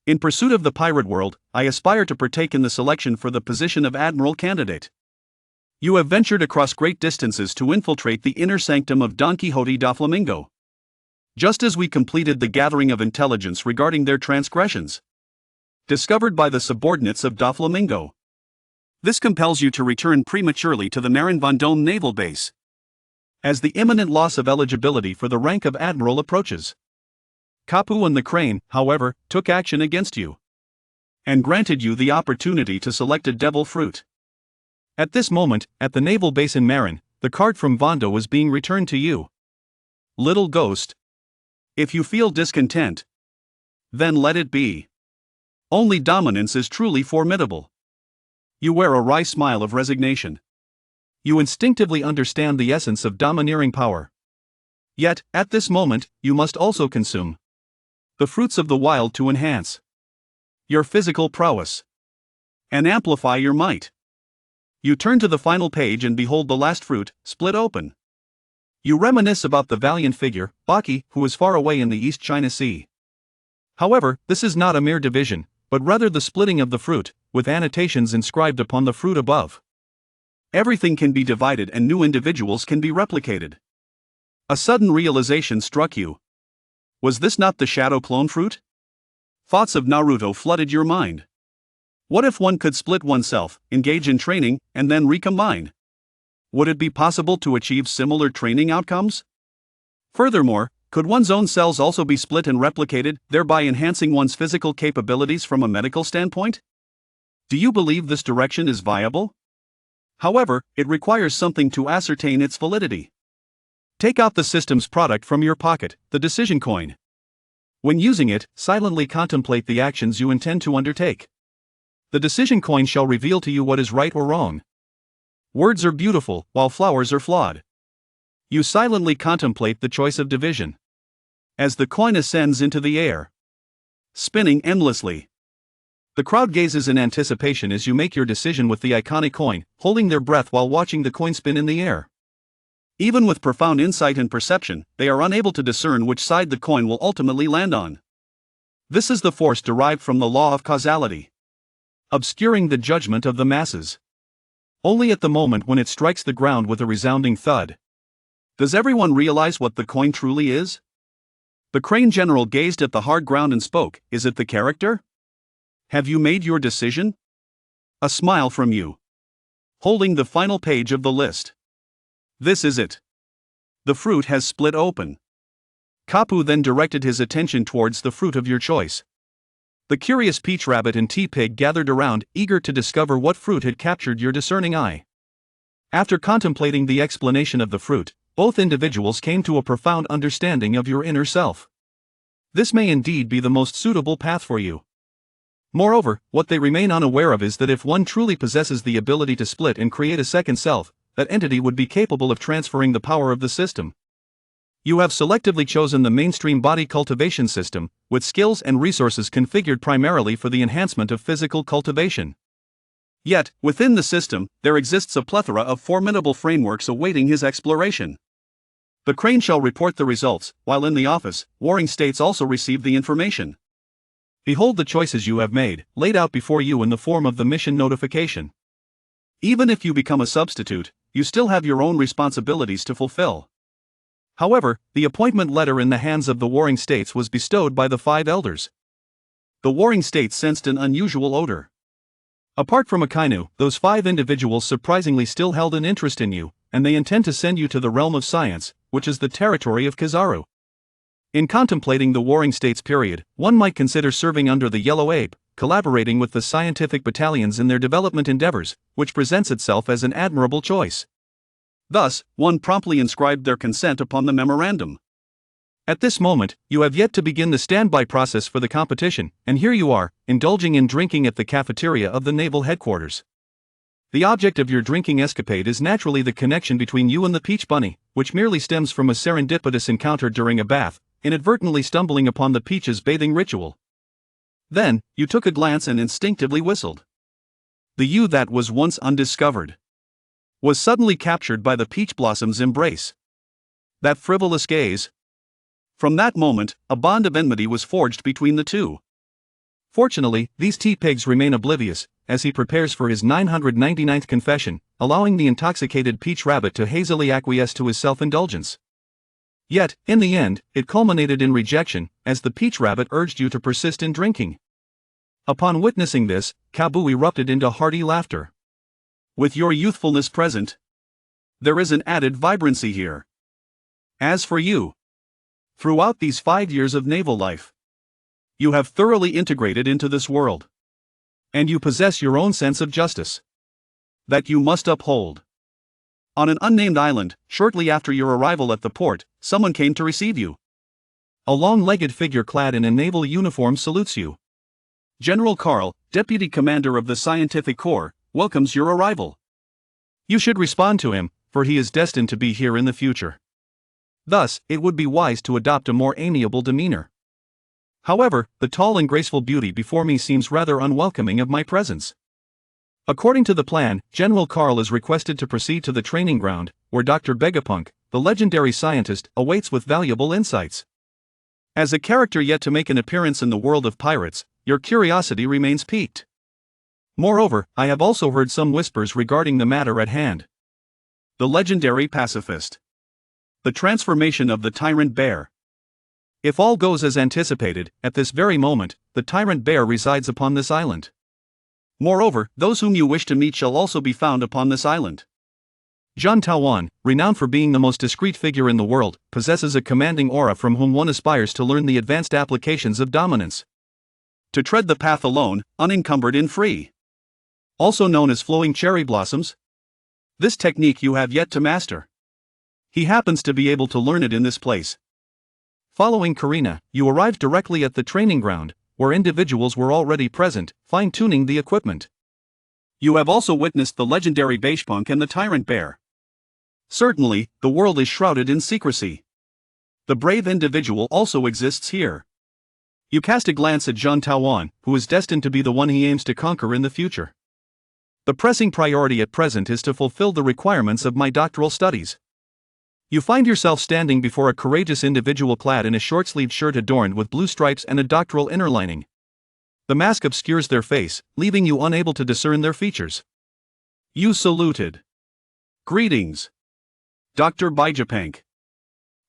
In pursuit of the pirate world, I aspire to partake in the selection for the position of admiral candidate. You have ventured across great distances to infiltrate the inner sanctum of Don Quixote da Flamingo. Just as we completed the gathering of intelligence regarding their transgressions discovered by the subordinates of da Flamingo. This compels you to return prematurely to the Marin Vendome naval base, as the imminent loss of eligibility for the rank of admiral approaches. Kapu and the Crane, however, took action against you and granted you the opportunity to select a devil fruit. At this moment, at the naval base in Marin, the card from Vondo was being returned to you. Little ghost, if you feel discontent, then let it be. Only dominance is truly formidable. You wear a wry smile of resignation. You instinctively understand the essence of domineering power. Yet, at this moment, you must also consume the fruits of the wild to enhance your physical prowess and amplify your might. You turn to the final page and behold the last fruit, split open. You reminisce about the valiant figure, Baki, who is far away in the East China Sea. However, this is not a mere division, but rather the splitting of the fruit, with annotations inscribed upon the fruit above. Everything can be divided and new individuals can be replicated. A sudden realization struck you. Was this not the shadow clone fruit? Thoughts of Naruto flooded your mind. What if one could split oneself, engage in training, and then recombine? Would it be possible to achieve similar training outcomes? Furthermore, could one's own cells also be split and replicated, thereby enhancing one's physical capabilities from a medical standpoint? Do you believe this direction is viable? However, it requires something to ascertain its validity. Take out the system's product from your pocket, the decision coin. When using it, silently contemplate the actions you intend to undertake. The decision coin shall reveal to you what is right or wrong. Words are beautiful, while flowers are flawed. You silently contemplate the choice of division. As the coin ascends into the air, spinning endlessly, the crowd gazes in anticipation as you make your decision with the iconic coin, holding their breath while watching the coin spin in the air. Even with profound insight and perception, they are unable to discern which side the coin will ultimately land on. This is the force derived from the law of causality, obscuring the judgment of the masses. Only at the moment when it strikes the ground with a resounding thud does everyone realize what the coin truly is? The Crane General gazed at the hard ground and spoke, "Is it the character? Have you made your decision?" A smile from you, holding the final page of the list. "This is it. The fruit has split open." Kapu then directed his attention towards the fruit of your choice. The curious Peach Rabbit and Tea Pig gathered around, eager to discover what fruit had captured your discerning eye. After contemplating the explanation of the fruit, both individuals came to a profound understanding of your inner self. This may indeed be the most suitable path for you. Moreover, what they remain unaware of is that if one truly possesses the ability to split and create a second self, that entity would be capable of transferring the power of the system. You have selectively chosen the mainstream body cultivation system, with skills and resources configured primarily for the enhancement of physical cultivation. Yet, within the system, there exists a plethora of formidable frameworks awaiting his exploration. The Crane shall report the results, while in the office, warring states also receive the information. Behold the choices you have made, laid out before you in the form of the mission notification. Even if you become a substitute, you still have your own responsibilities to fulfill. However, the appointment letter in the hands of the warring states was bestowed by the 5 elders. The warring states sensed an unusual odor. Apart from Akainu, those 5 individuals surprisingly still held an interest in you, and they intend to send you to the realm of science, which is the territory of Kizaru. In contemplating the warring states period, one might consider serving under the Yellow Ape, collaborating with the scientific battalions in their development endeavors, which presents itself as an admirable choice. Thus, one promptly inscribed their consent upon the memorandum. At this moment, you have yet to begin the standby process for the competition, and here you are, indulging in drinking at the cafeteria of the naval headquarters. The object of your drinking escapade is naturally the connection between you and the Peach Bunny, which merely stems from a serendipitous encounter during a bath, inadvertently stumbling upon the Peach's bathing ritual. Then, you took a glance and instinctively whistled. The you that was once undiscovered was suddenly captured by the Peach Blossom's embrace. That frivolous gaze. From that moment, a bond of enmity was forged between the two. Fortunately, these tea-pigs remain oblivious, as he prepares for his 999th confession, allowing the intoxicated Peach Rabbit to hazily acquiesce to his self-indulgence. Yet, in the end, it culminated in rejection, as the Peach Rabbit urged you to persist in drinking. Upon witnessing this, Kabu erupted into hearty laughter. With your youthfulness present, there is an added vibrancy here. As for you, throughout these 5 years of naval life, you have thoroughly integrated into this world. And you possess your own sense of justice that you must uphold. On an unnamed island, shortly after your arrival at the port, someone came to receive you. A long-legged figure clad in a naval uniform salutes you. General Carl, Deputy Commander of the Scientific Corps, welcomes your arrival. You should respond to him, for he is destined to be here in the future. Thus, it would be wise to adopt a more amiable demeanor. However, the tall and graceful beauty before me seems rather unwelcoming of my presence. According to the plan, General Carl is requested to proceed to the training ground, where Dr. Vegapunk, the legendary scientist, awaits with valuable insights. As a character yet to make an appearance in the world of pirates, your curiosity remains piqued. Moreover, I have also heard some whispers regarding the matter at hand. The legendary pacifist. The transformation of the Tyrant Bear. If all goes as anticipated, at this very moment, the Tyrant Bear resides upon this island. Moreover, those whom you wish to meet shall also be found upon this island. Jean Taoan, renowned for being the most discreet figure in the world, possesses a commanding aura from whom one aspires to learn the advanced applications of dominance. To tread the path alone, unencumbered and free. Also known as flowing cherry blossoms. This technique you have yet to master. He happens to be able to learn it in this place. Following Karina, you arrived directly at the training ground, where individuals were already present, fine-tuning the equipment. You have also witnessed the legendary Vegapunk and the Tyrant Bear. Certainly, the world is shrouded in secrecy. The brave individual also exists here. You cast a glance at Jean Taoan, who is destined to be the one he aims to conquer in the future. The pressing priority at present is to fulfill the requirements of my doctoral studies. You find yourself standing before a courageous individual clad in a short-sleeved shirt adorned with blue stripes and a doctoral inner lining. The mask obscures their face, leaving you unable to discern their features. You saluted. Greetings, Dr. Vegapunk.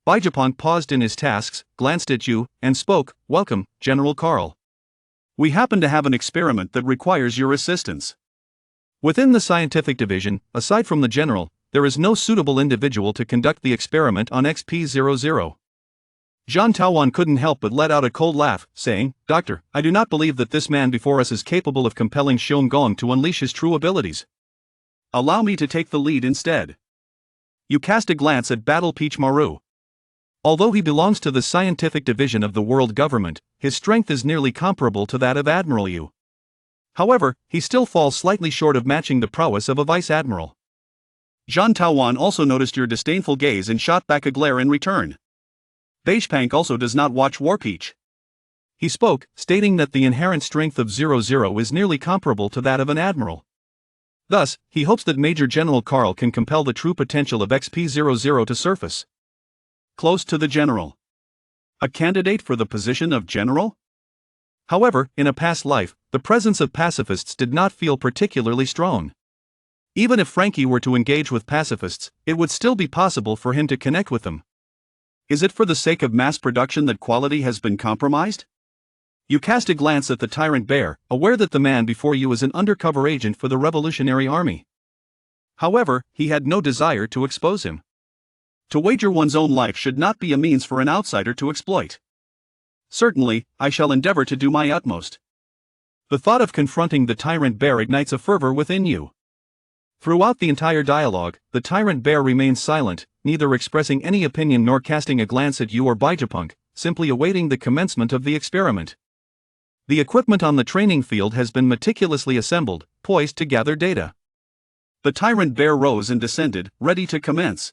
Vegapunk paused in his tasks, glanced at you, and spoke, "Welcome, General Carl. We happen to have an experiment that requires your assistance." Within the scientific division, aside from the general, there is no suitable individual to conduct the experiment on XP00. Jean Taoan couldn't help but let out a cold laugh, saying, "Doctor, I do not believe that this man before us is capable of compelling Xiong Gong to unleash his true abilities. Allow me to take the lead instead." You cast a glance at Battle Peach Maru. Although he belongs to the scientific division of the world government, his strength is nearly comparable to that of Admiral Yu. However, he still falls slightly short of matching the prowess of a Vice Admiral. Jean Taoan also noticed your disdainful gaze and shot back a glare in return. Vegapunk also does not watch War Peach. He spoke, stating that the inherent strength of 00 is nearly comparable to that of an admiral. Thus, he hopes that Major General Carl can compel the true potential of XP00 to surface. Close to the general. A candidate for the position of general? However, in a past life, the presence of pacifists did not feel particularly strong. Even if Frankie were to engage with pacifists, it would still be possible for him to connect with them. Is it for the sake of mass production that quality has been compromised? You cast a glance at the Tyrant Bear, aware that the man before you is an undercover agent for the Revolutionary Army. However, he had no desire to expose him. To wager one's own life should not be a means for an outsider to exploit. Certainly, I shall endeavor to do my utmost. The thought of confronting the Tyrant Bear ignites a fervor within you. Throughout the entire dialogue, the Tyrant Bear remains silent, neither expressing any opinion nor casting a glance at you or Vegapunk, simply awaiting the commencement of the experiment. The equipment on the training field has been meticulously assembled, poised to gather data. The Tyrant Bear rose and descended, ready to commence.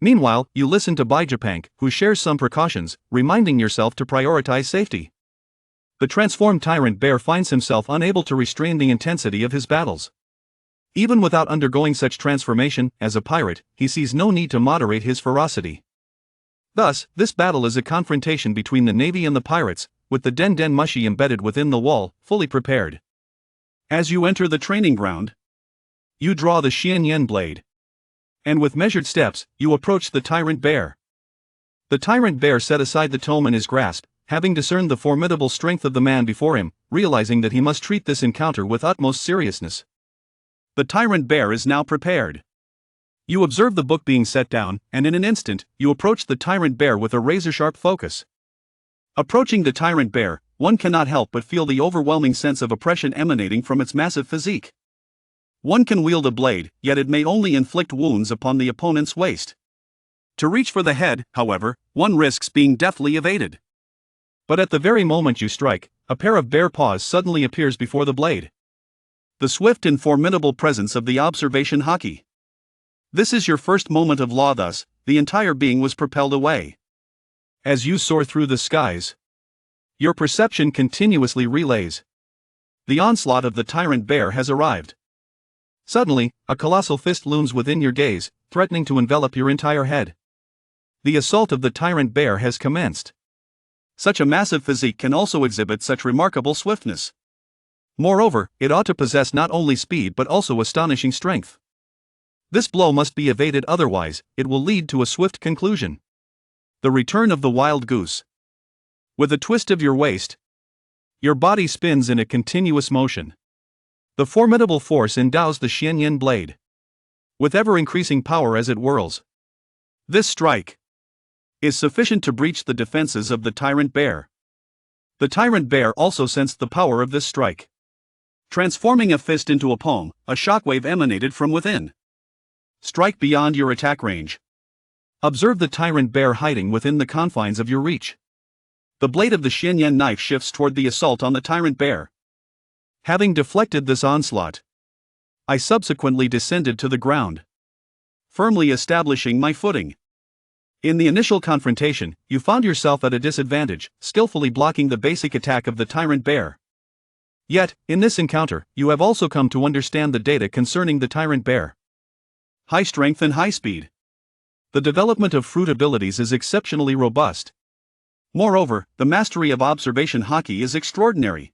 Meanwhile, you listen to Vegapunk, who shares some precautions, reminding yourself to prioritize safety. The transformed Tyrant Bear finds himself unable to restrain the intensity of his battles. Even without undergoing such transformation, as a pirate, he sees no need to moderate his ferocity. Thus, this battle is a confrontation between the Navy and the pirates, with the Den Den Mushi embedded within the wall, fully prepared. As you enter the training ground, you draw the Xianyan blade. And with measured steps, you approach the Tyrant Bear. The Tyrant Bear set aside the tome in his grasp, having discerned the formidable strength of the man before him, realizing that he must treat this encounter with utmost seriousness. The Tyrant Bear is now prepared. You observe the book being set down, and in an instant, you approach the Tyrant Bear with a razor-sharp focus. Approaching the Tyrant Bear, one cannot help but feel the overwhelming sense of oppression emanating from its massive physique. One can wield a blade, yet it may only inflict wounds upon the opponent's waist. To reach for the head, however, one risks being deftly evaded. But at the very moment you strike, a pair of bare paws suddenly appears before the blade. The swift and formidable presence of the observation Haki. This is your first moment of law, thus, the entire being was propelled away. As you soar through the skies, your perception continuously relays. The onslaught of the Tyrant Bear has arrived. Suddenly, a colossal fist looms within your gaze, threatening to envelop your entire head. The assault of the Tyrant Bear has commenced. Such a massive physique can also exhibit such remarkable swiftness. Moreover, it ought to possess not only speed but also astonishing strength. This blow must be evaded, otherwise, it will lead to a swift conclusion. The return of the wild goose. With a twist of your waist, your body spins in a continuous motion. The formidable force endows the Xianyan blade with ever-increasing power as it whirls. This strike is sufficient to breach the defenses of the Tyrant Bear. The Tyrant Bear also sensed the power of this strike. Transforming a fist into a palm, a shockwave emanated from within. Strike beyond your attack range. Observe the Tyrant Bear hiding within the confines of your reach. The blade of the Xianyan knife shifts toward the assault on the Tyrant Bear. Having deflected this onslaught, I subsequently descended to the ground, firmly establishing my footing. In the initial confrontation, you found yourself at a disadvantage, skillfully blocking the basic attack of the Tyrant Bear. Yet, in this encounter, you have also come to understand the data concerning the Tyrant Bear. High strength and high speed. The development of fruit abilities is exceptionally robust. Moreover, the mastery of observation Haki is extraordinary.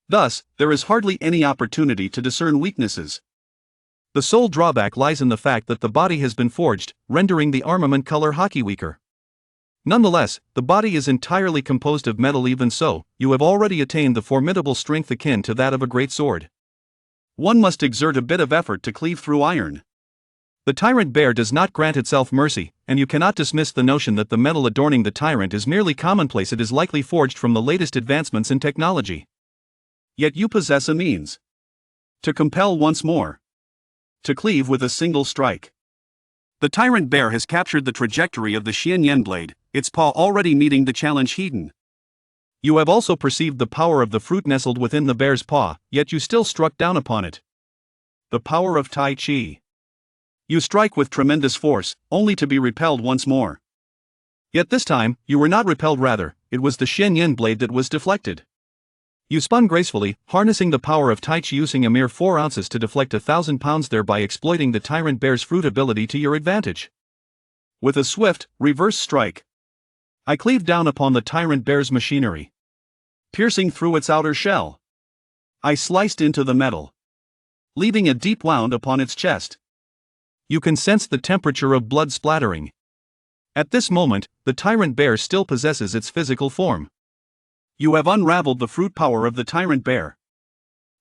Thus, there is hardly any opportunity to discern weaknesses. The sole drawback lies in the fact that the body has been forged, rendering the armament color Haki weaker. Nonetheless, the body is entirely composed of metal. Even so, you have already attained the formidable strength akin to that of a great sword. One must exert a bit of effort to cleave through iron. The Tyrant Bear does not grant itself mercy, and you cannot dismiss the notion that the metal adorning the tyrant is merely commonplace. It is likely forged from the latest advancements in technology. Yet you possess a means to compel once more, to cleave with a single strike. The Tyrant Bear has captured the trajectory of the Xianyan blade, its paw already meeting the challenge hidden. You have also perceived the power of the fruit nestled within the bear's paw, yet you still struck down upon it. The power of Tai Chi. You strike with tremendous force, only to be repelled once more. Yet this time, you were not repelled, rather, it was the Xianyan blade that was deflected. You spun gracefully, harnessing the power of Tai Chi, using a mere 4 ounces to deflect 1,000 pounds, thereby exploiting the Tyrant Bear's fruit ability to your advantage. With a swift, reverse strike, I cleaved down upon the Tyrant Bear's machinery. Piercing through its outer shell, I sliced into the metal, leaving a deep wound upon its chest. You can sense the temperature of blood splattering. At this moment, the Tyrant Bear still possesses its physical form. You have unraveled the fruit power of the Tyrant Bear.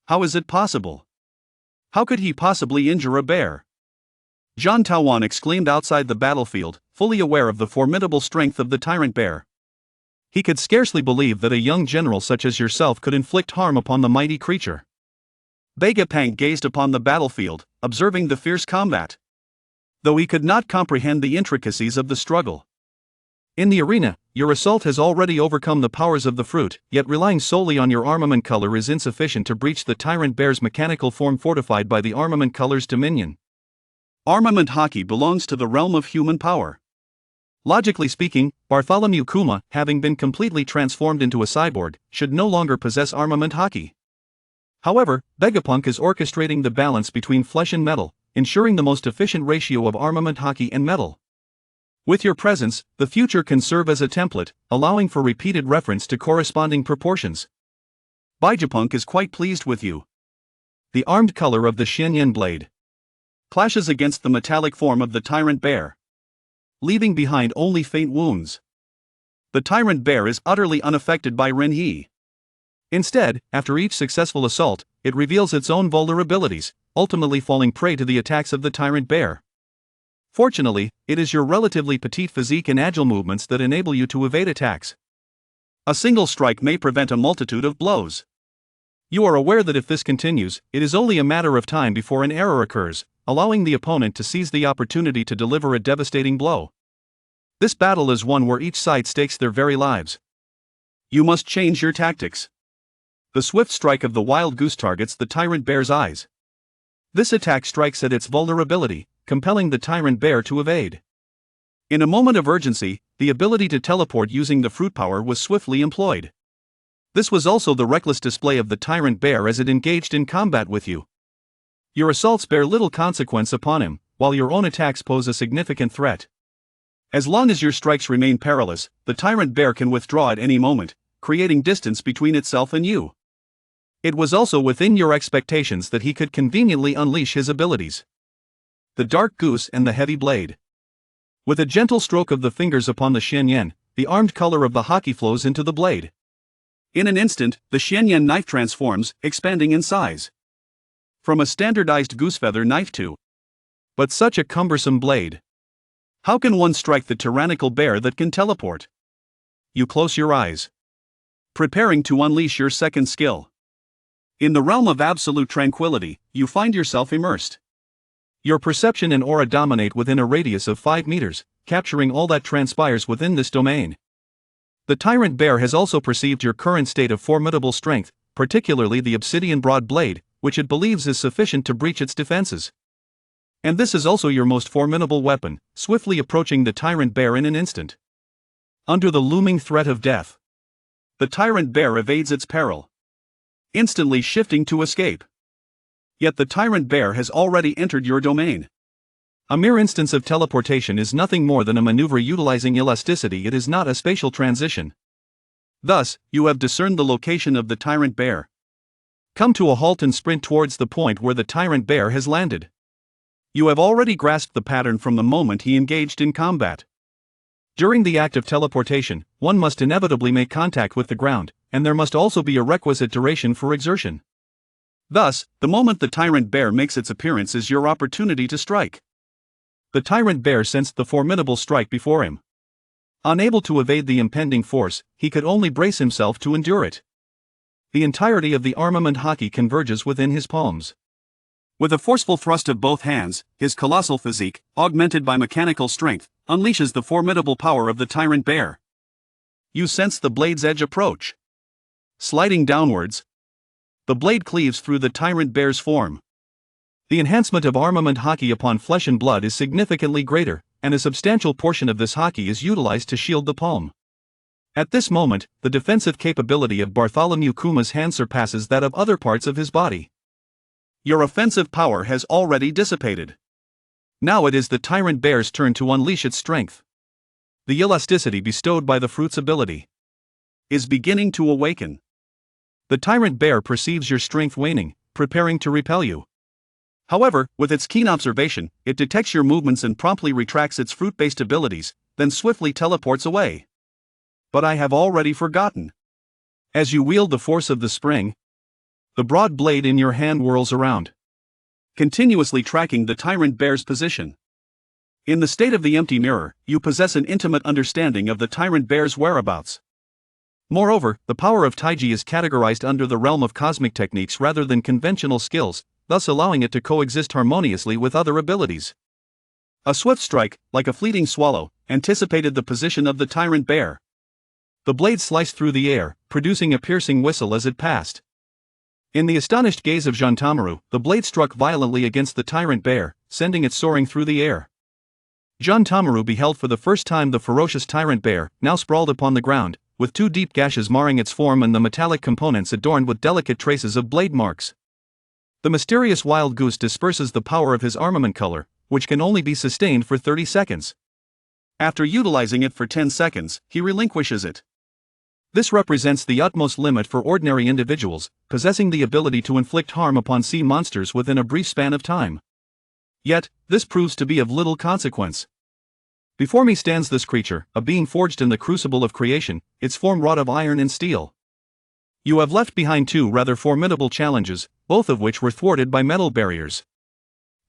How is it possible? How could he possibly injure a bear? Zhang Taowan exclaimed outside the battlefield, fully aware of the formidable strength of the Tyrant Bear. He could scarcely believe that a young general such as yourself could inflict harm upon the mighty creature. Vegapunk gazed upon the battlefield, observing the fierce combat, though he could not comprehend the intricacies of the struggle. In the arena, your assault has already overcome the powers of the fruit, yet relying solely on your armament color is insufficient to breach the Tyrant Bear's mechanical form fortified by the armament color's dominion. Armament Haki belongs to the realm of human power. Logically speaking, Bartholomew Kuma, having been completely transformed into a cyborg, should no longer possess armament Haki. However, Vegapunk is orchestrating the balance between flesh and metal, ensuring the most efficient ratio of armament Haki and metal. With your presence, the future can serve as a template, allowing for repeated reference to corresponding proportions. Vegapunk is quite pleased with you. The armed color of the Shenyan blade clashes against the metallic form of the tyrant bear, leaving behind only faint wounds. The tyrant bear is utterly unaffected by Ren'Yi. Instead, after each successful assault, it reveals its own vulnerabilities, ultimately falling prey to the attacks of the tyrant bear. Fortunately, it is your relatively petite physique and agile movements that enable you to evade attacks. A single strike may prevent a multitude of blows. You are aware that if this continues, it is only a matter of time before an error occurs, allowing the opponent to seize the opportunity to deliver a devastating blow. This battle is one where each side stakes their very lives. You must change your tactics. The swift strike of the wild goose targets the tyrant bear's eyes. This attack strikes at its vulnerability, compelling the tyrant bear to evade. In a moment of urgency, the ability to teleport using the fruit power was swiftly employed. This was also the reckless display of the tyrant bear as it engaged in combat with you. Your assaults bear little consequence upon him, while your own attacks pose a significant threat. As long as your strikes remain perilous, the tyrant bear can withdraw at any moment, creating distance between itself and you. It was also within your expectations that he could conveniently unleash his abilities. The dark goose and the heavy blade. With a gentle stroke of the fingers upon the Shenyan, the armed color of the Haki flows into the blade. In an instant, the Shenyan knife transforms, expanding in size. From a standardized goosefeather knife to. But such a cumbersome blade. How can one strike the tyrannical bear that can teleport? You close your eyes, preparing to unleash your second skill. In the realm of absolute tranquility, you find yourself immersed. Your perception and aura dominate within a radius of 5 meters, capturing all that transpires within this domain. The tyrant bear has also perceived your current state of formidable strength, particularly the obsidian broad blade, which it believes is sufficient to breach its defenses. And this is also your most formidable weapon, swiftly approaching the tyrant bear in an instant. Under the looming threat of death, the tyrant bear evades its peril, instantly shifting to escape. Yet the tyrant bear has already entered your domain. A mere instance of teleportation is nothing more than a maneuver utilizing elasticity. It is not a spatial transition. Thus, you have discerned the location of the tyrant bear. Come to a halt and sprint towards the point where the tyrant bear has landed. You have already grasped the pattern from the moment he engaged in combat. During the act of teleportation, one must inevitably make contact with the ground, and there must also be a requisite duration for exertion. Thus, the moment the tyrant bear makes its appearance is your opportunity to strike. The tyrant bear sensed the formidable strike before him. Unable to evade the impending force, he could only brace himself to endure it. The entirety of the armament Haki converges within his palms. With a forceful thrust of both hands, his colossal physique, augmented by mechanical strength, unleashes the formidable power of the tyrant bear. You sense the blade's edge approach. Sliding downwards, the blade cleaves through the tyrant bear's form. The enhancement of armament Haki upon flesh and blood is significantly greater, and a substantial portion of this Haki is utilized to shield the palm. At this moment, the defensive capability of Bartholomew Kuma's hand surpasses that of other parts of his body. Your offensive power has already dissipated. Now it is the tyrant bear's turn to unleash its strength. The elasticity bestowed by the fruit's ability is beginning to awaken. The tyrant bear perceives your strength waning, preparing to repel you. However, with its keen observation, it detects your movements and promptly retracts its fruit-based abilities, then swiftly teleports away. But I have already forgotten. As you wield the force of the spring, the broad blade in your hand whirls around, continuously tracking the tyrant bear's position. In the state of the empty mirror, you possess an intimate understanding of the tyrant bear's whereabouts. Moreover, the power of Taiji is categorized under the realm of cosmic techniques rather than conventional skills, thus allowing it to coexist harmoniously with other abilities. A swift strike, like a fleeting swallow, anticipated the position of the tyrant bear. The blade sliced through the air, producing a piercing whistle as it passed. In the astonished gaze of Jontameru, the blade struck violently against the tyrant bear, sending it soaring through the air. Jontameru beheld for the first time the ferocious tyrant bear, now sprawled upon the ground, with 2 deep gashes marring its form and the metallic components adorned with delicate traces of blade marks. The mysterious wild goose disperses the power of his armament color, which can only be sustained for 30 seconds. After utilizing it for 10 seconds, he relinquishes it. This represents the utmost limit for ordinary individuals, possessing the ability to inflict harm upon sea monsters within a brief span of time. Yet, this proves to be of little consequence. Before me stands this creature, a being forged in the crucible of creation, its form wrought of iron and steel. You have left behind two rather formidable challenges, both of which were thwarted by metal barriers.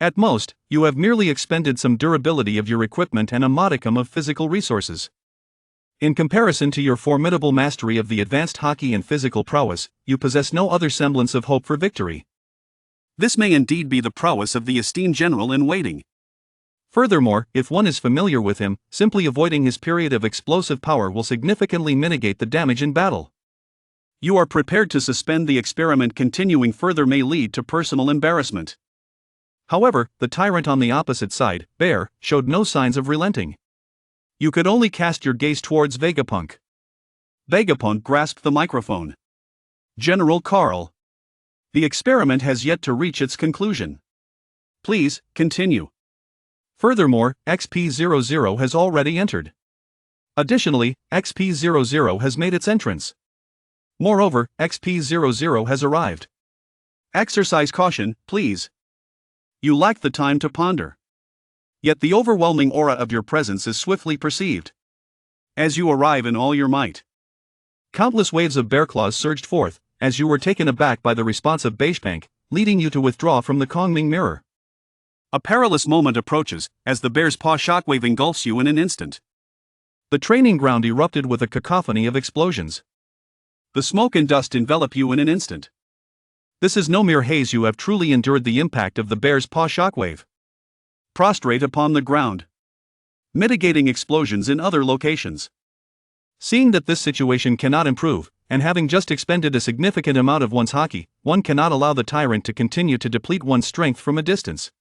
At most, you have merely expended some durability of your equipment and a modicum of physical resources. In comparison to your formidable mastery of the advanced Haki and physical prowess, you possess no other semblance of hope for victory. This may indeed be the prowess of the esteemed general in waiting. Furthermore, if one is familiar with him, simply avoiding his period of explosive power will significantly mitigate the damage in battle. You are prepared to suspend the experiment. Continuing further may lead to personal embarrassment. However, the tyrant on the opposite side, Bear, showed no signs of relenting. You could only cast your gaze towards Vegapunk. Vegapunk grasped the microphone. General Carl. The experiment has yet to reach its conclusion. Please, continue. Furthermore, XP00 has already entered. Additionally, XP00 has made its entrance. Moreover, XP00 has arrived. Exercise caution, please. You lack the time to ponder. Yet the overwhelming aura of your presence is swiftly perceived. As you arrive in all your might. Countless waves of bear claws surged forth, as you were taken aback by the response of Beishpank, leading you to withdraw from the Kongming mirror. A perilous moment approaches, as the bear's paw shockwave engulfs you in an instant. The training ground erupted with a cacophony of explosions. The smoke and dust envelop you in an instant. This is no mere haze. You have truly endured the impact of the bear's paw shockwave. Prostrate upon the ground. Mitigating explosions in other locations. Seeing that this situation cannot improve, and having just expended a significant amount of one's Haki, one cannot allow the tyrant to continue to deplete one's strength from a distance.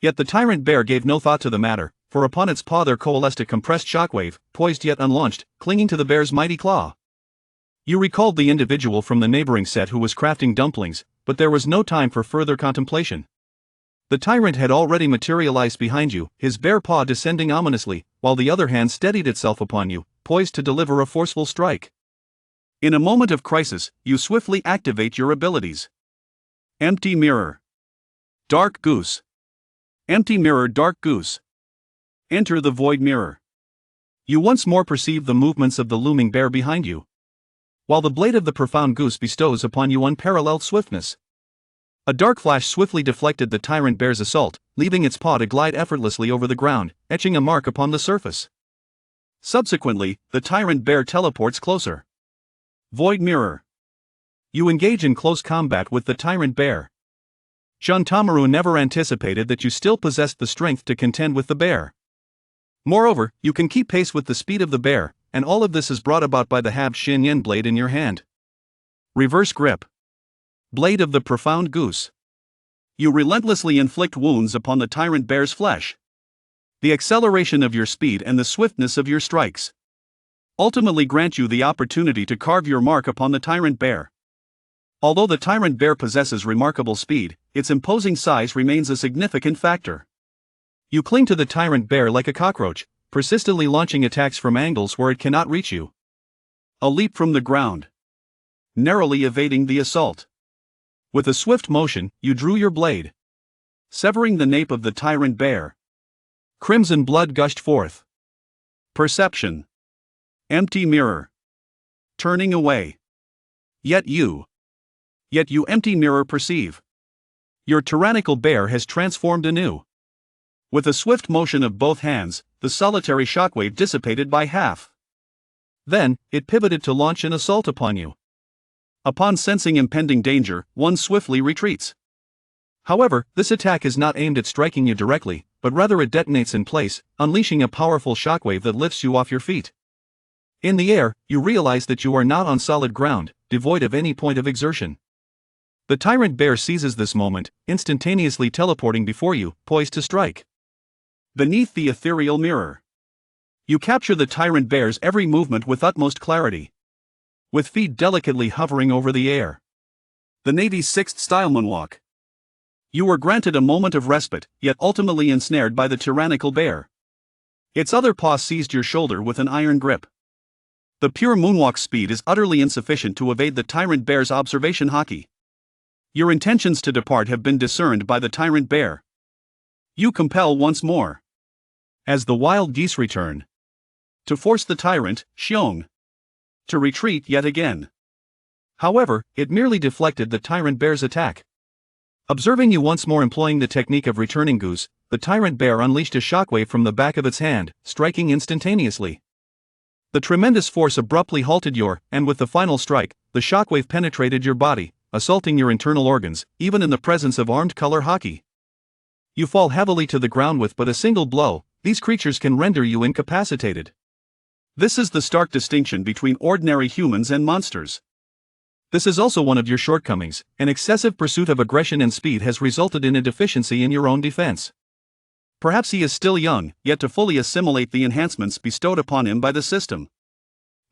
Yet the tyrant bear gave no thought to the matter, for upon its paw there coalesced a compressed shockwave, poised yet unlaunched, clinging to the bear's mighty claw. You recalled the individual from the neighboring set who was crafting dumplings, but there was no time for further contemplation. The tyrant had already materialized behind you, his bare paw descending ominously, while the other hand steadied itself upon you, poised to deliver a forceful strike. In a moment of crisis, you swiftly activate your abilities. Empty mirror. Dark goose. Empty mirror. Dark goose. Enter the void mirror. You once more perceive the movements of the looming bear behind you, while the blade of the profound goose bestows upon you unparalleled swiftness. A dark flash swiftly deflected the tyrant bear's assault, leaving its paw to glide effortlessly over the ground, etching a mark upon the surface. Subsequently, the tyrant bear teleports closer. Void mirror. You engage in close combat with the tyrant bear. Shuntomaru never anticipated that you still possessed the strength to contend with the bear. Moreover, you can keep pace with the speed of the bear, and all of this is brought about by the halved Shinyen blade in your hand. Reverse grip. Blade of the profound goose. You relentlessly inflict wounds upon the tyrant bear's flesh. The acceleration of your speed and the swiftness of your strikes ultimately grant you the opportunity to carve your mark upon the tyrant bear. Although the tyrant bear possesses remarkable speed, its imposing size remains a significant factor. You cling to the tyrant bear like a cockroach, persistently launching attacks from angles where it cannot reach you. A leap from the ground. Narrowly evading the assault. With a swift motion, you drew your blade, severing the nape of the tyrant bear. Crimson blood gushed forth. Perception. Empty mirror. Turning away. Yet you empty mirror perceive. Your tyrannical bear has transformed anew. With a swift motion of both hands, the solitary shockwave dissipated by half. Then, it pivoted to launch an assault upon you. Upon sensing impending danger, one swiftly retreats. However, this attack is not aimed at striking you directly, but rather it detonates in place, unleashing a powerful shockwave that lifts you off your feet. In the air, you realize that you are not on solid ground, devoid of any point of exertion. The tyrant bear seizes this moment, instantaneously teleporting before you, poised to strike. Beneath the ethereal mirror. You capture the tyrant bear's every movement with utmost clarity. With feet delicately hovering over the air. The Navy's sixth style moonwalk. You were granted a moment of respite, yet ultimately ensnared by the tyrannical bear. Its other paw seized your shoulder with an iron grip. The pure moonwalk speed is utterly insufficient to evade the tyrant bear's observation Haki. Your intentions to depart have been discerned by the tyrant bear. You compel once more. As the wild geese return. To force the tyrant, Xiong. To retreat yet again. However, it merely deflected the tyrant bear's attack. Observing you once more employing the technique of returning goose, the tyrant bear unleashed a shockwave from the back of its hand, striking instantaneously. The tremendous force abruptly halted your, and with the final strike, the shockwave penetrated your body, assaulting your internal organs, even in the presence of armed color Haki. You fall heavily to the ground with but a single blow. These creatures can render you incapacitated. This is the stark distinction between ordinary humans and monsters. This is also one of your shortcomings. An excessive pursuit of aggression and speed has resulted in a deficiency in your own defense. Perhaps he is still young, yet to fully assimilate the enhancements bestowed upon him by the system.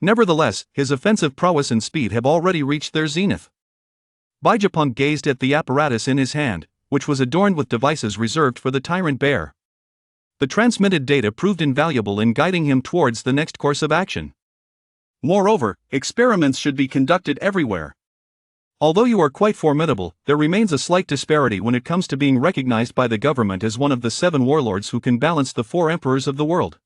Nevertheless, his offensive prowess and speed have already reached their zenith. Baijapong gazed at the apparatus in his hand, which was adorned with devices reserved for the tyrant bear. The transmitted data proved invaluable in guiding him towards the next course of action. Moreover, experiments should be conducted everywhere. Although you are quite formidable, there remains a slight disparity when it comes to being recognized by the government as one of the 7 warlords who can balance the 4 emperors of the world.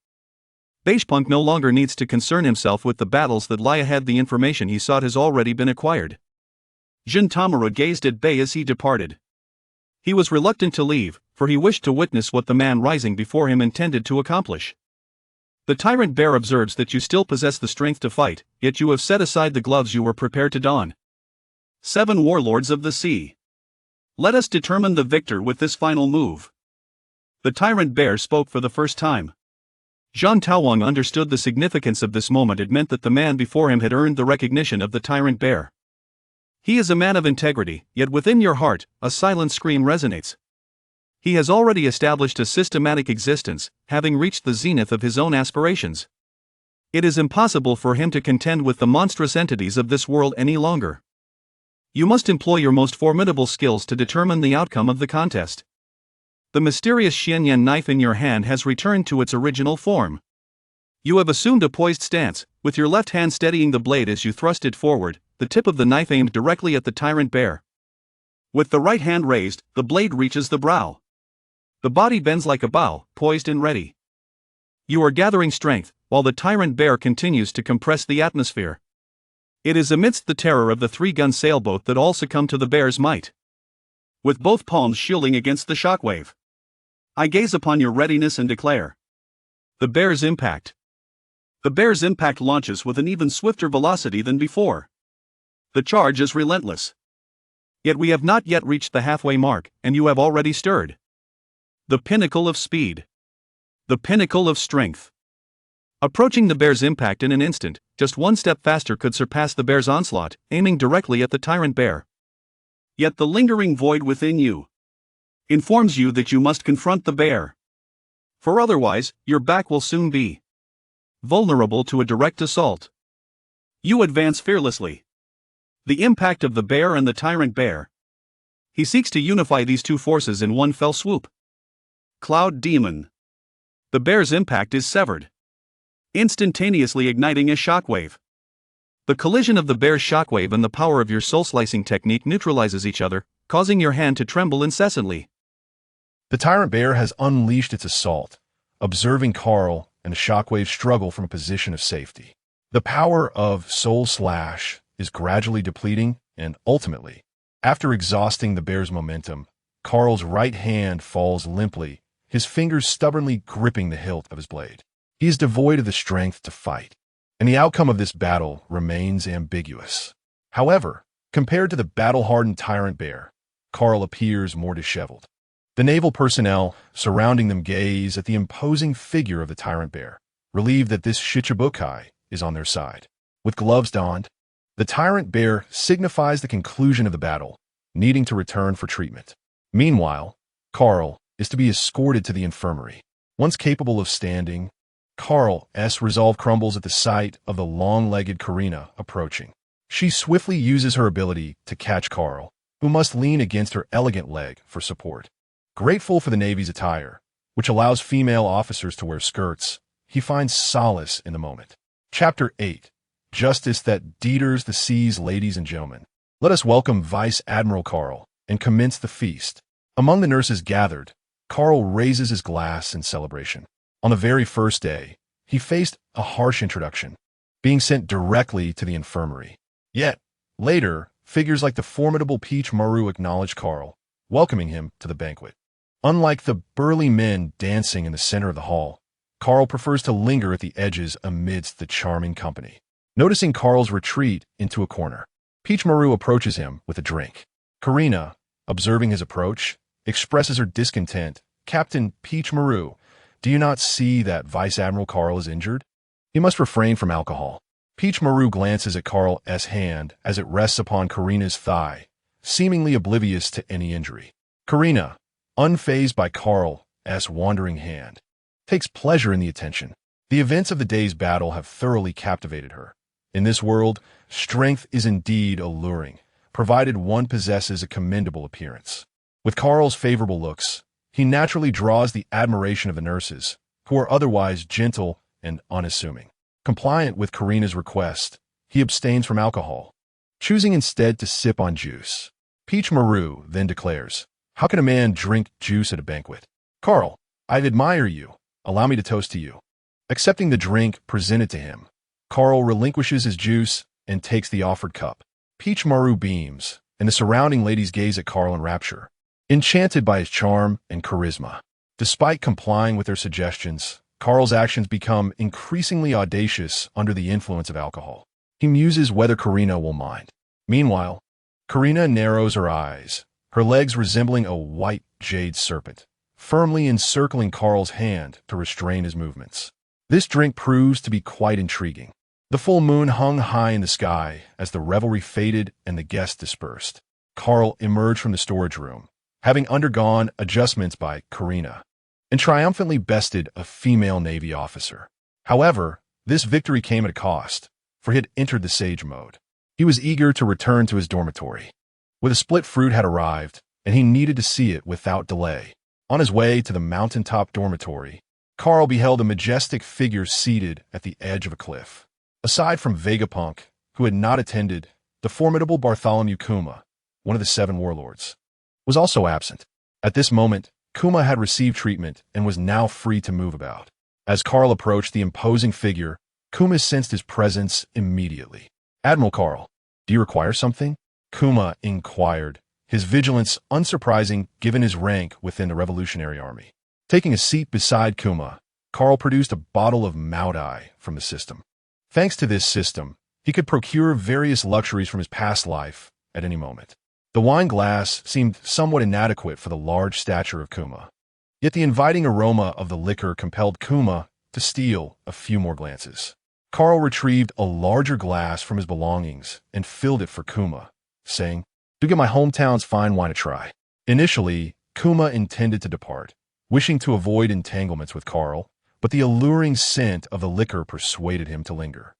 Baijapong no longer needs to concern himself with the battles that lie ahead. The information he sought has already been acquired. Jin Tamura gazed at Bei as he departed. He was reluctant to leave, for he wished to witness what the man rising before him intended to accomplish. The tyrant bear observes that you still possess the strength to fight, yet you have set aside the gloves you were prepared to don. 7 warlords of the sea. Let us determine the victor with this final move. The tyrant bear spoke for the first time. Zhang Taowang understood the significance of this moment. It meant that the man before him had earned the recognition of the tyrant bear. He is a man of integrity, yet within your heart, a silent scream resonates. He has already established a systematic existence, having reached the zenith of his own aspirations. It is impossible for him to contend with the monstrous entities of this world any longer. You must employ your most formidable skills to determine the outcome of the contest. The mysterious Xianyan knife in your hand has returned to its original form. You have assumed a poised stance, with your left hand steadying the blade as you thrust it forward, the tip of the knife aimed directly at the tyrant bear. With the right hand raised, the blade reaches the brow. The body bends like a bow, poised and ready. You are gathering strength, while the tyrant bear continues to compress the atmosphere. It is amidst the terror of the 3-gun sailboat that all succumb to the bear's might. With both palms shielding against the shockwave. I gaze upon your readiness and declare. The bear's impact. The bear's impact launches with an even swifter velocity than before. The charge is relentless. Yet we have not yet reached the halfway mark, and you have already stirred. The pinnacle of speed. The pinnacle of strength. Approaching the bear's impact in an instant, just one step faster could surpass the bear's onslaught, aiming directly at the tyrant bear. Yet the lingering void within you informs you that you must confront the bear. For otherwise, your back will soon be vulnerable to a direct assault. You advance fearlessly. The impact of the bear and the tyrant bear. He seeks to unify these 2 forces in one fell swoop. Cloud Demon. The bear's impact is severed, instantaneously igniting a shockwave. The collision of the bear's shockwave and the power of your soul-slicing technique neutralizes each other, causing your hand to tremble incessantly. The tyrant bear has unleashed its assault, observing Carl and the shockwave struggle from a position of safety. The power of Soul Slash is gradually depleting, and ultimately, after exhausting the bear's momentum, Carl's right hand falls limply, his fingers stubbornly gripping the hilt of his blade. He is devoid of the strength to fight, and the outcome of this battle remains ambiguous. However, compared to the battle-hardened tyrant bear, Carl appears more disheveled. The naval personnel surrounding them gaze at the imposing figure of the tyrant bear, relieved that this Shichibukai is on their side. With gloves donned, the tyrant bear signifies the conclusion of the battle, needing to return for treatment. Meanwhile, Carl is to be escorted to the infirmary. Once capable of standing, Carl's resolve crumbles at the sight of the long-legged Karina approaching. She swiftly uses her ability to catch Carl, who must lean against her elegant leg for support. Grateful for the Navy's attire, which allows female officers to wear skirts, he finds solace in the moment. Chapter 8. Justice that Deters the Seas. Ladies and gentlemen, let us welcome Vice Admiral Carl and commence the feast. Among the nurses gathered, Carl raises his glass in celebration. On the very first day, he faced a harsh introduction, being sent directly to the infirmary. Yet, later, figures like the formidable Peach Maru acknowledge Carl, welcoming him to the banquet. Unlike the burly men dancing in the center of the hall, Carl prefers to linger at the edges amidst the charming company. Noticing Carl's retreat into a corner, Peach Maru approaches him with a drink. Karina, observing his approach, expresses her discontent. Captain Peach Maru, do you not see that Vice Admiral Carl is injured? He must refrain from alcohol. Peach Maru glances at Carl's hand as it rests upon Karina's thigh, seemingly oblivious to any injury. Karina, unfazed by Carl's wandering hand, takes pleasure in the attention. The events of the day's battle have thoroughly captivated her. In this world, strength is indeed alluring, provided one possesses a commendable appearance. With Carl's favorable looks, he naturally draws the admiration of the nurses, who are otherwise gentle and unassuming. Compliant with Karina's request, he abstains from alcohol, choosing instead to sip on juice. Peach Maru then declares, "How can a man drink juice at a banquet? Carl, I admire you. Allow me to toast to you." Accepting the drink presented to him, Carl relinquishes his juice and takes the offered cup. Peach Maru beams, and the surrounding ladies gaze at Carl in rapture, enchanted by his charm and charisma. Despite complying with their suggestions, Carl's actions become increasingly audacious under the influence of alcohol. He muses whether Karina will mind. Meanwhile, Karina narrows her eyes, her legs resembling a white jade serpent, firmly encircling Carl's hand to restrain his movements. This drink proves to be quite intriguing. The full moon hung high in the sky as the revelry faded and the guests dispersed. Carl emerged from the storage room, having undergone adjustments by Karina, and triumphantly bested a female Navy officer. However, this victory came at a cost, for he had entered the sage mode. He was eager to return to his dormitory. With a split fruit had arrived, and he needed to see it without delay. On his way to the mountaintop dormitory, Carl beheld a majestic figure seated at the edge of a cliff. Aside from Vegapunk, who had not attended, the formidable Bartholomew Kuma, one of the 7 warlords, was also absent. At this moment, Kuma had received treatment and was now free to move about. As Carl approached the imposing figure, Kuma sensed his presence immediately. "Admiral Carl, do you require something?" Kuma inquired, his vigilance unsurprising given his rank within the Revolutionary Army. Taking a seat beside Kuma, Carl produced a bottle of Maodai from the system. Thanks to this system, he could procure various luxuries from his past life at any moment. The wine glass seemed somewhat inadequate for the large stature of Kuma, yet the inviting aroma of the liquor compelled Kuma to steal a few more glances. Carl retrieved a larger glass from his belongings and filled it for Kuma, saying, "Do give my hometown's fine wine a try." Initially, Kuma intended to depart, wishing to avoid entanglements with Carl, but the alluring scent of the liquor persuaded him to linger.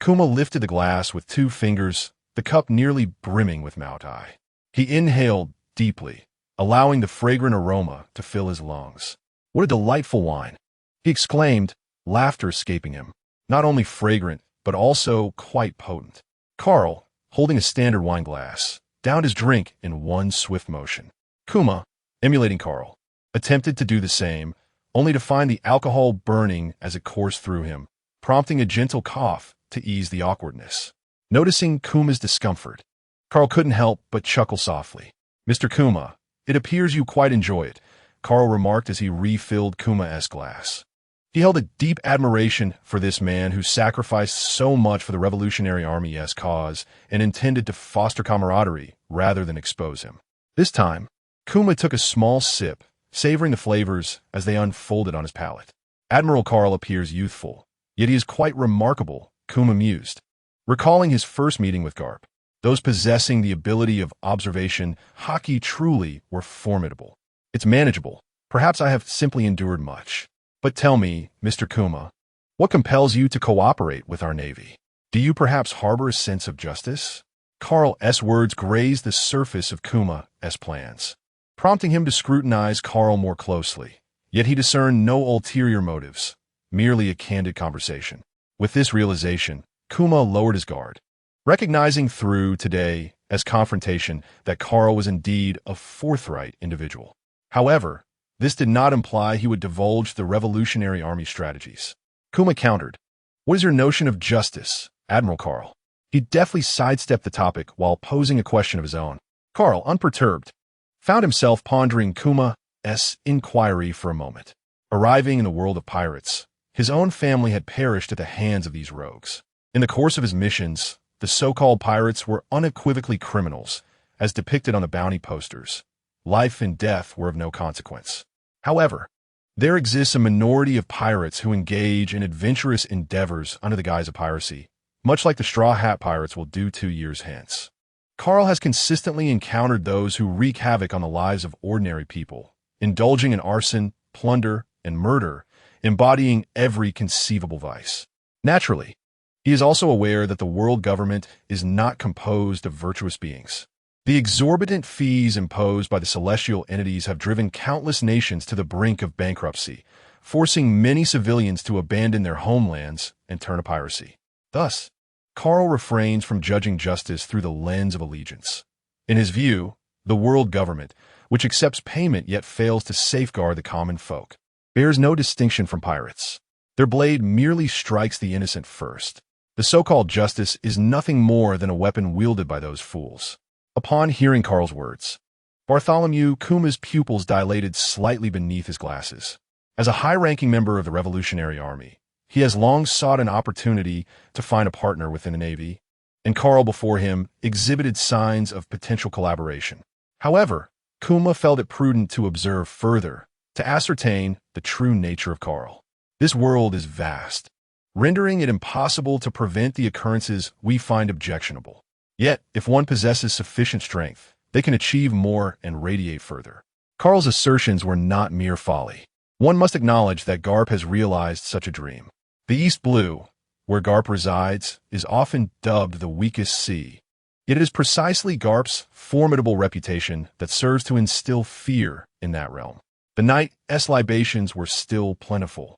Kuma lifted the glass with 2 fingers, the cup nearly brimming with Maodai. He inhaled deeply, allowing the fragrant aroma to fill his lungs. "What a delightful wine!" he exclaimed, laughter escaping him. Not only fragrant, but also quite potent. Carl, holding a standard wine glass, downed his drink in one swift motion. Kuma, emulating Carl, attempted to do the same, only to find the alcohol burning as it coursed through him, prompting a gentle cough to ease the awkwardness. Noticing Kuma's discomfort, Carl couldn't help but chuckle softly. "Mr. Kuma, it appears you quite enjoy it," Carl remarked as he refilled Kuma's glass. He held a deep admiration for this man who sacrificed so much for the Revolutionary Army's cause and intended to foster camaraderie rather than expose him. This time, Kuma took a small sip, savoring the flavors as they unfolded on his palate. "Admiral Carl appears youthful, yet he is quite remarkable," Kuma mused. Recalling his first meeting with Garp, those possessing the ability of observation, Haki truly were formidable. "It's manageable. Perhaps I have simply endured much. But tell me, Mr. Kuma, what compels you to cooperate with our Navy? Do you perhaps harbor a sense of justice?" Carl's words grazed the surface of Kuma's plans, prompting him to scrutinize Carl more closely. Yet he discerned no ulterior motives. merely a candid conversation. With this realization, Kuma lowered his guard, recognizing through today as confrontation that Carl was indeed a forthright individual. However, this did not imply he would divulge the Revolutionary Army strategies. Kuma countered, "What is your notion of justice, Admiral Carl?" He deftly sidestepped the topic while posing a question of his own. Carl, unperturbed, found himself pondering Kuma's inquiry for a moment. Arriving in the world of pirates, his own family had perished at the hands of these rogues. In the course of his missions, the so-called pirates were unequivocally criminals, as depicted on the bounty posters. Life and death were of no consequence. However, there exists a minority of pirates who engage in adventurous endeavors under the guise of piracy, much like the Straw Hat Pirates will do 2 years hence. Carl has consistently encountered those who wreak havoc on the lives of ordinary people, indulging in arson, plunder, and murder, embodying every conceivable vice. Naturally, he is also aware that the world government is not composed of virtuous beings. The exorbitant fees imposed by the celestial entities have driven countless nations to the brink of bankruptcy, forcing many civilians to abandon their homelands and turn to piracy. Thus, Carl refrains from judging justice through the lens of allegiance. In his view, the world government, which accepts payment yet fails to safeguard the common folk, bears no distinction from pirates. Their blade merely strikes the innocent first. The so-called justice is nothing more than a weapon wielded by those fools. Upon hearing Carl's words, Bartholomew Kuma's pupils dilated slightly beneath his glasses. As a high-ranking member of the Revolutionary Army, he has long sought an opportunity to find a partner within the Navy, and Carl before him exhibited signs of potential collaboration. However, Kuma felt it prudent to observe further, to ascertain the true nature of Carl. This world is vast, rendering it impossible to prevent the occurrences we find objectionable. Yet, if one possesses sufficient strength, they can achieve more and radiate further. Carl's assertions were not mere folly. One must acknowledge that Garp has realized such a dream. The East Blue, where Garp resides, is often dubbed the weakest sea. Yet it is precisely Garp's formidable reputation that serves to instill fear in that realm. The night's libations were still plentiful,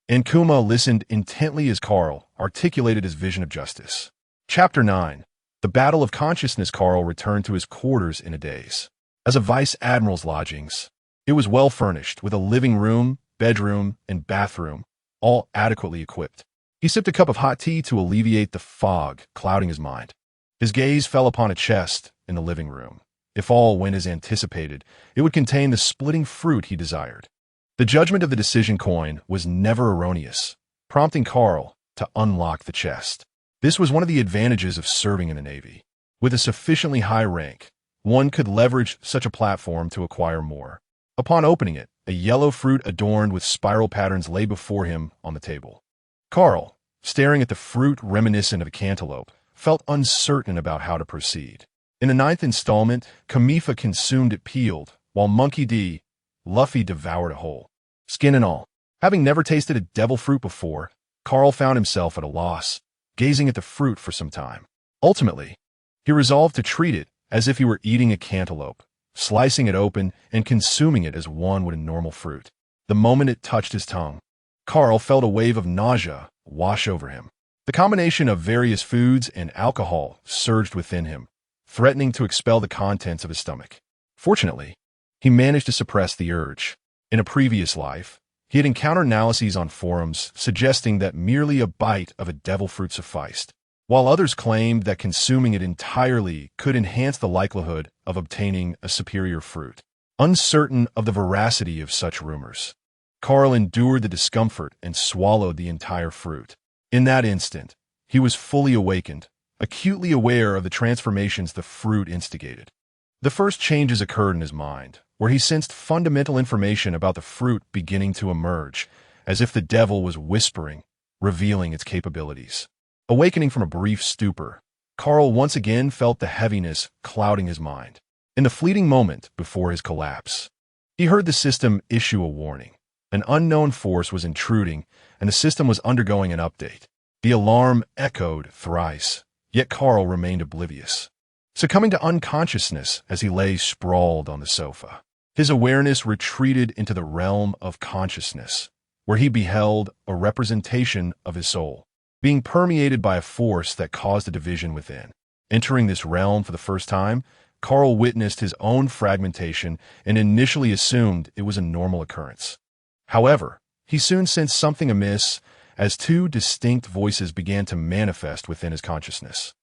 and Kuma listened intently as Carl articulated his vision of justice. Chapter 9. The Battle of Consciousness. Carl returned to his quarters in a daze. As a Vice Admiral's lodgings, it was well furnished, with a living room, bedroom, and bathroom, all adequately equipped. He sipped a cup of hot tea to alleviate the fog clouding his mind. His gaze fell upon a chest in the living room. If all went as anticipated, it would contain the splitting fruit he desired. The judgment of the decision coin was never erroneous, prompting Carl to unlock the chest. This was one of the advantages of serving in the Navy. With a sufficiently high rank, one could leverage such a platform to acquire more. Upon opening it, a yellow fruit adorned with spiral patterns lay before him on the table. Carl, staring at the fruit reminiscent of a cantaloupe, felt uncertain about how to proceed. In the 9th installment, Kamifa consumed it peeled, while Monkey D. Luffy devoured it whole, skin and all. Having never tasted a devil fruit before, Carl found himself at a loss, gazing at the fruit for some time. Ultimately, he resolved to treat it as if he were eating a cantaloupe, slicing it open and consuming it as one would a normal fruit. The moment it touched his tongue, Carl felt a wave of nausea wash over him. The combination of various foods and alcohol surged within him, threatening to expel the contents of his stomach. Fortunately, he managed to suppress the urge. In a previous life, he had encountered analyses on forums suggesting that merely a bite of a devil fruit sufficed, while others claimed that consuming it entirely could enhance the likelihood of obtaining a superior fruit. Uncertain of the veracity of such rumors, Carl endured the discomfort and swallowed the entire fruit. In that instant, he was fully awakened, acutely aware of the transformations the fruit instigated. The first changes occurred in his mind, where he sensed fundamental information about the fruit beginning to emerge, as if the devil was whispering, revealing its capabilities. Awakening from a brief stupor, Carl once again felt the heaviness clouding his mind. In the fleeting moment before his collapse, he heard the system issue a warning. An unknown force was intruding, and the system was undergoing an update. The alarm echoed thrice, yet Carl remained oblivious, succumbing to unconsciousness as he lay sprawled on the sofa. His awareness retreated into the realm of consciousness, where he beheld a representation of his soul, being permeated by a force that caused a division within. Entering this realm for the first time, Carl witnessed his own fragmentation and initially assumed it was a normal occurrence. However, he soon sensed something amiss as two distinct voices began to manifest within his consciousness.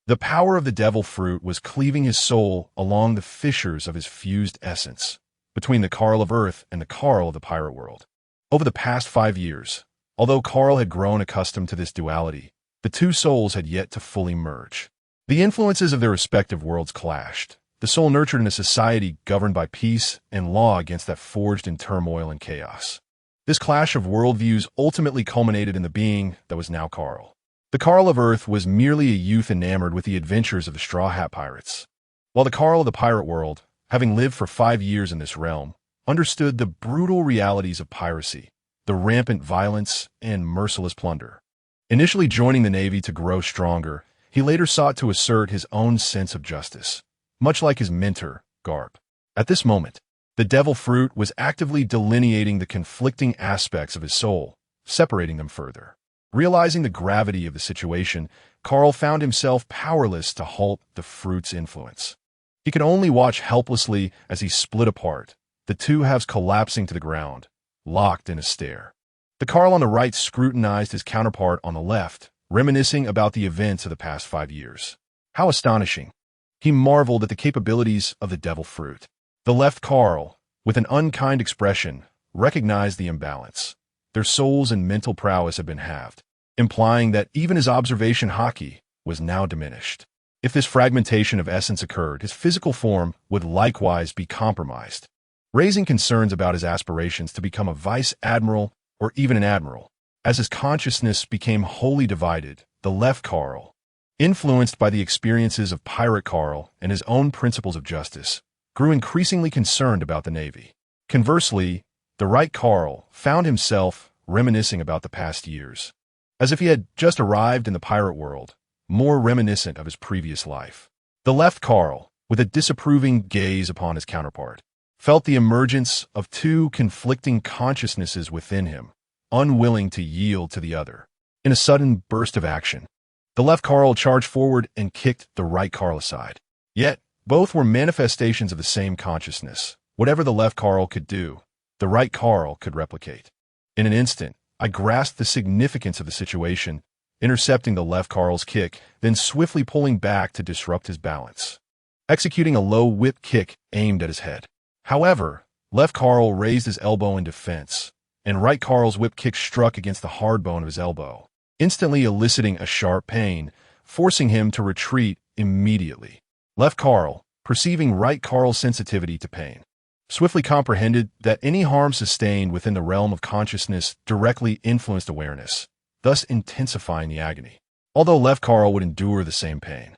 The power of the devil fruit was cleaving his soul along the fissures of his fused essence, between the Carl of Earth and the Carl of the pirate world. Over the past 5 years, although Carl had grown accustomed to this duality, the two souls had yet to fully merge. The influences of their respective worlds clashed. The soul nurtured in a society governed by peace and law against that forged in turmoil and chaos. This clash of worldviews ultimately culminated in the being that was now Carl. The Carl of Earth was merely a youth enamored with the adventures of the Straw Hat Pirates, while the Carl of the pirate world, having lived for 5 years in this realm, understood the brutal realities of piracy, the rampant violence, and merciless plunder. Initially joining the Navy to grow stronger, he later sought to assert his own sense of justice, much like his mentor, Garp. At this moment, the devil fruit was actively delineating the conflicting aspects of his soul, separating them further. Realizing the gravity of the situation, Carl found himself powerless to halt the fruit's influence. He could only watch helplessly as he split apart, the two halves collapsing to the ground, locked in a stare. The Carl on the right scrutinized his counterpart on the left, reminiscing about the events of the past 5 years. How astonishing! He marveled at the capabilities of the devil fruit. The left Carl, with an unkind expression, recognized the imbalance. Their souls and mental prowess had been halved, implying that even his observation Haki was now diminished. If this fragmentation of essence occurred, his physical form would likewise be compromised, raising concerns about his aspirations to become a vice admiral or even an admiral. As his consciousness became wholly divided, the left Carl, influenced by the experiences of Pirate Carl and his own principles of justice, grew increasingly concerned about the Navy. Conversely, the right Carl found himself reminiscing about the past years, as if he had just arrived in the pirate world, more reminiscent of his previous life. The left Carl, with a disapproving gaze upon his counterpart, felt the emergence of two conflicting consciousnesses within him, unwilling to yield to the other. In a sudden burst of action, the left Carl charged forward and kicked the right Carl aside. Yet, both were manifestations of the same consciousness. Whatever the left Carl could do, the right Carl could replicate. In an instant, I grasped the significance of the situation, intercepting the left Carl's kick, then swiftly pulling back to disrupt his balance, executing a low whip kick aimed at his head. However, left Carl raised his elbow in defense, and right Carl's whip kick struck against the hard bone of his elbow, instantly eliciting a sharp pain, forcing him to retreat immediately. Left Carl, perceiving right Carl's sensitivity to pain, swiftly comprehended that any harm sustained within the realm of consciousness directly influenced awareness, thus intensifying the agony. Although left Carl would endure the same pain,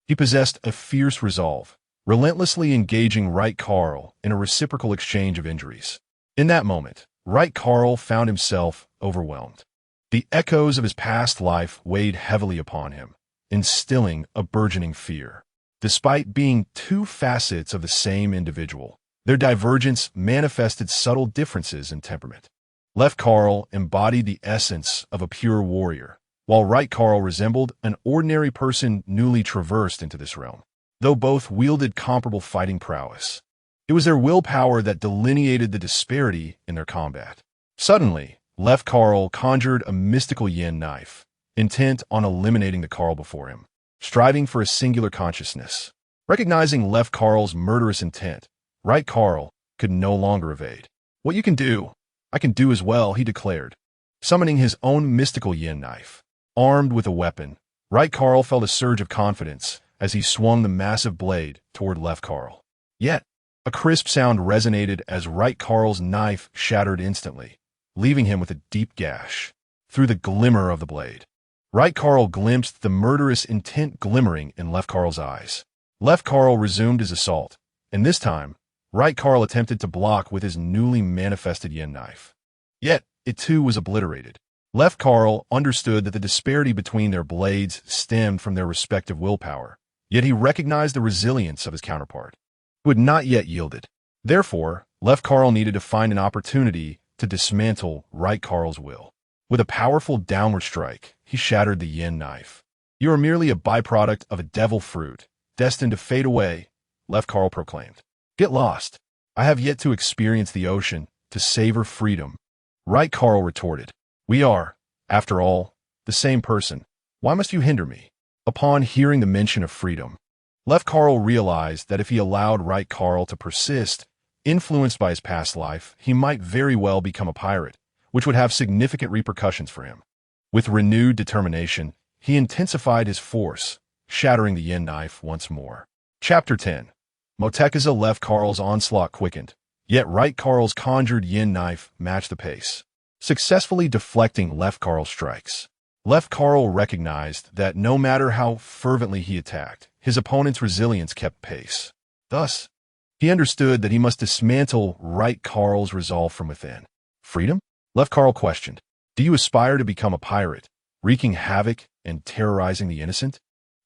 he possessed a fierce resolve, relentlessly engaging right Carl in a reciprocal exchange of injuries. In that moment, right Carl found himself overwhelmed. The echoes of his past life weighed heavily upon him, instilling a burgeoning fear. Despite being two facets of the same individual, their divergence manifested subtle differences in temperament. Left Carl embodied the essence of a pure warrior, while right Carl resembled an ordinary person newly traversed into this realm. Though both wielded comparable fighting prowess, it was their willpower that delineated the disparity in their combat. Suddenly, left Carl conjured a mystical yin knife, intent on eliminating the Carl before him, striving for a singular consciousness. Recognizing left Carl's murderous intent, right Carl could no longer evade. "What you can do, I can do as well," he declared, summoning his own mystical yin knife. Armed with a weapon, right Carl felt a surge of confidence as he swung the massive blade toward left Carl. Yet, a crisp sound resonated as right Carl's knife shattered instantly, leaving him with a deep gash. Through the glimmer of the blade, right Carl glimpsed the murderous intent glimmering in left Carl's eyes. Left Carl resumed his assault, and this time, right Carl attempted to block with his newly manifested yin knife. Yet, it too was obliterated. Left Carl understood that the disparity between their blades stemmed from their respective willpower, yet he recognized the resilience of his counterpart, who had not yet yielded. Therefore, left Carl needed to find an opportunity to dismantle Right Carl's will. With a powerful downward strike, he shattered the yin knife. "You are merely a byproduct of a devil fruit, destined to fade away," Left Carl proclaimed. "Get lost. I have yet to experience the ocean, to savor freedom." Right Carl retorted, "We are, after all, the same person. Why must you hinder me?" Upon hearing the mention of freedom, Left Carl realized that if he allowed Right Carl to persist, influenced by his past life, he might very well become a pirate, which would have significant repercussions for him. With renewed determination, he intensified his force, shattering the yin knife once more. Chapter 10. Motekaza. Left Carl's onslaught quickened, yet Right Carl's conjured yin knife matched the pace, successfully deflecting Left Carl's strikes. Left Carl recognized that no matter how fervently he attacked, his opponent's resilience kept pace. Thus, he understood that he must dismantle Right Carl's resolve from within. "Freedom?" Left Carl questioned. "Do you aspire to become a pirate, wreaking havoc and terrorizing the innocent?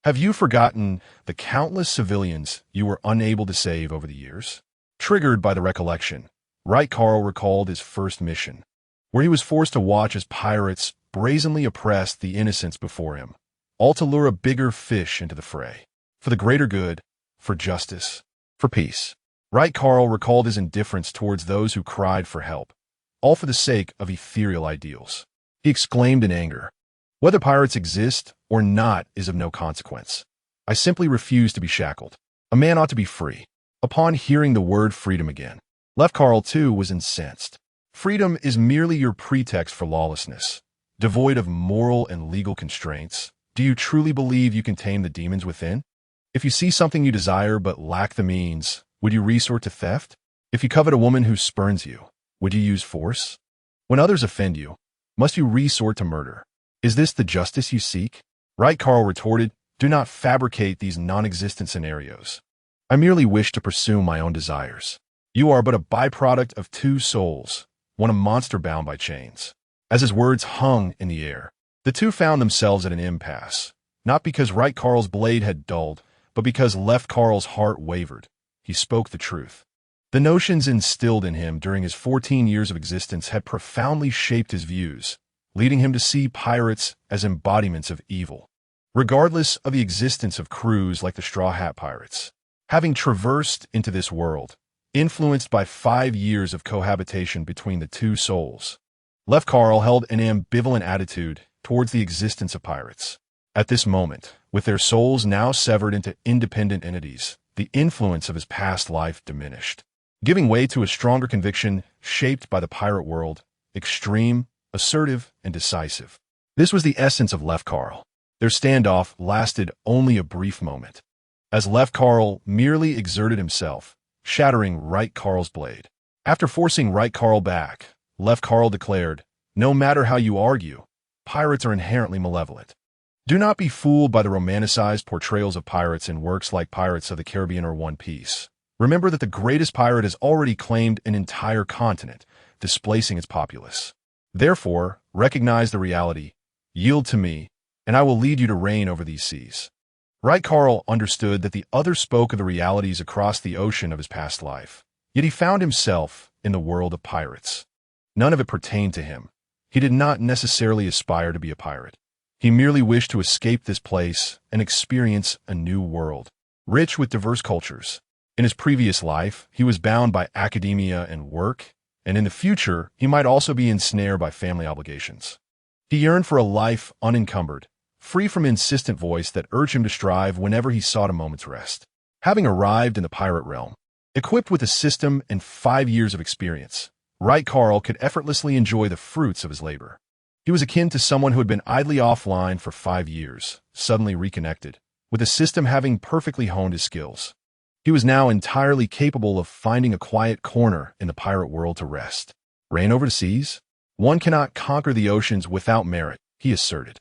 Have you forgotten the countless civilians you were unable to save over the years?" Triggered by the recollection, Right Carl recalled his first mission, where he was forced to watch as pirates brazenly oppressed the innocents before him, all to lure a bigger fish into the fray. For the greater good, for justice, for peace. Right Carl recalled his indifference towards those who cried for help, all for the sake of ethereal ideals. He exclaimed in anger, "Whether pirates exist or not is of no consequence. I simply refuse to be shackled. A man ought to be free." Upon hearing the word freedom again, Left Carl too was incensed. Freedom is merely your pretext for lawlessness. Devoid of moral and legal constraints, do you truly believe you can tame the demons within? If you see something you desire but lack the means, would you resort to theft? If you covet a woman who spurns you, would you use force? When others offend you, must you resort to murder? Is this the justice you seek? Right Carl retorted, "Do not fabricate these non-existent scenarios. I merely wish to pursue my own desires. You are but a byproduct of two souls, one a monster bound by chains." As his words hung in the air, the two found themselves at an impasse, not because Right Carl's blade had dulled, but because Left Carl's heart wavered. He spoke the truth. The notions instilled in him during his 14 years of existence had profoundly shaped his views, leading him to see pirates as embodiments of evil, regardless of the existence of crews like the Straw Hat Pirates. Having traversed into this world, influenced by 5 years of cohabitation between the two souls, Left Carl held an ambivalent attitude towards the existence of pirates. At this moment, with their souls now severed into independent entities, the influence of his past life diminished, giving way to a stronger conviction shaped by the pirate world, extreme, assertive, and decisive. This was the essence of Left Carl. Their standoff lasted only a brief moment, as Left Carl merely exerted himself, shattering Right Carl's blade. After forcing Right Carl back, Left Carl declared, "No matter how you argue, pirates are inherently malevolent. Do not be fooled by the romanticized portrayals of pirates in works like Pirates of the Caribbean or One Piece. Remember that the greatest pirate has already claimed an entire continent, displacing its populace. Therefore, recognize the reality, yield to me, and I will lead you to reign over these seas." Right Carl understood that the other spoke of the realities across the ocean of his past life, yet he found himself in the world of pirates. None of it pertained to him. He did not necessarily aspire to be a pirate. He merely wished to escape this place and experience a new world, rich with diverse cultures. In his previous life, he was bound by academia and work, and in the future, he might also be ensnared by family obligations. He yearned for a life unencumbered, free from insistent voice that urged him to strive whenever he sought a moment's rest. Having arrived in the pirate realm, equipped with a system and 5 years of experience, Right Carl could effortlessly enjoy the fruits of his labor. He was akin to someone who had been idly offline for 5 years, suddenly reconnected, with the system having perfectly honed his skills. He was now entirely capable of finding a quiet corner in the pirate world to rest. Reign over the seas? One cannot conquer the oceans without merit, he asserted.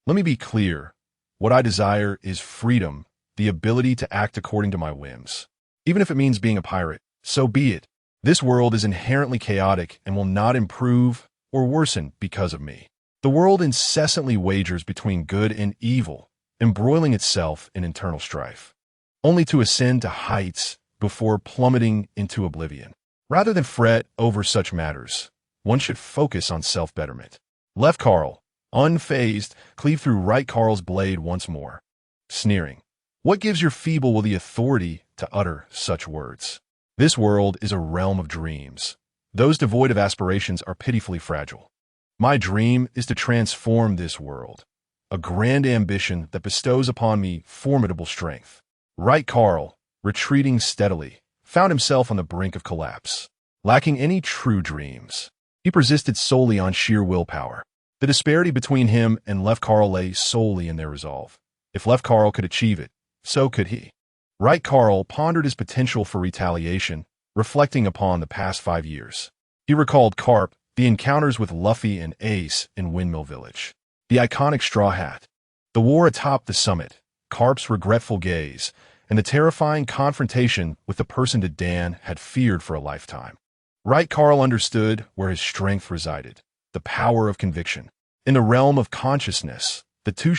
Let me be clear. What I desire is freedom, the ability to act according to my whims. Even if it means being a pirate, so be it. This world is inherently chaotic and will not improve or worsen because of me. The world incessantly wagers between good and evil, embroiling itself in internal strife, only to ascend to heights before plummeting into oblivion. Rather than fret over such matters, one should focus on self-betterment. Left Carl, unfazed, cleaved through right Carl's blade once more, sneering. What gives your feeble will the authority to utter such words? This world is a realm of dreams. Those devoid of aspirations are pitifully fragile. My dream is to transform this world, a grand ambition that bestows upon me formidable strength. Right Carl, retreating steadily, found himself on the brink of collapse. Lacking any true dreams, he persisted solely on sheer willpower. The disparity between him and Left Carl lay solely in their resolve. If Left Carl could achieve it, so could he. Right Carl pondered his potential for retaliation, reflecting upon the past 5 years. He recalled Carp, the encounters with Luffy and Ace in Windmill Village, the iconic straw hat, the war atop the summit, Carp's regretful gaze, and the terrifying confrontation with the person that Dan had feared for a lifetime. Right Carl understood where his strength resided, the power of conviction. In the realm of consciousness, the two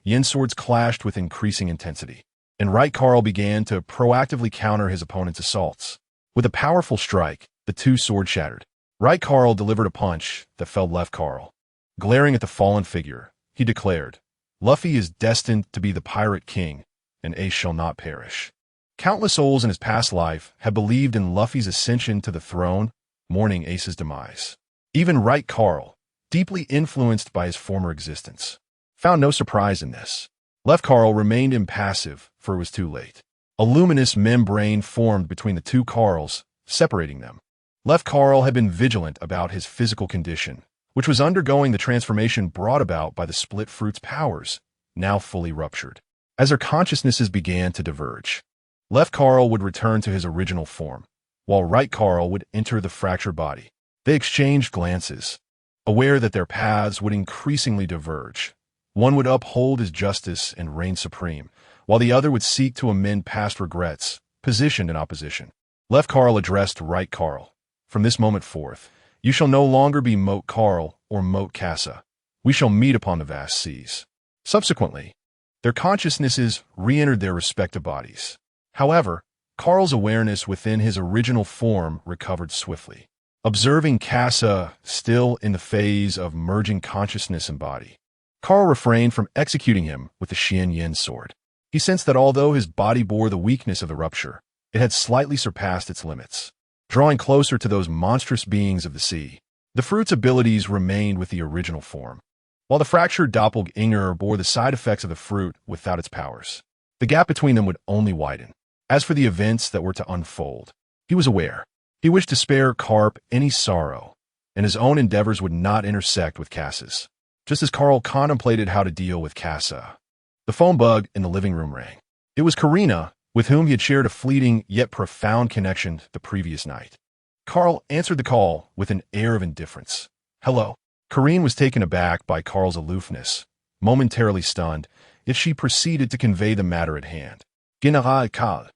yin swords clashed with increasing intensity, and Right Carl began to proactively counter his opponent's assaults. With a powerful strike, the two swords shattered. Right Carl delivered a punch that felled Left Carl. Glaring at the fallen figure, he declared, Luffy is destined to be the pirate king, and Ace shall not perish. Countless souls in his past life had believed in Luffy's ascension to the throne, mourning Ace's demise. Even Right Carl, deeply influenced by his former existence, found no surprise in this. Left Carl remained impassive, for it was too late. A luminous membrane formed between the two Carls, separating them. Left Carl had been vigilant about his physical condition, which was undergoing the transformation brought about by the split fruit's powers, now fully ruptured. As their consciousnesses began to diverge, Left Carl would return to his original form, while Right Carl would enter the fractured body. They exchanged glances, aware that their paths would increasingly diverge. One would uphold his justice and reign supreme, while the other would seek to amend past regrets, positioned in opposition. Left Carl addressed Right Carl. From this moment forth, you shall no longer be Moat Carl or Moat Casa. We shall meet upon the vast seas. Subsequently, their consciousnesses re-entered their respective bodies. However, Carl's awareness within his original form recovered swiftly. Observing Casa still in the phase of merging consciousness and body, Carl refrained from executing him with the yin sword. He sensed that although his body bore the weakness of the rupture, it had slightly surpassed its limits. Drawing closer to those monstrous beings of the sea, the fruit's abilities remained with the original form, while the fractured doppelganger bore the side effects of the fruit without its powers. The gap between them would only widen. As for the events that were to unfold, he was aware. He wished to spare Carp any sorrow, and his own endeavors would not intersect with Casa's. Just as Carl contemplated how to deal with Casa, the phone bug in the living room rang. It was Karina, with whom he had shared a fleeting yet profound connection the previous night. Carl answered the call with an air of indifference. Hello. Karine was taken aback by Carl's aloofness, momentarily stunned, yet she proceeded to convey the matter at hand. General Kal,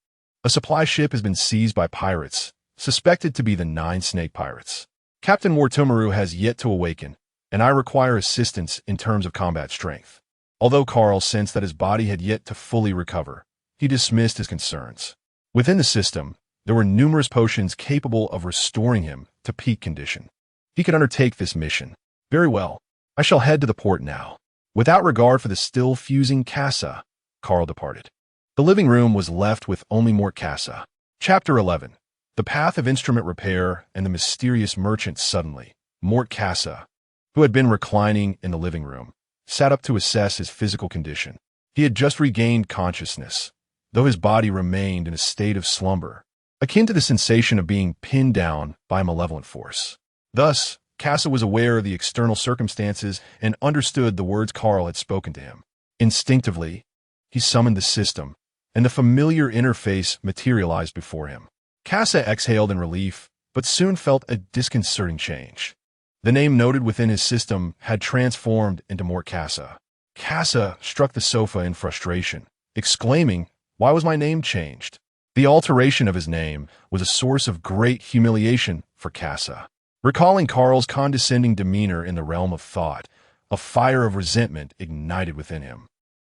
a supply ship has been seized by pirates, suspected to be the 9 Snake Pirates. Captain Mortomaru has yet to awaken, and I require assistance in terms of combat strength. Although Carl sensed that his body had yet to fully recover, he dismissed his concerns. Within the system, there were numerous potions capable of restoring him to peak condition. He could undertake this mission. Very well. I shall head to the port now. Without regard for the still fusing Casa, Carl departed. The living room was left with only more Casa. Chapter 11. The Path of Instrument Repair and the Mysterious Merchant. Suddenly, Mort Casa, who had been reclining in the living room, sat up to assess his physical condition. He had just regained consciousness, though his body remained in a state of slumber, akin to the sensation of being pinned down by a malevolent force. Thus, Casa was aware of the external circumstances and understood the words Carl had spoken to him. Instinctively, he summoned the system, and the familiar interface materialized before him. Casa exhaled in relief, but soon felt a disconcerting change. The name noted within his system had transformed into Mort Casa. Casa struck the sofa in frustration, exclaiming, "Why was my name changed?" The alteration of his name was a source of great humiliation for Casa. Recalling Carl's condescending demeanor in the realm of thought, a fire of resentment ignited within him.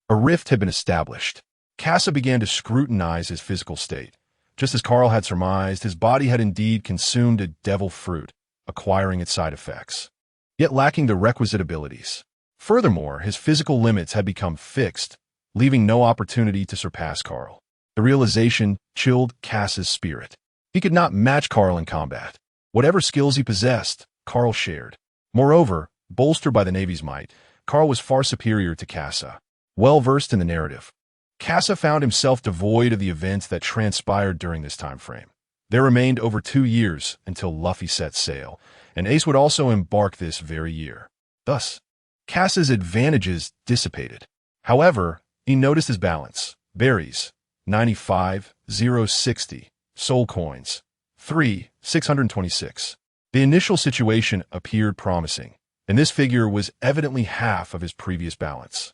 A rift had been established. Casa began to scrutinize his physical state. Just as Carl had surmised, his body had indeed consumed a devil fruit, acquiring its side effects, yet lacking the requisite abilities. Furthermore, his physical limits had become fixed, leaving no opportunity to surpass Carl. The realization chilled Cass's spirit. He could not match Carl in combat. Whatever skills he possessed, Carl shared. Moreover, bolstered by the Navy's might, Carl was far superior to Kassa. Well-versed in the narrative, Kassa found himself devoid of the events that transpired during this time frame. There remained over 2 years until Luffy set sail, and Ace would also embark this very year. Thus, Kassa's advantages dissipated. However, he noticed his balance. Berries, 95, 060. Soul coins, 3, 626. The initial situation appeared promising, and this figure was evidently half of his previous balance.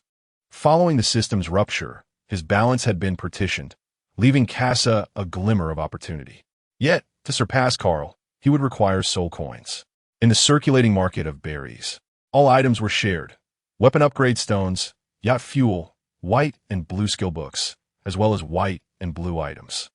Following the system's rupture, his balance had been partitioned, leaving Kassa a glimmer of opportunity. Yet, to surpass Carl, he would require soul coins. In the circulating market of berries, all items were shared: weapon upgrade stones, yacht fuel, white and blue skill books, as well as white and blue items.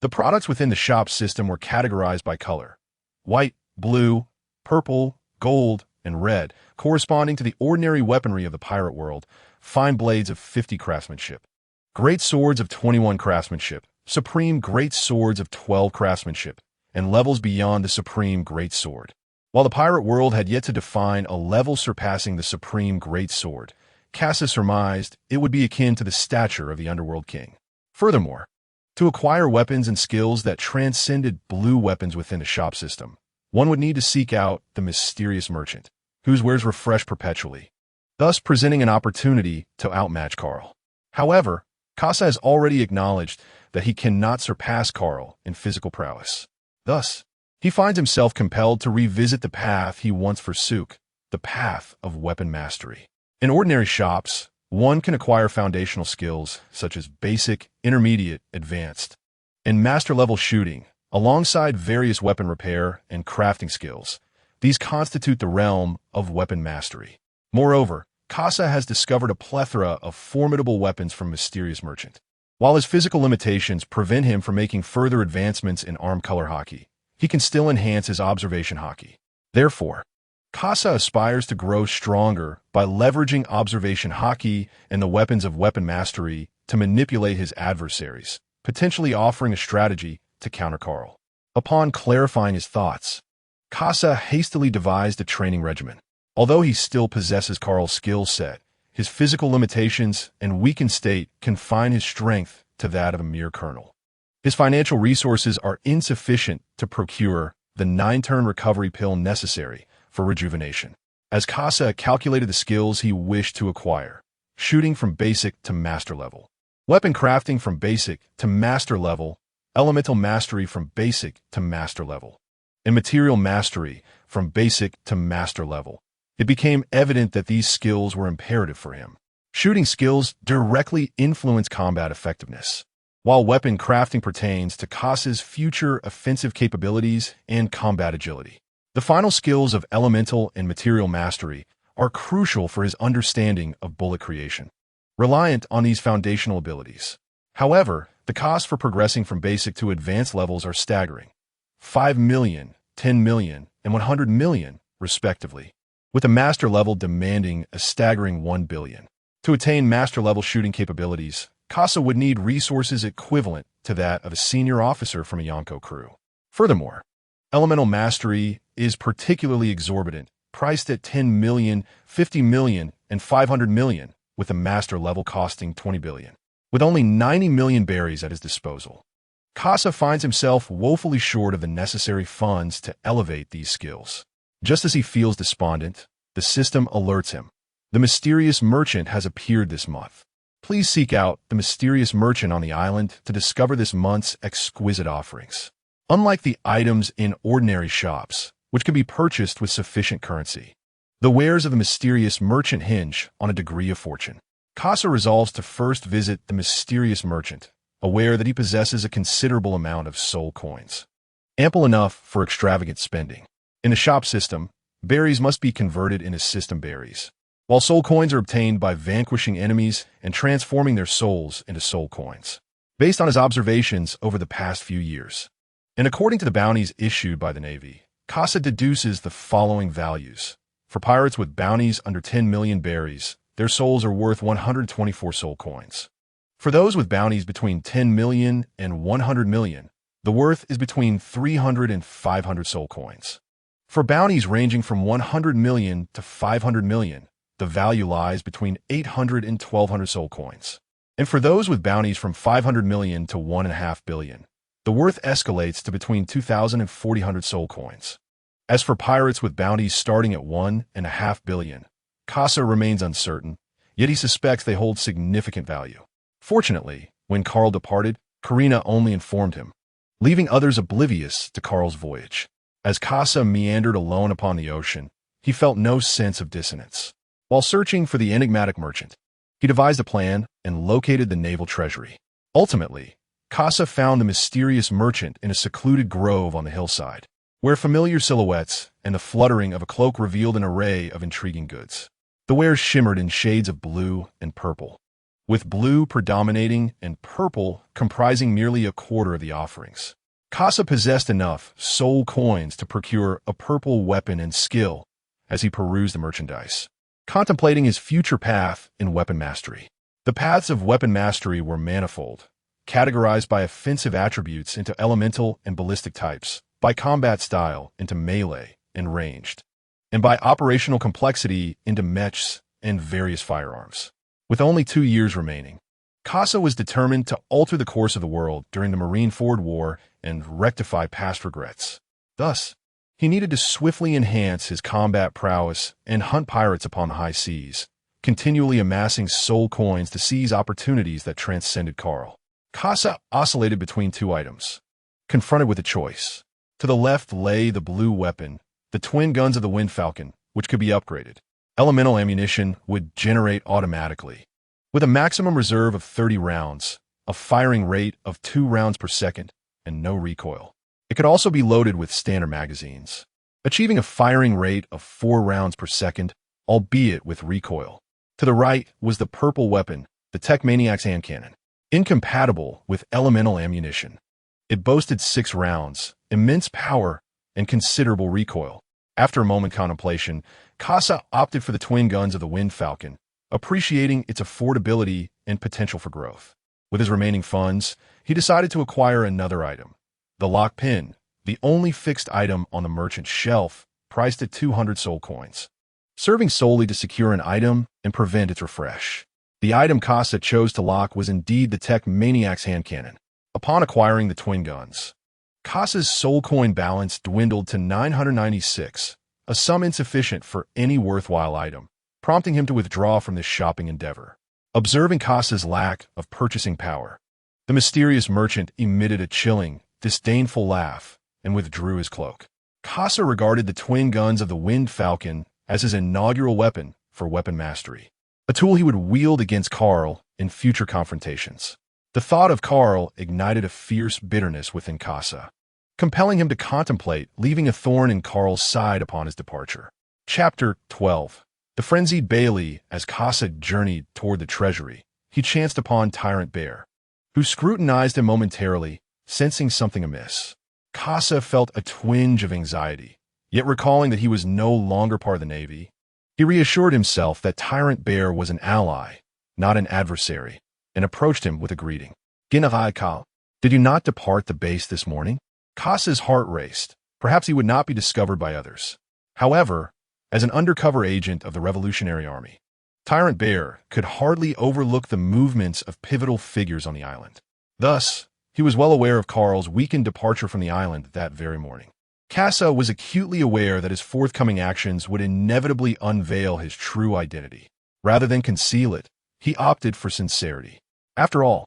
The products within the shop system were categorized by color: white, blue, purple, gold, and red, corresponding to the ordinary weaponry of the pirate world, fine blades of 50 craftsmanship, great swords of 21 craftsmanship, supreme great swords of 12 craftsmanship, and levels beyond the supreme great sword. While the pirate world had yet to define a level surpassing the supreme great sword, Kassa surmised it would be akin to the stature of the underworld king. Furthermore, to acquire weapons and skills that transcended blue weapons within the shop system, one would need to seek out the mysterious merchant, whose wares refresh perpetually, thus presenting an opportunity to outmatch Carl. However, Kassa has already acknowledged that he cannot surpass Carl in physical prowess. Thus, he finds himself compelled to revisit the path he once forsook, the path of weapon mastery. In ordinary shops, one can acquire foundational skills such as basic, intermediate, advanced, and master-level shooting, alongside various weapon repair and crafting skills. These constitute the realm of weapon mastery. Moreover, Kassa has discovered a plethora of formidable weapons from Mysterious Merchant. While his physical limitations prevent him from making further advancements in arm color haki, he can still enhance his observation haki. Therefore, Kassa aspires to grow stronger by leveraging observation haki and the weapons of weapon mastery to manipulate his adversaries, potentially offering a strategy to counter Carl. Upon clarifying his thoughts, Kassa hastily devised a training regimen. Although he still possesses Carl's skill set, his physical limitations and weakened state confine his strength to that of a mere colonel. His financial resources are insufficient to procure the 9-turn recovery pill necessary for rejuvenation. As Kassa calculated the skills he wished to acquire: shooting from basic to master level, weapon crafting from basic to master level, elemental mastery from basic to master level, and material mastery from basic to master level, it became evident that these skills were imperative for him. Shooting skills directly influence combat effectiveness, while weapon crafting pertains to Kassa's future offensive capabilities and combat agility. The final skills of elemental and material mastery are crucial for his understanding of bullet creation, reliant on these foundational abilities. However, the costs for progressing from basic to advanced levels are staggering: 5 million, 10 million, and 100 million, respectively, with the master level demanding a staggering 1 billion. To attain master-level shooting capabilities, Kassa would need resources equivalent to that of a senior officer from a Yonko crew. Furthermore, elemental mastery is particularly exorbitant, priced at 10 million, 50 million, and 500 million, with a master level costing 20 billion. With only 90 million berries at his disposal, Kassa finds himself woefully short of the necessary funds to elevate these skills. Just as he feels despondent, the system alerts him. The mysterious merchant has appeared this month. Please seek out the mysterious merchant on the island to discover this month's exquisite offerings. Unlike the items in ordinary shops, which can be purchased with sufficient currency, the wares of the mysterious merchant hinge on a degree of fortune. Kassa resolves to first visit the mysterious merchant, aware that he possesses a considerable amount of soul coins, ample enough for extravagant spending. In the shop system, berries must be converted into system berries, while soul coins are obtained by vanquishing enemies and transforming their souls into soul coins. Based on his observations over the past few years, and according to the bounties issued by the Navy, Casa deduces the following values. For pirates with bounties under 10 million berries, their souls are worth 124 soul coins. For those with bounties between 10 million and 100 million, the worth is between 300 and 500 soul coins. For bounties ranging from 100 million to 500 million, the value lies between 800 and 1200 soul coins. And for those with bounties from 500 million to 1.5 billion, the worth escalates to between 2,000 and 400 soul coins. As for pirates with bounties starting at 1.5 billion, Casa remains uncertain, yet he suspects they hold significant value. Fortunately, when Carl departed, Karina only informed him, leaving others oblivious to Carl's voyage. As Casa meandered alone upon the ocean, he felt no sense of dissonance. While searching for the enigmatic merchant, he devised a plan and located the naval treasury. Ultimately, Casa found the mysterious merchant in a secluded grove on the hillside, where familiar silhouettes and the fluttering of a cloak revealed an array of intriguing goods. The wares shimmered in shades of blue and purple, with blue predominating and purple comprising merely a quarter of the offerings. Casa possessed enough soul coins to procure a purple weapon and skill as he perused the merchandise, contemplating his future path in weapon mastery. The paths of weapon mastery were manifold, categorized by offensive attributes into elemental and ballistic types, by combat style into melee and ranged, and by operational complexity into mechs and various firearms. With only 2 years remaining, Casa was determined to alter the course of the world during the Marineford War and rectify past regrets. Thus, he needed to swiftly enhance his combat prowess and hunt pirates upon the high seas, continually amassing soul coins to seize opportunities that transcended Carl. Casa oscillated between two items, confronted with a choice. To the left lay the blue weapon, the twin guns of the Wind Falcon, which could be upgraded. Elemental ammunition would generate automatically, with a maximum reserve of 30 rounds, a firing rate of 2 rounds per second, and no recoil. It could also be loaded with standard magazines, achieving a firing rate of 4 rounds per second, albeit with recoil. To the right was the purple weapon, the Tech Maniac's hand cannon, incompatible with elemental ammunition. It boasted 6 rounds, immense power, and considerable recoil. After a moment contemplation, Casa opted for the twin guns of the Wind Falcon, appreciating its affordability and potential for growth. With his remaining funds, he decided to acquire another item, the lock pin, the only fixed item on the merchant's shelf, priced at 200 soul coins, serving solely to secure an item and prevent its refresh. The item Casa chose to lock was indeed the Tech Maniac's hand cannon. Upon acquiring the twin guns, Casa's soul coin balance dwindled to 996, a sum insufficient for any worthwhile item, prompting him to withdraw from this shopping endeavor. Observing Casa's lack of purchasing power, the mysterious merchant emitted a chilling, disdainful laugh and withdrew his cloak. Casa regarded the twin guns of the Wind Falcon as his inaugural weapon for weapon mastery, a tool he would wield against Carl in future confrontations. The thought of Carl ignited a fierce bitterness within Casa, compelling him to contemplate leaving a thorn in Carl's side upon his departure. Chapter 12. The frenzied Bailey. As Casa journeyed toward the treasury, he chanced upon Tyrant Bear, who scrutinized him momentarily, sensing something amiss. Casa felt a twinge of anxiety, yet recalling that he was no longer part of the Navy, he reassured himself that Tyrant Bear was an ally, not an adversary, and approached him with a greeting. General Cal, did you not depart the base this morning? Casa's heart raced. Perhaps he would not be discovered by others. However, as an undercover agent of the Revolutionary Army, Tyrant Bear could hardly overlook the movements of pivotal figures on the island. Thus, he was well aware of Carl's weakened departure from the island that very morning. Casa was acutely aware that his forthcoming actions would inevitably unveil his true identity. Rather than conceal it, he opted for sincerity. After all,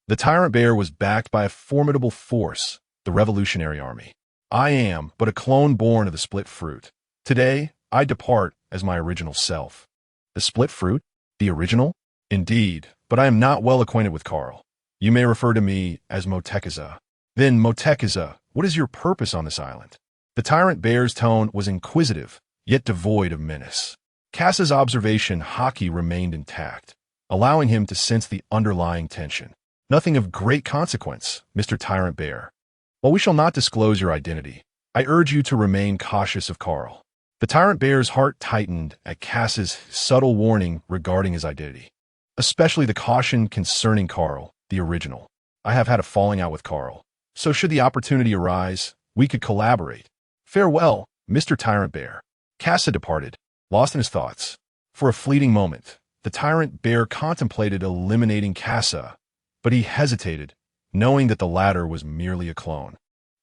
the Tyrant Bear was backed by a formidable force, the Revolutionary Army. I am but a clone born of the split fruit. Today, I depart as my original self. The split fruit? The original? Indeed, but I am not well acquainted with Carl. You may refer to me as Motekaza. Then, Motekaza, what is your purpose on this island? The Tyrant Bear's tone was inquisitive, yet devoid of menace. Casa's observation Haki remained intact, allowing him to sense the underlying tension. Nothing of great consequence, Mr. Tyrant Bear. While we shall not disclose your identity, I urge you to remain cautious of Carl. The Tyrant Bear's heart tightened at Cass's subtle warning regarding his identity, especially the caution concerning Carl, the original. I have had a falling out with Carl, so should the opportunity arise, we could collaborate. Farewell, Mr. Tyrant Bear. Kassa departed, lost in his thoughts. For a fleeting moment, the Tyrant Bear contemplated eliminating Kassa, but he hesitated, knowing that the latter was merely a clone.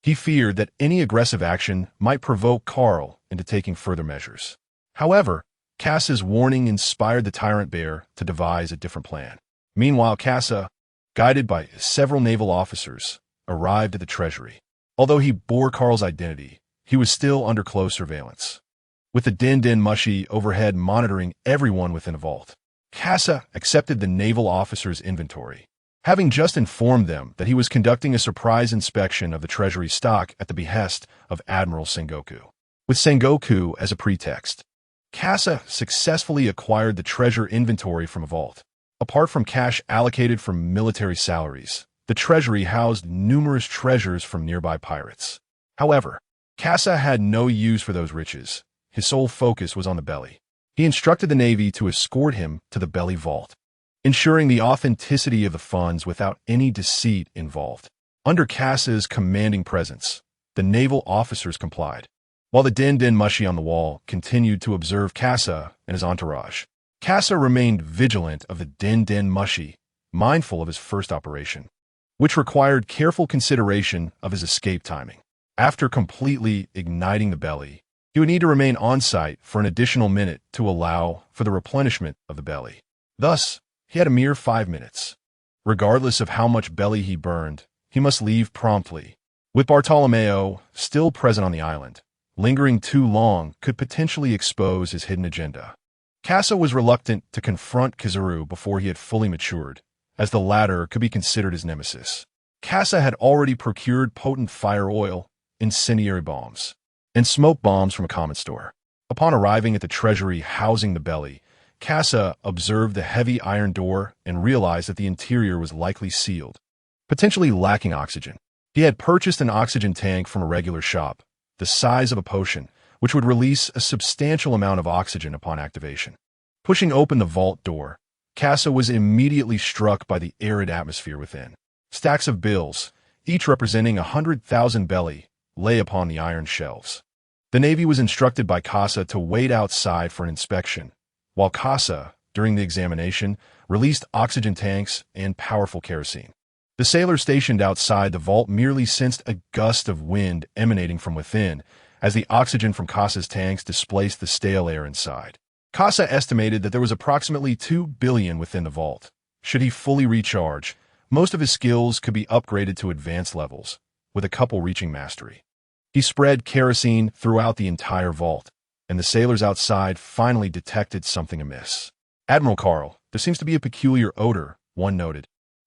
He feared that any aggressive action might provoke Carl into taking further measures. However, Kassa's warning inspired the Tyrant Bear to devise a different plan. Meanwhile, Kassa, guided by several naval officers, arrived at the treasury. Although he bore Carl's identity, he was still under close surveillance, with the Din Mushi overhead monitoring everyone within a vault. Kassa accepted the naval officer's inventory, having just informed them that he was conducting a surprise inspection of the treasury stock at the behest of Admiral Sengoku. With Sengoku as a pretext, Kassa successfully acquired the treasure inventory from a vault. Apart from cash allocated from military salaries, the treasury housed numerous treasures from nearby pirates. However, Kassa had no use for those riches. His sole focus was on the belly. He instructed the Navy to escort him to the belly vault, ensuring the authenticity of the funds without any deceit involved. Under Kassa's commanding presence, the naval officers complied, while the Din Mushi on the wall continued to observe Kassa and his entourage. Kassa remained vigilant of the Din Mushi, mindful of his first operation, which required careful consideration of his escape timing. After completely igniting the belly, he would need to remain on-site for an additional minute to allow for the replenishment of the belly. Thus, he had a mere 5 minutes. Regardless of how much belly he burned, he must leave promptly. With Bartholomew still present on the island, lingering too long could potentially expose his hidden agenda. Kassa was reluctant to confront Kizaru before he had fully matured, as the latter could be considered his nemesis. Kassa had already procured potent fire oil, incendiary bombs, and smoke bombs from a common store. Upon arriving at the treasury housing the belly, Kassa observed the heavy iron door and realized that the interior was likely sealed, potentially lacking oxygen. He had purchased an oxygen tank from a regular shop, the size of a potion, which would release a substantial amount of oxygen upon activation. Pushing open the vault door, Kassa was immediately struck by the arid atmosphere within. Stacks of bills, each representing 100,000 belly, lay upon the iron shelves. The Navy was instructed by Kassa to wait outside for an inspection, while Kassa, during the examination, released oxygen tanks and powerful kerosene. The sailors stationed outside the vault merely sensed a gust of wind emanating from within, as the oxygen from Kassa's tanks displaced the stale air inside. Kassa estimated that there was approximately 2 billion within the vault. Should he fully recharge, most of his skills could be upgraded to advanced levels, with a couple reaching mastery. He spread kerosene throughout the entire vault, and the sailors outside finally detected something amiss. Admiral Carl, there seems to be a peculiar odor, one noted.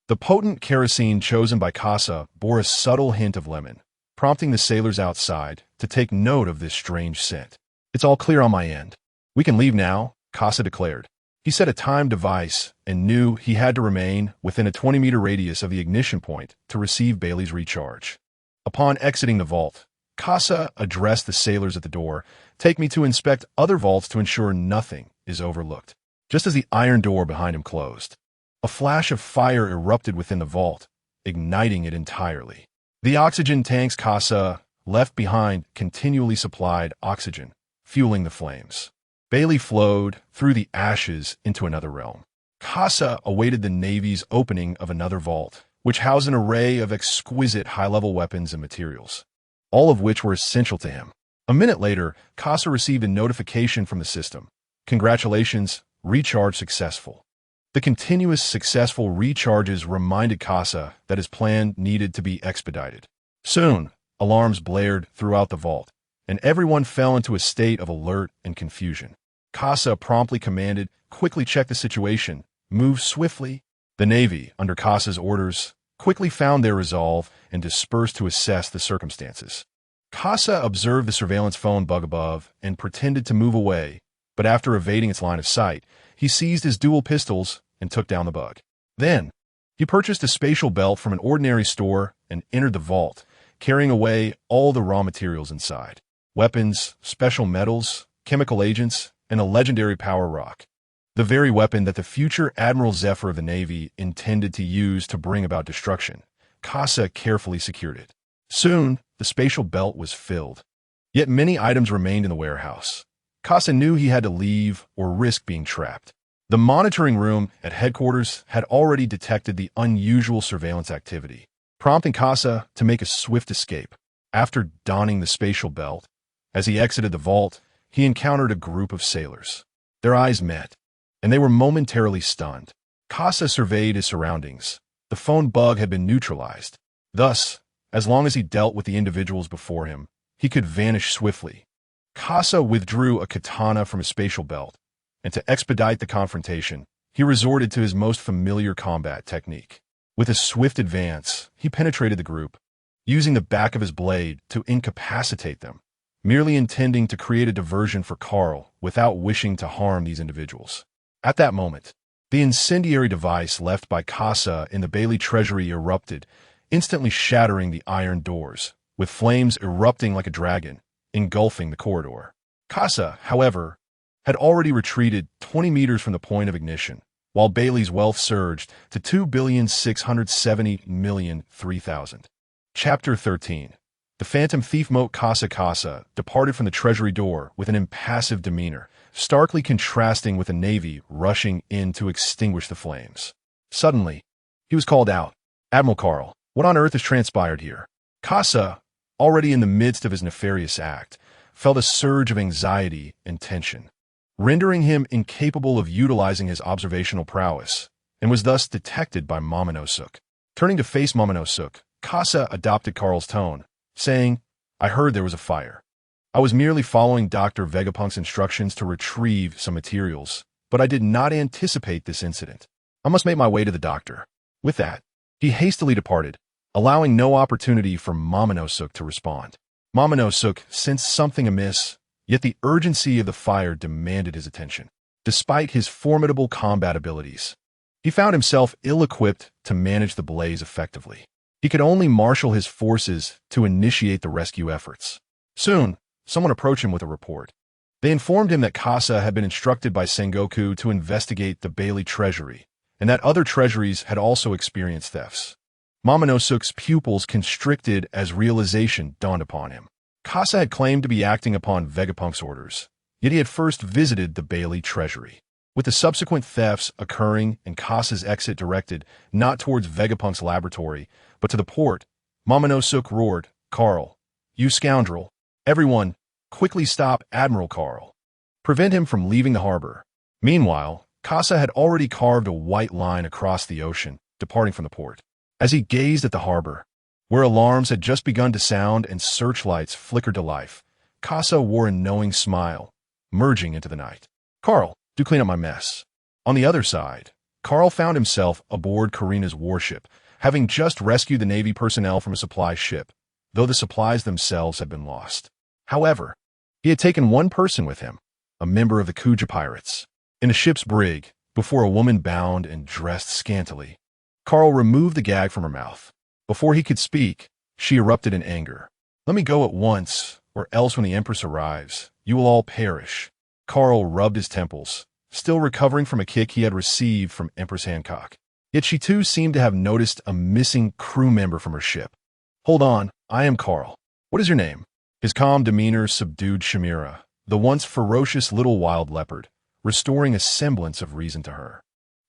The potent kerosene chosen by Kassa bore a subtle hint of lemon, prompting the sailors outside to take note of this strange scent. It's all clear on my end. We can leave now, Kassa declared. He set a timed device and knew he had to remain within a 20-meter radius of the ignition point to receive Bailey's recharge. Upon exiting the vault, Kassa addressed the sailors at the door, "Take me to inspect other vaults to ensure nothing is overlooked." Just as the iron door behind him closed, a flash of fire erupted within the vault, igniting it entirely. The oxygen tanks Kassa left behind continually supplied oxygen, fueling the flames. Bailey flowed through the ashes into another realm. Kassa awaited the Navy's opening of another vault, which housed an array of exquisite high-level weapons and materials, all of which were essential to him. A minute later, Kassa received a notification from the system. "Congratulations, recharge successful." The continuous successful recharges reminded Kassa that his plan needed to be expedited. Soon, alarms blared throughout the vault, and everyone fell into a state of alert and confusion. Kassa promptly commanded, "Quickly check the situation. Move swiftly." The Navy, under Kassa's orders, quickly found their resolve and dispersed to assess the circumstances. Kassa observed the surveillance phone bug above and pretended to move away, but after evading its line of sight, he seized his dual pistols and took down the bug. Then, he purchased a spatial belt from an ordinary store and entered the vault, carrying away all the raw materials inside. Weapons, special metals, chemical agents, and a legendary power rock. The very weapon that the future Admiral Zephyr of the Navy intended to use to bring about destruction. Casa carefully secured it. Soon, the spatial belt was filled. Yet many items remained in the warehouse. Casa knew he had to leave or risk being trapped. The monitoring room at headquarters had already detected the unusual surveillance activity, prompting Casa to make a swift escape. After donning the spatial belt, as he exited the vault, he encountered a group of sailors. Their eyes met, and they were momentarily stunned. Casa surveyed his surroundings. The phone bug had been neutralized. Thus, as long as he dealt with the individuals before him, he could vanish swiftly. Casa withdrew a katana from his spatial belt, and to expedite the confrontation, he resorted to his most familiar combat technique. With a swift advance, he penetrated the group, using the back of his blade to incapacitate them, merely intending to create a diversion for Carl without wishing to harm these individuals. At that moment, the incendiary device left by Casa in the Bailey treasury erupted, instantly shattering the iron doors, with flames erupting like a dragon, engulfing the corridor. Casa, however, had already retreated 20 meters from the point of ignition, while Bailey's wealth surged to 2,670,003,000. Chapter 13. The Phantom Thief Moat. Casa departed from the treasury door with an impassive demeanor, starkly contrasting with the Navy rushing in to extinguish the flames. Suddenly, he was called out. "Admiral Carl, what on earth has transpired here?" Casa, already in the midst of his nefarious act, felt a surge of anxiety and tension, rendering him incapable of utilizing his observational prowess, and was thus detected by Momonosuke. Turning to face Momonosuke, Casa adopted Carl's tone, saying, "I heard there was a fire. I was merely following Dr. Vegapunk's instructions to retrieve some materials, but I did not anticipate this incident. I must make my way to the doctor." With that, he hastily departed, allowing no opportunity for Momonosuke to respond. Momonosuke sensed something amiss, yet the urgency of the fire demanded his attention. Despite his formidable combat abilities, he found himself ill-equipped to manage the blaze effectively. He could only marshal his forces to initiate the rescue efforts. Soon, someone approached him with a report. They informed him that Casa had been instructed by Sengoku to investigate the Bailey treasury, and that other treasuries had also experienced thefts. Momonosuke's pupils constricted as realization dawned upon him. Casa had claimed to be acting upon Vegapunk's orders, yet he had first visited the Bailey treasury. With the subsequent thefts occurring and Casa's exit directed not towards Vegapunk's laboratory, but to the port, Momonosuke roared, "Carl, you scoundrel! Everyone, quickly stop Admiral Carl. Prevent him from leaving the harbor." Meanwhile, Casa had already carved a white line across the ocean, departing from the port. As he gazed at the harbor, where alarms had just begun to sound and searchlights flickered to life, Casa wore a knowing smile, merging into the night. "Carl, do clean up my mess." On the other side, Carl found himself aboard Karina's warship, having just rescued the Navy personnel from a supply ship, though the supplies themselves had been lost. However, he had taken one person with him, a member of the Kuja pirates. In the ship's brig, before a woman bound and dressed scantily, Carl removed the gag from her mouth. Before he could speak, she erupted in anger. "Let me go at once, or else when the Empress arrives, you will all perish." Carl rubbed his temples, still recovering from a kick he had received from Empress Hancock. Yet she too seemed to have noticed a missing crew member from her ship. "Hold on, I am Carl. What is your name?" His calm demeanor subdued Chimera, the once ferocious little wild leopard, restoring a semblance of reason to her.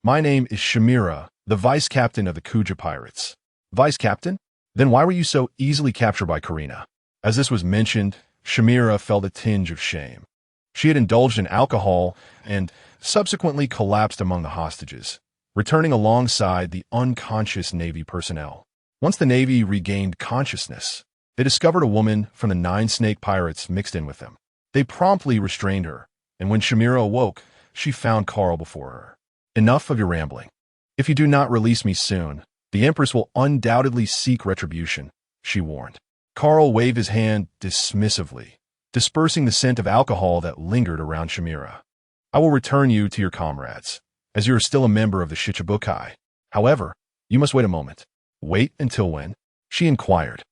"My name is Chimera, the vice captain of the Kuja pirates." "Vice captain? Then why were you so easily captured by Karina?" As this was mentioned, Chimera felt a tinge of shame. She had indulged in alcohol and subsequently collapsed among the hostages, returning alongside the unconscious Navy personnel. Once the Navy regained consciousness, they discovered a woman from the Nine Snake Pirates mixed in with them. They promptly restrained her, and when Chimera awoke, she found Carl before her. "Enough of your rambling. If you do not release me soon, the Empress will undoubtedly seek retribution," she warned. Carl waved his hand dismissively, dispersing the scent of alcohol that lingered around Chimera. "I will return you to your comrades, as you are still a member of the Shichibukai. However, you must wait a moment." "Wait until when?" she inquired.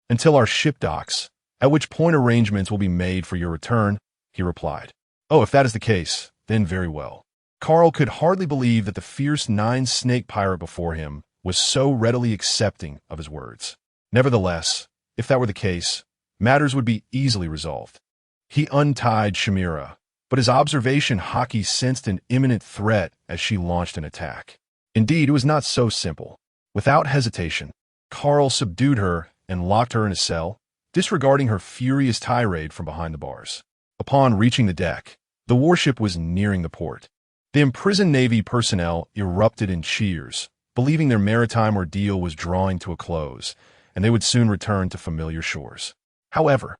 Until our ship docks, at which point arrangements will be made for your return, he replied. Oh, if that is the case, then very well. Carl could hardly believe that the fierce nine-snake pirate before him was so readily accepting of his words. Nevertheless, if that were the case, matters would be easily resolved. He untied Chimera, but his observation Haki sensed an imminent threat as she launched an attack. Indeed, it was not so simple. Without hesitation, Carl subdued her and locked her in a cell, disregarding her furious tirade from behind the bars. Upon reaching the deck, the warship was nearing the port. The imprisoned Navy personnel erupted in cheers, believing their maritime ordeal was drawing to a close, and they would soon return to familiar shores. However,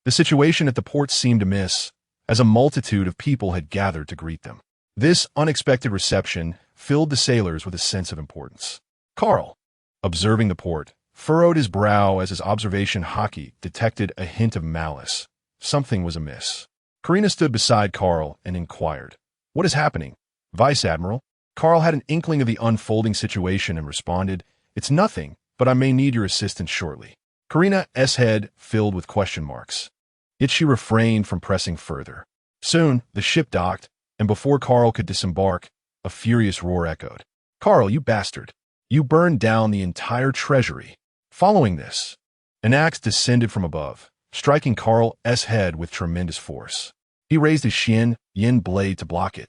the situation at the port seemed amiss, as a multitude of people had gathered to greet them. This unexpected reception filled the sailors with a sense of importance. Carl, observing the port, furrowed his brow as his observation Haki detected a hint of malice. Something was amiss. Karina stood beside Carl and inquired, "What is happening, Vice Admiral?" Carl had an inkling of the unfolding situation and responded, "It's nothing, but I may need your assistance shortly." Karina's head filled with question marks. Yet she refrained from pressing further. Soon, the ship docked, and before Carl could disembark, a furious roar echoed. "Carl, you bastard! You burned down the entire treasury." Following this, an axe descended from above, striking Carl's head with tremendous force. He raised his yin blade to block it,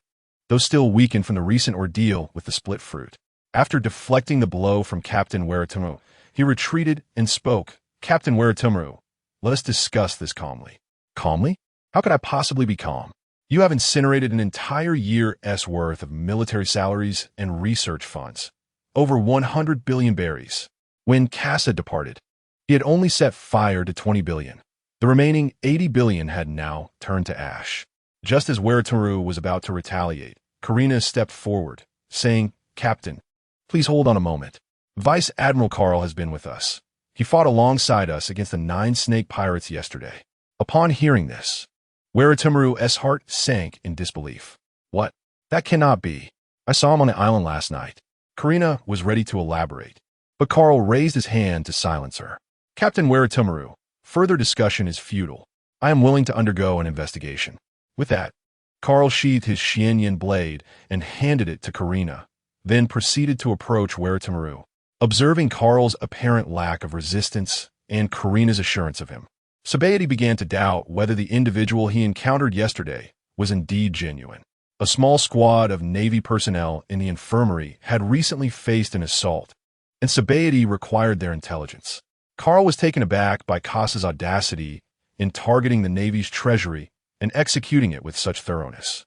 though still weakened from the recent ordeal with the split fruit. After deflecting the blow from Captain Waratomu, he retreated and spoke. "Captain Waratomu, let us discuss this calmly." "Calmly? How could I possibly be calm? You have incinerated an entire year's worth of military salaries and research funds. Over 100 billion berries. When Casa departed, he had only set fire to 20 billion. The remaining 80 billion had now turned to ash." Just as Waratomu was about to retaliate, Karina stepped forward, saying, "Captain, please hold on a moment. Vice Admiral Carl has been with us. He fought alongside us against the nine-snake pirates yesterday." Upon hearing this, Waratomu's heart sank in disbelief. "What? That cannot be. I saw him on the island last night." Karina was ready to elaborate, but Carl raised his hand to silence her. "Captain Waratomu, further discussion is futile. I am willing to undergo an investigation." With that, Carl sheathed his yin blade and handed it to Karina, then proceeded to approach Waratomu. Observing Carl's apparent lack of resistance and Karina's assurance of him, Sabaody began to doubt whether the individual he encountered yesterday was indeed genuine. A small squad of Navy personnel in the infirmary had recently faced an assault, and Sabaody required their intelligence. Carl was taken aback by Casa's audacity in targeting the Navy's treasury and executing it with such thoroughness.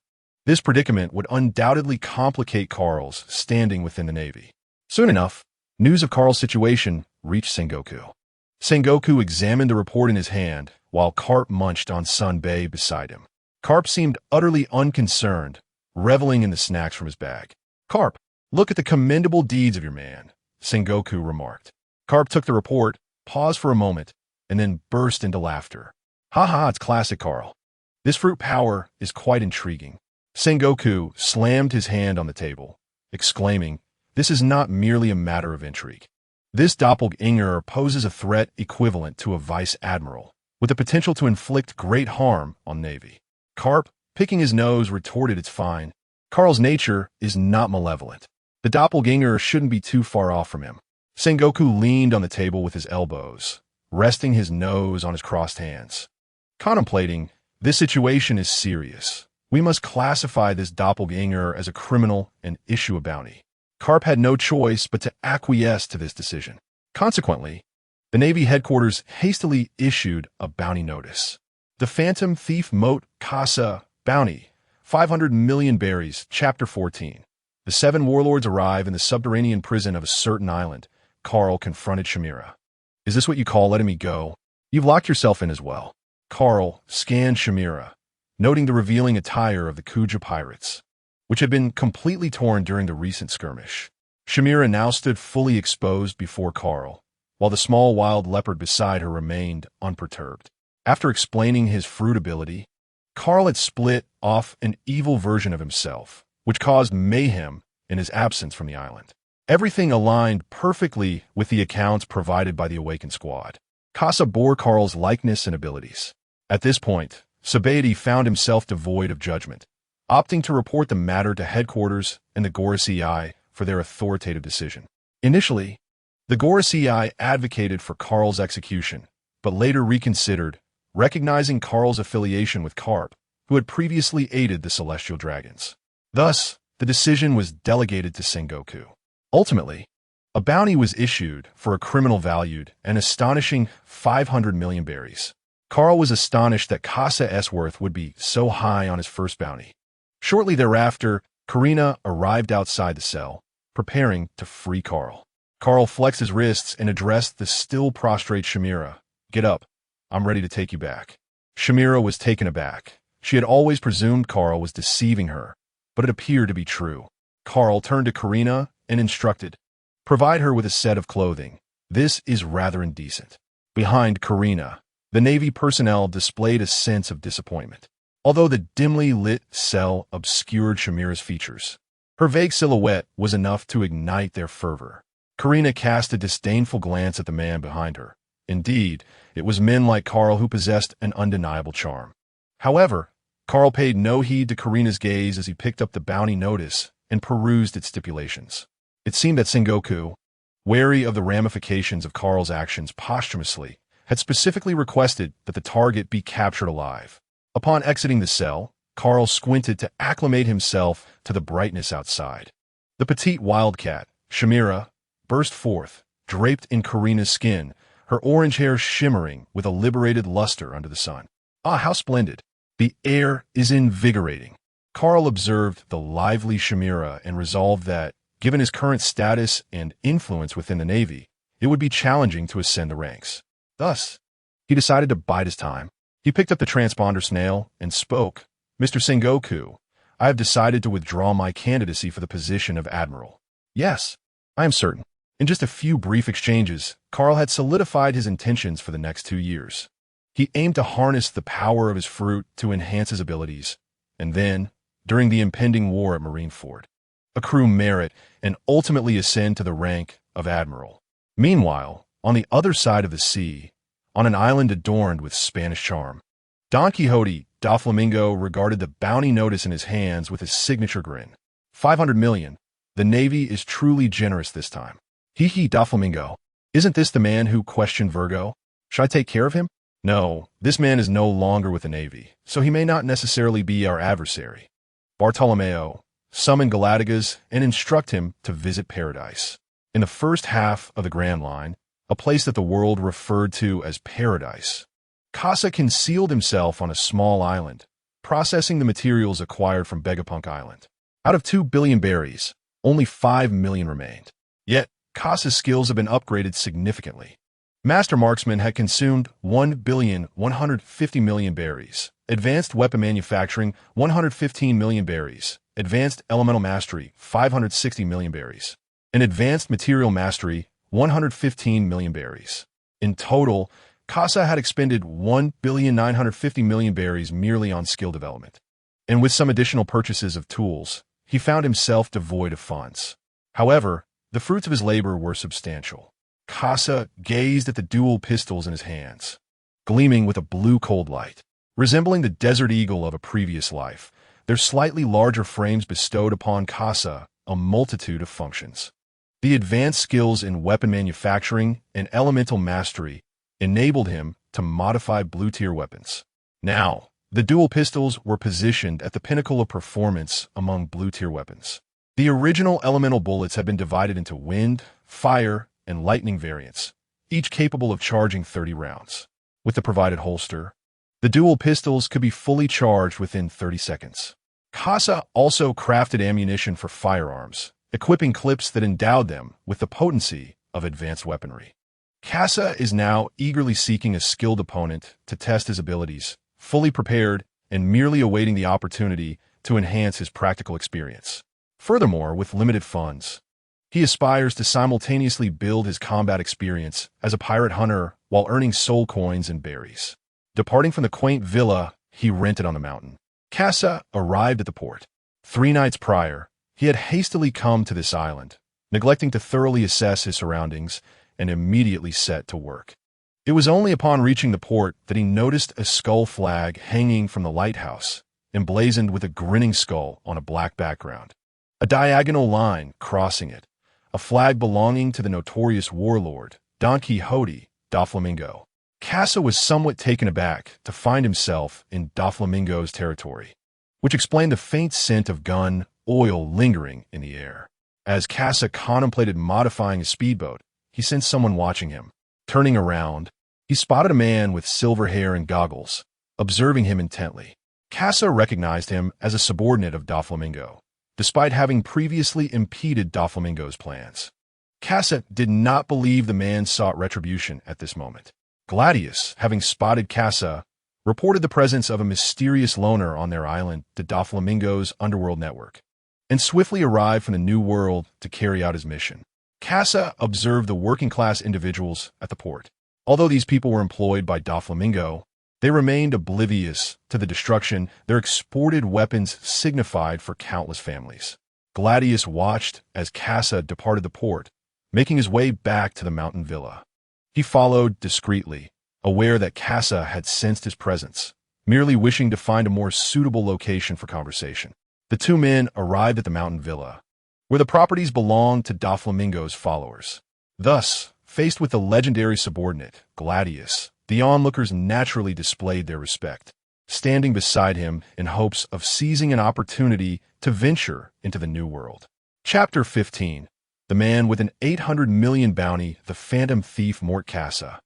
This predicament would undoubtedly complicate Carl's standing within the Navy. Soon enough, news of Carl's situation reached Sengoku. Sengoku examined the report in his hand, while Carp munched on Sunbae beside him. Carp seemed utterly unconcerned, reveling in the snacks from his bag. "Carp, look at the commendable deeds of your man," Sengoku remarked. Carp took the report, paused for a moment, and then burst into laughter. "Ha ha, it's classic Carl. This fruit power is quite intriguing." Sengoku slammed his hand on the table, exclaiming, "This is not merely a matter of intrigue. This doppelganger poses a threat equivalent to a vice admiral, with the potential to inflict great harm on Navy." Carp, picking his nose, retorted, "It's fine. Carl's nature is not malevolent. The doppelganger shouldn't be too far off from him." Sengoku leaned on the table with his elbows, resting his nose on his crossed hands. Contemplating, "This situation is serious. We must classify this doppelganger as a criminal and issue a bounty." Carp had no choice but to acquiesce to this decision. Consequently, the Navy headquarters hastily issued a bounty notice. The Phantom Thief Moat Casa Bounty, 500 million berries, Chapter 14. The 7 warlords arrive in the subterranean prison of a certain island. Carl confronted Chimera. "Is this what you call letting me go? You've locked yourself in as well." Carl scanned Chimera, noting the revealing attire of the Kuja pirates, which had been completely torn during the recent skirmish. Chimera now stood fully exposed before Carl, while the small wild leopard beside her remained unperturbed. After explaining his fruit ability, Carl had split off an evil version of himself, which caused mayhem in his absence from the island. Everything aligned perfectly with the accounts provided by the awakened squad. Kasa bore Carl's likeness and abilities. At this point, Sabaody found himself devoid of judgment, opting to report the matter to headquarters and the Gorosei for their authoritative decision. Initially, the Gorosei advocated for Carl's execution, but later reconsidered, recognizing Carl's affiliation with Carp, who had previously aided the Celestial Dragons. Thus, the decision was delegated to Sengoku. Ultimately, a bounty was issued for a criminal valued an astonishing 500 million berries. Carl was astonished that Kasa's worth would be so high on his first bounty. Shortly thereafter, Karina arrived outside the cell, preparing to free Carl. Carl flexed his wrists and addressed the still prostrate Shamira. "Get up. I'm ready to take you back." Shamira was taken aback. She had always presumed Carl was deceiving her, but it appeared to be true. Carl turned to Karina and instructed, "Provide her with a set of clothing. This is rather indecent." Behind Karina, the Navy personnel displayed a sense of disappointment. Although the dimly lit cell obscured Shamira's features, her vague silhouette was enough to ignite their fervor. Karina cast a disdainful glance at the man behind her. Indeed, it was men like Carl who possessed an undeniable charm. However, Carl paid no heed to Karina's gaze as he picked up the bounty notice and perused its stipulations. It seemed that Sengoku, wary of the ramifications of Carl's actions posthumously, had specifically requested that the target be captured alive. Upon exiting the cell, Carl squinted to acclimate himself to the brightness outside. The petite wildcat, Shamira, burst forth, draped in Karina's skin, her orange hair shimmering with a liberated luster under the sun. "Ah, how splendid! The air is invigorating." Carl observed the lively Shamira and resolved that, given his current status and influence within the Navy, it would be challenging to ascend the ranks. Thus, he decided to bide his time. He picked up the transponder snail and spoke. "Mr. Sengoku, I have decided to withdraw my candidacy for the position of Admiral." "Yes, I am certain." In just a few brief exchanges, Carl had solidified his intentions for the next 2 years. He aimed to harness the power of his fruit to enhance his abilities, and then, during the impending war at Marineford, accrue merit and ultimately ascend to the rank of Admiral. Meanwhile, on the other side of the sea, on an island adorned with Spanish charm, Don Quixote Doflamingo regarded the bounty notice in his hands with his signature grin. 500 million. The Navy is truly generous this time. Hee Doflamingo. Isn't this the man who questioned Virgo? Should I take care of him? No, this man is no longer with the Navy, so he may not necessarily be our adversary. Bartholomew, summon Galacticus and instruct him to visit paradise. In the first half of the Grand Line, a place that the world referred to as paradise, Kasa concealed himself on a small island, processing the materials acquired from Vegapunk Island. Out of 2 billion berries, only 5 million remained. Yet, Kasa's skills have been upgraded significantly. Master Marksman had consumed 1,150 million berries, Advanced Weapon Manufacturing 115 million berries, Advanced Elemental Mastery 560 million berries, and Advanced Material Mastery 115 million berries. In total, Kasa had expended 1,950 million berries merely on skill development. And with some additional purchases of tools, he found himself devoid of funds. However, the fruits of his labor were substantial. Kasa gazed at the dual pistols in his hands, gleaming with a blue cold light. Resembling the Desert Eagle of a previous life, their slightly larger frames bestowed upon Kasa a multitude of functions. The advanced skills in weapon manufacturing and elemental mastery enabled him to modify blue-tier weapons. Now, the dual pistols were positioned at the pinnacle of performance among blue-tier weapons. The original elemental bullets had been divided into wind, fire, and lightning variants, each capable of charging 30 rounds. With the provided holster, the dual pistols could be fully charged within 30 seconds. Kasa also crafted ammunition for firearms, equipping clips that endowed them with the potency of advanced weaponry. Kasa is now eagerly seeking a skilled opponent to test his abilities, fully prepared and merely awaiting the opportunity to enhance his practical experience. Furthermore, with limited funds, he aspires to simultaneously build his combat experience as a pirate hunter while earning soul coins and berries. Departing from the quaint villa he rented on the mountain, Kasa arrived at the port. 3 nights prior, he had hastily come to this island, neglecting to thoroughly assess his surroundings and immediately set to work. It was only upon reaching the port that he noticed a skull flag hanging from the lighthouse, emblazoned with a grinning skull on a black background. A diagonal line crossing it, a flag belonging to the notorious warlord, Don Quixote Doflamingo. Casa was somewhat taken aback to find himself in Doflamingo's territory, which explained the faint scent of gun oil lingering in the air. As Casa contemplated modifying his speedboat, he sensed someone watching him. Turning around, he spotted a man with silver hair and goggles, observing him intently. Casa recognized him as a subordinate of Doflamingo, despite having previously impeded Doflamingo's plans. Casa did not believe the man sought retribution at this moment. Gladius, having spotted Casa, reported the presence of a mysterious loner on their island to Doflamingo's underworld network, and swiftly arrived from the New World to carry out his mission. Casa observed the working-class individuals at the port. Although these people were employed by Doflamingo, they remained oblivious to the destruction their exported weapons signified for countless families. Gladius watched as Casa departed the port, making his way back to the mountain villa. He followed discreetly, aware that Casa had sensed his presence, merely wishing to find a more suitable location for conversation. The two men arrived at the mountain villa, where the properties belonged to Doflamingo's followers. Thus, faced with the legendary subordinate, Gladius, the onlookers naturally displayed their respect, standing beside him in hopes of seizing an opportunity to venture into the New World. Chapter 15. The man with an 800 million bounty, the phantom thief Mort Casa.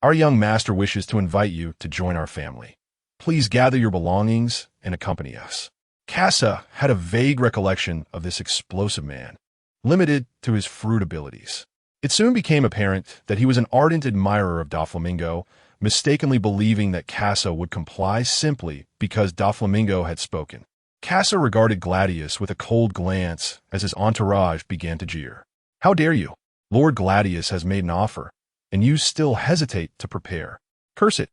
Our young master wishes to invite you to join our family. Please gather your belongings and accompany us. Casa had a vague recollection of this explosive man, limited to his fruit abilities. It soon became apparent that he was an ardent admirer of Doflamingo, mistakenly believing that Casa would comply simply because Doflamingo had spoken. Casa regarded Gladius with a cold glance as his entourage began to jeer. How dare you? Lord Gladius has made an offer, and you still hesitate to prepare. Curse it.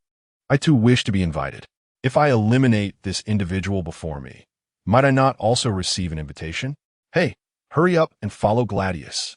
I too wish to be invited. If I eliminate this individual before me, might I not also receive an invitation? Hey, hurry up and follow Gladius.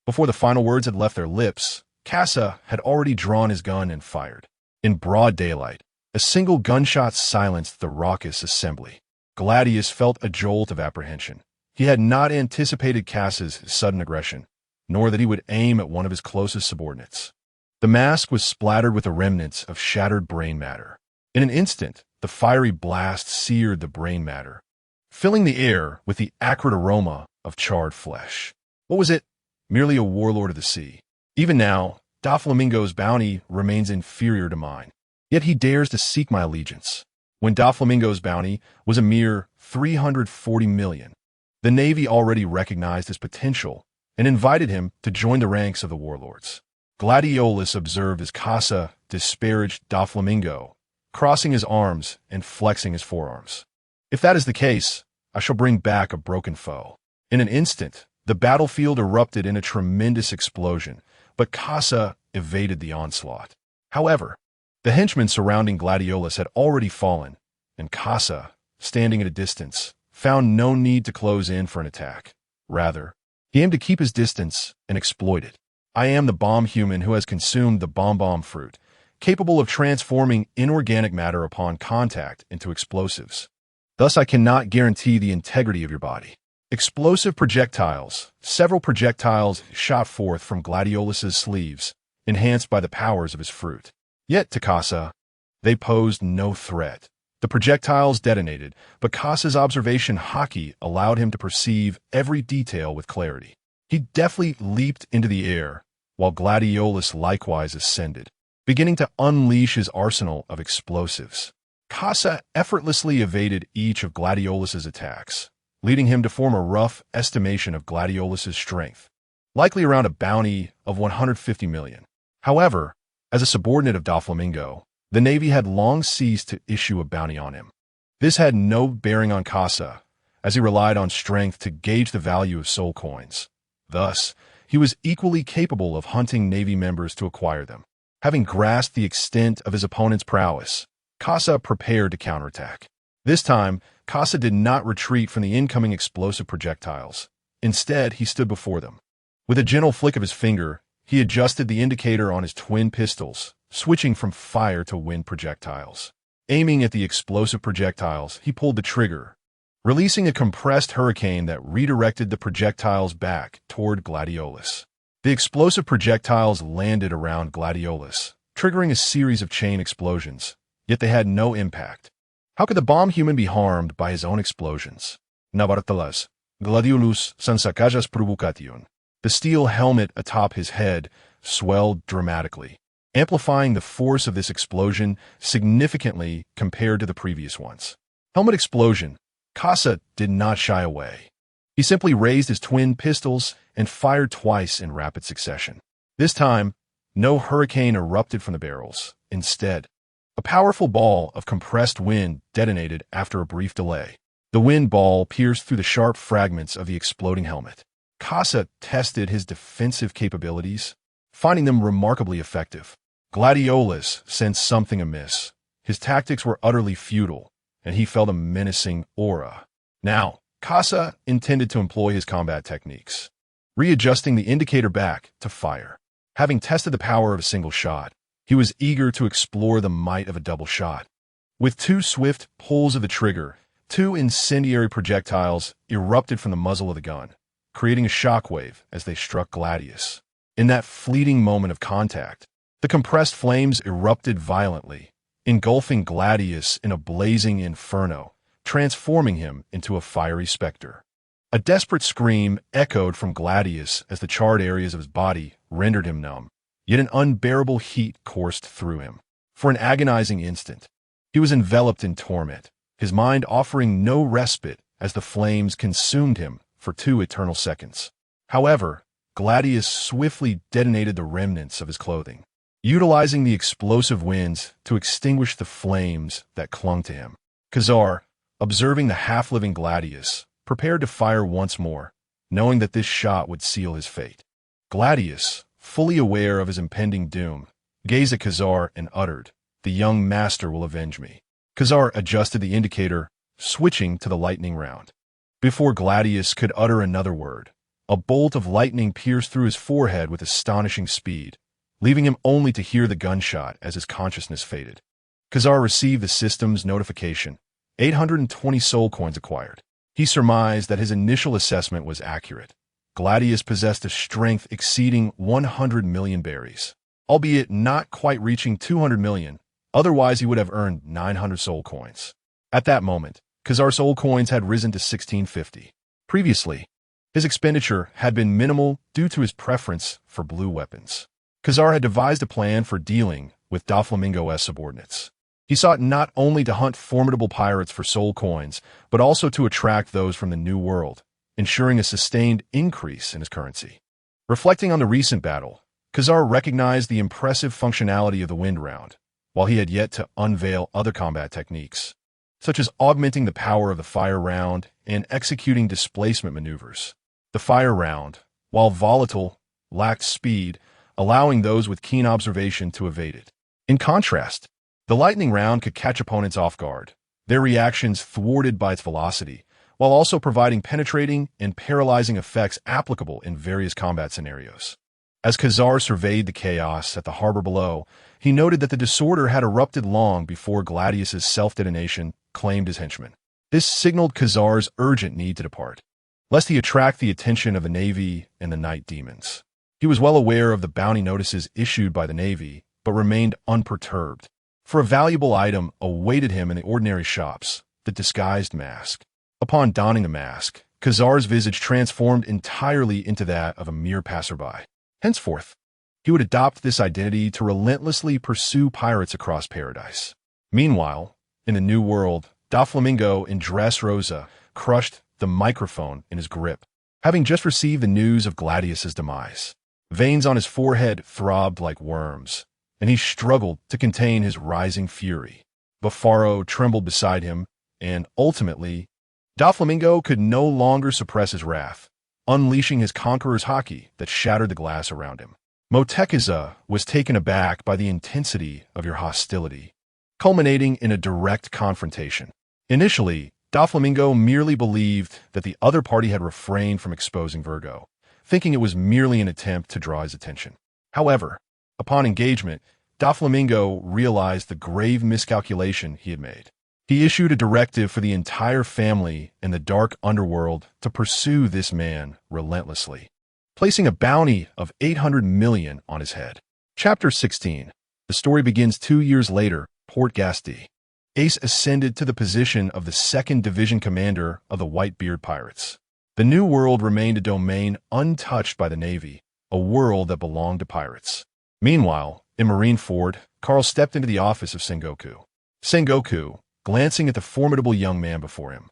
Before the final words had left their lips, Casa had already drawn his gun and fired. In broad daylight, a single gunshot silenced the raucous assembly. Gladius felt a jolt of apprehension. He had not anticipated Casa's sudden aggression, nor that he would aim at one of his closest subordinates. The mask was splattered with the remnants of shattered brain matter. In an instant, the fiery blast seared the brain matter, filling the air with the acrid aroma of charred flesh. What was it? Merely a warlord of the sea. Even now, Doflamingo's bounty remains inferior to mine, yet he dares to seek my allegiance. When Doflamingo's bounty was a mere 340 million, the Navy already recognized his potential and invited him to join the ranks of the warlords. Gladiolus observed as Casa disparaged Doflamingo, crossing his arms and flexing his forearms. If that is the case, I shall bring back a broken foe. In an instant, the battlefield erupted in a tremendous explosion, but Casa evaded the onslaught. However, the henchmen surrounding Gladiolus had already fallen, and Casa, standing at a distance, found no need to close in for an attack. Rather, he aimed to keep his distance and exploit it. I am the bomb human who has consumed the bomb fruit, capable of transforming inorganic matter upon contact into explosives. Thus, I cannot guarantee the integrity of your body. Explosive projectiles. Several projectiles shot forth from Gladiolus's sleeves, enhanced by the powers of his fruit. Yet to Casa, they posed no threat. The projectiles detonated, but Casa's observation Haki allowed him to perceive every detail with clarity. He deftly leaped into the air, while Gladiolus likewise ascended, beginning to unleash his arsenal of explosives. Casa effortlessly evaded each of Gladiolus's attacks, leading him to form a rough estimation of Gladiolus's strength, likely around a bounty of 150 million. However, as a subordinate of Doflamingo, the Navy had long ceased to issue a bounty on him. This had no bearing on Casa, as he relied on strength to gauge the value of soul coins. Thus, he was equally capable of hunting Navy members to acquire them. Having grasped the extent of his opponent's prowess, Casa prepared to counterattack. This time, Casa did not retreat from the incoming explosive projectiles. Instead, he stood before them. With a gentle flick of his finger, he adjusted the indicator on his twin pistols, switching from fire to wind projectiles. Aiming at the explosive projectiles, he pulled the trigger, releasing a compressed hurricane that redirected the projectiles back toward Gladiolus. The explosive projectiles landed around Gladiolus, triggering a series of chain explosions, yet they had no impact. How could the bomb human be harmed by his own explosions? Navartalas, Gladiolus Sansacajas Provocation. The steel helmet atop his head swelled dramatically, amplifying the force of this explosion significantly compared to the previous ones. Helmet explosion. Casa did not shy away. He simply raised his twin pistols and fired twice in rapid succession. This time, no hurricane erupted from the barrels. Instead, a powerful ball of compressed wind detonated after a brief delay. The wind ball pierced through the sharp fragments of the exploding helmet. Casa tested his defensive capabilities, finding them remarkably effective. Gladiolus sensed something amiss. His tactics were utterly futile, and he felt a menacing aura. Now, Casa intended to employ his combat techniques, readjusting the indicator back to fire. Having tested the power of a single shot, he was eager to explore the might of a double shot. With two swift pulls of the trigger, two incendiary projectiles erupted from the muzzle of the gun, creating a shockwave as they struck Gladius. In that fleeting moment of contact, the compressed flames erupted violently, engulfing Gladius in a blazing inferno, transforming him into a fiery specter. A desperate scream echoed from Gladius as the charred areas of his body rendered him numb, yet an unbearable heat coursed through him. For an agonizing instant, he was enveloped in torment, his mind offering no respite as the flames consumed him for 2 eternal seconds. However, Gladius swiftly detonated the remnants of his clothing, utilizing the explosive winds to extinguish the flames that clung to him. Khazar, observing the half-living Gladius, prepared to fire once more, knowing that this shot would seal his fate. Gladius, fully aware of his impending doom, gazed at Khazar and uttered, "The young master will avenge me." Khazar adjusted the indicator, switching to the lightning round. Before Gladius could utter another word, a bolt of lightning pierced through his forehead with astonishing speed, leaving him only to hear the gunshot as his consciousness faded. Khazar received the system's notification, 820 soul coins acquired. He surmised that his initial assessment was accurate. Gladius possessed a strength exceeding 100 million berries, albeit not quite reaching 200 million, otherwise he would have earned 900 soul coins. At that moment, Khazar's soul coins had risen to 1650. Previously, his expenditure had been minimal due to his preference for blue weapons. Khazar had devised a plan for dealing with Doflamingo's subordinates. He sought not only to hunt formidable pirates for soul coins, but also to attract those from the New World, ensuring a sustained increase in his currency. Reflecting on the recent battle, Khazar recognized the impressive functionality of the wind round, while he had yet to unveil other combat techniques, such as augmenting the power of the fire round and executing displacement maneuvers. The fire round, while volatile, lacked speed, allowing those with keen observation to evade it. In contrast, the lightning round could catch opponents off guard, their reactions thwarted by its velocity, while also providing penetrating and paralyzing effects applicable in various combat scenarios. As Khazar surveyed the chaos at the harbor below, he noted that the disorder had erupted long before Gladius's self-detonation claimed his henchmen. This signaled Khazar's urgent need to depart, lest he attract the attention of the Navy and the Night Demons. He was well aware of the bounty notices issued by the Navy, but remained unperturbed. For a valuable item awaited him in the ordinary shops, the disguised mask. Upon donning the mask, Khazar's visage transformed entirely into that of a mere passerby. Henceforth, he would adopt this identity to relentlessly pursue pirates across paradise. Meanwhile, in the New World, Doflamingo in Dressrosa crushed the microphone in his grip, having just received the news of Gladius's demise. Veins on his forehead throbbed like worms, and he struggled to contain his rising fury. Bafaro trembled beside him, and ultimately, Doflamingo could no longer suppress his wrath, unleashing his conqueror's Haki that shattered the glass around him. Motekiza was taken aback by the intensity of your hostility, culminating in a direct confrontation. Initially, Doflamingo merely believed that the other party had refrained from exposing Virgo, thinking it was merely an attempt to draw his attention. However, upon engagement, Doflamingo realized the grave miscalculation he had made. He issued a directive for the entire family in the dark underworld to pursue this man relentlessly, placing a bounty of 800 million on his head. Chapter 16. The story begins 2 years later, Port Gasti. Ace ascended to the position of the 2nd Division Commander of the Whitebeard Pirates. The New World remained a domain untouched by the Navy, a world that belonged to pirates. Meanwhile, in Marineford, Carl stepped into the office of Sengoku. Sengoku, glancing at the formidable young man before him,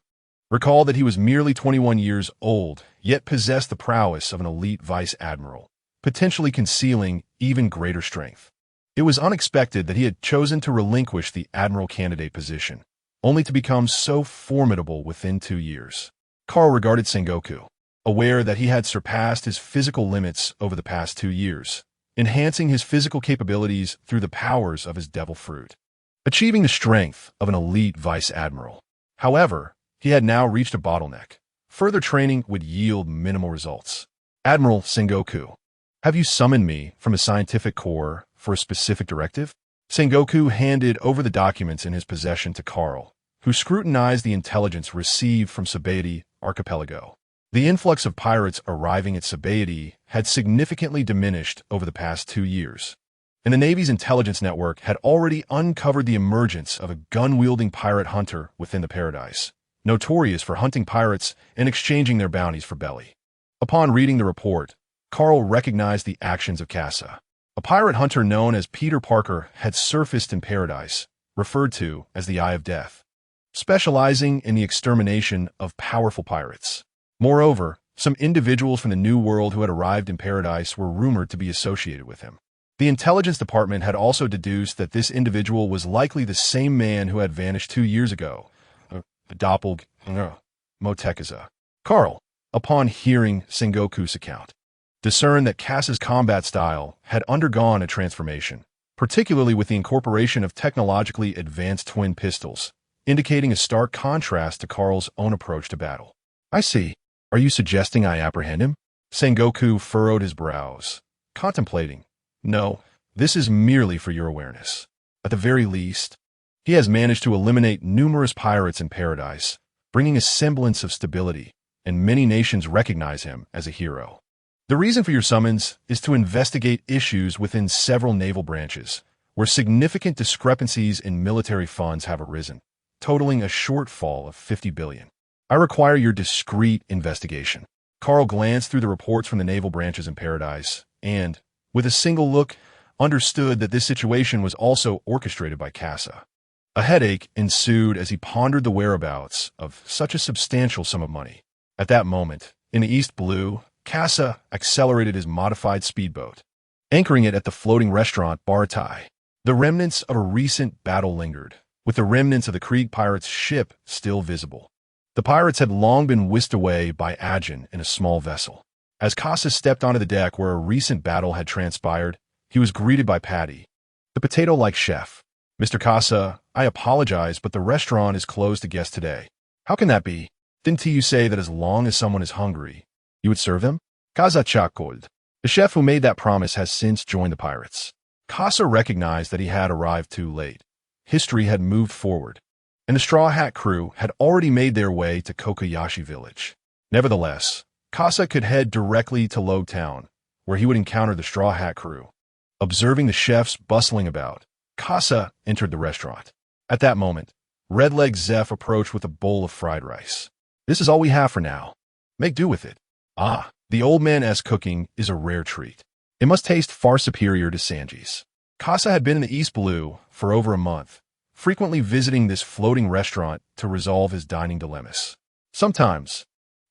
recalled that he was merely 21 years old, yet possessed the prowess of an elite vice admiral, potentially concealing even greater strength. It was unexpected that he had chosen to relinquish the admiral candidate position, only to become so formidable within 2 years. Carl regarded Sengoku, aware that he had surpassed his physical limits over the past 2 years, enhancing his physical capabilities through the powers of his devil fruit, achieving the strength of an elite vice admiral. However, he had now reached a bottleneck. Further training would yield minimal results. Admiral Sengoku, have you summoned me from a scientific corps for a specific directive? Sengoku handed over the documents in his possession to Carl, who scrutinized the intelligence received from Sabaody Archipelago. The influx of pirates arriving at Sabaody had significantly diminished over the past 2 years, and the Navy's intelligence network had already uncovered the emergence of a gun-wielding pirate hunter within the paradise, notorious for hunting pirates and exchanging their bounties for belly. Upon reading the report, Carl recognized the actions of Casa. A pirate hunter known as Peter Parker had surfaced in paradise, referred to as the Eye of Death, specializing in the extermination of powerful pirates. Moreover, some individuals from the New World who had arrived in paradise were rumored to be associated with him. The intelligence department had also deduced that this individual was likely the same man who had vanished 2 years ago, the doppelganger, Motekaza. Carl, upon hearing Sengoku's account, discerned that Casa's combat style had undergone a transformation, particularly with the incorporation of technologically advanced twin pistols, indicating a stark contrast to Carl's own approach to battle. I see. Are you suggesting I apprehend him? Sengoku furrowed his brows, contemplating. No, this is merely for your awareness. At the very least, he has managed to eliminate numerous pirates in paradise, bringing a semblance of stability, and many nations recognize him as a hero. The reason for your summons is to investigate issues within several naval branches, where significant discrepancies in military funds have arisen, totaling a shortfall of 50 billion. I require your discreet investigation. Carl glanced through the reports from the naval branches in paradise, and, with a single look, understood that this situation was also orchestrated by Casa. A headache ensued as he pondered the whereabouts of such a substantial sum of money. At that moment, in the East Blue, Casa accelerated his modified speedboat, anchoring it at the floating restaurant Baratai. The remnants of a recent battle lingered, with the remnants of the Krieg pirates' ship still visible. The pirates had long been whisked away by Ajin in a small vessel. As Casa stepped onto the deck where a recent battle had transpired, he was greeted by Patty, the potato-like chef. Mr. Casa, I apologize, but the restaurant is closed to guests today. How can that be? Didn't you say that as long as someone is hungry, you would serve them? Casa chuckled. The chef who made that promise has since joined the pirates. Casa recognized that he had arrived too late. History had moved forward, and the Straw Hat crew had already made their way to Kokoyashi village. Nevertheless, Casa could head directly to Low Town, where he would encounter the Straw Hat crew. Observing the chefs bustling about, Casa entered the restaurant. At that moment, Redleg Zeph approached with a bowl of fried rice. This is all we have for now. Make do with it. Ah, the old man's cooking is a rare treat. It must taste far superior to Sanji's. Casa had been in the East Blue for over a month, frequently visiting this floating restaurant to resolve his dining dilemmas. Sometimes,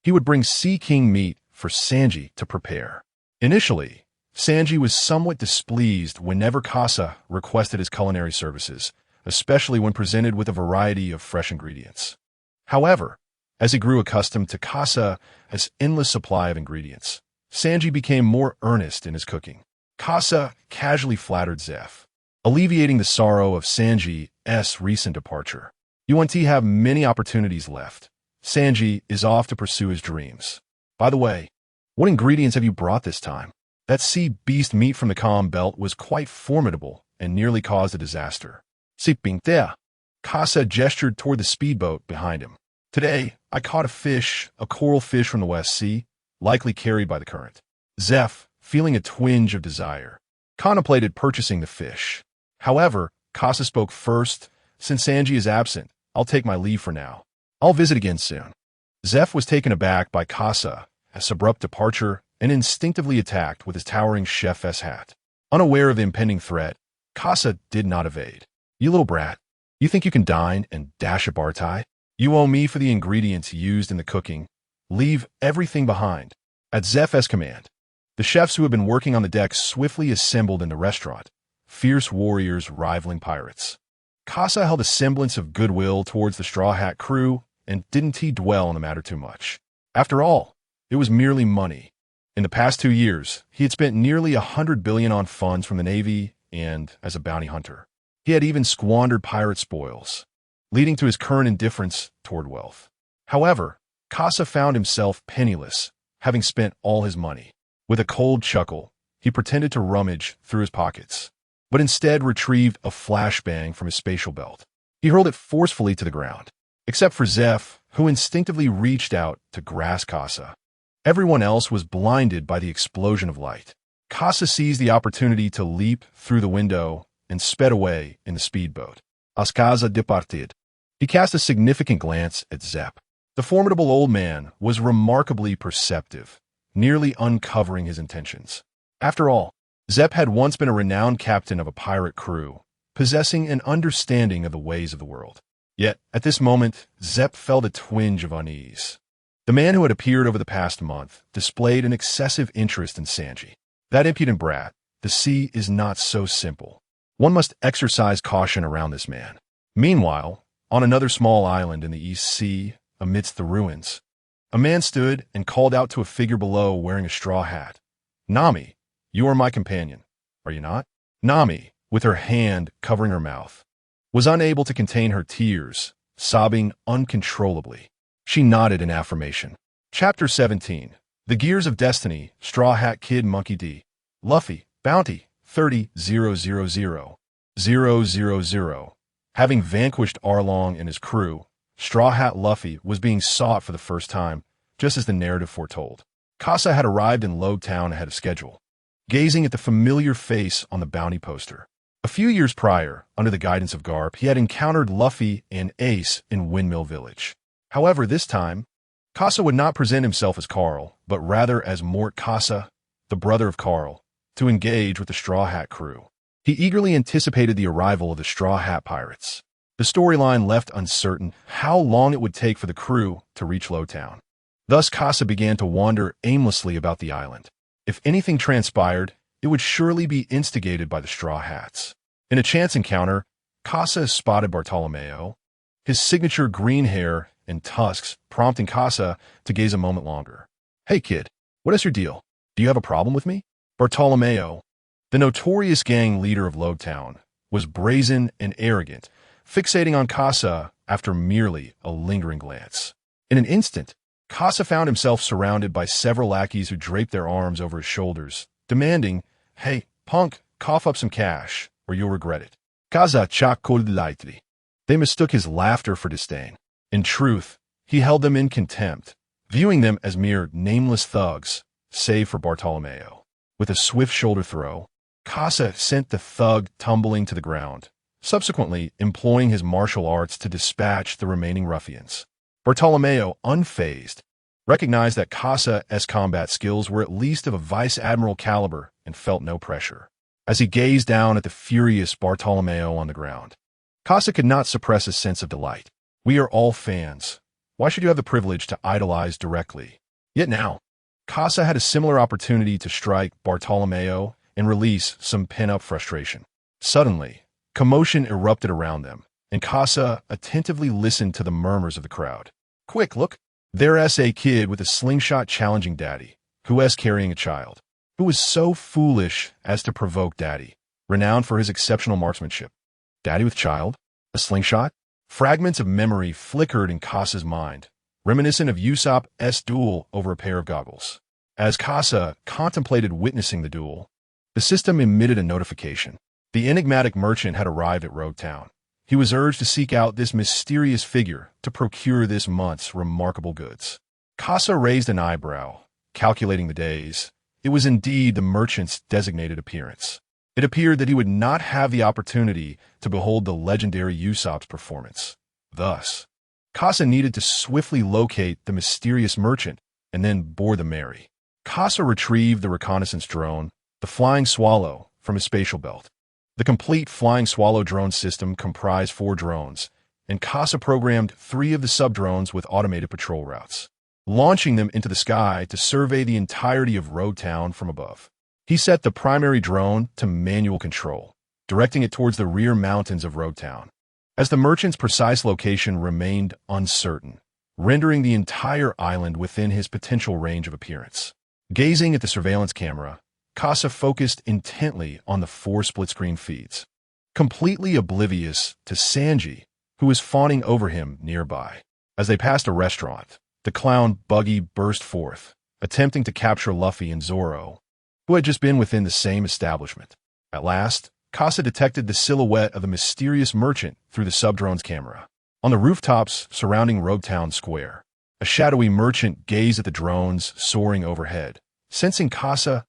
he would bring Sea King meat for Sanji to prepare. Initially, Sanji was somewhat displeased whenever Casa requested his culinary services, especially when presented with a variety of fresh ingredients. However, as he grew accustomed to Casa's endless supply of ingredients, Sanji became more earnest in his cooking. Casa casually flattered Zeph, alleviating the sorrow of Sanji's recent departure. You and T have many opportunities left. Sanji is off to pursue his dreams. By the way, what ingredients have you brought this time? That sea beast meat from the calm belt was quite formidable and nearly caused a disaster. Siping there. Casa gestured toward the speedboat behind him. Today, I caught a coral fish from the West Sea, likely carried by the current. Zeph, feeling a twinge of desire, contemplated purchasing the fish. However, Casa spoke first. Since Sanji is absent, I'll take my leave for now. I'll visit again soon. Zeph was taken aback by Casa's abrupt departure and instinctively attacked with his towering chef's hat. Unaware of the impending threat, Casa did not evade. You little brat, you think you can dine and dash a Bartai? You owe me for the ingredients used in the cooking. Leave everything behind. At Zeph's command, the chefs who had been working on the deck swiftly assembled in the restaurant, fierce warriors rivaling pirates. Casa held a semblance of goodwill towards the Straw Hat crew and didn't dwell on the matter too much. After all, it was merely money. In the past 2 years, he had spent nearly 100 billion on funds from the Navy and as a bounty hunter. He had even squandered pirate spoils, leading to his current indifference toward wealth. However, Casa found himself penniless, having spent all his money. With a cold chuckle, he pretended to rummage through his pockets, but instead retrieved a flashbang from his spatial belt. He hurled it forcefully to the ground, except for Zeph, who instinctively reached out to grasp Casa. Everyone else was blinded by the explosion of light. Casa seized the opportunity to leap through the window and sped away in the speedboat. As Casa departed, he cast a significant glance at Zep. The formidable old man was remarkably perceptive, nearly uncovering his intentions. After all, Zep had once been a renowned captain of a pirate crew, possessing an understanding of the ways of the world. Yet, at this moment, Zep felt a twinge of unease. The man who had appeared over the past month displayed an excessive interest in Sanji. That impudent brat, the sea is not so simple. One must exercise caution around this man. Meanwhile, on another small island in the East Sea, amidst the ruins, a man stood and called out to a figure below wearing a straw hat. Nami, you are my companion, are you not? Nami, with her hand covering her mouth, was unable to contain her tears, sobbing uncontrollably. She nodded in affirmation. Chapter 17. The Gears of Destiny, Straw Hat Kid Monkey D. Luffy, Bounty, 30,000,000. Having vanquished Arlong and his crew, Straw Hat Luffy was being sought for the first time, just as the narrative foretold. Casa had arrived in Low Town ahead of schedule, gazing at the familiar face on the bounty poster. A few years prior, under the guidance of Garp, he had encountered Luffy and Ace in Windmill Village. However, this time, Casa would not present himself as Carl, but rather as Mort Casa, the brother of Carl, to engage with the Straw Hat crew. He eagerly anticipated the arrival of the Straw Hat pirates. The storyline left uncertain how long it would take for the crew to reach Lowtown. Thus, Casa began to wander aimlessly about the island. If anything transpired, it would surely be instigated by the Straw Hats. In a chance encounter, Casa spotted Bartholomew, his signature green hair and tusks prompting Casa to gaze a moment longer. Hey kid, what is your deal? Do you have a problem with me? Bartholomew, the notorious gang leader of Lowtown, was brazen and arrogant, fixating on Casa after merely a lingering glance. In an instant, Casa found himself surrounded by several lackeys who draped their arms over his shoulders, demanding, "Hey, punk, cough up some cash, or you'll regret it." Casa chuckled lightly. They mistook his laughter for disdain. In truth, he held them in contempt, viewing them as mere nameless thugs, save for Bartholomew. With a swift shoulder throw, Casa sent the thug tumbling to the ground, subsequently employing his martial arts to dispatch the remaining ruffians. Bartholomew, unfazed, recognized that Casa's combat skills were at least of a Vice Admiral caliber and felt no pressure. As he gazed down at the furious Bartholomew on the ground, Casa could not suppress a sense of delight. We are all fans. Why should you have the privilege to idolize directly? Yet now, Casa had a similar opportunity to strike Bartholomew and release some pent-up frustration. Suddenly, commotion erupted around them, and Casa attentively listened to the murmurs of the crowd. Quick, look! There's a kid with a slingshot challenging Daddy, who's carrying a child, who was so foolish as to provoke Daddy, renowned for his exceptional marksmanship. Daddy with child? A slingshot? Fragments of memory flickered in Casa's mind, reminiscent of Usopp's duel over a pair of goggles. As Casa contemplated witnessing the duel, the system emitted a notification. The enigmatic merchant had arrived at Road Town. He was urged to seek out this mysterious figure to procure this month's remarkable goods. Casa raised an eyebrow, calculating the days. It was indeed the merchant's designated appearance. It appeared that he would not have the opportunity to behold the legendary Usopp's performance. Thus, Casa needed to swiftly locate the mysterious merchant and then board the Mary. Casa retrieved the reconnaissance drone, the Flying Swallow, from his spatial belt. The complete Flying Swallow drone system comprised 4 drones, and Casa programmed 3 of the sub-drones with automated patrol routes, launching them into the sky to survey the entirety of Road Town from above. He set the primary drone to manual control, directing it towards the rear mountains of Road Town, as the merchant's precise location remained uncertain, rendering the entire island within his potential range of appearance. Gazing at the surveillance camera, Casa focused intently on the 4 split-screen feeds, completely oblivious to Sanji, who was fawning over him nearby. As they passed a restaurant, the clown Buggy burst forth, attempting to capture Luffy and Zoro, who had just been within the same establishment. At last, Casa detected the silhouette of the mysterious merchant through the sub-drone's camera. On the rooftops surrounding Road Town Square, a shadowy merchant gazed at the drones soaring overhead, sensing Casa's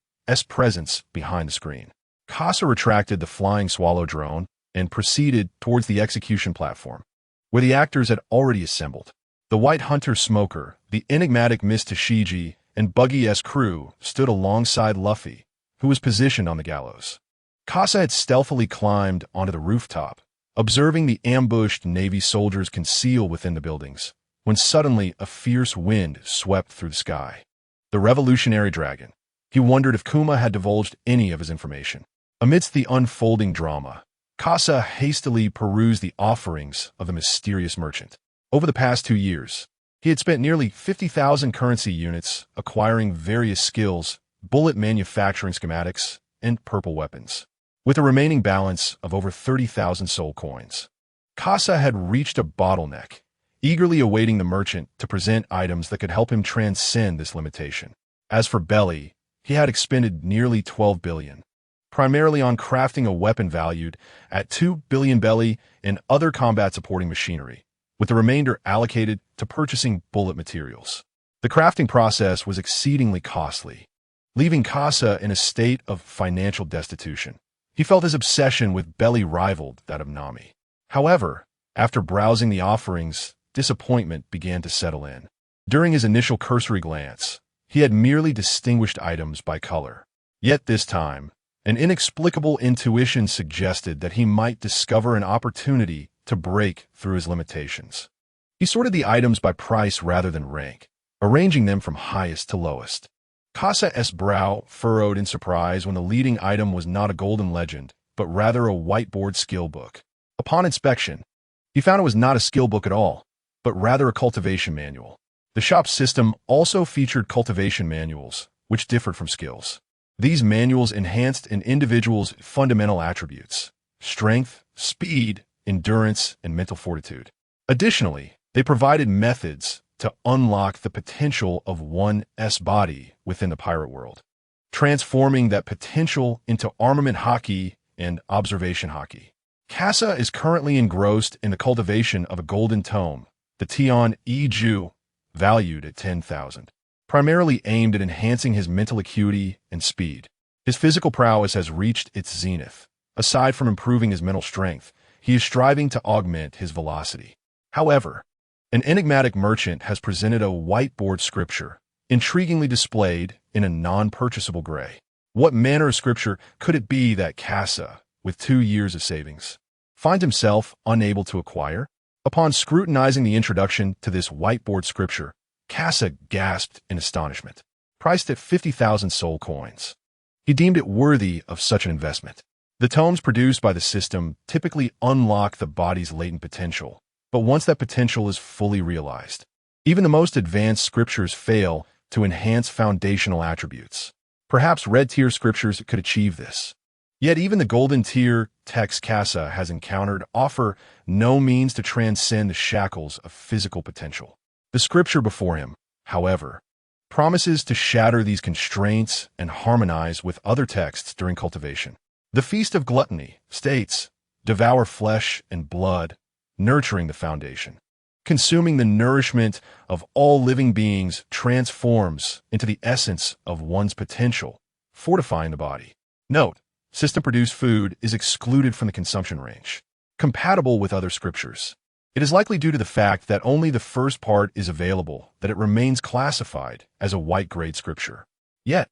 presence behind the screen. Casa retracted the Flying Swallow drone and proceeded towards the execution platform, where the actors had already assembled. The White Hunter Smoker, the enigmatic Miss Tashigi, and Buggy's crew stood alongside Luffy, who was positioned on the gallows. Casa had stealthily climbed onto the rooftop, observing the ambushed Navy soldiers conceal within the buildings, when suddenly a fierce wind swept through the sky. The Revolutionary Dragon. He wondered if Kuma had divulged any of his information. Amidst the unfolding drama, Casa hastily perused the offerings of the mysterious merchant. Over the past 2 years, he had spent nearly 50,000 currency units acquiring various skills, bullet manufacturing schematics, and purple weapons, with a remaining balance of over 30,000 soul coins. Casa had reached a bottleneck, eagerly awaiting the merchant to present items that could help him transcend this limitation. As for Belly, he had expended nearly 12 billion, primarily on crafting a weapon valued at 2 billion belly and other combat-supporting machinery, with the remainder allocated to purchasing bullet materials. The crafting process was exceedingly costly, leaving Casa in a state of financial destitution. He felt his obsession with Belly rivaled that of Nami. However, after browsing the offerings, disappointment began to settle in. During his initial cursory glance, he had merely distinguished items by color. Yet this time, an inexplicable intuition suggested that he might discover an opportunity to break through his limitations. He sorted the items by price rather than rank, arranging them from highest to lowest. Casa's brow furrowed in surprise when the leading item was not a golden legend, but rather a whiteboard skill book. Upon inspection, he found it was not a skill book at all, but rather a cultivation manual. The shop's system also featured cultivation manuals, which differed from skills. These manuals enhanced an individual's fundamental attributes: strength, speed, endurance, and mental fortitude. Additionally, they provided methods to unlock the potential of one's body within the pirate world, transforming that potential into armament haki and observation haki. Casa is currently engrossed in the cultivation of a golden tome, the Tion Ju, valued at 10,000, primarily aimed at enhancing his mental acuity and speed. His physical prowess has reached its zenith. Aside from improving his mental strength, he is striving to augment his velocity. However, an enigmatic merchant has presented a whiteboard scripture, intriguingly displayed in a non-purchasable gray. What manner of scripture could it be that Casa, with 2 years of savings, finds himself unable to acquire? Upon scrutinizing the introduction to this whiteboard scripture, Casa gasped in astonishment. Priced at 50,000 soul coins, he deemed it worthy of such an investment. The tomes produced by the system typically unlock the body's latent potential, but once that potential is fully realized, even the most advanced scriptures fail to enhance foundational attributes. Perhaps red-tier scriptures could achieve this. Yet even the golden-tier texts Casa has encountered offer no means to transcend the shackles of physical potential. The scripture before him, however, promises to shatter these constraints and harmonize with other texts during cultivation. The Feast of Gluttony states, devour flesh and blood, nurturing the foundation. Consuming the nourishment of all living beings transforms into the essence of one's potential, fortifying the body. Note, system-produced food is excluded from the consumption range, compatible with other scriptures. It is likely due to the fact that only the first part is available that it remains classified as a white-grade scripture. Yet,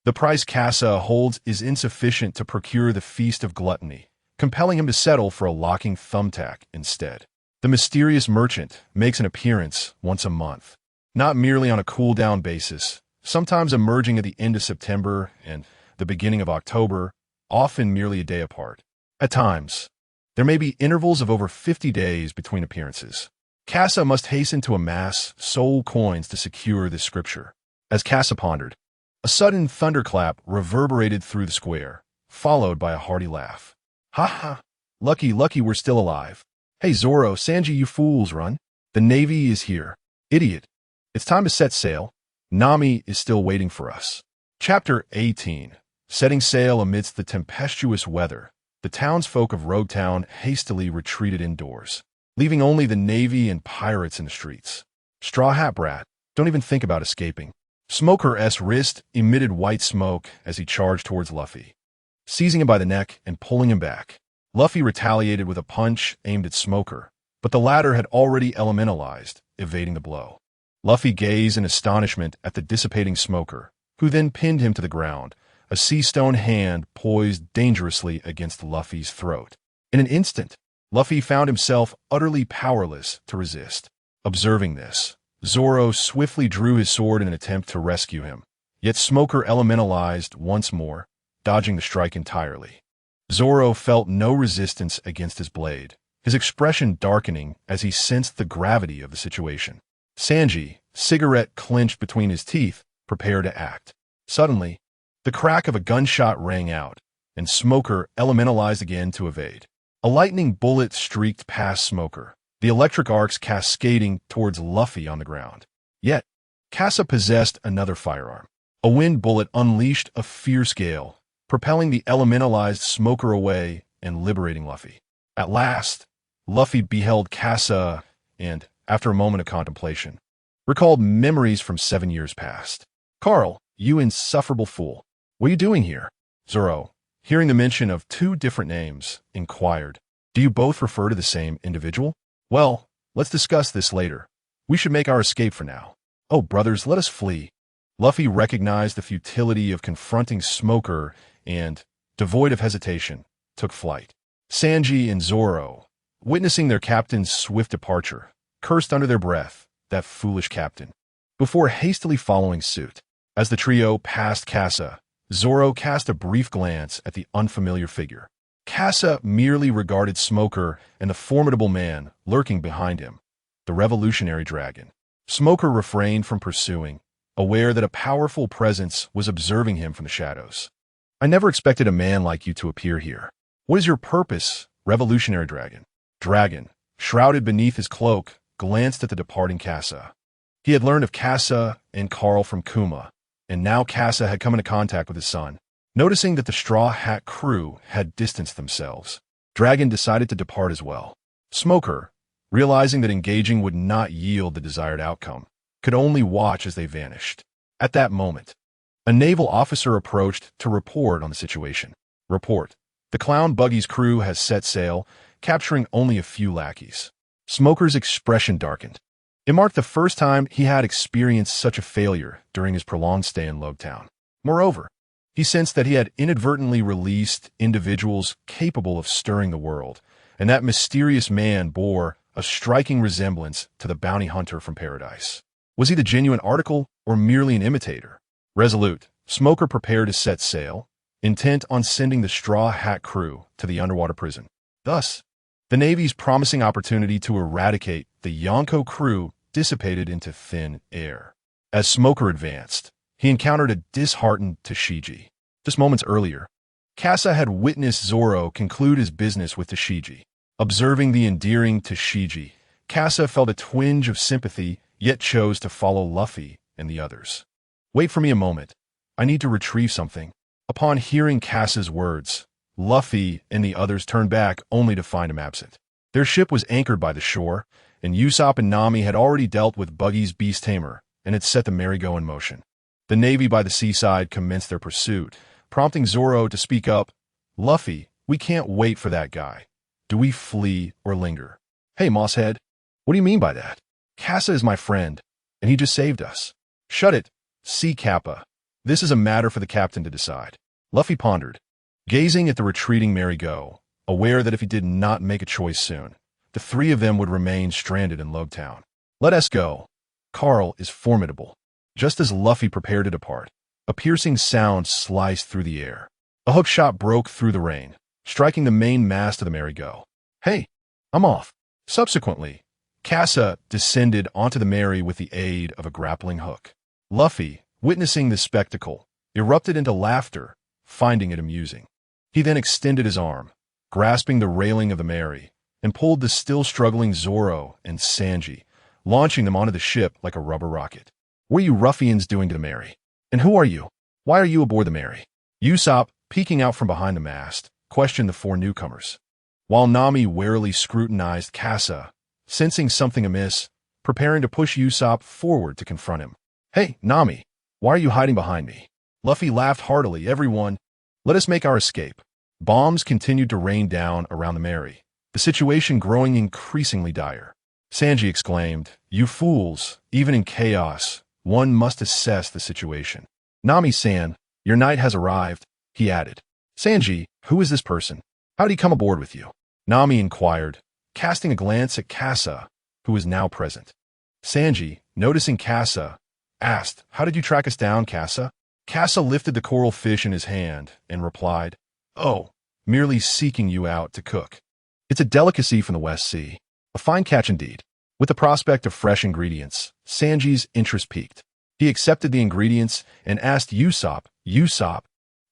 the price Casa holds is insufficient to procure the Feast of Gluttony, compelling him to settle for a locking thumbtack instead. The mysterious merchant makes an appearance once a month, not merely on a cool-down basis, sometimes emerging at the end of September and the beginning of October, often merely a day apart. At times, there may be intervals of over 50 days between appearances. Casa must hasten to amass soul coins to secure this scripture. As Casa pondered, a sudden thunderclap reverberated through the square, followed by a hearty laugh. Ha ha! Lucky we're still alive. Hey Zoro, Sanji, you fools, run. The Navy is here. Idiot. It's time to set sail. Nami is still waiting for us. Chapter 18. Setting sail amidst the tempestuous weather, the townsfolk of Rogue Town hastily retreated indoors, leaving only the Navy and pirates in the streets. Straw Hat Brat, don't even think about escaping. Smoker's wrist emitted white smoke as he charged towards Luffy, seizing him by the neck and pulling him back. Luffy retaliated with a punch aimed at Smoker, but the latter had already elementalized, evading the blow. Luffy gazed in astonishment at the dissipating Smoker, who then pinned him to the ground, a sea-stone hand poised dangerously against Luffy's throat. In an instant, Luffy found himself utterly powerless to resist. Observing this, Zoro swiftly drew his sword in an attempt to rescue him, yet Smoker elementalized once more, dodging the strike entirely. Zoro felt no resistance against his blade, his expression darkening as he sensed the gravity of the situation. Sanji, cigarette clenched between his teeth, prepared to act. Suddenly, the crack of a gunshot rang out, and Smoker elementalized again to evade. A lightning bullet streaked past Smoker, the electric arcs cascading towards Luffy on the ground. Yet, Casa possessed another firearm. A wind bullet unleashed a fierce gale, propelling the elementalized Smoker away and liberating Luffy. At last, Luffy beheld Casa and, after a moment of contemplation, recalled memories from 7 years past. Carl, you insufferable fool. What are you doing here? Zoro, hearing the mention of two different names, inquired. Do you both refer to the same individual? Well, let's discuss this later. We should make our escape for now. Oh, brothers, let us flee. Luffy recognized the futility of confronting Smoker and, devoid of hesitation, took flight. Sanji and Zoro, witnessing their captain's swift departure, cursed under their breath, that foolish captain, before hastily following suit. As the trio passed Casa, Zoro cast a brief glance at the unfamiliar figure. Casa merely regarded Smoker and the formidable man lurking behind him, the revolutionary dragon. Smoker refrained from pursuing, aware that a powerful presence was observing him from the shadows. I never expected a man like you to appear here. What is your purpose, revolutionary dragon? Dragon, shrouded beneath his cloak, glanced at the departing Casa. He had learned of Casa and Carl from Kuma, and now Casa had come into contact with his son. Noticing that the Straw Hat crew had distanced themselves, Dragon decided to depart as well. Smoker, realizing that engaging would not yield the desired outcome, could only watch as they vanished. At that moment, a naval officer approached to report on the situation. Report. The clown buggy's crew has set sail, capturing only a few lackeys. Smoker's expression darkened. It marked the first time he had experienced such a failure during his prolonged stay in Logtown. Moreover, he sensed that he had inadvertently released individuals capable of stirring the world, and that mysterious man bore a striking resemblance to the bounty hunter from paradise. Was he the genuine article or merely an imitator? Resolute, Smoker prepared to set sail, intent on sending the Straw Hat crew to the underwater prison. Thus, the Navy's promising opportunity to eradicate the Yonko crew dissipated into thin air. As Smoker advanced, he encountered a disheartened Tashigi. Just moments earlier, Casa had witnessed Zoro conclude his business with Tashigi. Observing the endearing Tashigi, Casa felt a twinge of sympathy, yet chose to follow Luffy and the others. Wait for me a moment. I need to retrieve something. Upon hearing Cass's words, Luffy and the others turned back only to find him absent. Their ship was anchored by the shore, and Usopp and Nami had already dealt with Buggy's beast tamer and had set the merry-go in motion. The Navy by the seaside commenced their pursuit, prompting Zoro to speak up. Luffy, we can't wait for that guy. Do we flee or linger? Hey, Mosshead, what do you mean by that? Casa is my friend, and he just saved us. Shut it, Sea Kappa. This is a matter for the captain to decide. Luffy pondered, gazing at the retreating merry-go, aware that if he did not make a choice soon, the three of them would remain stranded in Logtown. Let us go. Carl is formidable. Just as Luffy prepared to depart, a piercing sound sliced through the air. A hook shot broke through the rain, striking the main mast of the merry-go. Hey, I'm off. Subsequently, Casa descended onto the Merry with the aid of a grappling hook. Luffy, witnessing this spectacle, erupted into laughter, finding it amusing. He then extended his arm, grasping the railing of the Merry, and pulled the still struggling Zoro and Sanji, launching them onto the ship like a rubber rocket. What are you ruffians doing to the Merry? And who are you? Why are you aboard the Merry? Usopp, peeking out from behind the mast, questioned the four newcomers, while Nami warily scrutinized Casa, sensing something amiss, preparing to push Usopp forward to confront him. Hey, Nami, why are you hiding behind me? Luffy laughed heartily. Everyone, let us make our escape. Bombs continued to rain down around the Merry, the situation growing increasingly dire. Sanji exclaimed, You fools, even in chaos, one must assess the situation. Nami-san, your knight has arrived, he added. Sanji, who is this person? How did he come aboard with you? Nami inquired, casting a glance at Casa, who was now present. Sanji, noticing Casa, asked, How did you track us down, Casa? Casa lifted the coral fish in his hand and replied, Oh, merely seeking you out to cook. It's a delicacy from the West Sea. A fine catch indeed. With the prospect of fresh ingredients, Sanji's interest piqued. He accepted the ingredients and asked Usopp,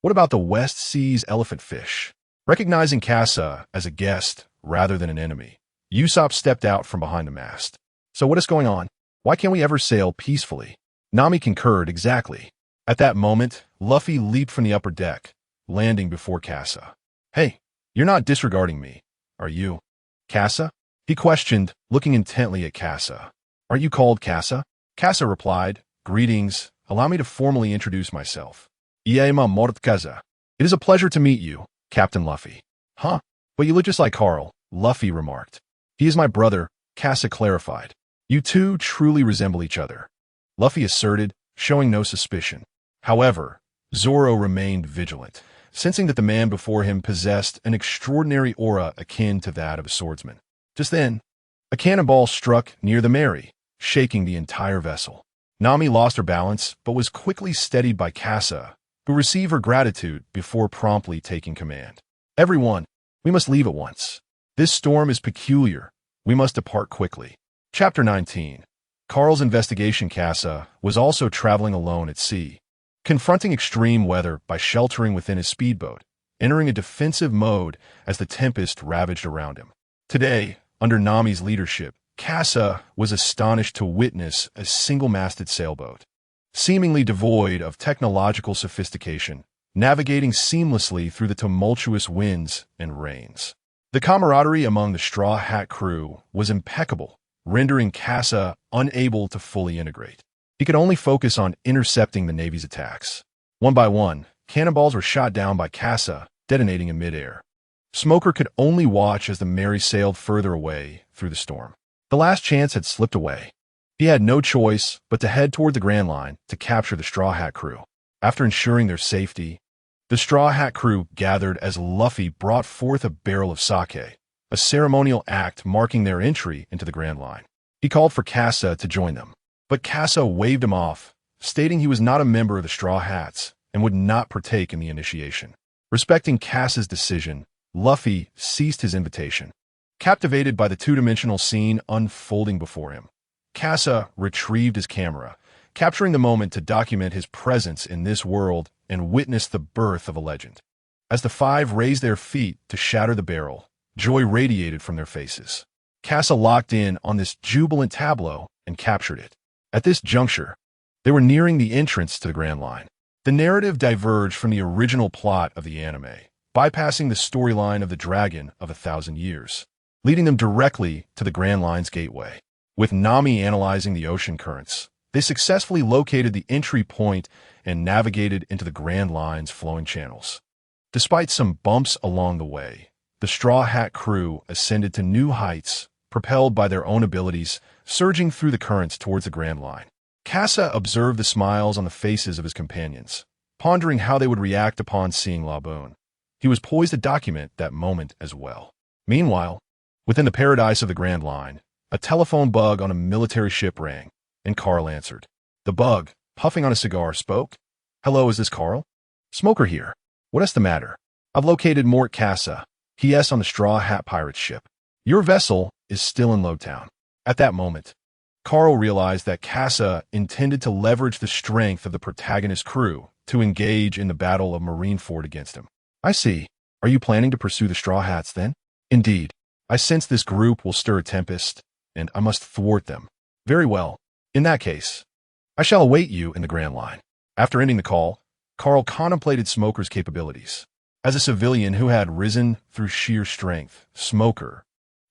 what about the West Sea's elephant fish? Recognizing Casa as a guest rather than an enemy, Usopp stepped out from behind the mast. So what is going on? Why can't we ever sail peacefully? Nami concurred exactly. At that moment, Luffy leaped from the upper deck, landing before Casa. Hey, you're not disregarding me, are you? Casa? He questioned, looking intently at Casa. Are you called Casa? Casa replied, Greetings, allow me to formally introduce myself. Iema Mordkaza. It is a pleasure to meet you, Captain Luffy. Huh? But you look just like Carl, Luffy remarked. He is my brother, Casa clarified. You two truly resemble each other, Luffy asserted, showing no suspicion. However, Zoro remained vigilant, sensing that the man before him possessed an extraordinary aura akin to that of a swordsman. Just then, a cannonball struck near the Merry, shaking the entire vessel. Nami lost her balance, but was quickly steadied by Casa, who received her gratitude before promptly taking command. Everyone, we must leave at once. This storm is peculiar. We must depart quickly. Chapter 19. Carl's investigation. Casa was also traveling alone at sea, confronting extreme weather by sheltering within his speedboat, entering a defensive mode as the tempest ravaged around him. Today, under Nami's leadership, Casa was astonished to witness a single-masted sailboat, seemingly devoid of technological sophistication, navigating seamlessly through the tumultuous winds and rains. The camaraderie among the Straw Hat crew was impeccable, rendering Casa unable to fully integrate. He could only focus on intercepting the Navy's attacks. One by one, cannonballs were shot down by Casa, detonating in midair. Smoker could only watch as the Merry sailed further away through the storm. The last chance had slipped away. He had no choice but to head toward the Grand Line to capture the Straw Hat crew. After ensuring their safety, the Straw Hat crew gathered as Luffy brought forth a barrel of sake, a ceremonial act marking their entry into the Grand Line. He called for Casa to join them, but Casa waved him off, stating he was not a member of the Straw Hats and would not partake in the initiation. Respecting Casa's decision, Luffy ceased his invitation. Captivated by the two-dimensional scene unfolding before him, Casa retrieved his camera, capturing the moment to document his presence in this world and witness the birth of a legend. As the five raised their feet to shatter the barrel, joy radiated from their faces. Casa locked in on this jubilant tableau and captured it. At this juncture, They were nearing the entrance to the Grand Line. The narrative diverged from the original plot of the anime, bypassing the storyline of the Dragon of 1,000 Years, leading them directly to the Grand Line's gateway. With Nami analyzing the ocean currents, they successfully located the entry point and navigated into the Grand Line's flowing channels. Despite some bumps along the way, the Straw Hat crew ascended to new heights, propelled by their own abilities, surging through the currents towards the Grand Line. Casa observed the smiles on the faces of his companions, pondering how they would react upon seeing Laboon. He was poised to document that moment as well. Meanwhile, within the paradise of the Grand Line, a telephone bug on a military ship rang, and Carl answered. The bug, puffing on a cigar, spoke. Hello, is this Carl? Smoker here. What is the matter? I've located Mort Casa. He is on the Straw Hat pirate ship. Your vessel is still in Lowtown. At that moment, Carl realized that Casa intended to leverage the strength of the protagonist crew to engage in the Battle of Marineford against him. I see. Are you planning to pursue the Straw Hats then? Indeed. I sense this group will stir a tempest, and I must thwart them. Very well. In that case, I shall await you in the Grand Line. After ending the call, Carl contemplated Smoker's capabilities. As a civilian who had risen through sheer strength, Smoker,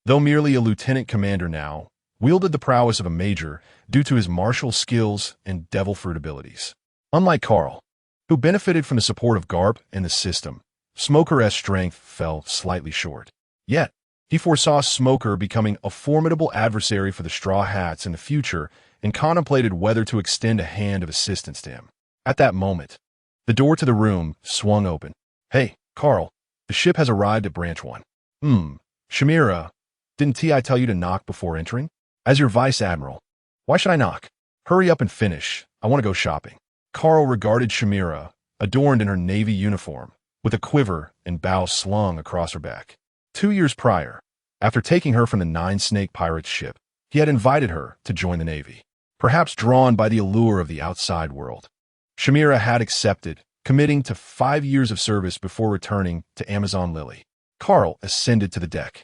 though merely a lieutenant commander now, wielded the prowess of a major due to his martial skills and devil fruit abilities. Unlike Carl, who benefited from the support of Garp and the system, Smoker's strength fell slightly short. Yet, he foresaw Smoker becoming a formidable adversary for the Straw Hats in the future and contemplated whether to extend a hand of assistance to him. At that moment, the door to the room swung open. Hey, Carl, the ship has arrived at Branch 1. Shamira, didn't I tell you to knock before entering? As your Vice Admiral, why should I knock? Hurry up and finish. I want to go shopping. Carl regarded Shamira, adorned in her Navy uniform, with a quiver and bow slung across her back. 2 years prior, after taking her from the Nine Snake Pirates ship, he had invited her to join the Navy, perhaps drawn by the allure of the outside world. Shamira had accepted, committing to 5 years of service before returning to Amazon Lily. Carl ascended to the deck,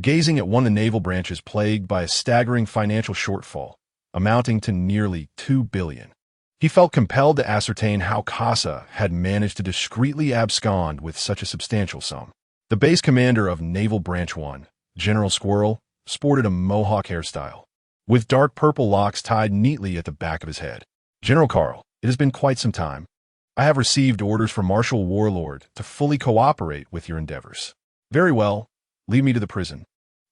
gazing at one of the naval branches plagued by a staggering financial shortfall, amounting to nearly $2 billion. He felt compelled to ascertain how Casa had managed to discreetly abscond with such a substantial sum. The base commander of Naval Branch 1, General Squirrel, sported a mohawk hairstyle, with dark purple locks tied neatly at the back of his head. General Carl, it has been quite some time. I have received orders from Marshal Warlord to fully cooperate with your endeavors. Very well. Lead me to the prison.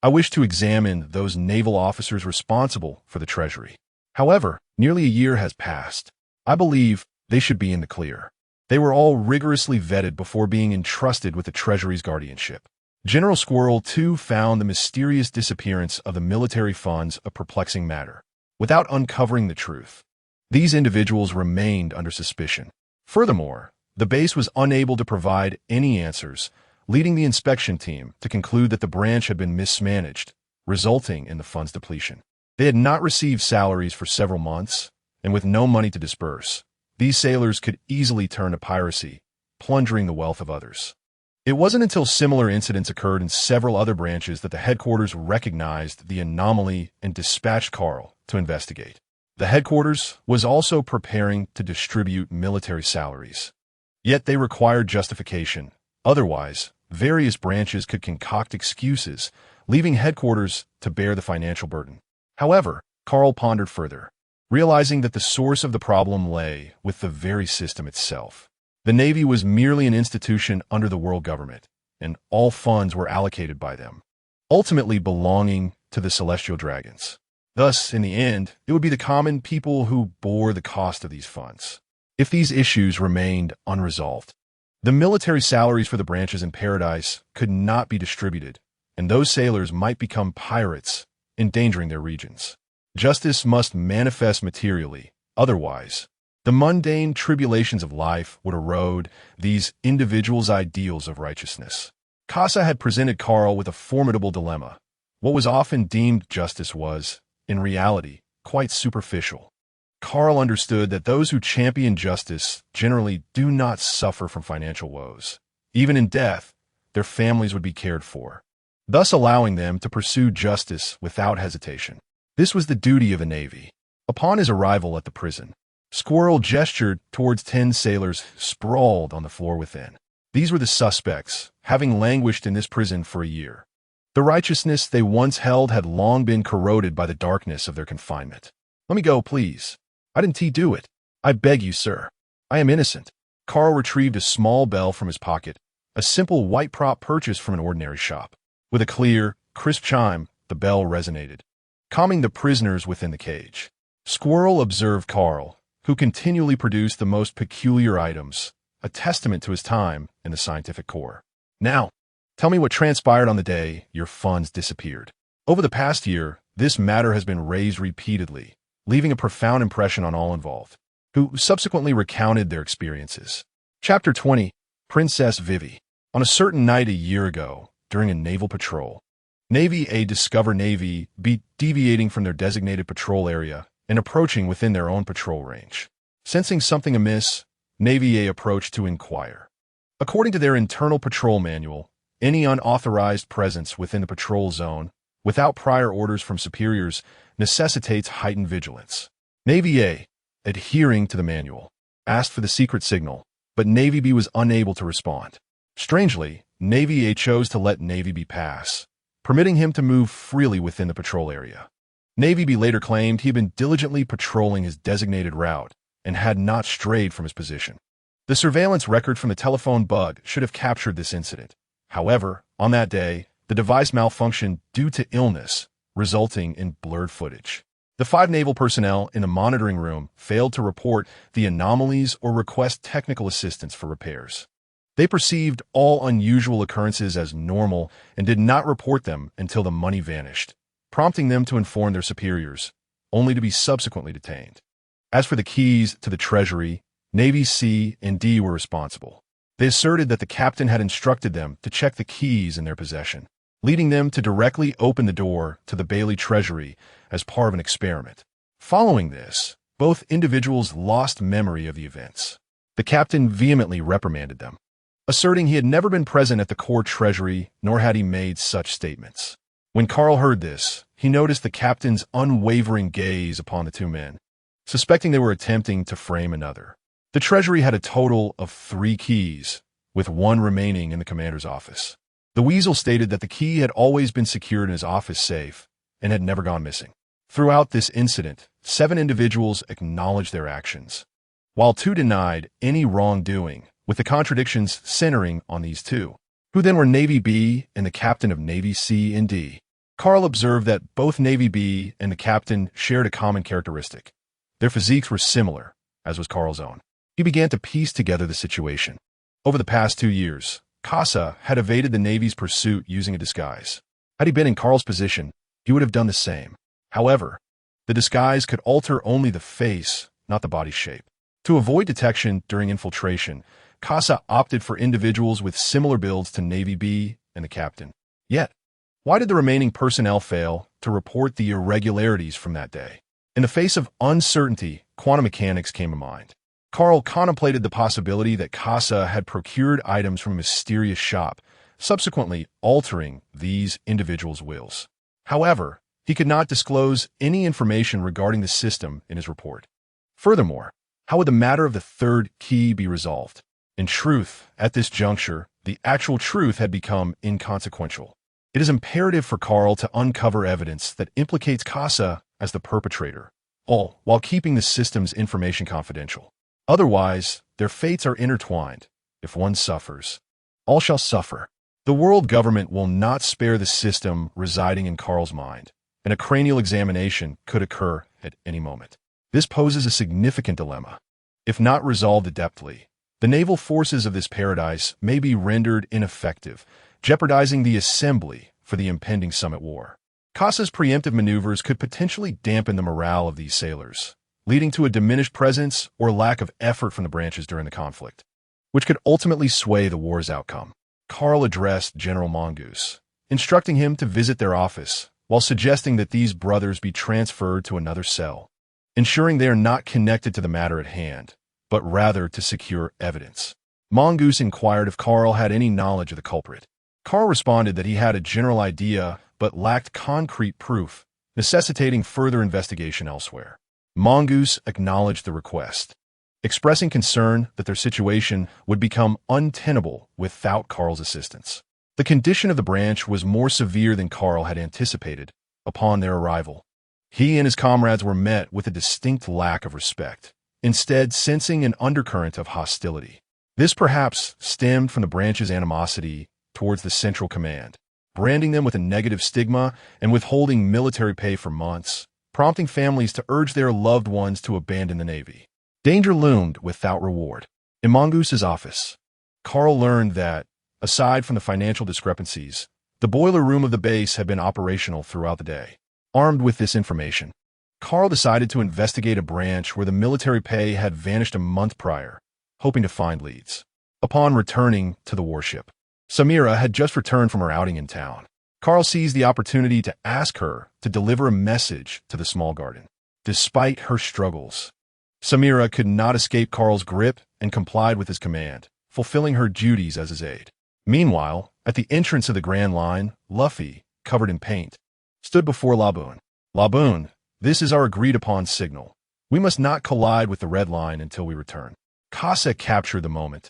I wish to examine those naval officers responsible for the treasury. However, nearly a year has passed. I believe they should be in the clear. They were all rigorously vetted before being entrusted with the treasury's guardianship. General Squirrel, too, found the mysterious disappearance of the military funds a perplexing matter. Without uncovering the truth, these individuals remained under suspicion. Furthermore, the base was unable to provide any answers, leading the inspection team to conclude that the branch had been mismanaged, resulting in the funds depletion. They had not received salaries for several months, and with no money to disperse, these sailors could easily turn to piracy, plundering the wealth of others. It wasn't until similar incidents occurred in several other branches that the headquarters recognized the anomaly and dispatched Carl to investigate. The headquarters was also preparing to distribute military salaries. Yet they required justification. Otherwise, various branches could concoct excuses, leaving headquarters to bear the financial burden. However, Carl pondered further, realizing that the source of the problem lay with the very system itself. The Navy was merely an institution under the world government, and all funds were allocated by them, ultimately belonging to the Celestial Dragons. Thus, in the end, it would be the common people who bore the cost of these funds. If these issues remained unresolved, the military salaries for the branches in Paradise could not be distributed, and those sailors might become pirates, endangering their regions. Justice must manifest materially, otherwise, the mundane tribulations of life would erode these individuals' ideals of righteousness. Casa had presented Carl with a formidable dilemma. What was often deemed justice was, in reality, quite superficial. Carl understood that those who champion justice generally do not suffer from financial woes. Even in death, their families would be cared for, thus allowing them to pursue justice without hesitation. This was the duty of the Navy. Upon his arrival at the prison, Squirrel gestured towards 10 sailors sprawled on the floor within. These were the suspects, having languished in this prison for a year. The righteousness they once held had long been corroded by the darkness of their confinement. Let me go, please. I didn't do it. I beg you, sir. I am innocent. Carl retrieved a small bell from his pocket, a simple white prop purchased from an ordinary shop. With a clear, crisp chime, the bell resonated, calming the prisoners within the cage. Squirrel observed Carl, who continually produced the most peculiar items, a testament to his time in the scientific corps. Now, tell me what transpired on the day your funds disappeared. Over the past year, this matter has been raised repeatedly, leaving a profound impression on all involved, who subsequently recounted their experiences. Chapter 20, Princess Vivi. On a certain night a year ago, during a naval patrol, Navy A discovered Navy B deviating from their designated patrol area and approaching within their own patrol range. Sensing something amiss, Navy A approached to inquire. According to their internal patrol manual, any unauthorized presence within the patrol zone, without prior orders from superiors, necessitates heightened vigilance. Navy A, adhering to the manual, asked for the secret signal, but Navy B was unable to respond. Strangely, Navy A chose to let Navy B pass, permitting him to move freely within the patrol area. Navy B later claimed he had been diligently patrolling his designated route and had not strayed from his position. The surveillance record from the telephone bug should have captured this incident. However, on that day, the device malfunctioned due to illness, resulting in blurred footage. The 5 naval personnel in the monitoring room failed to report the anomalies or request technical assistance for repairs. They perceived all unusual occurrences as normal and did not report them until the money vanished, prompting them to inform their superiors, only to be subsequently detained. As for the keys to the treasury, Navy C and D were responsible. They asserted that the captain had instructed them to check the keys in their possession, leading them to directly open the door to the Bailey treasury as part of an experiment. Following this, both individuals lost memory of the events. The captain vehemently reprimanded them, asserting he had never been present at the Corps treasury, nor had he made such statements. When Carl heard this, he noticed the captain's unwavering gaze upon the 2 men, suspecting they were attempting to frame another. The treasury had a total of 3 keys, with 1 remaining in the commander's office. The Weasel stated that the key had always been secured in his office safe and had never gone missing. Throughout this incident, 7 individuals acknowledged their actions, while 2 denied any wrongdoing, with the contradictions centering on these 2, who then were Navy B and the captain of Navy C and D. Carl observed that both Navy B and the captain shared a common characteristic. Their physiques were similar, as was Carl's own. He began to piece together the situation. Over the past 2 years, Casa had evaded the Navy's pursuit using a disguise. Had he been in Carl's position, he would have done the same. However, the disguise could alter only the face, not the body shape. To avoid detection during infiltration, Casa opted for individuals with similar builds to Navy B and the captain. Yet, why did the remaining personnel fail to report the irregularities from that day? In the face of uncertainty, quantum mechanics came to mind. Carl contemplated the possibility that Casa had procured items from a mysterious shop, subsequently altering these individuals' wills. However, he could not disclose any information regarding the system in his report. Furthermore, how would the matter of the 3rd key be resolved? In truth, at this juncture, the actual truth had become inconsequential. It is imperative for Carl to uncover evidence that implicates Casa as the perpetrator, all while keeping the system's information confidential. Otherwise, their fates are intertwined. If one suffers, all shall suffer. The world government will not spare the system residing in Carl's mind, and a cranial examination could occur at any moment. This poses a significant dilemma. If not resolved adeptly, the naval forces of this paradise may be rendered ineffective, jeopardizing the assembly for the impending summit war. Casa's preemptive maneuvers could potentially dampen the morale of these sailors, leading to a diminished presence or lack of effort from the branches during the conflict, which could ultimately sway the war's outcome. Carl addressed General Mongoose, instructing him to visit their office, while suggesting that these brothers be transferred to another cell, ensuring they are not connected to the matter at hand, but rather to secure evidence. Mongoose inquired if Carl had any knowledge of the culprit. Carl responded that he had a general idea but lacked concrete proof, necessitating further investigation elsewhere. Mongoose acknowledged the request, expressing concern that their situation would become untenable without Carl's assistance. The condition of the branch was more severe than Carl had anticipated upon their arrival. He and his comrades were met with a distinct lack of respect, instead sensing an undercurrent of hostility. This perhaps stemmed from the branch's animosity towards the Central Command, branding them with a negative stigma and withholding military pay for months, prompting families to urge their loved ones to abandon the Navy. Danger loomed without reward. In Mongoose's office, Carl learned that, aside from the financial discrepancies, the boiler room of the base had been operational throughout the day. Armed with this information, Carl decided to investigate a branch where the military pay had vanished a month prior, hoping to find leads. Upon returning to the warship, Samira had just returned from her outing in town. Carl seized the opportunity to ask her to deliver a message to the small garden. Despite her struggles, Samira could not escape Carl's grip and complied with his command, fulfilling her duties as his aide. Meanwhile, at the entrance of the Grand Line, Luffy, covered in paint, stood before Laboon. Laboon, this is our agreed-upon signal. We must not collide with the Red Line until we return. Casa captured the moment,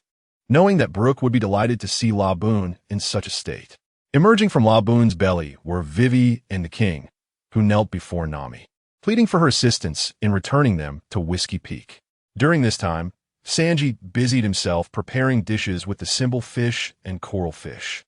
knowing that Brook would be delighted to see Laboon in such a state. Emerging from Laboon's belly were Vivi and the King, who knelt before Nami, pleading for her assistance in returning them to Whiskey Peak. During this time, Sanji busied himself preparing dishes with the symbol fish and coral fish.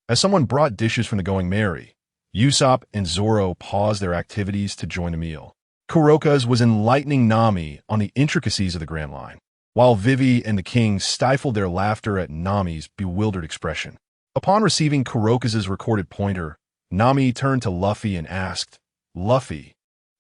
As someone brought dishes from the Going Merry, Usopp and Zoro paused their activities to join the meal. Kuroka's was enlightening Nami on the intricacies of the Grand Line, while Vivi and the King stifled their laughter at Nami's bewildered expression. Upon receiving Kuroka's recorded pointer, Nami turned to Luffy and asked, "Luffy,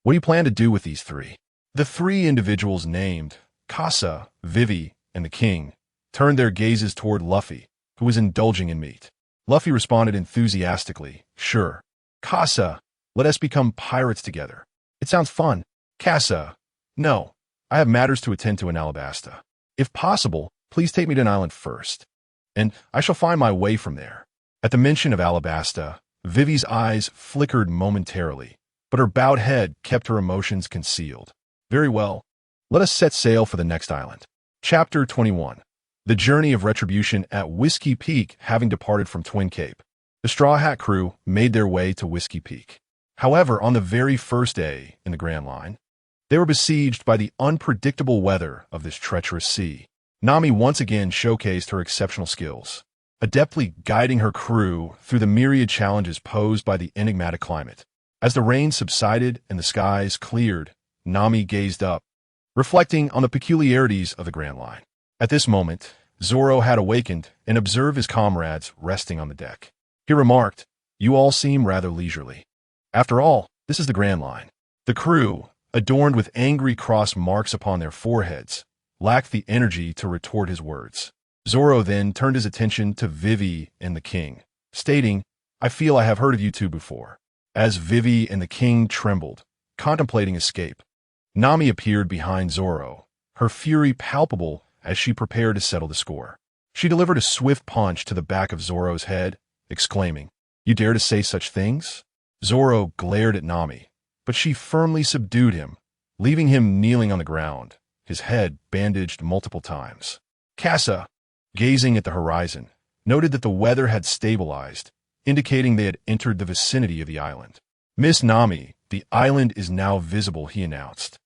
what do you plan to do with these three?" The three individuals named, Casa, Vivi, and the King, turned their gazes toward Luffy, who was indulging in meat. Luffy responded enthusiastically, "Sure. Casa, let us become pirates together. It sounds fun." Casa, "No, I have matters to attend to in Alabasta. If possible, please take me to an island first, and I shall find my way from there." At the mention of Alabasta, Vivi's eyes flickered momentarily, but her bowed head kept her emotions concealed. "Very well. Let us set sail for the next island." Chapter 21. The journey of retribution at Whiskey Peak having departed from Twin Cape, the Straw Hat crew made their way to Whiskey Peak. However, on the very first day in the Grand Line, they were besieged by the unpredictable weather of this treacherous sea. Nami once again showcased her exceptional skills, adeptly guiding her crew through the myriad challenges posed by the enigmatic climate. As the rain subsided and the skies cleared, Nami gazed up, reflecting on the peculiarities of the Grand Line. At this moment, Zoro had awakened and observed his comrades resting on the deck. He remarked, "You all seem rather leisurely. After all, this is the Grand Line." The crew, adorned with angry cross marks upon their foreheads, lacked the energy to retort his words. Zoro then turned his attention to Vivi and the King, stating, "I feel I have heard of you two before." As Vivi and the King trembled, contemplating escape, Nami appeared behind Zoro, her fury palpable as she prepared to settle the score. She delivered a swift punch to the back of Zoro's head, exclaiming, "You dare to say such things?" Zoro glared at Nami, but she firmly subdued him, leaving him kneeling on the ground, his head bandaged multiple times. Casa, gazing at the horizon, noted that the weather had stabilized, indicating they had entered the vicinity of the island. "Miss Nami, the island is now visible," he announced.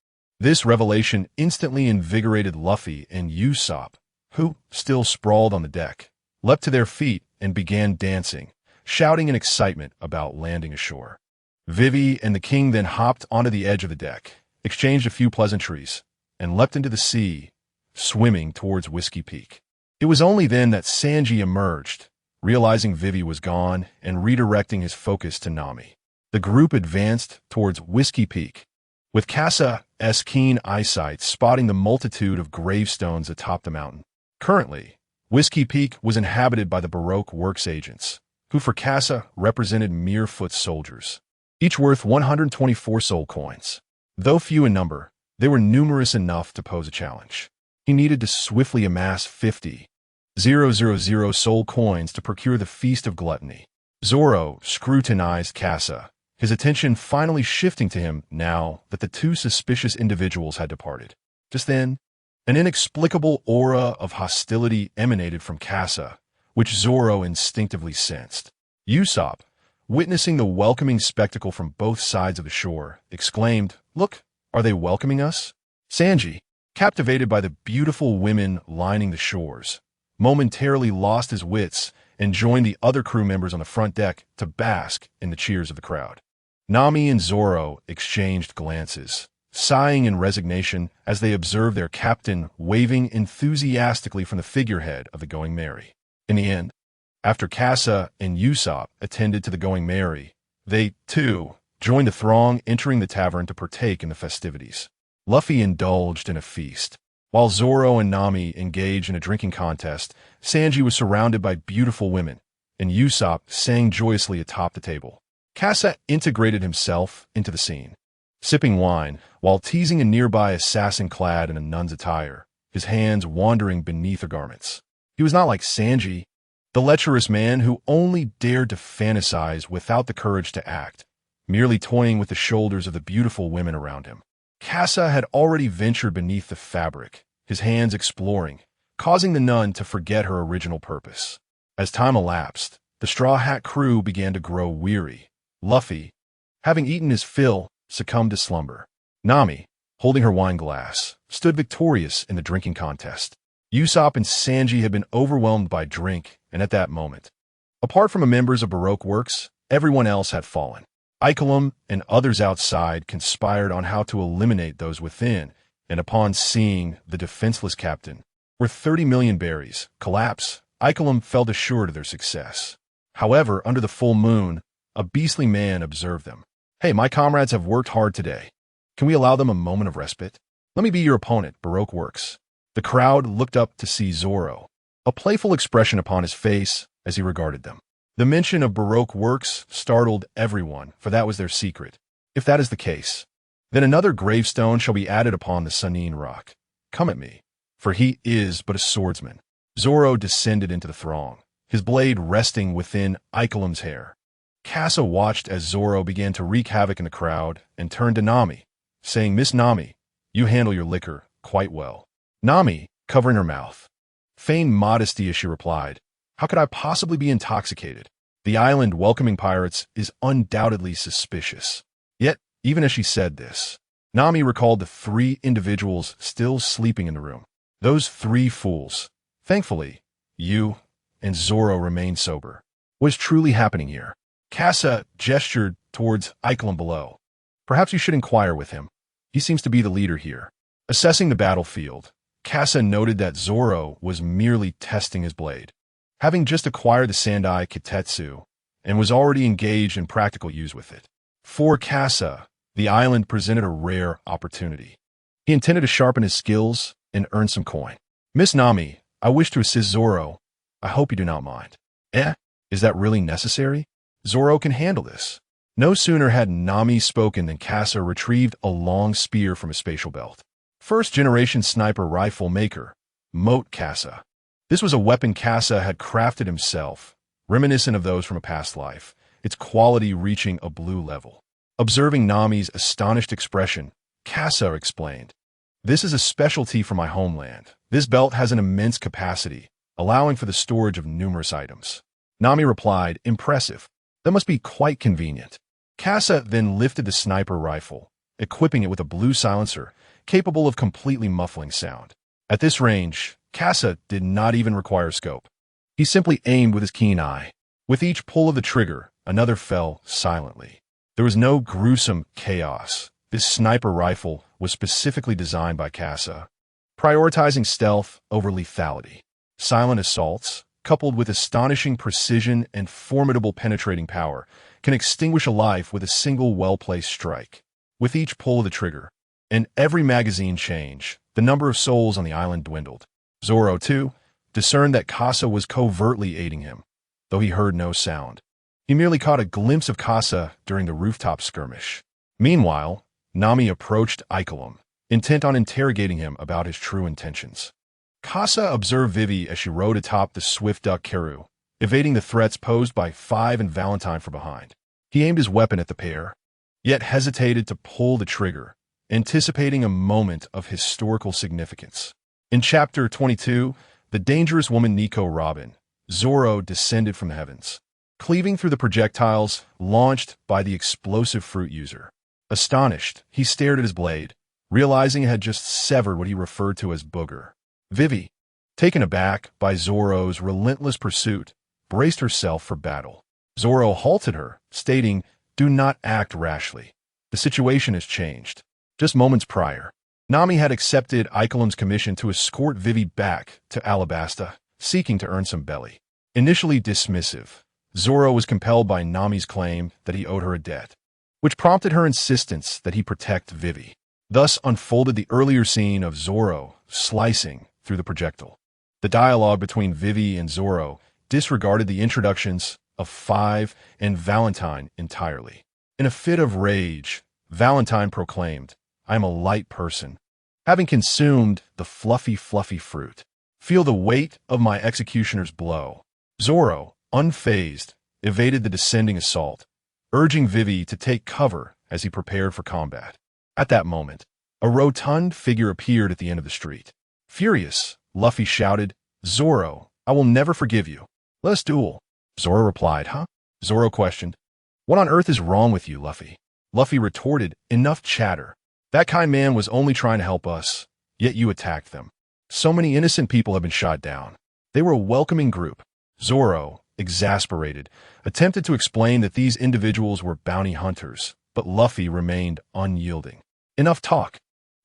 This revelation instantly invigorated Luffy and Usopp, who, still sprawled on the deck, leapt to their feet and began dancing, shouting in excitement about landing ashore. Vivi and the King then hopped onto the edge of the deck, exchanged a few pleasantries, and leapt into the sea, swimming towards Whiskey Peak. It was only then that Sanji emerged, realizing Vivi was gone and redirecting his focus to Nami. The group advanced towards Whiskey Peak, with Casa's keen eyesight spotting the multitude of gravestones atop the mountain. Currently, Whiskey Peak was inhabited by the Baroque Works agents, who for Casa represented mere foot soldiers, each worth 124 soul coins. Though few in number, they were numerous enough to pose a challenge. He needed to swiftly amass 50,000 soul coins to procure the Feast of Gluttony. Zoro scrutinized Casa, his attention finally shifting to him now that the two suspicious individuals had departed. Just then, an inexplicable aura of hostility emanated from Casa, which Zoro instinctively sensed. Usopp, witnessing the welcoming spectacle from both sides of the shore, exclaimed, "Look, are they welcoming us?" Sanji, captivated by the beautiful women lining the shores, momentarily lost his wits and joined the other crew members on the front deck to bask in the cheers of the crowd. Nami and Zoro exchanged glances, sighing in resignation as they observed their captain waving enthusiastically from the figurehead of the Going Merry. In the end, after Casa and Usopp attended to the Going Merry, they, too, joined the throng entering the tavern to partake in the festivities. Luffy indulged in a feast. While Zoro and Nami engaged in a drinking contest, Sanji was surrounded by beautiful women, and Usopp sang joyously atop the table. Casa integrated himself into the scene, sipping wine while teasing a nearby assassin clad in a nun's attire, his hands wandering beneath her garments. He was not like Sanji, the lecherous man who only dared to fantasize without the courage to act, merely toying with the shoulders of the beautiful women around him. Casa had already ventured beneath the fabric, his hands exploring, causing the nun to forget her original purpose. As time elapsed, the Straw Hat crew began to grow weary. Luffy, having eaten his fill, succumbed to slumber. Nami, holding her wine glass, stood victorious in the drinking contest. Usopp and Sanji had been overwhelmed by drink, and at that moment, apart from the members of Baroque Works, everyone else had fallen. Icolum and others outside conspired on how to eliminate those within, and upon seeing the defenseless captain, worth 30 million berries, collapse, Icolum felt assured of their success. However, under the full moon, a beastly man observed them. "Hey, my comrades have worked hard today. Can we allow them a moment of respite? Let me be your opponent, Baroque Works." The crowd looked up to see Zoro, a playful expression upon his face as he regarded them. The mention of Baroque Works startled everyone, for that was their secret. If that is the case, then another gravestone shall be added upon the Sanin rock. Come at me, for he is but a swordsman. Zoro descended into the throng, his blade resting within Icolum's hair. Casa watched as Zoro began to wreak havoc in the crowd and turned to Nami, saying, "Miss Nami, you handle your liquor quite well." Nami, covering her mouth, feigned modesty as she replied, "How could I possibly be intoxicated? The island welcoming pirates is undoubtedly suspicious." Yet, even as she said this, Nami recalled the three individuals still sleeping in the room. Those three fools. Thankfully, you and Zoro remained sober. What is truly happening here? Casa gestured towards Icolum below. "Perhaps you should inquire with him. He seems to be the leader here." Assessing the battlefield, Casa noted that Zoro was merely testing his blade, having just acquired the Sandai Kitetsu, and was already engaged in practical use with it. For Casa, the island presented a rare opportunity. He intended to sharpen his skills and earn some coin. "Miss Nami, I wish to assist Zoro. I hope you do not mind." Is that really necessary? Zoro can handle this." No sooner had Nami spoken than Casa retrieved a long spear from his spatial belt. First-generation sniper rifle maker, Moat Casa. This was a weapon Casa had crafted himself, reminiscent of those from a past life, its quality reaching a blue level. Observing Nami's astonished expression, Casa explained, "This is a specialty from my homeland. This belt has an immense capacity, allowing for the storage of numerous items." Nami replied, "Impressive. That must be quite convenient." Casa then lifted the sniper rifle, equipping it with a blue silencer, capable of completely muffling sound. At this range, Casa did not even require scope. He simply aimed with his keen eye. With each pull of the trigger, another fell silently. There was no gruesome chaos. This sniper rifle was specifically designed by Casa, prioritizing stealth over lethality. Silent assaults, coupled with astonishing precision and formidable penetrating power, can extinguish a life with a single well-placed strike. With each pull of the trigger, and every magazine change, the number of souls on the island dwindled. Zoro, too, discerned that Casa was covertly aiding him, though he heard no sound. He merely caught a glimpse of Casa during the rooftop skirmish. Meanwhile, Nami approached Icolum, intent on interrogating him about his true intentions. Casa observed Vivi as she rode atop the swift duck Karu, evading the threats posed by Five and Valentine from behind. He aimed his weapon at the pair, yet hesitated to pull the trigger, anticipating a moment of historical significance. In Chapter 22, The Dangerous Woman Nico Robin, Zoro descended from the heavens, cleaving through the projectiles launched by the explosive fruit user. Astonished, he stared at his blade, realizing it had just severed what he referred to as booger. Vivi, taken aback by Zoro's relentless pursuit, braced herself for battle. Zoro halted her, stating, "Do not act rashly. The situation has changed." Just moments prior, Nami had accepted Ikelim's commission to escort Vivi back to Alabasta, seeking to earn some belly. Initially dismissive, Zoro was compelled by Nami's claim that he owed her a debt, which prompted her insistence that he protect Vivi. Thus unfolded the earlier scene of Zoro slicing through the projectile. The dialogue between Vivi and Zoro disregarded the introductions of Five and Valentine entirely. In a fit of rage, Valentine proclaimed, "I am a light person, having consumed the fluffy fruit. Feel the weight of my executioner's blow." Zoro, unfazed, evaded the descending assault, urging Vivi to take cover as he prepared for combat. At that moment, a rotund figure appeared at the end of the street. Furious, Luffy shouted, "Zoro, I will never forgive you. Let us duel." Zoro replied, "Huh?" Zoro questioned, "What on earth is wrong with you, Luffy?" Luffy retorted, "Enough chatter. That kind man was only trying to help us, yet you attacked them. So many innocent people have been shot down. They were a welcoming group." Zoro, exasperated, attempted to explain that these individuals were bounty hunters, but Luffy remained unyielding. "Enough talk.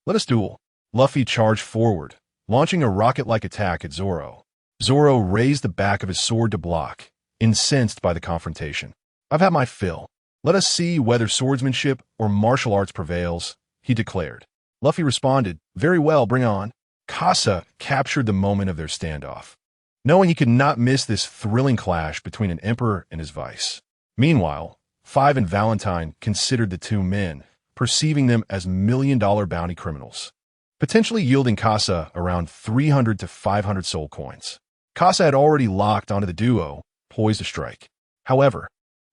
Let us duel." Luffy charged forward, launching a rocket-like attack at Zoro. Zoro raised the back of his sword to block, incensed by the confrontation. "I've had my fill. Let us see whether swordsmanship or martial arts prevails," he declared. Luffy responded, "Very well, bring on." Casa captured the moment of their standoff, knowing he could not miss this thrilling clash between an emperor and his vice. Meanwhile, Five and Valentine considered the two men, perceiving them as million-dollar bounty criminals, potentially yielding Casa around 300 to 500 soul coins. Casa had already locked onto the duo, poised to strike. However,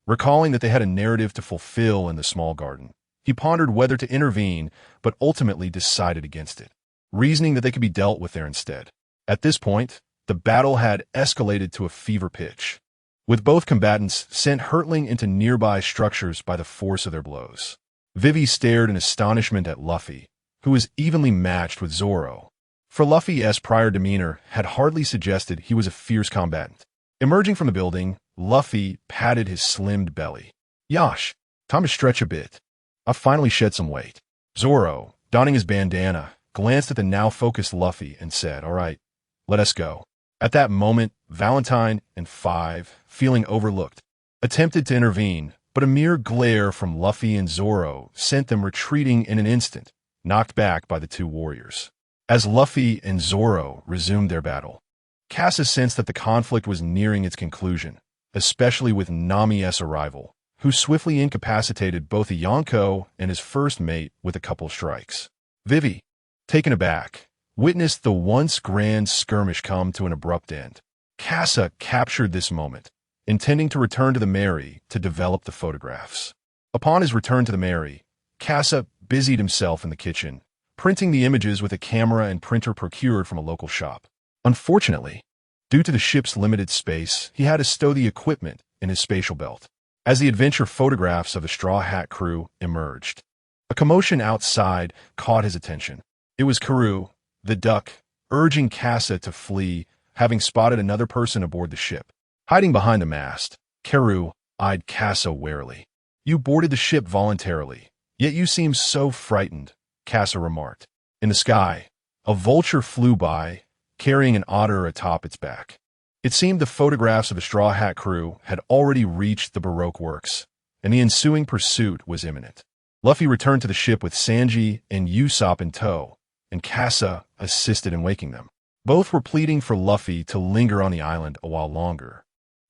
recalling that they had a narrative to fulfill in the small garden, he pondered whether to intervene, but ultimately decided against it, reasoning that they could be dealt with there instead. At this point, the battle had escalated to a fever pitch, with both combatants sent hurtling into nearby structures by the force of their blows. Vivi stared in astonishment at Luffy, who was evenly matched with Zoro, for Luffy's prior demeanor had hardly suggested he was a fierce combatant. Emerging from the building, Luffy patted his slimmed belly. "Yosh, time to stretch a bit. I've finally shed some weight." Zoro, donning his bandana, glanced at the now focused Luffy and said, "All right, let us go." At that moment, Valentine and Five, feeling overlooked, attempted to intervene, but a mere glare from Luffy and Zoro sent them retreating in an instant, knocked back by the two warriors. As Luffy and Zoro resumed their battle, Casa sensed that the conflict was nearing its conclusion, especially with Nami's arrival, who swiftly incapacitated both Yonko and his first mate with a couple strikes. Vivi, taken aback, witnessed the once grand skirmish come to an abrupt end. Casa captured this moment, intending to return to the Mary to develop the photographs. Upon his return to the Mary, Casa busied himself in the kitchen, printing the images with a camera and printer procured from a local shop. Unfortunately, due to the ship's limited space, he had to stow the equipment in his spatial belt. As the adventure photographs of the Straw Hat crew emerged, a commotion outside caught his attention. It was Karoo, the duck, urging Casa to flee, having spotted another person aboard the ship. Hiding behind the mast, Karoo eyed Casa warily. "You boarded the ship voluntarily, yet you seem so frightened," Casa remarked. In the sky, a vulture flew by, carrying an otter atop its back. It seemed the photographs of the Straw Hat crew had already reached the Baroque works, and the ensuing pursuit was imminent. Luffy returned to the ship with Sanji and Usopp in tow, and Casa assisted in waking them. Both were pleading for Luffy to linger on the island a while longer,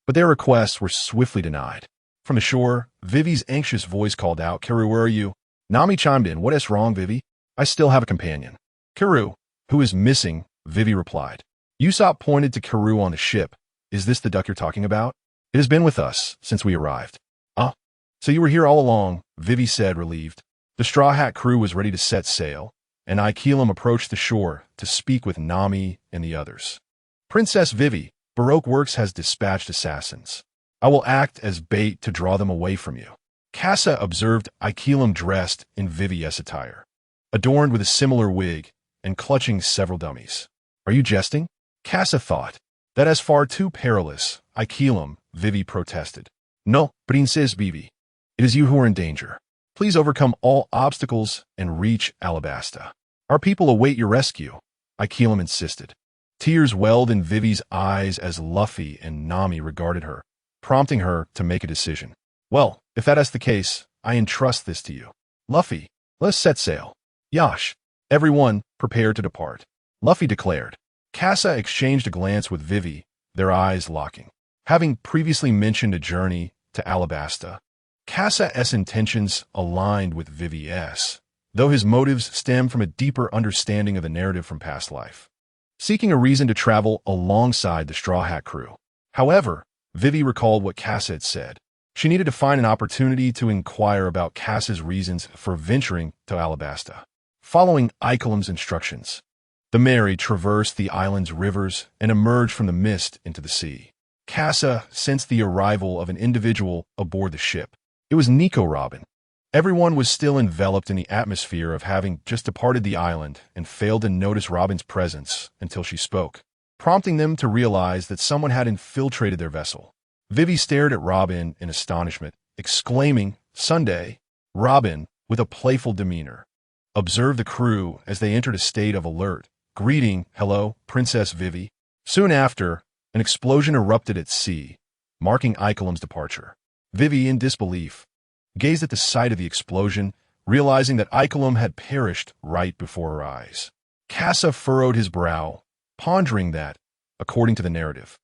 but their requests were swiftly denied. From the shore, Vivi's anxious voice called out, "Karoo, where are you?" Nami chimed in, "What is wrong, Vivi? I still have a companion." "Karoo, who is missing," Vivi replied. Usopp pointed to Karoo on the ship. "Is this the duck you're talking about?" "It has been with us since we arrived." "Ah, so you were here all along," Vivi said, relieved. The Straw Hat crew was ready to set sail, and Aikilam approached the shore to speak with Nami and the others. Princess Vivi, Baroque Works has dispatched assassins. I will act as bait to draw them away from you. Casa observed Aikilam dressed in Vivi's attire, adorned with a similar wig and clutching several dummies. Are you jesting? Casa thought. That is far too perilous. Aikilam, Vivi protested. No, Princess Vivi. It is you who are in danger. Please overcome all obstacles and reach Alabasta. Our people await your rescue, Aikilam insisted. Tears welled in Vivi's eyes as Luffy and Nami regarded her, prompting her to make a decision. Well, if that is the case, I entrust this to you. Luffy, let us set sail. Yash. Everyone, prepare to depart. Luffy declared. Casa exchanged a glance with Vivi, their eyes locking. Having previously mentioned a journey to Alabasta, Casa's intentions aligned with Vivi's, though his motives stemmed from a deeper understanding of the narrative from past life, seeking a reason to travel alongside the Straw Hat crew. However, Vivi recalled what Casa had said. She needed to find an opportunity to inquire about Casa's reasons for venturing to Alabasta. Following Aikilam's instructions, the Mary traversed the island's rivers and emerged from the mist into the sea. Casa sensed the arrival of an individual aboard the ship. It was Nico Robin. Everyone was still enveloped in the atmosphere of having just departed the island and failed to notice Robin's presence until she spoke, prompting them to realize that someone had infiltrated their vessel. Vivi stared at Robin in astonishment, exclaiming, Sunday. Robin, with a playful demeanor, observed the crew as they entered a state of alert, greeting, hello, Princess Vivi. Soon after, an explosion erupted at sea, marking Aikilam's departure. Vivi, in disbelief, gazed at the sight of the explosion, realizing that Aikilam had perished right before her eyes. Casa furrowed his brow, pondering that, according to the narrative,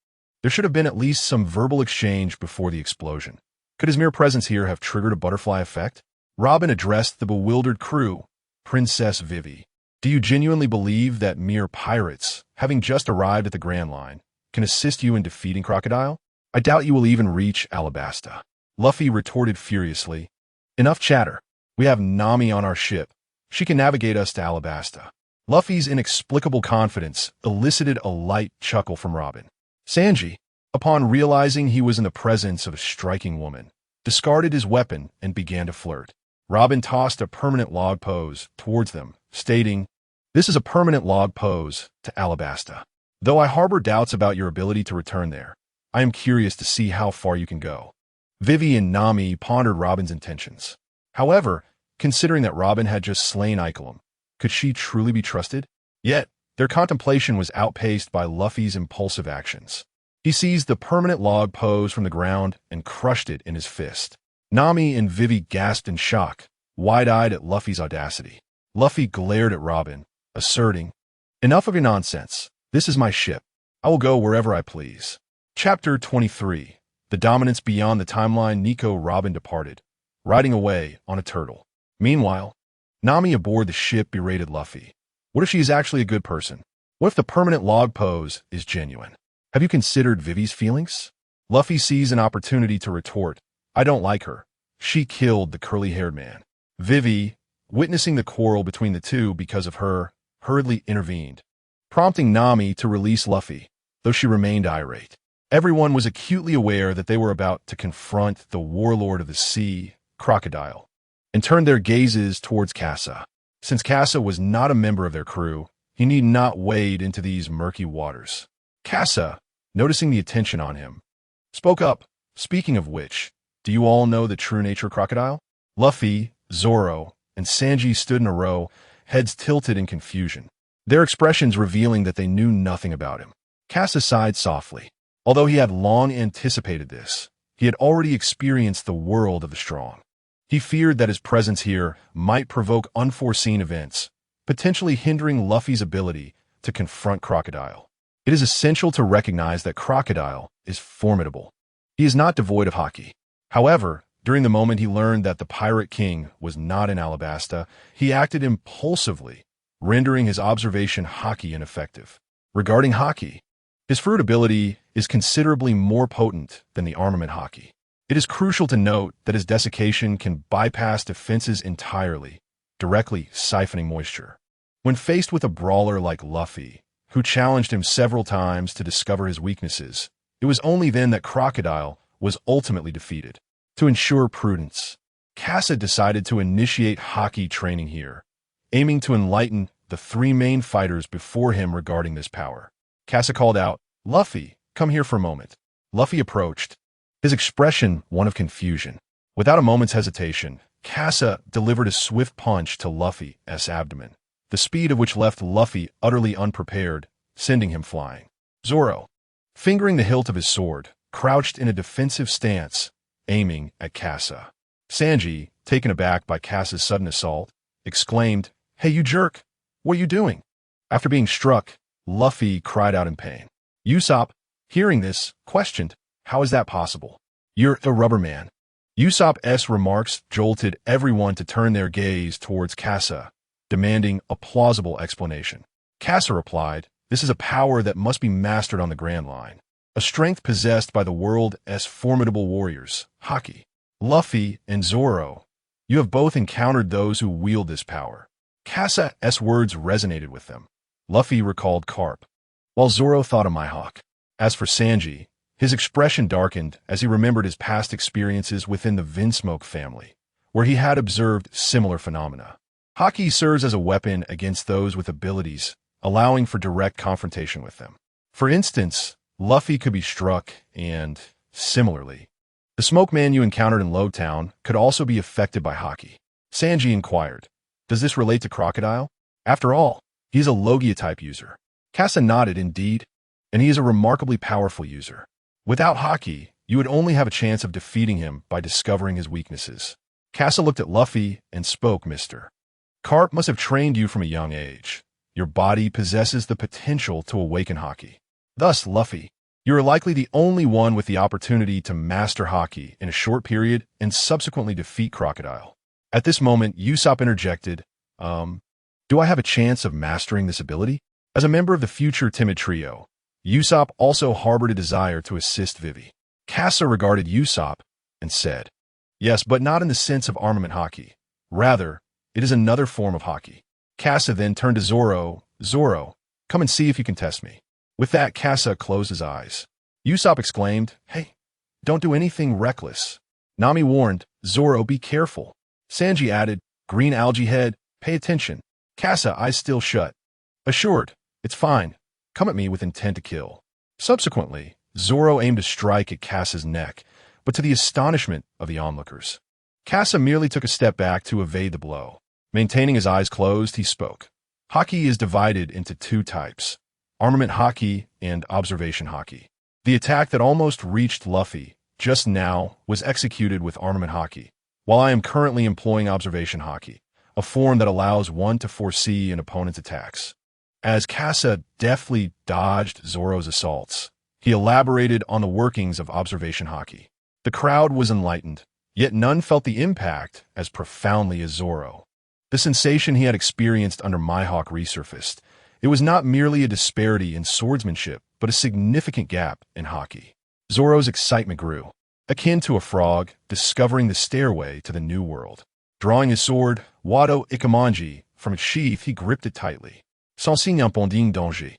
there should have been at least some verbal exchange before the explosion. Could his mere presence here have triggered a butterfly effect? Robin addressed the bewildered crew. Princess Vivi, do you genuinely believe that mere pirates, having just arrived at the Grand Line, can assist you in defeating Crocodile? I doubt you will even reach Alabasta. Luffy retorted furiously. Enough chatter. We have Nami on our ship. She can navigate us to Alabasta. Luffy's inexplicable confidence elicited a light chuckle from Robin. Sanji, upon realizing he was in the presence of a striking woman, discarded his weapon and began to flirt. Robin tossed a permanent log pose towards them, stating, This is a permanent log pose to Alabasta. Though I harbor doubts about your ability to return there, I am curious to see how far you can go. Vivi and Nami pondered Robin's intentions. However, considering that Robin had just slain Aikilam, could she truly be trusted? Yet, their contemplation was outpaced by Luffy's impulsive actions. He seized the permanent log pose from the ground and crushed it in his fist. Nami and Vivi gasped in shock, wide-eyed at Luffy's audacity. Luffy glared at Robin, asserting, Enough of your nonsense. This is my ship. I will go wherever I please. Chapter 23. The dominance beyond the timeline. Nico Robin departed, riding away on a turtle. Meanwhile, Nami aboard the ship berated Luffy. What if she is actually a good person? What if the permanent log pose is genuine? Have you considered Vivi's feelings? Luffy sees an opportunity to retort, I don't like her. She killed the curly-haired man. Vivi, witnessing the quarrel between the two because of her, hurriedly intervened, prompting Nami to release Luffy, though she remained irate. Everyone was acutely aware that they were about to confront the warlord of the sea, Crocodile, and turned their gazes towards Casa. Since Casa was not a member of their crew, he need not wade into these murky waters. Casa, noticing the attention on him, spoke up, speaking of which, do you all know the true nature of Crocodile? Luffy, Zoro, and Sanji stood in a row, heads tilted in confusion, their expressions revealing that they knew nothing about him. Casa sighed softly. Although he had long anticipated this, he had already experienced the world of the strong. He feared that his presence here might provoke unforeseen events, potentially hindering Luffy's ability to confront Crocodile. It is essential to recognize that Crocodile is formidable. He is not devoid of Haki. However, during the moment he learned that the Pirate King was not in Alabasta, he acted impulsively, rendering his observation Haki ineffective. Regarding Haki, his fruit ability is considerably more potent than the armament Haki. It is crucial to note that his desiccation can bypass defenses entirely, directly siphoning moisture. When faced with a brawler like Luffy, who challenged him several times to discover his weaknesses, it was only then that Crocodile was ultimately defeated. To ensure prudence, Casa decided to initiate Haki training here, aiming to enlighten the three main fighters before him regarding this power. Casa called out, "Luffy, come here for a moment." Luffy approached, his expression one of confusion. Without a moment's hesitation, Casa delivered a swift punch to Luffy's abdomen, the speed of which left Luffy utterly unprepared, sending him flying. Zoro, fingering the hilt of his sword, crouched in a defensive stance, aiming at Casa. Sanji, taken aback by Casa's sudden assault, exclaimed, "Hey, you jerk! What are you doing?" After being struck, Luffy cried out in pain. Usopp, hearing this, questioned, "How is that possible? You're a rubber man." Usopp's remarks jolted everyone to turn their gaze towards Casa, demanding a plausible explanation. Casa replied, "This is a power that must be mastered on the Grand Line, a strength possessed by the world's formidable warriors, Haki. Luffy and Zoro, you have both encountered those who wield this power." Casa's words resonated with them. Luffy recalled Carp, while Zoro thought of Mihawk. As for Sanji, his expression darkened as he remembered his past experiences within the Vinsmoke family, where he had observed similar phenomena. Haki serves as a weapon against those with abilities, allowing for direct confrontation with them. For instance, Luffy could be struck and, similarly, the smoke man you encountered in Lowtown could also be affected by Haki. Sanji inquired, "Does this relate to Crocodile? After all, he is a Logia-type user." Casa nodded, "Indeed, and he is a remarkably powerful user. Without Haki, you would only have a chance of defeating him by discovering his weaknesses." Casa looked at Luffy and spoke, "Mr. Carp must have trained you from a young age. Your body possesses the potential to awaken Haki. Thus, Luffy, you are likely the only one with the opportunity to master Haki in a short period and subsequently defeat Crocodile." At this moment, Usopp interjected, "Do I have a chance of mastering this ability?" As a member of the future Timid Trio, Usopp also harbored a desire to assist Vivi. Casa regarded Usopp and said, "Yes, but not in the sense of armament Haki. Rather, it is another form of Haki." Casa then turned to Zoro. "Zoro, come and see if you can test me." With that, Casa closed his eyes. Usopp exclaimed, "Hey, don't do anything reckless." Nami warned, "Zoro, be careful." Sanji added, "Green algae head, pay attention." Casa, eyes still shut, assured, "It's fine. Come at me with intent to kill." Subsequently, Zoro aimed a strike at Casa's neck, but to the astonishment of the onlookers, Casa merely took a step back to evade the blow. Maintaining his eyes closed, he spoke. Haki is divided into two types, armament Haki and observation Haki. The attack that almost reached Luffy just now was executed with armament Haki, while I am currently employing observation Haki, a form that allows one to foresee an opponent's attacks. As Casa deftly dodged Zoro's assaults, he elaborated on the workings of observation Haki. The crowd was enlightened, yet none felt the impact as profoundly as Zoro. The sensation he had experienced under Mihawk resurfaced. It was not merely a disparity in swordsmanship, but a significant gap in Haki. Zoro's excitement grew, akin to a frog discovering the stairway to the new world. Drawing his sword, Wado Ikamanji, from its sheath, he gripped it tightly. Sans signe impending danger.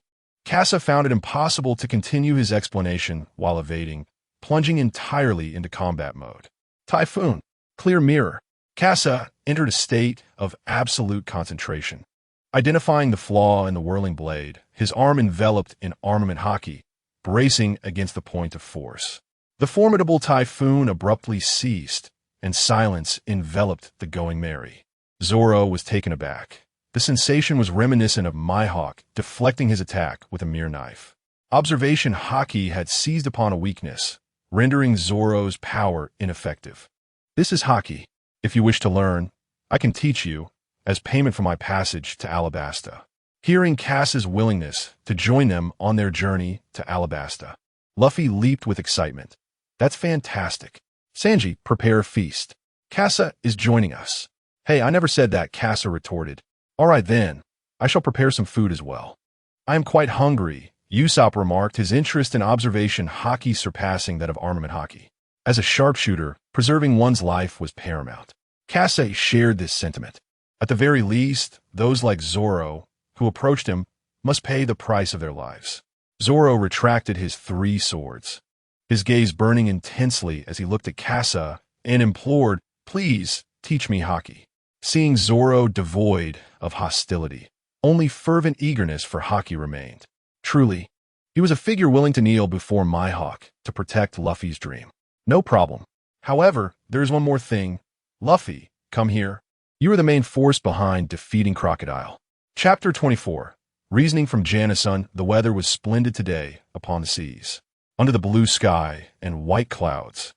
Casa found it impossible to continue his explanation while evading, plunging entirely into combat mode. Typhoon, clear mirror. Casa entered a state of absolute concentration. Identifying the flaw in the whirling blade, his arm enveloped in armament Haki, bracing against the point of force. The formidable typhoon abruptly ceased, and silence enveloped the Going Merry. Zoro was taken aback. The sensation was reminiscent of Mihawk deflecting his attack with a mere knife. Observation Haki had seized upon a weakness, rendering Zoro's power ineffective. "This is Haki. If you wish to learn, I can teach you, as payment for my passage to Alabasta." Hearing Casa's willingness to join them on their journey to Alabasta, Luffy leaped with excitement. "That's fantastic. Sanji, prepare a feast. Casa is joining us." "Hey, I never said that," Casa retorted. "All right then, I shall prepare some food as well." "I am quite hungry," Usopp remarked, his interest in observation Haki surpassing that of armament Haki. As a sharpshooter, preserving one's life was paramount. Kase shared this sentiment. At the very least, those like Zoro, who approached him, must pay the price of their lives. Zoro retracted his 3 swords, his gaze burning intensely as he looked at Kase and implored, "Please, teach me Haki." Seeing Zoro devoid of hostility, only fervent eagerness for Haki remained. Truly, he was a figure willing to kneel before Mihawk to protect Luffy's dream. No problem. However, there is one more thing. Luffy, come here. You are the main force behind defeating Crocodile. Chapter 24. Reasoning from Janison. The weather was splendid today upon the seas. Under the blue sky and white clouds.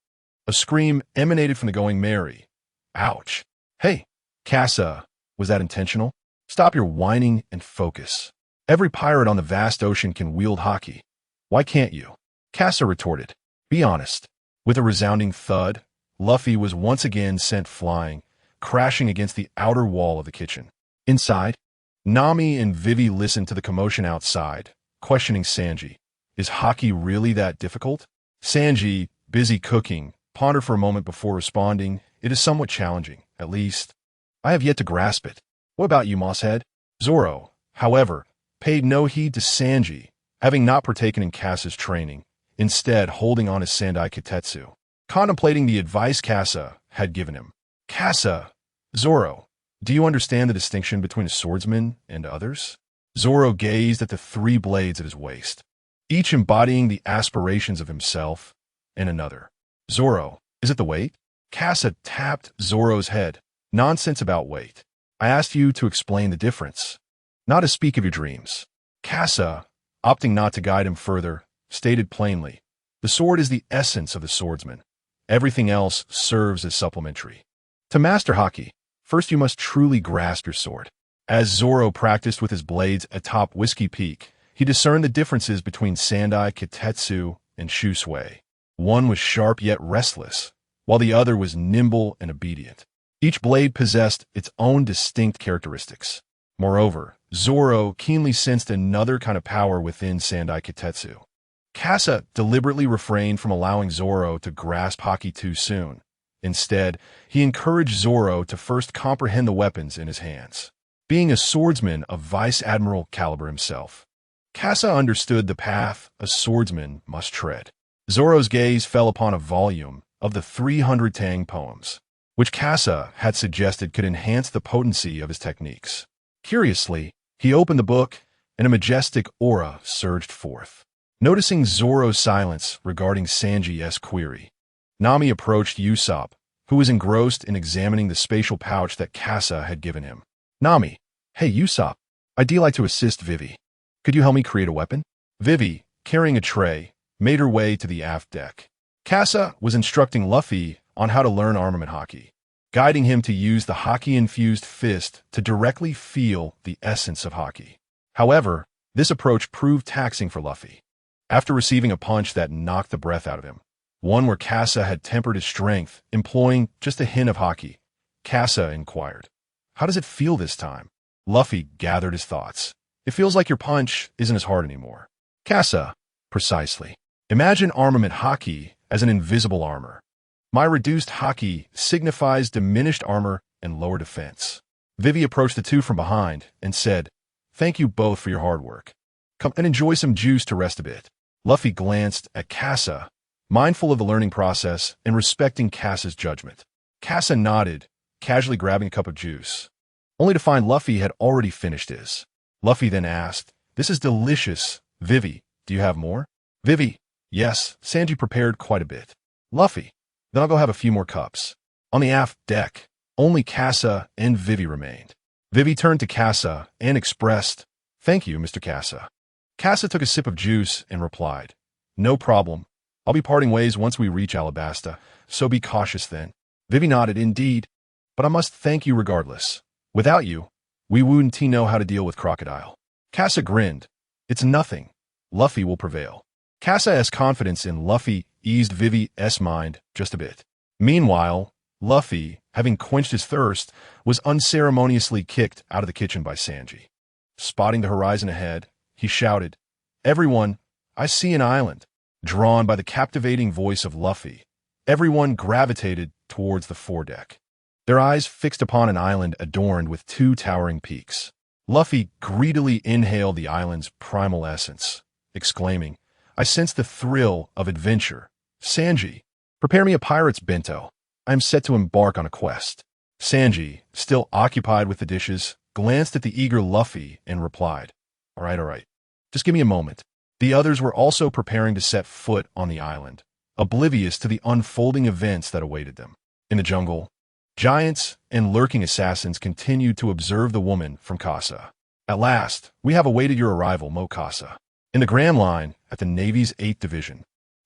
A scream emanated from the Going Merry. Ouch. Hey, Kase, was that intentional? Stop your whining and focus. Every pirate on the vast ocean can wield Haki. Why can't you? Kase retorted. Be honest. With a resounding thud, Luffy was once again sent flying, crashing against the outer wall of the kitchen. Inside, Nami and Vivi listened to the commotion outside, questioning Sanji. Is Haki really that difficult? Sanji, busy cooking, pondered for a moment before responding. It is somewhat challenging, at least. I have yet to grasp it. What about you, Mosshead? Zoro, however, paid no heed to Sanji, having not partaken in Kase's training, instead holding on his Sandai Kitetsu, contemplating the advice Kase had given him. Kase, Zoro, do you understand the distinction between a swordsman and others? Zoro gazed at the 3 blades at his waist, each embodying the aspirations of himself and another. Zoro, is it the weight? Kase tapped Zoro's head. Nonsense about weight. I asked you to explain the difference, not to speak of your dreams. Kase, opting not to guide him further, stated plainly, the sword is the essence of the swordsman. Everything else serves as supplementary. To master Haki, first you must truly grasp your sword. As Zoro practiced with his blades atop Whiskey Peak, he discerned the differences between Sandai Kitetsu and Shusui. One was sharp yet restless, while the other was nimble and obedient. Each blade possessed its own distinct characteristics. Moreover, Zoro keenly sensed another kind of power within Sandai Kitetsu. Kase deliberately refrained from allowing Zoro to grasp Haki too soon. Instead, he encouraged Zoro to first comprehend the weapons in his hands. Being a swordsman of Vice Admiral caliber himself, Kase understood the path a swordsman must tread. Zoro's gaze fell upon a volume of the 300 Tang poems, which Kase had suggested could enhance the potency of his techniques. Curiously, he opened the book, and a majestic aura surged forth. Noticing Zoro's silence regarding Sanji's query, Nami approached Usopp, who was engrossed in examining the spatial pouch that Kase had given him. Nami, hey Usopp, I'd like to assist Vivi. Could you help me create a weapon? Vivi, carrying a tray, made her way to the aft deck. Kase was instructing Luffy on how to learn armament Haki, guiding him to use the Haki-infused fist to directly feel the essence of Haki. However, this approach proved taxing for Luffy. After receiving a punch that knocked the breath out of him, one where Kase had tempered his strength, employing just a hint of Haki, Kase inquired, how does it feel this time? Luffy gathered his thoughts. It feels like your punch isn't as hard anymore. Kase, precisely. Imagine armament Haki as an invisible armor. My reduced Haki signifies diminished armor and lower defense. Vivi approached the two from behind and said, thank you both for your hard work. Come and enjoy some juice to rest a bit. Luffy glanced at Kase, mindful of the learning process and respecting Kase's judgment. Kase nodded, casually grabbing a cup of juice, only to find Luffy had already finished his. Luffy then asked, this is delicious. Vivi, do you have more? Vivi, yes, Sanji prepared quite a bit. Luffy, then I'll go have a few more cups. On the aft deck, only Kase and Vivi remained. Vivi turned to Kase and expressed, thank you, Mr. Kase. Kase took a sip of juice and replied, no problem. I'll be parting ways once we reach Alabasta, so be cautious then. Vivi nodded, indeed, but I must thank you regardless. Without you, we wouldn't know how to deal with Crocodile. Kase grinned. It's nothing. Luffy will prevail. Kase's confidence in Luffy eased Vivi's mind just a bit. Meanwhile, Luffy, having quenched his thirst, was unceremoniously kicked out of the kitchen by Sanji. Spotting the horizon ahead, he shouted, everyone, I see an island. Drawn by the captivating voice of Luffy, Everyone gravitated towards the foredeck, their eyes fixed upon an island adorned with two towering peaks. Luffy greedily inhaled the island's primal essence, exclaiming, "I sense the thrill of adventure. Sanji, prepare me a pirate's bento. I am set to embark on a quest." Sanji, still occupied with the dishes, glanced at the eager Luffy and replied, all right. Just give me a moment." The others were also preparing to set foot on the island, oblivious to the unfolding events that awaited them. In the jungle, giants and lurking assassins continued to observe the woman from Casa. "At last, we have awaited your arrival, Mo Casa." In the Grand Line, at the Navy's 8th Division,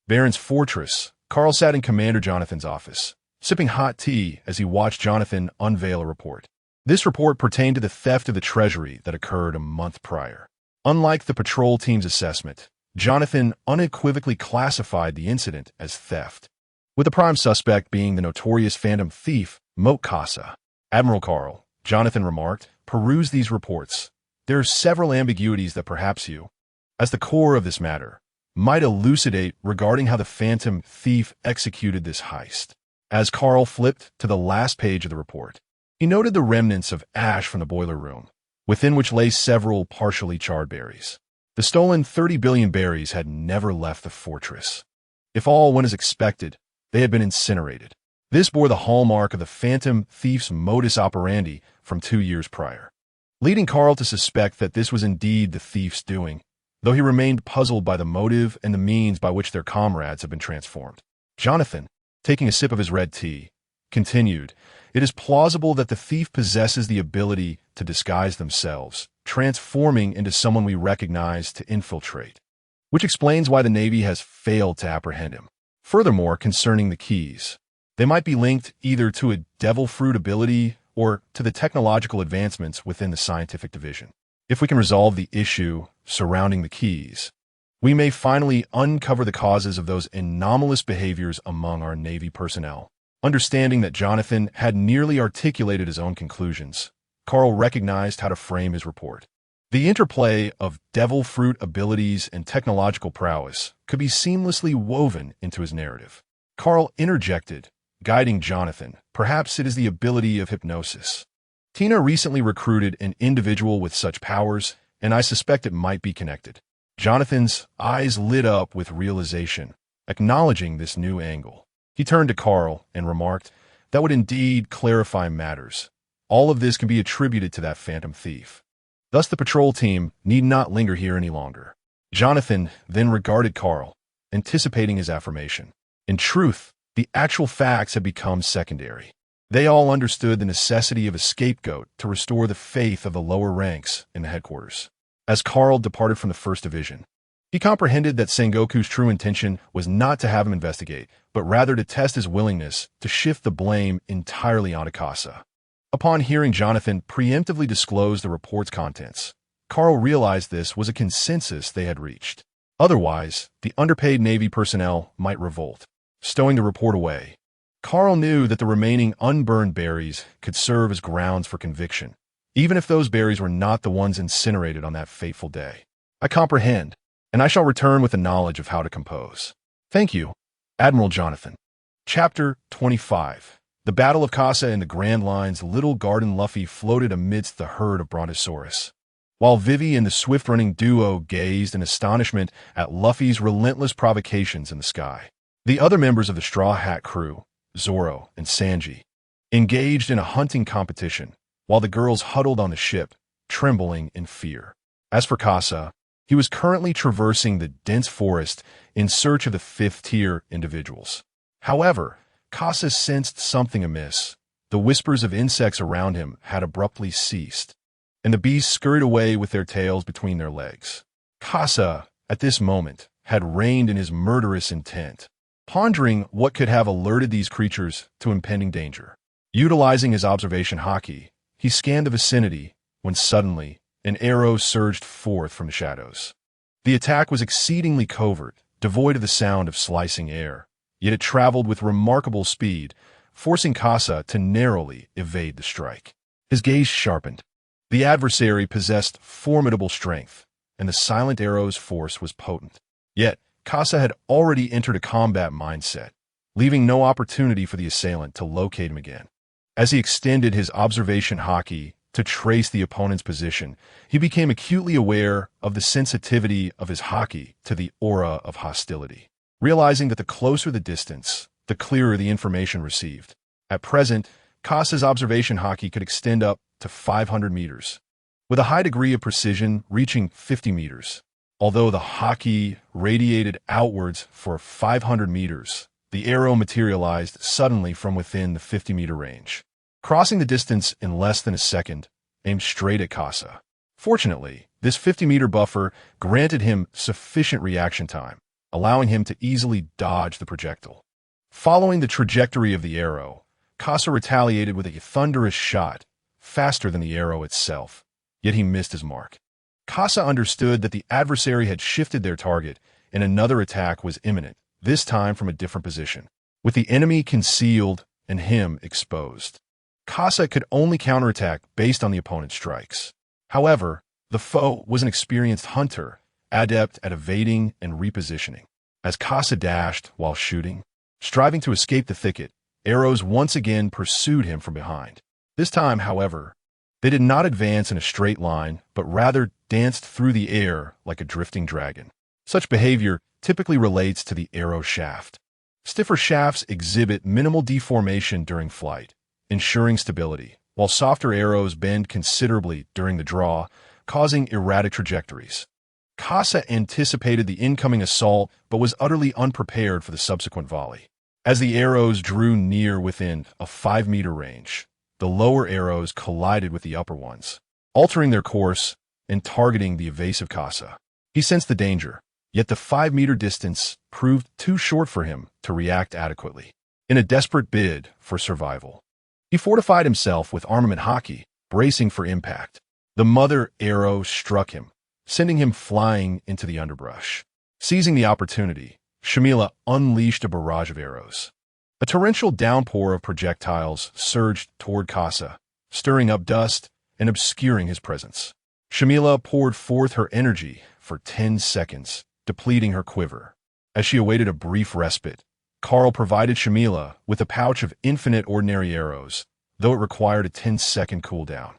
Baron's Fortress, Carl sat in Commander Jonathan's office, sipping hot tea as he watched Jonathan unveil a report. This report pertained to the theft of the treasury that occurred a month prior. Unlike the patrol team's assessment, Jonathan unequivocally classified the incident as theft, with the prime suspect being the notorious phantom thief, Mo Casa. "Admiral Carl," Jonathan remarked, "peruse these reports. There are several ambiguities that perhaps you, as the core of this matter, might elucidate regarding how the phantom thief executed this heist." As Carl flipped to the last page of the report, he noted the remnants of ash from the boiler room, within which lay several partially charred berries. The stolen 30 billion berries had never left the fortress. If all went as expected, they had been incinerated. This bore the hallmark of the phantom thief's modus operandi from 2 years prior, leading Carl to suspect that this was indeed the thief's doing, though he remained puzzled by the motive and the means by which their comrades had been transformed. Jonathan, taking a sip of his red tea, continued, "It is plausible that the thief possesses the ability to disguise themselves, transforming into someone we recognize to infiltrate, which explains why the Navy has failed to apprehend him. Furthermore, concerning the keys, they might be linked either to a devil fruit ability or to the technological advancements within the scientific division. If we can resolve the issue surrounding the keys, we may finally uncover the causes of those anomalous behaviors among our Navy personnel." Understanding that Jonathan had nearly articulated his own conclusions, Carl recognized how to frame his report. The interplay of devil fruit abilities and technological prowess could be seamlessly woven into his narrative. Carl interjected, guiding Jonathan, "Perhaps it is the ability of hypnosis. Tina recently recruited an individual with such powers, and I suspect it might be connected." Jonathan's eyes lit up with realization, acknowledging this new angle. He turned to Carl and remarked, "That would indeed clarify matters. All of this can be attributed to that phantom thief. Thus the patrol team need not linger here any longer." Jonathan then regarded Carl, anticipating his affirmation. In truth, the actual facts had become secondary. They all understood the necessity of a scapegoat to restore the faith of the lower ranks in the headquarters. As Carl departed from the 1st Division, he comprehended that Sengoku's true intention was not to have him investigate, but rather to test his willingness to shift the blame entirely onto Casa. Upon hearing Jonathan preemptively disclose the report's contents, Carl realized this was a consensus they had reached. Otherwise, the underpaid Navy personnel might revolt. Stowing the report away, Carl knew that the remaining unburned berries could serve as grounds for conviction, even if those berries were not the ones incinerated on that fateful day. "I comprehend, and I shall return with the knowledge of how to compose." "Thank you, Admiral Jonathan." Chapter 25. The Battle of Casa in the Grand Line's little garden. Luffy floated amidst the herd of Brontosaurus, while Vivi and the swift-running duo gazed in astonishment at Luffy's relentless provocations in the sky. The other members of the Straw Hat crew, Zoro and Sanji, engaged in a hunting competition, while the girls huddled on the ship, trembling in fear. As for Casa, he was currently traversing the dense forest in search of the 5th-tier individuals. However, Casa sensed something amiss. The whispers of insects around him had abruptly ceased, and the beasts scurried away with their tails between their legs. Casa, at this moment, had reined in his murderous intent, pondering what could have alerted these creatures to impending danger. Utilizing his observation Haki, he scanned the vicinity when suddenly an arrow surged forth from the shadows. The attack was exceedingly covert, devoid of the sound of slicing air, yet it traveled with remarkable speed, forcing Casa to narrowly evade the strike. His gaze sharpened. The adversary possessed formidable strength, and the silent arrow's force was potent. Yet, Casa had already entered a combat mindset, leaving no opportunity for the assailant to locate him again. As he extended his observation haki to trace the opponent's position, he became acutely aware of the sensitivity of his haki to the aura of hostility, realizing that the closer the distance, the clearer the information received. At present, Kasa's observation haki could extend up to 500 meters, with a high degree of precision reaching 50 meters. Although the haki radiated outwards for 500 meters, the arrow materialized suddenly from within the 50-meter range, crossing the distance in less than a second, aimed straight at Kasa. Fortunately, this 50-meter buffer granted him sufficient reaction time, allowing him to easily dodge the projectile. Following the trajectory of the arrow, Kasa retaliated with a thunderous shot, faster than the arrow itself, yet he missed his mark. Kasa understood that the adversary had shifted their target, and another attack was imminent, this time from a different position, with the enemy concealed and him exposed. Kasa could only counterattack based on the opponent's strikes. However, the foe was an experienced hunter, adept at evading and repositioning. As Kasa dashed while shooting, striving to escape the thicket, arrows once again pursued him from behind. This time, however, they did not advance in a straight line, but rather danced through the air like a drifting dragon. Such behavior typically relates to the arrow shaft. Stiffer shafts exhibit minimal deformation during flight, ensuring stability, while softer arrows bend considerably during the draw, causing erratic trajectories. Kasa anticipated the incoming assault but was utterly unprepared for the subsequent volley. As the arrows drew near within a 5-meter range, the lower arrows collided with the upper ones, altering their course and targeting the evasive Kasa. He sensed the danger, yet the 5-meter distance proved too short for him to react adequately. In a desperate bid for survival, he fortified himself with armament haki, bracing for impact. The mother arrow struck him, sending him flying into the underbrush. Seizing the opportunity, Shamila unleashed a barrage of arrows. A torrential downpour of projectiles surged toward Kasa, stirring up dust and obscuring his presence. Shamila poured forth her energy for 10 seconds, depleting her quiver. As she awaited a brief respite, Carl provided Shamila with a pouch of infinite ordinary arrows, though it required a 10-second cooldown.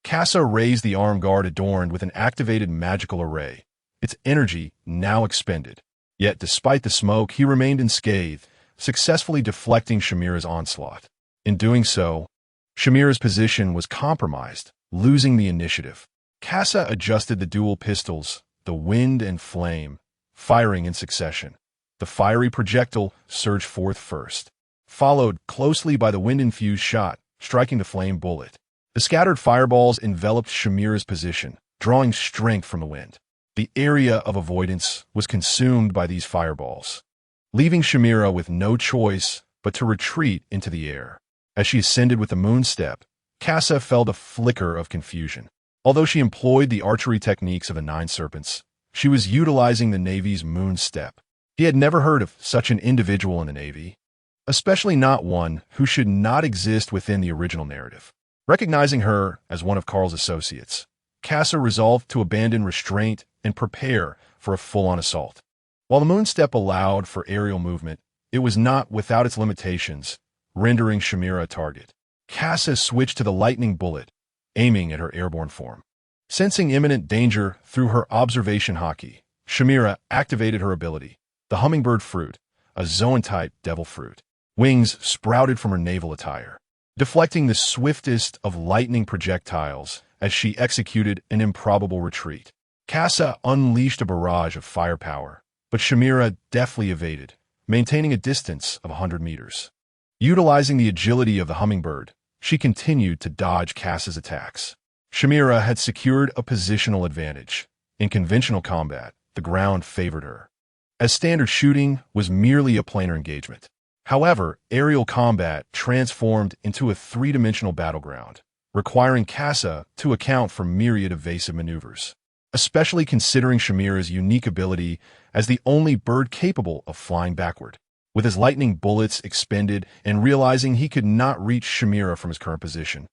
Kasa raised the arm guard adorned with an activated magical array, its energy now expended. Yet despite the smoke, he remained unscathed, successfully deflecting Shamira's onslaught. In doing so, Shamira's position was compromised, losing the initiative. Kasa adjusted the dual pistols, the wind and flame, firing in succession. The fiery projectile surged forth first, followed closely by the wind-infused shot, striking the flame bullet. The scattered fireballs enveloped Shamira's position, drawing strength from the wind. The area of avoidance was consumed by these fireballs, leaving Shamira with no choice but to retreat into the air. As she ascended with the moon step, Kasa felt a flicker of confusion. Although she employed the archery techniques of the 9 serpents, she was utilizing the Navy's moon step. He had never heard of such an individual in the Navy, especially not one who should not exist within the original narrative. Recognizing her as one of Carl's associates, Kasa resolved to abandon restraint and prepare for a full-on assault. While the moon step allowed for aerial movement, it was not without its limitations, rendering Shamira a target. Kasa switched to the lightning bullet, aiming at her airborne form. Sensing imminent danger through her observation haki, Shamira activated her ability, the hummingbird fruit, a zoan-type devil fruit. Wings sprouted from her naval attire, deflecting the swiftest of lightning projectiles as she executed an improbable retreat. Kasa unleashed a barrage of firepower, but Shamira deftly evaded, maintaining a distance of 100 meters. Utilizing the agility of the hummingbird, she continued to dodge Kasa's attacks. Shamira had secured a positional advantage. In conventional combat, the ground favored her, as standard shooting was merely a planar engagement. However, aerial combat transformed into a 3-dimensional battleground, requiring Kasa to account for myriad evasive maneuvers, especially considering Shamira's unique ability as the only bird capable of flying backward. With his lightning bullets expended and realizing he could not reach Shamira from his current position,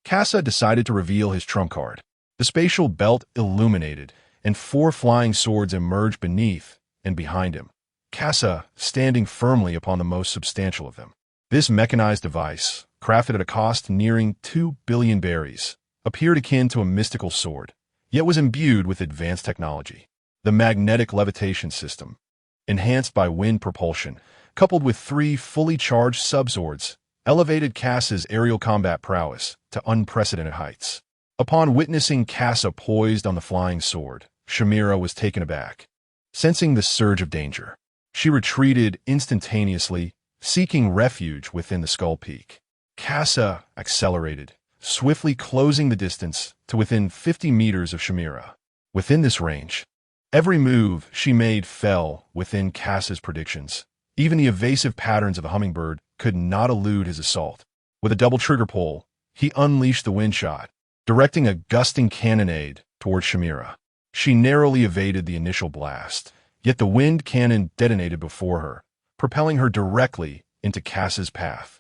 Kasa decided to reveal his trump card. The spatial belt illuminated, and 4 flying swords emerged beneath and behind him, Kasa standing firmly upon the most substantial of them. This mechanized device, crafted at a cost nearing 2 billion berries, appeared akin to a mystical sword, yet was imbued with advanced technology. The magnetic levitation system, enhanced by wind propulsion, coupled with 3 fully charged subswords, elevated Kasa's aerial combat prowess to unprecedented heights. Upon witnessing Kasa poised on the flying sword, Shamira was taken aback. Sensing the surge of danger, she retreated instantaneously, seeking refuge within the Skull Peak. Kasa accelerated, swiftly closing the distance to within 50 meters of Shamira. Within this range, every move she made fell within Kasa's predictions. Even the evasive patterns of a hummingbird could not elude his assault. With a double trigger pull, he unleashed the wind shot, directing a gusting cannonade towards Shamira. She narrowly evaded the initial blast, yet the wind cannon detonated before her, propelling her directly into Kasa's path.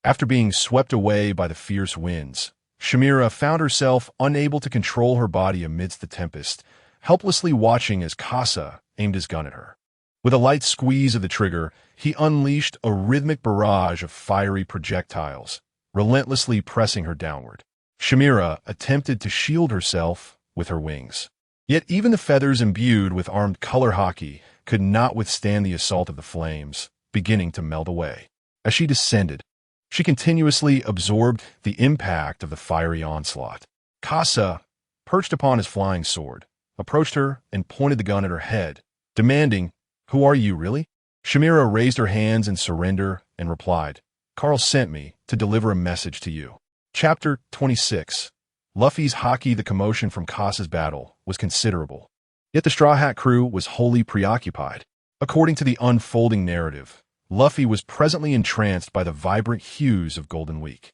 After being swept away by the fierce winds, Shamira found herself unable to control her body amidst the tempest, helplessly watching as Kasa aimed his gun at her. With a light squeeze of the trigger, he unleashed a rhythmic barrage of fiery projectiles, relentlessly pressing her downward. Shamira attempted to shield herself with her wings. Yet even the feathers imbued with armed color Haki could not withstand the assault of the flames, beginning to melt away. As she descended, she continuously absorbed the impact of the fiery onslaught. Kasa, perched upon his flying sword, approached her and pointed the gun at her head, demanding, "Who are you, really?" Shamira raised her hands in surrender and replied, "Carl sent me to deliver a message to you." Chapter 26. Luffy's Haki. The commotion from Kasa's battle was considerable, yet the Straw Hat crew was wholly preoccupied. According to the unfolding narrative, Luffy was presently entranced by the vibrant hues of Golden Week.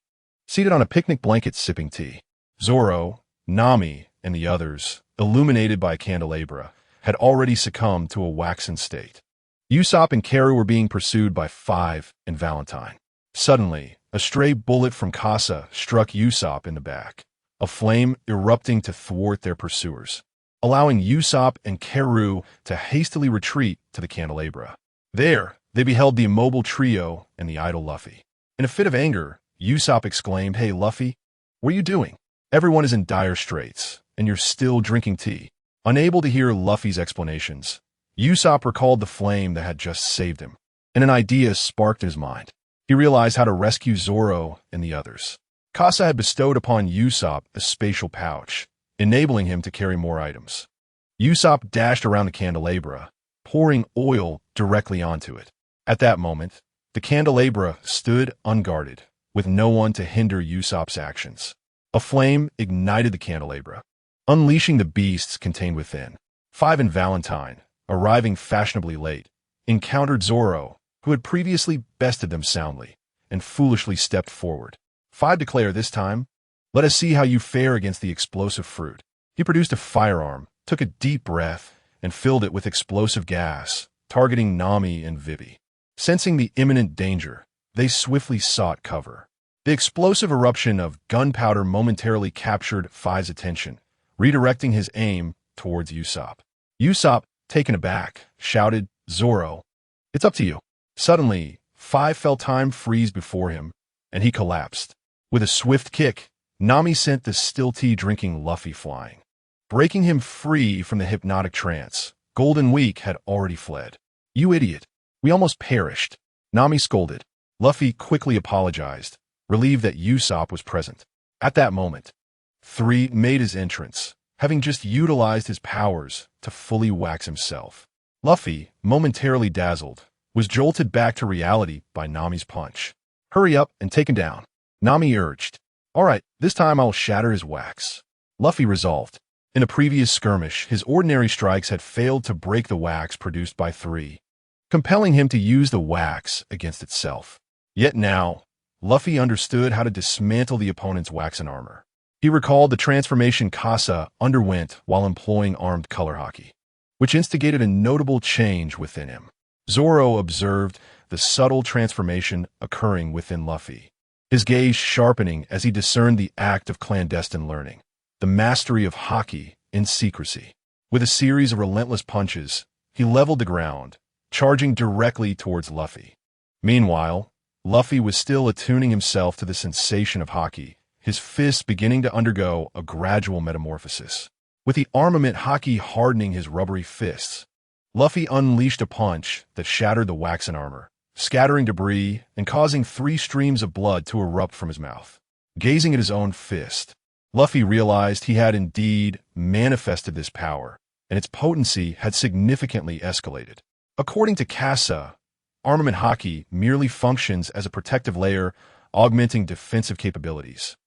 Seated on a picnic blanket sipping tea, Zoro, Nami, and the others, illuminated by a candelabra, had already succumbed to a waxen state. Usopp and Karu were being pursued by Five and Valentine. Suddenly, a stray bullet from Kasa struck Usopp in the back, a flame erupting to thwart their pursuers, allowing Usopp and Karu to hastily retreat to the candelabra. There, they beheld the immobile trio and the idle Luffy. In a fit of anger, Usopp exclaimed, "Hey, Luffy, what are you doing? Everyone is in dire straits, and you're still drinking tea." Unable to hear Luffy's explanations, Usopp recalled the flame that had just saved him, and an idea sparked in his mind. He realized how to rescue Zoro and the others. Kasa had bestowed upon Usopp a spatial pouch, enabling him to carry more items. Usopp dashed around the candelabra, pouring oil directly onto it. At that moment, the candelabra stood unguarded, with no one to hinder Usopp's actions. A flame ignited the candelabra, unleashing the beasts contained within. Five and Valentine, arriving fashionably late, encountered Zoro, who had previously bested them soundly, and foolishly stepped forward. Five declared, "This time, let us see how you fare against the explosive fruit." He produced a firearm, took a deep breath, and filled it with explosive gas, targeting Nami and Vivi. Sensing the imminent danger, they swiftly sought cover. The explosive eruption of gunpowder momentarily captured Five's attention, redirecting his aim towards Usopp. Usopp, taken aback, shouted, "Zoro, it's up to you." Suddenly, Five felt time freeze before him, and he collapsed. With a swift kick, Nami sent the still tea-drinking Luffy flying. Breaking him free from the hypnotic trance, Golden Week had already fled. "You idiot. We almost perished," Nami scolded. Luffy quickly apologized, relieved that Usopp was present. At that moment, Three made his entrance, having just utilized his powers to fully wax himself. Luffy, momentarily dazzled, was jolted back to reality by Nami's punch. "Hurry up and take him down," Nami urged. "All right, this time I'll shatter his wax," Luffy resolved. In a previous skirmish, his ordinary strikes had failed to break the wax produced by Three, compelling him to use the wax against itself. Yet now, Luffy understood how to dismantle the opponent's waxen armor. He recalled the transformation Kasa underwent while employing armed color Haki, which instigated a notable change within him. Zoro observed the subtle transformation occurring within Luffy, his gaze sharpening as he discerned the act of clandestine learning, the mastery of Haki in secrecy. With a series of relentless punches, he leveled the ground, charging directly towards Luffy. Meanwhile, Luffy was still attuning himself to the sensation of Haki, his fists beginning to undergo a gradual metamorphosis. With the armament Haki hardening his rubbery fists, Luffy unleashed a punch that shattered the waxen armor, scattering debris and causing 3 streams of blood to erupt from his mouth. Gazing at his own fist, Luffy realized he had indeed manifested this power, and its potency had significantly escalated. According to Kasa, armament Haki merely functions as a protective layer, augmenting defensive capabilities.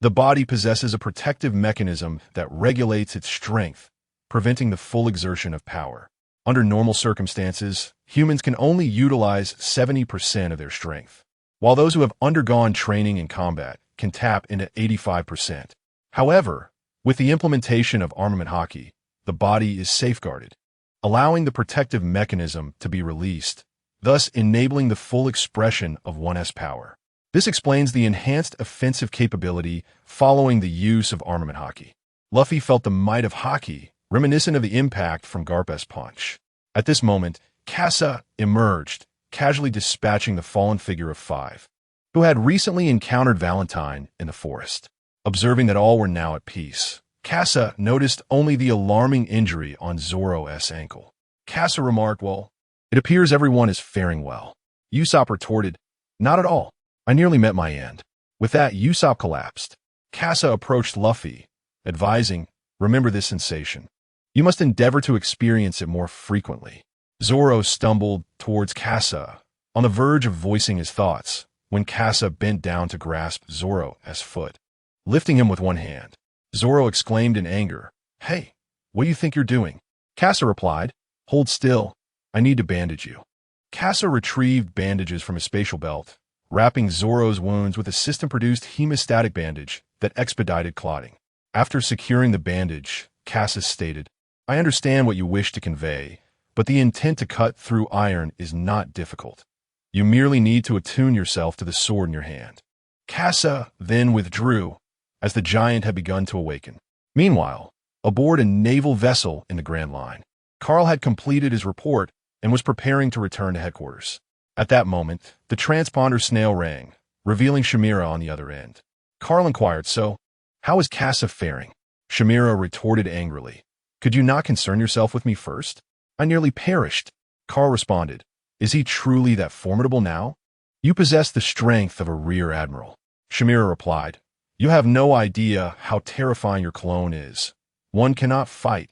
The body possesses a protective mechanism that regulates its strength, preventing the full exertion of power. Under normal circumstances, humans can only utilize 70% of their strength, while those who have undergone training in combat can tap into 85%. However, with the implementation of armament Haki, the body is safeguarded, allowing the protective mechanism to be released, thus enabling the full expression of one's power. This explains the enhanced offensive capability following the use of armament Haki. Luffy felt the might of Haki, reminiscent of the impact from Garp's punch. At this moment, Kasa emerged, casually dispatching the fallen figure of 5, who had recently encountered Valentine in the forest. Observing that all were now at peace, Kasa noticed only the alarming injury on Zoro's ankle. Kasa remarked, "Well, it appears everyone is faring well." Usopp retorted, "Not at all. I nearly met my end." With that, Usopp collapsed. Kasa approached Luffy, advising, "Remember this sensation. You must endeavor to experience it more frequently." Zoro stumbled towards Kasa, on the verge of voicing his thoughts, when Kasa bent down to grasp Zoro's foot. Lifting him with one hand, Zoro exclaimed in anger, "Hey, what do you think you're doing?" Kasa replied, "Hold still. I need to bandage you." Kasa retrieved bandages from his spatial belt, wrapping Zoro's wounds with a system-produced hemostatic bandage that expedited clotting. After securing the bandage, Kasa stated, "I understand what you wish to convey, but the intent to cut through iron is not difficult. You merely need to attune yourself to the sword in your hand." Kasa then withdrew, as the giant had begun to awaken. Meanwhile, aboard a naval vessel in the Grand Line, Carl had completed his report and was preparing to return to headquarters. At that moment, the transponder snail rang, revealing Shamira on the other end. Carl inquired, "So, how is Kasa faring?" Shamira retorted angrily, "Could you not concern yourself with me first? I nearly perished." Carl responded, "Is he truly that formidable now? You possess the strength of a rear admiral." Shamira replied, "You have no idea how terrifying your clone is. One cannot fight,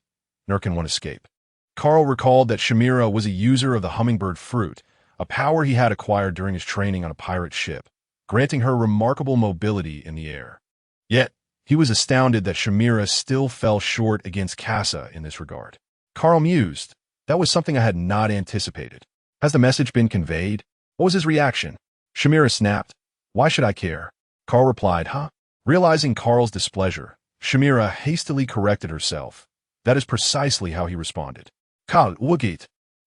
nor can one escape." Carl recalled that Shamira was a user of the hummingbird fruit, a power he had acquired during his training on a pirate ship, granting her remarkable mobility in the air. Yet, he was astounded that Shamira still fell short against Kasa in this regard. Carl mused, "That was something I had not anticipated. Has the message been conveyed?" What was his reaction? Shamira snapped, "Why should I care?" Carl replied, "Huh?" Realizing Carl's displeasure, Shamira hastily corrected herself. That is precisely how he responded. "Carl, Wugit,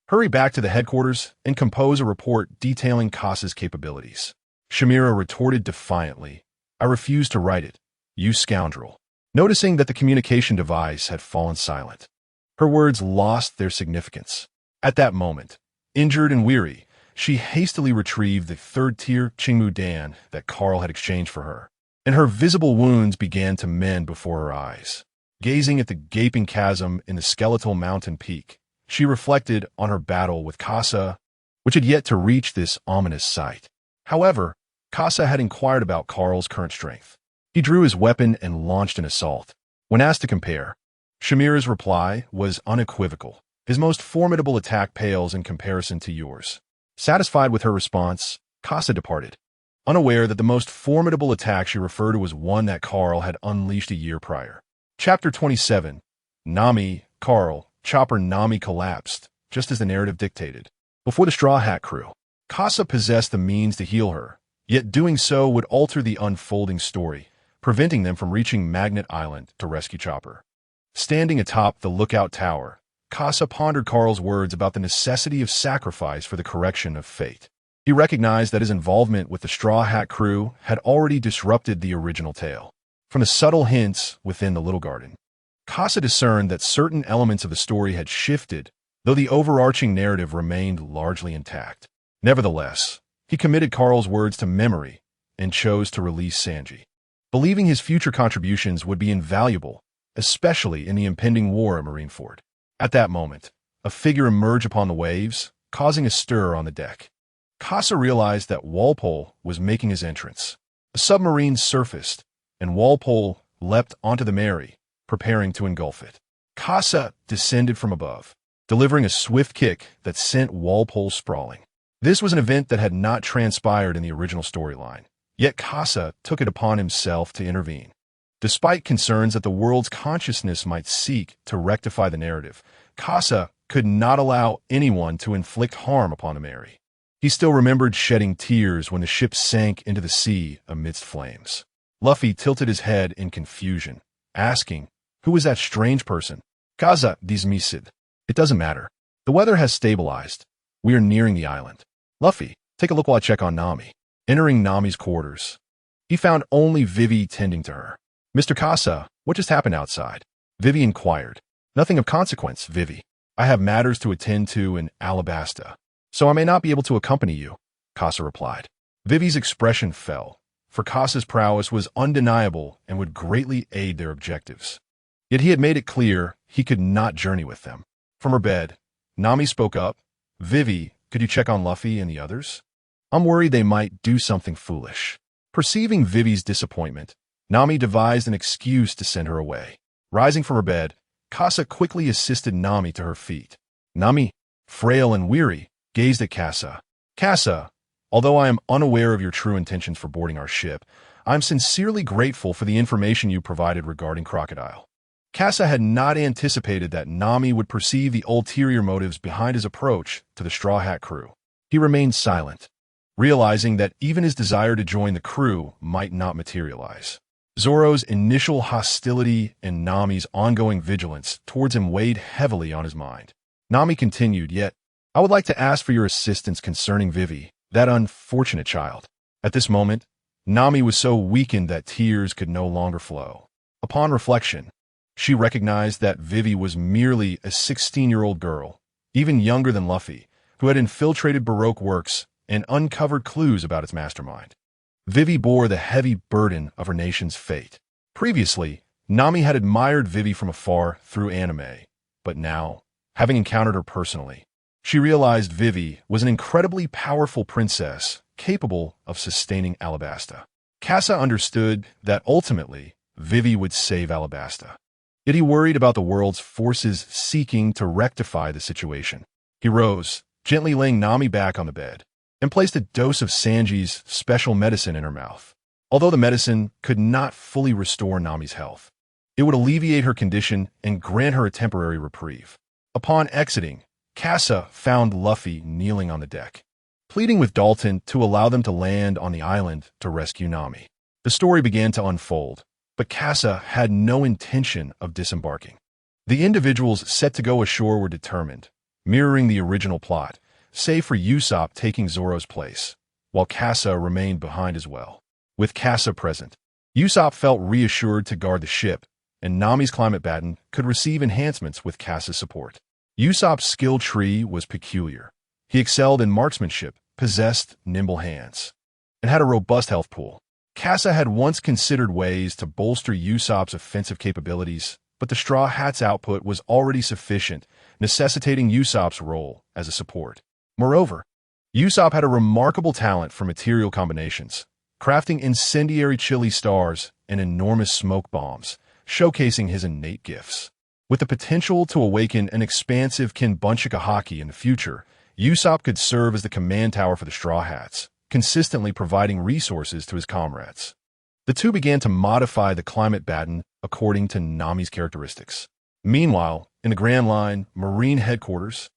hurry back to the headquarters and compose a report detailing Kasa's capabilities." Shamira retorted defiantly, "I refuse to write it, you scoundrel." Noticing that the communication device had fallen silent, her words lost their significance. At that moment, injured and weary, she hastily retrieved the third-tier Qingmu Dan that Carl had exchanged for her, and her visible wounds began to mend before her eyes. Gazing at the gaping chasm in the skeletal mountain peak, she reflected on her battle with Kasa, which had yet to reach this ominous sight. However, Kasa had inquired about Carl's current strength. He drew his weapon and launched an assault. When asked to compare, Shamira's reply was unequivocal. "His most formidable attack pales in comparison to yours." Satisfied with her response, Kasa departed, unaware that the most formidable attack she referred to was one that Carl had unleashed a year prior. Chapter 27. Nami, Carl, Chopper Nami collapsed, just as the narrative dictated. Before the Straw Hat crew, Kasa possessed the means to heal her, yet doing so would alter the unfolding story, preventing them from reaching Magnet Island to rescue Chopper. Standing atop the lookout tower, Kasa pondered Carl's words about the necessity of sacrifice for the correction of fate. He recognized that his involvement with the Straw Hat crew had already disrupted the original tale. From the subtle hints within the little garden, Kasa discerned that certain elements of the story had shifted, though the overarching narrative remained largely intact. Nevertheless, he committed Carl's words to memory and chose to release Sanji, believing his future contributions would be invaluable, especially in the impending war at Marineford. At that moment, a figure emerged upon the waves, causing a stir on the deck. Casa realized that Walpole was making his entrance. A submarine surfaced, and Walpole leapt onto the Mary, preparing to engulf it. Casa descended from above, delivering a swift kick that sent Walpole sprawling. This was an event that had not transpired in the original storyline, yet Casa took it upon himself to intervene. Despite concerns that the world's consciousness might seek to rectify the narrative, Casa could not allow anyone to inflict harm upon the Mary. He still remembered shedding tears when the ship sank into the sea amidst flames. Luffy tilted his head in confusion, asking, "Who was that strange person?" "Casa dismissed. It doesn't matter. The weather has stabilized. We are nearing the island." "Luffy, take a look while I check on Nami." Entering Nami's quarters, he found only Vivi tending to her. "Mr. Casa, what just happened outside?" Vivi inquired. "Nothing of consequence, Vivi. I have matters to attend to in Alabasta, so I may not be able to accompany you," Casa replied. Vivi's expression fell, for Casa's prowess was undeniable and would greatly aid their objectives. Yet he had made it clear he could not journey with them. From her bed, Nami spoke up. "Vivi, could you check on Luffy and the others? I'm worried they might do something foolish." Perceiving Vivi's disappointment, Nami devised an excuse to send her away. Rising from her bed, Casa quickly assisted Nami to her feet. Nami, frail and weary, gazed at Casa. "Casa, although I am unaware of your true intentions for boarding our ship, I am sincerely grateful for the information you provided regarding Crocodile." Casa had not anticipated that Nami would perceive the ulterior motives behind his approach to the Straw Hat crew. He remained silent, realizing that even his desire to join the crew might not materialize. Zoro's initial hostility and Nami's ongoing vigilance towards him weighed heavily on his mind. Nami continued, "Yet, I would like to ask for your assistance concerning Vivi, that unfortunate child." At this moment, Nami was so weakened that tears could no longer flow. Upon reflection, she recognized that Vivi was merely a 16-year-old girl, even younger than Luffy, who had infiltrated Baroque works and uncovered clues about its mastermind. Vivi bore the heavy burden of her nation's fate. Previously, Nami had admired Vivi from afar through anime, but now, having encountered her personally, she realized Vivi was an incredibly powerful princess capable of sustaining Alabasta. Casa understood that ultimately, Vivi would save Alabasta. Yet he worried about the world's forces seeking to rectify the situation. He rose, gently laying Nami back on the bed, and placed a dose of Sanji's special medicine in her mouth. Although the medicine could not fully restore Nami's health, it would alleviate her condition and grant her a temporary reprieve. Upon exiting, Casa found Luffy kneeling on the deck, pleading with Dalton to allow them to land on the island to rescue Nami. The story began to unfold, but Casa had no intention of disembarking. The individuals set to go ashore were determined, mirroring the original plot, save for Usopp taking Zoro's place, while Casa remained behind as well. With Casa present, Usopp felt reassured to guard the ship, and Nami's climate baton could receive enhancements with Casa's support. Usopp's skill tree was peculiar. He excelled in marksmanship, possessed nimble hands, and had a robust health pool. Casa had once considered ways to bolster Usopp's offensive capabilities, but the Straw Hat's output was already sufficient, necessitating Usopp's role as a support. Moreover, Usopp had a remarkable talent for material combinations, crafting incendiary chili stars and enormous smoke bombs, showcasing his innate gifts. With the potential to awaken an expansive Kinbunchika Haki in the future, Usopp could serve as the command tower for the Straw Hats, consistently providing resources to his comrades. The two began to modify the climate baton according to Nami's characteristics. Meanwhile, in the Grand Line, Marine Headquarters,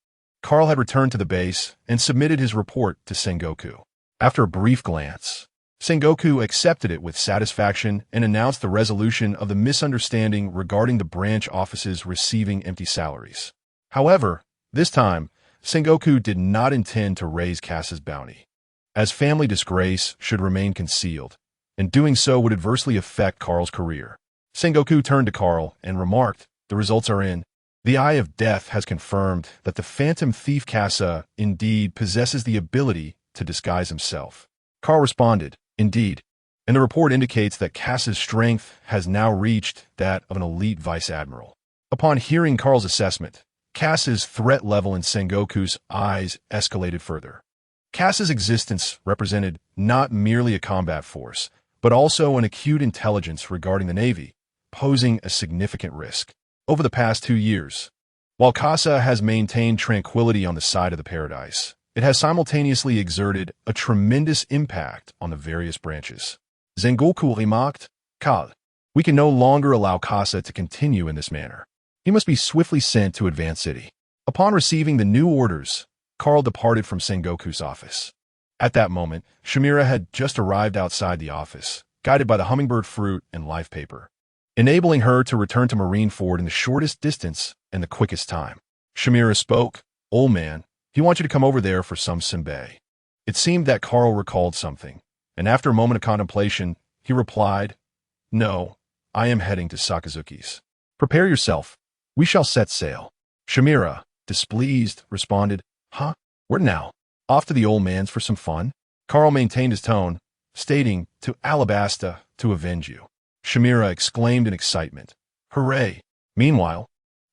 Carl had returned to the base and submitted his report to Sengoku. After a brief glance, Sengoku accepted it with satisfaction and announced the resolution of the misunderstanding regarding the branch offices receiving empty salaries. However, this time, Sengoku did not intend to raise Casa's bounty, as family disgrace should remain concealed, and doing so would adversely affect Carl's career. Sengoku turned to Carl and remarked, "The results are in." The Eye of Death has confirmed that the Phantom Thief Kasa indeed possesses the ability to disguise himself. Carl responded, indeed, and the report indicates that Kasa's strength has now reached that of an elite Vice Admiral. Upon hearing Carl's assessment, Kasa's threat level in Sengoku's eyes escalated further. Kasa's existence represented not merely a combat force, but also an acute intelligence regarding the Navy, posing a significant risk. Over the past 2 years, while Kasa has maintained tranquility on the side of the Paradise, it has simultaneously exerted a tremendous impact on the various branches. Sengoku remarked, Carl, we can no longer allow Kasa to continue in this manner. He must be swiftly sent to Advance City. Upon receiving the new orders, Carl departed from Sengoku's office. At that moment, Shamira had just arrived outside the office, guided by the hummingbird fruit and life paper, enabling her to return to Marineford in the shortest distance and the quickest time. Shamira spoke, Old man, he wants you to come over there for some senbei. It seemed that Carl recalled something, and after a moment of contemplation, he replied, No, I am heading to Sakazuki's. Prepare yourself. We shall set sail. Shamira, displeased, responded, Huh? Where now? Off to the old man's for some fun? Carl maintained his tone, stating, To Alabasta to avenge you. Shamira exclaimed in excitement, Hooray! Meanwhile,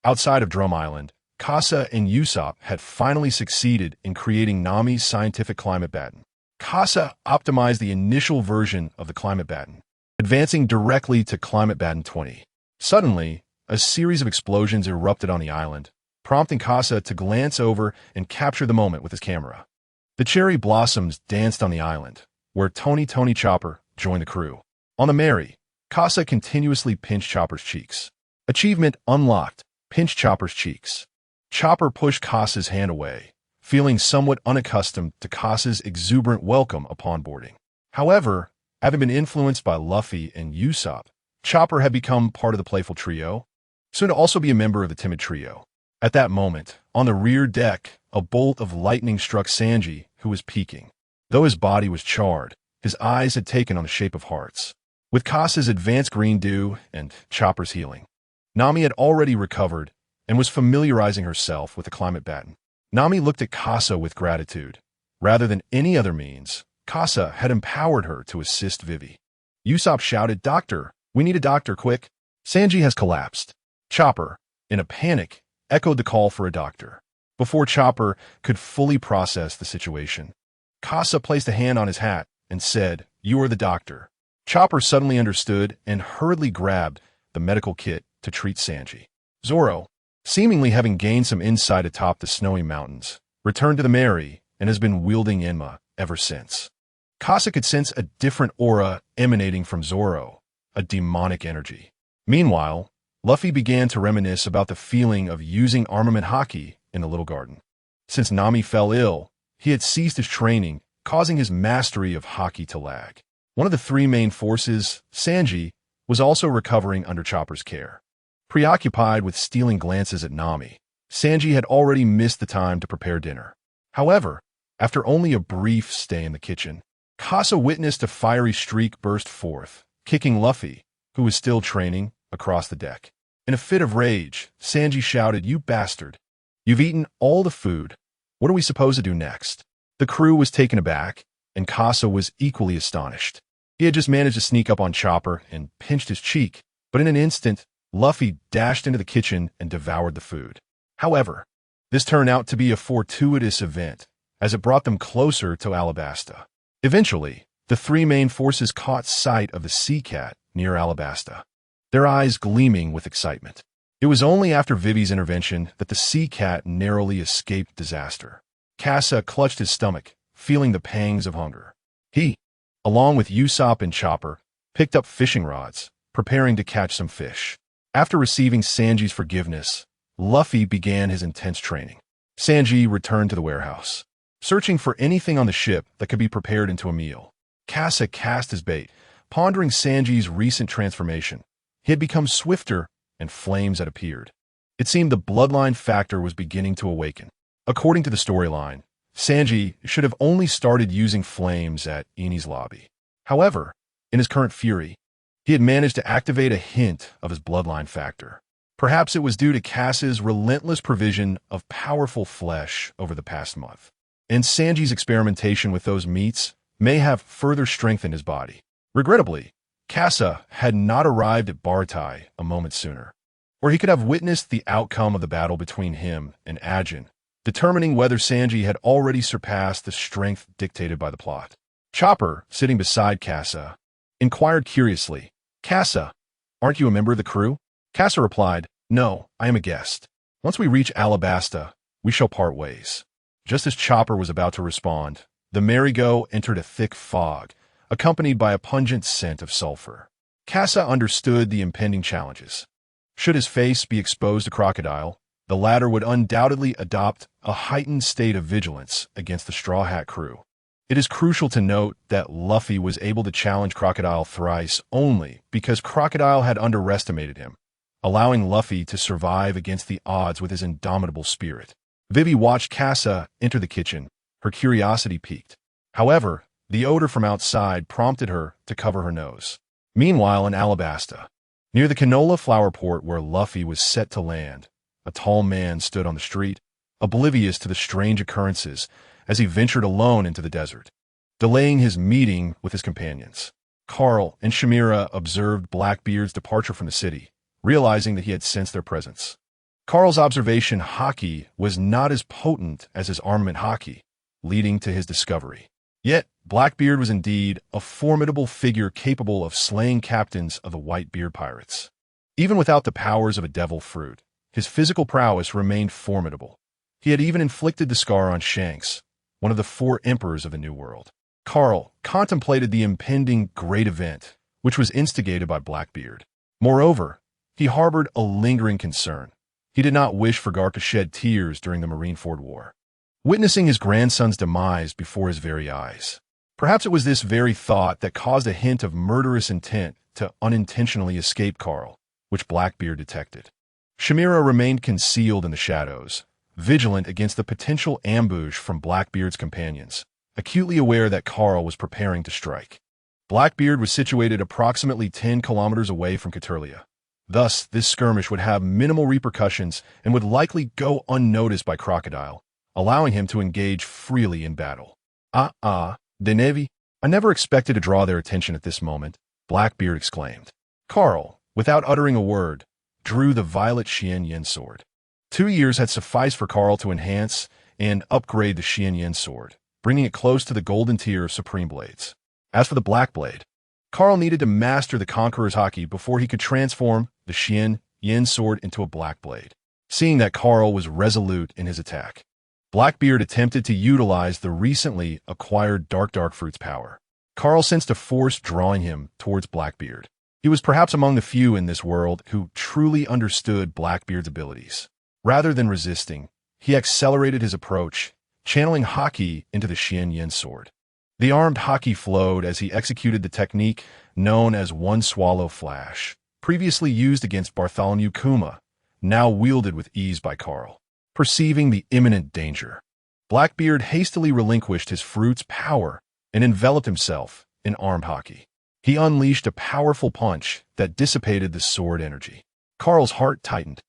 outside of Drum Island, Kasa and Usopp had finally succeeded in creating Nami's scientific climate baton. Kasa optimized the initial version of the climate baton, advancing directly to climate baton 20. Suddenly, a series of explosions erupted on the island, prompting Kasa to glance over and capture the moment with his camera. The cherry blossoms danced on the island, where Tony Chopper joined the crew. On the Mary, Kasa continuously pinched Chopper's cheeks. Achievement unlocked. Pinch Chopper's cheeks. Chopper pushed Kasa's hand away, feeling somewhat unaccustomed to Kasa's exuberant welcome upon boarding. However, having been influenced by Luffy and Usopp, Chopper had become part of the playful trio, soon to also be a member of the timid trio. At that moment, on the rear deck, a bolt of lightning struck Sanji, who was peeking. Though his body was charred, his eyes had taken on the shape of hearts. With Kasa's advanced green dew and Chopper's healing, Nami had already recovered and was familiarizing herself with the climate baton. Nami looked at Kasa with gratitude. Rather than any other means, Kasa had empowered her to assist Vivi. Usopp shouted, Doctor, we need a doctor, quick. Sanji has collapsed. Chopper, in a panic, echoed the call for a doctor. Before Chopper could fully process the situation, Kasa placed a hand on his hat and said, You are the doctor. Chopper suddenly understood and hurriedly grabbed the medical kit to treat Sanji. Zoro, seemingly having gained some insight atop the snowy mountains, returned to the Mary and has been wielding Enma ever since. Kasa could sense a different aura emanating from Zoro, a demonic energy. Meanwhile, Luffy began to reminisce about the feeling of using armament Haki in the Little Garden. Since Nami fell ill, he had ceased his training, causing his mastery of Haki to lag. One of the three main forces, Sanji, was also recovering under Chopper's care. Preoccupied with stealing glances at Nami, Sanji had already missed the time to prepare dinner. However, after only a brief stay in the kitchen, Kasa witnessed a fiery streak burst forth, kicking Luffy, who was still training, across the deck. In a fit of rage, Sanji shouted, You bastard! You've eaten all the food. What are we supposed to do next? The crew was taken aback, and Kasa was equally astonished. He had just managed to sneak up on Chopper and pinched his cheek, but in an instant, Luffy dashed into the kitchen and devoured the food. However, this turned out to be a fortuitous event, as it brought them closer to Alabasta. Eventually, the three main forces caught sight of the sea cat near Alabasta, their eyes gleaming with excitement. It was only after Vivi's intervention that the sea cat narrowly escaped disaster. Kasa clutched his stomach, feeling the pangs of hunger. He, along with Usopp and Chopper, picked up fishing rods, preparing to catch some fish. After receiving Sanji's forgiveness, Luffy began his intense training. Sanji returned to the warehouse, searching for anything on the ship that could be prepared into a meal. Kasa cast his bait, pondering Sanji's recent transformation. He had become swifter, and flames had appeared. It seemed the bloodline factor was beginning to awaken. According to the storyline, Sanji should have only started using flames at Eni's lobby. However, in his current fury, he had managed to activate a hint of his bloodline factor, Perhaps it was due to Cass's relentless provision of powerful flesh over the past month. And Sanji's experimentation with those meats may have further strengthened his body. Regrettably, Kassa had not arrived at Bartai a moment sooner, where he could have witnessed the outcome of the battle between him and Ajin, determining whether Sanji had already surpassed the strength dictated by the plot. Chopper, sitting beside Kassa, inquired curiously, "Kassa, aren't you a member of the crew?" Kassa replied, "No, I am a guest. Once we reach Alabasta, we shall part ways." Just as Chopper was about to respond, the Marigo entered a thick fog, accompanied by a pungent scent of sulfur. Kassa understood the impending challenges. Should his face be exposed to Crocodile, the latter would undoubtedly adopt a heightened state of vigilance against the Straw Hat crew. It is crucial to note that Luffy was able to challenge Crocodile thrice only because Crocodile had underestimated him, allowing Luffy to survive against the odds with his indomitable spirit. Vivi watched Kassa enter the kitchen, her curiosity piqued. However, the odor from outside prompted her to cover her nose. Meanwhile, in Alabasta, near the canola flower port where Luffy was set to land, a tall man stood on the street, oblivious to the strange occurrences as he ventured alone into the desert, delaying his meeting with his companions. Carl and Shamira observed Blackbeard's departure from the city, realizing that he had sensed their presence. Carl's observation Haki was not as potent as his armament Haki, leading to his discovery. Yet, Blackbeard was indeed a formidable figure capable of slaying captains of the Whitebeard pirates. Even without the powers of a devil fruit, his physical prowess remained formidable. He had even inflicted the scar on Shanks, one of the 4 emperors of the New World. Carl contemplated the impending great event, which was instigated by Blackbeard. Moreover, he harbored a lingering concern. He did not wish for Garp to shed tears during the Marineford War, witnessing his grandson's demise before his very eyes. Perhaps it was this very thought that caused a hint of murderous intent to unintentionally escape Carl, which Blackbeard detected. Shamira remained concealed in the shadows, vigilant against the potential ambush from Blackbeard's companions, acutely aware that Carl was preparing to strike. Blackbeard was situated approximately 10 kilometers away from Caturlia. Thus, this skirmish would have minimal repercussions and would likely go unnoticed by Crocodile, allowing him to engage freely in battle. De Navy, I never expected to draw their attention at this moment, Blackbeard exclaimed. Carl, without uttering a word, drew the violet Xian Yin sword. 2 years had sufficed for Carl to enhance and upgrade the Xian Yin sword, bringing it close to the golden tier of supreme blades. As for the black blade, Carl needed to master the Conqueror's Haki before he could transform the Xian Yin sword into a black blade. Seeing that Carl was resolute in his attack, Blackbeard attempted to utilize the recently acquired Dark Fruit's power. Carl sensed a force drawing him towards Blackbeard. He was perhaps among the few in this world who truly understood Blackbeard's abilities. Rather than resisting, he accelerated his approach, channeling Haki into the Xian Yin sword. The armed Haki flowed as he executed the technique known as One Swallow Flash, previously used against Bartholomew Kuma, now wielded with ease by Carl. Perceiving the imminent danger, Blackbeard hastily relinquished his fruit's power and enveloped himself in armed Haki. He unleashed a powerful punch that dissipated the sword energy. Carl's heart tightened.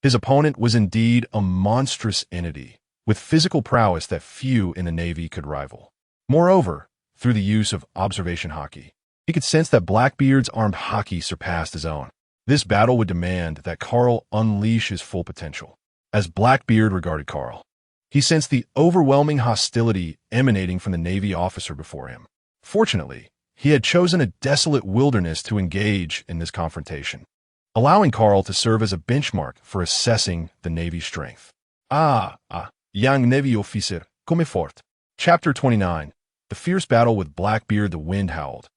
His opponent was indeed a monstrous entity, with physical prowess that few in the Navy could rival. Moreover, through the use of observation Haki, he could sense that Blackbeard's armed Haki surpassed his own. This battle would demand that Carl unleash his full potential. As Blackbeard regarded Carl, he sensed the overwhelming hostility emanating from the Navy officer before him. Fortunately, he had chosen a desolate wilderness to engage in this confrontation, allowing Carl to serve as a benchmark for assessing the Navy's strength. Young Navy officer, come fort. Chapter 29. The fierce battle with Blackbeard. The wind howled,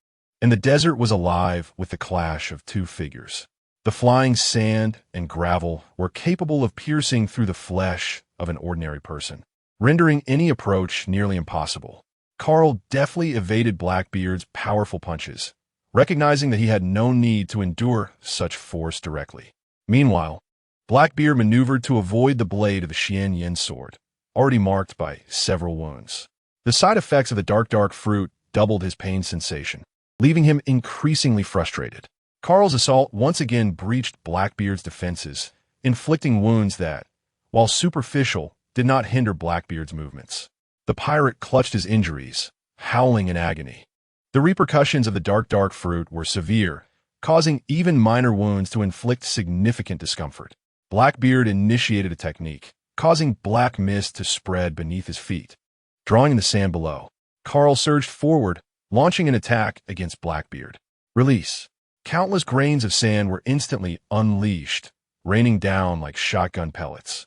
and the desert was alive with the clash of 2 figures. The flying sand and gravel were capable of piercing through the flesh of an ordinary person, rendering any approach nearly impossible. Carl deftly evaded Blackbeard's powerful punches, recognizing that he had no need to endure such force directly. Meanwhile, Blackbeard maneuvered to avoid the blade of the Xian Yin sword, already marked by several wounds. The side effects of the dark fruit doubled his pain sensation, leaving him increasingly frustrated. Carl's assault once again breached Blackbeard's defenses, inflicting wounds that, while superficial, did not hinder Blackbeard's movements. The pirate clutched his injuries, howling in agony. The repercussions of the dark fruit were severe, causing even minor wounds to inflict significant discomfort. Blackbeard initiated a technique, causing black mist to spread beneath his feet. Drawing in the sand below, Carl surged forward, launching an attack against Blackbeard. Release. Countless grains of sand were instantly unleashed, raining down like shotgun pellets.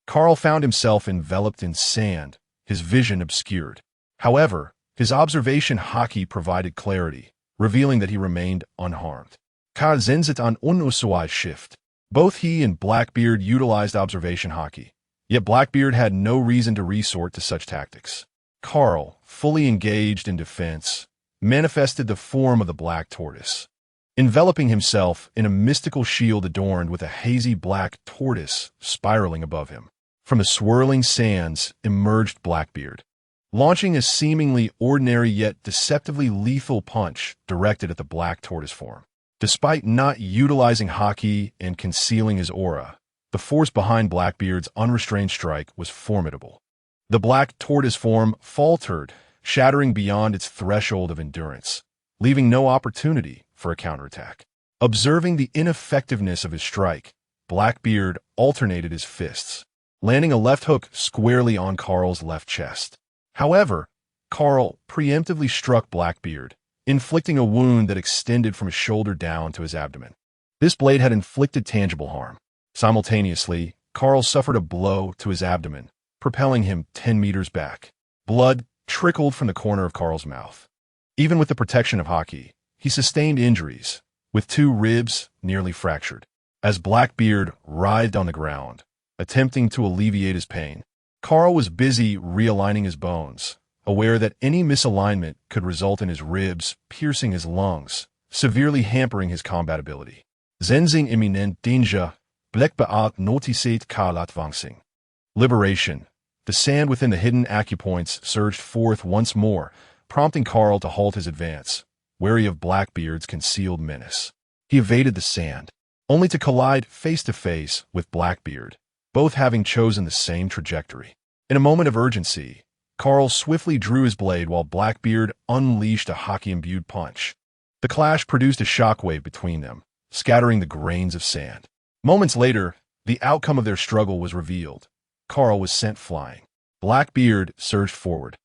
Carl found himself enveloped in sand, his vision obscured. However, his observation Haki provided clarity, revealing that he remained unharmed. Ka zenzit an unusual shift. Both he and Blackbeard utilized observation Haki, yet Blackbeard had no reason to resort to such tactics. Carl, fully engaged in defense, manifested the form of the black tortoise, enveloping himself in a mystical shield adorned with a hazy black tortoise spiraling above him. From the swirling sands emerged Blackbeard, launching a seemingly ordinary yet deceptively lethal punch directed at the black tortoise form. Despite not utilizing Haki and concealing his aura, the force behind Blackbeard's unrestrained strike was formidable. The black tortoise form faltered, shattering beyond its threshold of endurance, leaving no opportunity for a counterattack. Observing the ineffectiveness of his strike, Blackbeard alternated his fists, landing a left hook squarely on Carl's left chest. However, Carl preemptively struck Blackbeard, inflicting a wound that extended from his shoulder down to his abdomen. This blade had inflicted tangible harm. Simultaneously, Carl suffered a blow to his abdomen, propelling him 10 meters back. Blood trickled from the corner of Carl's mouth. Even with the protection of Haki, he sustained injuries, with 2 ribs nearly fractured. As Blackbeard writhed on the ground, attempting to alleviate his pain, Carl was busy realigning his bones, aware that any misalignment could result in his ribs piercing his lungs, severely hampering his combat ability. Zenzing imminent danger, Blackbeard noticed Karlat vangsing. Liberation. The sand within the hidden acupoints surged forth once more, prompting Carl to halt his advance, wary of Blackbeard's concealed menace. He evaded the sand, only to collide face-to-face with Blackbeard, both having chosen the same trajectory. In a moment of urgency, Carl swiftly drew his blade while Blackbeard unleashed a Haki-imbued punch. The clash produced a shockwave between them, scattering the grains of sand. Moments later, the outcome of their struggle was revealed. Carl was sent flying. Blackbeard surged forward,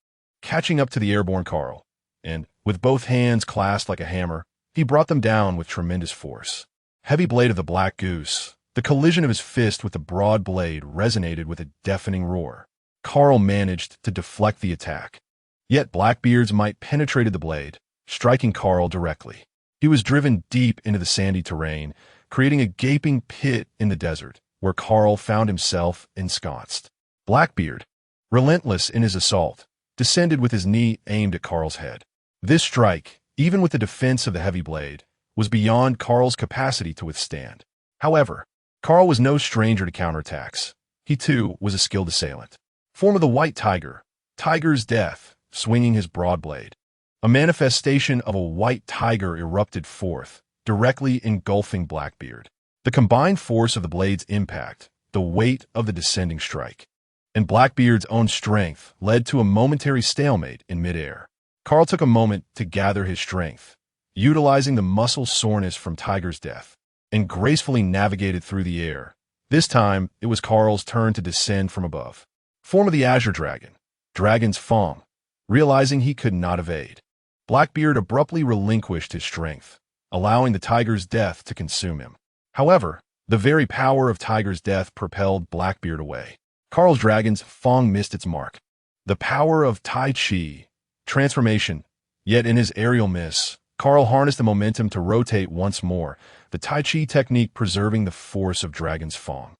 catching up to the airborne Carl, and, with both hands clasped like a hammer, he brought them down with tremendous force. Heavy blade of the Black Goose, the collision of his fist with the broad blade resonated with a deafening roar. Carl managed to deflect the attack. Yet Blackbeard's might penetrated the blade, striking Carl directly. He was driven deep into the sandy terrain, creating a gaping pit in the desert, where Carl found himself ensconced. Blackbeard, relentless in his assault, descended with his knee aimed at Carl's head. This strike, even with the defense of the heavy blade, was beyond Carl's capacity to withstand. However, Carl was no stranger to counterattacks. He too was a skilled assailant. Form of the White Tiger, Tiger's Death, swinging his broad blade. A manifestation of a white tiger erupted forth, directly engulfing Blackbeard. The combined force of the blade's impact, the weight of the descending strike, and Blackbeard's own strength led to a momentary stalemate in midair. Carl took a moment to gather his strength, utilizing the muscle soreness from Tiger's Death, and gracefully navigated through the air. This time, it was Carl's turn to descend from above. Form of the Azure Dragon, Dragon's Fong. Realizing he could not evade, Blackbeard abruptly relinquished his strength, allowing the Tiger's Death to consume him. However, the very power of Tiger's Death propelled Blackbeard away. Carl's Dragon's Fong missed its mark. The power of Tai Chi, transformation. Yet in his aerial miss, Carl harnessed the momentum to rotate once more, the Tai Chi technique preserving the force of Dragon's Fong.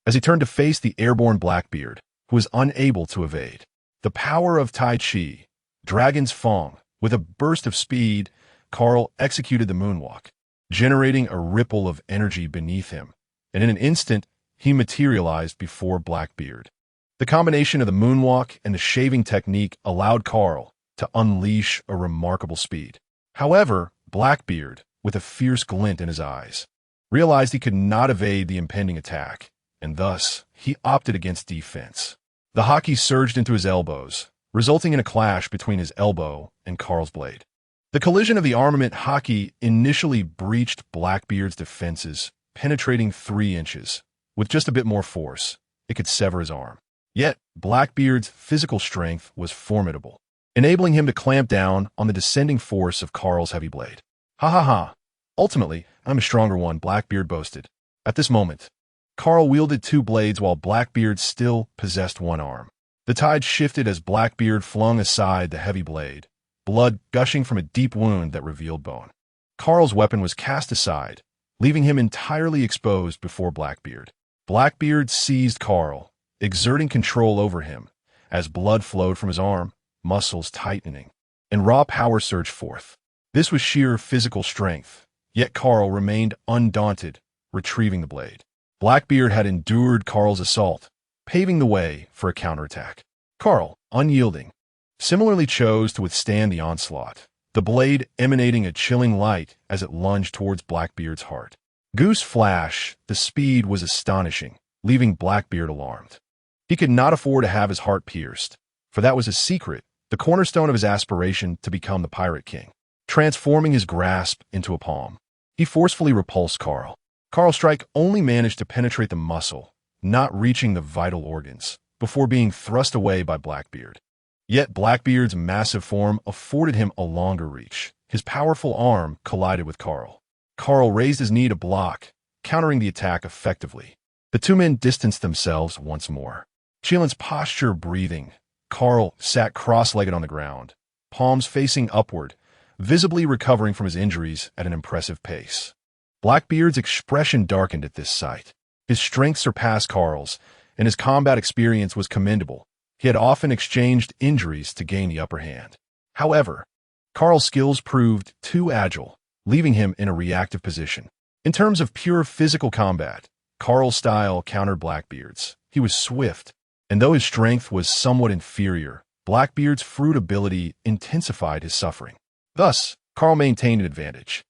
As he turned to face the airborne Blackbeard, who was unable to evade, the power of Tai Chi, Dragon's Fong, with a burst of speed, Carl executed the moonwalk, generating a ripple of energy beneath him, and in an instant, he materialized before Blackbeard. The combination of the moonwalk and the shaving technique allowed Carl to unleash a remarkable speed. However, Blackbeard, with a fierce glint in his eyes, realized he could not evade the impending attack, and thus he opted against defense. The Haki surged into his elbows, resulting in a clash between his elbow and Carl's blade. The collision of the armament Haki initially breached Blackbeard's defenses, penetrating 3 inches. With just a bit more force, it could sever his arm. Yet, Blackbeard's physical strength was formidable, enabling him to clamp down on the descending force of Carl's heavy blade. Ha ha ha. Ultimately, I'm a stronger one, Blackbeard boasted. At this moment, Carl wielded 2 blades while Blackbeard still possessed 1 arm. The tide shifted as Blackbeard flung aside the heavy blade, blood gushing from a deep wound that revealed bone. Carl's weapon was cast aside, leaving him entirely exposed before Blackbeard. Blackbeard seized Carl, exerting control over him, as blood flowed from his arm, muscles tightening, and raw power surged forth. This was sheer physical strength, yet Carl remained undaunted, retrieving the blade. Blackbeard had endured Carl's assault, paving the way for a counterattack. Carl, unyielding, similarly chose to withstand the onslaught, the blade emanating a chilling light as it lunged towards Blackbeard's heart. Goose flash, the speed was astonishing, leaving Blackbeard alarmed. He could not afford to have his heart pierced, for that was his secret, the cornerstone of his aspiration to become the Pirate King. Transforming his grasp into a palm, he forcefully repulsed Carl. Carl's strike only managed to penetrate the muscle, not reaching the vital organs, before being thrust away by Blackbeard. Yet Blackbeard's massive form afforded him a longer reach. His powerful arm collided with Carl. Carl raised his knee to block, countering the attack effectively. The 2 men distanced themselves once more. Chilin's posture breathing, Carl sat cross-legged on the ground, palms facing upward, visibly recovering from his injuries at an impressive pace. Blackbeard's expression darkened at this sight. His strength surpassed Carl's, and his combat experience was commendable. He had often exchanged injuries to gain the upper hand. However, Carl's skills proved too agile, leaving him in a reactive position. In terms of pure physical combat, Carl's style countered Blackbeard's. He was swift, and though his strength was somewhat inferior, Blackbeard's fruit ability intensified his suffering. Thus, Carl maintained an advantage.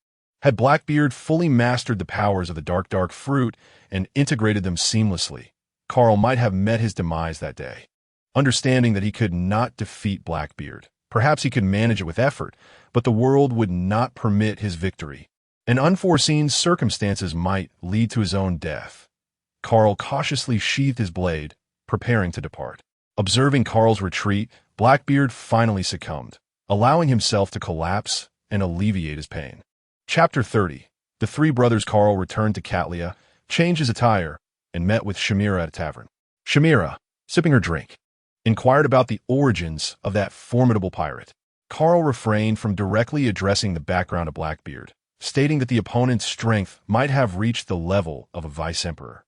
Had Blackbeard fully mastered the powers of the dark fruit and integrated them seamlessly, Carl might have met his demise that day. Understanding that he could not defeat Blackbeard, perhaps he could manage it with effort, but the world would not permit his victory, and unforeseen circumstances might lead to his own death. Carl cautiously sheathed his blade, preparing to depart. Observing Carl's retreat, Blackbeard finally succumbed, allowing himself to collapse and alleviate his pain. Chapter 30. The 3 brothers Carl returned to Katlia, changed his attire, and met with Shamira at a tavern. Shamira, sipping her drink, inquired about the origins of that formidable pirate. Carl refrained from directly addressing the background of Blackbeard, stating that the opponent's strength might have reached the level of a vice-emperor,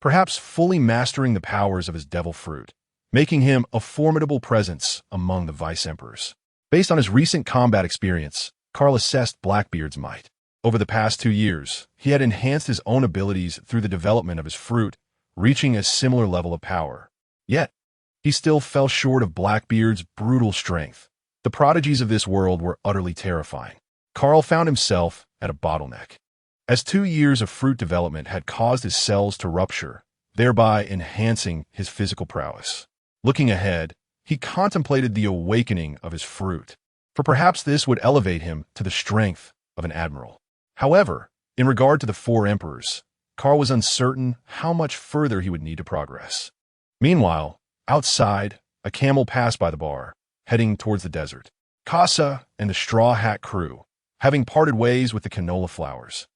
perhaps fully mastering the powers of his devil fruit, making him a formidable presence among the vice-emperors. Based on his recent combat experience, Carl assessed Blackbeard's might. Over the past 2 years, he had enhanced his own abilities through the development of his fruit, reaching a similar level of power. Yet, he still fell short of Blackbeard's brutal strength. The prodigies of this world were utterly terrifying. Carl found himself at a bottleneck, as 2 years of fruit development had caused his cells to rupture, thereby enhancing his physical prowess. Looking ahead, he contemplated the awakening of his fruit, for perhaps this would elevate him to the strength of an admiral. However, in regard to the 4 emperors, Carl was uncertain how much further he would need to progress. Meanwhile, outside, a camel passed by the bar, heading towards the desert. Casa and the Straw Hat crew, having parted ways with the canola flowers,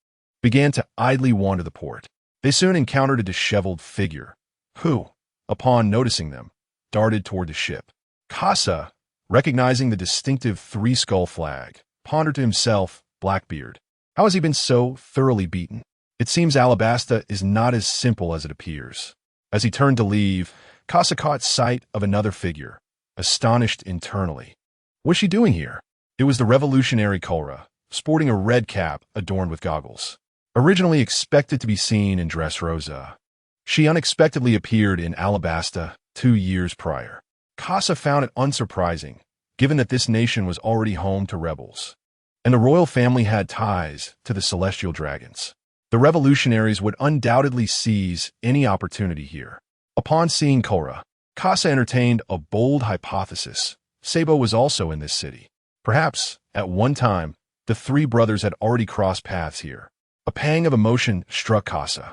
began to idly wander the port. They soon encountered a disheveled figure, who, upon noticing them, darted toward the ship. Casa, recognizing the distinctive 3-skull flag, pondered to himself, Blackbeard, how has he been so thoroughly beaten? It seems Alabasta is not as simple as it appears. As he turned to leave, Casa caught sight of another figure, astonished internally. What was she doing here? It was the revolutionary Korra, sporting a red cap adorned with goggles. Originally expected to be seen in Dressrosa, she unexpectedly appeared in Alabasta 2 years prior. Casa found it unsurprising, given that this nation was already home to rebels, and the royal family had ties to the celestial dragons. The revolutionaries would undoubtedly seize any opportunity here. Upon seeing Korra, Kasa entertained a bold hypothesis. Sabo was also in this city. Perhaps, at one time, the three brothers had already crossed paths here. A pang of emotion struck Kasa.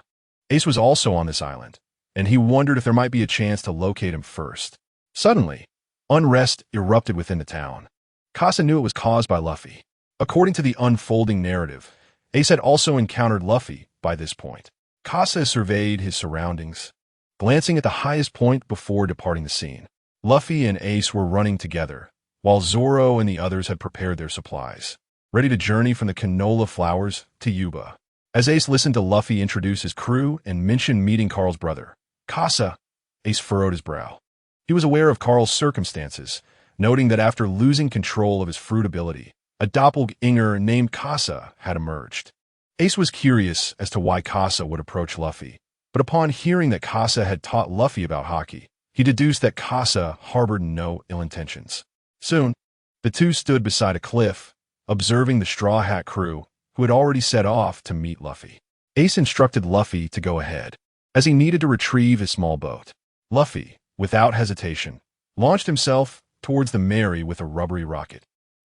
Ace was also on this island, and he wondered if there might be a chance to locate him first. Suddenly, unrest erupted within the town. Kasa knew it was caused by Luffy. According to the unfolding narrative, Ace had also encountered Luffy by this point. Kasa surveyed his surroundings, glancing at the highest point before departing the scene. Luffy and Ace were running together, while Zoro and the others had prepared their supplies, ready to journey from the canola flowers to Yuba. As Ace listened to Luffy introduce his crew and mention meeting Carl's brother, Kasa, Ace furrowed his brow. He was aware of Carl's circumstances, noting that after losing control of his fruit ability, a doppelganger named Kasa had emerged. Ace was curious as to why Kasa would approach Luffy, but upon hearing that Kasa had taught Luffy about Haki, he deduced that Kasa harbored no ill intentions. Soon, the two stood beside a cliff, observing the Straw Hat crew, who had already set off to meet Luffy. Ace instructed Luffy to go ahead, as he needed to retrieve his small boat. Luffy, without hesitation, launched himself towards the Mary with a rubbery rocket,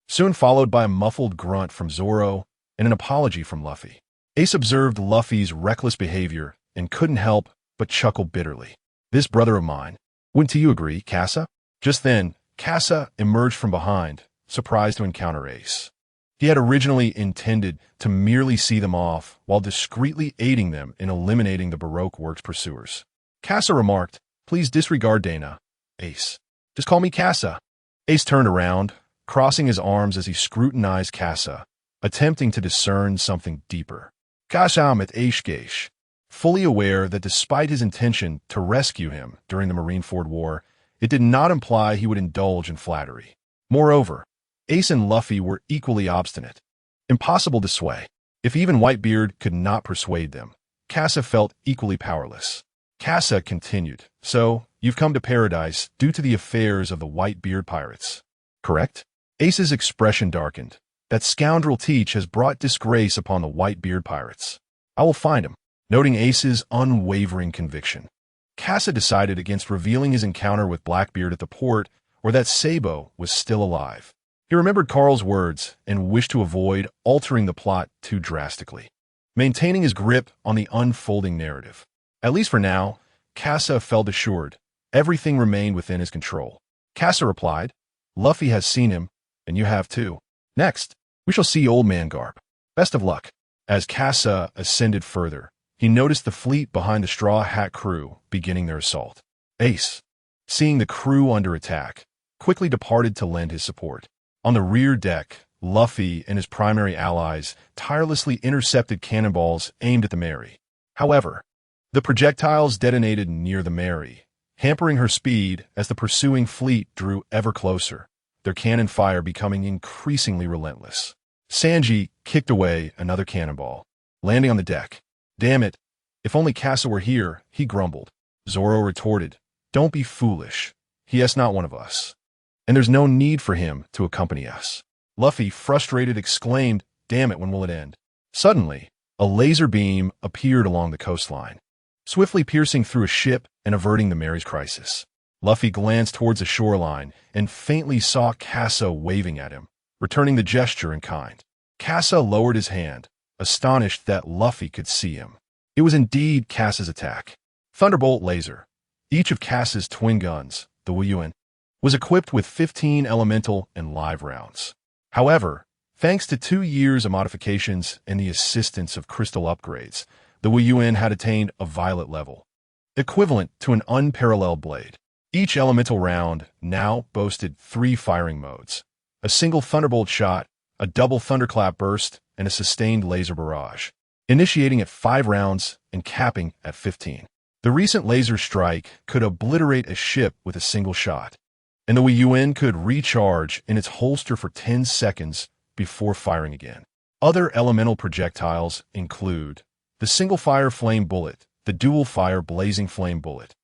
soon followed by a muffled grunt from Zoro and an apology from Luffy. Ace observed Luffy's reckless behavior and couldn't help but chuckle bitterly. This brother of mine, wouldn't you agree, Kasa? Just then, Kasa emerged from behind, surprised to encounter Ace. He had originally intended to merely see them off while discreetly aiding them in eliminating the Baroque Works pursuers. Kasa remarked, "Please disregard Dana, Ace. Just call me Kasa." Ace turned around, crossing his arms as he scrutinized Kasa, attempting to discern something deeper. Kasa met Ace, fully aware that despite his intention to rescue him during the Marineford War, it did not imply he would indulge in flattery. Moreover, Ace and Luffy were equally obstinate, impossible to sway. If even Whitebeard could not persuade them, Kasa felt equally powerless. Kasa continued, "So, you've come to paradise due to the affairs of the Whitebeard pirates, correct?" Ace's expression darkened. "That scoundrel Teach has brought disgrace upon the Whitebeard pirates. I will find him," noting Ace's unwavering conviction. Kasa decided against revealing his encounter with Blackbeard at the port or that Sabo was still alive. He remembered Carl's words and wished to avoid altering the plot too drastically, maintaining his grip on the unfolding narrative. At least for now, Kasa felt assured everything remained within his control. Kasa replied, "Luffy has seen him, and you have too. Next, we shall see Old Man Garp. Best of luck." As Kasa ascended further, he noticed the fleet behind the Straw Hat crew beginning their assault. Ace, seeing the crew under attack, quickly departed to lend his support. On the rear deck, Luffy and his primary allies tirelessly intercepted cannonballs aimed at the Mary. However, the projectiles detonated near the Mary, hampering her speed as the pursuing fleet drew ever closer, their cannon fire becoming increasingly relentless. Sanji kicked away another cannonball, landing on the deck. "Damn it, if only Kasa were here," he grumbled. Zoro retorted, "Don't be foolish. He is not one of us, and there's no need for him to accompany us." Luffy, frustrated, exclaimed, "Damn it, when will it end?" Suddenly, a laser beam appeared along the coastline, swiftly piercing through a ship and averting the Mary's crisis. Luffy glanced towards the shoreline and faintly saw Kasa waving at him, returning the gesture in kind. Kasa lowered his hand, astonished that Luffy could see him. It was indeed Kasa's attack. Thunderbolt Laser. Each of Kasa's twin guns, the Wuyuan, was equipped with 15 elemental and live rounds. However, thanks to 2 years of modifications and the assistance of crystal upgrades, the Wuyuan had attained a violet level, equivalent to an unparalleled blade. Each elemental round now boasted 3 firing modes: a single thunderbolt shot, a double thunderclap burst, and a sustained laser barrage, initiating at 5 rounds and capping at 15. The recent laser strike could obliterate a ship with a single shot, and the Wuyuan could recharge in its holster for 10 seconds before firing again. Other elemental projectiles include the single-fire flame bullet, the dual-fire blazing flame bullet,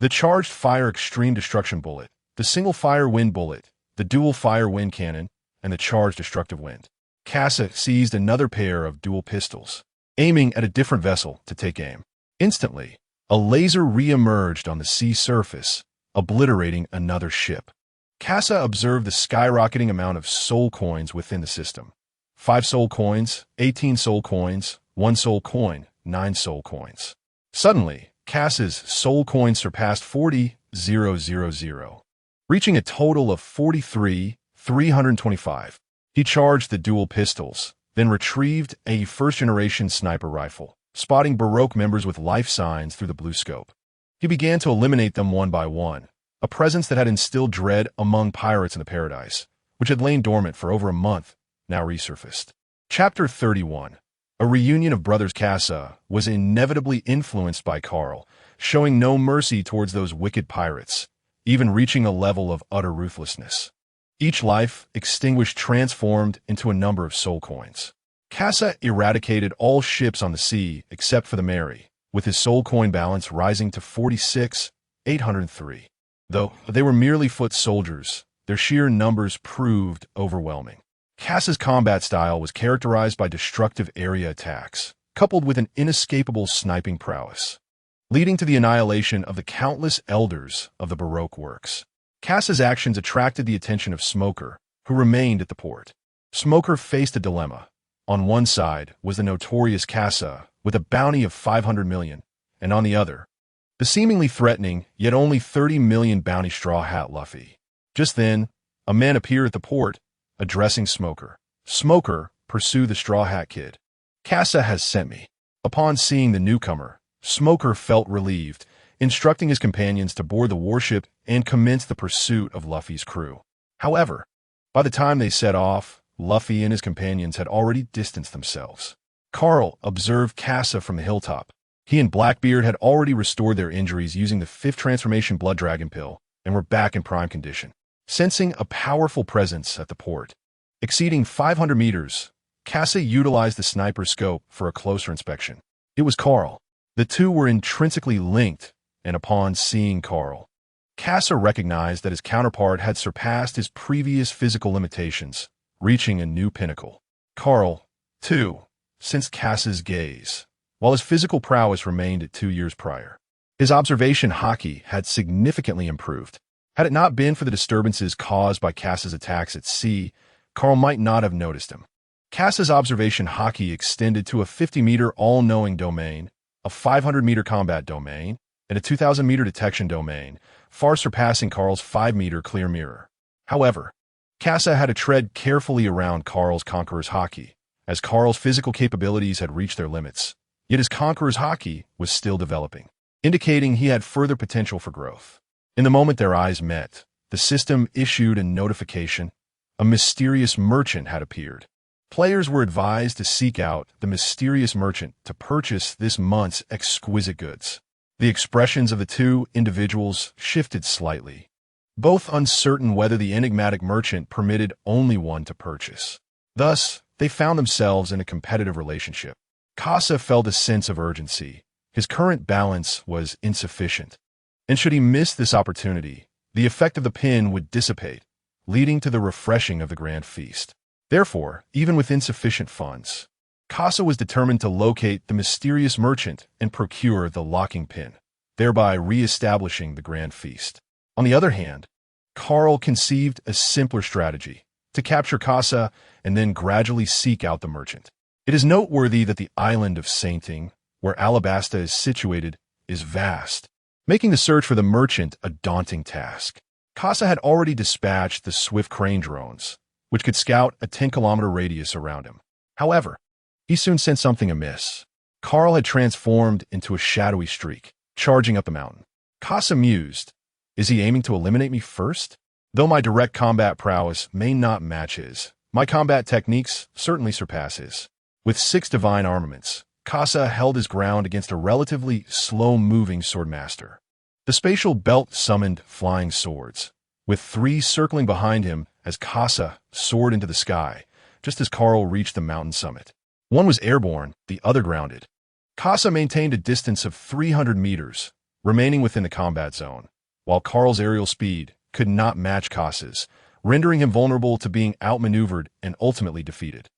the charged fire extreme destruction bullet, the single-fire wind bullet, the dual-fire wind cannon, and the charged destructive wind. Kasa seized another pair of dual pistols, aiming at a different vessel to take aim. Instantly, a laser re-emerged on the sea surface, obliterating another ship. Casa observed the skyrocketing amount of soul coins within the system. 5 soul coins, 18 soul coins, 1 soul coin, 9 soul coins. Suddenly, Casa's soul coins surpassed 40,000, reaching a total of 43,325. He charged the dual pistols, then retrieved a first-generation sniper rifle, spotting Baroque members with life signs through the blue scope. He began to eliminate them one by one, a presence that had instilled dread among pirates in the Paradise, which had lain dormant for over a month, now resurfaced. Chapter 31. A reunion of brothers. Casa was inevitably influenced by Carl, showing no mercy towards those wicked pirates, even reaching a level of utter ruthlessness. Each life extinguished transformed into a number of soul coins. Casa eradicated all ships on the sea except for the Mary, with his soul coin balance rising to 46,803. Though they were merely foot soldiers, their sheer numbers proved overwhelming. Casa's combat style was characterized by destructive area attacks, coupled with an inescapable sniping prowess, leading to the annihilation of the countless elders of the Baroque works. Casa's actions attracted the attention of Smoker, who remained at the port. Smoker faced a dilemma. On one side was the notorious Casa, with a bounty of 500 million, and on the other, the seemingly threatening, yet only 30 million bounty Straw Hat Luffy. Just then, a man appeared at the port, addressing Smoker. Smoker, pursue the Straw Hat Kid. Casa has sent me. Upon seeing the newcomer, Smoker felt relieved, instructing his companions to board the warship and commence the pursuit of Luffy's crew. However, by the time they set off, Luffy and his companions had already distanced themselves. Carl observed Casa from the hilltop. He and Blackbeard had already restored their injuries using the 5th transformation Blood Dragon pill and were back in prime condition. Sensing a powerful presence at the port, exceeding 500 meters, Casa utilized the sniper scope for a closer inspection. It was Carl. The two were intrinsically linked, and upon seeing Carl, Casa recognized that his counterpart had surpassed his previous physical limitations, reaching a new pinnacle. Carl, too, sensed Casa's gaze, while his physical prowess remained at 2 years prior. His observation Haki had significantly improved. Had it not been for the disturbances caused by Casa's attacks at sea, Carl might not have noticed him. Casa's observation Haki extended to a 50-meter all-knowing domain, a 500-meter combat domain, and a 2,000-meter detection domain, far surpassing Carl's 5-meter clear mirror. However, Casa had to tread carefully around Carl's Conqueror's Haki, as Carl's physical capabilities had reached their limits, yet his Conqueror's Haki was still developing, indicating he had further potential for growth. In the moment their eyes met, the system issued a notification. A mysterious merchant had appeared. Players were advised to seek out the mysterious merchant to purchase this month's exquisite goods. The expressions of the two individuals shifted slightly, both uncertain whether the enigmatic merchant permitted only one to purchase. Thus, they found themselves in a competitive relationship. Casa felt a sense of urgency. His current balance was insufficient, and should he miss this opportunity, the effect of the pin would dissipate, leading to the refreshing of the grand feast. Therefore, even with insufficient funds, Casa was determined to locate the mysterious merchant and procure the locking pin, thereby re-establishing the grand feast. On the other hand, Carl conceived a simpler strategy, to capture Casa and then gradually seek out the merchant. It is noteworthy that the island of Sainting, where Alabasta is situated, is vast, making the search for the merchant a daunting task. Casa had already dispatched the swift crane drones, which could scout a 10-kilometer radius around him. However, he soon sensed something amiss. Carl had transformed into a shadowy streak, charging up the mountain. Casa mused, is he aiming to eliminate me first? Though my direct combat prowess may not match his, my combat techniques certainly surpass his. With 6 divine armaments, Casa held his ground against a relatively slow-moving swordmaster. The spatial belt summoned flying swords, with 3 circling behind him as Casa soared into the sky, just as Carl reached the mountain summit. One was airborne, the other grounded. Casa maintained a distance of 300 meters, remaining within the combat zone, while Carl's aerial speed could not match Casa's, rendering him vulnerable to being outmaneuvered and ultimately defeated.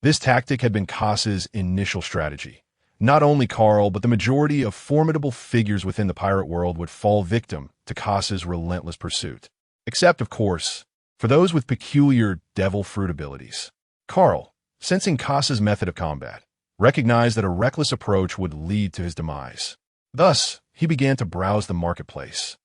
This tactic had been Casa's initial strategy, Not only Carl, but the majority of formidable figures within the pirate world would fall victim to Kasa's relentless pursuit. Except, of course, for those with peculiar devil fruit abilities. Carl, sensing Kasa's method of combat, recognized that a reckless approach would lead to his demise. Thus, he began to browse the marketplace,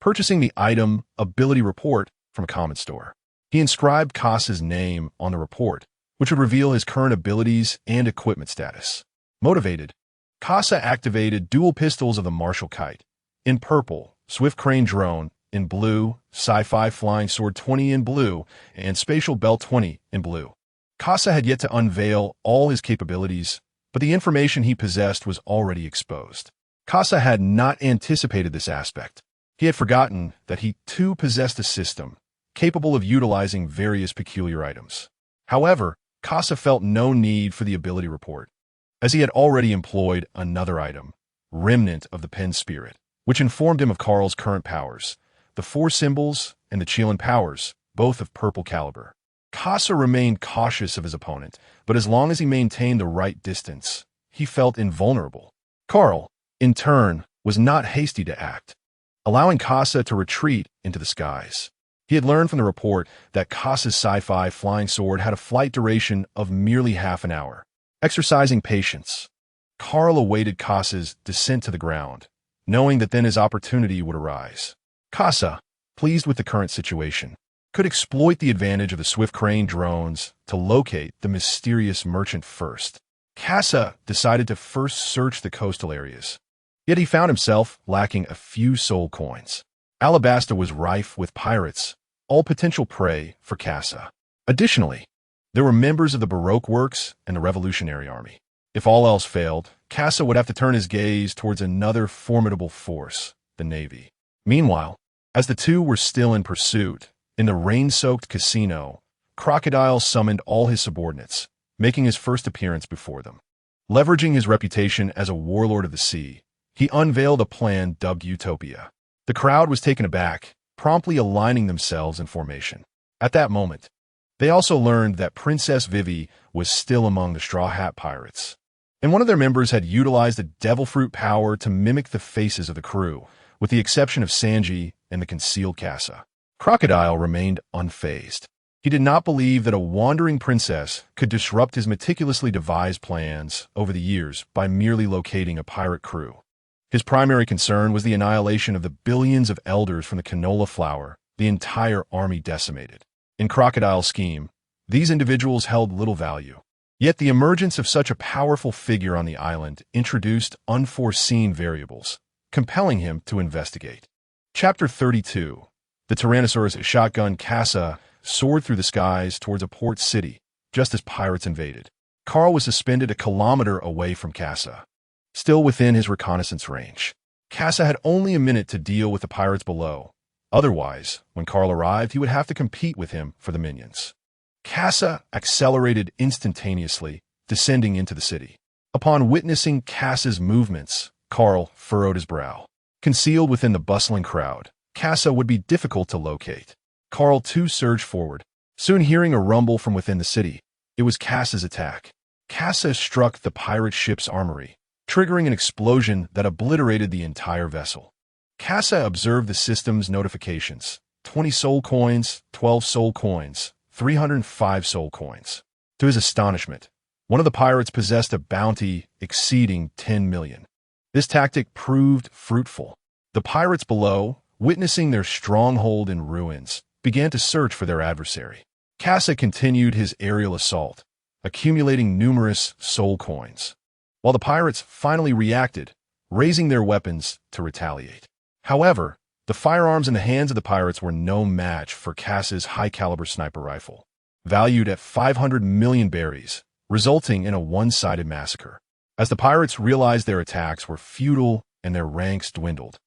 purchasing the item Ability Report from a common store. He inscribed Kasa's name on the report, which would reveal his current abilities and equipment status. Motivated, Kasa activated dual pistols of the Martial Kite, in purple, Swift Crane Drone, in blue, Sci-Fi Flying Sword 20 in blue, and Spatial Belt 20 in blue. Kasa had yet to unveil all his capabilities, but the information he possessed was already exposed. Kasa had not anticipated this aspect. He had forgotten that he too possessed a system capable of utilizing various peculiar items. However, Kasa felt no need for the ability report, as he had already employed another item, Remnant of the Pen Spirit, which informed him of Carl's current powers, the four symbols and the Chilean powers, both of purple caliber. Kasa remained cautious of his opponent, but as long as he maintained the right distance, he felt invulnerable. Carl, in turn, was not hasty to act, allowing Kasa to retreat into the skies. He had learned from the report that Kasa's Sci-Fi Flying Sword had a flight duration of merely half an hour. Exercising patience, Carl awaited Kasa's descent to the ground, knowing that then his opportunity would arise. Kasa, pleased with the current situation, could exploit the advantage of the Swift Crane drones to locate the mysterious merchant first. Kasa decided to first search the coastal areas, yet he found himself lacking a few soul coins. Alabasta was rife with pirates, all potential prey for Kasa. Additionally, there were members of the Baroque Works and the Revolutionary Army. If all else failed, Kasa would have to turn his gaze towards another formidable force, the Navy. Meanwhile, as the two were still in pursuit, in the rain-soaked casino, Crocodile summoned all his subordinates, making his first appearance before them. Leveraging his reputation as a warlord of the sea, he unveiled a plan dubbed Utopia. The crowd was taken aback, promptly aligning themselves in formation. At that moment, they also learned that Princess Vivi was still among the Straw Hat Pirates, and one of their members had utilized the Devil Fruit power to mimic the faces of the crew, with the exception of Sanji and the concealed Kasa. Crocodile remained unfazed. He did not believe that a wandering princess could disrupt his meticulously devised plans over the years by merely locating a pirate crew. His primary concern was the annihilation of the billions of elders from the canola flower, the entire army decimated. In Crocodile's scheme, these individuals held little value. Yet the emergence of such a powerful figure on the island introduced unforeseen variables, compelling him to investigate. Chapter 32. The Tyrannosaurus shotgun Kasa soared through the skies towards a port city, just as pirates invaded. Carl was suspended a kilometer away from Kasa, still within his reconnaissance range. Kasa had only a minute to deal with the pirates below. Otherwise, when Carl arrived, he would have to compete with him for the minions. Kasa accelerated instantaneously, descending into the city. Upon witnessing Kasa's movements, Carl furrowed his brow. Concealed within the bustling crowd, Kasa would be difficult to locate. Carl too surged forward, soon hearing a rumble from within the city. It was Kasa's attack. Kasa struck the pirate ship's armory, triggering an explosion that obliterated the entire vessel. Kasa observed the system's notifications: 20 soul coins, 12 soul coins, 305 soul coins. To his astonishment, one of the pirates possessed a bounty exceeding 10 million. This tactic proved fruitful. The pirates below, witnessing their stronghold in ruins, began to search for their adversary. Kasa continued his aerial assault, accumulating numerous soul coins, while the pirates finally reacted, raising their weapons to retaliate. However, the firearms in the hands of the pirates were no match for Kasa's high-caliber sniper rifle, valued at 500 million berries, resulting in a one-sided massacre. As the pirates realized their attacks were futile and their ranks dwindled,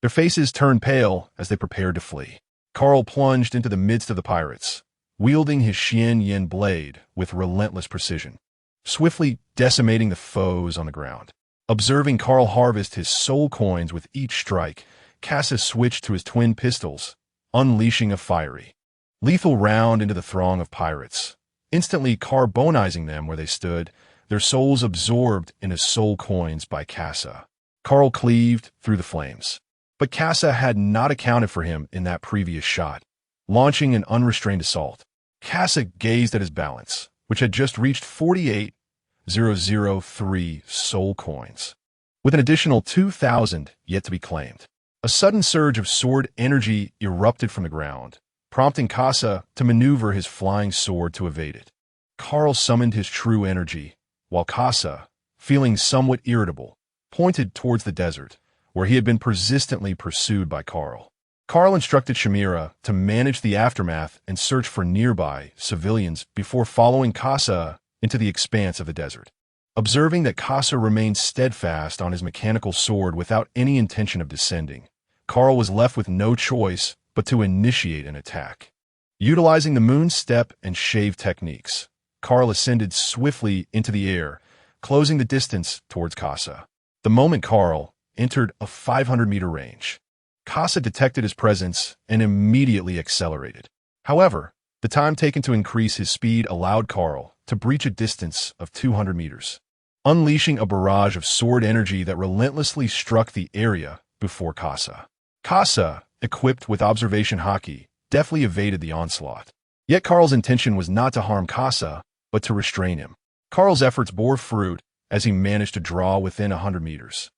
their faces turned pale as they prepared to flee. Carl plunged into the midst of the pirates, wielding his Xian Yin blade with relentless precision, swiftly decimating the foes on the ground. Observing Carl harvest his soul coins with each strike, Kasa switched to his twin pistols, unleashing a fiery, lethal round into the throng of pirates, instantly carbonizing them where they stood, their souls absorbed into soul coins by Kasa. Carl cleaved through the flames. But Kasa had not accounted for him in that previous shot, launching an unrestrained assault. Kasa gazed at his balance, which had just reached 48,003 soul coins, with an additional 2,000 yet to be claimed. A sudden surge of sword energy erupted from the ground, prompting Kasa to maneuver his flying sword to evade it. Carl summoned his true energy, while Kasa, feeling somewhat irritable, pointed towards the desert, where he had been persistently pursued by Carl. Carl instructed Shamira to manage the aftermath and search for nearby civilians before following Kasa into the expanse of the desert. Observing that Kasa remained steadfast on his mechanical sword without any intention of descending, Carl was left with no choice but to initiate an attack. Utilizing the moon step and shave techniques, Carl ascended swiftly into the air, closing the distance towards Kasa. The moment Carl entered a 500-meter range, Kasa detected his presence and immediately accelerated. However, the time taken to increase his speed allowed Carl to breach a distance of 200 meters, unleashing a barrage of sword energy that relentlessly struck the area before Kasa. Kasa, equipped with observation Haki, deftly evaded the onslaught. Yet Carl's intention was not to harm Kasa, but to restrain him. Carl's efforts bore fruit as he managed to draw within 100 meters.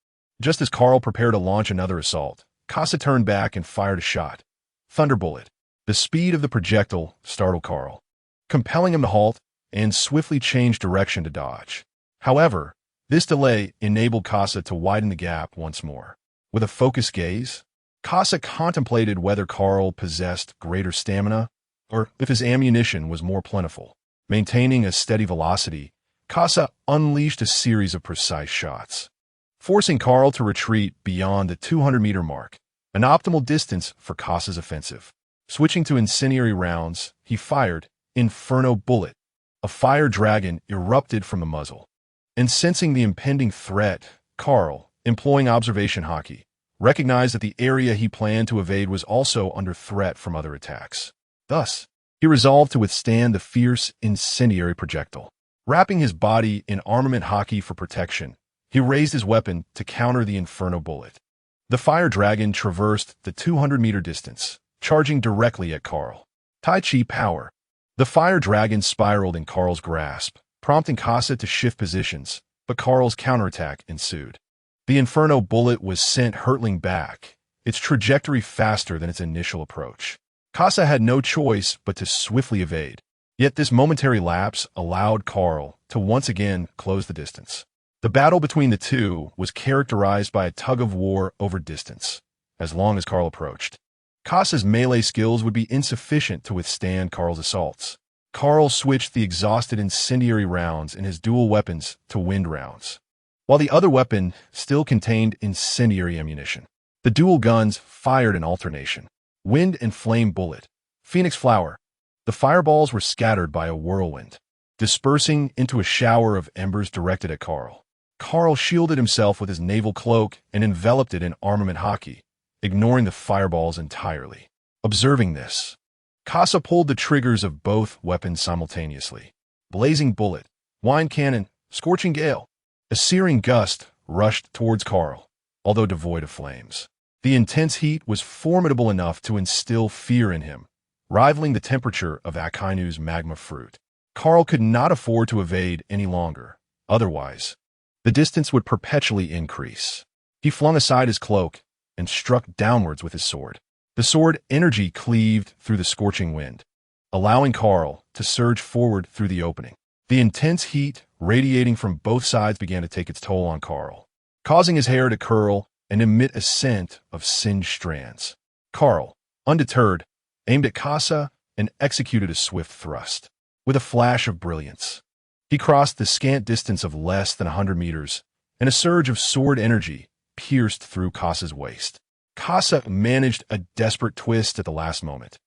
Just as Carl prepared to launch another assault, Kasa turned back and fired a shot. Thunderbolt. The speed of the projectile startled Carl, compelling him to halt and swiftly change direction to dodge. However, this delay enabled Kasa to widen the gap once more. With a focused gaze, Kasa contemplated whether Carl possessed greater stamina or if his ammunition was more plentiful. Maintaining a steady velocity, Kasa unleashed a series of precise shots, forcing Carl to retreat beyond the 200-meter mark, an optimal distance for Kasa's offensive. Switching to incendiary rounds, he fired Inferno Bullet. A fire dragon erupted from the muzzle. And sensing the impending threat, Carl, employing observation Haki, recognized that the area he planned to evade was also under threat from other attacks. Thus, he resolved to withstand the fierce incendiary projectile. Wrapping his body in armament Haki for protection, he raised his weapon to counter the Inferno Bullet. The fire dragon traversed the 200-meter distance, charging directly at Carl. Tai Chi power. The fire dragon spiraled in Carl's grasp, prompting Kasa to shift positions, but Carl's counterattack ensued. The Inferno Bullet was sent hurtling back, its trajectory faster than its initial approach. Kasa had no choice but to swiftly evade. Yet this momentary lapse allowed Carl to once again close the distance. The battle between the two was characterized by a tug-of-war over distance, as long as Carl approached. Kasa's melee skills would be insufficient to withstand Carl's assaults. Carl switched the exhausted incendiary rounds in his dual weapons to wind rounds, while the other weapon still contained incendiary ammunition. The dual guns fired in alternation. Wind and flame bullet. Phoenix flower. The fireballs were scattered by a whirlwind, dispersing into a shower of embers directed at Carl. Carl shielded himself with his naval cloak and enveloped it in armament Haki, ignoring the fireballs entirely. Observing this, Kasa pulled the triggers of both weapons simultaneously. Blazing bullet, wine cannon, scorching gale. A searing gust rushed towards Carl, although devoid of flames. The intense heat was formidable enough to instill fear in him, rivaling the temperature of Akainu's magma fruit. Carl could not afford to evade any longer. Otherwise, the distance would perpetually increase. He flung aside his cloak and struck downwards with his sword. The sword energy cleaved through the scorching wind, allowing Carl to surge forward through the opening. The intense heat radiating from both sides began to take its toll on Carl, causing his hair to curl and emit a scent of singed strands. Carl, undeterred, aimed at Kasa and executed a swift thrust. With a flash of brilliance, he crossed the scant distance of less than 100 meters, and a surge of sword energy pierced through Kasa's waist. Kasa managed a desperate twist at the last moment.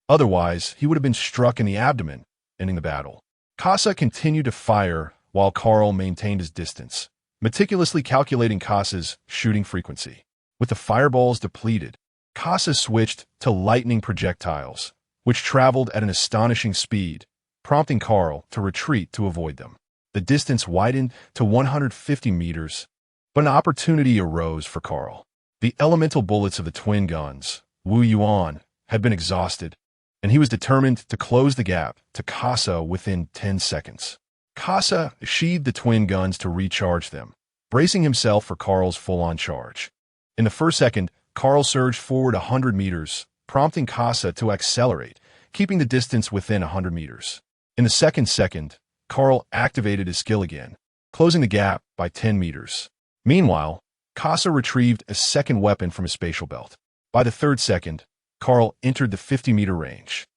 Otherwise, he would have been struck in the abdomen, ending the battle. Kasa continued to fire while Carl maintained his distance, meticulously calculating Kasa's shooting frequency. With the fireballs depleted, Kasa switched to lightning projectiles, which traveled at an astonishing speed, prompting Carl to retreat to avoid them. The distance widened to 150 meters, but an opportunity arose for Carl. The elemental bullets of the twin guns, Wu Yuan, had been exhausted, and he was determined to close the gap to Casa within 10 seconds. Casa sheathed the twin guns to recharge them, bracing himself for Carl's full-on charge. In the first second, Carl surged forward 100 meters, prompting Casa to accelerate, keeping the distance within 100 meters. In the second, Carl activated his skill again, closing the gap by 10 meters. Meanwhile, Casa retrieved a second weapon from his spatial belt. By the third second, Carl entered the 50-meter range,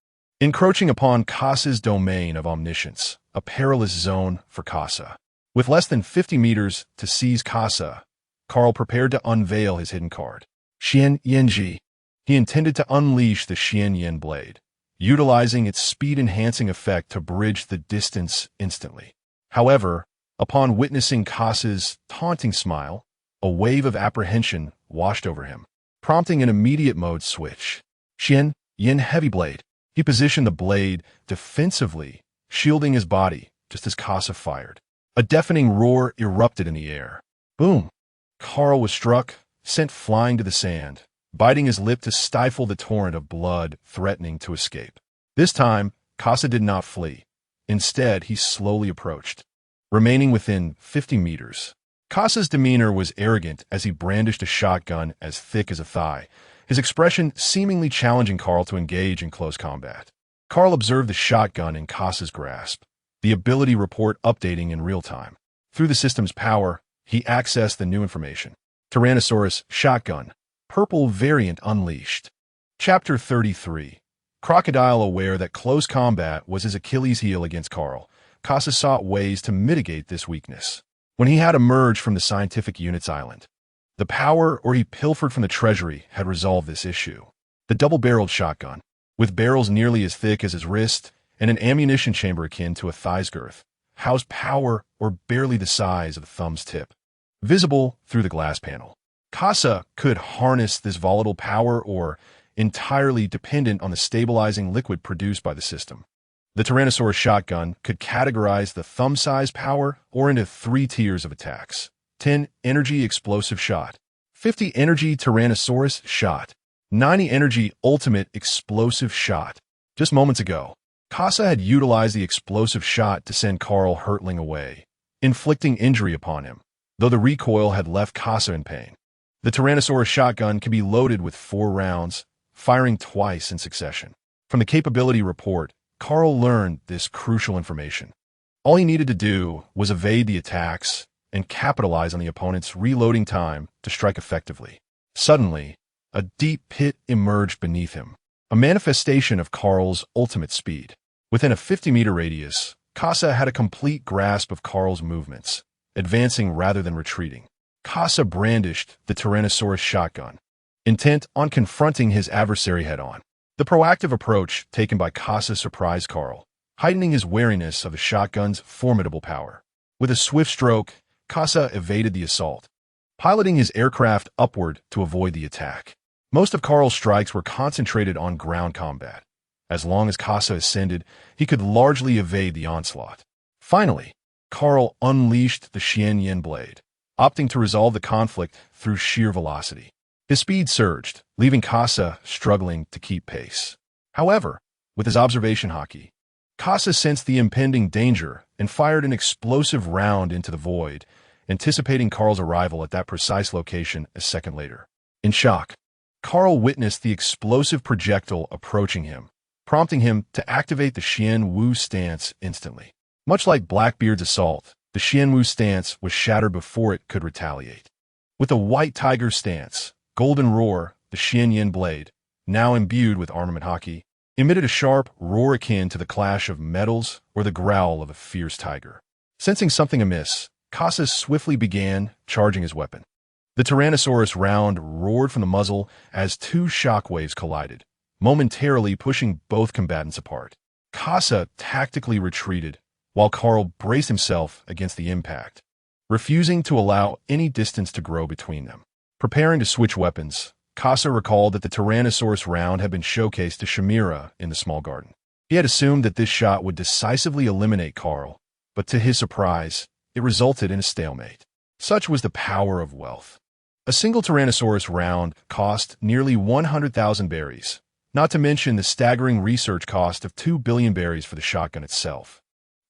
encroaching upon Casa's domain of omniscience, a perilous zone for Casa. With less than 50 meters to seize Casa, Carl prepared to unveil his hidden card, Xian Yanji. He intended to unleash the Xian Yen blade, utilizing its speed-enhancing effect to bridge the distance instantly. However, upon witnessing Casa's taunting smile, a wave of apprehension washed over him, prompting an immediate mode switch. Xian Yen heavy blade. He positioned the blade defensively, shielding his body just as Casa fired. A deafening roar erupted in the air. Boom! Carl was struck, sent flying to the sand, biting his lip to stifle the torrent of blood threatening to escape. This time, Casa did not flee. Instead, he slowly approached, remaining within 50 meters. Casa's demeanor was arrogant as he brandished a shotgun as thick as a thigh, his expression seemingly challenging Carl to engage in close combat. Carl observed the shotgun in Casa's grasp, the ability report updating in real time. Through the system's power, he accessed the new information. Tyrannosaurus shotgun, purple variant unleashed. Chapter 33. Crocodile aware that close combat was his Achilles heel against Carl, Casa sought ways to mitigate this weakness. When he had emerged from the scientific unit's island, the power he pilfered from the treasury had resolved this issue. The double-barreled shotgun, with barrels nearly as thick as his wrist and an ammunition chamber akin to a thigh's girth, housed power barely the size of the thumb's tip, visible through the glass panel. Casa could harness this volatile power entirely dependent on the stabilizing liquid produced by the system. The Tyrannosaurus shotgun could categorize the thumb-sized power into 3 tiers of attacks. 10 energy explosive shot, 50 energy Tyrannosaurus shot, 90 energy ultimate explosive shot. Just moments ago, Casa had utilized the explosive shot to send Carl hurtling away, inflicting injury upon him, though the recoil had left Casa in pain. The Tyrannosaurus shotgun can be loaded with 4 rounds, firing twice in succession. From the capability report, Carl learned this crucial information. All he needed to do was evade the attacks and capitalize on the opponent's reloading time to strike effectively. Suddenly, a deep pit emerged beneath him, a manifestation of Carl's ultimate speed. Within a 50-meter radius, Casa had a complete grasp of Carl's movements, advancing rather than retreating. Casa brandished the Tyrannosaurus shotgun, intent on confronting his adversary head-on. The proactive approach taken by Casa surprised Carl, heightening his wariness of the shotgun's formidable power. With a swift stroke, Casa evaded the assault, piloting his aircraft upward to avoid the attack. Most of Carl's strikes were concentrated on ground combat. As long as Casa ascended, he could largely evade the onslaught. Finally, Carl unleashed the Xian Yen blade, opting to resolve the conflict through sheer velocity. His speed surged, leaving Casa struggling to keep pace. However, with his observation Haki, Casa sensed the impending danger and fired an explosive round into the void, anticipating Carl's arrival at that precise location a second later. In shock, Carl witnessed the explosive projectile approaching him, prompting him to activate the Xian Wu stance instantly. Much like Blackbeard's assault, the Xian Wu stance was shattered before it could retaliate. With a white tiger stance, Golden Roar, the Xian Yen blade, now imbued with armament Haki, emitted a sharp roar akin to the clash of metals or the growl of a fierce tiger. Sensing something amiss, Casa swiftly began charging his weapon. The Tyrannosaurus round roared from the muzzle as 2 shockwaves collided, momentarily pushing both combatants apart. Casa tactically retreated, while Carl braced himself against the impact, refusing to allow any distance to grow between them. Preparing to switch weapons, Casa recalled that the Tyrannosaurus round had been showcased to Shamira in the small garden. He had assumed that this shot would decisively eliminate Carl, but to his surprise, it resulted in a stalemate. Such was the power of wealth. A single Tyrannosaurus round cost nearly 100,000 berries, not to mention the staggering research cost of 2 billion berries for the shotgun itself.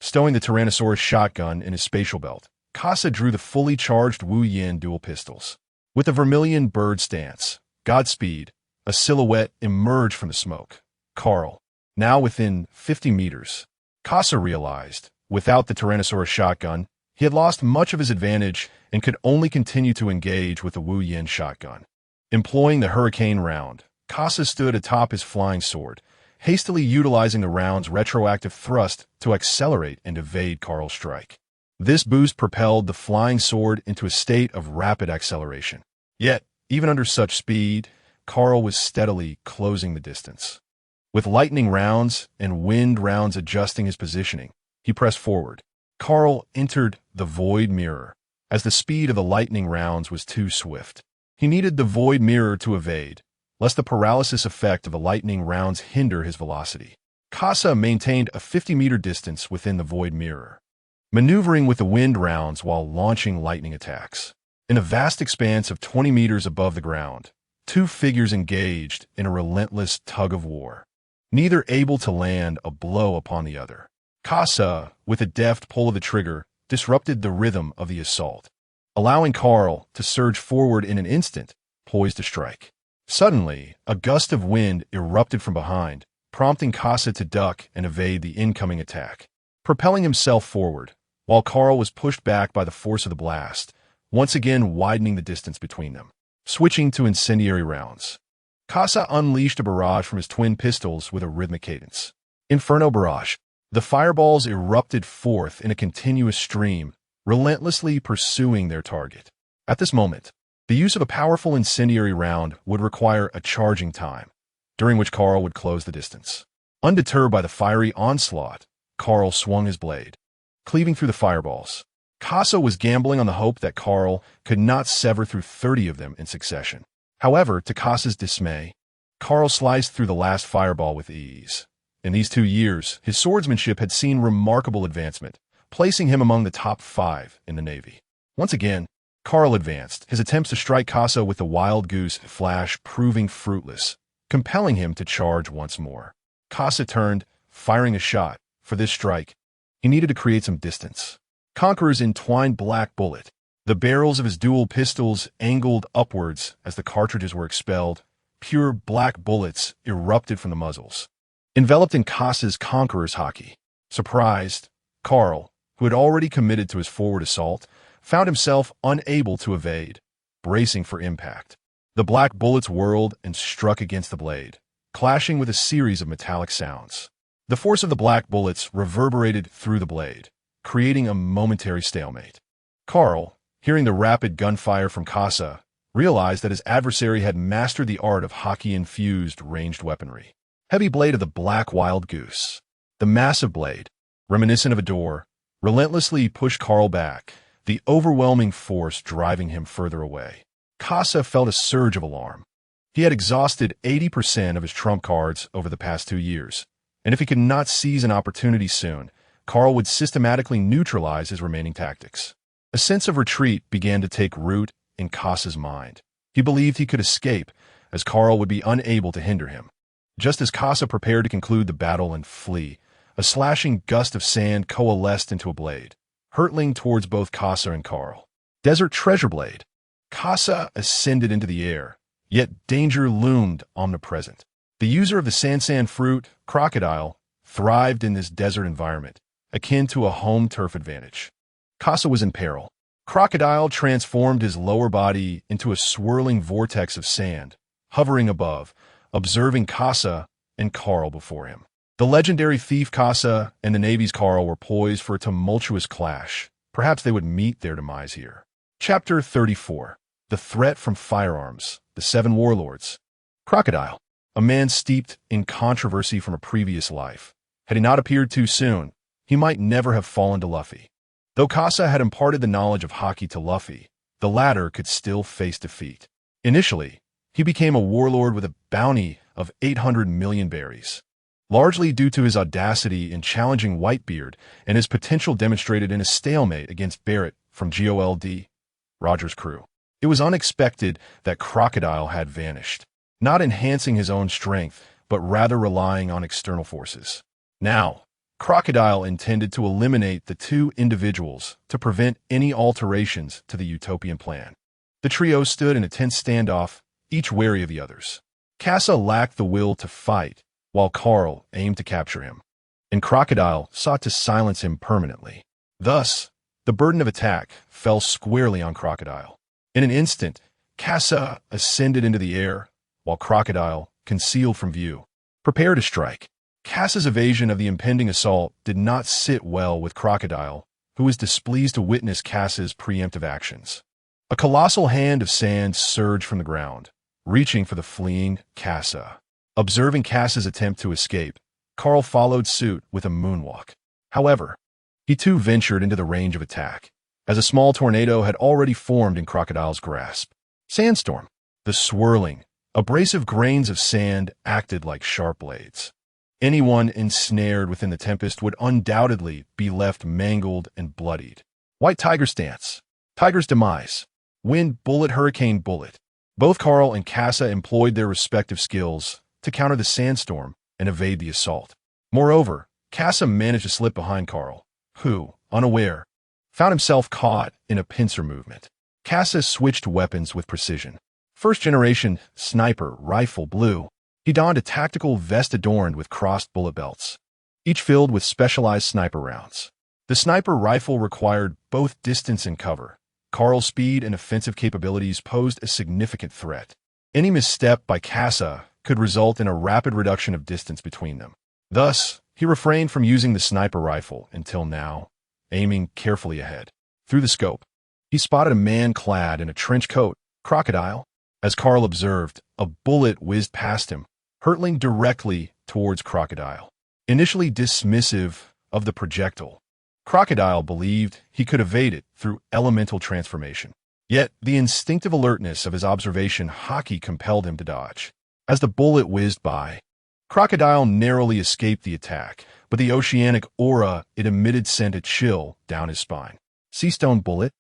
Stowing the Tyrannosaurus shotgun in his spatial belt, Kasa drew the fully charged Wu Yin dual pistols. With a vermilion bird stance, Godspeed, a silhouette emerged from the smoke. Carl, now within 50 meters. Kasa realized, without the Tyrannosaurus shotgun, he had lost much of his advantage and could only continue to engage with the Wu Yin shotgun. Employing the Hurricane round, Kasa stood atop his flying sword, hastily utilizing the round's retroactive thrust to accelerate and evade Carl's strike. This boost propelled the flying sword into a state of rapid acceleration. Yet, even under such speed, Carl was steadily closing the distance. With lightning rounds and wind rounds adjusting his positioning, he pressed forward. Carl entered the void mirror, as the speed of the lightning rounds was too swift. He needed the void mirror to evade, lest the paralysis effect of the lightning rounds hinder his velocity. Kasa maintained a 50-meter distance within the void mirror, maneuvering with the wind rounds while launching lightning attacks. In a vast expanse of 20 meters above the ground, two figures engaged in a relentless tug-of-war, neither able to land a blow upon the other. Kasa, with a deft pull of the trigger, disrupted the rhythm of the assault, allowing Carl to surge forward in an instant, poised to strike. Suddenly, a gust of wind erupted from behind, prompting Kasa to duck and evade the incoming attack. Propelling himself forward, while Carl was pushed back by the force of the blast, once again widening the distance between them. Switching to incendiary rounds, Kasa unleashed a barrage from his twin pistols with a rhythmic cadence. Inferno barrage. The fireballs erupted forth in a continuous stream, relentlessly pursuing their target. At this moment, the use of a powerful incendiary round would require a charging time, during which Carl would close the distance. Undeterred by the fiery onslaught, Carl swung his blade, cleaving through the fireballs. Kasa was gambling on the hope that Carl could not sever through 30 of them in succession. However, to Kasa's dismay, Carl sliced through the last fireball with ease. In these 2 years, his swordsmanship had seen remarkable advancement, placing him among the top 5 in the Navy. Once again, Carl advanced, his attempts to strike Kasa with the Wild Goose flash proving fruitless, compelling him to charge once more. Kasa turned, firing a shot. For this strike, he needed to create some distance. Conqueror's entwined black bullet. The barrels of his dual pistols angled upwards as the cartridges were expelled. Pure black bullets erupted from the muzzles, enveloped in Kasa's Conqueror's Haki. Surprised, Carl, who had already committed to his forward assault, found himself unable to evade, bracing for impact. The black bullets whirled and struck against the blade, clashing with a series of metallic sounds. The force of the black bullets reverberated through the blade, creating a momentary stalemate. Carl, hearing the rapid gunfire from Kasa, realized that his adversary had mastered the art of Haki-infused ranged weaponry. Heavy blade of the black wild goose. The massive blade, reminiscent of a door, relentlessly pushed Carl back, the overwhelming force driving him further away. Kasa felt a surge of alarm. He had exhausted 80% of his trump cards over the past 2 years, and if he could not seize an opportunity soon, Carl would systematically neutralize his remaining tactics. A sense of retreat began to take root in Kasa's mind. He believed he could escape, as Carl would be unable to hinder him. Just as Kasa prepared to conclude the battle and flee, a slashing gust of sand coalesced into a blade, hurtling towards both Kasa and Carl. Desert Treasure Blade. Kasa ascended into the air, yet danger loomed omnipresent. The user of the Sansan fruit, Crocodile, thrived in this desert environment, akin to a home turf advantage. Kasa was in peril. Crocodile transformed his lower body into a swirling vortex of sand, hovering above, observing Kasa and Carl before him. The legendary thief Kasa and the Navy's Carl were poised for a tumultuous clash. Perhaps they would meet their demise here. Chapter 34. The Threat from Firearms. The Seven Warlords. Crocodile, a man steeped in controversy from a previous life. Had he not appeared too soon, he might never have fallen to Luffy. Though Kasa had imparted the knowledge of Haki to Luffy, the latter could still face defeat. Initially, he became a warlord with a bounty of 800 million berries. largely due to his audacity in challenging Whitebeard and his potential demonstrated in a stalemate against Barrett from GOLD, Roger's crew. It was unexpected that Crocodile had vanished, not enhancing his own strength, but rather relying on external forces. Now, Crocodile intended to eliminate the two individuals to prevent any alterations to the utopian plan. The trio stood in a tense standoff, each wary of the others. Casa lacked the will to fight, while Carl aimed to capture him, and Crocodile sought to silence him permanently. Thus, the burden of attack fell squarely on Crocodile. In an instant, Casa ascended into the air, while Crocodile, concealed from view, prepared to strike. Casa's evasion of the impending assault did not sit well with Crocodile, who was displeased to witness Casa's preemptive actions. A colossal hand of sand surged from the ground, reaching for the fleeing Casa. Observing Casa's attempt to escape, Carl followed suit with a moonwalk. However, he too ventured into the range of attack, as a small tornado had already formed in Crocodile's grasp. Sandstorm. The swirling, abrasive grains of sand acted like sharp blades. Anyone ensnared within the tempest would undoubtedly be left mangled and bloodied. White Tiger stance. Tiger's demise. Wind bullet, hurricane bullet. Both Carl and Casa employed their respective skills to counter the sandstorm and evade the assault. Moreover, Casa managed to slip behind Carl, who, unaware, found himself caught in a pincer movement. Casa switched weapons with precision. First-generation sniper rifle blue. He donned a tactical vest adorned with crossed bullet belts, each filled with specialized sniper rounds. The sniper rifle required both distance and cover. Carl's speed and offensive capabilities posed a significant threat. Any misstep by Casa could result in a rapid reduction of distance between them. Thus, he refrained from using the sniper rifle until now, aiming carefully ahead. Through the scope, he spotted a man clad in a trench coat, Crocodile. As Carl observed, a bullet whizzed past him, hurtling directly towards Crocodile. Initially dismissive of the projectile, Crocodile believed he could evade it through elemental transformation. Yet, the instinctive alertness of his observation Haki compelled him to dodge. As the bullet whizzed by, Crocodile narrowly escaped the attack, but the oceanic aura it emitted sent a chill down his spine. Seastone bullet.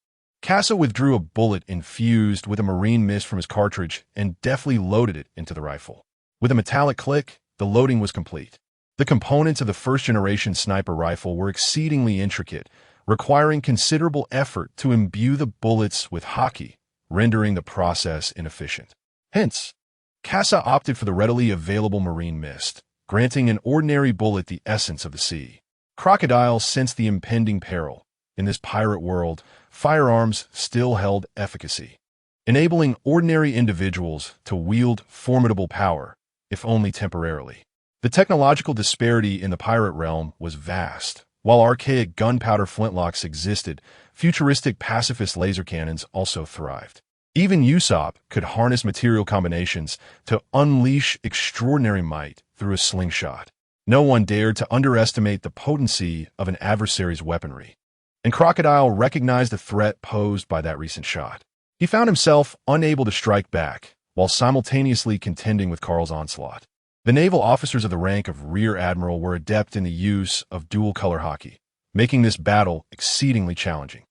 Casa withdrew a bullet infused with a marine mist from his cartridge and deftly loaded it into the rifle. With a metallic click, the loading was complete. The components of the first-generation sniper rifle were exceedingly intricate, requiring considerable effort to imbue the bullets with Haki, rendering the process inefficient. Hence, Casa opted for the readily available marine mist, granting an ordinary bullet the essence of the sea. Crocodile sensed the impending peril. In this pirate world, firearms still held efficacy, enabling ordinary individuals to wield formidable power, if only temporarily. The technological disparity in the pirate realm was vast. While archaic gunpowder flintlocks existed, futuristic pacifist laser cannons also thrived. Even Usopp could harness material combinations to unleash extraordinary might through a slingshot. No one dared to underestimate the potency of an adversary's weaponry, and Crocodile recognized the threat posed by that recent shot. He found himself unable to strike back, while simultaneously contending with Carl's onslaught. The naval officers of the rank of Rear Admiral were adept in the use of dual-color Haki, making this battle exceedingly challenging.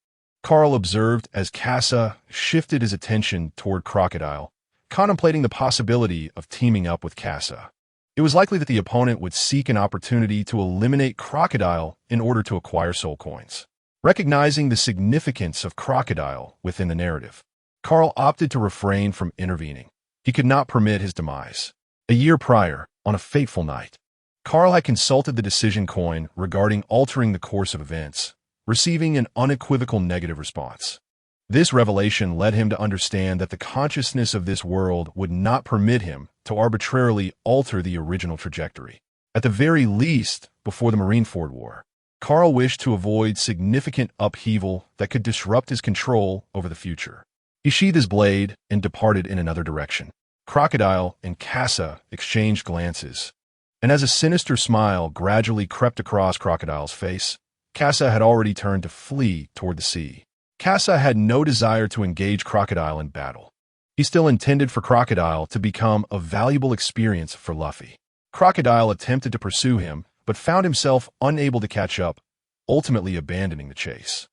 Carl observed as Casa shifted his attention toward Crocodile, contemplating the possibility of teaming up with Casa. It was likely that the opponent would seek an opportunity to eliminate Crocodile in order to acquire soul coins. Recognizing the significance of Crocodile within the narrative, Carl opted to refrain from intervening. He could not permit his demise. A year prior, on a fateful night, Carl had consulted the decision coin regarding altering the course of events, receiving an unequivocal negative response. This revelation led him to understand that the consciousness of this world would not permit him to arbitrarily alter the original trajectory. At the very least, before the Marineford War, Carl wished to avoid significant upheaval that could disrupt his control over the future. He sheathed his blade and departed in another direction. Crocodile and Casa exchanged glances, and as a sinister smile gradually crept across Crocodile's face, Casa had already turned to flee toward the sea. Casa had no desire to engage Crocodile in battle. He still intended for Crocodile to become a valuable experience for Luffy. Crocodile attempted to pursue him, but found himself unable to catch up, ultimately abandoning the chase.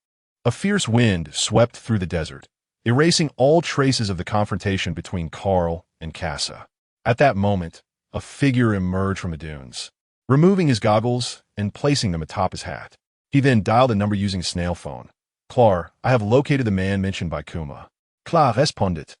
A fierce wind swept through the desert, erasing all traces of the confrontation between Carl and Casa. At that moment, a figure emerged from the dunes, removing his goggles and placing them atop his hat. He then dialed a number using snail phone. "Clar, I have located the man mentioned by Kuma." "Clar responded.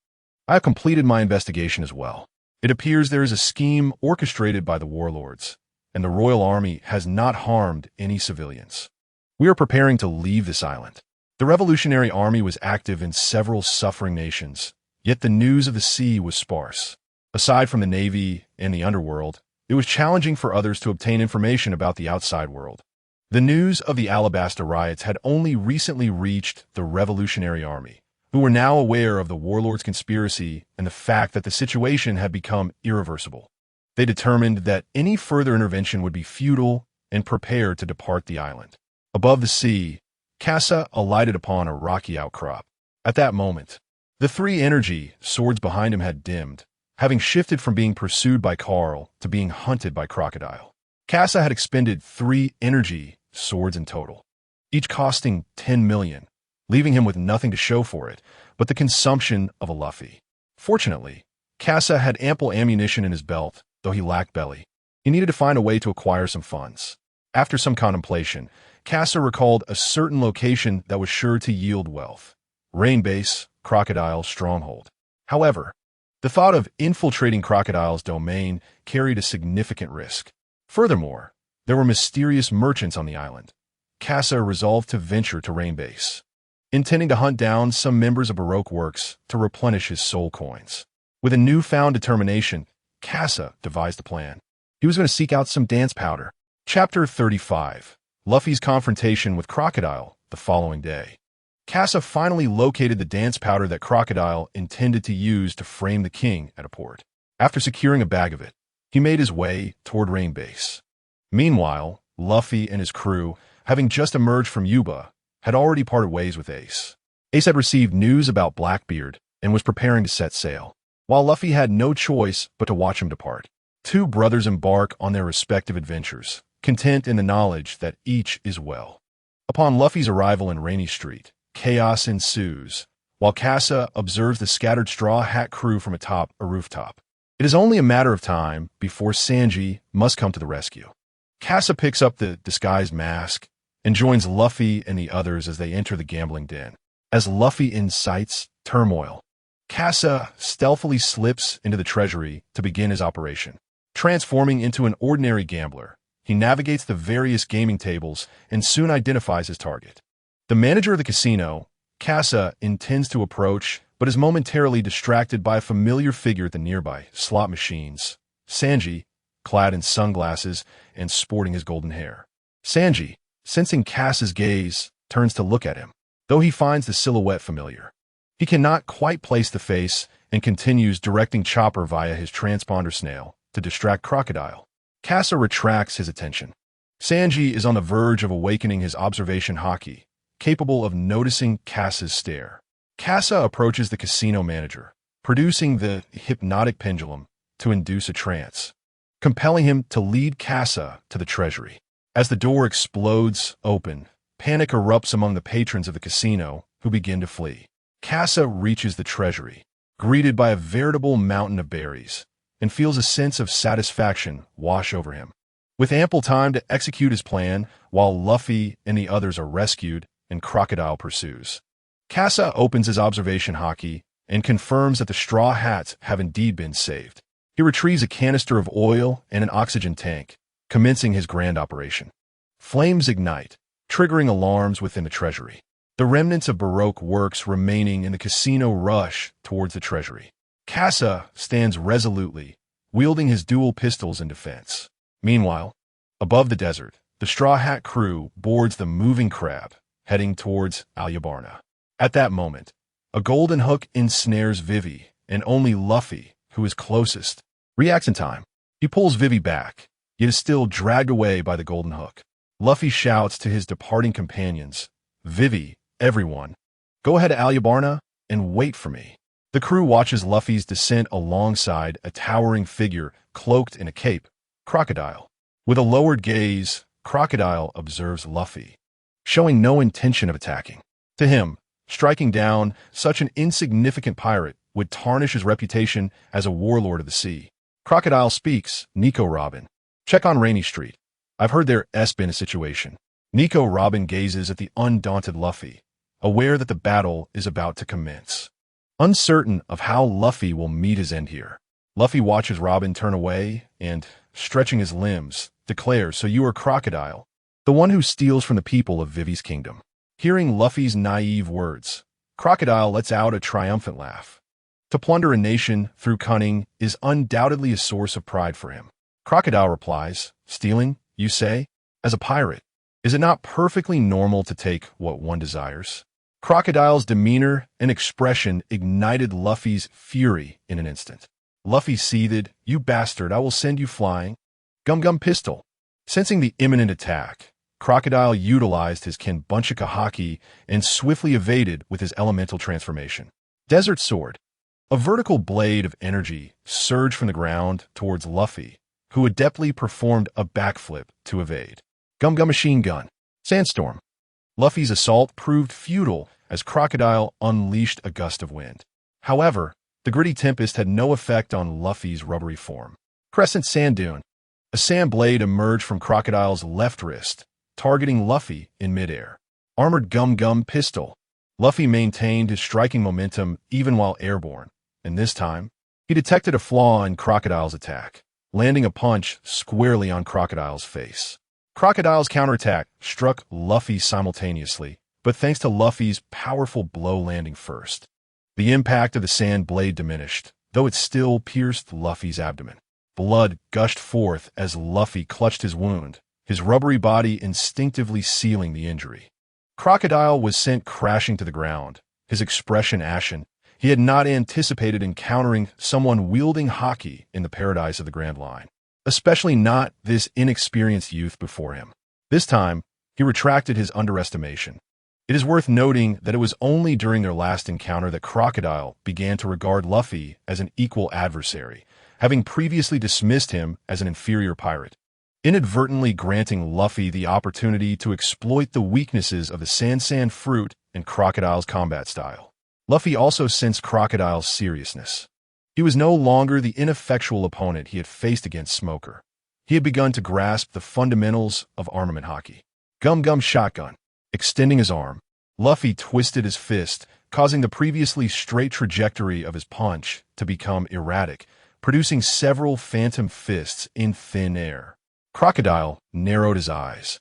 I have completed my investigation as well. It appears there is a scheme orchestrated by the warlords, and the royal army has not harmed any civilians. We are preparing to leave this island." The revolutionary army was active in several suffering nations, yet the news of the sea was sparse. Aside from the navy and the underworld, it was challenging for others to obtain information about the outside world. The news of the Alabasta riots had only recently reached the revolutionary army, who were now aware of the warlords' conspiracy and the fact that the situation had become irreversible. They determined that any further intervention would be futile and prepared to depart the island. Above the sea, Casa alighted upon a rocky outcrop. At that moment, the three energy swords behind him had dimmed, having shifted from being pursued by Carl to being hunted by Crocodile. Casa had expended 3 energy swords in total, each costing 10 million, leaving him with nothing to show for it but the consumption of a Luffy. Fortunately, Casa had ample ammunition in his belt, though he lacked belly. He needed to find a way to acquire some funds. After some contemplation, Casa recalled a certain location that was sure to yield wealth: Rain Base, Crocodile's stronghold. However, the thought of infiltrating Crocodile's domain carried a significant risk. Furthermore, there were mysterious merchants on the island. Casa resolved to venture to Rain Base, intending to hunt down some members of Baroque Works to replenish his soul coins. With a newfound determination, Casa devised a plan. He was going to seek out some dance powder. Chapter 35. Luffy's confrontation with Crocodile the following day. Casa finally located the dance powder that Crocodile intended to use to frame the king at a port. After securing a bag of it, he made his way toward Rain Base. Meanwhile, Luffy and his crew, having just emerged from Yuba, had already parted ways with Ace. Ace had received news about Blackbeard and was preparing to set sail, while Luffy had no choice but to watch him depart. Two brothers embark on their respective adventures, content in the knowledge that each is well. Upon Luffy's arrival in Rainy Street, chaos ensues, while Casa observes the scattered Straw Hat crew from atop a rooftop. It is only a matter of time before Sanji must come to the rescue. Casa picks up the disguised mask and joins Luffy and the others as they enter the gambling den. As Luffy incites turmoil, Casa stealthily slips into the treasury to begin his operation. Transforming into an ordinary gambler, he navigates the various gaming tables and soon identifies his target. The manager of the casino, Casa intends to approach, but is momentarily distracted by a familiar figure at the nearby slot machines: Sanji, clad in sunglasses and sporting his golden hair. Sanji, sensing Casa's gaze, turns to look at him, though he finds the silhouette familiar. He cannot quite place the face and continues directing Chopper via his transponder snail to distract Crocodile. Casa retracts his attention. Sanji is on the verge of awakening his observation Haki, capable of noticing Casa's stare. Casa approaches the casino manager, producing the hypnotic pendulum to induce a trance, compelling him to lead Casa to the treasury. As the door explodes open, panic erupts among the patrons of the casino, who begin to flee. Casa reaches the treasury, greeted by a veritable mountain of berries, and feels a sense of satisfaction wash over him. With ample time to execute his plan, while Luffy and the others are rescued and Crocodile pursues, Casa opens his observation Haki and confirms that the Straw Hats have indeed been saved. He retrieves a canister of oil and an oxygen tank, commencing his grand operation. Flames ignite, triggering alarms within the treasury. The remnants of Baroque Works remaining in the casino rush towards the treasury. Casa stands resolutely, wielding his dual pistols in defense. Meanwhile, above the desert, the Straw Hat crew boards the moving crab, heading towards Alyabarna. At that moment, a golden hook ensnares Vivi, and only Luffy, who is closest, reacts in time. He pulls Vivi back, yet is still dragged away by the golden hook. Luffy shouts to his departing companions, "Vivi, everyone, go ahead to Alyabarna and wait for me." The crew watches Luffy's descent alongside a towering figure cloaked in a cape, Crocodile. With a lowered gaze, Crocodile observes Luffy, showing no intention of attacking. To him, striking down such an insignificant pirate would tarnish his reputation as a warlord of the sea. Crocodile speaks, Nico Robin. Check on Rainy Street. I've heard there's been a situation. Nico Robin gazes at the undaunted Luffy, aware that the battle is about to commence. Uncertain of how Luffy will meet his end here, Luffy watches Robin turn away and, stretching his limbs, declares, "So you are Crocodile, the one who steals from the people of Vivi's kingdom." Hearing Luffy's naive words, Crocodile lets out a triumphant laugh. To plunder a nation through cunning is undoubtedly a source of pride for him. Crocodile replies, "Stealing, you say? As a pirate, is it not perfectly normal to take what one desires?" Crocodile's demeanor and expression ignited Luffy's fury in an instant. Luffy seethed, "You bastard, I will send you flying." Gum Gum Pistol. Sensing the imminent attack, Crocodile utilized his Kenbunchika Haki and swiftly evaded with his elemental transformation. Desert Sword. A vertical blade of energy surged from the ground towards Luffy, who adeptly performed a backflip to evade. Gum Gum Machine Gun. Sandstorm. Luffy's assault proved futile as Crocodile unleashed a gust of wind. However, the gritty tempest had no effect on Luffy's rubbery form. Crescent Sand Dune. A sand blade emerged from Crocodile's left wrist, targeting Luffy in midair. Armored Gum Gum Pistol. Luffy maintained his striking momentum even while airborne, and this time, he detected a flaw in Crocodile's attack, landing a punch squarely on Crocodile's face. Crocodile's counterattack struck Luffy simultaneously, but thanks to Luffy's powerful blow landing first, the impact of the sand blade diminished, though it still pierced Luffy's abdomen. Blood gushed forth as Luffy clutched his wound, his rubbery body instinctively sealing the injury. Crocodile was sent crashing to the ground, his expression ashen. He had not anticipated encountering someone wielding Haki in the paradise of the Grand Line, especially not this inexperienced youth before him. This time, he retracted his underestimation. It is worth noting that it was only during their last encounter that Crocodile began to regard Luffy as an equal adversary, having previously dismissed him as an inferior pirate, inadvertently granting Luffy the opportunity to exploit the weaknesses of the Sand fruit and Crocodile's combat style. Luffy also sensed Crocodile's seriousness. He was no longer the ineffectual opponent he had faced against Smoker. He had begun to grasp the fundamentals of armament Haki. Gum Gum Shotgun. Extending his arm, Luffy twisted his fist, causing the previously straight trajectory of his punch to become erratic, producing several phantom fists in thin air. Crocodile narrowed his eyes,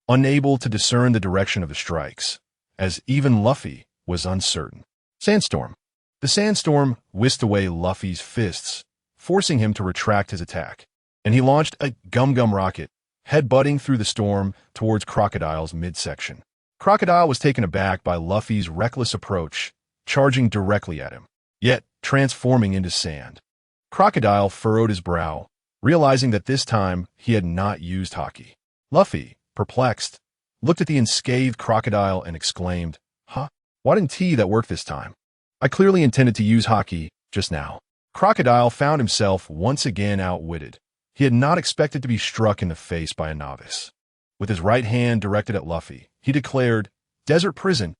unable to discern the direction of the strikes, as even Luffy was uncertain. Sandstorm. The sandstorm whisked away Luffy's fists, forcing him to retract his attack, and he launched a Gum Gum rocket, headbutting through the storm towards Crocodile's midsection. Crocodile was taken aback by Luffy's reckless approach, charging directly at him, yet transforming into sand. Crocodile furrowed his brow, realizing that this time he had not used Haki. Luffy, perplexed, looked at the unscathed Crocodile and exclaimed, "Huh? Why didn't that work this time? I clearly intended to use Haki just now." Crocodile found himself once again outwitted. He had not expected to be struck in the face by a novice. With his right hand directed at Luffy, he declared, "Desert Prison."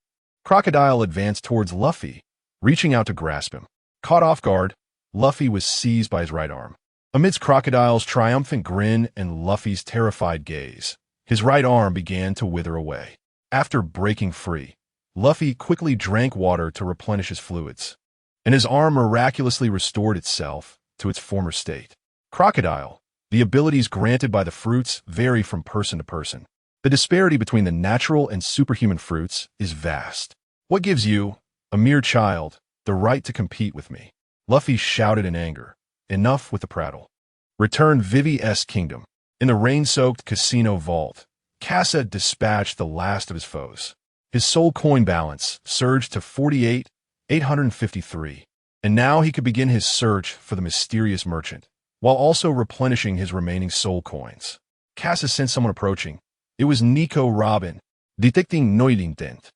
Crocodile advanced towards Luffy, reaching out to grasp him. Caught off guard, Luffy was seized by his right arm. Amidst Crocodile's triumphant grin and Luffy's terrified gaze, his right arm began to wither away. After breaking free, Luffy quickly drank water to replenish his fluids, and his arm miraculously restored itself to its former state. Crocodile. The abilities granted by the fruits vary from person to person. The disparity between the natural and superhuman fruits is vast. What gives you, a mere child, the right to compete with me? Luffy shouted in anger. Enough with the prattle. Return Vivi's kingdom. In the rain-soaked casino vault, Casa dispatched the last of his foes. His soul coin balance surged to 48,853, and now he could begin his search for the mysterious merchant, while also replenishing his remaining soul coins. Casa sensed someone approaching. It was Nico Robin, detecting Neudintent.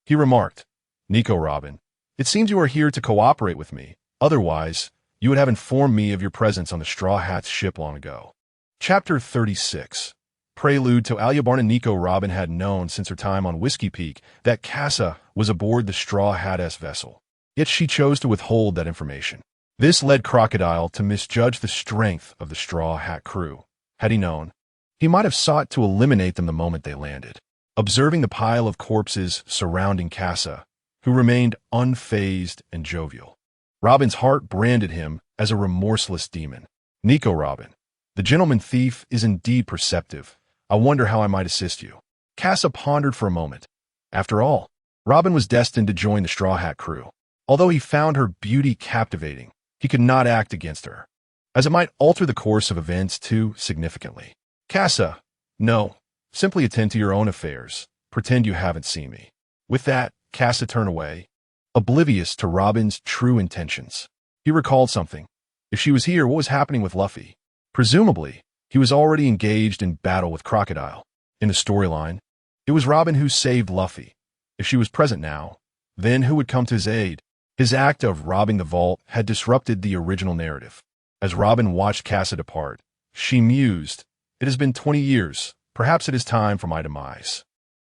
He remarked, "Nico Robin, it seems you are here to cooperate with me. Otherwise, you would have informed me of your presence on the Straw Hat's ship long ago." Chapter 36. Prelude to Alyabarna. Nico Robin had known since her time on Whiskey Peak that Casa was aboard the Straw Hat's vessel. Yet she chose to withhold that information. This led Crocodile to misjudge the strength of the Straw Hat crew. Had he known, he might have sought to eliminate them the moment they landed. Observing the pile of corpses surrounding Casa, who remained unfazed and jovial, Robin's heart branded him as a remorseless demon. Nico Robin, the gentleman thief is indeed perceptive. I wonder how I might assist you. Casa pondered for a moment. After all, Robin was destined to join the Straw Hat crew. Although he found her beauty captivating, he could not act against her, as it might alter the course of events too significantly. Casa, no, simply attend to your own affairs. Pretend you haven't seen me. With that, Casa turned away, oblivious to Robin's true intentions. He recalled something. If she was here, what was happening with Luffy? Presumably, he was already engaged in battle with Crocodile. In the storyline, it was Robin who saved Luffy. If she was present now, then who would come to his aid? His act of robbing the vault had disrupted the original narrative. As Robin watched Casa depart, she mused, "It has been 20 years. Perhaps it is time for my demise."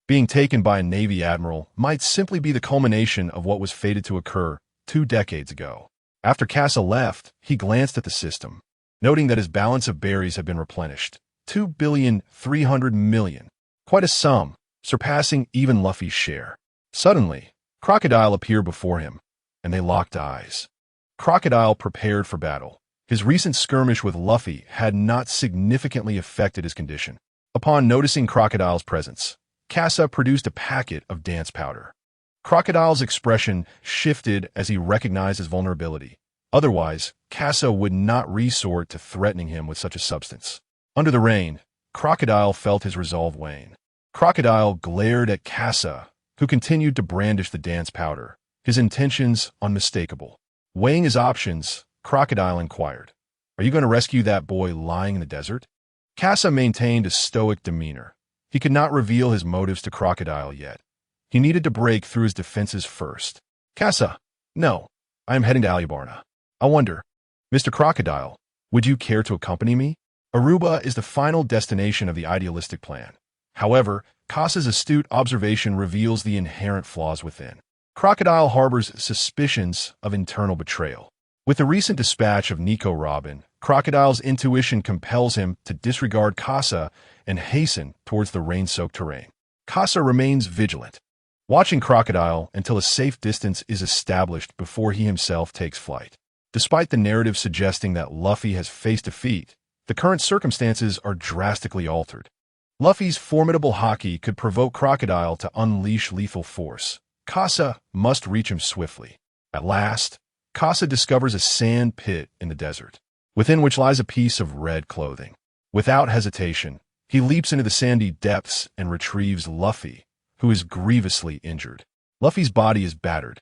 Being taken by a Navy Admiral might simply be the culmination of what was fated to occur 2 decades ago. After Casa left, he glanced at the system, noting that his balance of berries had been replenished. 2,300,000,000. Quite a sum, surpassing even Luffy's share. Suddenly, Crocodile appeared before him, and they locked eyes. Crocodile prepared for battle. His recent skirmish with Luffy had not significantly affected his condition. Upon noticing Crocodile's presence, Casa produced a packet of dance powder. Crocodile's expression shifted as he recognized his vulnerability. Otherwise, Casa would not resort to threatening him with such a substance. Under the rain, Crocodile felt his resolve wane. Crocodile glared at Casa, who continued to brandish the dance powder, his intentions unmistakable. Weighing his options, Crocodile inquired, "Are you going to rescue that boy lying in the desert?" Casa maintained a stoic demeanor. He could not reveal his motives to Crocodile yet. He needed to break through his defenses first. "Casa, no, I am heading to Alyabarna. I wonder, Mr. Crocodile, would you care to accompany me? Aruba is the final destination of the idealistic plan. However, Casa's astute observation reveals the inherent flaws within. Crocodile harbors suspicions of internal betrayal. With the recent dispatch of Nico Robin, Crocodile's intuition compels him to disregard Casa and hasten towards the rain-soaked terrain. Casa remains vigilant, watching Crocodile until a safe distance is established before he himself takes flight. Despite the narrative suggesting that Luffy has faced defeat, the current circumstances are drastically altered. Luffy's formidable Haki could provoke Crocodile to unleash lethal force. Casa must reach him swiftly. At last, Casa discovers a sand pit in the desert, within which lies a piece of red clothing. Without hesitation, he leaps into the sandy depths and retrieves Luffy, who is grievously injured. Luffy's body is battered,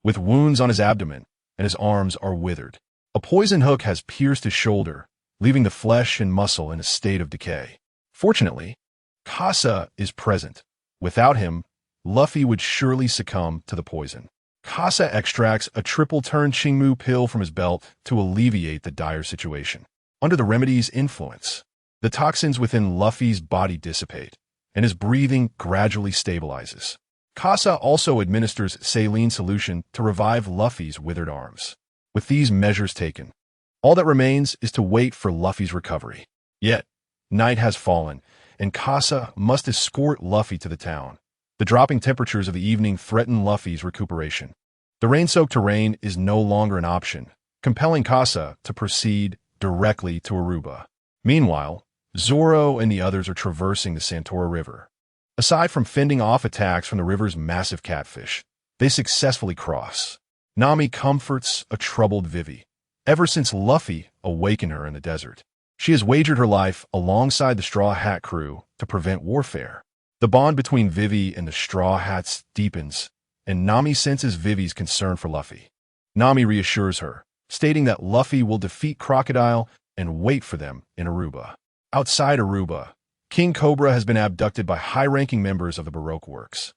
with wounds on his abdomen, and his arms are withered. A poison hook has pierced his shoulder, leaving the flesh and muscle in a state of decay. Fortunately, Casa is present. Without him, Luffy would surely succumb to the poison. Casa extracts a triple-turn Chingmu pill from his belt to alleviate the dire situation. Under the remedy's influence, the toxins within Luffy's body dissipate, and his breathing gradually stabilizes. Casa also administers saline solution to revive Luffy's withered arms. With these measures taken, all that remains is to wait for Luffy's recovery. Yet, night has fallen, and Casa must escort Luffy to the town. The dropping temperatures of the evening threaten Luffy's recuperation. The rain-soaked terrain is no longer an option, compelling Casa to proceed directly to Aruba. Meanwhile, Zoro and the others are traversing the Santora River. Aside from fending off attacks from the river's massive catfish, they successfully cross. Nami comforts a troubled Vivi. Ever since Luffy awakened her in the desert, she has wagered her life alongside the Straw Hat crew to prevent warfare. The bond between Vivi and the Straw Hats deepens, and Nami senses Vivi's concern for Luffy. Nami reassures her, stating that Luffy will defeat Crocodile and wait for them in Aruba. Outside Aruba, King Cobra has been abducted by high-ranking members of the Baroque Works.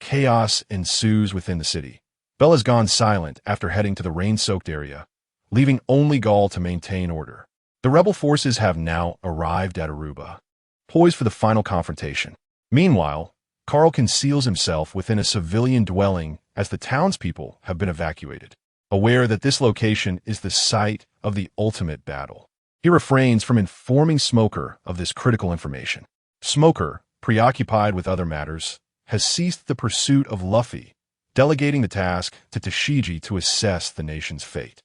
Chaos ensues within the city. Bella's gone silent after heading to the rain-soaked area, leaving only Gaul to maintain order. The rebel forces have now arrived at Aruba, poised for the final confrontation. Meanwhile, Carl conceals himself within a civilian dwelling as the townspeople have been evacuated, aware that this location is the site of the ultimate battle. He refrains from informing Smoker of this critical information. Smoker, preoccupied with other matters, has ceased the pursuit of Luffy, delegating the task to Tashigi to assess the nation's fate.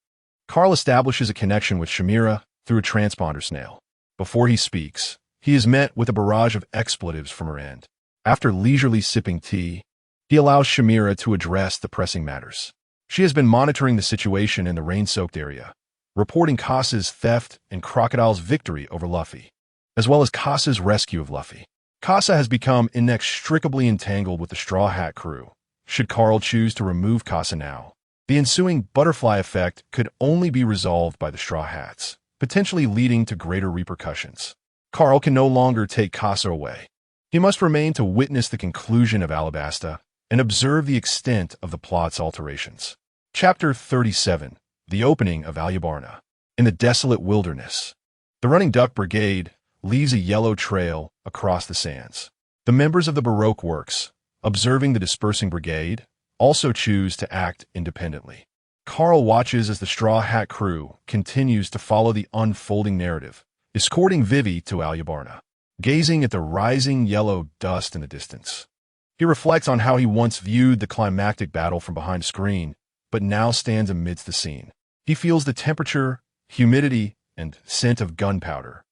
Carl establishes a connection with Shamira through a transponder snail. Before he speaks, he is met with a barrage of expletives from her end. After leisurely sipping tea, he allows Shamira to address the pressing matters. She has been monitoring the situation in the rain-soaked area, reporting Kasa's theft and Crocodile's victory over Luffy, as well as Kasa's rescue of Luffy. Kasa has become inextricably entangled with the Straw Hat crew. Should Carl choose to remove Kasa now, the ensuing butterfly effect could only be resolved by the Straw Hats, potentially leading to greater repercussions. Carl can no longer take Kasa away. He must remain to witness the conclusion of Alabasta and observe the extent of the plot's alterations. Chapter 37. The Opening of Alyabarna. In the desolate wilderness, the Running Duck Brigade leaves a yellow trail across the sands. The members of the Baroque Works, observing the dispersing brigade, also choose to act independently. Carl watches as the Straw Hat crew continues to follow the unfolding narrative, escorting Vivi to Alyabarna. Gazing at the rising yellow dust in the distance, he reflects on how he once viewed the climactic battle from behind a screen, but now stands amidst the scene. He feels the temperature, humidity, and scent of gunpowder,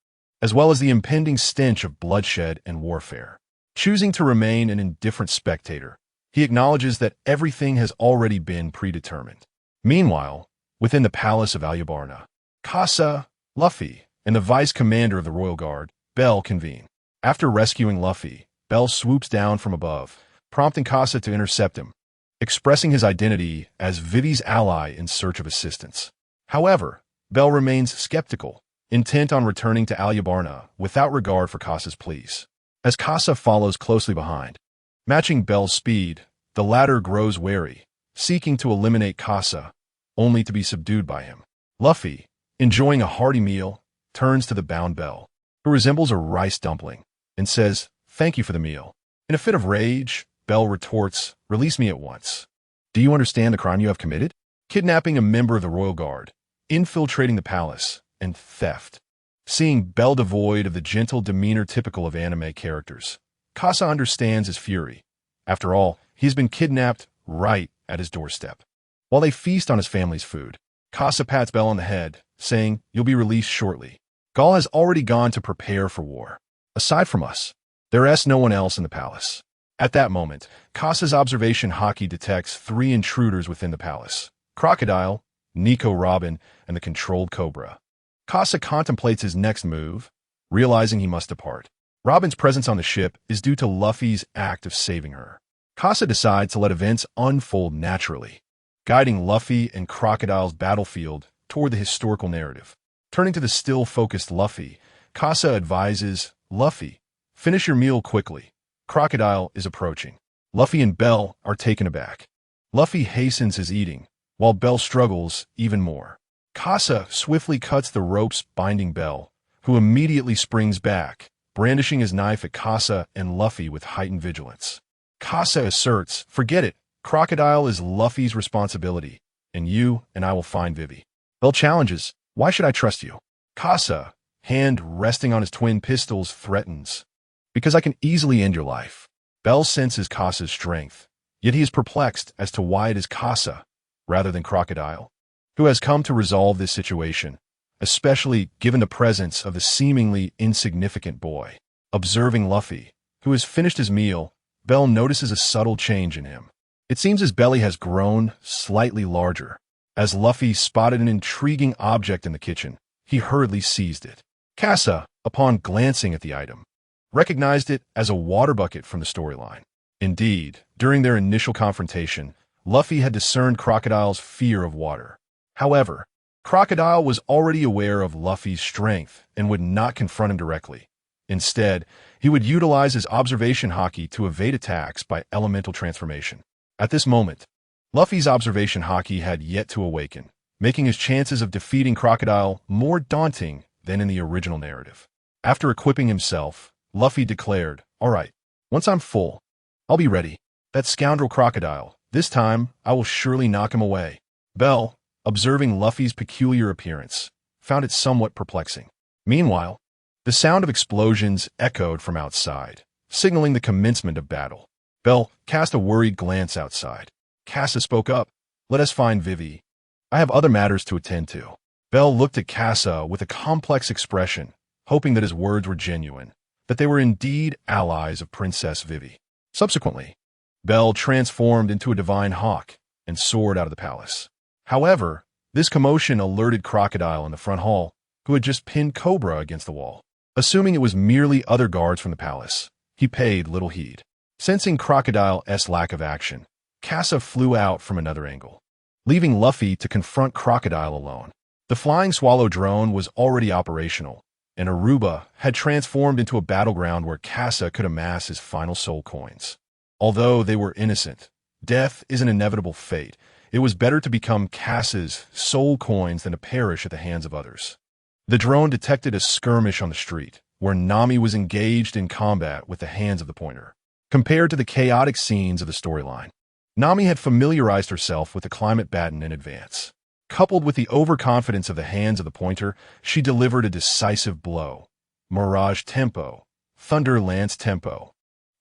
as well as the impending stench of bloodshed and warfare. Choosing to remain an indifferent spectator, he acknowledges that everything has already been predetermined. Meanwhile, within the palace of Alyabarna, Kasa, Luffy, and the vice commander of the Royal Guard, Bell, convene. After rescuing Luffy, Bell swoops down from above, prompting Kasa to intercept him, expressing his identity as Vivi's ally in search of assistance. However, Bell remains skeptical, intent on returning to Alyabarna without regard for Kasa's pleas. As Kasa follows closely behind, matching Bell's speed, the latter grows wary, seeking to eliminate Kasa, only to be subdued by him. Luffy, enjoying a hearty meal, turns to the bound Bell, who resembles a rice dumpling, and says, "Thank you for the meal." In a fit of rage, Bell retorts, "Release me at once. Do you understand the crime you have committed? Kidnapping a member of the Royal Guard, infiltrating the palace, and theft." Seeing Bell devoid of the gentle demeanor typical of anime characters, Kasa understands his fury. After all, he's been kidnapped right at his doorstep. While they feast on his family's food, Kasa pats Bell on the head, saying, "You'll be released shortly. Gaul has already gone to prepare for war. Aside from us, there is no one else in the palace." At that moment, Kasa's observation Haki detects 3 intruders within the palace: Crocodile, Nico Robin, and the controlled Cobra. Kasa contemplates his next move, realizing he must depart. Robin's presence on the ship is due to Luffy's act of saving her. Kasa decides to let events unfold naturally, guiding Luffy and Crocodile's battlefield toward the historical narrative. Turning to the still-focused Luffy, Kasa advises, "Luffy, finish your meal quickly. Crocodile is approaching." Luffy and Bell are taken aback. Luffy hastens his eating, while Bell struggles even more. Kasa swiftly cuts the ropes binding Bell, who immediately springs back, brandishing his knife at Kasa and Luffy with heightened vigilance. Kasa asserts, "Forget it. Crocodile is Luffy's responsibility, and you and I will find Vivi." Bell challenges, "Why should I trust you?" Kasa, hand resting on his twin pistols, threatens, "Because I can easily end your life." Bell senses Kasa's strength, yet he is perplexed as to why it is Kasa, rather than Crocodile, who has come to resolve this situation, especially given the presence of the seemingly insignificant boy. Observing Luffy, who has finished his meal, Bell notices a subtle change in him. It seems his belly has grown slightly larger. As Luffy spotted an intriguing object in the kitchen, he hurriedly seized it. Kasa, upon glancing at the item, recognized it as a water bucket from the storyline. Indeed, during their initial confrontation, Luffy had discerned Crocodile's fear of water. However, Crocodile was already aware of Luffy's strength and would not confront him directly. Instead, he would utilize his observation Haki to evade attacks by elemental transformation. At this moment, Luffy's observation Haki had yet to awaken, making his chances of defeating Crocodile more daunting than in the original narrative. After equipping himself, Luffy declared, "All right, once I'm full, I'll be ready. That scoundrel Crocodile, this time I will surely knock him away." Bell, observing Luffy's peculiar appearance, found it somewhat perplexing. Meanwhile, the sound of explosions echoed from outside, signaling the commencement of battle. Bell cast a worried glance outside. Casa spoke up, "Let us find Vivi. I have other matters to attend to." Bell looked at Casa with a complex expression, hoping that his words were genuine, that they were indeed allies of Princess Vivi. Subsequently, Bell transformed into a divine hawk and soared out of the palace. However, this commotion alerted Crocodile in the front hall, who had just pinned Cobra against the wall. Assuming it was merely other guards from the palace, he paid little heed. Sensing Crocodile's lack of action, Casa flew out from another angle, leaving Luffy to confront Crocodile alone. The flying swallow drone was already operational, and Aruba had transformed into a battleground where Casa could amass his final soul coins. Although they were innocent, death is an inevitable fate. It was better to become Casa's soul coins than to perish at the hands of others. The drone detected a skirmish on the street, where Nami was engaged in combat with the hands of the pointer. Compared to the chaotic scenes of the storyline, Nami had familiarized herself with the climate baton in advance. Coupled with the overconfidence of the hands of the pointer, she delivered a decisive blow. Mirage tempo, Thunder Lance tempo.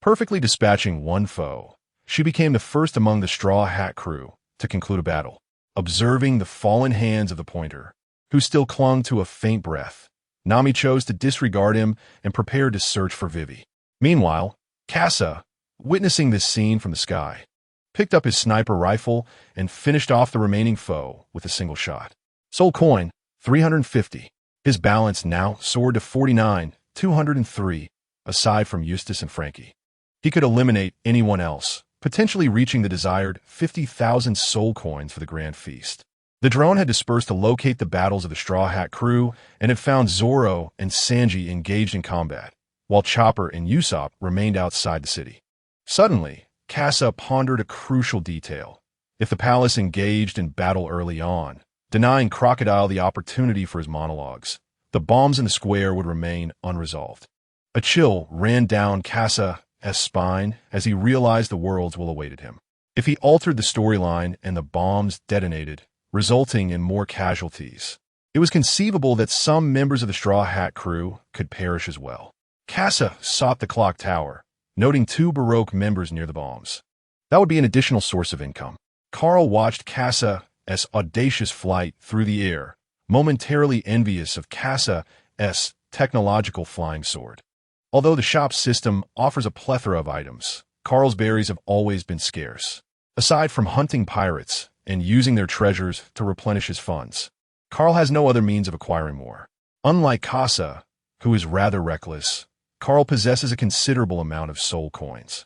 Perfectly dispatching one foe, she became the first among the Straw Hat crew to conclude a battle. Observing the fallen hands of the pointer, who still clung to a faint breath, Nami chose to disregard him and prepared to search for Vivi. Meanwhile, Casa, witnessing this scene from the sky, picked up his sniper rifle and finished off the remaining foe with a single shot. Soul coin, 350. His balance now soared to 49,203, aside from Eustace and Frankie. He could eliminate anyone else, potentially reaching the desired 50,000 soul coins for the grand feast. The drone had dispersed to locate the battles of the Straw Hat crew and had found Zoro and Sanji engaged in combat, while Chopper and Usopp remained outside the city. Suddenly, Casa pondered a crucial detail. If the palace engaged in battle early on, denying Crocodile the opportunity for his monologues, the bombs in the square would remain unresolved. A chill ran down Casa's spine as he realized the worlds will awaited him. If he altered the storyline and the bombs detonated, resulting in more casualties, it was conceivable that some members of the Straw Hat crew could perish as well. Casa sought the clock tower, noting 2 Baroque members near the bombs. That would be an additional source of income. Carl watched Casa's audacious flight through the air, momentarily envious of Casa's technological flying sword. Although the shop system offers a plethora of items, Carl's berries have always been scarce. Aside from hunting pirates and using their treasures to replenish his funds, Carl has no other means of acquiring more. Unlike Casa, who is rather reckless, Carl possesses a considerable amount of soul coins,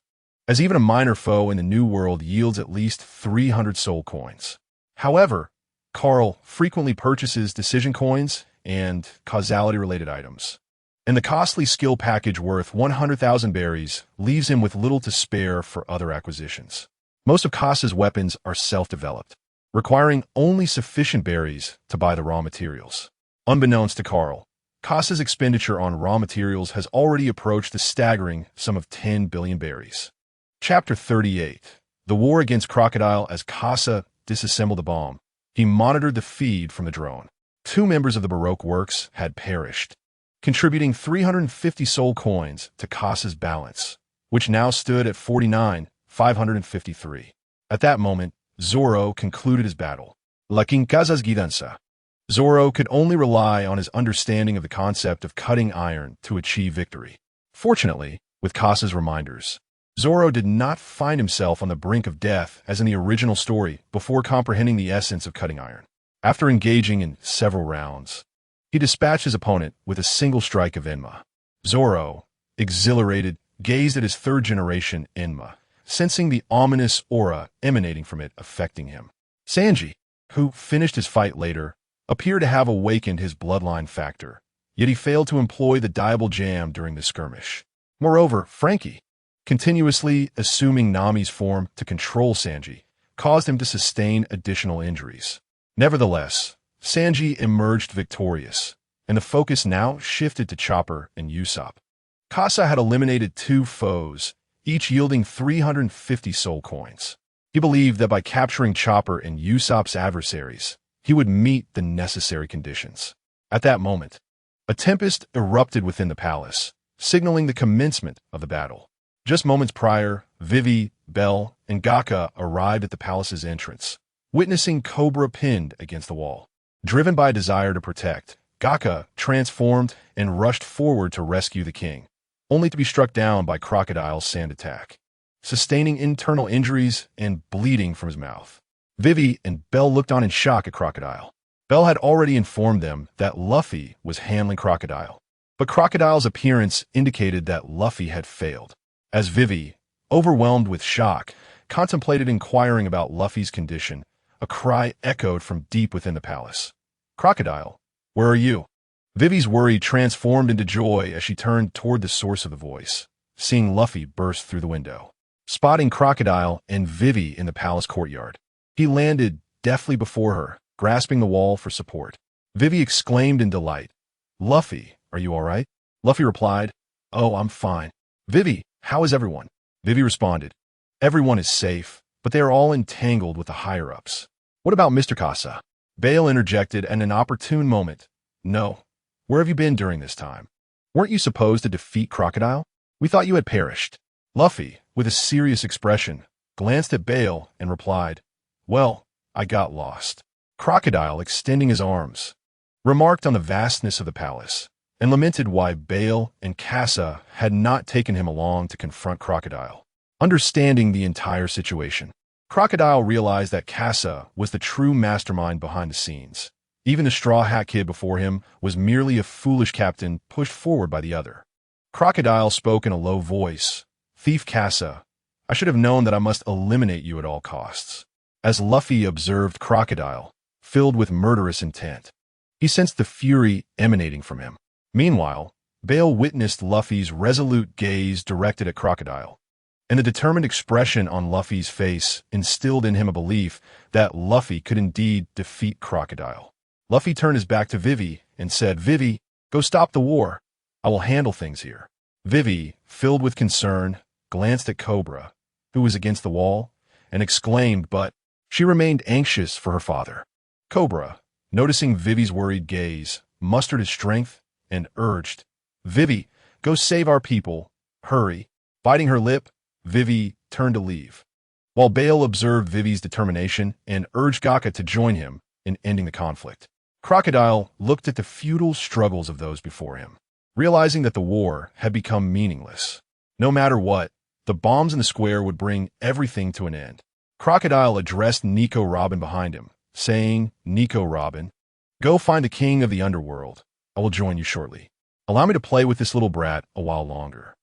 as even a minor foe in the New World yields at least 300 soul coins. However, Carl frequently purchases decision coins and causality-related items, and the costly skill package worth 100,000 berries leaves him with little to spare for other acquisitions. Most of Casa's weapons are self-developed, requiring only sufficient berries to buy the raw materials. Unbeknownst to Carl, Casa's expenditure on raw materials has already approached the staggering sum of 10 billion berries. Chapter 38. The War Against Crocodile. As Casa disassembled the bomb, he monitored the feed from the drone. 2 members of the Baroque works had perished, contributing 350 soul coins to Casa's balance, which now stood at 49,553. At that moment, Zoro concluded his battle. La Quincasa's Guidanza. Zoro could only rely on his understanding of the concept of cutting iron to achieve victory. Fortunately, with Casa's reminders, Zoro did not find himself on the brink of death as in the original story before comprehending the essence of cutting iron. After engaging in several rounds, he dispatched his opponent with a single strike of Enma. Zoro, exhilarated, gazed at his third-generation Enma, sensing the ominous aura emanating from it affecting him. Sanji, who finished his fight later, appeared to have awakened his bloodline factor, yet he failed to employ the diable jam during the skirmish. Moreover, Frankie, continuously assuming Nami's form to control Sanji, caused him to sustain additional injuries. Nevertheless, Sanji emerged victorious, and the focus now shifted to Chopper and Usopp. Casa had eliminated 2 foes, each yielding 350 soul coins. He believed that by capturing Chopper and Usopp's adversaries, he would meet the necessary conditions. At that moment, a tempest erupted within the palace, signaling the commencement of the battle. Just moments prior, Vivi, Bell, and Gakka arrived at the palace's entrance, witnessing Cobra pinned against the wall. Driven by a desire to protect, Gakka transformed and rushed forward to rescue the king, only to be struck down by Crocodile's sand attack, sustaining internal injuries and bleeding from his mouth. Vivi and Bell looked on in shock at Crocodile. Bell had already informed them that Luffy was handling Crocodile, but Crocodile's appearance indicated that Luffy had failed. As Vivi, overwhelmed with shock, contemplated inquiring about Luffy's condition, a cry echoed from deep within the palace. "Crocodile, where are you?" Vivi's worry transformed into joy as she turned toward the source of the voice, seeing Luffy burst through the window. Spotting Crocodile and Vivi in the palace courtyard, he landed deftly before her, grasping the wall for support. Vivi exclaimed in delight, "Luffy, are you all right?" Luffy replied, "Oh, I'm fine." "Vivi, how is everyone?" Vivi responded, "Everyone is safe, but they are all entangled with the higher-ups." "What about Mr. Casa?" Bale interjected at an opportune moment. "No. Where have you been during this time? Weren't you supposed to defeat Crocodile? We thought you had perished." Luffy, with a serious expression, glanced at Bale and replied, "Well, I got lost." Crocodile, extending his arms, remarked on the vastness of the palace, and lamented why Bale and Casa had not taken him along to confront Crocodile. Understanding the entire situation, Crocodile realized that Casa was the true mastermind behind the scenes. Even the Straw Hat Kid before him was merely a foolish captain pushed forward by the other. Crocodile spoke in a low voice, "Thief Casa, I should have known that I must eliminate you at all costs." As Luffy observed Crocodile, filled with murderous intent, he sensed the fury emanating from him. Meanwhile, Bale witnessed Luffy's resolute gaze directed at Crocodile, and the determined expression on Luffy's face instilled in him a belief that Luffy could indeed defeat Crocodile. Luffy turned his back to Vivi and said, "Vivi, go stop the war. I will handle things here." Vivi, filled with concern, glanced at Cobra, who was against the wall, and exclaimed, but she remained anxious for her father. Cobra, noticing Vivi's worried gaze, mustered his strength and urged, "Vivi, go save our people. Hurry." Biting her lip, Vivi turned to leave, while Bale observed Vivi's determination and urged Gakka to join him in ending the conflict. Crocodile looked at the futile struggles of those before him, realizing that the war had become meaningless. No matter what, the bombs in the square would bring everything to an end. Crocodile addressed Nico Robin behind him, saying, "Nico Robin, go find the king of the underworld. I will join you shortly. Allow me to play with this little brat a while longer."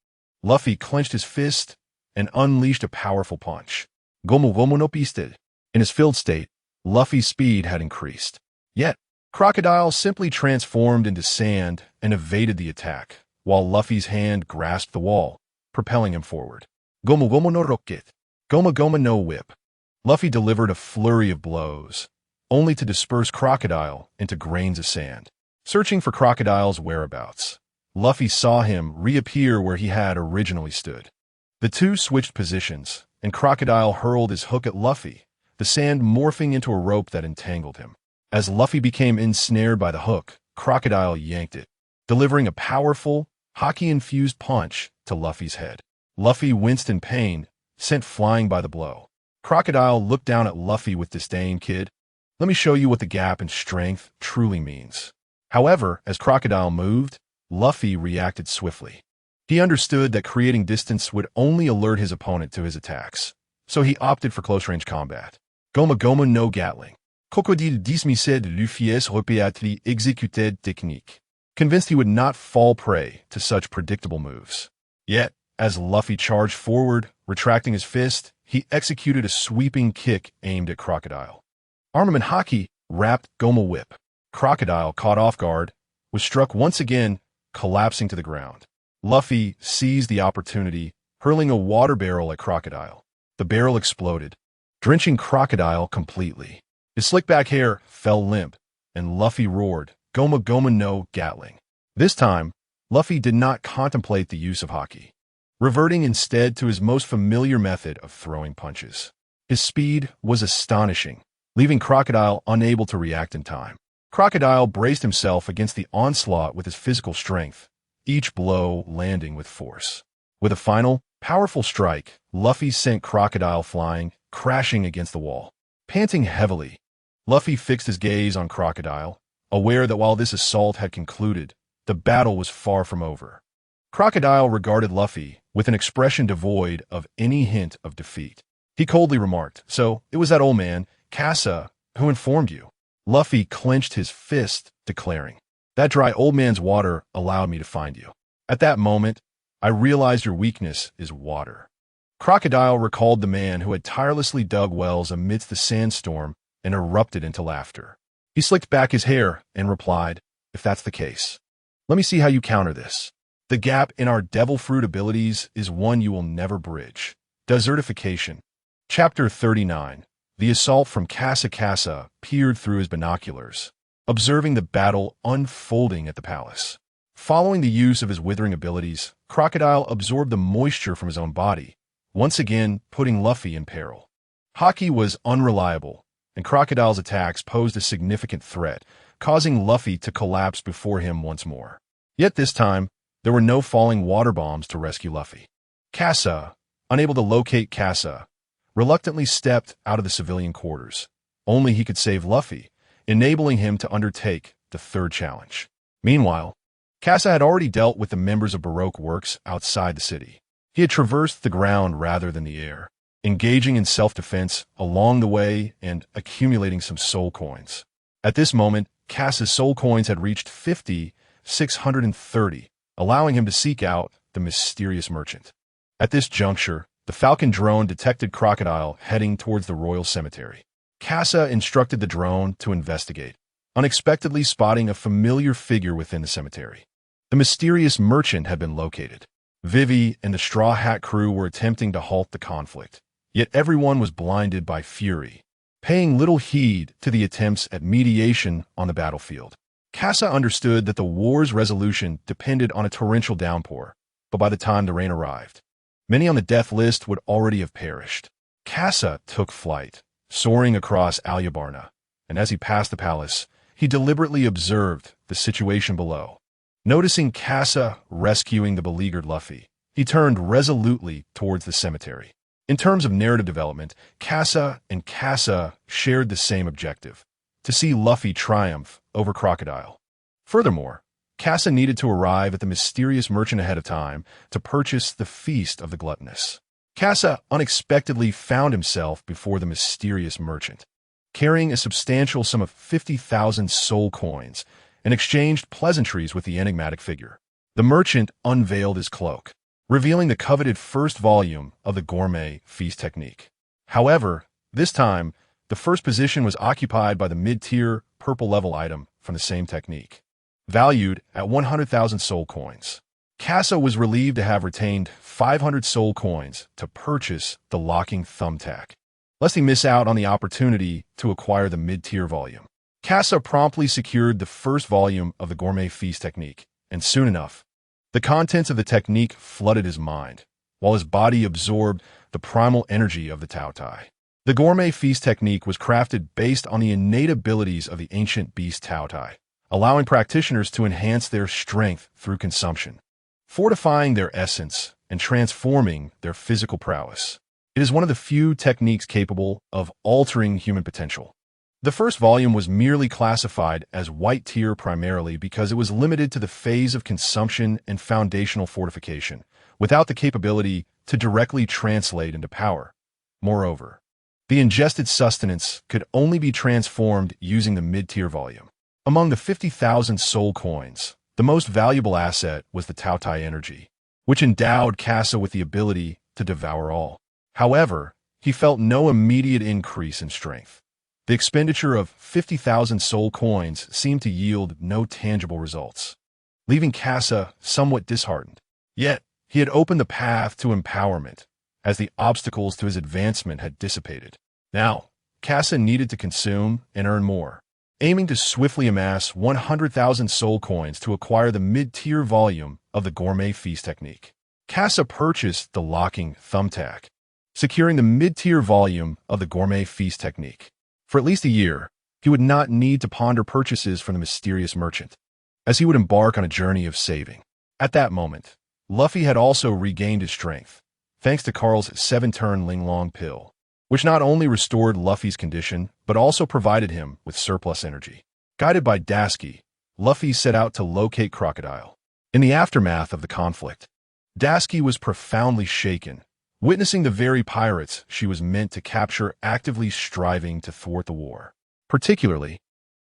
Luffy clenched his fist and unleashed a powerful punch. Gomu Gomu no Piste. In his filled state, Luffy's speed had increased. Yet, Crocodile simply transformed into sand and evaded the attack, while Luffy's hand grasped the wall, propelling him forward. Gomu Gomu no Rocket. Goma Goma no Whip. Luffy delivered a flurry of blows, only to disperse Crocodile into grains of sand. Searching for Crocodile's whereabouts, Luffy saw him reappear where he had originally stood. The two switched positions, and Crocodile hurled his hook at Luffy, the sand morphing into a rope that entangled him. As Luffy became ensnared by the hook, Crocodile yanked it, delivering a powerful, Haki-infused punch to Luffy's head. Luffy winced in pain, sent flying by the blow. Crocodile looked down at Luffy with disdain. "Kid, let me show you what the gap in strength truly means." However, as Crocodile moved, Luffy reacted swiftly. He understood that creating distance would only alert his opponent to his attacks, so he opted for close-range combat. Goma Goma no Gatling. Crocodile dismissait Luffy's repeatedly exécuted technique, convinced he would not fall prey to such predictable moves. Yet, as Luffy charged forward, retracting his fist, he executed a sweeping kick aimed at Crocodile. Armament Haki wrapped Goma Whip. Crocodile, caught off guard, was struck once again, collapsing to the ground. Luffy seized the opportunity, hurling a water barrel at Crocodile. The barrel exploded, drenching Crocodile completely. His slick back hair fell limp, and Luffy roared, Goma Goma no Gatling. This time, Luffy did not contemplate the use of Haki, reverting instead to his most familiar method of throwing punches. His speed was astonishing, leaving Crocodile unable to react in time. Crocodile braced himself against the onslaught with his physical strength, each blow landing with force. With a final, powerful strike, Luffy sent Crocodile flying, crashing against the wall. Panting heavily, Luffy fixed his gaze on Crocodile, aware that while this assault had concluded, the battle was far from over. Crocodile regarded Luffy with an expression devoid of any hint of defeat. He coldly remarked, "So, it was that old man, Casa, who informed you." Luffy clenched his fist, declaring, "That dry old man's water allowed me to find you. At that moment, I realized your weakness is water." Crocodile recalled the man who had tirelessly dug wells amidst the sandstorm and erupted into laughter. He slicked back his hair and replied, "If that's the case, let me see how you counter this. The gap in our devil fruit abilities is one you will never bridge." Desertification. Chapter 39. The assault from Casa. Casa peered through his binoculars, observing the battle unfolding at the palace. Following the use of his withering abilities, Crocodile absorbed the moisture from his own body, once again putting Luffy in peril. Haki was unreliable, and Crocodile's attacks posed a significant threat, causing Luffy to collapse before him once more. Yet this time, there were no falling water bombs to rescue Luffy. Casa, unable to locate Casa, reluctantly stepped out of the civilian quarters. Only he could save Luffy, enabling him to undertake the third challenge. Meanwhile, Casa had already dealt with the members of Baroque Works outside the city. He had traversed the ground rather than the air, engaging in self-defense along the way and accumulating some soul coins. At this moment, Casa's soul coins had reached 50,630, allowing him to seek out the mysterious merchant. At this juncture, the Falcon drone detected Crocodile heading towards the royal cemetery. Casa instructed the drone to investigate, unexpectedly spotting a familiar figure within the cemetery. The mysterious merchant had been located. Vivi and the Straw Hat crew were attempting to halt the conflict, yet everyone was blinded by fury, paying little heed to the attempts at mediation on the battlefield. Casa understood that the war's resolution depended on a torrential downpour, but by the time the rain arrived, many on the death list would already have perished. Casa took flight, soaring across Alyabarna, and as he passed the palace, he deliberately observed the situation below. Noticing Casa rescuing the beleaguered Luffy, he turned resolutely towards the cemetery. In terms of narrative development, Casa and Casa shared the same objective: to see Luffy triumph over Crocodile. Furthermore, Casa needed to arrive at the mysterious merchant ahead of time to purchase the Feast of the Gluttonous. Casa unexpectedly found himself before the mysterious merchant, carrying a substantial sum of 50,000 soul coins, and exchanged pleasantries with the enigmatic figure. The merchant unveiled his cloak, revealing the coveted first volume of the gourmet feast technique. However, this time, the first position was occupied by the mid-tier purple-level item from the same technique, valued at 100,000 soul coins. Casa was relieved to have retained 500 soul coins to purchase the locking thumbtack, lest he miss out on the opportunity to acquire the mid-tier volume. Casa promptly secured the first volume of the gourmet feast technique, and soon enough, the contents of the technique flooded his mind, while his body absorbed the primal energy of the Tao Tai. The gourmet feast technique was crafted based on the innate abilities of the ancient beast Tao Tai, allowing practitioners to enhance their strength through consumption, fortifying their essence, and transforming their physical prowess. It is one of the few techniques capable of altering human potential. The first volume was merely classified as white tier primarily because it was limited to the phase of consumption and foundational fortification, without the capability to directly translate into power. Moreover, the ingested sustenance could only be transformed using the mid-tier volume. Among the 50,000 soul coins, the most valuable asset was the Tao Tai energy, which endowed Casa with the ability to devour all. However, he felt no immediate increase in strength. The expenditure of 50,000 soul coins seemed to yield no tangible results, leaving Casa somewhat disheartened. Yet, he had opened the path to empowerment, as the obstacles to his advancement had dissipated. Now, Casa needed to consume and earn more. aiming to swiftly amass 100,000 soul coins to acquire the mid-tier volume of the Gourmet Feast technique. Kasa purchased the locking thumbtack, securing the mid-tier volume of the Gourmet Feast technique. For at least a year, he would not need to ponder purchases from the mysterious merchant, as he would embark on a journey of saving. At that moment, Luffy had also regained his strength, thanks to Carl's 7-turn Linglong pill, which not only restored Luffy's condition, but also provided him with surplus energy. Guided by Dasky, Luffy set out to locate Crocodile. In the aftermath of the conflict, Dasky was profoundly shaken, witnessing the very pirates she was meant to capture actively striving to thwart the war. Particularly,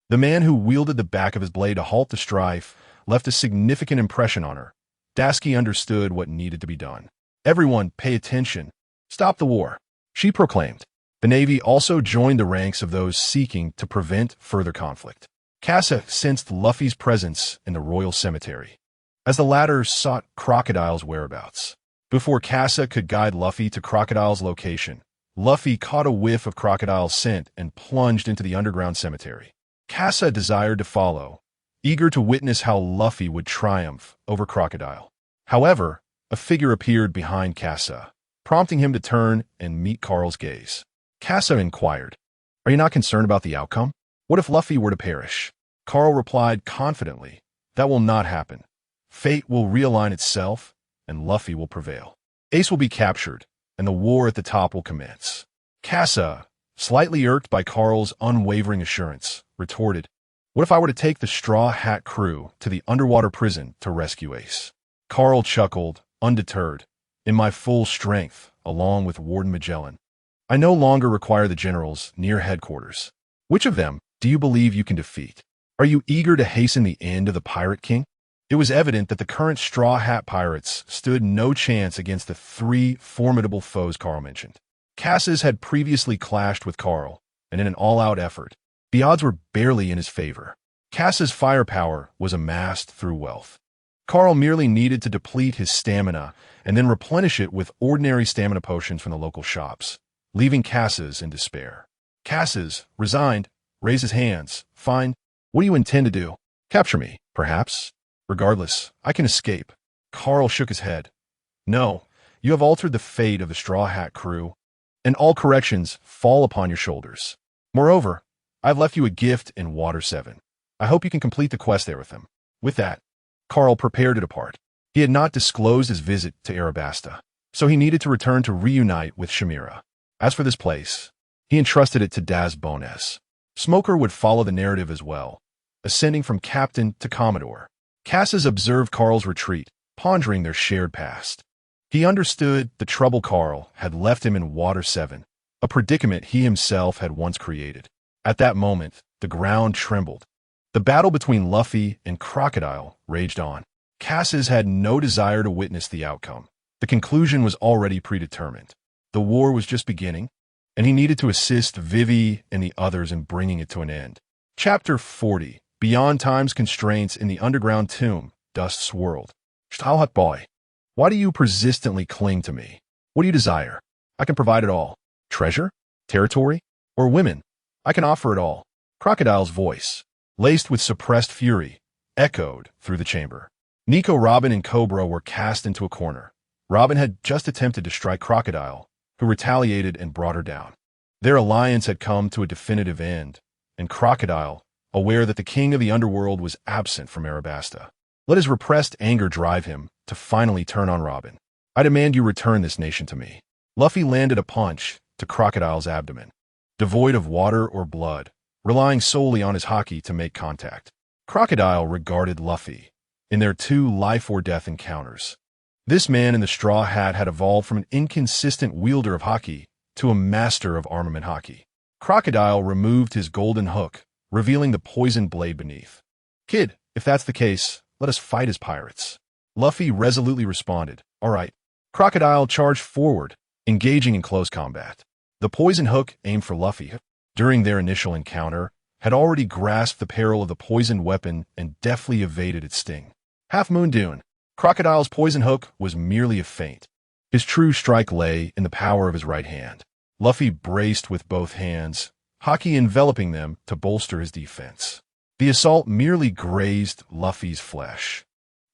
the man who wielded the back of his blade to halt the strife left a significant impression on her. Dasky understood what needed to be done. "Everyone, pay attention. Stop the war," she proclaimed. The Navy also joined the ranks of those seeking to prevent further conflict. Kasa sensed Luffy's presence in the royal cemetery, as the latter sought Crocodile's whereabouts. Before Kasa could guide Luffy to Crocodile's location, Luffy caught a whiff of Crocodile's scent and plunged into the underground cemetery. Kasa desired to follow, eager to witness how Luffy would triumph over Crocodile. However, a figure appeared behind Kasa, prompting him to turn and meet Carl's gaze. Kasa inquired, "Are you not concerned about the outcome? What if Luffy were to perish?" Carl replied confidently, "That will not happen. Fate will realign itself, and Luffy will prevail. Ace will be captured, and the war at the top will commence." Kasa, slightly irked by Carl's unwavering assurance, retorted, "What if I were to take the Straw Hat crew to the underwater prison to rescue Ace?" Carl chuckled, undeterred. "In my full strength, along with Warden Magellan. I no longer require the generals near headquarters. Which of them do you believe you can defeat? Are you eager to hasten the end of the Pirate King?" It was evident that the current Straw Hat pirates stood no chance against the 3 formidable foes Carl mentioned. Cass's had previously clashed with Carl, and in an all-out effort, the odds were barely in his favor. Cass's firepower was amassed through wealth. Carl merely needed to deplete his stamina and then replenish it with ordinary stamina potions from the local shops, leaving Cass's in despair. Cass's, resigned, raised his hands. "Fine. What do you intend to do? Capture me, perhaps? Regardless, I can escape." Carl shook his head. "No, you have altered the fate of the Straw Hat crew, and all corrections fall upon your shoulders. Moreover, I've left you a gift in Water 7. I hope you can complete the quest there with them." With that, Carl prepared to depart. He had not disclosed his visit to Arabasta, so he needed to return to reunite with Shamira. As for this place, he entrusted it to Daz Bones. Smoker would follow the narrative as well, ascending from captain to commodore. Cassis observed Carl's retreat, pondering their shared past. He understood the trouble Carl had left him in Water 7, a predicament he himself had once created. At that moment, the ground trembled. The battle between Luffy and Crocodile raged on. Cassis had no desire to witness the outcome. The conclusion was already predetermined. The war was just beginning, and he needed to assist Vivi and the others in bringing it to an end. Chapter 40. Beyond Time's Constraints in the Underground Tomb, Dust's World. Stalhut boy, why do you persistently cling to me? What do you desire? I can provide it all. Treasure? Territory? Or women? I can offer it all. Crocodile's voice, laced with suppressed fury, echoed through the chamber. Nico, Robin, and Cobra were cast into a corner. Robin had just attempted to strike Crocodile, who retaliated and brought her down. Their alliance had come to a definitive end, and Crocodile, aware that the king of the underworld was absent from Arabasta, let his repressed anger drive him to finally turn on Robin. "I demand you return this nation to me." Luffy landed a punch to Crocodile's abdomen, devoid of water or blood, relying solely on his Haki to make contact. Crocodile regarded Luffy in their 2 life-or-death encounters. This man in the straw hat had evolved from an inconsistent wielder of Haki to a master of armament Haki. Crocodile removed his golden hook, revealing the poisoned blade beneath. "Kid, if that's the case, let us fight as pirates." Luffy resolutely responded, "All right." Crocodile charged forward, engaging in close combat. The poison hook aimed for Luffy, during their initial encounter, had already grasped the peril of the poisoned weapon and deftly evaded its sting. Half Moon Dune. Crocodile's poison hook was merely a feint. His true strike lay in the power of his right hand. Luffy braced with both hands, Haki enveloping them to bolster his defense. The assault merely grazed Luffy's flesh,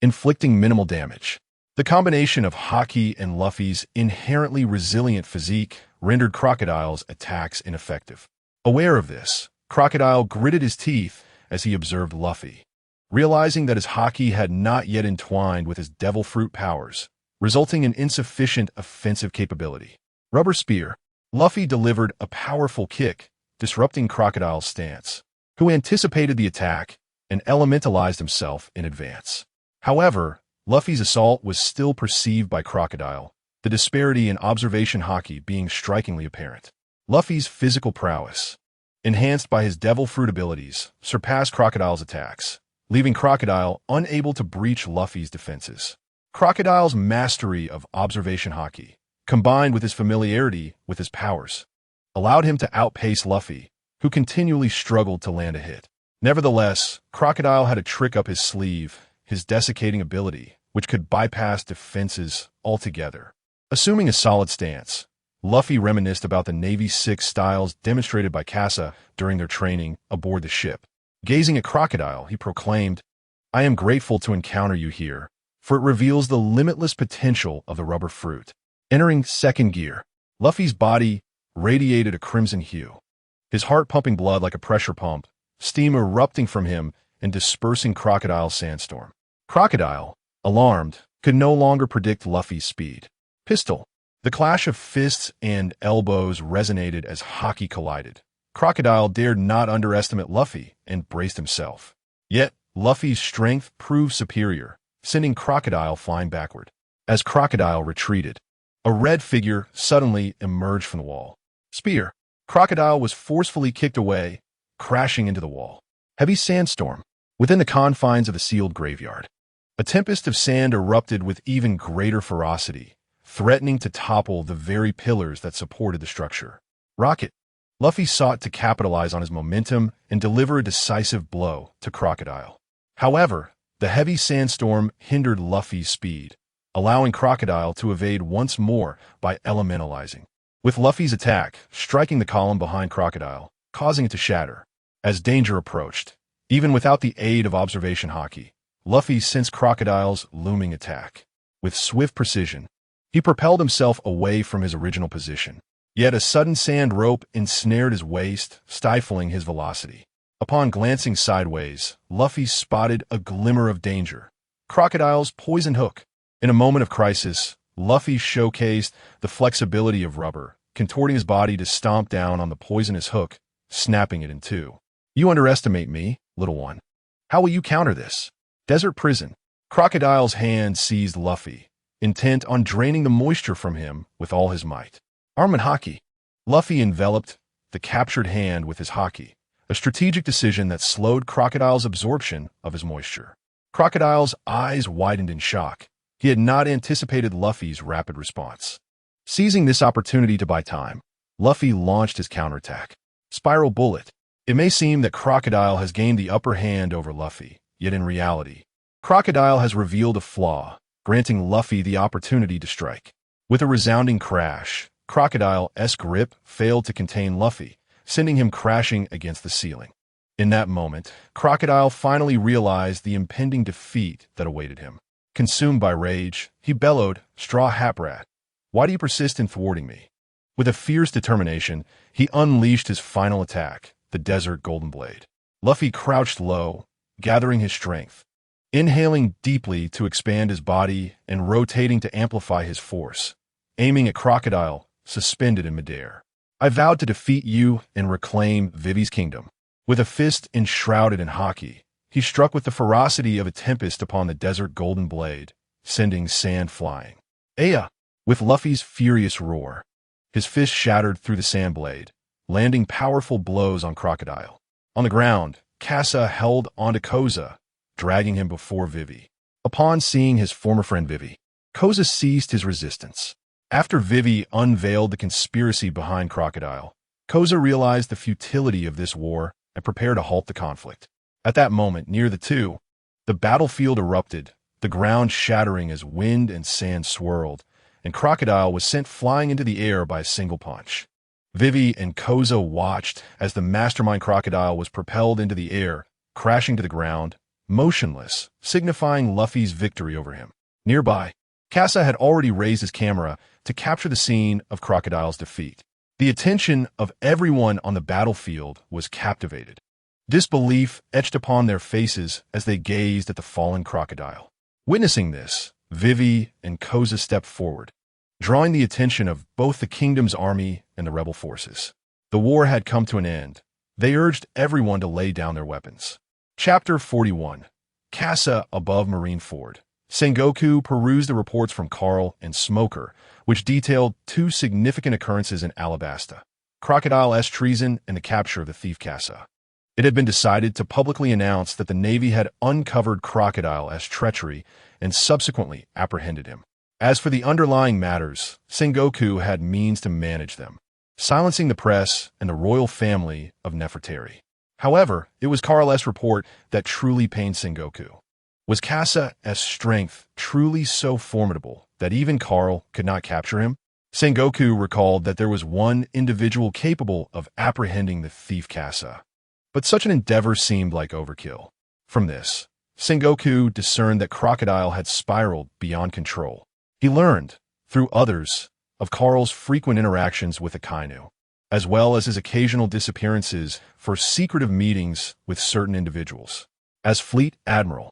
inflicting minimal damage. The combination of Haki and Luffy's inherently resilient physique rendered Crocodile's attacks ineffective. Aware of this, Crocodile gritted his teeth as he observed Luffy, realizing that his Haki had not yet entwined with his devil fruit powers, resulting in insufficient offensive capability. Rubber Spear. Luffy delivered a powerful kick, disrupting Crocodile's stance, who anticipated the attack and elementalized himself in advance. However, Luffy's assault was still perceived by Crocodile, the disparity in observation Haki being strikingly apparent. Luffy's physical prowess, enhanced by his devil fruit abilities, surpassed Crocodile's attacks, leaving Crocodile unable to breach Luffy's defenses. Crocodile's mastery of observation Haki, combined with his familiarity with his powers, allowed him to outpace Luffy, who continually struggled to land a hit. Nevertheless, Crocodile had a trick up his sleeve, his desiccating ability, which could bypass defenses altogether. Assuming a solid stance, Luffy reminisced about the Navy Six styles demonstrated by Casa during their training aboard the ship. Gazing at Crocodile, he proclaimed, "I am grateful to encounter you here, for it reveals the limitless potential of the rubber fruit." Entering second gear, Luffy's body radiated a crimson hue, his heart pumping blood like a pressure pump, steam erupting from him and dispersing Crocodile's sandstorm. Crocodile, alarmed, could no longer predict Luffy's speed. Pistol. The clash of fists and elbows resonated as Haki collided. Crocodile dared not underestimate Luffy and braced himself. Yet, Luffy's strength proved superior, sending Crocodile flying backward. As Crocodile retreated, a red figure suddenly emerged from the wall. Spear. Crocodile was forcefully kicked away, crashing into the wall. Heavy sandstorm. Within the confines of a sealed graveyard, a tempest of sand erupted with even greater ferocity, threatening to topple the very pillars that supported the structure. Rocket. Luffy sought to capitalize on his momentum and deliver a decisive blow to Crocodile. However, the heavy sandstorm hindered Luffy's speed, allowing Crocodile to evade once more by elementalizing, with Luffy's attack striking the column behind Crocodile, causing it to shatter. As danger approached, even without the aid of observation Haki, Luffy sensed Crocodile's looming attack. With swift precision, he propelled himself away from his original position. Yet a sudden sand rope ensnared his waist, stifling his velocity. Upon glancing sideways, Luffy spotted a glimmer of danger. Crocodile's poisoned hook. In a moment of crisis, Luffy showcased the flexibility of rubber, contorting his body to stomp down on the poisonous hook, snapping it in two. "You underestimate me, little one. How will you counter this?" Desert Prison. Crocodile's hand seized Luffy, intent on draining the moisture from him with all his might. Arm and Haki. Luffy enveloped the captured hand with his Haki, a strategic decision that slowed Crocodile's absorption of his moisture. Crocodile's eyes widened in shock. He had not anticipated Luffy's rapid response. Seizing this opportunity to buy time, Luffy launched his counterattack. Spiral Bullet. It may seem that Crocodile has gained the upper hand over Luffy, yet in reality, Crocodile has revealed a flaw, granting Luffy the opportunity to strike. With a resounding crash, Crocodile's grip failed to contain Luffy, sending him crashing against the ceiling. In that moment, Crocodile finally realized the impending defeat that awaited him. Consumed by rage, he bellowed, "Straw Hat Rat, why do you persist in thwarting me?" With a fierce determination, he unleashed his final attack, the Desert Golden Blade. Luffy crouched low, gathering his strength, inhaling deeply to expand his body and rotating to amplify his force, aiming at Crocodile, suspended in midair. "I vowed to defeat you and reclaim Vivi's kingdom." With a fist enshrouded in Haki, he struck with the ferocity of a tempest upon the Desert Golden Blade, sending sand flying. Aya! With Luffy's furious roar, his fist shattered through the sand blade, landing powerful blows on Crocodile. On the ground, Casa held onto Koza, dragging him before Vivi. Upon seeing his former friend Vivi, Koza ceased his resistance. After Vivi unveiled the conspiracy behind Crocodile, Koza realized the futility of this war and prepared to halt the conflict. At that moment, near the two, the battlefield erupted, the ground shattering as wind and sand swirled, and Crocodile was sent flying into the air by a single punch. Vivi and Koza watched as the mastermind Crocodile was propelled into the air, crashing to the ground, motionless, signifying Luffy's victory over him. Nearby, Kasa had already raised his camera to capture the scene of Crocodile's defeat. The attention of everyone on the battlefield was captivated. Disbelief etched upon their faces as they gazed at the fallen Crocodile. Witnessing this, Vivi and Koza stepped forward, drawing the attention of both the kingdom's army and the rebel forces. The war had come to an end. They urged everyone to lay down their weapons. Chapter 41. Kasa above Marineford. Sengoku perused the reports from Carl and Smoker, which detailed two significant occurrences in Alabasta: Crocodile's treason and the capture of the thief Kasa. It had been decided to publicly announce that the Navy had uncovered Crocodile as treachery and subsequently apprehended him. As for the underlying matters, Sengoku had means to manage them, silencing the press and the royal family of Nefertari. However, it was Carl's report that truly pained Sengoku. Was Kasa's strength truly so formidable that even Carl could not capture him? Sengoku recalled that there was one individual capable of apprehending the thief Kasa, but such an endeavor seemed like overkill. From this, Sengoku discerned that Crocodile had spiraled beyond control. He learned, through others, of Carl's frequent interactions with Akainu, as well as his occasional disappearances for secretive meetings with certain individuals. As Fleet Admiral,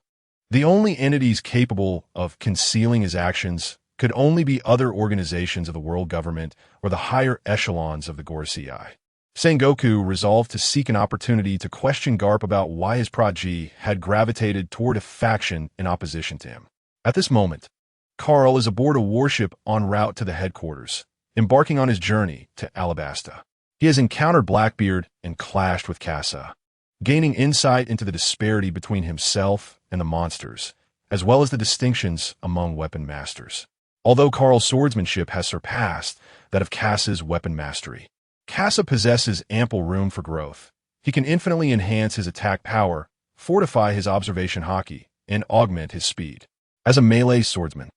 the only entities capable of concealing his actions could only be other organizations of the world government or the higher echelons of the Gorosei. Sengoku resolved to seek an opportunity to question Garp about why his progeny had gravitated toward a faction in opposition to him. At this moment, Carl is aboard a warship en route to the headquarters, embarking on his journey to Alabasta. He has encountered Blackbeard and clashed with Kasa, gaining insight into the disparity between himself and the monsters, as well as the distinctions among weapon masters. Although Carl's swordsmanship has surpassed that of Kasa's weapon mastery, Kasa possesses ample room for growth. He can infinitely enhance his attack power, fortify his observation Haki, and augment his speed. As a melee swordsman,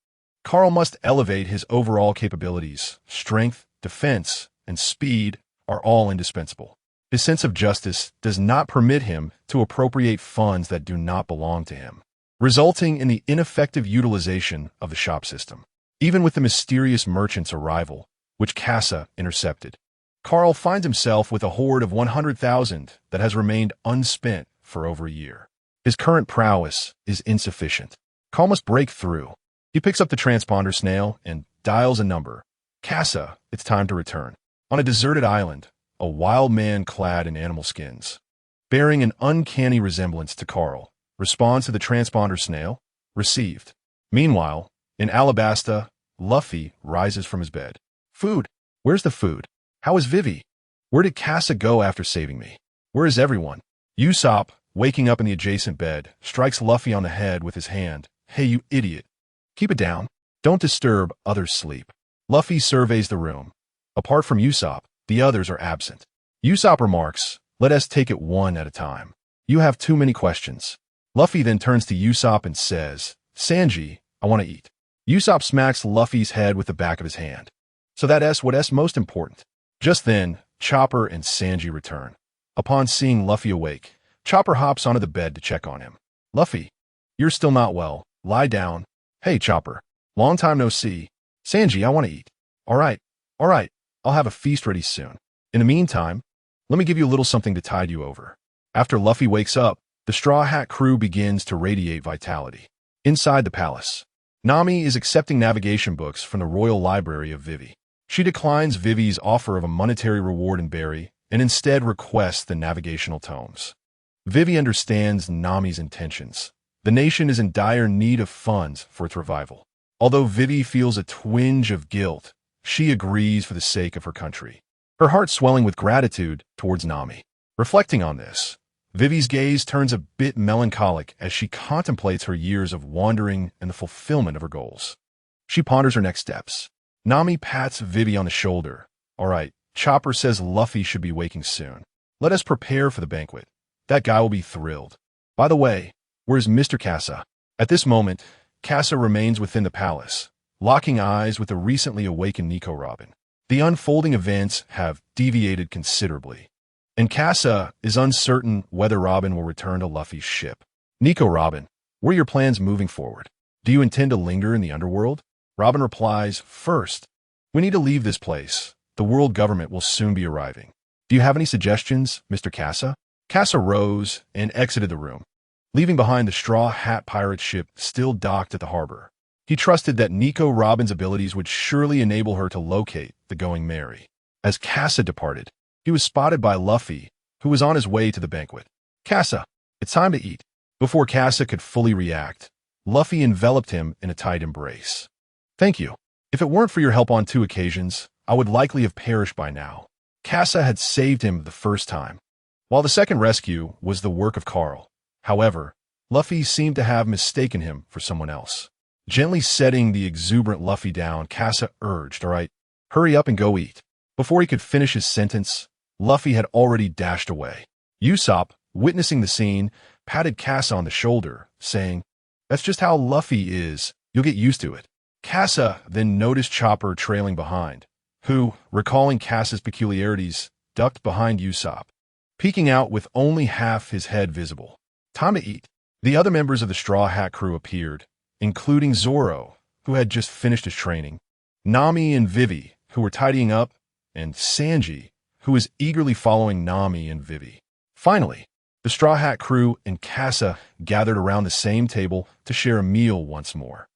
Carl must elevate his overall capabilities. Strength, defense, and speed are all indispensable. His sense of justice does not permit him to appropriate funds that do not belong to him, resulting in the ineffective utilization of the shop system. Even with the mysterious merchant's arrival, which Kasa intercepted, Carl finds himself with a hoard of 100,000 that has remained unspent for over a year. His current prowess is insufficient. Carl must break through. He picks up the transponder snail and dials a number. Kasa, it's time to return. On a deserted island, a wild man clad in animal skins, bearing an uncanny resemblance to Carl, responds to the transponder snail. Received. Meanwhile, in Alabasta, Luffy rises from his bed. Food. Where's the food? How is Vivi? Where did Kasa go after saving me? Where is everyone? Usopp, waking up in the adjacent bed, strikes Luffy on the head with his hand. Hey, you idiot. Keep it down. Don't disturb others' sleep. Luffy surveys the room. Apart from Usopp, the others are absent. Usopp remarks, let us take it one at a time. You have too many questions. Luffy then turns to Usopp and says, Sanji, I want to eat. Usopp smacks Luffy's head with the back of his hand. So that's what's most important. Just then, Chopper and Sanji return. Upon seeing Luffy awake, Chopper hops onto the bed to check on him. Luffy, you're still not well. Lie down. Hey, Chopper. Long time no see. Sanji, I want to eat. All right. I'll have a feast ready soon. In the meantime, let me give you a little something to tide you over. After Luffy wakes up, the Straw Hat crew begins to radiate vitality. Inside the palace, Nami is accepting navigation books from the Royal Library of Vivi. She declines Vivi's offer of a monetary reward in berry and instead requests the navigational tomes. Vivi understands Nami's intentions. The nation is in dire need of funds for its revival. Although Vivi feels a twinge of guilt, she agrees for the sake of her country, her heart swelling with gratitude towards Nami. Reflecting on this, Vivi's gaze turns a bit melancholic as she contemplates her years of wandering and the fulfillment of her goals. She ponders her next steps. Nami pats Vivi on the shoulder. All right, Chopper says Luffy should be waking soon. Let us prepare for the banquet. That guy will be thrilled. By the way, where's Mr. Kasa? At this moment, Kasa remains within the palace, locking eyes with the recently awakened Nico Robin. the unfolding events have deviated considerably, and Casa is uncertain whether Robin will return to Luffy's ship. Nico, Robin, what are your plans moving forward? Do you intend to linger in the underworld? Robin replies, first, we need to leave this place. The world government will soon be arriving. Do you have any suggestions, Mr. Casa? Casa rose and exited the room, leaving behind the Straw Hat pirate ship still docked at the harbor. He trusted that Nico Robin's abilities would surely enable her to locate the Going Merry. As Casa departed, he was spotted by Luffy, who was on his way to the banquet. Casa, it's time to eat. Before Casa could fully react, Luffy enveloped him in a tight embrace. Thank you. If it weren't for your help on 2 occasions, I would likely have perished by now. Casa had saved him the first time, while the second rescue was the work of Carl. However, Luffy seemed to have mistaken him for someone else. Gently setting the exuberant Luffy down, Casa urged, all right, hurry up and go eat. Before he could finish his sentence, Luffy had already dashed away. Usopp, witnessing the scene, patted Casa on the shoulder, saying, that's just how Luffy is. You'll get used to it. Casa then noticed Chopper trailing behind, who, recalling Casa's peculiarities, ducked behind Usopp, peeking out with only half his head visible. Time to eat. The other members of the Straw Hat crew appeared, including Zoro, who had just finished his training, Nami and Vivi, who were tidying up, and Sanji, who was eagerly following Nami and Vivi. Finally, the Straw Hat crew and Casa gathered around the same table to share a meal once more.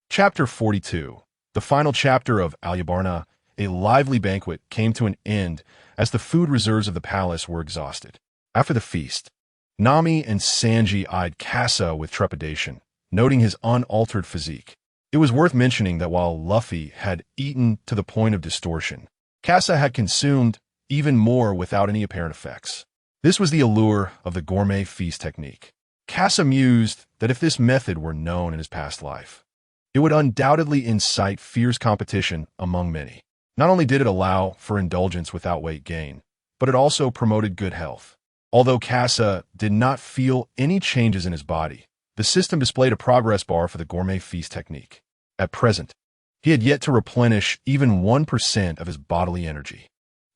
Chapter 42, the final chapter of Alyabarna, a lively banquet came to an end as the food reserves of the palace were exhausted. After the feast, Nami and Sanji eyed Casa with trepidation, noting his unaltered physique. It was worth mentioning that while Luffy had eaten to the point of distortion, Casa had consumed even more without any apparent effects. This was the allure of the gourmet feast technique. Casa mused that if this method were known in his past life, it would undoubtedly incite fierce competition among many. Not only did it allow for indulgence without weight gain, but it also promoted good health. Although Casa did not feel any changes in his body, the system displayed a progress bar for the gourmet feast technique. At present, he had yet to replenish even 1% of his bodily energy.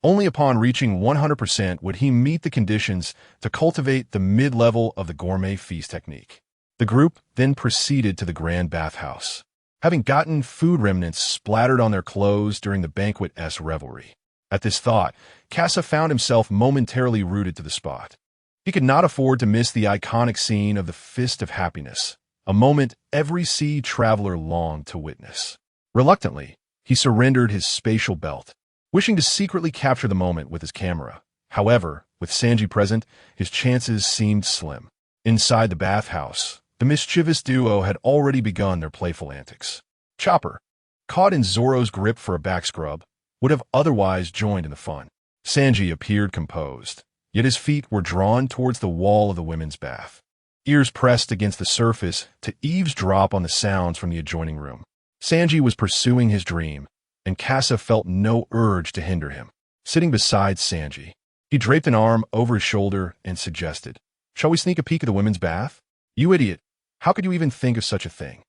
Only upon reaching 100% would he meet the conditions to cultivate the mid-level of the gourmet feast technique. The group then proceeded to the grand bathhouse, having gotten food remnants splattered on their clothes during the banquet-esque revelry. At this thought, Casa found himself momentarily rooted to the spot. He could not afford to miss the iconic scene of the Fist of Happiness, a moment every sea traveler longed to witness. Reluctantly, he surrendered his spatial belt, wishing to secretly capture the moment with his camera. However, with Sanji present, his chances seemed slim. Inside the bathhouse, the mischievous duo had already begun their playful antics. Chopper, caught in Zoro's grip for a back scrub, would have otherwise joined in the fun. Sanji appeared composed, yet his feet were drawn towards the wall of the women's bath, ears pressed against the surface to eavesdrop on the sounds from the adjoining room. Sanji was pursuing his dream, and Casa felt no urge to hinder him. Sitting beside Sanji, he draped an arm over his shoulder and suggested, "Shall we sneak a peek at the women's bath?" "You idiot! How could you even think of such a thing?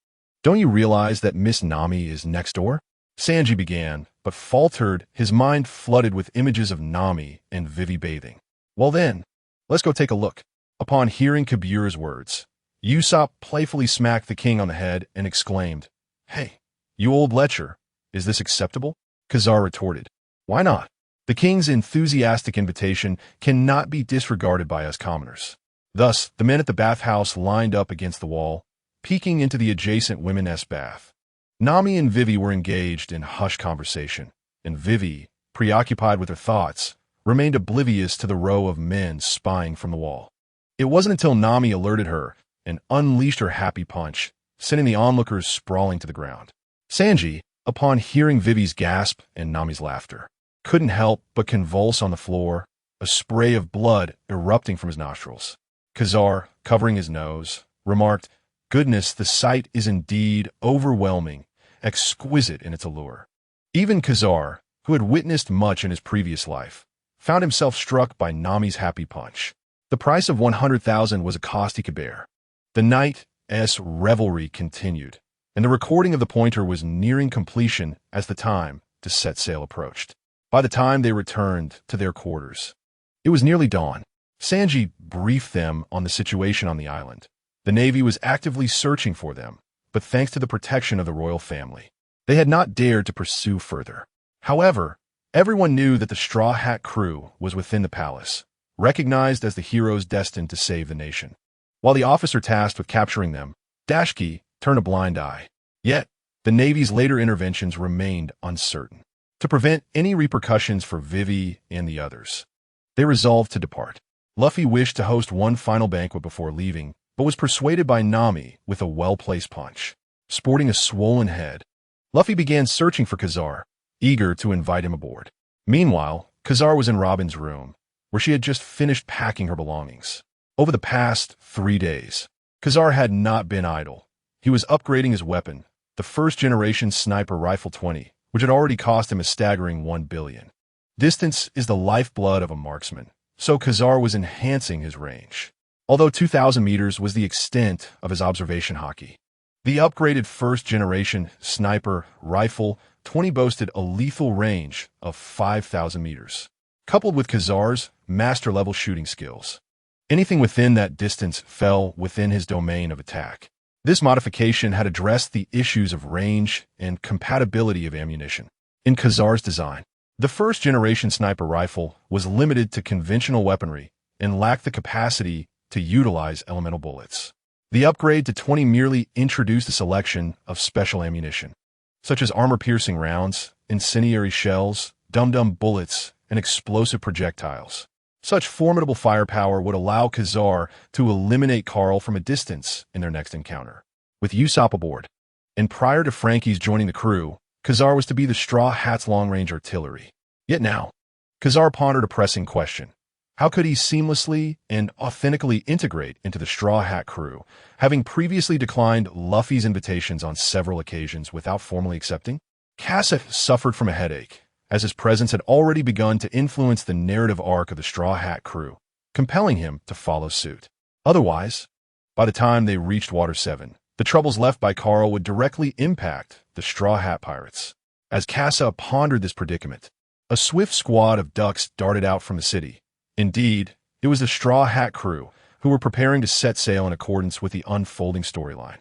Don't you realize that Miss Nami is next door?" Sanji began, but faltered, his mind flooded with images of Nami and Vivi bathing. "Well then, let's go take a look." Upon hearing Kabura's words, Usopp playfully smacked the king on the head and exclaimed, "Hey, you old lecher, is this acceptable?" Khazar retorted, "Why not? The king's enthusiastic invitation cannot be disregarded by us commoners." Thus, the men at the bathhouse lined up against the wall, peeking into the adjacent women's bath. Nami and Vivi were engaged in hushed conversation, and Vivi, preoccupied with her thoughts, remained oblivious to the row of men spying from the wall. It wasn't until Nami alerted her and unleashed her happy punch, sending the onlookers sprawling to the ground. Sanji, upon hearing Vivi's gasp and Nami's laughter, couldn't help but convulse on the floor, a spray of blood erupting from his nostrils. Khazar, covering his nose, remarked, "Goodness, the sight is indeed overwhelming, exquisite in its allure." Even Khazar, who had witnessed much in his previous life, found himself struck by Nami's happy punch. The price of 100,000 was a cost he could bear. The night's revelry continued, and the recording of the pointer was nearing completion as the time to set sail approached. by the time they returned to their quarters. It was nearly dawn. Sanji briefed them on the situation on the island. The Navy was actively searching for them, but thanks to the protection of the royal family, they had not dared to pursue further. However, everyone knew that the Straw Hat crew was within the palace, recognized as the heroes destined to save the nation. While the officer tasked with capturing them, Dashki, turned a blind eye. Yet, the Navy's later interventions remained uncertain. To prevent any repercussions for Vivi and the others, they resolved to depart. Luffy wished to host one final banquet before leaving, but was persuaded by Nami with a well-placed punch. Sporting a swollen head, Luffy began searching for Khazar, eager to invite him aboard. Meanwhile, Khazar was in Robin's room, where she had just finished packing her belongings. Over the past 3 days, Khazar had not been idle. He was upgrading his weapon, the first-generation sniper rifle 20, which had already cost him a staggering 1 billion. Distance is the lifeblood of a marksman, so Khazar was enhancing his range. Although 2,000 meters was the extent of his observation Haki, the upgraded first-generation sniper rifle 20 boasted a lethal range of 5,000 meters. Coupled with Khazar's master-level shooting skills, anything within that distance fell within his domain of attack. This modification had addressed the issues of range and compatibility of ammunition. In Khazar's design, the first-generation sniper rifle was limited to conventional weaponry and lacked the capacity to utilize elemental bullets. The upgrade to 20 merely introduced a selection of special ammunition, such as armor-piercing rounds, incendiary shells, dum-dum bullets, and explosive projectiles. Such formidable firepower would allow Khazar to eliminate Carl from a distance in their next encounter. With Usopp aboard, and prior to Frankie's joining the crew, Khazar was to be the Straw Hat's long-range artillery. Yet now, Khazar pondered a pressing question. How could he seamlessly and authentically integrate into the Straw Hat crew, having previously declined Luffy's invitations on several occasions without formally accepting? Casa suffered from a headache, as his presence had already begun to influence the narrative arc of the Straw Hat crew, compelling him to follow suit. Otherwise, by the time they reached Water 7, the troubles left by Carl would directly impact the Straw Hat pirates. As Casa pondered this predicament, a swift squad of ducks darted out from the city. Indeed, it was the Straw Hat crew who were preparing to set sail in accordance with the unfolding storyline.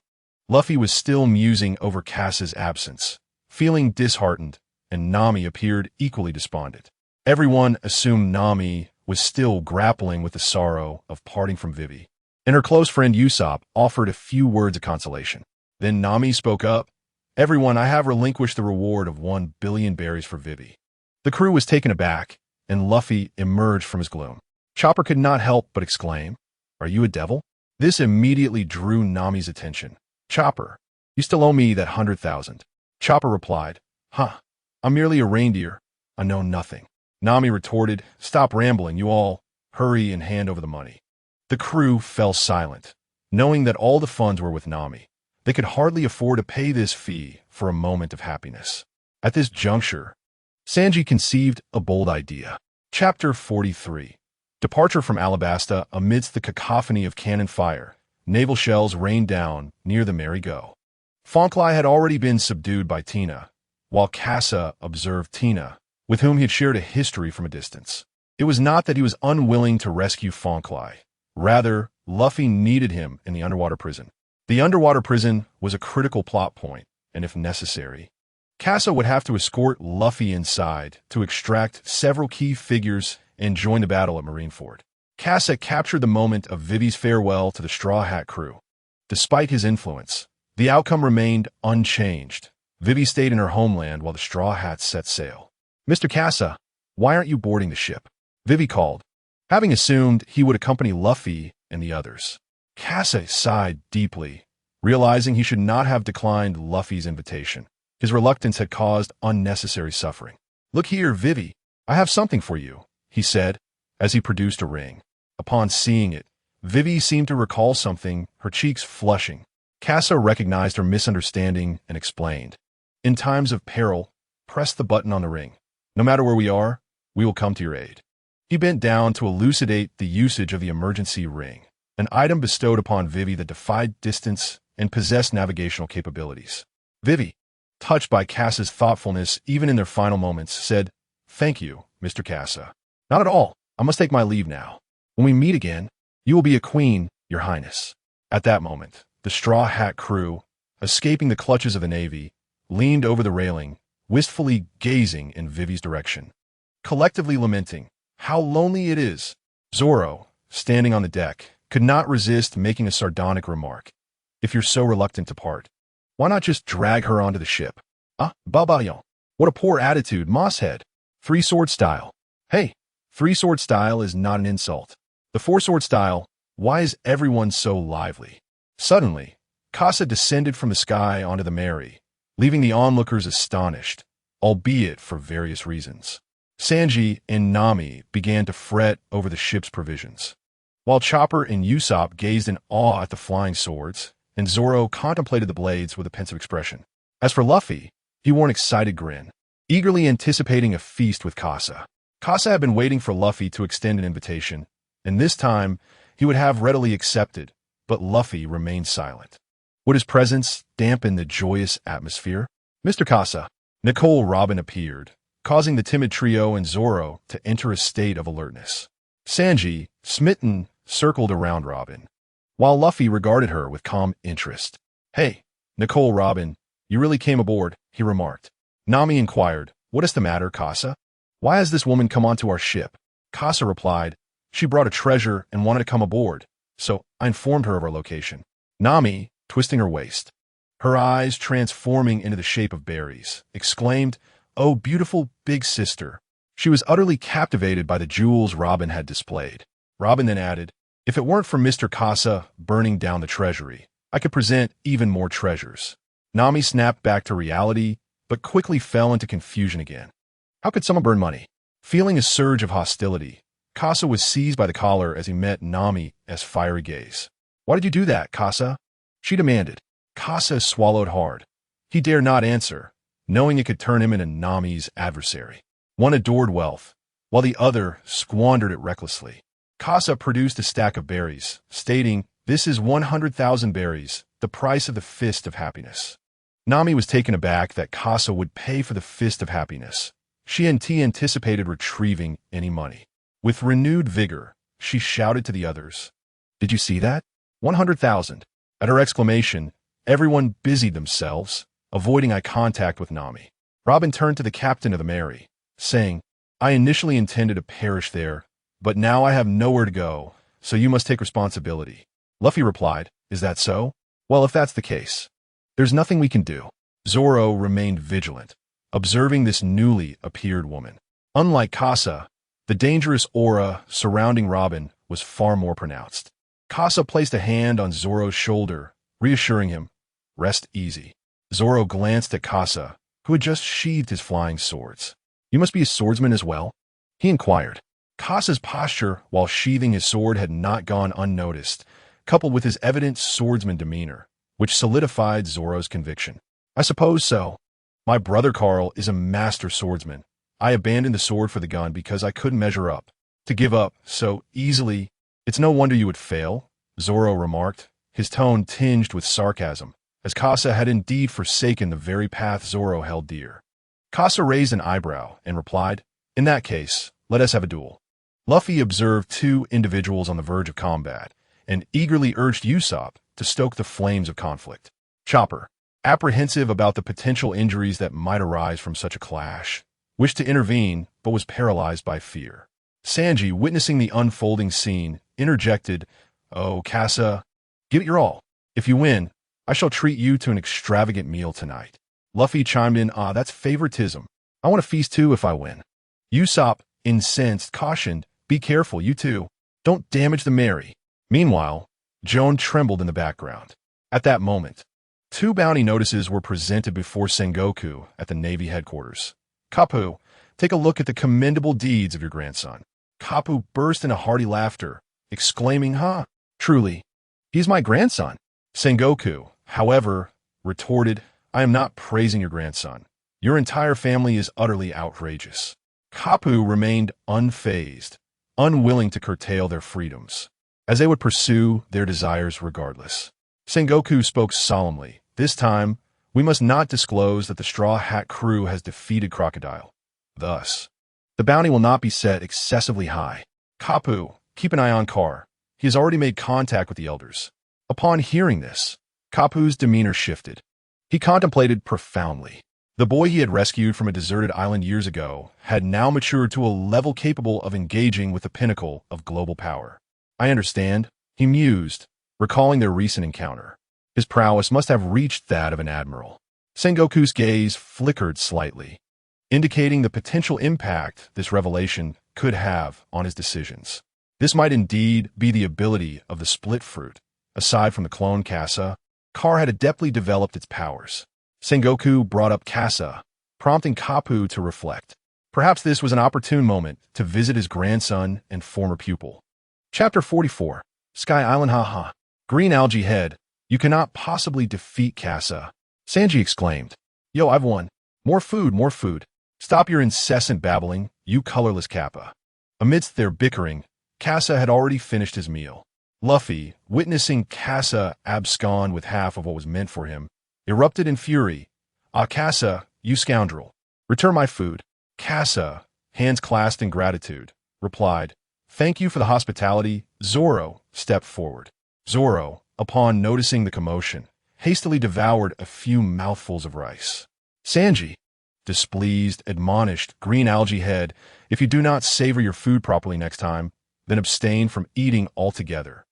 Luffy was still musing over Casa's absence, feeling disheartened, and Nami appeared equally despondent. Everyone assumed Nami was still grappling with the sorrow of parting from Vivi, and her close friend Usopp offered a few words of consolation. Then Nami spoke up. "Everyone, I have relinquished the reward of 1 billion berries for Vivi." The crew was taken aback, and Luffy emerged from his gloom. Chopper could not help but exclaim, "Are you a devil?" This immediately drew Nami's attention. "Chopper, you still owe me that 100,000. Chopper replied, "Huh, I'm merely a reindeer. I know nothing." Nami retorted, "Stop rambling, you all. Hurry and hand over the money." The crew fell silent, knowing that all the funds were with Nami. They could hardly afford to pay this fee for a moment of happiness. At this juncture, Sanji conceived a bold idea. Chapter 43. Departure from Alabasta. Amidst the cacophony of cannon fire, naval shells rained down near the Merry Go. Fonklai had already been subdued by Tina, while Casa observed Tina, with whom he had shared a history from a distance. It was not that he was unwilling to rescue Fonklai. Rather, Luffy needed him in the underwater prison. The underwater prison was a critical plot point, and if necessary, Casa would have to escort Luffy inside to extract several key figures and join the battle at Marineford. Casa captured the moment of Vivi's farewell to the Straw Hat crew. Despite his influence, the outcome remained unchanged. Vivi stayed in her homeland while the Straw Hats set sail. "Mr. Casa, why aren't you boarding the ship?" Vivi called, having assumed he would accompany Luffy and the others. Casa sighed deeply, realizing he should not have declined Luffy's invitation. His reluctance had caused unnecessary suffering. "Look here, Vivi, I have something for you," he said, as he produced a ring. Upon seeing it, Vivi seemed to recall something, her cheeks flushing. Casa recognized her misunderstanding and explained, "In times of peril, press the button on the ring. No matter where we are, we will come to your aid." He bent down to elucidate the usage of the emergency ring, an item bestowed upon Vivi that defied distance and possessed navigational capabilities. Vivi, touched by Casa's thoughtfulness even in their final moments, said, Thank you, Mr. Casa. Not at all. I must take my leave now. When we meet again, you will be a queen, Your Highness. At that moment, the Straw Hat crew, escaping the clutches of the Navy, leaned over the railing, wistfully gazing in Vivi's direction, collectively lamenting how lonely it is. Zoro, standing on the deck, could not resist making a sardonic remark. If you're so reluctant to part, why not just drag her onto the ship? Ah, babayon. What a poor attitude, Mosshead. Three-sword style. Hey, three-sword style is not an insult. The four-sword style, why is everyone so lively? Suddenly, Casa descended from the sky onto the Mary, leaving the onlookers astonished, albeit for various reasons. Sanji and Nami began to fret over the ship's provisions, while Chopper and Usopp gazed in awe at the flying swords, and Zoro contemplated the blades with a pensive expression. As for Luffy, he wore an excited grin, eagerly anticipating a feast with Casa. Casa had been waiting for Luffy to extend an invitation, and this time he would have readily accepted, but Luffy remained silent. Would his presence dampen the joyous atmosphere? Mr. Casa. Nicole Robin appeared, causing the timid trio and Zoro to enter a state of alertness. Sanji, smitten, circled around Robin, while Luffy regarded her with calm interest. Hey, Nicole Robin, you really came aboard, he remarked. Nami inquired, what is the matter, Casa? Why has this woman come onto our ship? Casa replied, she brought a treasure and wanted to come aboard, so I informed her of our location. Nami, twisting her waist, her eyes transforming into the shape of berries, exclaimed, oh, beautiful big sister. She was utterly captivated by the jewels Robin had displayed. Robin then added, if it weren't for Mr. Casa burning down the treasury, I could present even more treasures. Nami snapped back to reality, but quickly fell into confusion again. How could someone burn money? Feeling a surge of hostility, Casa was seized by the collar as he met Nami's fiery gaze. Why did you do that, Casa? She demanded. Casa swallowed hard. He dared not answer, knowing it could turn him into Nami's adversary. One adored wealth, while the other squandered it recklessly. Casa produced a stack of berries, stating, this is 100,000 berries, the price of the Fist of Happiness. Nami was taken aback that Casa would pay for the Fist of Happiness. She anticipated retrieving any money. With renewed vigor, she shouted to the others, did you see that? 100,000. At her exclamation, everyone busied themselves, avoiding eye contact with Nami. Robin turned to the captain of the Mary, saying, I initially intended to perish there, but now I have nowhere to go, so you must take responsibility. Luffy replied, is that so? Well, if that's the case, there's nothing we can do. Zoro remained vigilant, observing this newly appeared woman. Unlike Casa, the dangerous aura surrounding Robin was far more pronounced. Casa placed a hand on Zoro's shoulder, reassuring him, rest easy. Zoro glanced at Casa, who had just sheathed his flying swords. You must be a swordsman as well? He inquired. Casa's posture while sheathing his sword had not gone unnoticed, coupled with his evident swordsman demeanor, which solidified Zoro's conviction. I suppose so. My brother Carl is a master swordsman. I abandoned the sword for the gun because I couldn't measure up. To give up so easily, it's no wonder you would fail, Zoro remarked, his tone tinged with sarcasm, as Casa had indeed forsaken the very path Zoro held dear. Casa raised an eyebrow and replied, in that case, let us have a duel. Luffy observed two individuals on the verge of combat and eagerly urged Usopp to stoke the flames of conflict. Chopper, apprehensive about the potential injuries that might arise from such a clash, wished to intervene but was paralyzed by fear. Sanji, witnessing the unfolding scene, interjected, oh, Casa, give it your all. If you win, I shall treat you to an extravagant meal tonight. Luffy chimed in, that's favoritism. I want to feast too if I win. Usopp, incensed, cautioned, be careful, you too. Don't damage the Mary. Meanwhile, Joan trembled in the background. At that moment, two bounty notices were presented before Sengoku at the Navy headquarters. Kapu, take a look at the commendable deeds of your grandson. Kapu burst into hearty laughter, exclaiming, truly, he's my grandson. Sengoku, however, retorted, I am not praising your grandson. Your entire family is utterly outrageous. Kapu remained unfazed, unwilling to curtail their freedoms, as they would pursue their desires regardless. Sengoku spoke solemnly, this time, we must not disclose that the Straw Hat crew has defeated Crocodile. Thus, The bounty will not be set excessively high. Kapu, keep an eye on Kar. He has already made contact with the elders. Upon hearing this, Kapu's demeanor shifted. He contemplated profoundly. The boy he had rescued from a deserted island years ago had now matured to a level capable of engaging with the pinnacle of global power. I understand, he mused, recalling their recent encounter. His prowess must have reached that of an admiral. Sengoku's gaze flickered slightly, indicating the potential impact this revelation could have on his decisions. This might indeed be the ability of the split fruit. Aside from the clone Kasa, Kar had adeptly developed its powers. Sengoku brought up Kasa, prompting Kapu to reflect. Perhaps this was an opportune moment to visit his grandson and former pupil. Chapter 44. Sky Island Haha. Green Algae Head, you cannot possibly defeat Kasa. Sanji exclaimed. Yo, I've won. More food, more food. Stop your incessant babbling, you colorless Kappa. Amidst their bickering, Kasa had already finished his meal. Luffy, witnessing Kasa abscond with half of what was meant for him, erupted in fury. Ah, Kasa, you scoundrel. Return my food. Kasa, hands clasped in gratitude, replied, Thank you for the hospitality. Zoro stepped forward. Zoro, upon noticing the commotion, hastily devoured a few mouthfuls of rice. Sanji, displeased, admonished Green Algae Head, if you do not savor your food properly next time, then abstain from eating altogether.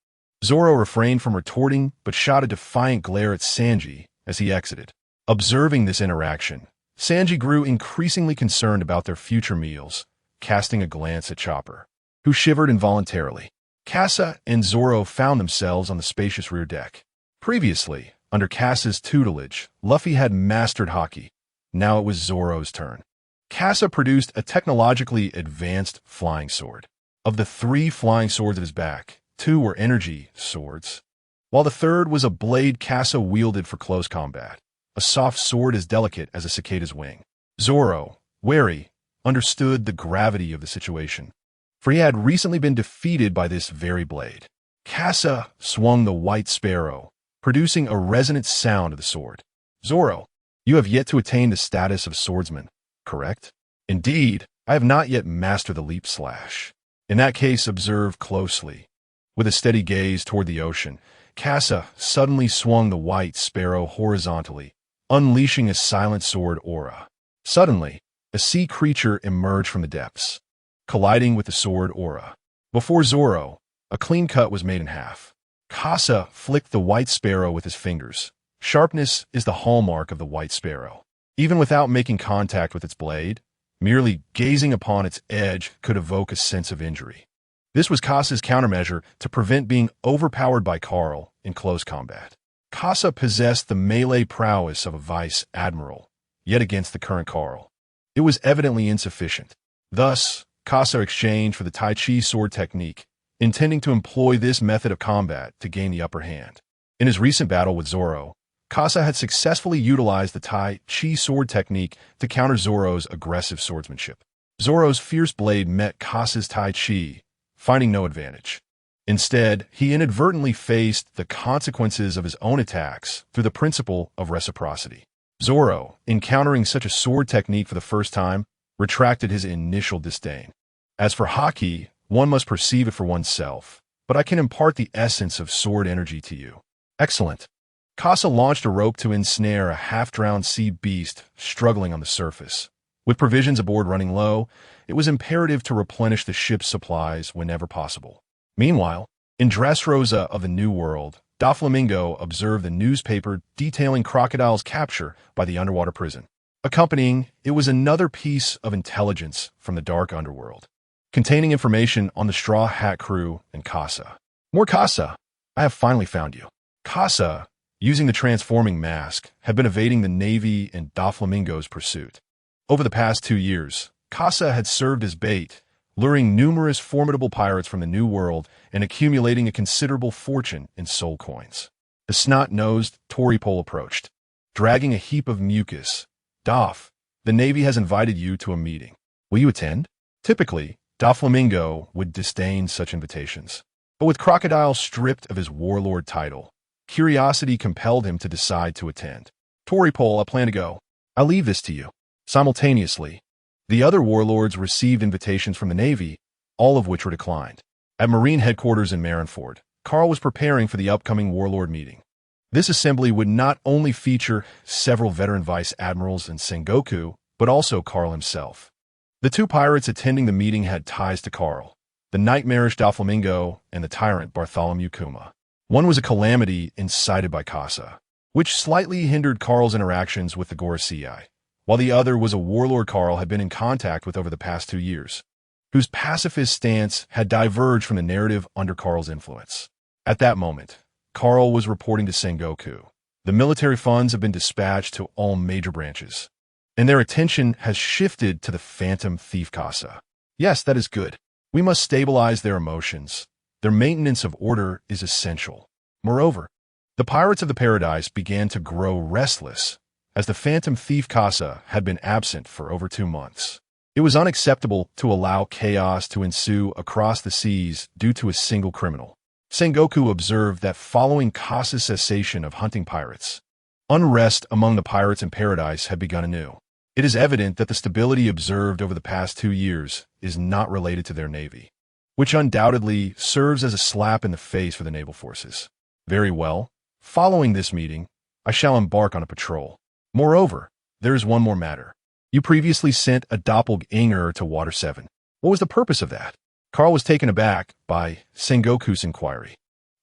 Zoro refrained from retorting, but shot a defiant glare at Sanji as he exited. Observing this interaction, Sanji grew increasingly concerned about their future meals, casting a glance at Chopper, who shivered involuntarily. Kasa and Zoro found themselves on the spacious rear deck. Previously, under Kasa's tutelage, Luffy had mastered Haki. Now it was Zoro's turn. Kasa produced a technologically advanced flying sword. Of the 3 flying swords at his back, 2 were energy swords, while the third was a blade Kasa wielded for close combat, a soft sword as delicate as a cicada's wing. Zoro, wary, understood the gravity of the situation, for he had recently been defeated by this very blade. Kasa swung the white sparrow, producing a resonant sound of the sword. Zoro, you have yet to attain the status of swordsman, correct? Indeed, I have not yet mastered the leap slash. In that case, observe closely. With a steady gaze toward the ocean, Kasa suddenly swung the white sparrow horizontally, unleashing a silent sword aura. Suddenly, a sea creature emerged from the depths, colliding with the sword aura. Before Zoro, a clean cut was made in half. Kasa flicked the white sparrow with his fingers. Sharpness is the hallmark of the white sparrow. Even without making contact with its blade, merely gazing upon its edge could evoke a sense of injury. This was Kasa's countermeasure to prevent being overpowered by Carl in close combat. Kasa possessed the melee prowess of a Vice Admiral, yet against the current Carl, it was evidently insufficient. Thus, Kasa exchanged for the Tai Chi sword technique, intending to employ this method of combat to gain the upper hand. In his recent battle with Zoro, Kasa had successfully utilized the Tai Chi sword technique to counter Zoro's aggressive swordsmanship. Zoro's fierce blade met Kasa's Tai Chi, finding no advantage. Instead, he inadvertently faced the consequences of his own attacks through the principle of reciprocity. Zoro, encountering such a sword technique for the first time, retracted his initial disdain. As for Haki, one must perceive it for oneself, but I can impart the essence of sword energy to you. Excellent. Kasa launched a rope to ensnare a half-drowned sea beast struggling on the surface. With provisions aboard running low, it was imperative to replenish the ship's supplies whenever possible. Meanwhile, in Dressrosa of the New World, Doflamingo observed the newspaper detailing Crocodile's capture by the underwater prison. Accompanying it was another piece of intelligence from the dark underworld, containing information on the Straw Hat crew and Kasa. More Kasa, I have finally found you. Kasa, using the transforming mask, had been evading the Navy and Doflamingo's pursuit. Over the past 2 years, Kasa had served as bait, luring numerous formidable pirates from the New World and accumulating a considerable fortune in soul coins. The snot-nosed Toripole approached, dragging a heap of mucus. Doff, the Navy has invited you to a meeting. Will you attend? Typically, Doflamingo would disdain such invitations. But with Crocodile stripped of his warlord title, curiosity compelled him to decide to attend. Toripole, I plan to go. I leave this to you. Simultaneously, The other warlords received invitations from the Navy, all of which were declined. At Marine headquarters in Marineford, Carl was preparing for the upcoming warlord meeting. This assembly would not only feature several veteran vice admirals and Sengoku, but also Carl himself. The two pirates attending the meeting had ties to Carl, the nightmarish Doflamingo and the tyrant Bartholomew Kuma. One was a calamity incited by Casa, which slightly hindered Carl's interactions with the Gorosei, while the other was a warlord Carl had been in contact with over the past 2 years, whose pacifist stance had diverged from the narrative under Carl's influence. At that moment, Carl was reporting to Sengoku. The military funds have been dispatched to all major branches, and their attention has shifted to the phantom thief Casa. Yes, that is good. We must stabilize their emotions. Their maintenance of order is essential. Moreover, the pirates of the paradise began to grow restless, as the phantom thief Casa had been absent for over 2 months. It was unacceptable to allow chaos to ensue across the seas due to a single criminal. Sengoku observed that following Casa's cessation of hunting pirates, unrest among the pirates in paradise had begun anew. It is evident that the stability observed over the past 2 years is not related to their navy, which undoubtedly serves as a slap in the face for the naval forces. Very well. Following this meeting, I shall embark on a patrol. Moreover, there is one more matter. You previously sent a doppelganger to Water 7. What was the purpose of that? Carl was taken aback by Sengoku's inquiry,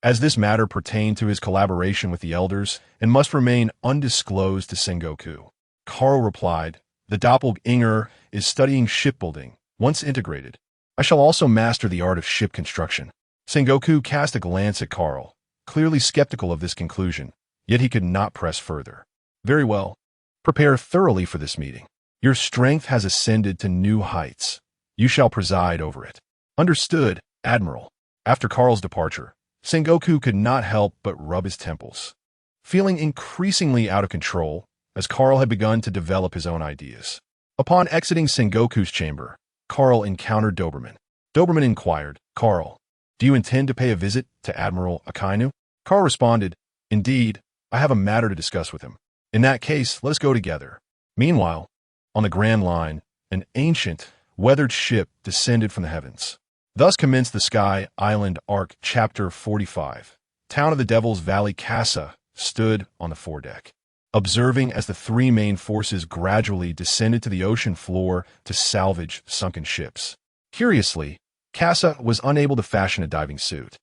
as this matter pertained to his collaboration with the elders and must remain undisclosed to Sengoku. Carl replied, "The doppelganger is studying shipbuilding. Once integrated, I shall also master the art of ship construction." Sengoku cast a glance at Carl, clearly skeptical of this conclusion, yet he could not press further. "Very well. Prepare thoroughly for this meeting. Your strength has ascended to new heights. You shall preside over it." "Understood, Admiral." After Carl's departure, Sengoku could not help but rub his temples, feeling increasingly out of control as Carl had begun to develop his own ideas. Upon exiting Sengoku's chamber, Carl encountered Doberman. Doberman inquired, "Carl, do you intend to pay a visit to Admiral Akainu?" Carl responded, "Indeed, I have a matter to discuss with him. In that case, let us go together." Meanwhile, on the Grand Line, an ancient, weathered ship descended from the heavens. Thus commenced the Sky Island Arc, Chapter 45. Town of the Devil's Valley. Casa stood on the foredeck, observing as the 3 main forces gradually descended to the ocean floor to salvage sunken ships. Curiously, Casa was unable to fashion a diving suit,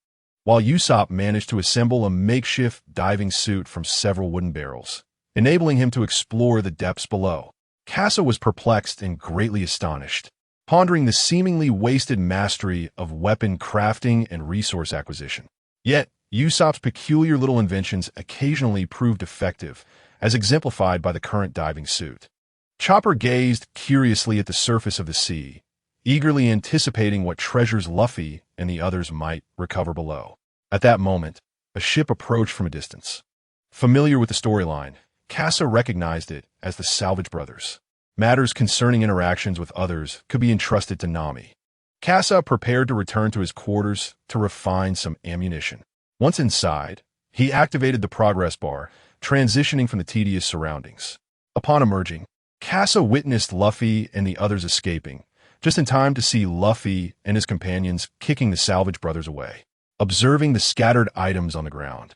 while Usopp managed to assemble a makeshift diving suit from several wooden barrels, enabling him to explore the depths below. Casa was perplexed and greatly astonished, pondering the seemingly wasted mastery of weapon crafting and resource acquisition. Yet, Usopp's peculiar little inventions occasionally proved effective, as exemplified by the current diving suit. Chopper gazed curiously at the surface of the sea, eagerly anticipating what treasures Luffy and the others might recover below. At that moment, a ship approached from a distance. Familiar with the storyline, Casa recognized it as the Salvage Brothers. Matters concerning interactions with others could be entrusted to Nami. Casa prepared to return to his quarters to refine some ammunition. Once inside, he activated the progress bar, transitioning from the tedious surroundings. Upon emerging, Casa witnessed Luffy and the others escaping, just in time to see Luffy and his companions kicking the Salvage Brothers away. Observing the scattered items on the ground,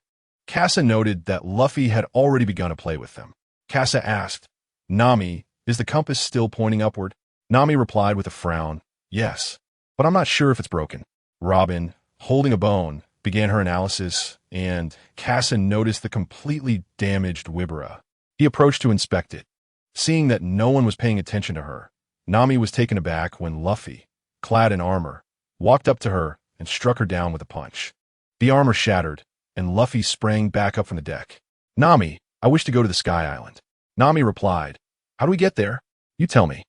Casa noted that Luffy had already begun to play with them. Casa asked, "Nami, is the compass still pointing upward?" Nami replied with a frown, "Yes, but I'm not sure if it's broken." Robin, holding a bone, began her analysis, and Casa noticed the completely damaged Wibera. He approached to inspect it. Seeing that no one was paying attention to her, Nami was taken aback when Luffy, clad in armor, walked up to her and struck her down with a punch. The armor shattered, and Luffy sprang back up from the deck. "Nami, I wish to go to the Sky Island." Nami replied, "How do we get there?" "You tell me."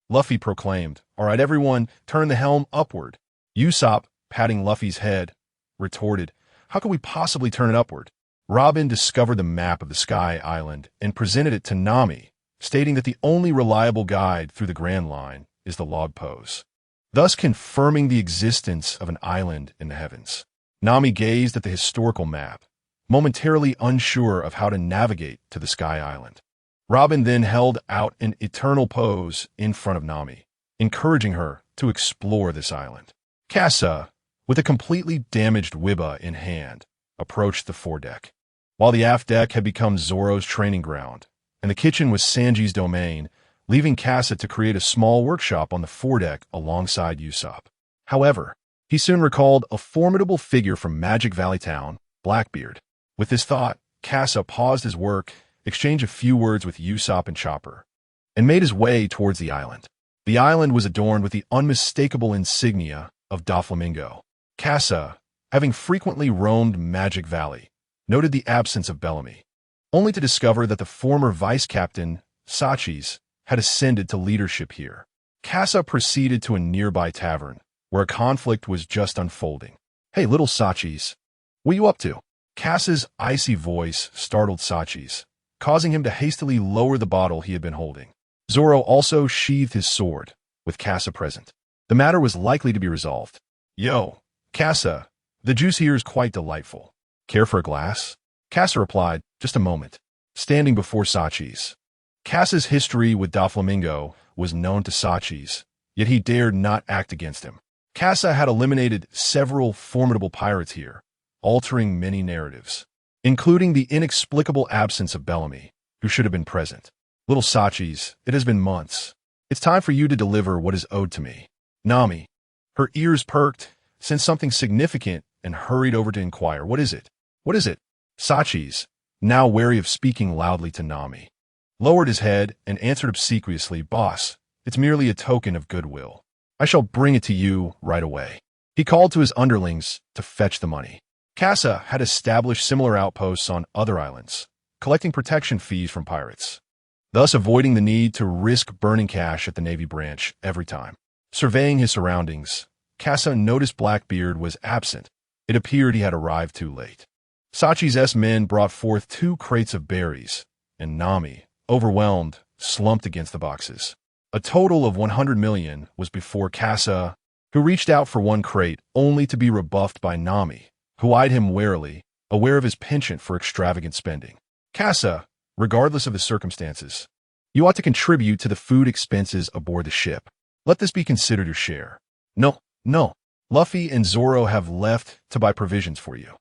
Luffy proclaimed, "All right, everyone, turn the helm upward." Usopp, patting Luffy's head, retorted, "How could we possibly turn it upward?" Robin discovered the map of the Sky Island and presented it to Nami, stating that the only reliable guide through the Grand Line is the log pose, thus confirming the existence of an island in the heavens. Nami gazed at the historical map, momentarily unsure of how to navigate to the Sky Island. Robin then held out an eternal pose in front of Nami, encouraging her to explore this island. Kasa, with a completely damaged Wiba in hand, approached the foredeck. While the aft deck had become Zoro's training ground, and the kitchen was Sanji's domain, leaving Kasa to create a small workshop on the foredeck alongside Usopp. However, he soon recalled a formidable figure from Magic Valley Town, Blackbeard. With this thought, Kasa paused his work, exchanged a few words with Usopp and Chopper, and made his way towards the island. The island was adorned with the unmistakable insignia of Doflamingo. Kasa, having frequently roamed Magic Valley, noted the absence of Bellamy, only to discover that the former vice captain, Sachis, had ascended to leadership here. Kasa proceeded to a nearby tavern, where a conflict was just unfolding. "Hey, little Sachis, what you up to?" Kasa's icy voice startled Sachis, causing him to hastily lower the bottle he had been holding. Zoro also sheathed his sword, with Kasa present. The matter was likely to be resolved. "Yo, Kasa, the juice here is quite delightful. Care for a glass?" Kasa replied, "Just a moment," standing before Sachis. Kasa's history with Doflamingo was known to Sachis, yet he dared not act against him. Kasa had eliminated several formidable pirates here, altering many narratives, including the inexplicable absence of Bellamy, who should have been present. "Little Sachis, it has been months. It's time for you to deliver what is owed to me." Nami, her ears perked, sensed something significant and hurried over to inquire, "What is it? What is it?" Sachis, now wary of speaking loudly to Nami, lowered his head and answered obsequiously, "Boss, it's merely a token of goodwill. I shall bring it to you right away." He called to his underlings to fetch the money. Kasa had established similar outposts on other islands, collecting protection fees from pirates, thus avoiding the need to risk burning cash at the Navy branch every time. Surveying his surroundings, Kasa noticed Blackbeard was absent. It appeared he had arrived too late. Sachis' men brought forth 2 crates of berries, and Nami, overwhelmed, slumped against the boxes. A total of 100 million was before Kasa, who reached out for 1 crate only to be rebuffed by Nami, who eyed him warily, aware of his penchant for extravagant spending. "Kasa, regardless of the circumstances, you ought to contribute to the food expenses aboard the ship. Let this be considered your share." No. Luffy and Zoro have left to buy provisions for you."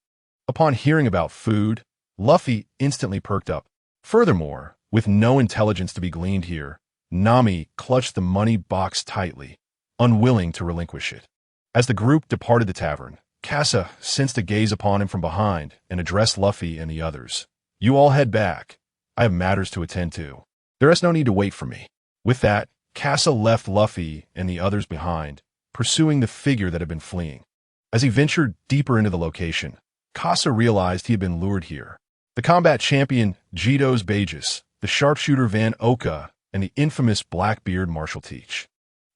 Upon hearing about food, Luffy instantly perked up. Furthermore, with no intelligence to be gleaned here, Nami clutched the money box tightly, unwilling to relinquish it. As the group departed the tavern, Kasa sensed a gaze upon him from behind and addressed Luffy and the others. "You all head back. I have matters to attend to. There is no need to wait for me." With that, Kasa left Luffy and the others behind, pursuing the figure that had been fleeing. As he ventured deeper into the location, Kasa realized he had been lured here. The combat champion Jito's Bagus, the sharpshooter Van Oka, and the infamous Blackbeard Marshal Teach.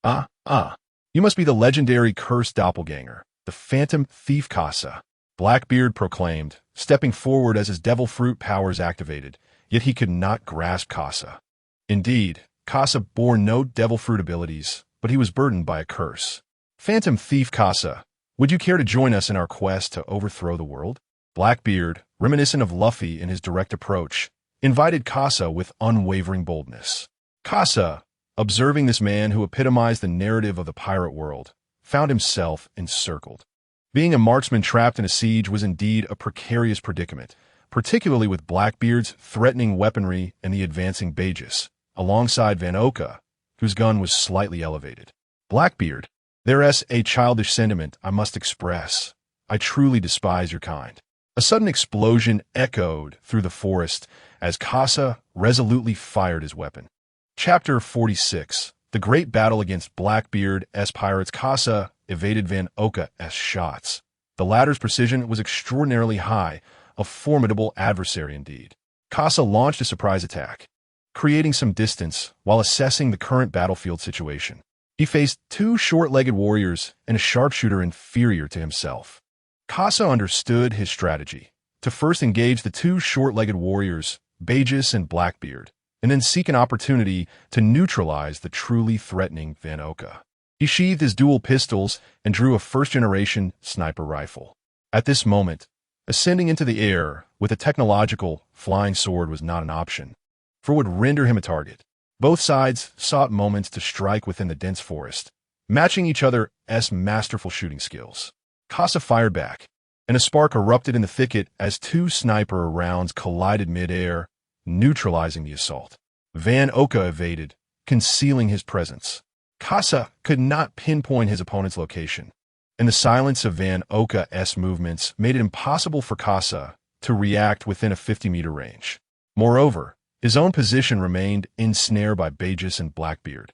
You must be the legendary cursed doppelganger, the phantom thief Kasa," Blackbeard proclaimed, stepping forward as his devil fruit powers activated, yet he could not grasp Kasa. Indeed, Kasa bore no devil fruit abilities, but he was burdened by a curse. "Phantom thief Kasa, would you care to join us in our quest to overthrow the world?" Blackbeard, reminiscent of Luffy in his direct approach, invited Kasa with unwavering boldness. Kasa, observing this man who epitomized the narrative of the pirate world, found himself encircled. Being a marksman trapped in a siege was indeed a precarious predicament, particularly with Blackbeard's threatening weaponry and the advancing Bagus, alongside Van Oka, whose gun was slightly elevated. "Blackbeard, there's a childish sentiment I must express. I truly despise your kind." A sudden explosion echoed through the forest as Kasa resolutely fired his weapon. Chapter 46. The Great Battle Against Blackbeard's Pirates. Kasa evaded Van Oka's shots. The latter's precision was extraordinarily high, a formidable adversary indeed. Kasa launched a surprise attack, creating some distance while assessing the current battlefield situation. He faced 2 short-legged warriors and a sharpshooter inferior to himself. Kasa understood his strategy, to first engage the 2 short-legged warriors, Bagus and Blackbeard, and then seek an opportunity to neutralize the truly threatening Van Oka. He sheathed his dual pistols and drew a first-generation sniper rifle. At this moment, ascending into the air with a technological flying sword was not an option, for it would render him a target. Both sides sought moments to strike within the dense forest, matching each other's masterful shooting skills. Kasa fired back, and a spark erupted in the thicket as two sniper rounds collided mid-air, neutralizing the assault. Van Oka evaded, concealing his presence. Kasa could not pinpoint his opponent's location, and the silence of Van Oka's movements made it impossible for Kasa to react within a 50-meter range. Moreover, his own position remained ensnared by Bagus and Blackbeard.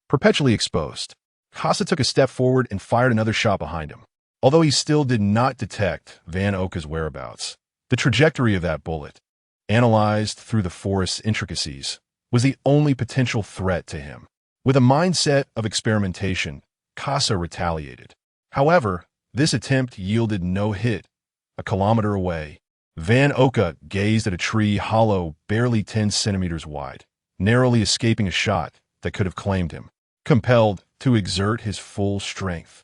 Perpetually exposed, Kasa took a step forward and fired another shot behind him. Although he still did not detect Van Oka's whereabouts, the trajectory of that bullet, analyzed through the forest's intricacies, was the only potential threat to him. With a mindset of experimentation, Kasa retaliated. However, this attempt yielded no hit. A kilometer away, Van Oka gazed at a tree hollow barely 10 centimeters wide, narrowly escaping a shot that could have claimed him. Compelled to exert his full strength,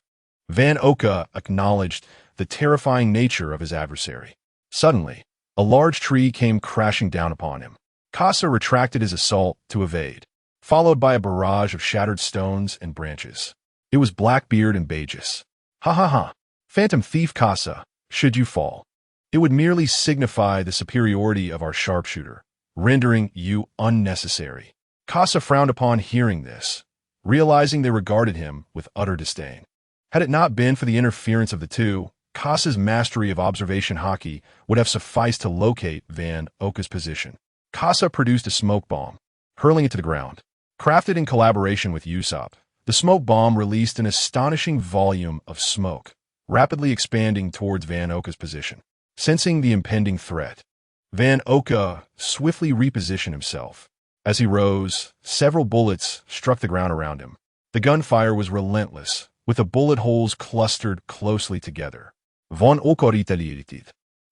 Van Oka acknowledged the terrifying nature of his adversary. Suddenly, a large tree came crashing down upon him. Kasa retracted his assault to evade, followed by a barrage of shattered stones and branches. It was Blackbeard and Bagus. Ha ha ha! Phantom thief Kasa, should you fall, it would merely signify the superiority of our sharpshooter, rendering you unnecessary. Kasa frowned upon hearing this, realizing they regarded him with utter disdain. Had it not been for the interference of the two, Kasa's mastery of observation Haki would have sufficed to locate Van Oka's position. Kasa produced a smoke bomb, hurling it to the ground. Crafted in collaboration with Usopp, the smoke bomb released an astonishing volume of smoke, rapidly expanding towards Van Oka's position. Sensing the impending threat, Van Oka swiftly repositioned himself. As he rose, several bullets struck the ground around him. The gunfire was relentless, with the bullet holes clustered closely together. Van Oka retaliated,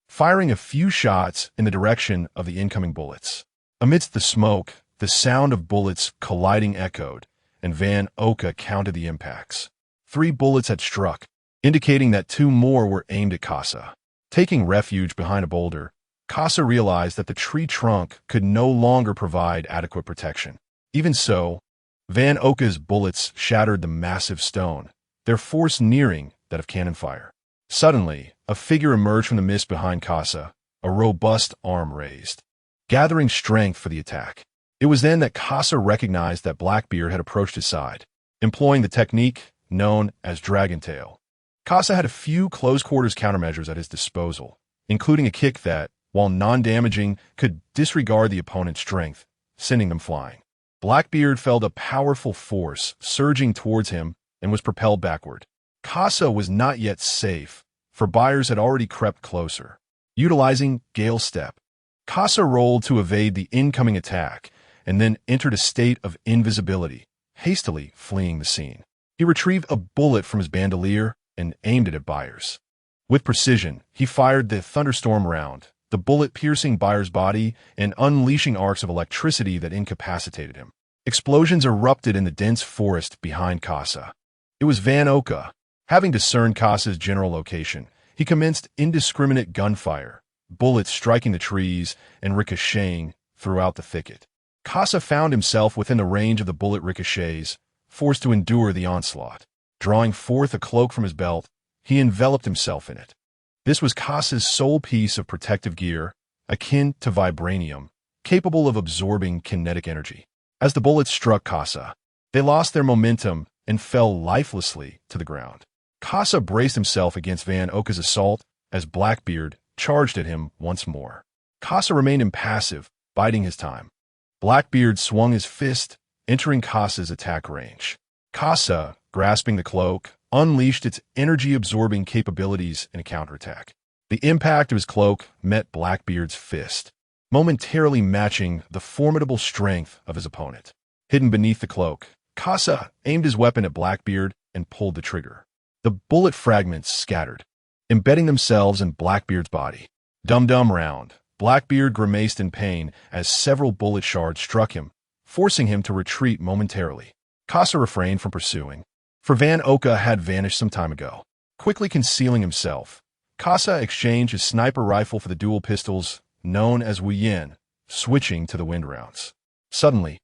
firing a few shots in the direction of the incoming bullets. Amidst the smoke, the sound of bullets colliding echoed, and Van Oka counted the impacts. 3 bullets had struck, indicating that 2 more were aimed at Kasa. Taking refuge behind a boulder, Kasa realized that the tree trunk could no longer provide adequate protection. Even so, Van Oka's bullets shattered the massive stone, their force nearing that of cannon fire. Suddenly, a figure emerged from the mist behind Kasa, a robust arm raised, gathering strength for the attack. It was then that Kasa recognized that Blackbeard had approached his side, employing the technique known as Dragon Tail. Kasa had a few close-quarters countermeasures at his disposal, including a kick that, while non-damaging, could disregard the opponent's strength, sending them flying. Blackbeard felt a powerful force surging towards him and was propelled backward. Kasa was not yet safe, for buyers had already crept closer. Utilizing Gale Step, Kasa rolled to evade the incoming attack and then entered a state of invisibility, hastily fleeing the scene. He retrieved a bullet from his bandolier and aimed it at Byers. With precision, he fired the thunderstorm round, the bullet piercing Byers' body and unleashing arcs of electricity that incapacitated him. Explosions erupted in the dense forest behind Kasa. It was Van Oka. Having discerned Kasa's general location, he commenced indiscriminate gunfire, bullets striking the trees and ricocheting throughout the thicket. Kasa found himself within the range of the bullet ricochets, forced to endure the onslaught. Drawing forth a cloak from his belt, he enveloped himself in it. This was Kasa's sole piece of protective gear, akin to vibranium, capable of absorbing kinetic energy. As the bullets struck Kasa, they lost their momentum and fell lifelessly to the ground. Kasa braced himself against Van Oka's assault as Blackbeard charged at him once more. Kasa remained impassive, biding his time. Blackbeard swung his fist, entering Kasa's attack range. Kasa, grasping the cloak, unleashed its energy-absorbing capabilities in a counterattack. The impact of his cloak met Blackbeard's fist, momentarily matching the formidable strength of his opponent. Hidden beneath the cloak, Kasa aimed his weapon at Blackbeard and pulled the trigger. The bullet fragments scattered, embedding themselves in Blackbeard's body. Dum-dum round, Blackbeard grimaced in pain as several bullet shards struck him, forcing him to retreat momentarily. Kasa refrained from pursuing, for Van Oka had vanished some time ago. Quickly concealing himself, Kasa exchanged his sniper rifle for the dual pistols known as Wuyen, switching to the wind rounds. Suddenly,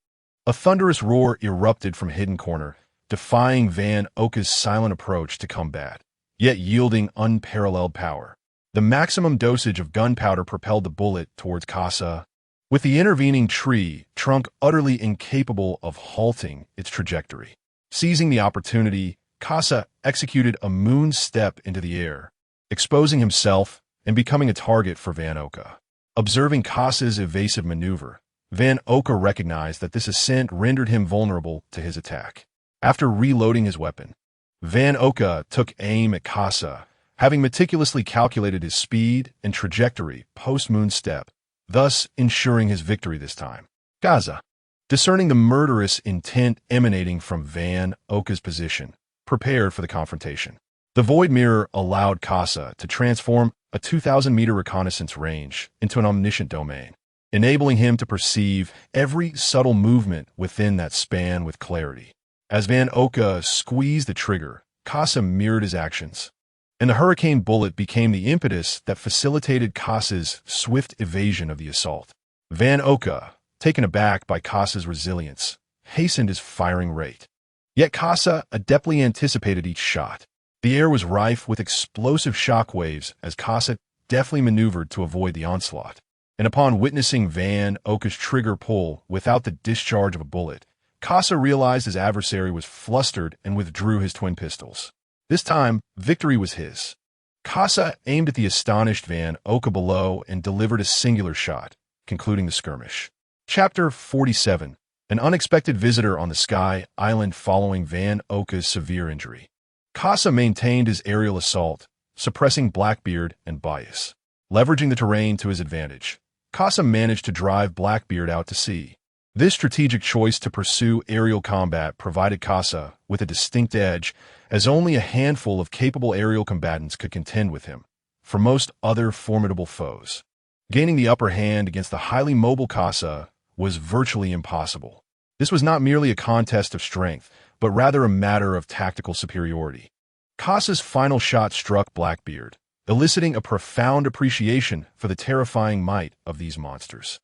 A thunderous roar erupted from hidden corner, defying Van Oka's silent approach to combat, yet yielding unparalleled power. The maximum dosage of gunpowder propelled the bullet towards Kasa, with the intervening tree trunk utterly incapable of halting its trajectory. Seizing the opportunity, Kasa executed a moon step into the air, exposing himself and becoming a target for Van Oka. Observing Kasa's evasive maneuver, Van Oka recognized that this ascent rendered him vulnerable to his attack. After reloading his weapon, Van Oka took aim at Kasa, having meticulously calculated his speed and trajectory post-moon step, thus ensuring his victory this time. Kasa, discerning the murderous intent emanating from Van Oka's position, prepared for the confrontation. The Void Mirror allowed Kasa to transform a 2,000-meter reconnaissance range into an omniscient domain, enabling him to perceive every subtle movement within that span with clarity. As Van Oka squeezed the trigger, Kasa mirrored his actions, and the hurricane bullet became the impetus that facilitated Kasa's swift evasion of the assault. Van Oka, taken aback by Kasa's resilience, hastened his firing rate. Yet Kasa adeptly anticipated each shot. The air was rife with explosive shockwaves as Kasa deftly maneuvered to avoid the onslaught. And upon witnessing Van Oka's trigger pull without the discharge of a bullet, Kasa realized his adversary was flustered and withdrew his twin pistols. This time, victory was his. Kasa aimed at the astonished Van Oka below and delivered a singular shot, concluding the skirmish. Chapter 47. An unexpected visitor on the Sky Island following Van Oka's severe injury. Kasa maintained his aerial assault, suppressing Blackbeard and Bias. Leveraging the terrain to his advantage, Kasa managed to drive Blackbeard out to sea. This strategic choice to pursue aerial combat provided Kasa with a distinct edge, as only a handful of capable aerial combatants could contend with him, for most other formidable foes. Gaining the upper hand against the highly mobile Kasa was virtually impossible. This was not merely a contest of strength, but rather a matter of tactical superiority. Kasa's final shot struck Blackbeard, eliciting a profound appreciation for the terrifying might of these monsters.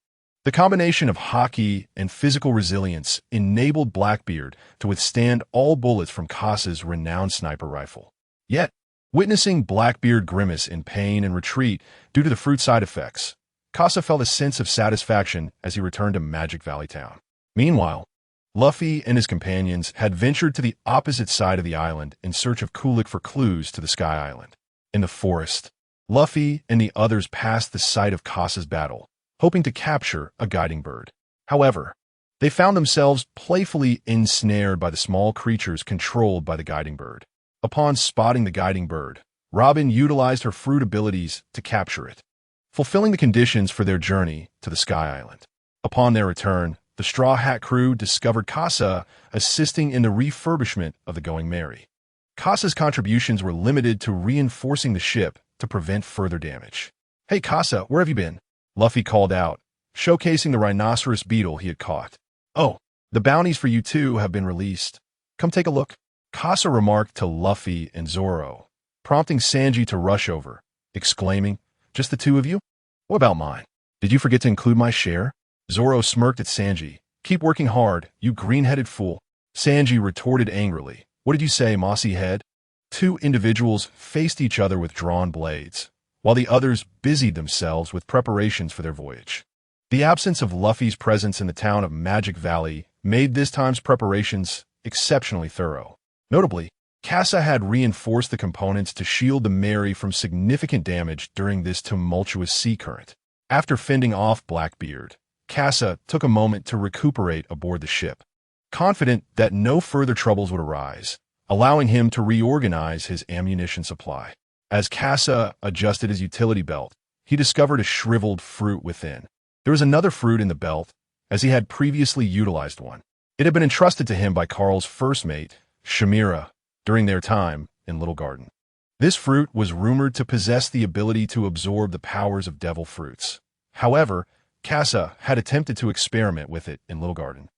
The combination of Haki and physical resilience enabled Blackbeard to withstand all bullets from Kasa's renowned sniper rifle. Yet, witnessing Blackbeard grimace in pain and retreat due to the fruit side effects, Kasa felt a sense of satisfaction as he returned to Magic Valley Town. Meanwhile, Luffy and his companions had ventured to the opposite side of the island in search of Kulik for clues to the Sky Island. In the forest, Luffy and the others passed the site of Kasa's battle, hoping to capture a guiding bird. However, they found themselves playfully ensnared by the small creatures controlled by the guiding bird. Upon spotting the guiding bird, Robin utilized her fruit abilities to capture it, fulfilling the conditions for their journey to the Sky Island. Upon their return, the Straw Hat crew discovered Kasa assisting in the refurbishment of the Going Merry. Kasa's contributions were limited to reinforcing the ship to prevent further damage. "Hey Kasa, where have you been?" Luffy called out, showcasing the rhinoceros beetle he had caught. "Oh, the bounties for you two have been released. Come take a look," Kasa remarked to Luffy and Zoro, prompting Sanji to rush over, exclaiming, "Just the two of you? What about mine? Did you forget to include my share?" Zoro smirked at Sanji. "Keep working hard, you green-headed fool." Sanji retorted angrily, "What did you say, mossy head?" Two individuals faced each other with drawn blades, while the others busied themselves with preparations for their voyage. The absence of Luffy's presence in the town of Magic Valley made this time's preparations exceptionally thorough. Notably, Kasa had reinforced the components to shield the Merry from significant damage during this tumultuous sea current. After fending off Blackbeard, Kasa took a moment to recuperate aboard the ship, confident that no further troubles would arise, allowing him to reorganize his ammunition supply. As Kasa adjusted his utility belt, he discovered a shriveled fruit within. There was another fruit in the belt, as he had previously utilized one. It had been entrusted to him by Carl's first mate, Shamira, during their time in Little Garden. This fruit was rumored to possess the ability to absorb the powers of devil fruits. However, Kasa had attempted to experiment with it in Little Garden,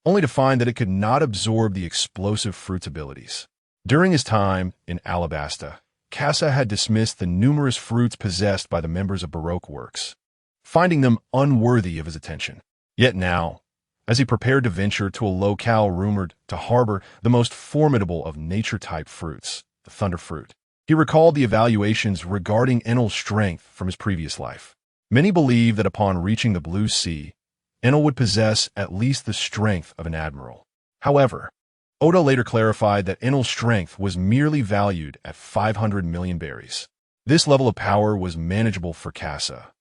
only to find that it could not absorb the explosive fruit's abilities. During his time in Alabasta, Kasa had dismissed the numerous fruits possessed by the members of Baroque Works, finding them unworthy of his attention. Yet now, as he prepared to venture to a locale rumored to harbor the most formidable of nature-type fruits, the thunder fruit. He recalled the evaluations regarding Enel's strength from his previous life. Many believe that upon reaching the Blue Sea, Enel would possess at least the strength of an admiral. However, Oda later clarified that Enel's strength was merely valued at 500 million berries. This level of power was manageable for Kasa,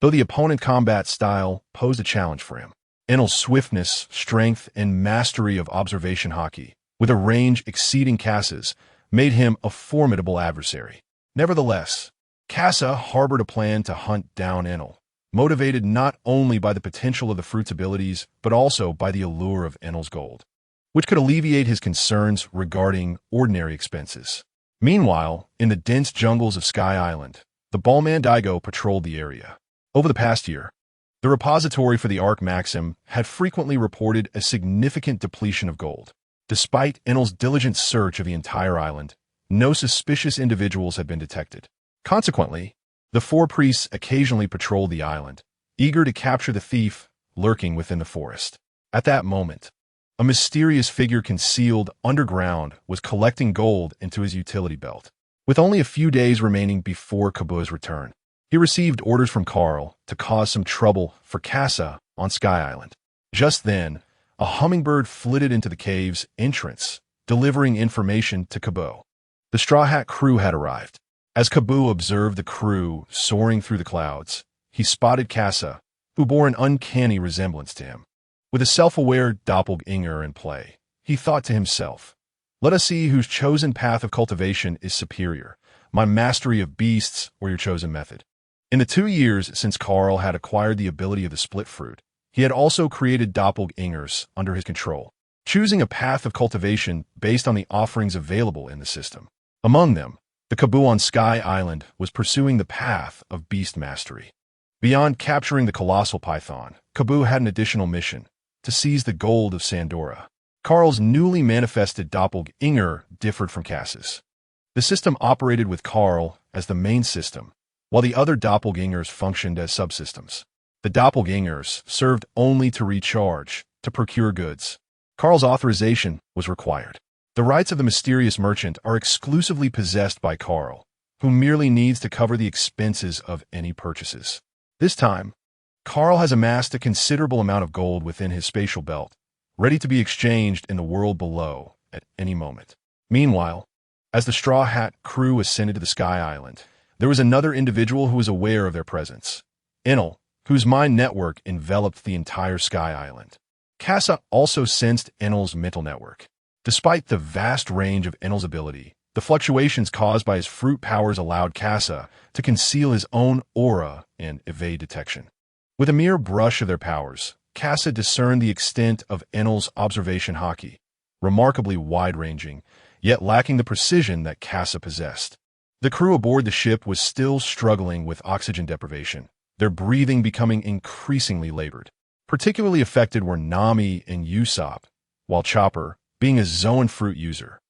though the opponent combat style posed a challenge for him. Enel's swiftness, strength, and mastery of observation Haki, with a range exceeding Kasa's, made him a formidable adversary. Nevertheless, Kasa harbored a plan to hunt down Enel, motivated not only by the potential of the fruit's abilities, but also by the allure of Enel's gold, which could alleviate his concerns regarding ordinary expenses. Meanwhile, in the dense jungles of Sky Island, the Ballman Daigo patrolled the area. Over the past year, the repository for the Arc Maxim had frequently reported a significant depletion of gold. Despite Enel's diligent search of the entire island, no suspicious individuals had been detected. Consequently, the four priests occasionally patrolled the island, eager to capture the thief lurking within the forest. At that moment, a mysterious figure concealed underground was collecting gold into his utility belt. With only a few days remaining before Kabu's return, he received orders from Carl to cause some trouble for Kasa on Sky Island. Just then, a hummingbird flitted into the cave's entrance, delivering information to Kabu. The Straw Hat crew had arrived. As Kabu observed the crew soaring through the clouds, he spotted Kasa, who bore an uncanny resemblance to him. With a self-aware doppelganger in play, he thought to himself, "Let us see whose chosen path of cultivation is superior, my mastery of beasts or your chosen method." In the 2 years since Carl had acquired the ability of the split fruit, he had also created doppelgangers under his control, choosing a path of cultivation based on the offerings available in the system. Among them, the Kabu on Sky Island was pursuing the path of beast mastery. Beyond capturing the colossal python, Kabu had an additional mission: to seize the gold of Sandora. Carl's newly manifested doppelganger differed from Cass's. The system operated with Carl as the main system, while the other doppelgangers functioned as subsystems. The doppelgangers served only to recharge, to procure goods. Carl's authorization was required. The rights of the mysterious merchant are exclusively possessed by Carl, who merely needs to cover the expenses of any purchases. This time, Carl has amassed a considerable amount of gold within his spatial belt, ready to be exchanged in the world below at any moment. Meanwhile, as the Straw Hat crew ascended to the Sky Island, there was another individual who was aware of their presence: Enel, whose mind network enveloped the entire Sky Island. Kasa also sensed Enel's mental network. Despite the vast range of Enel's ability, the fluctuations caused by his fruit powers allowed Kasa to conceal his own aura and evade detection. With a mere brush of their powers, Kasa discerned the extent of Enel's observation Haki, remarkably wide-ranging, yet lacking the precision that Kasa possessed. The crew aboard the ship was still struggling with oxygen deprivation, their breathing becoming increasingly labored. Particularly affected were Nami and Usopp, while Chopper, being a Zoan fruit user,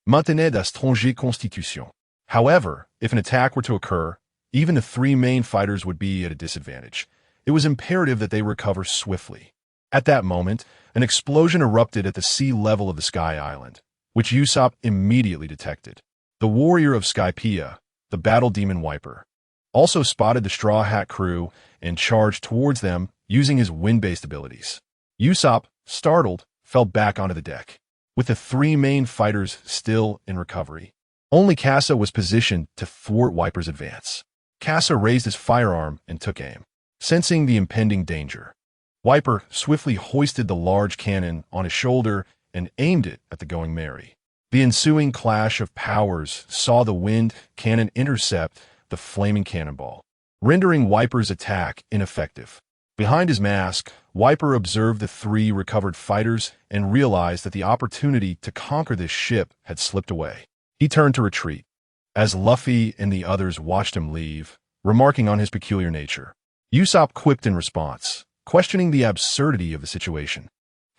maintenait la strange constitution. However, if an attack were to occur, even the three main fighters would be at a disadvantage. It was imperative that they recover swiftly. At that moment, an explosion erupted at the sea level of the Sky Island, which Usopp immediately detected. The warrior of Skypiea, the battle demon Wiper, also spotted the Straw Hat crew and charged towards them using his wind-based abilities. Usopp, startled, fell back onto the deck, with the three main fighters still in recovery. Only Kasa was positioned to thwart Wiper's advance. Kasa raised his firearm and took aim. Sensing the impending danger, Wiper swiftly hoisted the large cannon on his shoulder and aimed it at the Going Merry. The ensuing clash of powers saw the wind cannon intercept the flaming cannonball, rendering Wiper's attack ineffective. Behind his mask, Wiper observed the three recovered fighters and realized that the opportunity to conquer this ship had slipped away. He turned to retreat, as Luffy and the others watched him leave, remarking on his peculiar nature. Usopp quipped in response, questioning the absurdity of the situation,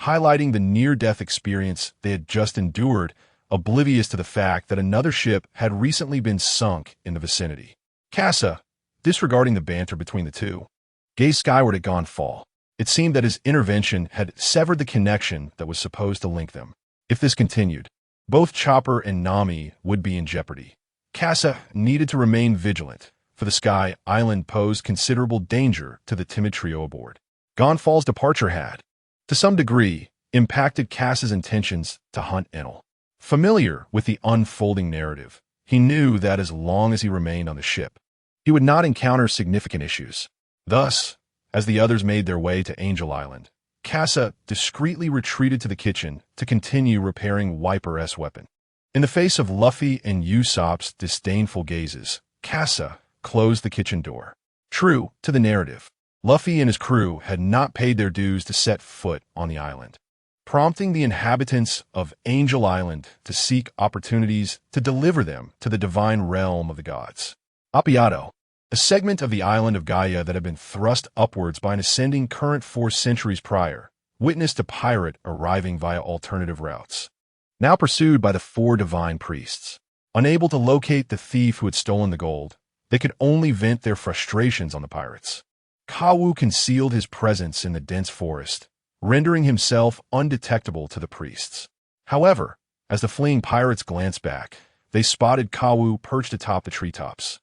highlighting the near-death experience they had just endured, oblivious to the fact that another ship had recently been sunk in the vicinity. Kasa, disregarding the banter between the two, gazed skyward at Gonfall. It seemed that his intervention had severed the connection that was supposed to link them. If this continued, both Chopper and Nami would be in jeopardy. Casa needed to remain vigilant, for the Sky Island posed considerable danger to the timid trio aboard. Gonfal's departure had, to some degree, impacted Casa's intentions to hunt Enel. Familiar with the unfolding narrative, he knew that as long as he remained on the ship, he would not encounter significant issues. Thus, as the others made their way to Angel Island, Casa discreetly retreated to the kitchen to continue repairing Wiper-S weapon. In the face of Luffy and Usopp's disdainful gazes, Casa closed the kitchen door. True to the narrative, Luffy and his crew had not paid their dues to set foot on the island, prompting the inhabitants of Angel Island to seek opportunities to deliver them to the divine realm of the gods. Appiato, a segment of the island of Gaia that had been thrust upwards by an ascending current 4 centuries prior, witnessed a pirate arriving via alternative routes. Now pursued by the 4 divine priests, unable to locate the thief who had stolen the gold, they could only vent their frustrations on the pirates. Kawu concealed his presence in the dense forest, rendering himself undetectable to the priests. However, as the fleeing pirates glanced back, they spotted Kawu perched atop the treetops.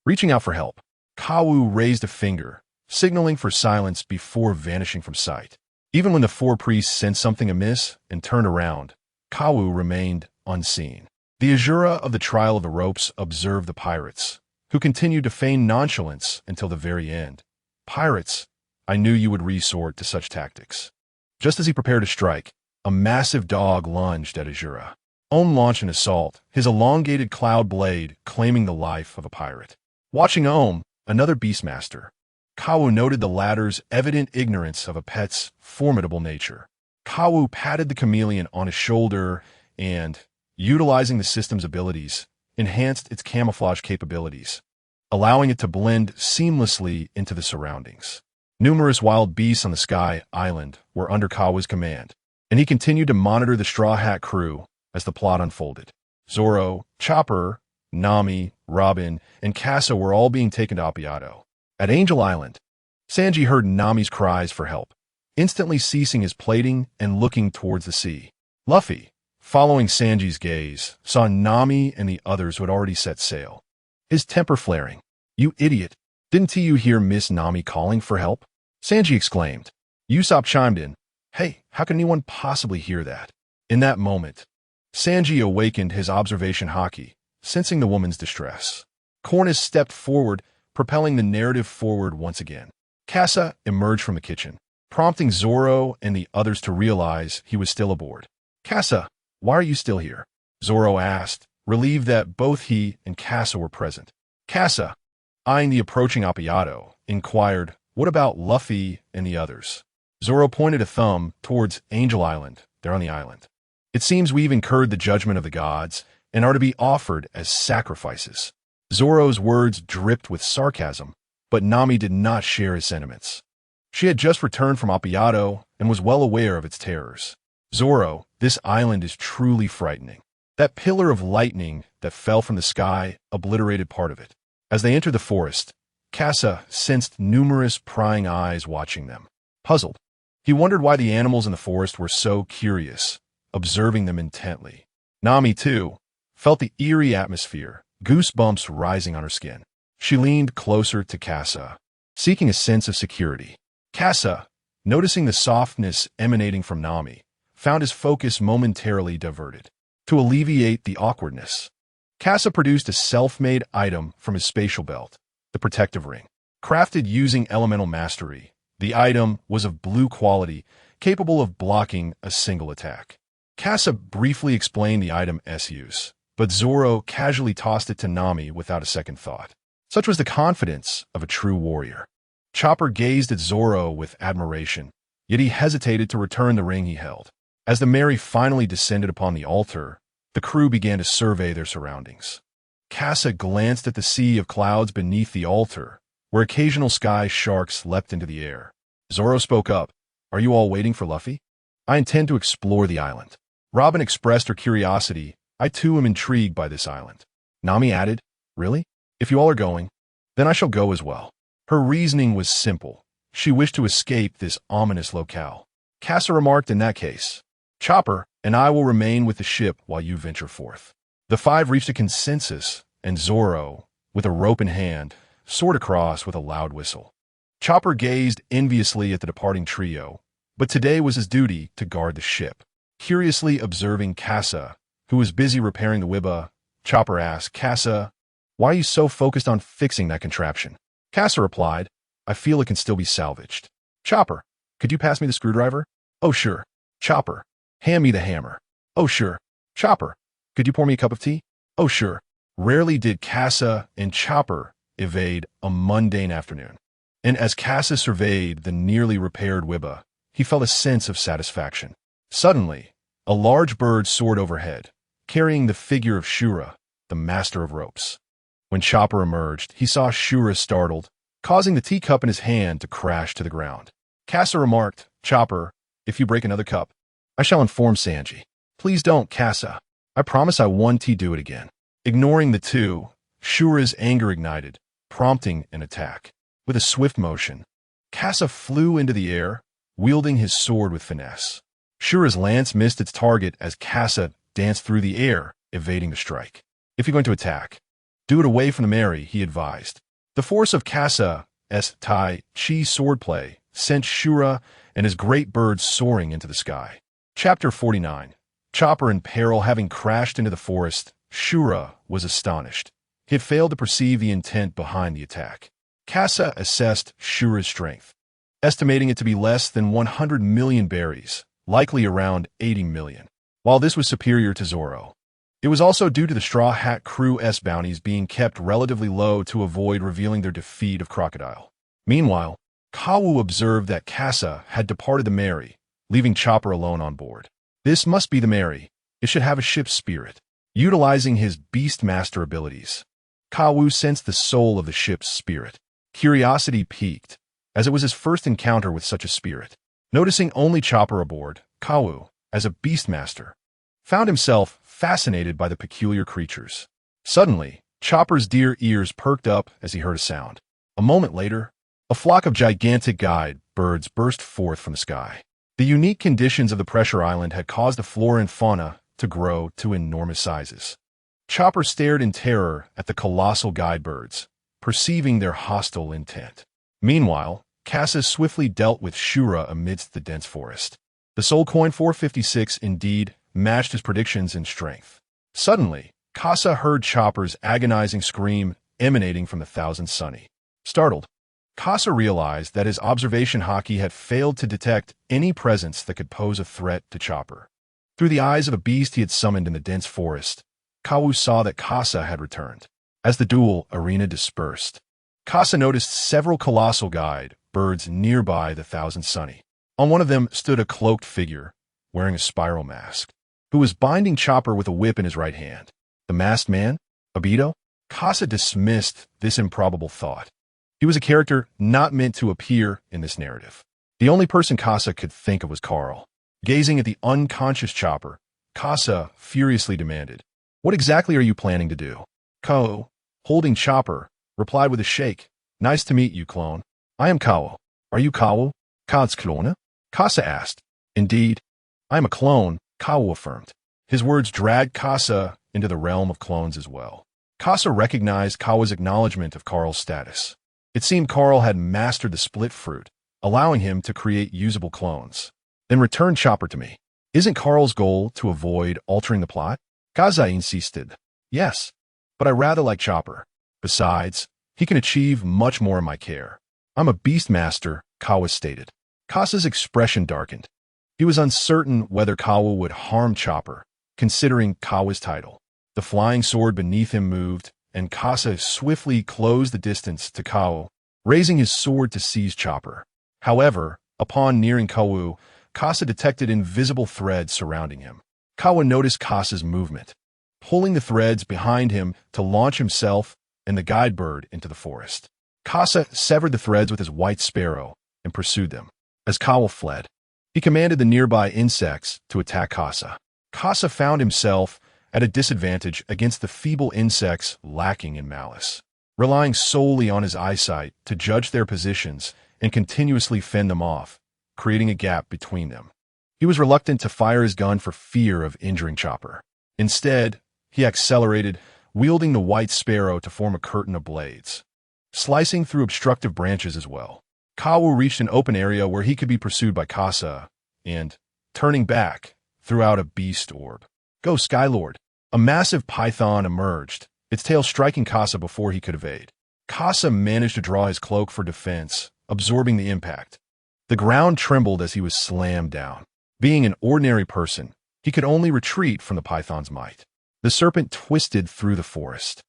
Reaching out for help, Kawu raised a finger, signaling for silence before vanishing from sight. Even when the 4 priests sensed something amiss and turned around, Kawu remained unseen. The Azura of the Trial of the Ropes observed the pirates, who continued to feign nonchalance until the very end. Pirates, I knew you would resort to such tactics. Just as he prepared to strike, a massive dog lunged at Azura. Ohm launched an assault, his elongated cloud blade claiming the life of a pirate. Watching Ohm, another beastmaster, Kawu noted the latter's evident ignorance of a pet's formidable nature. Kawu patted the chameleon on his shoulder and, utilizing the system's abilities, enhanced its camouflage capabilities, allowing it to blend seamlessly into the surroundings. Numerous wild beasts on the Sky Island were under Kawu's command, and he continued to monitor the Straw Hat crew as the plot unfolded. Zoro, Chopper, Nami, Robin, and Casa were all being taken to Appiato. At Angel Island, Sanji heard Nami's cries for help, instantly ceasing his plating and looking towards the sea. Luffy, following Sanji's gaze, saw Nami and the others who had already set sail. His temper flaring. "You idiot! Didn't you hear Miss Nami calling for help?" Sanji exclaimed. Usopp chimed in. "Hey, how can anyone possibly hear that?" In that moment, Sanji awakened his observation Haki, sensing the woman's distress. Cornus stepped forward, propelling the narrative forward once again. Casa emerged from the kitchen, prompting Zoro and the others to realize he was still aboard. "Casa, why are you still here?" Zoro asked, relieved that both he and Casa were present. Casa, eyeing the approaching Appiato, inquired, "What about Luffy and the others?" Zoro pointed a thumb towards Angel Island. "They're on the island. It seems we've incurred the judgment of the gods and are to be offered as sacrifices." Zoro's words dripped with sarcasm, but Nami did not share his sentiments. She had just returned from Appiato and was well aware of its terrors. "Zoro, this island is truly frightening. That pillar of lightning that fell from the sky obliterated part of it." As they entered the forest, Casa sensed numerous prying eyes watching them. Puzzled, he wondered why the animals in the forest were so curious, observing them intently. Nami, too, felt the eerie atmosphere, goosebumps rising on her skin. She leaned closer to Casa, seeking a sense of security. Casa, noticing the softness emanating from Nami, found his focus momentarily diverted. To alleviate the awkwardness, Casa produced a self-made item from his spatial belt, the protective ring. Crafted using elemental mastery, the item was of blue quality, capable of blocking a single attack. Casa briefly explained the item's use, but Zoro casually tossed it to Nami without a second thought. Such was the confidence of a true warrior. Chopper gazed at Zoro with admiration, yet he hesitated to return the ring he held. As the Mary finally descended upon the altar, the crew began to survey their surroundings. Casa glanced at the sea of clouds beneath the altar, where occasional sky sharks leapt into the air. Zoro spoke up. "Are you all waiting for Luffy?" "I intend to explore the island." Robin expressed her curiosity. "I too am intrigued by this island." Nami added, "Really? If you all are going, then I shall go as well." Her reasoning was simple. She wished to escape this ominous locale. Casa remarked, in that case, Chopper and I will remain with the ship while you venture forth. The five reached a consensus, and Zoro, with a rope in hand, soared across with a loud whistle. Chopper gazed enviously at the departing trio, but today was his duty to guard the ship. Curiously observing Casa, who was busy repairing the wibba, Chopper asked, Casa, why are you so focused on fixing that contraption? Casa replied, I feel it can still be salvaged. Chopper, could you pass me the screwdriver? Oh, sure. Chopper, hand me the hammer. Oh, sure. Chopper, could you pour me a cup of tea? Oh, sure. Rarely did Casa and Chopper evade a mundane afternoon. And as Casa surveyed the nearly repaired wibba, he felt a sense of satisfaction. Suddenly, a large bird soared overhead, carrying the figure of Shura, the master of ropes. When Chopper emerged, he saw Shura startled, causing the teacup in his hand to crash to the ground. Casa remarked, Chopper, if you break another cup, I shall inform Sanji. Please don't, Casa. I promise I won't do it again. Ignoring the two, Shura's anger ignited, prompting an attack. With a swift motion, Casa flew into the air, wielding his sword with finesse. Shura's lance missed its target as Casa danced through the air, evading the strike. If you're going to attack, do it away from the Mary, he advised. The force of Casa's Tai Chi swordplay sent Shura and his great bird soaring into the sky. Chapter 49. Chopper in peril. Having crashed into the forest, Shura was astonished. He had failed to perceive the intent behind the attack. Casa assessed Shura's strength, estimating it to be less than 100 million berries, likely around 80 million. While this was superior to Zoro, it was also due to the Straw Hat Crew's bounties being kept relatively low to avoid revealing their defeat of Crocodile. Meanwhile, Kawu observed that Casa had departed the Mary, leaving Chopper alone on board. This must be the Mary. It should have a ship's spirit. Utilizing his Beastmaster abilities, Kawu sensed the soul of the ship's spirit. Curiosity piqued, as it was his first encounter with such a spirit. Noticing only Chopper aboard, Kawu, as a Beastmaster, found himself fascinated by the peculiar creatures. Suddenly, Chopper's deer ears perked up as he heard a sound. A moment later, a flock of gigantic guide birds burst forth from the sky. The unique conditions of the pressure island had caused the flora and fauna to grow to enormous sizes. Chopper stared in terror at the colossal guide birds, perceiving their hostile intent. Meanwhile, Casa swiftly dealt with Shura amidst the dense forest. The soul coin 456 indeed matched his predictions in strength. Suddenly, Casa heard Chopper's agonizing scream emanating from the Thousand Sunny. Startled, Casa realized that his observation Haki had failed to detect any presence that could pose a threat to Chopper. Through the eyes of a beast he had summoned in the dense forest, Kawu saw that Casa had returned. As the duel arena dispersed, Casa noticed several colossal guide birds nearby the Thousand Sunny. On one of them stood a cloaked figure, wearing a spiral mask, who was binding Chopper with a whip in his right hand. The masked man? Obito? Casa dismissed this improbable thought. He was a character not meant to appear in this narrative. The only person Casa could think of was Carl. Gazing at the unconscious Chopper, Casa furiously demanded, What exactly are you planning to do? Kao, holding Chopper, replied with a shake, Nice to meet you, clone. I am Kao. Are you Kao? Ka's clone? Casa asked. Indeed, I am a clone, Kao affirmed. His words dragged Casa into the realm of clones as well. Casa recognized Kawa's acknowledgement of Carl's status. It seemed Carl had mastered the split fruit, allowing him to create usable clones. Then return Chopper to me. Isn't Carl's goal to avoid altering the plot? Kaza insisted. Yes, but I rather like Chopper. Besides, he can achieve much more in my care. I'm a Beastmaster, Kawa stated. Kasa's expression darkened. He was uncertain whether Kawa would harm Chopper, considering Kawa's title. The flying sword beneath him moved, and Kasa swiftly closed the distance to Kawa, raising his sword to seize Chopper. However, upon nearing Kawu, Kasa detected invisible threads surrounding him. Kawa noticed Kasa's movement, pulling the threads behind him to launch himself and the guide bird into the forest. Kasa severed the threads with his white sparrow and pursued them. As Kawa fled, he commanded the nearby insects to attack Kasa. Kasa found himself at a disadvantage against the feeble insects lacking in malice. Relying solely on his eyesight to judge their positions and continuously fend them off, creating a gap between them. He was reluctant to fire his gun for fear of injuring Chopper. Instead, he accelerated, wielding the White Sparrow to form a curtain of blades, slicing through obstructive branches as well. Kawu reached an open area where he could be pursued by Kasa, and, turning back, threw out a beast orb. "Go, Skylord!" A massive python emerged, its tail striking Kasa before he could evade. Kasa managed to draw his cloak for defense, absorbing the impact. The ground trembled as he was slammed down. Being an ordinary person, he could only retreat from the python's might. The serpent twisted through the forest,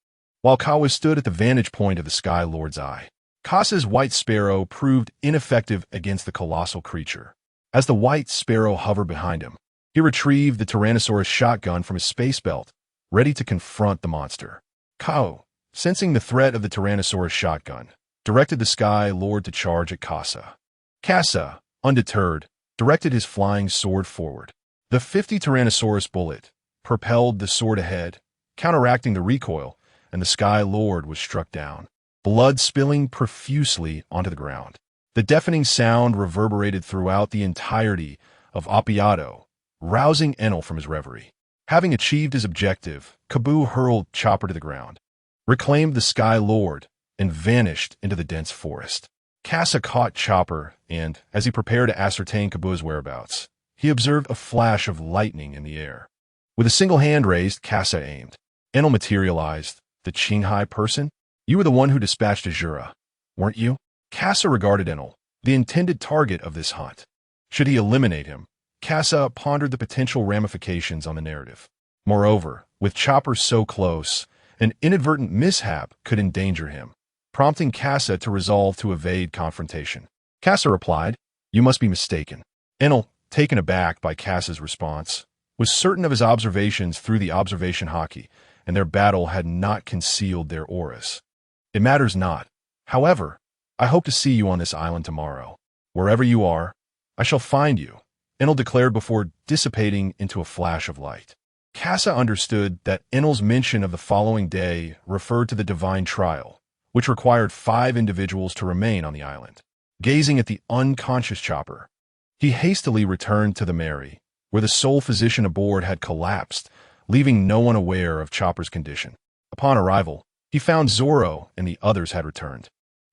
while Kawa stood at the vantage point of the Sky Lord's eye. Kasa's White Sparrow proved ineffective against the colossal creature. As the White Sparrow hovered behind him, he retrieved the Tyrannosaurus shotgun from his space belt, ready to confront the monster. Kawa, sensing the threat of the Tyrannosaurus shotgun, directed the Sky Lord to charge at Kasa. Kasa, undeterred, directed his flying sword forward. The 50 Tyrannosaurus bullet propelled the sword ahead, counteracting the recoil, and the Sky Lord was struck down, blood spilling profusely onto the ground. The deafening sound reverberated throughout the entirety of Appiato, rousing Enel from his reverie. Having achieved his objective, Kabu hurled Chopper to the ground, reclaimed the Sky Lord, and vanished into the dense forest. Kasa caught Chopper, and, as he prepared to ascertain Kabu's whereabouts, he observed a flash of lightning in the air. With a single hand raised, Kasa aimed. Enel materialized. "The Qinghai person? You were the one who dispatched Azura, weren't you?" Kasa regarded Enel, the intended target of this hunt. Should he eliminate him? Kasa pondered the potential ramifications on the narrative. Moreover, with Chopper so close, an inadvertent mishap could endanger him, prompting Kasa to resolve to evade confrontation. Kasa replied, "You must be mistaken." Enel, taken aback by Kasa's response, was certain of his observations through the observation Haki, and their battle had not concealed their auras. "It matters not. However, I hope to see you on this island tomorrow. Wherever you are, I shall find you," Enel declared before dissipating into a flash of light. Kasa understood that Enel's mention of the following day referred to the divine trial, which required 5 individuals to remain on the island. Gazing at the unconscious Chopper, he hastily returned to the Mary, where the sole physician aboard had collapsed, leaving no one aware of Chopper's condition. Upon arrival, he found Zoro and the others had returned.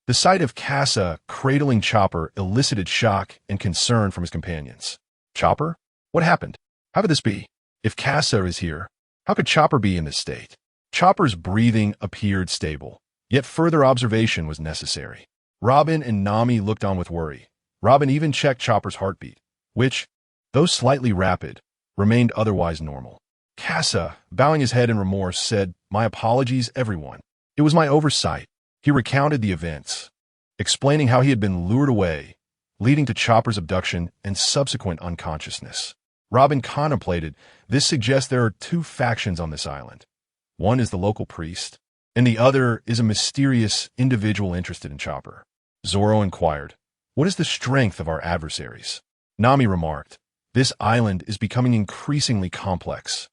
The sight of Kasa cradling Chopper elicited shock and concern from his companions. "Chopper? What happened? How could this be? If Kasa is here, how could Chopper be in this state?" Chopper's breathing appeared stable, yet further observation was necessary. Robin and Nami looked on with worry. Robin even checked Chopper's heartbeat, which, though slightly rapid, remained otherwise normal. Kasa, bowing his head in remorse, said, "My apologies, everyone. It was my oversight." He recounted the events, explaining how he had been lured away, leading to Chopper's abduction and subsequent unconsciousness. Robin contemplated, "This suggests there are 2 factions on this island. One is the local priest, and the other is a mysterious individual interested in Chopper." Zoro inquired, "What is the strength of our adversaries?" Nami remarked, "This island is becoming increasingly complex.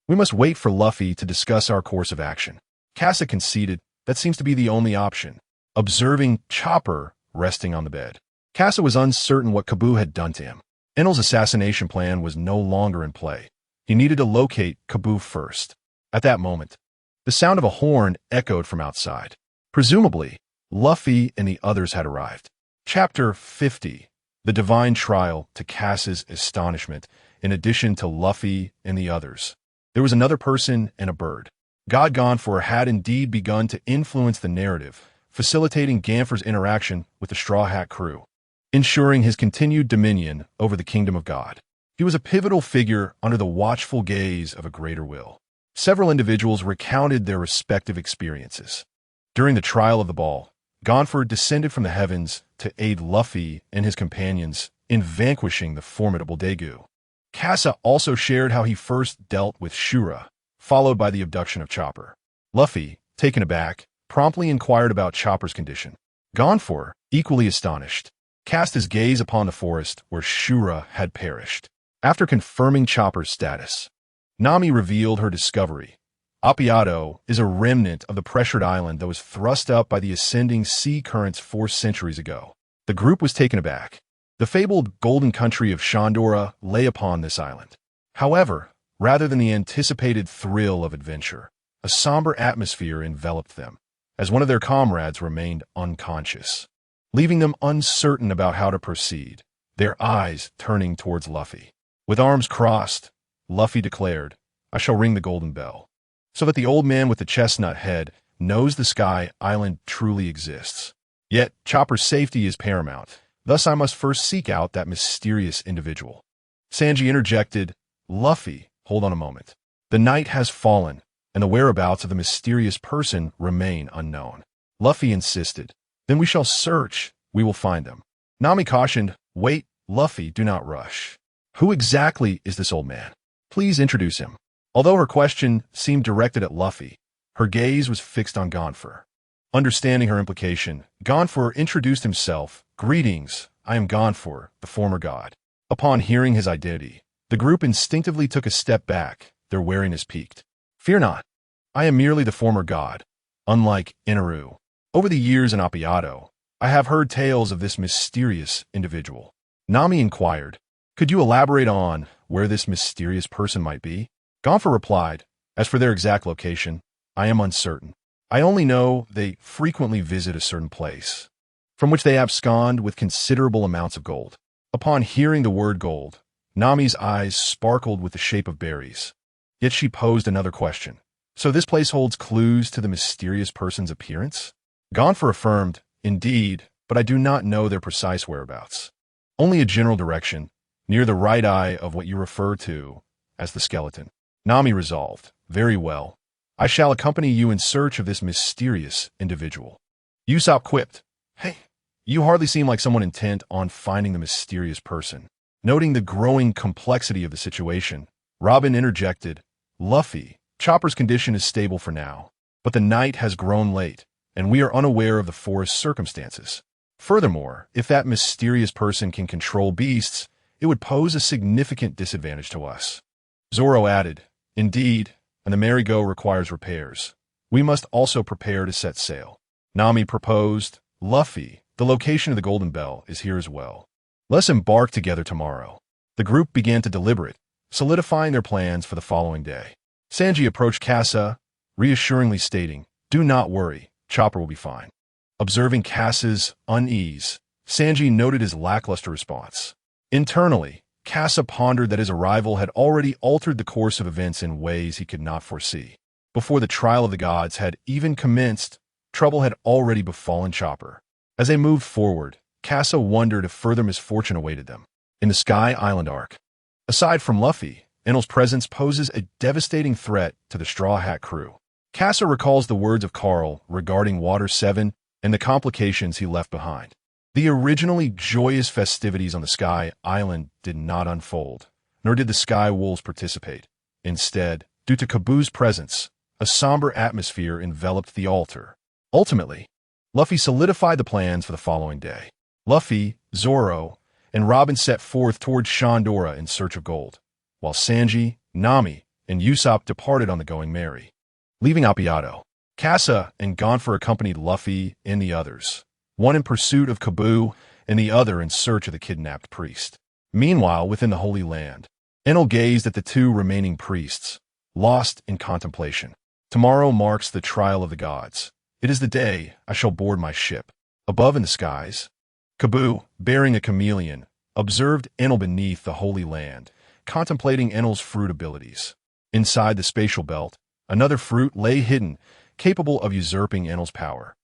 We must wait for Luffy to discuss our course of action." Kasa conceded, "That seems to be the only option," observing Chopper resting on the bed. Kasa was uncertain what Kabu had done to him. Enel's assassination plan was no longer in play. He needed to locate Kabu first. At that moment, the sound of a horn echoed from outside. Presumably, Luffy and the others had arrived. Chapter 50. The Divine Trial. To Kasa's astonishment, in addition to Luffy and the others, there was another person and a bird. God Gonfor had indeed begun to influence the narrative, facilitating Ganfor's interaction with the Straw Hat crew, ensuring his continued dominion over the Kingdom of God. He was a pivotal figure under the watchful gaze of a greater will. Several individuals recounted their respective experiences. During the trial of the ball, Gonfor descended from the heavens to aid Luffy and his companions in vanquishing the formidable Daegu. Kasa also shared how he first dealt with Shura, followed by the abduction of Chopper. Luffy, taken aback, promptly inquired about Chopper's condition. Gonfor, equally astonished, cast his gaze upon the forest where Shura had perished. After confirming Chopper's status, Nami revealed her discovery. Appiato is a remnant of the pressured island that was thrust up by the ascending sea currents 4 centuries ago. The group was taken aback. The fabled golden country of Shandora lay upon this island. However, rather than the anticipated thrill of adventure, a somber atmosphere enveloped them, as one of their comrades remained unconscious, leaving them uncertain about how to proceed, their eyes turning towards Luffy. With arms crossed, Luffy declared, "I shall ring the golden bell, so that the old man with the chestnut head knows the Sky Island truly exists. Yet Chopper's safety is paramount, thus I must first seek out that mysterious individual." Sanji interjected, "Luffy, hold on a moment. The night has fallen, and the whereabouts of the mysterious person remain unknown." Luffy insisted, "Then we shall search, we will find them." Nami cautioned, "Wait, Luffy, do not rush. Who exactly is this old man? Please introduce him." Although her question seemed directed at Luffy, her gaze was fixed on Gonfor. Understanding her implication, Gonfor introduced himself. "Greetings, I am Gonfor, the former god." Upon hearing his identity, the group instinctively took a step back, their wariness piqued. "Fear not, I am merely the former god, unlike Inaru. Over the years in Appiato, I have heard tales of this mysterious individual." Nami inquired, "Could you elaborate on where this mysterious person might be?" Gonfor replied, "As for their exact location, I am uncertain. I only know they frequently visit a certain place, from which they abscond with considerable amounts of gold." Upon hearing the word gold, Nami's eyes sparkled with the shape of berries. Yet she posed another question. "So this place holds clues to the mysterious person's appearance?" Gonfor affirmed, "Indeed, but I do not know their precise whereabouts. Only a general direction, near the right eye of what you refer to as the skeleton." Nami resolved, "Very well. I shall accompany you in search of this mysterious individual." Usopp quipped, "Hey, you hardly seem like someone intent on finding the mysterious person." Noting the growing complexity of the situation, Robin interjected, "Luffy, Chopper's condition is stable for now, but the night has grown late, and we are unaware of the forest's circumstances. Furthermore, if that mysterious person can control beasts, it would pose a significant disadvantage to us." Zoro added, "Indeed, and the merry-go requires repairs. We must also prepare to set sail." Nami proposed, "Luffy, the location of the Golden Bell is here as well. Let's embark together tomorrow." The group began to deliberate, solidifying their plans for the following day. Sanji approached Casa, reassuringly stating, "Do not worry, Chopper will be fine." Observing Casa's unease, Sanji noted his lackluster response. Internally, Casa pondered that his arrival had already altered the course of events in ways he could not foresee. Before the trial of the gods had even commenced, trouble had already befallen Chopper. As they moved forward, Casa wondered if further misfortune awaited them. In the Sky Island arc, aside from Luffy, Enel's presence poses a devastating threat to the Straw Hat crew. Casa recalls the words of Carl regarding Water 7 and the complications he left behind. The originally joyous festivities on the Sky Island did not unfold, nor did the Sky Wolves participate. Instead, due to Kabu's presence, a somber atmosphere enveloped the altar. Ultimately, Luffy solidified the plans for the following day. Luffy, Zoro, and Robin set forth toward Shandora in search of gold, while Sanji, Nami, and Usopp departed on the Going Merry. Leaving Appiato, Casa and Gonfor accompanied Luffy and the others, one in pursuit of Kabu and the other in search of the kidnapped priest. Meanwhile, within the Holy Land, Enel gazed at the two remaining priests, lost in contemplation. Tomorrow marks the trial of the gods. It is the day I shall board my ship. Above in the skies, Kabu, bearing a chameleon, observed Enel beneath the Holy Land, contemplating Enel's fruit abilities. Inside the spatial belt, another fruit lay hidden, capable of usurping Enel's power.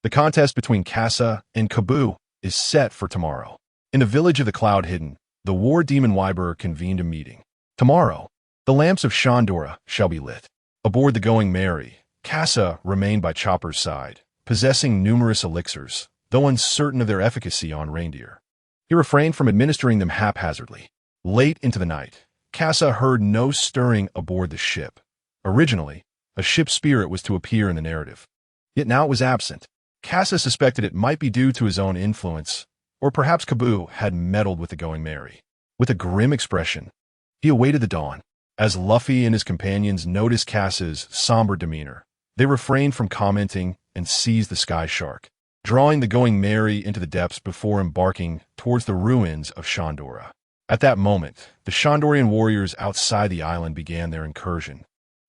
The contest between Casa and Kabu is set for tomorrow. In the village of the Cloud Hidden, the war demon Wyber convened a meeting. Tomorrow, the lamps of Shandora shall be lit. Aboard the Going Merry, Casa remained by Chopper's side, possessing numerous elixirs, though uncertain of their efficacy on reindeer. He refrained from administering them haphazardly. Late into the night, Casa heard no stirring aboard the ship. Originally, a ship spirit was to appear in the narrative. Yet now it was absent. Casa suspected it might be due to his own influence, or perhaps Kabu had meddled with the Going Merry. With a grim expression, he awaited the dawn. As Luffy and his companions noticed Casa's somber demeanor, they refrained from commenting and seized the Sky Shark. drawing the Going Merry into the depths before embarking towards the ruins of Shandora. At that moment, the Shandorian warriors outside the island began their incursion,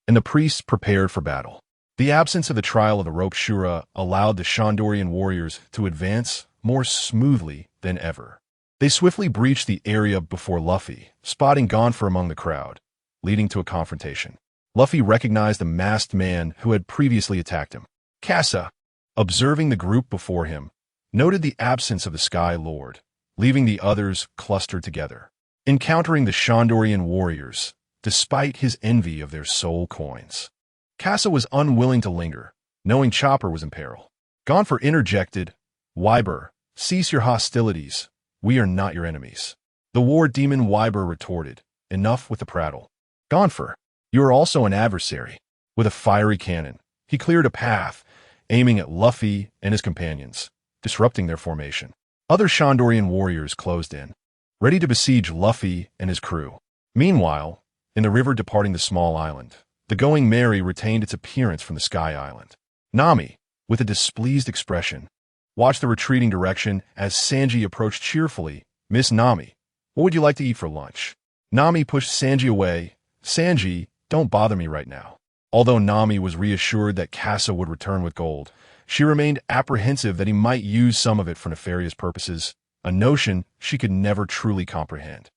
and the priests prepared for battle. The absence of the trial of the rope Shura allowed the Shandorian warriors to advance more smoothly than ever. They swiftly breached the area before Luffy, spotting Gonfer among the crowd, leading to a confrontation. Luffy recognized the masked man who had previously attacked him. Kasa, observing the group before him, noted the absence of the Sky Lord, leaving the others clustered together. Encountering the Shandorian warriors, despite his envy of their soul coins, Kasa was unwilling to linger, knowing Chopper was in peril. Gonfer interjected, "Wyber, cease your hostilities. We are not your enemies." The war demon Wyber retorted, "Enough with the prattle. Gonfer, you are also an adversary." With a fiery cannon, he cleared a path, aiming at Luffy and his companions, disrupting their formation. Other Shandorian warriors closed in, ready to besiege Luffy and his crew. Meanwhile, in the river departing the small island, the Going Merry retained its appearance from the Sky Island. Nami, with a displeased expression, watched the retreating direction as Sanji approached cheerfully. "Miss Nami, what would you like to eat for lunch?" Nami pushed Sanji away. "Sanji, don't bother me right now." Although Nami was reassured that Kasa would return with gold, she remained apprehensive that he might use some of it for nefarious purposes, a notion she could never truly comprehend.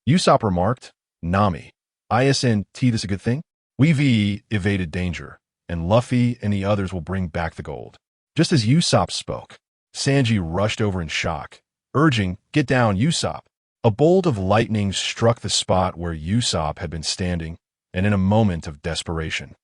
Usopp remarked, "Nami, isn't this a good thing? We evaded danger, and Luffy and the others will bring back the gold." Just as Usopp spoke, Sanji rushed over in shock, urging, "Get down, Usopp." A bolt of lightning struck the spot where Usopp had been standing, and in a moment of desperation,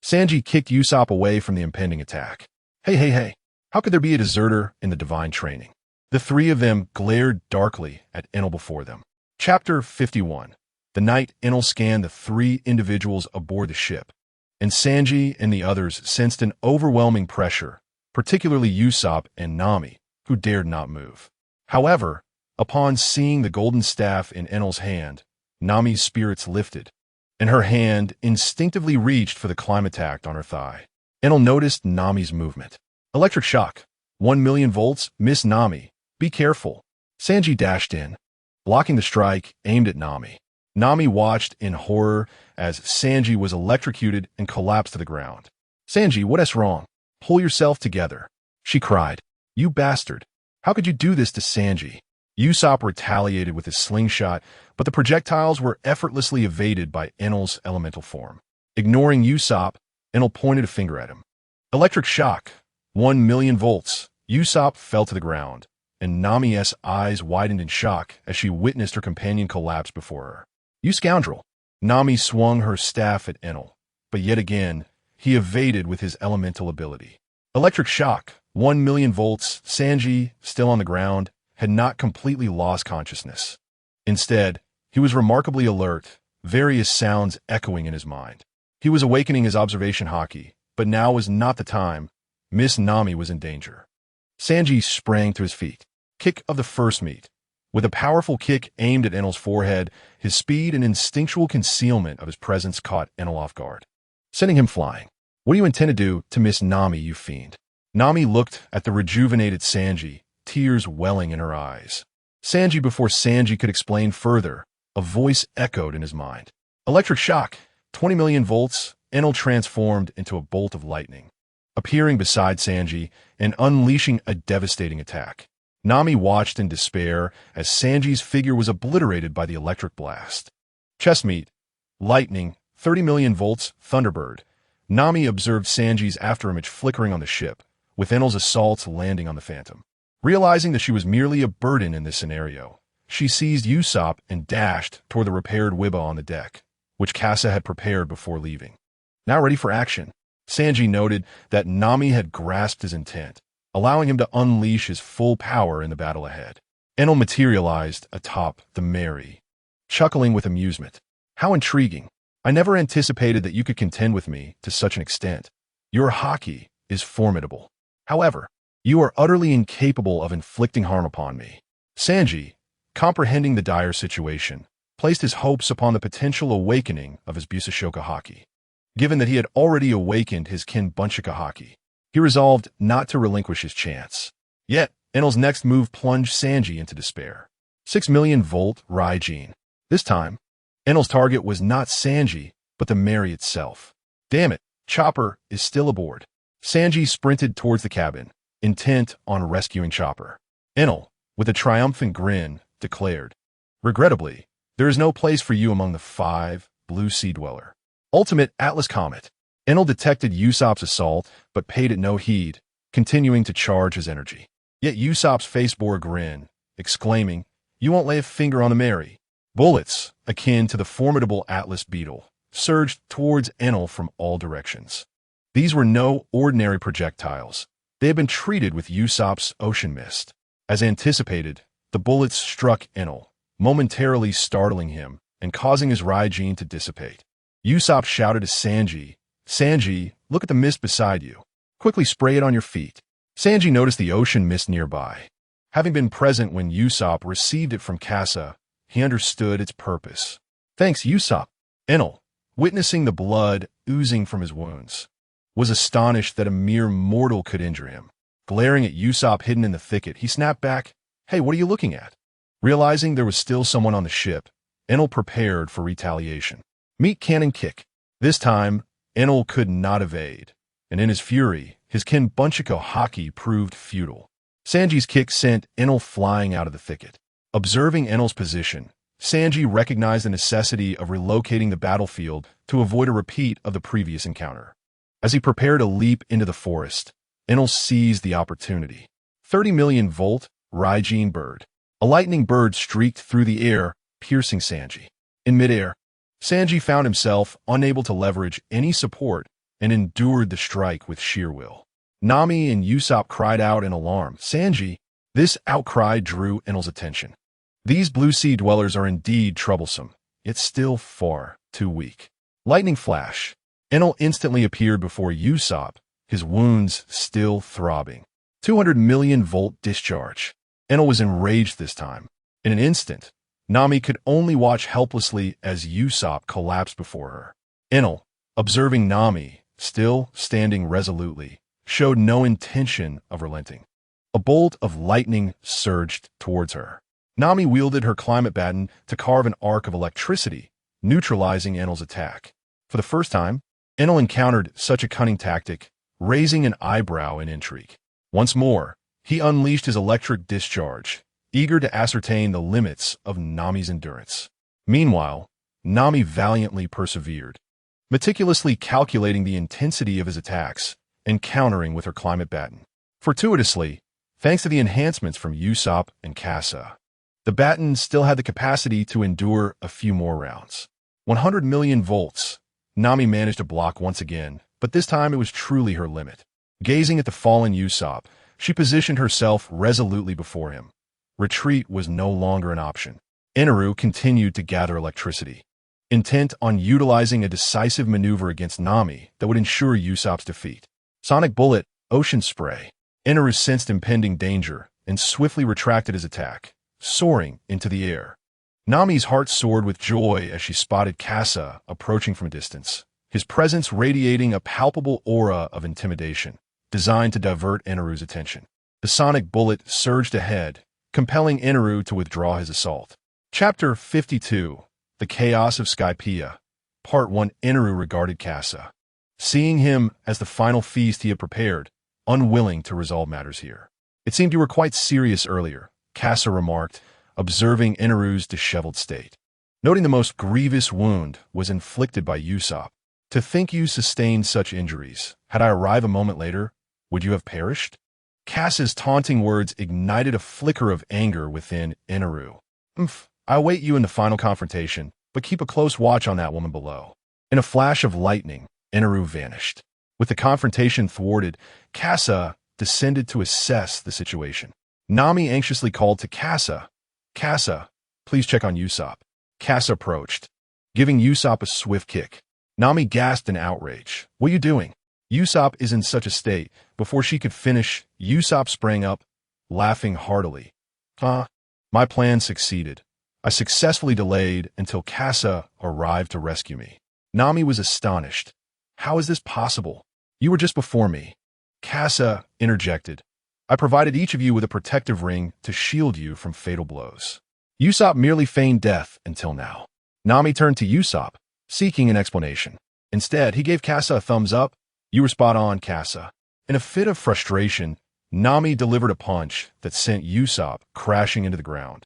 Sanji kicked Usopp away from the impending attack. Hey, how could there be a deserter in the divine training?" The three of them glared darkly at Enel before them. Chapter 51. The night Enel scanned the three individuals aboard the ship, and Sanji and the others sensed an overwhelming pressure, particularly Usopp and Nami, who dared not move. However, upon seeing the golden staff in Enel's hand, Nami's spirits lifted, and her hand instinctively reached for the climatact on her thigh. Enel noticed Nami's movement. "Electric shock. 1,000,000 volts, Miss Nami. Be careful." Sanji dashed in, blocking the strike aimed at Nami. Nami watched in horror as Sanji was electrocuted and collapsed to the ground. "Sanji, what's wrong? Pull yourself together," she cried. "You bastard. How could you do this to Sanji?" Usopp retaliated with his slingshot, but the projectiles were effortlessly evaded by Enel's elemental form. Ignoring Usopp, Enel pointed a finger at him. "Electric shock. 1,000,000 volts." Usopp fell to the ground, and Nami's eyes widened in shock as she witnessed her companion collapse before her. "You scoundrel." Nami swung her staff at Enel, but yet again, he evaded with his elemental ability. Electric shock. 1,000,000 volts. Sanji, still on the ground, had not completely lost consciousness. Instead, he was remarkably alert, various sounds echoing in his mind. He was awakening his observation Haki, but now was not the time. Miss Nami was in danger. Sanji sprang to his feet. Kick of the first meet. With a powerful kick aimed at Enel's forehead, his speed and instinctual concealment of his presence caught Enel off guard, sending him flying. "What do you intend to do to Miss Nami, you fiend?" Nami looked at the rejuvenated Sanji, tears welling in her eyes. Before Sanji could explain further, a voice echoed in his mind. "Electric shock. 20,000,000 volts." Enel transformed into a bolt of lightning, appearing beside Sanji and unleashing a devastating attack. Nami watched in despair as Sanji's figure was obliterated by the electric blast. Chess meet. Lightning. 30,000,000 volts. Thunderbird. Nami observed Sanji's afterimage flickering on the ship, with Enel's assaults landing on the Phantom. Realizing that she was merely a burden in this scenario, she seized Usopp and dashed toward the repaired Wibba on the deck, which Kasa had prepared before leaving. Now ready for action, Sanji noted that Nami had grasped his intent, allowing him to unleash his full power in the battle ahead. Enel materialized atop the Merry, chuckling with amusement. "How intriguing. I never anticipated that you could contend with me to such an extent. Your Haki is formidable. However, you are utterly incapable of inflicting harm upon me." Sanji, comprehending the dire situation, placed his hopes upon the potential awakening of his Busashoka Haki. Given that he had already awakened his Kin Bunchika Haki, he resolved not to relinquish his chance. Yet, Enel's next move plunged Sanji into despair. 6 million volt Raijin. This time, Enel's target was not Sanji, but the Mary itself. Damn it, Chopper is still aboard. Sanji sprinted towards the cabin, intent on rescuing Chopper. Enel, with a triumphant grin, declared, "Regrettably, there is no place for you among the 5, Blue Sea Dweller." Ultimate Atlas Comet. Enel detected Usopp's assault, but paid it no heed, continuing to charge his energy. Yet Usopp's face bore a grin, exclaiming, "You won't lay a finger on the Mary." Bullets, akin to the formidable Atlas Beetle, surged towards Enel from all directions. These were no ordinary projectiles. They had been treated with Usopp's ocean mist. As anticipated, the bullets struck Enel, momentarily startling him and causing his Raijin to dissipate. Usopp shouted to Sanji, "Sanji, look at the mist beside you. Quickly spray it on your feet." Sanji noticed the ocean mist nearby. Having been present when Usopp received it from Casa, he understood its purpose. "Thanks, Usopp." Enel, witnessing the blood oozing from his wounds, was astonished that a mere mortal could injure him. Glaring at Usopp hidden in the thicket, he snapped back, "Hey, what are you looking at?" Realizing there was still someone on the ship, Enel prepared for retaliation. Meet Cannon Kick. This time, Enel could not evade, and in his fury, his kin Bunchiko Haki proved futile. Sanji's kick sent Enel flying out of the thicket. Observing Enel's position, Sanji recognized the necessity of relocating the battlefield to avoid a repeat of the previous encounter. As he prepared to leap into the forest, Enel seized the opportunity. 30 million volt Raijin bird. A lightning bird streaked through the air, piercing Sanji. In midair, Sanji found himself unable to leverage any support and endured the strike with sheer will. Nami and Usopp cried out in alarm. Sanji, this outcry drew Enel's attention. These Blue Sea Dwellers are indeed troublesome, yet still far too weak. Lightning flash. Enel instantly appeared before Usopp, his wounds still throbbing. 200 million volt discharge. Enel was enraged this time. In an instant, Nami could only watch helplessly as Usopp collapsed before her. Enel, observing Nami, still standing resolutely, showed no intention of relenting. A bolt of lightning surged towards her. Nami wielded her climate baton to carve an arc of electricity, neutralizing Enel's attack. For the first time, Enel encountered such a cunning tactic, raising an eyebrow in intrigue. Once more, he unleashed his electric discharge, eager to ascertain the limits of Nami's endurance. Meanwhile, Nami valiantly persevered, meticulously calculating the intensity of his attacks and countering with her climate baton. Fortuitously, thanks to the enhancements from Usopp and Casa, the baton still had the capacity to endure a few more rounds. 100 million volts. Nami managed to block once again, but this time it was truly her limit. Gazing at the fallen Usopp, she positioned herself resolutely before him. Retreat was no longer an option. Eneru continued to gather electricity, intent on utilizing a decisive maneuver against Nami that would ensure Usopp's defeat. Sonic Bullet, Ocean Spray. Eneru sensed impending danger and swiftly retracted his attack, soaring into the air. Nami's heart soared with joy as she spotted Casa approaching from a distance, his presence radiating a palpable aura of intimidation, designed to divert Eneru's attention. The sonic bullet surged ahead, compelling Eneru to withdraw his assault. Chapter 52, The Chaos of Skypiea. Part 1. Eneru regarded Casa, seeing him as the final feast he had prepared, unwilling to resolve matters here. "It seemed you were quite serious earlier," Casa remarked, observing Eneru's disheveled state. Noting the most grievous wound was inflicted by Usopp. "To think you sustained such injuries. Had I arrived a moment later, would you have perished?" Casa's taunting words ignited a flicker of anger within Eneru. "I await you in the final confrontation, but keep a close watch on that woman below." In a flash of lightning, Eneru vanished. With the confrontation thwarted, Casa descended to assess the situation. Nami anxiously called to Casa. "Casa, please check on Usopp." Casa approached, giving Usopp a swift kick. Nami gasped in outrage. "What are you doing?" "Usopp is in such a state." Before she could finish, Usopp sprang up, laughing heartily. My plan succeeded. I successfully delayed until Casa arrived to rescue me." Nami was astonished. "How is this possible? You were just before me." Casa interjected. I provided each of you with a protective ring to shield you from fatal blows. Usopp merely feigned death until now. Nami turned to Usopp, seeking an explanation. Instead, he gave Kasa a thumbs up. You were spot on, Kasa. In a fit of frustration, Nami delivered a punch that sent Usopp crashing into the ground.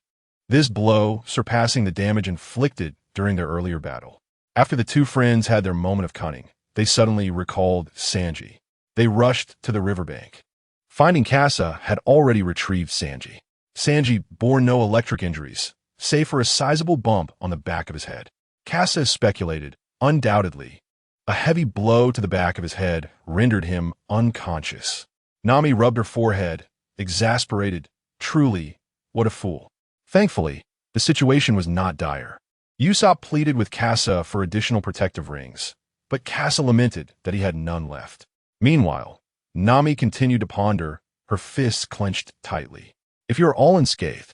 This blow surpassing the damage inflicted during their earlier battle. After the two friends had their moment of cunning, they suddenly recalled Sanji. They rushed to the riverbank. Finding Kasa had already retrieved Sanji. Sanji bore no electric injuries, save for a sizable bump on the back of his head. Kasa speculated, undoubtedly, a heavy blow to the back of his head rendered him unconscious. Nami rubbed her forehead, exasperated. Truly, what a fool. Thankfully, the situation was not dire. Usopp pleaded with Kasa for additional protective rings, but Kasa lamented that he had none left. Meanwhile, Nami continued to ponder, her fists clenched tightly. If you are all unscathed,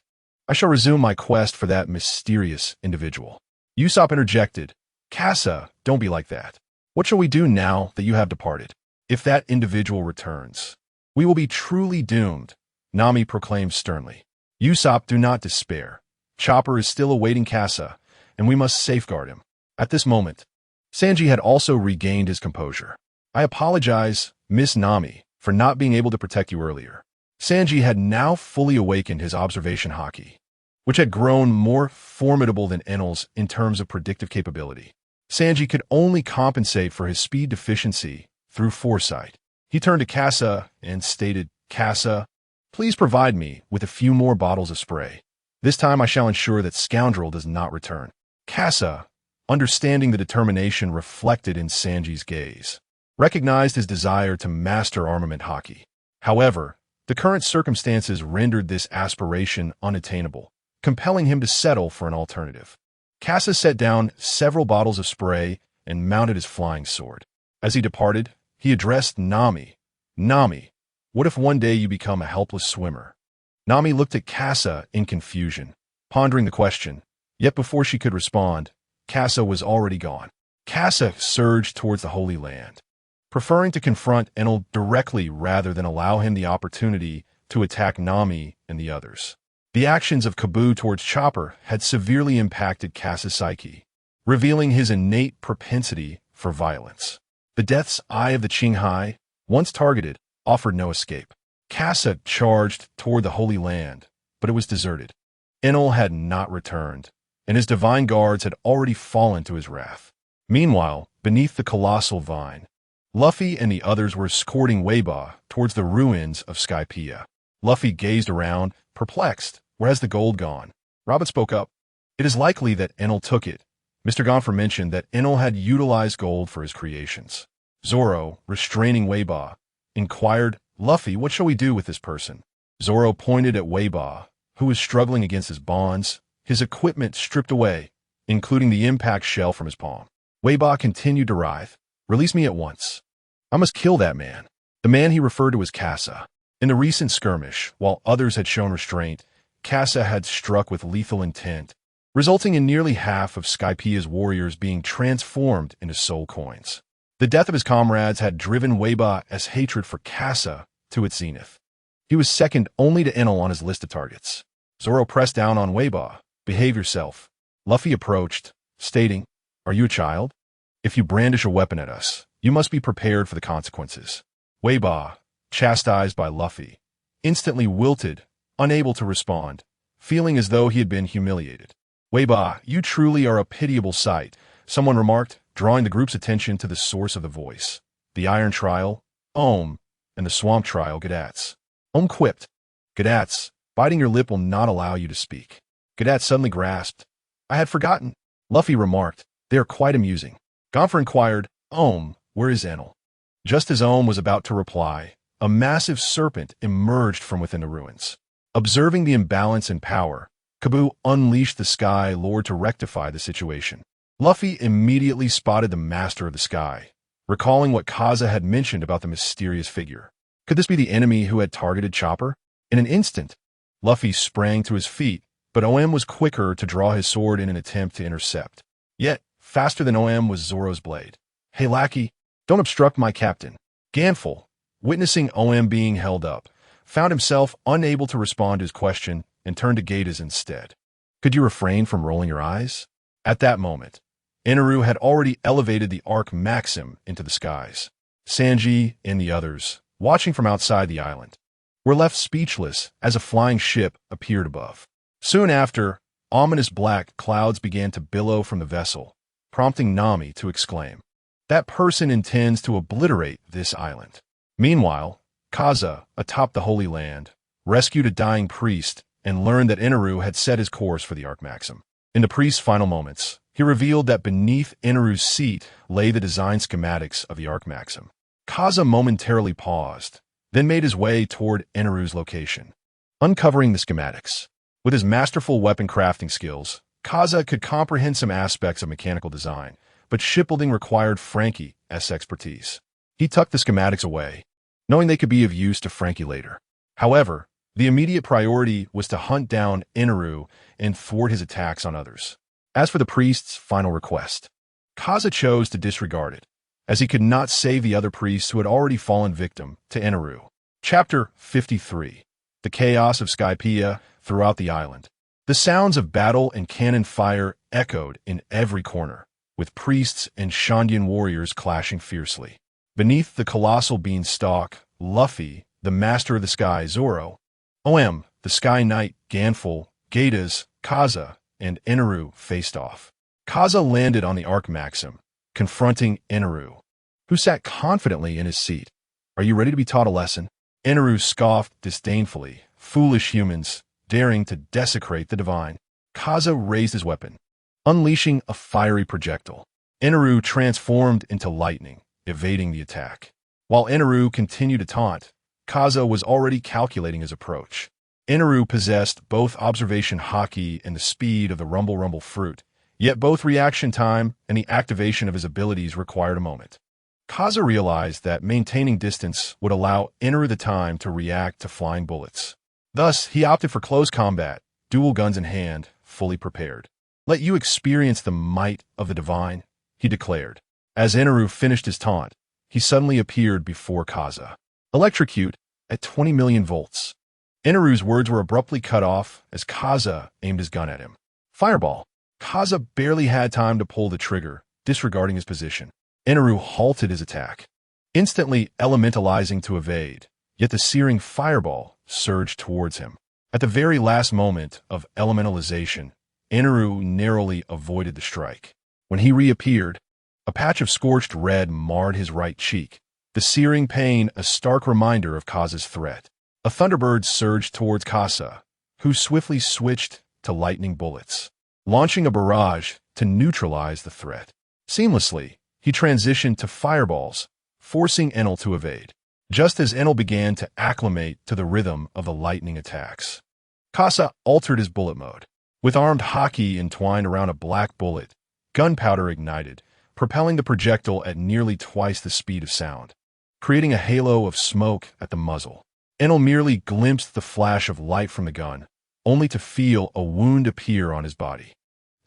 I shall resume my quest for that mysterious individual. Usopp interjected, Kasa, don't be like that. What shall we do now that you have departed? If that individual returns, we will be truly doomed, Nami proclaimed sternly. Usopp, do not despair. Chopper is still awaiting Kasa, and we must safeguard him. At this moment, Sanji had also regained his composure. I apologize, Miss Nami, for not being able to protect you earlier. Sanji had now fully awakened his observation Haki, which had grown more formidable than Enel's in terms of predictive capability. Sanji could only compensate for his speed deficiency through foresight. He turned to Kasa and stated, Kasa, please provide me with a few more bottles of spray. This time I shall ensure that scoundrel does not return. Kasa, understanding the determination reflected in Sanji's gaze, recognized his desire to master armament Haki. However, the current circumstances rendered this aspiration unattainable, compelling him to settle for an alternative. Kasa set down several bottles of spray and mounted his flying sword. As he departed, he addressed Nami. Nami, what if one day you become a helpless swimmer? Nami looked at Kasa in confusion, pondering the question. Yet before she could respond, Kasa was already gone. Kasa surged towards the Holy Land, preferring to confront Enel directly rather than allow him the opportunity to attack Nami and the others. The actions of Kabu towards Chopper had severely impacted Kasa's psyche, revealing his innate propensity for violence. The death's eye of the Qinghai, once targeted, offered no escape. Kasa charged toward the Holy Land, but it was deserted. Enel had not returned, and his divine guards had already fallen to his wrath. Meanwhile, beneath the colossal vine, Luffy and the others were escorting Weiba towards the ruins of Skypiea. Luffy gazed around, perplexed. Where has the gold gone? Robin spoke up. It is likely that Enel took it. Mr. Gonfer mentioned that Enel had utilized gold for his creations. Zoro, restraining Weiba, inquired, Luffy, what shall we do with this person? Zoro pointed at Weiba, who was struggling against his bonds, his equipment stripped away, including the impact shell from his palm. Weiba continued to writhe. Release me at once. I must kill that man. The man he referred to as Kasa. In the recent skirmish, while others had shown restraint, Kasa had struck with lethal intent, resulting in nearly half of Skypiea's warriors being transformed into soul coins. The death of his comrades had driven Weiba's hatred for Kasa to its zenith. He was second only to Enel on his list of targets. Zoro pressed down on Weiba. Behave yourself. Luffy approached, stating, Are you a child? If you brandish a weapon at us, you must be prepared for the consequences. Weiba, chastised by Luffy, instantly wilted, unable to respond, feeling as though he had been humiliated. Weiba, you truly are a pitiable sight, someone remarked, drawing the group's attention to the source of the voice. The Iron Trial, and the Swamp Trial, Gadats. Quipped, Gadats, biting your lip will not allow you to speak. Gadats suddenly grasped. I had forgotten. Luffy remarked, they are quite amusing. Gonfer inquired, where is Enel? Just as was about to reply, a massive serpent emerged from within the ruins. Observing the imbalance in power, Kabu unleashed the Sky Lord to rectify the situation. Luffy immediately spotted the Master of the Sky, recalling what Kaza had mentioned about the mysterious figure. Could this be the enemy who had targeted Chopper? In an instant, Luffy sprang to his feet, but was quicker to draw his sword in an attempt to intercept. Yet, faster than was Zoro's blade. Hey lackey, don't obstruct my captain. Ganful, witnessing being held up, found himself unable to respond to his question and turned to Gatas instead. Could you refrain from rolling your eyes? At that moment, Inaru had already elevated the Arc Maxim into the skies. Sanji and the others, watching from outside the island, were left speechless as a flying ship appeared above. Soon after, ominous black clouds began to billow from the vessel, prompting Nami to exclaim, "That person intends to obliterate this island." Meanwhile, Kaza, atop the Holy Land, rescued a dying priest and learned that Inaru had set his course for the Arc Maxim. In the priest's final moments, he revealed that beneath Inaru's seat lay the design schematics of the Arc Maxim. Kaza momentarily paused, then made his way toward Inaru's location, uncovering the schematics. With his masterful weapon crafting skills, Kaza could comprehend some aspects of mechanical design, but shipbuilding required Frankie's expertise. He tucked the schematics away, knowing they could be of use to Frankie later. However, the immediate priority was to hunt down Inaru and thwart his attacks on others. As for the priest's final request, Kaza chose to disregard it, as he could not save the other priests who had already fallen victim to Inaru. Chapter 53. The Chaos of Skypiea throughout the island. The sounds of battle and cannon fire echoed in every corner, with priests and Shandian warriors clashing fiercely. Beneath the colossal beanstalk, Luffy, the master of the sky Zoro, the Sky Knight Ganful, Gatas, Kaza, and Inaru faced off. Kaza landed on the Arc Maxim, confronting Inaru, who sat confidently in his seat. "Are you ready to be taught a lesson?" Inaru scoffed disdainfully. "Foolish humans, daring to desecrate the divine." Kaza raised his weapon, unleashing a fiery projectile. Inaru transformed into lightning, evading the attack. While Inaru continued to taunt, Kaza was already calculating his approach. Inaru possessed both observation Haki and the speed of the Rumble Rumble fruit, yet both reaction time and the activation of his abilities required a moment. Kaza realized that maintaining distance would allow Inaru the time to react to flying bullets. Thus, he opted for close combat, dual guns in hand, fully prepared. "Let you experience the might of the divine," he declared. As Inaru finished his taunt, he suddenly appeared before Kaza. "Electrocute at 20 million volts." Inaru's words were abruptly cut off as Kaza aimed his gun at him. "Fireball." Kaza barely had time to pull the trigger, disregarding his position. Inaru halted his attack, instantly elementalizing to evade, yet the searing fireball surged towards him. At the very last moment of elementalization, Inaru narrowly avoided the strike. When he reappeared, a patch of scorched red marred his right cheek, the searing pain a stark reminder of Kaza's threat. A thunderbird surged towards Kaza, who swiftly switched to lightning bullets, launching a barrage to neutralize the threat. Seamlessly, he transitioned to fireballs, forcing Enel to evade, just as Enel began to acclimate to the rhythm of the lightning attacks. Kaza altered his bullet mode. With armed Haki entwined around a black bullet, gunpowder ignited, propelling the projectile at nearly twice the speed of sound, creating a halo of smoke at the muzzle. Enel merely glimpsed the flash of light from the gun, only to feel a wound appear on his body.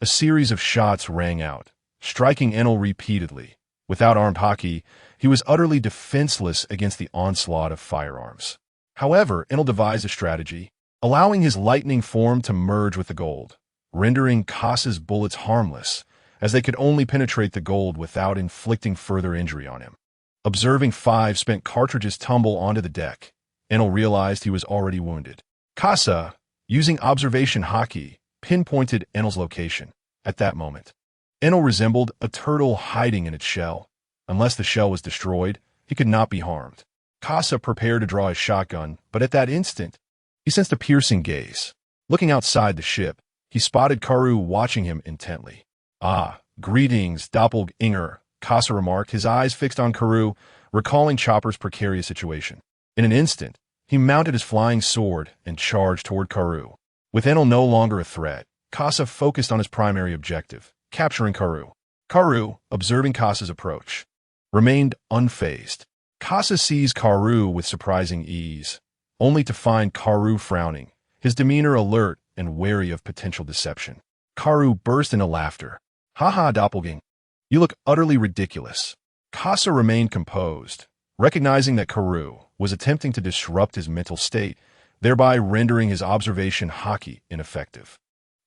A series of shots rang out, striking Enel repeatedly. Without armed Haki, he was utterly defenseless against the onslaught of firearms. However, Enel devised a strategy, allowing his lightning form to merge with the gold, rendering Kaza's bullets harmless, as they could only penetrate the gold without inflicting further injury on him. Observing 5 spent cartridges tumble onto the deck, Enel realized he was already wounded. Kaza, using observation Haki, pinpointed Enel's location. At that moment, Enel resembled a turtle hiding in its shell. Unless the shell was destroyed, he could not be harmed. Kaza prepared to draw his shotgun, but at that instant, he sensed a piercing gaze. Looking outside the ship, he spotted Karoo watching him intently. "Ah, greetings, doppelganger," Kaza remarked, his eyes fixed on Karoo, recalling Chopper's precarious situation. In an instant, he mounted his flying sword and charged toward Karoo. With Enel no longer a threat, Kaza focused on his primary objective, capturing Karoo. Karoo, observing Kaza's approach, remained unfazed. Kaza seized Karoo with surprising ease, only to find Karoo frowning, his demeanor alert and wary of potential deception. Karoo burst into laughter. "Ha, doppelgang. You look utterly ridiculous." Kaza remained composed, recognizing that Karoo, was attempting to disrupt his mental state, thereby rendering his observation Haki ineffective.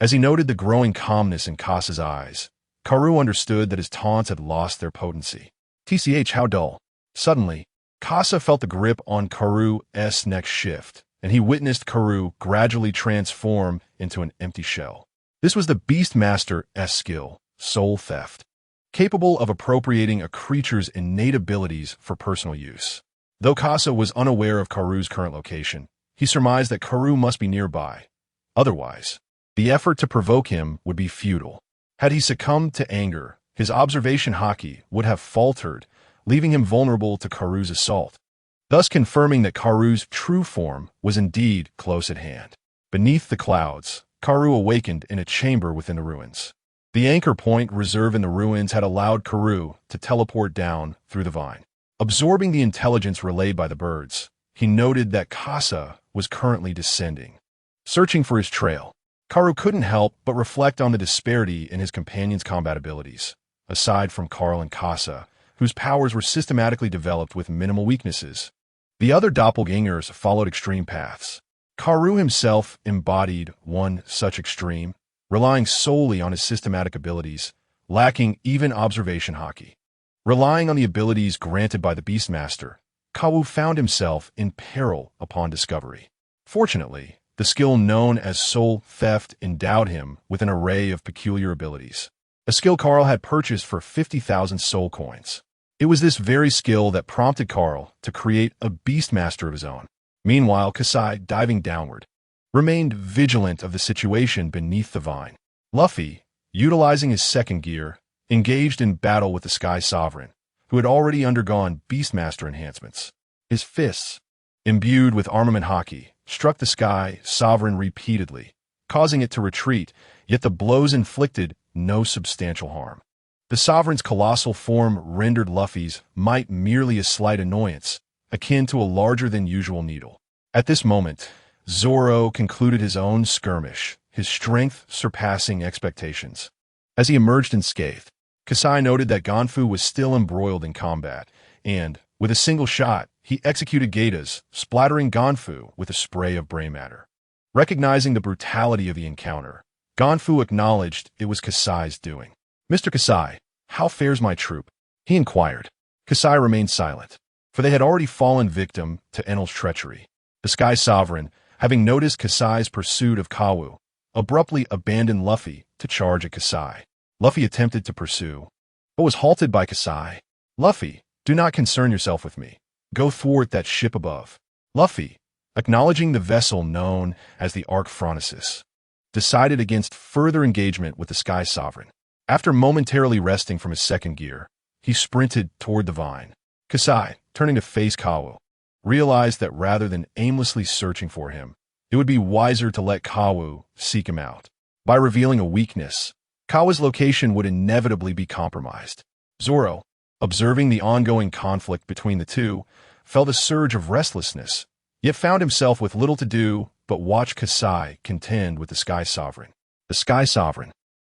As he noted the growing calmness in Kasa's eyes, Karoo understood that his taunts had lost their potency. TCH, how dull. Suddenly, Kasa felt the grip on Karoo's neck shift, and he witnessed Karoo gradually transform into an empty shell. This was the Beastmaster's skill, Soul Theft, capable of appropriating a creature's innate abilities for personal use. Though Kasa was unaware of Karoo's current location, he surmised that Karoo must be nearby. Otherwise, the effort to provoke him would be futile. Had he succumbed to anger, his observation Haki would have faltered, leaving him vulnerable to Karoo's assault, thus confirming that Karoo's true form was indeed close at hand. Beneath the clouds, Karoo awakened in a chamber within the ruins. The anchor point reserve in the ruins had allowed Karoo to teleport down through the vine. Absorbing the intelligence relayed by the birds, he noted that Kasa was currently descending. Searching for his trail, Karoo couldn't help but reflect on the disparity in his companion's combat abilities. Aside from Carl and Kasa, whose powers were systematically developed with minimal weaknesses, the other doppelgangers followed extreme paths. Karoo himself embodied one such extreme, relying solely on his systematic abilities, lacking even observation Haki. Relying on the abilities granted by the Beastmaster, Karoo found himself in peril upon discovery. Fortunately, the skill known as Soul Theft endowed him with an array of peculiar abilities, a skill Carl had purchased for 50,000 soul coins. It was this very skill that prompted Carl to create a Beastmaster of his own. Meanwhile, Kasai, diving downward, remained vigilant of the situation beneath the vine. Luffy, utilizing his second gear, engaged in battle with the Sky Sovereign, who had already undergone Beastmaster enhancements. His fists, imbued with armament Haki, struck the Sky Sovereign repeatedly, causing it to retreat, yet the blows inflicted no substantial harm. The Sovereign's colossal form rendered Luffy's might merely a slight annoyance, akin to a larger-than-usual needle. At this moment, Zoro concluded his own skirmish, his strength surpassing expectations. As he emerged unscathed, Kasai noted that Ganfu was still embroiled in combat, and, with a single shot, he executed Gata's, splattering Ganfu with a spray of brain matter. Recognizing the brutality of the encounter, Ganfu acknowledged it was Kasai's doing. "Mr. Kasai, how fares my troop?" he inquired. Kasai remained silent, for they had already fallen victim to Enel's treachery. The Sky Sovereign, having noticed Kasai's pursuit of Kawu, abruptly abandoned Luffy to charge at Kasai. Luffy attempted to pursue, but was halted by Kasai. "Luffy, do not concern yourself with me. Go thwart that ship above." Luffy, acknowledging the vessel known as the Archphronesis, decided against further engagement with the Sky Sovereign. After momentarily resting from his second gear, he sprinted toward the vine. Kasai, turning to face Kawu, realized that rather than aimlessly searching for him, it would be wiser to let Kawu seek him out. By revealing a weakness, Kawu's location would inevitably be compromised. Zoro, observing the ongoing conflict between the two, felt a surge of restlessness, yet found himself with little to do but watch Kasai contend with the Sky Sovereign. The Sky Sovereign,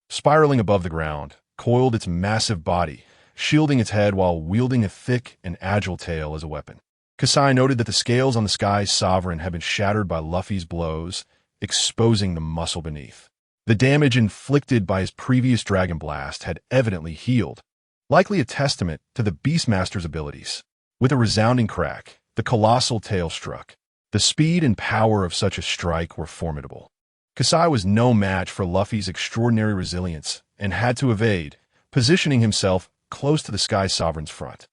spiraling above the ground, coiled its massive body, shielding its head while wielding a thick and agile tail as a weapon. Kasai noted that the scales on the Sky Sovereign had been shattered by Luffy's blows, exposing the muscle beneath. The damage inflicted by his previous Dragon Blast had evidently healed, likely a testament to the Beastmaster's abilities. With a resounding crack, the colossal tail struck. The speed and power of such a strike were formidable. Kasai was no match for Luffy's extraordinary resilience and had to evade, positioning himself close to the Sky Sovereign's front.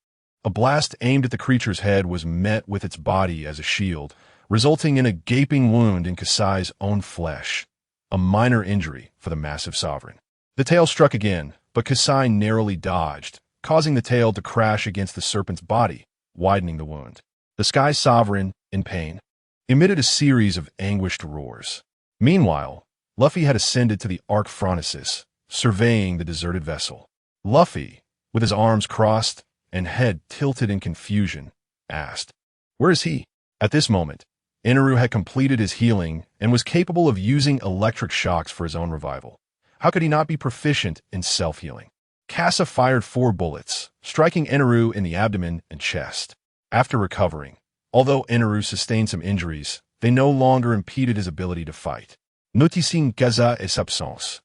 A blast aimed at the creature's head was met with its body as a shield, resulting in a gaping wound in Kasai's own flesh, a minor injury for the massive sovereign. The tail struck again, but Kasai narrowly dodged, causing the tail to crash against the serpent's body, widening the wound. The Sky Sovereign, in pain, emitted a series of anguished roars. Meanwhile, Luffy had ascended to the Archphronesis, surveying the deserted vessel. Luffy, with his arms crossed and head tilted in confusion, asked, "Where is he?" At this moment, Eneru had completed his healing and was capable of using electric shocks for his own revival. How could he not be proficient in self-healing? Kasa fired 4 bullets, striking Eneru in the abdomen and chest. After recovering, Although Eneru sustained some injuries, they no longer impeded his ability to fight. Noticing Gaza et absence.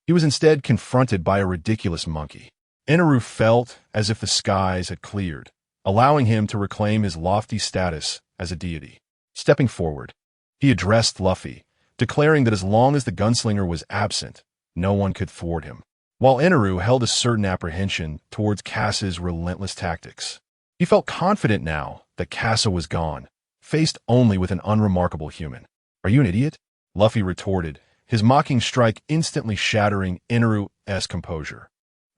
He was instead confronted by a ridiculous monkey. Eneru felt as if the skies had cleared, allowing him to reclaim his lofty status as a deity. Stepping forward, he addressed Luffy, declaring that as long as the gunslinger was absent, no one could thwart him. While Eneru held a certain apprehension towards Casa's relentless tactics, he felt confident now that Casa was gone, faced only with an unremarkable human. "Are you an idiot?" Luffy retorted, his mocking strike instantly shattering Eneru's composure.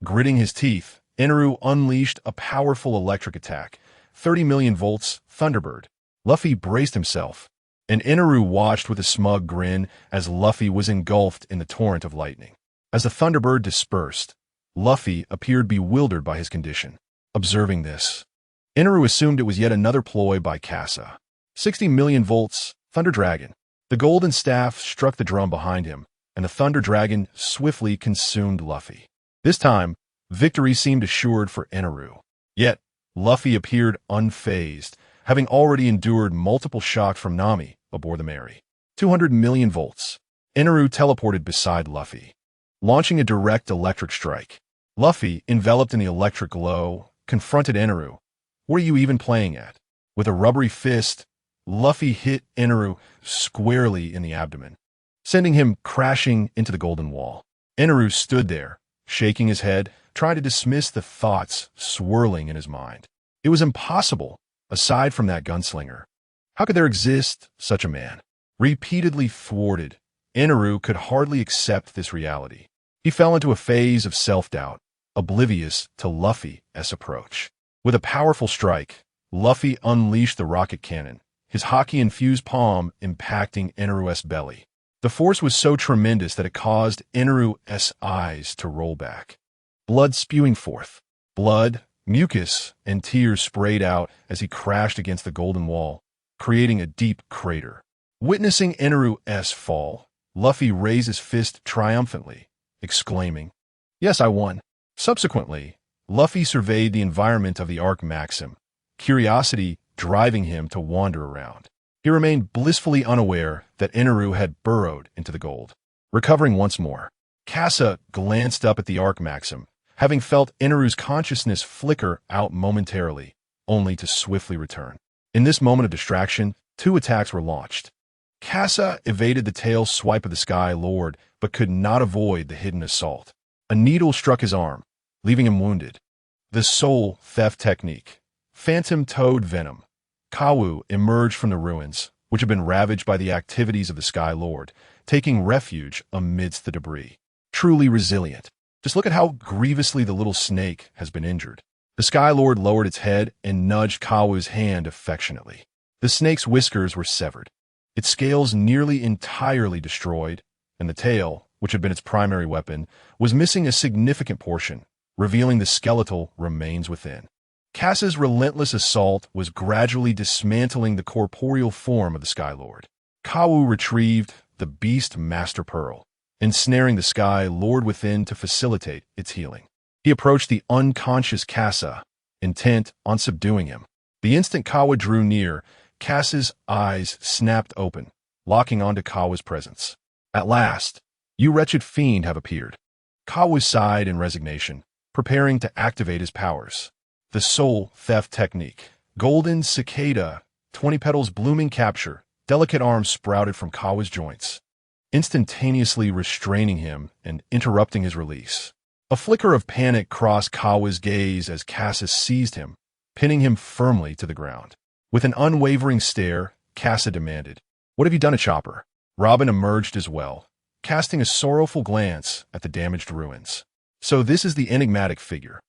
Gritting his teeth, Eneru unleashed a powerful electric attack, 30 million volts, Thunderbird. Luffy braced himself, and Eneru watched with a smug grin as Luffy was engulfed in the torrent of lightning. As the Thunderbird dispersed, Luffy appeared bewildered by his condition. Observing this, Eneru assumed it was yet another ploy by Casa. 60 million volts, Thunder Dragon. The golden staff struck the drum behind him, and the Thunder Dragon swiftly consumed Luffy. This time, victory seemed assured for Eneru. Yet, Luffy appeared unfazed, having already endured multiple shocks from Nami aboard the Mary. 200 million volts. Eneru teleported beside Luffy, launching a direct electric strike. Luffy, enveloped in the electric glow, confronted Eneru. "What are you even playing at?" With a rubbery fist, Luffy hit Eneru squarely in the abdomen, sending him crashing into the golden wall. Eneru stood there, shaking his head, trying to dismiss the thoughts swirling in his mind. It was impossible, aside from that gunslinger. How could there exist such a man? Repeatedly thwarted, Eneru could hardly accept this reality. He fell into a phase of self-doubt, oblivious to Luffy's approach. With a powerful strike, Luffy unleashed the rocket cannon, his Haki-infused palm impacting Eneru's belly. The force was so tremendous that it caused Eneru's eyes to roll back. Blood spewing forth. Blood, mucus, and tears sprayed out as he crashed against the golden wall, creating a deep crater. Witnessing Eneru's fall, Luffy raised his fist triumphantly, exclaiming, "Yes, I won." Subsequently, Luffy surveyed the environment of the Arc Maxim, curiosity driving him to wander around. He remained blissfully unaware that Eneru had burrowed into the gold. Recovering once more, Casa glanced up at the Arc Maxim, having felt Eneru's consciousness flicker out momentarily, only to swiftly return. In this moment of distraction, two attacks were launched. Casa evaded the tail swipe of the Sky Lord, but could not avoid the hidden assault. A needle struck his arm, leaving him wounded. The soul theft technique. Phantom Toad Venom. Kawu emerged from the ruins, which had been ravaged by the activities of the Sky Lord, taking refuge amidst the debris. Truly resilient. Just look at how grievously the little snake has been injured. The Sky Lord lowered its head and nudged Kawu's hand affectionately. The snake's whiskers were severed, its scales nearly entirely destroyed, and the tail, which had been its primary weapon, was missing a significant portion, revealing the skeletal remains within. Casa's relentless assault was gradually dismantling the corporeal form of the Sky Lord. Kawu retrieved the Beast Master Pearl, ensnaring the Sky Lord within to facilitate its healing. He approached the unconscious Casa, intent on subduing him. The instant Kawa drew near, Casa's eyes snapped open, locking onto Kawa's presence. "At last, you wretched fiend have appeared." Kawa sighed in resignation, preparing to activate his powers. The soul theft technique. Golden cicada, 20 petals blooming capture, delicate arms sprouted from Kawa's joints, instantaneously restraining him and interrupting his release. A flicker of panic crossed Kawa's gaze as Casa seized him, pinning him firmly to the ground. With an unwavering stare, Casa demanded, "What have you done to Chopper?" Robin emerged as well, casting a sorrowful glance at the damaged ruins. "So this is the enigmatic figure.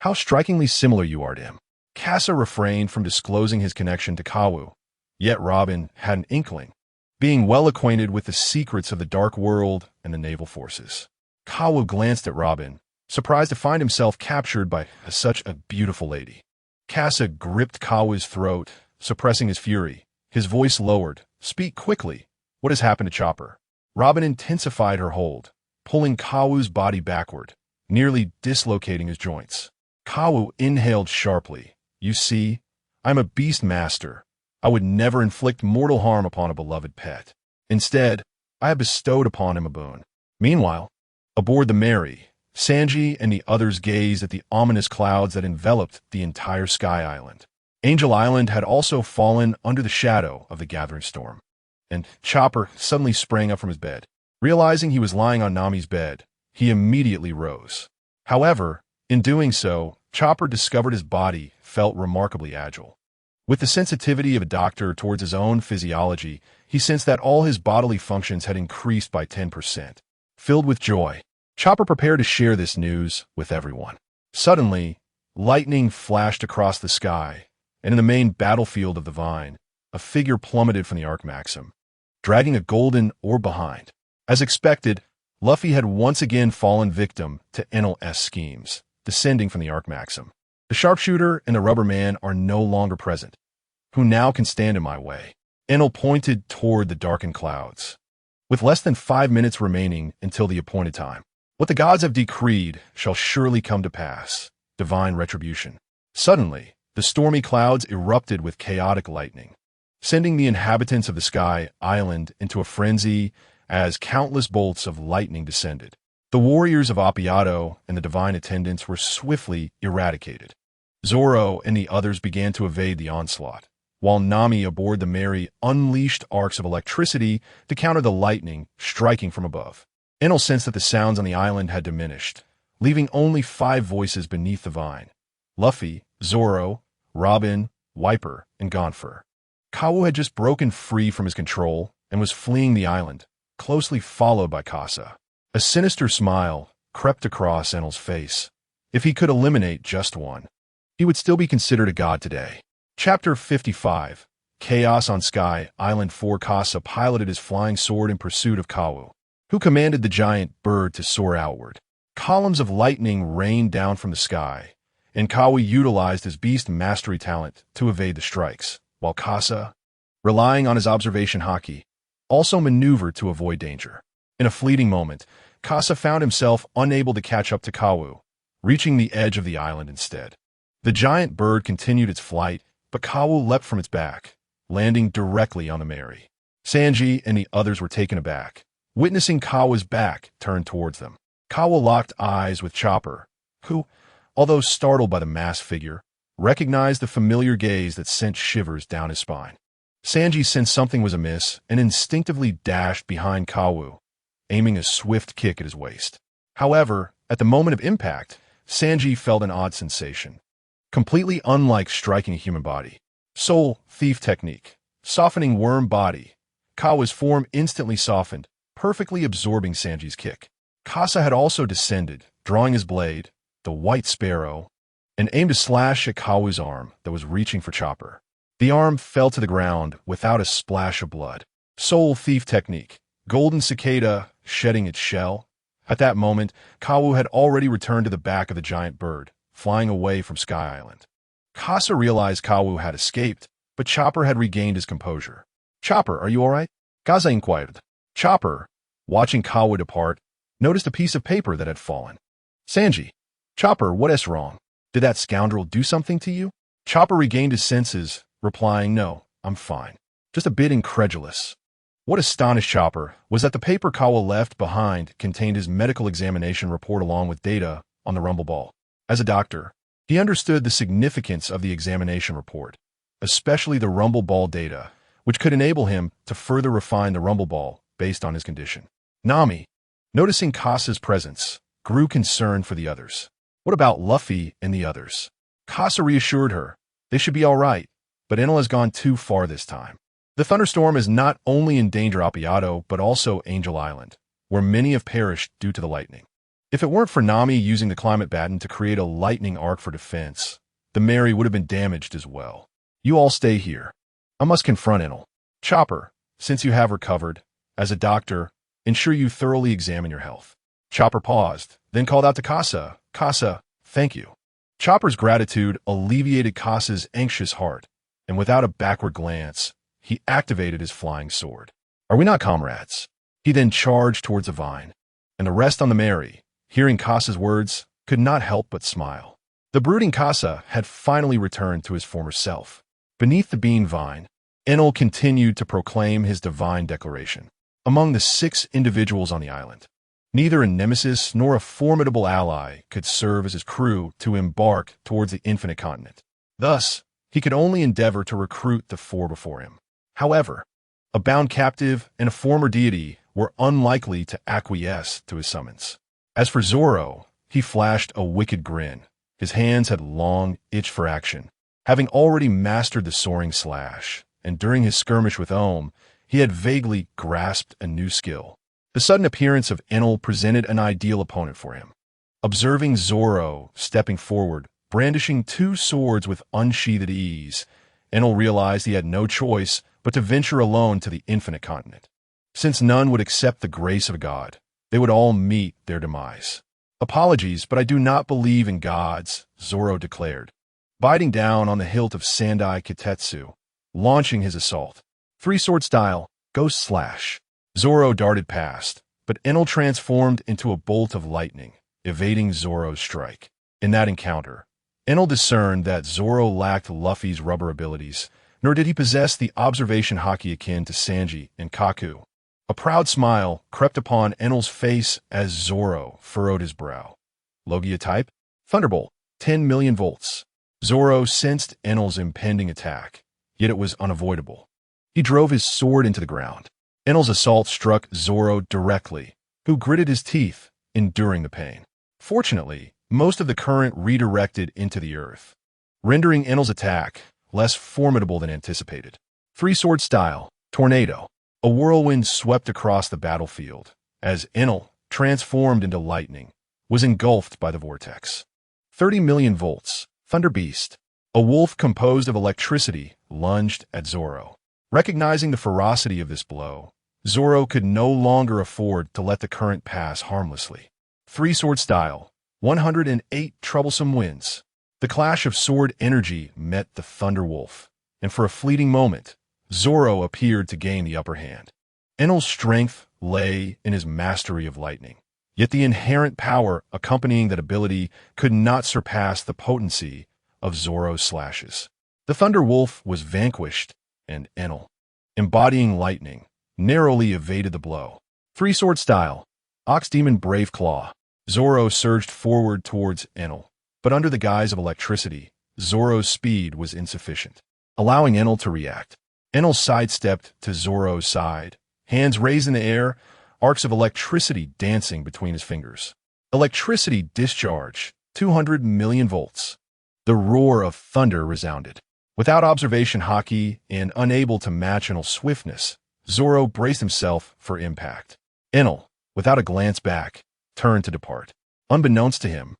How strikingly similar you are to him." Casa refrained from disclosing his connection to Kawu, yet Robin had an inkling, being well acquainted with the secrets of the Dark World and the naval forces. Kawu glanced at Robin, surprised to find himself captured by such a beautiful lady. Casa gripped Kawu's throat, suppressing his fury. His voice lowered. "Speak quickly. What has happened to Chopper?" Robin intensified her hold, pulling Kawu's body backward, nearly dislocating his joints. Kawu inhaled sharply. "You see, I'm a beast master. I would never inflict mortal harm upon a beloved pet. Instead, I have bestowed upon him a boon. Meanwhile, aboard the Mary, Sanji and the others gazed at the ominous clouds that enveloped the entire Sky Island. Angel Island had also fallen under the shadow of the gathering storm, and Chopper suddenly sprang up from his bed. Realizing he was lying on Nami's bed, he immediately rose. However, in doing so, Chopper discovered his body felt remarkably agile. With the sensitivity of a doctor towards his own physiology, he sensed that all his bodily functions had increased by 10%. Filled with joy, Chopper prepared to share this news with everyone. Suddenly, lightning flashed across the sky, and in the main battlefield of the Vine, a figure plummeted from the Arc Maxim, dragging a golden orb behind. As expected, Luffy had once again fallen victim to Enel's schemes, descending from the Arc Maxim. The sharpshooter and the rubber man are no longer present. Who now can stand in my way? Enel pointed toward the darkened clouds. With less than 5 minutes remaining until the appointed time, what the gods have decreed shall surely come to pass. Divine retribution. Suddenly, the stormy clouds erupted with chaotic lightning, sending the inhabitants of the Sky Island into a frenzy as countless bolts of lightning descended. The warriors of Appiato and the divine attendants were swiftly eradicated. Zoro and the others began to evade the onslaught, while Nami aboard the Mary unleashed arcs of electricity to counter the lightning striking from above. Enel sensed that the sounds on the island had diminished, leaving only 5 voices beneath the Vine: Luffy, Zoro, Robin, Wiper, and Gonfer. Kawu had just broken free from his control and was fleeing the island, closely followed by Casa. A sinister smile crept across Enel's face. If he could eliminate just one, he would still be considered a god today. Chapter 55. Chaos on Sky Island 4. Casa piloted his flying sword in pursuit of Kawu, who commanded the giant bird to soar outward. Columns of lightning rained down from the sky, and Kawu utilized his beast mastery talent to evade the strikes, while Casa, relying on his observation Haki, also maneuvered to avoid danger. In a fleeting moment, Casa found himself unable to catch up to Kawu, reaching the edge of the island instead. The giant bird continued its flight, but Kawu leapt from its back, landing directly on the Mary. Sanji and the others were taken aback, witnessing Kawu's back turned towards them. Kawu locked eyes with Chopper, who, although startled by the masked figure, recognized the familiar gaze that sent shivers down his spine. Sanji sensed something was amiss and instinctively dashed behind Kawu, aiming a swift kick at his waist. However, at the moment of impact, Sanji felt an odd sensation, completely unlike striking a human body. Soul Thief Technique. Softening worm body. Kawu's form instantly softened, perfectly absorbing Sanji's kick. Casa had also descended, drawing his blade, the White Sparrow, and aimed to slash at Kawu's arm that was reaching for Chopper. The arm fell to the ground without a splash of blood. Soul Thief Technique. Golden Cicada shedding its shell. At that moment, Kawu had already returned to the back of the giant bird, flying away from Sky Island. Casa realized Kawu had escaped, but Chopper had regained his composure. "Chopper, are you all right?" Casa inquired. Chopper, watching Kawu depart, noticed a piece of paper that had fallen. "Sanji." "Chopper, what is wrong? Did that scoundrel do something to you?" Chopper regained his senses, replying, "No, I'm fine. Just a bit incredulous." What astonished Chopper was that the paper Kawu left behind contained his medical examination report along with data on the Rumble Ball. As a doctor, he understood the significance of the examination report, especially the Rumble Ball data, which could enable him to further refine the Rumble Ball based on his condition. Nami, noticing Casa's presence, grew concerned for the others. What about Luffy and the others? Casa reassured her. They should be all right, but Enel has gone too far this time. The thunderstorm has not only endangered Appiato, but also Angel Island, where many have perished due to the lightning. If it weren't for Nami using the climate baton to create a lightning arc for defense, the Mary would have been damaged as well. You all stay here. I must confront Enel. Chopper, since you have recovered, as a doctor, ensure you thoroughly examine your health. Chopper paused, then called out to Casa. "Casa, thank you." Chopper's gratitude alleviated Casa's anxious heart, and without a backward glance, he activated his flying sword. "Are we not comrades?" He then charged towards the Vine, and the rest on the Mary, hearing Casa's words, could not help but smile. The brooding Casa had finally returned to his former self. Beneath the bean vine, Enel continued to proclaim his divine declaration. Among the 6 individuals on the island, neither a nemesis nor a formidable ally could serve as his crew to embark towards the infinite continent. Thus, he could only endeavor to recruit the 4 before him. However, a bound captive and a former deity were unlikely to acquiesce to his summons. As for Zoro, he flashed a wicked grin. His hands had long itched for action, having already mastered the soaring slash, and during his skirmish with Ohm, he had vaguely grasped a new skill. The sudden appearance of Enel presented an ideal opponent for him. Observing Zoro stepping forward, brandishing 2 swords with unsheathed ease, Enel realized he had no choice but to venture alone to the infinite continent. Since none would accept the grace of a god, they would all meet their demise. Apologies, but I do not believe in gods, Zoro declared, biting down on the hilt of Sandai Kitetsu, launching his assault. 3-sword style, Ghost Slash. Zoro darted past, but Enel transformed into a bolt of lightning, evading Zoro's strike. In that encounter, Enel discerned that Zoro lacked Luffy's rubber abilities, nor did he possess the observation haki akin to Sanji and Kaku. A proud smile crept upon Enel's face as Zoro furrowed his brow. Logia type? Thunderbolt, 10 million volts. Zoro sensed Enel's impending attack, yet it was unavoidable. He drove his sword into the ground. Enel's assault struck Zoro directly, who gritted his teeth, enduring the pain. Fortunately, most of the current redirected into the earth, rendering Enel's attack less formidable than anticipated. 3-sword style, Tornado. A whirlwind swept across the battlefield, as Enel, transformed into lightning, was engulfed by the vortex. 30 million volts, Thunder Beast. A wolf composed of electricity lunged at Zoro. Recognizing the ferocity of this blow, Zoro could no longer afford to let the current pass harmlessly. 3-sword style, 108 troublesome winds. The clash of sword energy met the Thunder Wolf, and for a fleeting moment, Zoro appeared to gain the upper hand. Enel's strength lay in his mastery of lightning, yet the inherent power accompanying that ability could not surpass the potency of Zoro's slashes. The Thunder Wolf was vanquished, and Enel, embodying lightning, narrowly evaded the blow. 3-sword style, Ox Demon Brave Claw. Zoro surged forward towards Enel, but under the guise of electricity, Zoro's speed was insufficient, allowing Enel to react. Enel sidestepped to Zoro's side, hands raised in the air, arcs of electricity dancing between his fingers. Electricity discharge, 200 million volts. The roar of thunder resounded. Without observation haki and unable to match Enel's swiftness, Zoro braced himself for impact. Enel, without a glance back, turned to depart. Unbeknownst to him,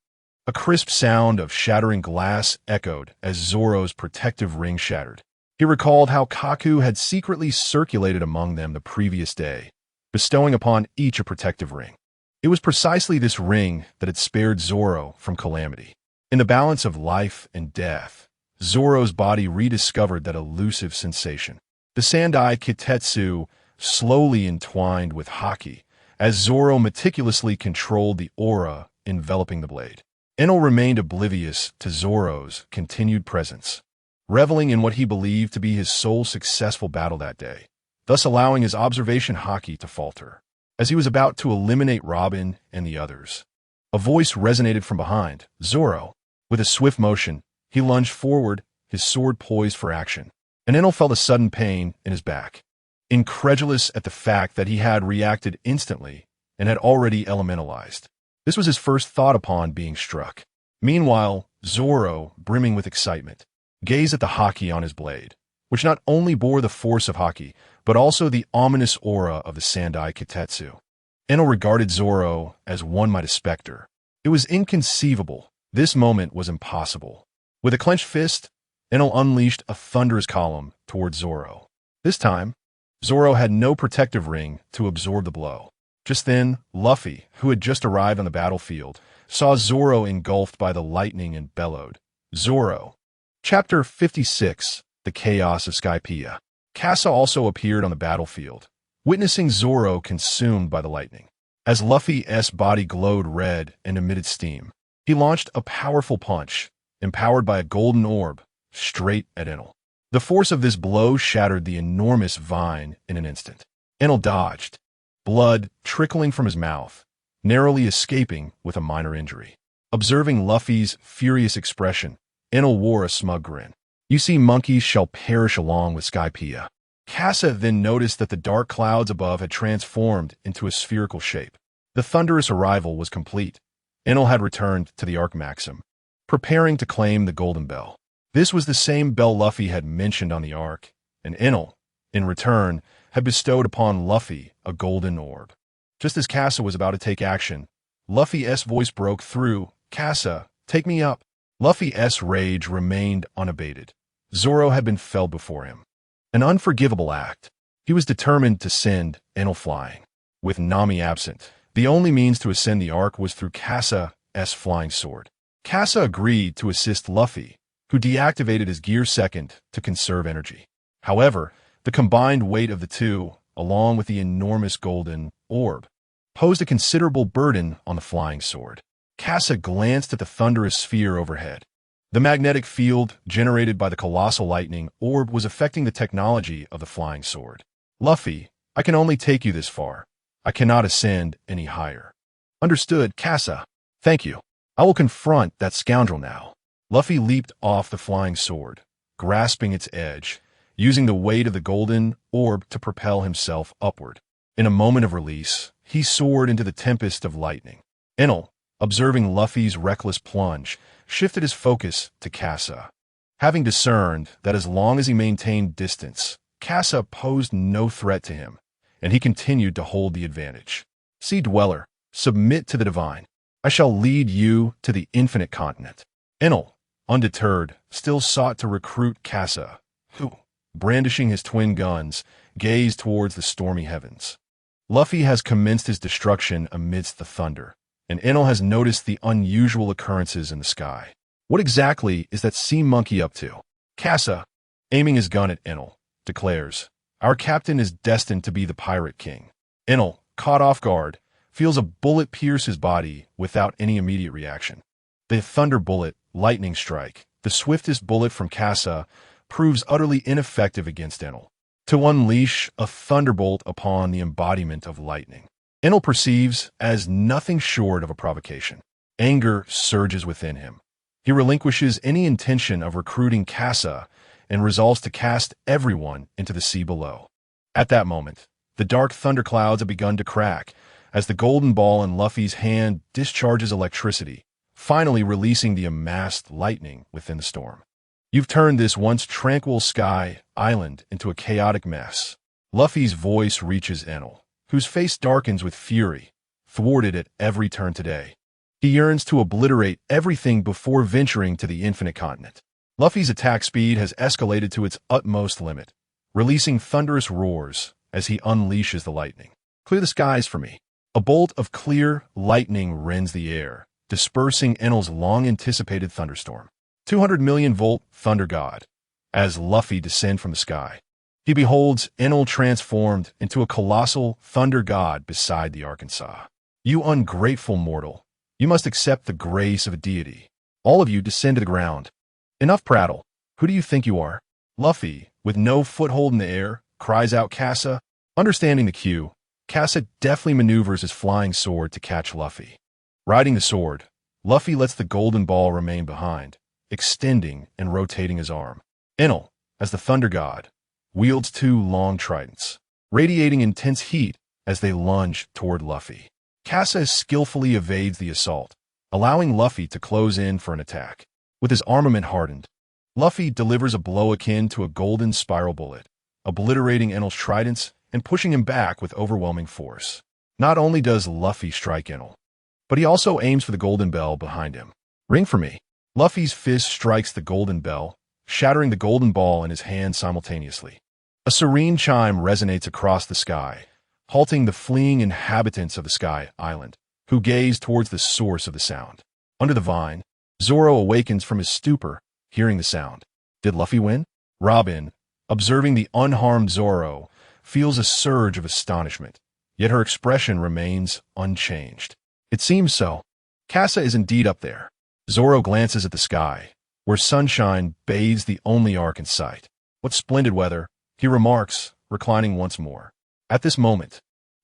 a crisp sound of shattering glass echoed as Zoro's protective ring shattered. He recalled how Kaku had secretly circulated among them the previous day, bestowing upon each a protective ring. It was precisely this ring that had spared Zoro from calamity. In the balance of life and death, Zoro's body rediscovered that elusive sensation. The Sandai Kitetsu slowly entwined with Haki, as Zoro meticulously controlled the aura enveloping the blade. Enel remained oblivious to Zoro's continued presence, reveling in what he believed to be his sole successful battle that day, thus allowing his observation haki to falter. As he was about to eliminate Robin and the others, a voice resonated from behind. Zoro. With a swift motion, he lunged forward, his sword poised for action, and Enel felt a sudden pain in his back. Incredulous at the fact that he had reacted instantly and had already elementalized. This was his first thought upon being struck. Meanwhile, Zoro, brimming with excitement, gazed at the haki on his blade, which not only bore the force of haki, but also the ominous aura of the Sandai Kitetsu. Enel regarded Zoro as one might a specter. It was inconceivable. This moment was impossible. With a clenched fist, Enel unleashed a thunderous column toward Zoro. This time, Zoro had no protective ring to absorb the blow. Just then, Luffy, who had just arrived on the battlefield, saw Zoro engulfed by the lightning and bellowed, "Zoro!" Chapter 56, The Chaos of Skypiea. Casa also appeared on the battlefield, witnessing Zoro consumed by the lightning. As Luffy's body glowed red and emitted steam, he launched a powerful punch, empowered by a golden orb, straight at Enel. The force of this blow shattered the enormous vine in an instant. Enel dodged, blood trickling from his mouth, narrowly escaping with a minor injury. Observing Luffy's furious expression, Enel wore a smug grin. You see, monkeys shall perish along with Skypiea. Casa then noticed that the dark clouds above had transformed into a spherical shape. The thunderous arrival was complete. Enel had returned to the Arc Maxim, preparing to claim the Golden Bell. This was the same bell Luffy had mentioned on the Ark, and Enel, in return, had bestowed upon Luffy a golden orb. Just as Casa was about to take action, Luffy's voice broke through. Casa, take me up. Luffy's rage remained unabated. Zoro had been felled before him. An unforgivable act. He was determined to send Enel flying. With Nami absent, the only means to ascend the Ark was through Casa's flying sword. Casa agreed to assist Luffy, who deactivated his gear second to conserve energy. However, the combined weight of the two, along with the enormous golden orb, posed a considerable burden on the flying sword. Casa glanced at the thunderous sphere overhead. The magnetic field generated by the colossal lightning orb was affecting the technology of the flying sword. Luffy, I can only take you this far. I cannot ascend any higher. Understood, Casa. Thank you. I will confront that scoundrel now. Luffy leaped off the flying sword, grasping its edge, using the weight of the golden orb to propel himself upward. In a moment of release, he soared into the tempest of lightning. Enel, observing Luffy's reckless plunge, shifted his focus to Casa. Having discerned that as long as he maintained distance, Casa posed no threat to him, and he continued to hold the advantage. Sea Dweller, submit to the divine. I shall lead you to the infinite continent. Enel, undeterred, still sought to recruit Casa, who, brandishing his twin guns, gazed towards the stormy heavens. Luffy has commenced his destruction amidst the thunder, and Enel has noticed the unusual occurrences in the sky. What exactly is that sea monkey up to? Casa, aiming his gun at Enel, declares, our captain is destined to be the Pirate King. Enel, caught off guard, feels a bullet pierce his body without any immediate reaction. The thunder bullet, lightning strike, the swiftest bullet from Casa, proves utterly ineffective against Enel. To unleash a thunderbolt upon the embodiment of lightning, Enel perceives as nothing short of a provocation. Anger surges within him. He relinquishes any intention of recruiting Casa and resolves to cast everyone into the sea below. At that moment, the dark thunderclouds have begun to crack as the golden ball in Luffy's hand discharges electricity, finally releasing the amassed lightning within the storm. You've turned this once tranquil sky island into a chaotic mess. Luffy's voice reaches Enel, whose face darkens with fury, thwarted at every turn today. He yearns to obliterate everything before venturing to the infinite continent. Luffy's attack speed has escalated to its utmost limit, releasing thunderous roars as he unleashes the lightning. Clear the skies for me. A bolt of clear lightning rends the air, dispersing Enel's long-anticipated thunderstorm. 200 million volt thunder god. As Luffy descends from the sky, he beholds Enel transformed into a colossal thunder god beside the Arkansas. You ungrateful mortal, you must accept the grace of a deity. All of you descend to the ground. Enough prattle. Who do you think you are? Luffy, with no foothold in the air, cries out Casa. Understanding the cue, Casa deftly maneuvers his flying sword to catch Luffy. Riding the sword, Luffy lets the golden ball remain behind, extending and rotating his arm. Enel, as the thunder god, wields two long tridents, radiating intense heat as they lunge toward Luffy. Casa skillfully evades the assault, allowing Luffy to close in for an attack. With his armament hardened, Luffy delivers a blow akin to a golden spiral bullet, obliterating Enel's tridents and pushing him back with overwhelming force. Not only does Luffy strike Enel, but he also aims for the golden bell behind him. Ring for me. Luffy's fist strikes the golden bell, shattering the golden ball in his hand simultaneously. A serene chime resonates across the sky, halting the fleeing inhabitants of the Sky Island, who gaze towards the source of the sound. Under the vine, Zoro awakens from his stupor, hearing the sound. Did Luffy win? Robin, observing the unharmed Zoro, feels a surge of astonishment, yet her expression remains unchanged. It seems so. Casa is indeed up there. Zoro glances at the sky, where sunshine bathes the only ark in sight. "What splendid weather," he remarks, reclining once more. At this moment,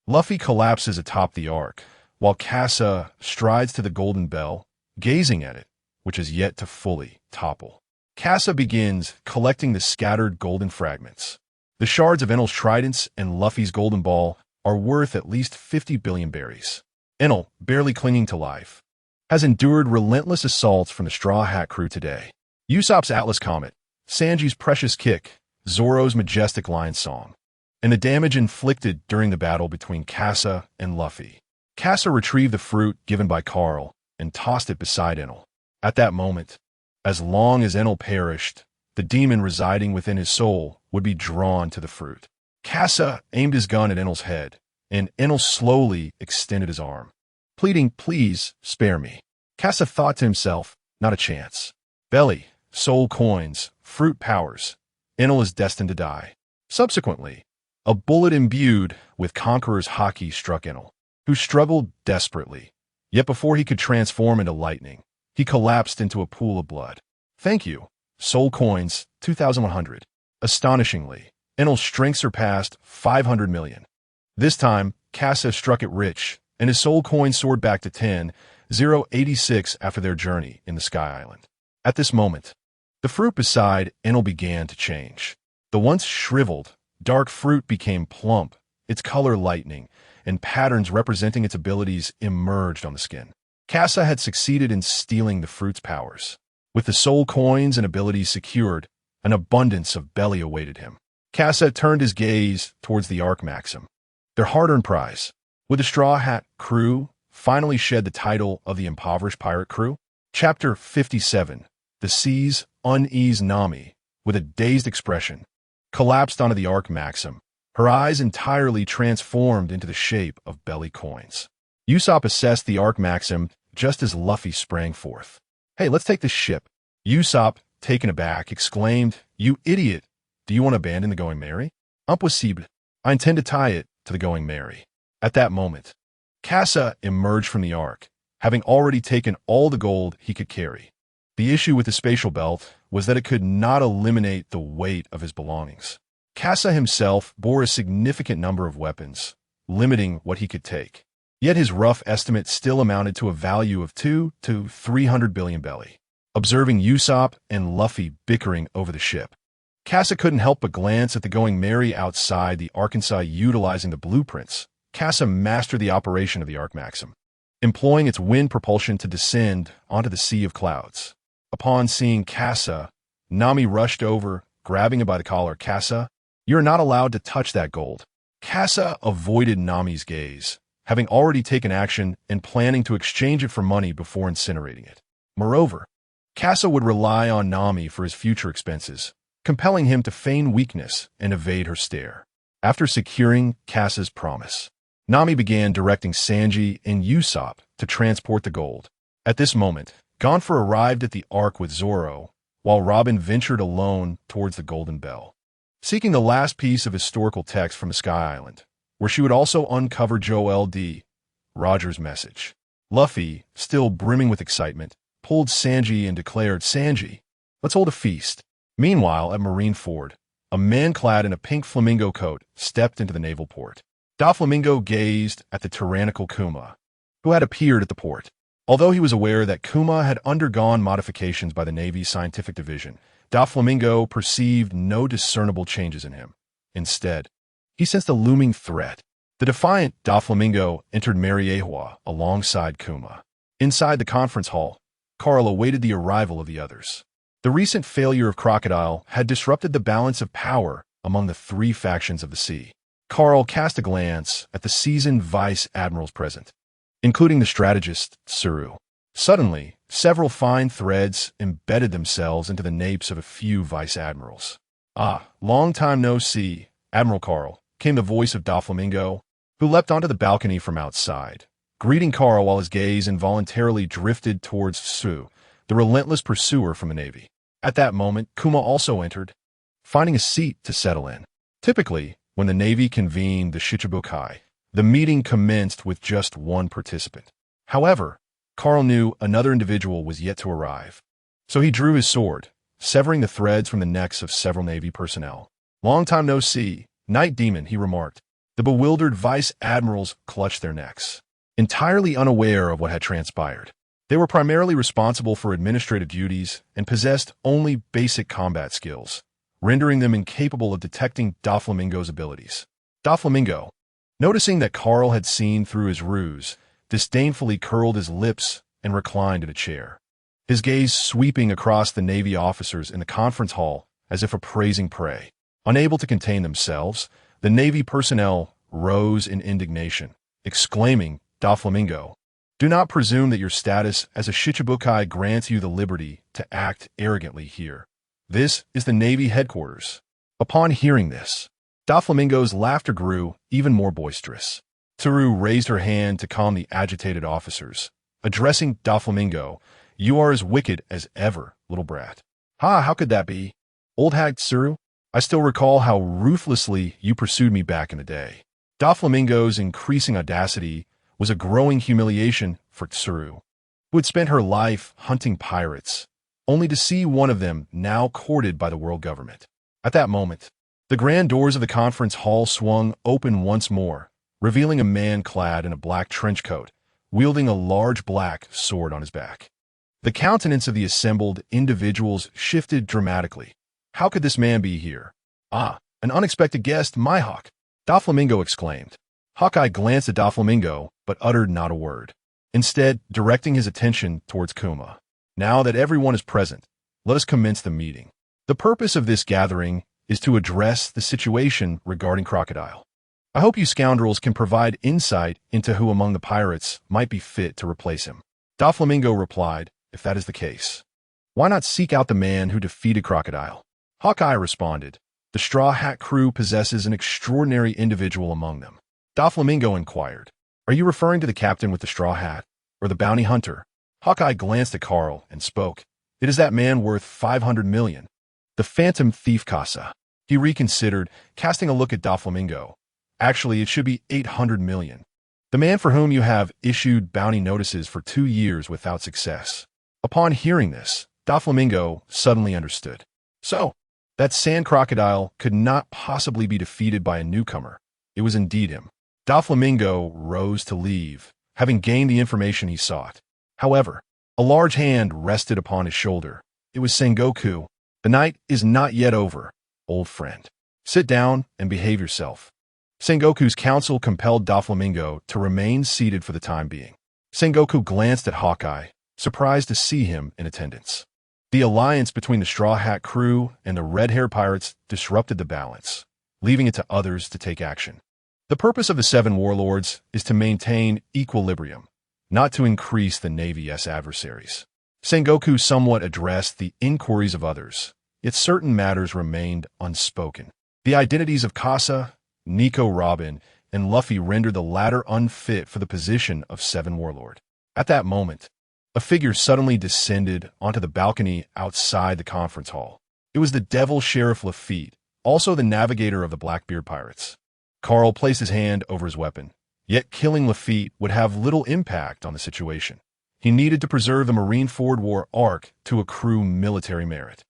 Luffy collapses atop the ark, while Casa strides to the golden bell, gazing at it, which is yet to fully topple. Casa begins collecting the scattered golden fragments. The shards of Enel's tridents and Luffy's golden ball are worth at least 50 billion berries. Enel, barely clinging to life, has endured relentless assaults from the Straw Hat crew today. Usopp's Atlas Comet, Sanji's precious kick, Zoro's majestic lion song, and the damage inflicted during the battle between Casa and Luffy. Casa retrieved the fruit given by Carl and tossed it beside Enel. At that moment, as long as Enel perished, the demon residing within his soul would be drawn to the fruit. Casa aimed his gun at Enel's head, and Enel slowly extended his arm, pleading, "Please, spare me." Casa thought to himself, "Not a chance. Belly, soul coins, fruit powers. Enel is destined to die." Subsequently, a bullet imbued with Conqueror's Haki struck Enel, who struggled desperately. Yet before he could transform into lightning, he collapsed into a pool of blood. "Thank you, soul coins, 2,100. Astonishingly, Enel's strength surpassed 500 million. This time, Casa struck it rich, and his soul coin soared back to 10,086 after their journey in the Sky Island. At this moment, the fruit beside Enel began to change. The once shriveled, dark fruit became plump, its color lightening, and patterns representing its abilities emerged on the skin. Casa had succeeded in stealing the fruit's powers. With the soul coins and abilities secured, an abundance of belly awaited him. Casa turned his gaze towards the Ark Maxim, their hard-earned prize. Would the Straw Hat crew finally shed the title of the impoverished pirate crew? Chapter 57. The sea's uneased Nami, with a dazed expression, collapsed onto the Ark Maxim, her eyes entirely transformed into the shape of belly coins. Usopp assessed the Ark Maxim just as Luffy sprang forth. "Hey, let's take this ship." Usopp, taken aback, exclaimed, "You idiot! Do you want to abandon the Going Merry?" "Impossible. I intend to tie it to the Going Merry." At that moment, Casa emerged from the Ark, having already taken all the gold he could carry. The issue with the spatial belt was that it could not eliminate the weight of his belongings. Casa himself bore a significant number of weapons, limiting what he could take. Yet his rough estimate still amounted to a value of 2 to 300 billion belly. Observing Usopp and Luffy bickering over the ship, Casa couldn't help but glance at the Going Merry outside the Arkansas utilizing the blueprints. Casa mastered the operation of the Ark Maxim, employing its wind propulsion to descend onto the Sea of Clouds. Upon seeing Casa, Nami rushed over, grabbing him by the collar. "Casa, you're not allowed to touch that gold." Casa avoided Nami's gaze, having already taken action and planning to exchange it for money before incinerating it. Moreover, Casa would rely on Nami for his future expenses, compelling him to feign weakness and evade her stare. After securing Casa's promise, Nami began directing Sanji and Usopp to transport the gold. At this moment, Gonfer arrived at the Ark with Zoro, while Robin ventured alone towards the Golden Bell, seeking the last piece of historical text from the Sky Island, where she would also uncover Joel D. Roger's message. Luffy, still brimming with excitement, pulled Sanji and declared, "Sanji, let's hold a feast." Meanwhile, at Marineford, a man clad in a pink flamingo coat stepped into the naval port. Doflamingo gazed at the tyrannical Kuma, who had appeared at the port. Although he was aware that Kuma had undergone modifications by the Navy's scientific division, Doflamingo perceived no discernible changes in him. Instead, he sensed a looming threat. The defiant Doflamingo entered Mariewa alongside Kuma. Inside the conference hall, Carl awaited the arrival of the others. The recent failure of Crocodile had disrupted the balance of power among the three factions of the sea. Carl cast a glance at the seasoned vice admirals present, including the strategist, Tsuru. Suddenly, several fine threads embedded themselves into the napes of a few vice admirals. "Ah, long time no see, Admiral Carl," came the voice of Doflamingo, who leapt onto the balcony from outside, greeting Carl while his gaze involuntarily drifted towards Tsuru, the relentless pursuer from the Navy. At that moment, Kuma also entered, finding a seat to settle in. Typically, when the Navy convened the Shichibukai, the meeting commenced with just one participant. However, Carl knew another individual was yet to arrive. So he drew his sword, severing the threads from the necks of several Navy personnel. "Long time no see, Night Demon," he remarked. The bewildered Vice Admirals clutched their necks, entirely unaware of what had transpired. They were primarily responsible for administrative duties and possessed only basic combat skills, rendering them incapable of detecting Doflamingo's abilities. Doflamingo, noticing that Carl had seen through his ruse, disdainfully curled his lips and reclined in a chair, his gaze sweeping across the Navy officers in the conference hall as if appraising prey. Unable to contain themselves, the Navy personnel rose in indignation, exclaiming, "Doflamingo, do not presume that your status as a Shichibukai grants you the liberty to act arrogantly here. This is the Navy headquarters." Upon hearing this, Doflamingo's laughter grew even more boisterous. Tsuru raised her hand to calm the agitated officers, addressing Doflamingo, "You are as wicked as ever, little brat." "Ha, how could that be? Old hag Tsuru, I still recall how ruthlessly you pursued me back in the day." Doflamingo's increasing audacity was a growing humiliation for Tsuru, who had spent her life hunting pirates, only to see one of them now courted by the world government. At that moment, the grand doors of the conference hall swung open once more, revealing a man clad in a black trench coat, wielding a large black sword on his back. The countenance of the assembled individuals shifted dramatically. How could this man be here? "Ah, an unexpected guest, my hawk!" Doflamingo exclaimed. Hawkeye glanced at Doflamingo, but uttered not a word, instead directing his attention towards Kuma. "Now that everyone is present, let us commence the meeting. The purpose of this gathering is to address the situation regarding Crocodile. I hope you scoundrels can provide insight into who among the pirates might be fit to replace him." Doflamingo replied, "If that is the case, why not seek out the man who defeated Crocodile?" Hawkeye responded, "The Straw Hat crew possesses an extraordinary individual among them." Doflamingo inquired, "Are you referring to the captain with the straw hat, or the bounty hunter?" Hawkeye glanced at Carl and spoke, "It is that man worth 500 million. The phantom thief Casa." He reconsidered, casting a look at Doflamingo. "Actually, it should be 800 million. The man for whom you have issued bounty notices for 2 years without success." Upon hearing this, Doflamingo suddenly understood. So, that sand crocodile could not possibly be defeated by a newcomer. It was indeed him. Doflamingo rose to leave, having gained the information he sought. However, a large hand rested upon his shoulder. It was Sengoku. "The night is not yet over, old friend. Sit down and behave yourself." Sengoku's counsel compelled Doflamingo to remain seated for the time being. Sengoku glanced at Hawkeye, surprised to see him in attendance. The alliance between the Straw Hat crew and the red-haired pirates disrupted the balance, leaving it to others to take action. The purpose of the 7 warlords is to maintain equilibrium, not to increase the Navy's adversaries. Sengoku somewhat addressed the inquiries of others, yet certain matters remained unspoken. The identities of Casa, Nico Robin, and Luffy rendered the latter unfit for the position of 7 warlord. At that moment, a figure suddenly descended onto the balcony outside the conference hall. It was the Devil Sheriff Lafitte, also the navigator of the Blackbeard pirates. Carl placed his hand over his weapon, yet killing Lafitte would have little impact on the situation. He needed to preserve the Marineford War arc to accrue military merit.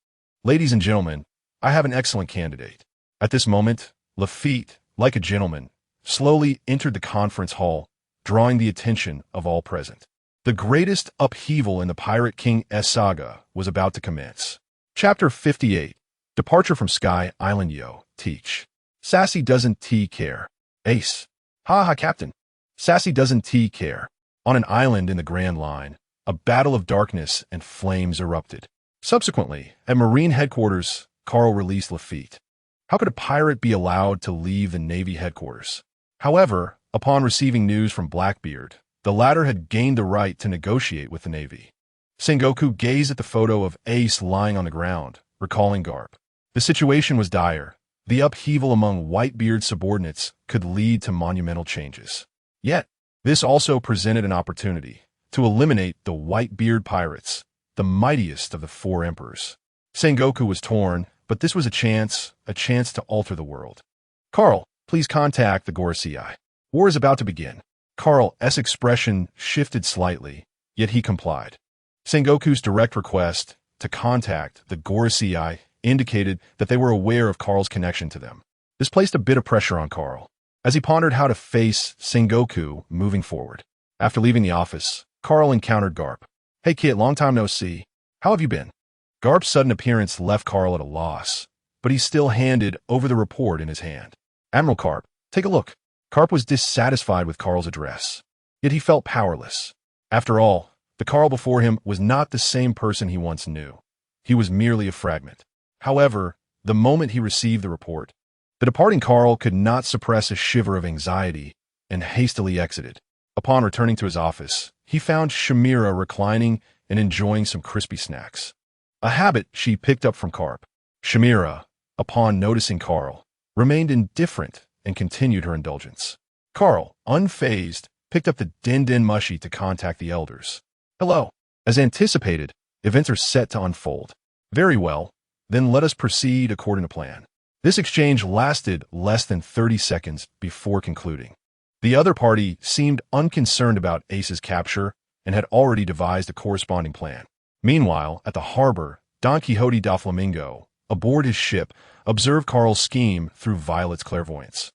"Ladies and gentlemen, I have an excellent candidate." At this moment, Lafitte, like a gentleman, slowly entered the conference hall, drawing the attention of all present. The greatest upheaval in the Pirate King's saga was about to commence. Chapter 58. Departure from Sky Island. Yo, teach. Sassy doesn't care. Ace. Ha ha, Captain. Sassy doesn't care. On an island in the Grand Line, a battle of darkness and flames erupted. Subsequently, at Marine headquarters, Carl released Lafitte. How could a pirate be allowed to leave the Navy headquarters? However, upon receiving news from Blackbeard, the latter had gained the right to negotiate with the Navy. Sengoku gazed at the photo of Ace lying on the ground, recalling Garp. The situation was dire. The upheaval among Whitebeard's subordinates could lead to monumental changes. Yet, this also presented an opportunity to eliminate the Whitebeard pirates, the mightiest of the 4 emperors. Sengoku was torn, but this was a chance to alter the world. "Carl, please contact the Gorosei. War is about to begin." Carl's expression shifted slightly, yet he complied. Sengoku's direct request to contact the Gorosei indicated that they were aware of Carl's connection to them. This placed a bit of pressure on Carl, as he pondered how to face Sengoku moving forward. After leaving the office, Carl encountered Garp. "Hey kid, long time no see. How have you been?" Garp's sudden appearance left Carl at a loss, but he still handed over the report in his hand. "Admiral Carp, take a look." Carp was dissatisfied with Carl's address, yet he felt powerless. After all, the Carl before him was not the same person he once knew. He was merely a fragment. However, the moment he received the report, the departing Carl could not suppress a shiver of anxiety and hastily exited. Upon returning to his office, he found Shamira reclining and enjoying some crispy snacks, a habit she picked up from Carp. Shamira, upon noticing Carl, remained indifferent and continued her indulgence. Carl, unfazed, picked up the Den Den Mushi to contact the elders. "Hello." As anticipated, events are set to unfold. "Very well, then let us proceed according to plan." This exchange lasted less than 30 seconds before concluding. The other party seemed unconcerned about Ace's capture and had already devised a corresponding plan. Meanwhile, at the harbor, Don Quixote Doflamingo, aboard his ship, observed Carl's scheme through Violet's clairvoyance.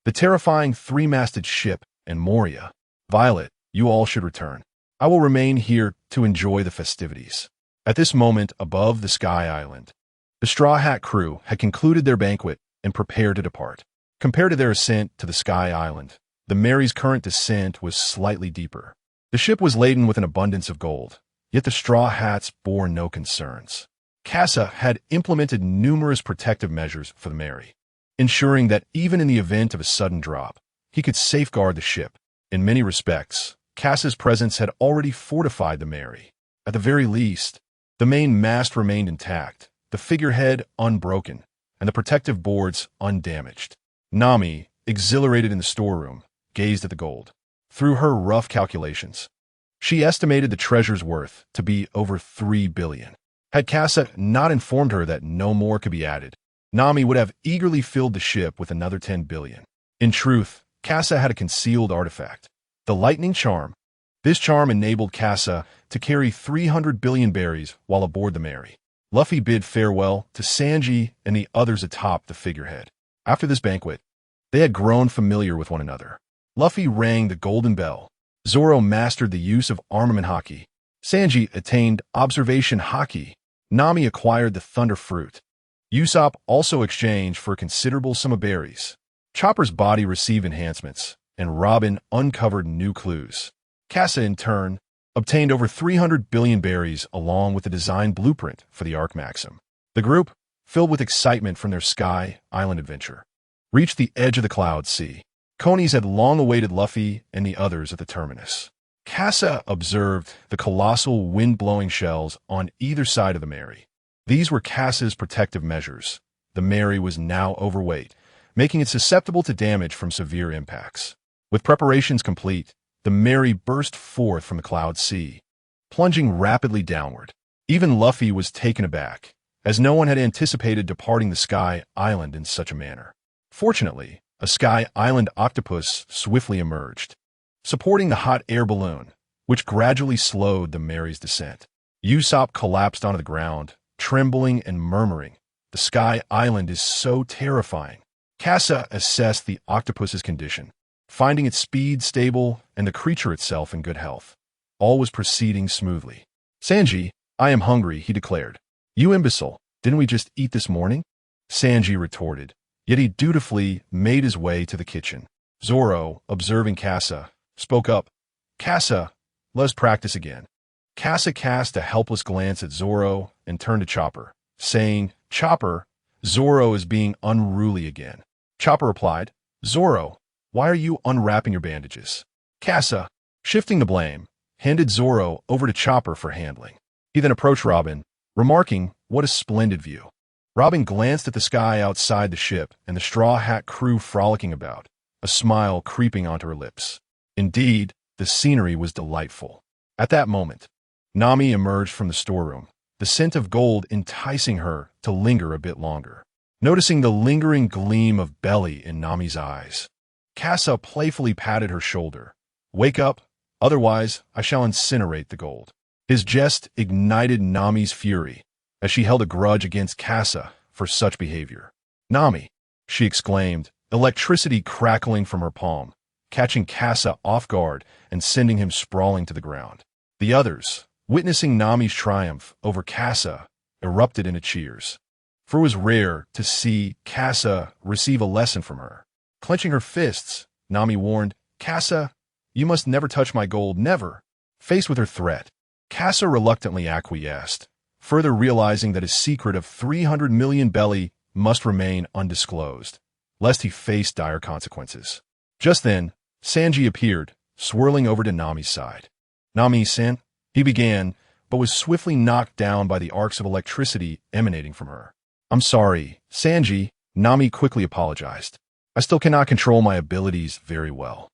The terrifying three-masted ship and Moria. "Violet, you all should return. I will remain here to enjoy the festivities." At this moment, above the Sky Island, the Straw Hat crew had concluded their banquet and prepared to depart. Compared to their ascent to the Sky Island, the Mary's current descent was slightly deeper. The ship was laden with an abundance of gold, yet the Straw Hats bore no concerns. Casa had implemented numerous protective measures for the Mary, ensuring that even in the event of a sudden drop, he could safeguard the ship. In many respects, Casa's presence had already fortified the Mary. At the very least, the main mast remained intact, the figurehead unbroken, and the protective boards undamaged. Nami, exhilarated in the storeroom, gazed at the gold. Through her rough calculations, she estimated the treasure's worth to be over 3 billion. Had Casa not informed her that no more could be added, Nami would have eagerly filled the ship with another 10 billion. In truth, Casa had a concealed artifact, the lightning charm. This charm enabled Casa to carry 300 billion berries while aboard the Mary. Luffy bid farewell to Sanji and the others atop the figurehead. After this banquet, they had grown familiar with one another. Luffy rang the golden bell. Zoro mastered the use of armament Haki. Sanji attained observation Haki. Nami acquired the thunder fruit. Usopp also exchanged for a considerable sum of berries. Chopper's body received enhancements, and Robin uncovered new clues. Casa, in turn, obtained over 300 billion berries along with the design blueprint for the Arc Maxim. The group, filled with excitement from their Sky Island adventure, reached the edge of the Cloud Sea. Conies had long awaited Luffy and the others at the terminus. Casa observed the colossal wind-blowing shells on either side of the Mary. These were Casa's protective measures. The Mary was now overweight, making it susceptible to damage from severe impacts. With preparations complete, the Mary burst forth from the Cloud Sea, plunging rapidly downward. Even Luffy was taken aback, as no one had anticipated departing the Sky Island in such a manner. Fortunately, a Sky Island octopus swiftly emerged, supporting the hot air balloon, which gradually slowed the Mary's descent. Usopp collapsed onto the ground, trembling and murmuring, "The Sky Island is so terrifying." Casa assessed the octopus's condition, finding its speed stable and the creature itself in good health. All was proceeding smoothly. "Sanji, I am hungry," he declared. "You imbecile, didn't we just eat this morning?" Sanji retorted, yet he dutifully made his way to the kitchen. Zoro, observing Casa, spoke up. "Casa, let's practice again." Casa cast a helpless glance at Zoro and turned to Chopper, saying, "Chopper, Zoro is being unruly again." Chopper replied, "Zoro, why are you unwrapping your bandages?" Casa, shifting the blame, handed Zoro over to Chopper for handling. He then approached Robin, remarking, "What a splendid view." Robin glanced at the sky outside the ship and the Straw Hat crew frolicking about, a smile creeping onto her lips. Indeed, the scenery was delightful. At that moment, Nami emerged from the storeroom, the scent of gold enticing her to linger a bit longer. Noticing the lingering gleam of belly in Nami's eyes, Casa playfully patted her shoulder. "Wake up, otherwise I shall incinerate the gold." His jest ignited Nami's fury, as she held a grudge against Kasa for such behavior. "Nami," she exclaimed, electricity crackling from her palm, catching Kasa off guard and sending him sprawling to the ground. The others, witnessing Nami's triumph over Kasa, erupted into cheers. For it was rare to see Kasa receive a lesson from her. Clenching her fists, Nami warned, "Kasa, you must never touch my gold, never." Faced with her threat, Kasa reluctantly acquiesced, further realizing that his secret of 300 million belly must remain undisclosed, lest he face dire consequences. Just then, Sanji appeared, swirling over to Nami's side. "Nami-san," he began, but was swiftly knocked down by the arcs of electricity emanating from her. "I'm sorry, Sanji," Nami quickly apologized. "I still cannot control my abilities very well."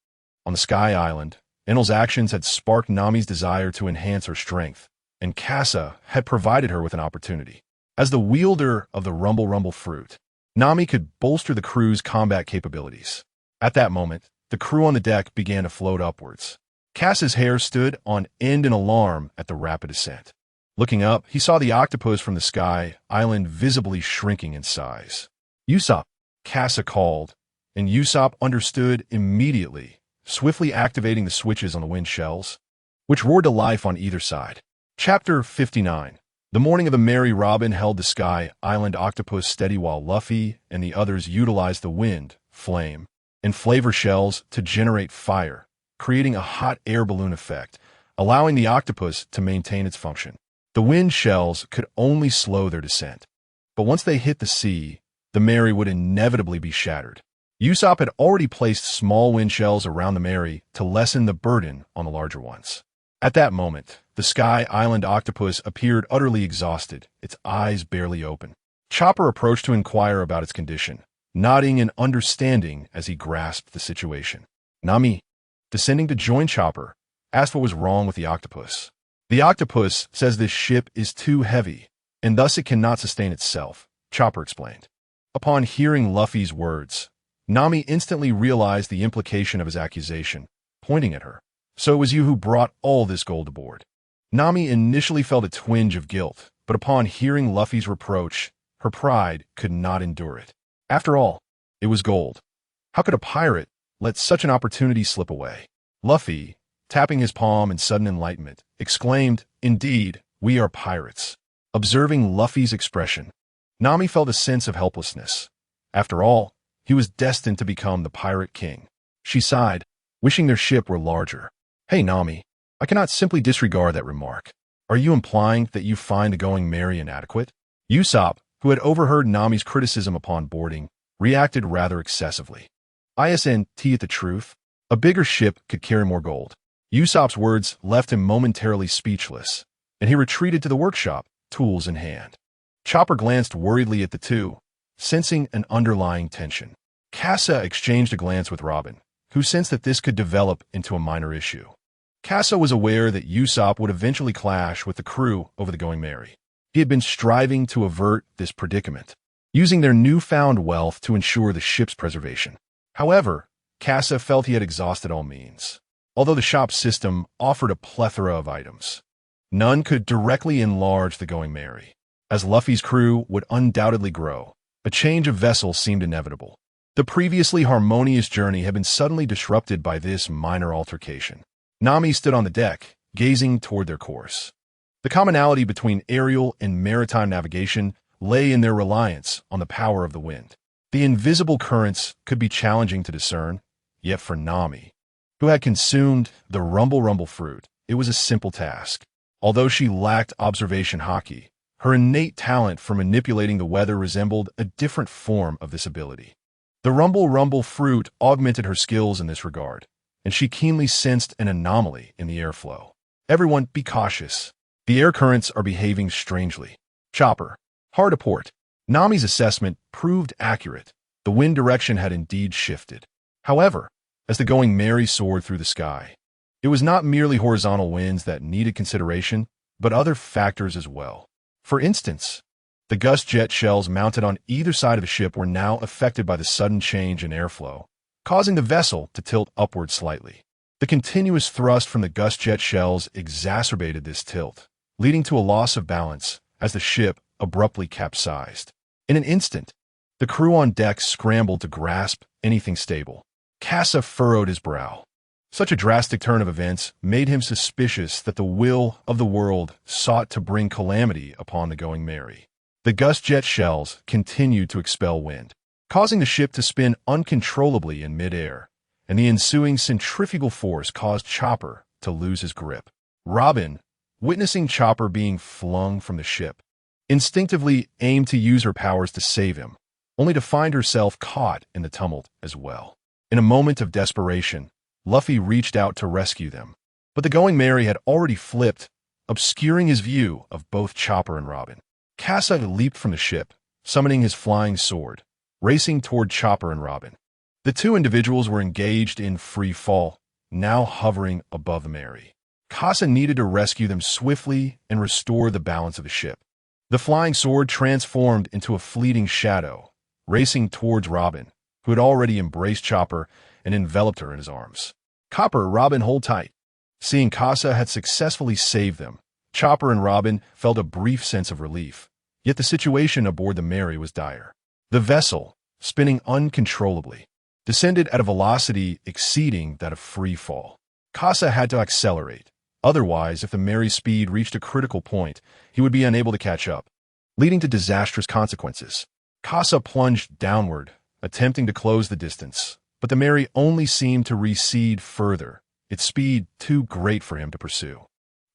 On the Sky Island, Enel's actions had sparked Nami's desire to enhance her strength, and Kasa had provided her with an opportunity. As the wielder of the Rumble fruit, Nami could bolster the crew's combat capabilities. At that moment, the crew on the deck began to float upwards. Kasa's hair stood on end in alarm at the rapid ascent. Looking up, he saw the octopus from the Sky Island visibly shrinking in size. "Usopp," Kasa called, and Usopp understood immediately, swiftly activating the switches on the wind shells, which roared to life on either side. Chapter 59. The morning of the Merry Robin held the Sky Island octopus steady while Luffy and the others utilized the wind, flame, and flavor shells to generate fire, creating a hot air balloon effect, allowing the octopus to maintain its function. The wind shells could only slow their descent, but once they hit the sea, the Merry would inevitably be shattered. Usopp had already placed small wind shells around the Merry to lessen the burden on the larger ones. At that moment, the Sky Island octopus appeared utterly exhausted, its eyes barely open. Chopper approached to inquire about its condition, nodding in understanding as he grasped the situation. Nami, descending to join Chopper, asked what was wrong with the octopus. "The octopus says this ship is too heavy, and thus it cannot sustain itself," Chopper explained. Upon hearing Luffy's words, Nami instantly realized the implication of his accusation, pointing at her. "So it was you who brought all this gold aboard." Nami initially felt a twinge of guilt, but upon hearing Luffy's reproach, her pride could not endure it. After all, it was gold. How could a pirate let such an opportunity slip away? Luffy, tapping his palm in sudden enlightenment, exclaimed, "Indeed, we are pirates." Observing Luffy's expression, Nami felt a sense of helplessness. After all, he was destined to become the Pirate King. She sighed, wishing their ship were larger. "Hey, Nami, I cannot simply disregard that remark. Are you implying that you find the going merry inadequate?" Usopp, who had overheard Nami's criticism upon boarding, reacted rather excessively. "Isn't it the truth? A bigger ship could carry more gold." Usopp's words left him momentarily speechless, and he retreated to the workshop, tools in hand. Chopper glanced worriedly at the two, sensing an underlying tension. Kasa exchanged a glance with Robin, who sensed that this could develop into a minor issue. Kasa was aware that Usopp would eventually clash with the crew over the Going Merry. He had been striving to avert this predicament, using their newfound wealth to ensure the ship's preservation. However, Kasa felt he had exhausted all means. Although the shop system offered a plethora of items, none could directly enlarge the Going Merry. As Luffy's crew would undoubtedly grow, a change of vessel seemed inevitable. The previously harmonious journey had been suddenly disrupted by this minor altercation. Nami stood on the deck, gazing toward their course. The commonality between aerial and maritime navigation lay in their reliance on the power of the wind. The invisible currents could be challenging to discern, yet for Nami, who had consumed the Rumble fruit, it was a simple task. Although she lacked observation Haki, her innate talent for manipulating the weather resembled a different form of this ability. The Rumble fruit augmented her skills in this regard, and she keenly sensed an anomaly in the airflow. "Everyone, be cautious. The air currents are behaving strangely." "Chopper, hard aport." Nami's assessment proved accurate. The wind direction had indeed shifted. However, as the Going Merry soared through the sky, it was not merely horizontal winds that needed consideration, but other factors as well. For instance, the gust jet shells mounted on either side of the ship were now affected by the sudden change in airflow, causing the vessel to tilt upward slightly. The continuous thrust from the gust jet shells exacerbated this tilt, leading to a loss of balance as the ship abruptly capsized. In an instant, the crew on deck scrambled to grasp anything stable. Casa furrowed his brow. Such a drastic turn of events made him suspicious that the will of the world sought to bring calamity upon the Going Merry. The gust jet shells continued to expel wind, causing the ship to spin uncontrollably in midair, and the ensuing centrifugal force caused Chopper to lose his grip. Robin, witnessing Chopper being flung from the ship, instinctively aimed to use her powers to save him, only to find herself caught in the tumult as well. In a moment of desperation, Luffy reached out to rescue them, but the Going Merry had already flipped, obscuring his view of both Chopper and Robin. Casa leaped from the ship, summoning his flying sword, racing toward Chopper and Robin. The two individuals were engaged in free fall, now hovering above the Merry. Casa needed to rescue them swiftly and restore the balance of the ship. The flying sword transformed into a fleeting shadow, racing towards Robin, who had already embraced Chopper and enveloped her in his arms. "Copper, Robin, hold tight." Seeing Casa had successfully saved them, Chopper and Robin felt a brief sense of relief, yet the situation aboard the Merry was dire. The vessel, spinning uncontrollably, descended at a velocity exceeding that of free fall. Casa had to accelerate. Otherwise, if the Merry's speed reached a critical point, he would be unable to catch up, leading to disastrous consequences. Casa plunged downward, attempting to close the distance, but the Merry only seemed to recede further, its speed too great for him to pursue.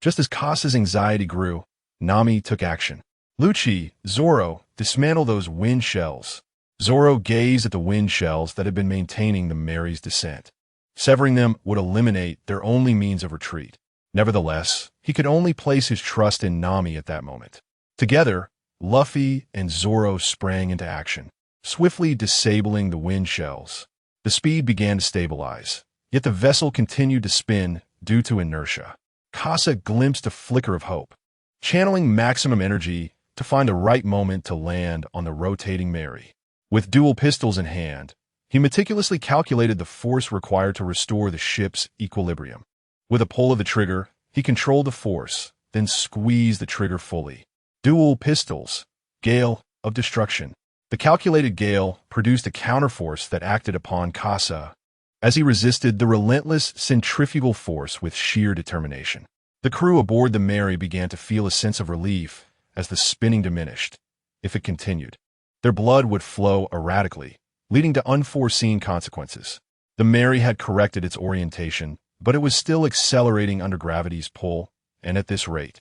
Just as Casa's anxiety grew, Nami took action. "Lucci, Zoro, dismantle those wind shells." Zoro gazed at the wind shells that had been maintaining the Merry's descent. Severing them would eliminate their only means of retreat. Nevertheless, he could only place his trust in Nami at that moment. Together, Luffy and Zoro sprang into action, swiftly disabling the wind shells. The speed began to stabilize, yet the vessel continued to spin due to inertia. Casa glimpsed a flicker of hope, channeling maximum energy to find the right moment to land on the rotating Merry. With dual pistols in hand, he meticulously calculated the force required to restore the ship's equilibrium. With a pull of the trigger, he controlled the force, then squeezed the trigger fully. Dual pistols, gale of destruction. The calculated gale produced a counterforce that acted upon Casa, as he resisted the relentless centrifugal force with sheer determination. The crew aboard the Merry began to feel a sense of relief as the spinning diminished. If it continued, their blood would flow erratically, leading to unforeseen consequences. The Merry had corrected its orientation, but it was still accelerating under gravity's pull, and at this rate,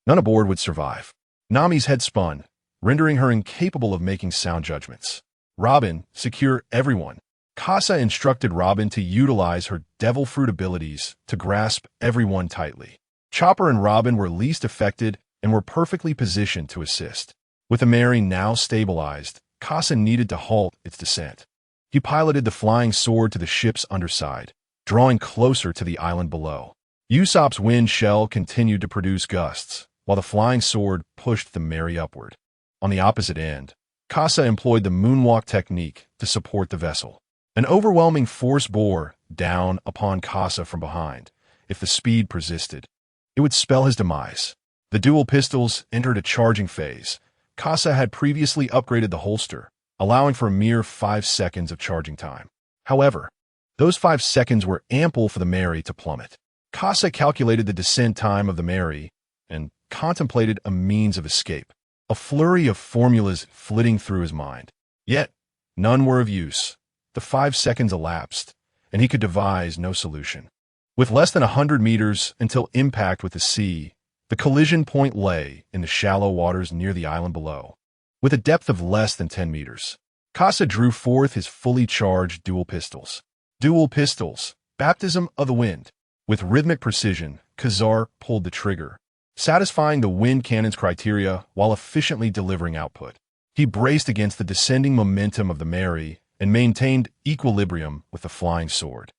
none aboard would survive. Nami's head spun, rendering her incapable of making sound judgments. "Robin, secure everyone." Casa instructed Robin to utilize her devil fruit abilities to grasp everyone tightly. Chopper and Robin were least affected and were perfectly positioned to assist. With the Merry now stabilized, Casa needed to halt its descent. He piloted the flying sword to the ship's underside, drawing closer to the island below. Usopp's wind shell continued to produce gusts, while the flying sword pushed the Merry upward. On the opposite end, Casa employed the moonwalk technique to support the vessel. An overwhelming force bore down upon Casa from behind. If the speed persisted, it would spell his demise. The dual pistols entered a charging phase. Casa had previously upgraded the holster, allowing for a mere 5 seconds of charging time. However, those 5 seconds were ample for the Merry to plummet. Casa calculated the descent time of the Merry and contemplated a means of escape. A flurry of formulas flitting through his mind. Yet, none were of use. The 5 seconds elapsed, and he could devise no solution. With less than 100 meters until impact with the sea, the collision point lay in the shallow waters near the island below. With a depth of less than 10 meters, Casa drew forth his fully charged dual pistols. Dual pistols, baptism of the wind. With rhythmic precision, Khazar pulled the trigger, satisfying the wind cannon's criteria while efficiently delivering output. He braced against the descending momentum of the Merry and maintained equilibrium with the flying sword,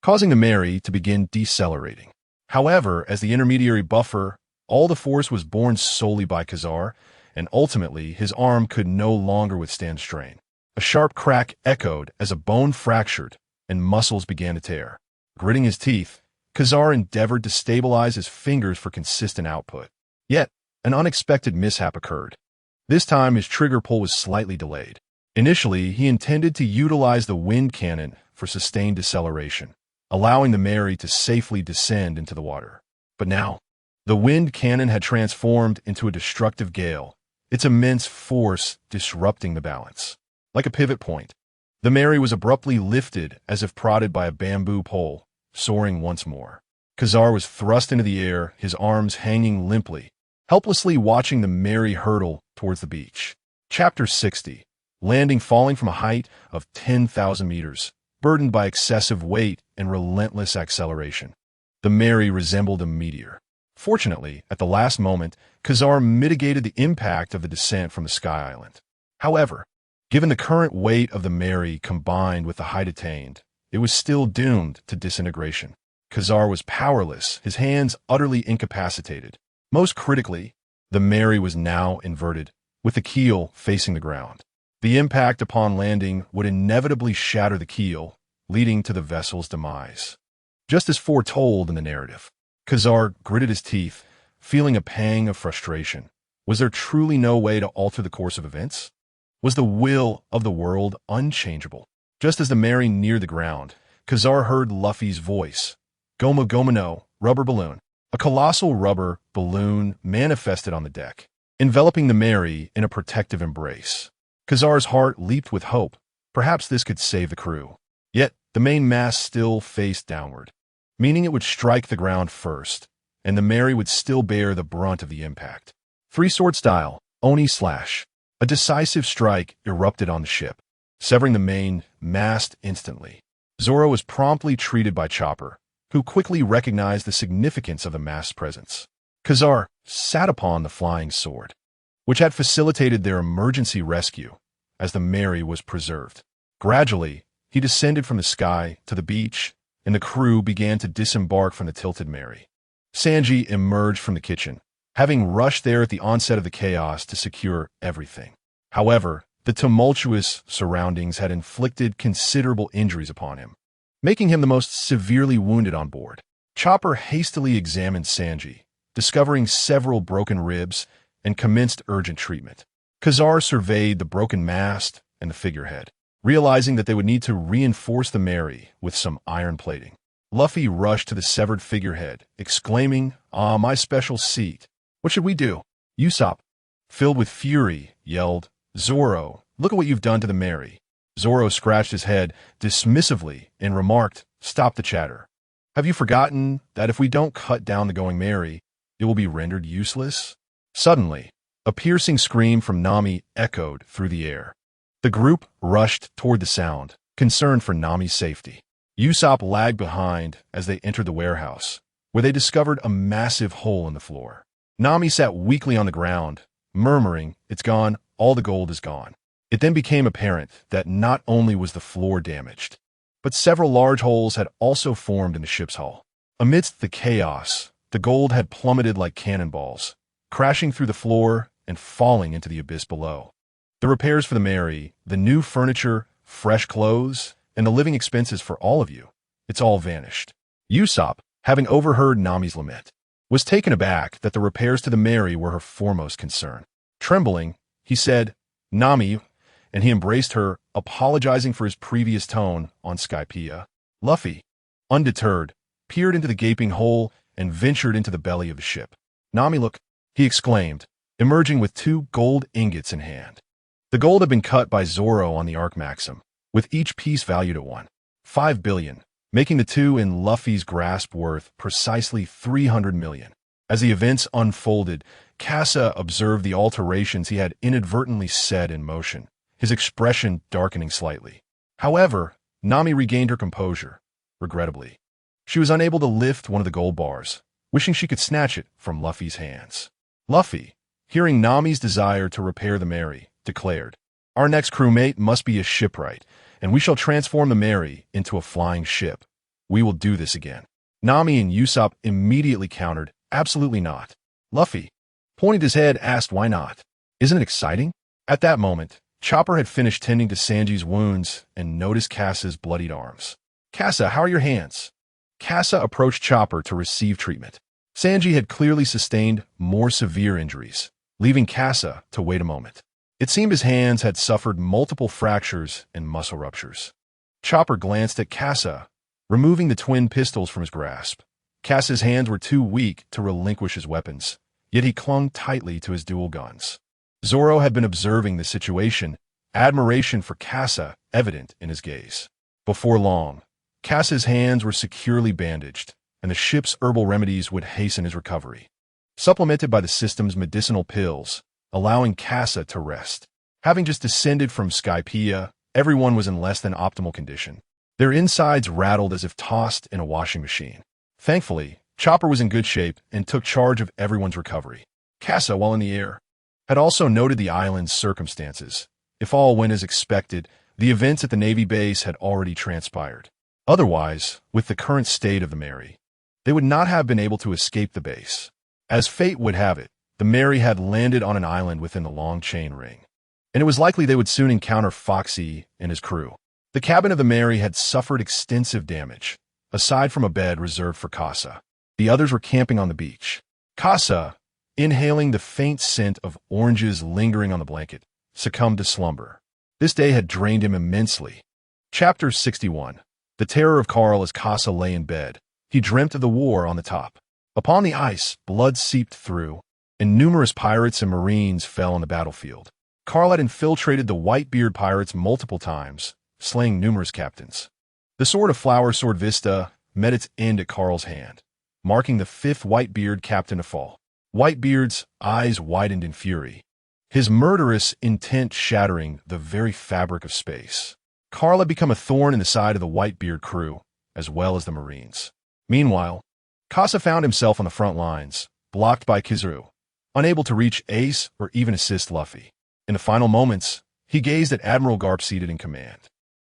causing the Merry to begin decelerating. However, as the intermediary buffer, all the force was borne solely by Khazar, and ultimately his arm could no longer withstand strain. A sharp crack echoed as a bone fractured and muscles began to tear. Gritting his teeth, Khazar endeavored to stabilize his fingers for consistent output. Yet, an unexpected mishap occurred. This time, his trigger pull was slightly delayed. Initially, he intended to utilize the wind cannon for sustained deceleration, allowing the Mary to safely descend into the water. But now, the wind cannon had transformed into a destructive gale, its immense force disrupting the balance. Like a pivot point, the Mary was abruptly lifted as if prodded by a bamboo pole, soaring once more. Khazar was thrust into the air, his arms hanging limply, helplessly watching the Mary hurtle towards the beach. Chapter 60. Landing falling from a height of 10,000 meters, burdened by excessive weight and relentless acceleration. The Mary resembled a meteor. Fortunately, at the last moment, Khazar mitigated the impact of the descent from the Sky Island. However, given the current weight of the Mary combined with the height attained, it was still doomed to disintegration. Khazar was powerless, his hands utterly incapacitated. Most critically, the Mary was now inverted, with the keel facing the ground. The impact upon landing would inevitably shatter the keel, leading to the vessel's demise. Just as foretold in the narrative, Khazar gritted his teeth, feeling a pang of frustration. Was there truly no way to alter the course of events? Was the will of the world unchangeable? Just as the Mary neared the ground, Khazar heard Luffy's voice. Goma Goma no, rubber balloon. A colossal rubber balloon manifested on the deck, enveloping the Mary in a protective embrace. Khazar's heart leaped with hope. Perhaps this could save the crew. Yet, the main mast still faced downward, meaning it would strike the ground first, and the Mary would still bear the brunt of the impact. Three-sword style, Oni slash. A decisive strike erupted on the ship, severing the main mast instantly. Zoro was promptly treated by Chopper, who quickly recognized the significance of the mast's presence. Khazar sat upon the flying sword, which had facilitated their emergency rescue as the Mary was preserved. Gradually, he descended from the sky to the beach, and the crew began to disembark from the tilted Mary. Sanji emerged from the kitchen, having rushed there at the onset of the chaos to secure everything. However, the tumultuous surroundings had inflicted considerable injuries upon him, making him the most severely wounded on board. Chopper hastily examined Sanji, discovering several broken ribs, and commenced urgent treatment. Khazar surveyed the broken mast and the figurehead, realizing that they would need to reinforce the Mary with some iron plating. Luffy rushed to the severed figurehead, exclaiming, "Ah, my special seat. What should we do?" Usopp, filled with fury, yelled, "Zoro, look at what you've done to the Mary." Zoro scratched his head dismissively and remarked, "Stop the chatter. Have you forgotten that if we don't cut down the going Mary, it will be rendered useless?" Suddenly, a piercing scream from Nami echoed through the air. The group rushed toward the sound, concerned for Nami's safety. Usopp lagged behind as they entered the warehouse, where they discovered a massive hole in the floor. Nami sat weakly on the ground, murmuring, "It's gone, all the gold is gone." It then became apparent that not only was the floor damaged, but several large holes had also formed in the ship's hull. Amidst the chaos, the gold had plummeted like cannonballs, crashing through the floor and falling into the abyss below. The repairs for the Mary, the new furniture, fresh clothes, and the living expenses for all of you, it's all vanished. Usopp, having overheard Nami's lament, was taken aback that the repairs to the Mary were her foremost concern. Trembling, he said, "Nami," and he embraced her, apologizing for his previous tone on Skypiea. Luffy, undeterred, peered into the gaping hole and ventured into the belly of the ship. "Nami, look," he exclaimed, emerging with 2 gold ingots in hand. The gold had been cut by Zoro on the Arc Maxim, with each piece valued at 1.5 billion, making the two in Luffy's grasp worth precisely 300 million. As the events unfolded, Casa observed the alterations he had inadvertently set in motion, his expression darkening slightly. However, Nami regained her composure, regrettably. She was unable to lift one of the gold bars, wishing she could snatch it from Luffy's hands. Luffy, hearing Nami's desire to repair the Mary, declared, "Our next crewmate must be a shipwright, and we shall transform the Mary into a flying ship. We will do this again." Nami and Usopp immediately countered, "Absolutely not." Luffy, pointing his head, asked why not. "Isn't it exciting?" At that moment, Chopper had finished tending to Sanji's wounds and noticed Casa's bloodied arms. "Casa, how are your hands?" Casa approached Chopper to receive treatment. Sanji had clearly sustained more severe injuries, leaving Casa to wait a moment. It seemed his hands had suffered multiple fractures and muscle ruptures. Chopper glanced at Casa, removing the twin pistols from his grasp. Casa's hands were too weak to relinquish his weapons, yet he clung tightly to his dual guns. Zoro had been observing the situation, admiration for Casa evident in his gaze. Before long, Casa's hands were securely bandaged, and the ship's herbal remedies would hasten his recovery. Supplemented by the system's medicinal pills, allowing Casa to rest. Having just descended from Skypiea, everyone was in less than optimal condition. Their insides rattled as if tossed in a washing machine. Thankfully, Chopper was in good shape and took charge of everyone's recovery. Casa, while in the air, had also noted the island's circumstances. If all went as expected, the events at the Navy base had already transpired. Otherwise, with the current state of the Mary, they would not have been able to escape the base. As fate would have it, the Mary had landed on an island within the long chain ring, and it was likely they would soon encounter Foxy and his crew. The cabin of the Mary had suffered extensive damage. Aside from a bed reserved for Casa, the others were camping on the beach. Casa, inhaling the faint scent of oranges lingering on the blanket, succumbed to slumber. This day had drained him immensely. Chapter 61. The terror of Carl as Casa lay in bed. He dreamt of the war on the top. Upon the ice, blood seeped through, and numerous pirates and marines fell on the battlefield. Carl had infiltrated the Whitebeard pirates multiple times, slaying numerous captains. The Sword of Flower Sword Vista met its end at Carl's hand, marking the 5th Whitebeard captain to fall. Whitebeard's eyes widened in fury, his murderous intent shattering the very fabric of space. Carl had become a thorn in the side of the Whitebeard crew, as well as the Marines. Meanwhile, Casa found himself on the front lines, blocked by Kizaru, unable to reach Ace or even assist Luffy. In the final moments, he gazed at Admiral Garp seated in command.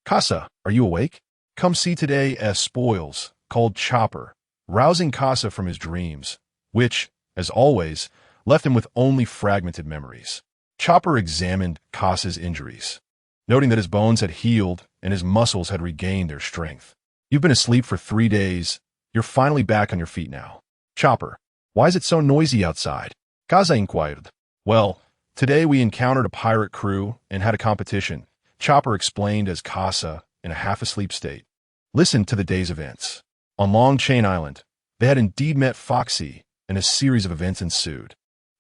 "Casa, are you awake? Come see today as spoils," called Chopper, rousing Casa from his dreams, which, as always, left him with only fragmented memories. Chopper examined Casa's injuries, noting that his bones had healed and his muscles had regained their strength. "You've been asleep for 3 days. You're finally back on your feet now." "Chopper, why is it so noisy outside?" Casa inquired. "Well, today we encountered a pirate crew and had a competition," Chopper explained as Casa, in a half-asleep state, listened to the day's events. On Long Chain Island, they had indeed met Foxy, and a series of events ensued.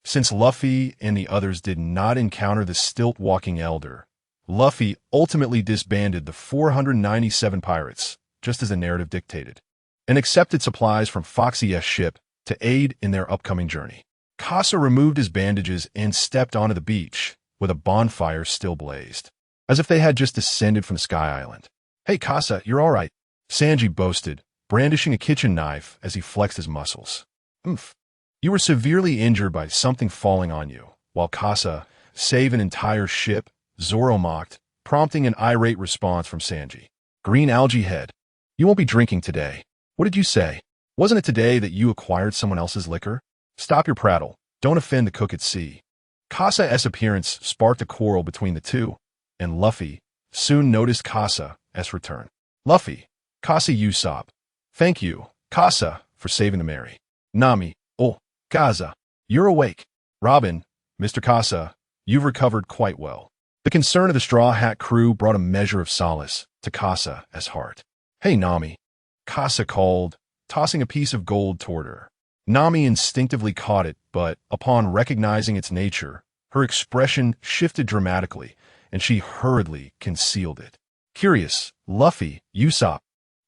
Since Luffy and the others did not encounter the stilt-walking elder, Luffy ultimately disbanded the 497 pirates, just as the narrative dictated, and accepted supplies from Foxy's ship to aid in their upcoming journey. Casa removed his bandages and stepped onto the beach, where the bonfire still blazed, as if they had just descended from Sky Island. "Hey, Casa, you're all right," Sanji boasted, brandishing a kitchen knife as he flexed his muscles. "Oomph. You were severely injured by something falling on you," while Casa saved an entire ship, Zoro mocked, prompting an irate response from Sanji. "Green algae head. You won't be drinking today." "What did you say? Wasn't it today that you acquired someone else's liquor?" "Stop your prattle. Don't offend the cook at sea." Casa's appearance sparked a quarrel between the two, and Luffy soon noticed Casa's return. "Luffy, Casa Usopp. Thank you, Casa, for saving the Mary." "Nami, oh, Casa, you're awake." "Robin, Mr. Casa, you've recovered quite well." The concern of the Straw Hat crew brought a measure of solace to Casa's heart. "Hey, Nami," Casa called, tossing a piece of gold toward her. Nami instinctively caught it, but upon recognizing its nature, her expression shifted dramatically, and she hurriedly concealed it. Curious, Luffy, Usopp,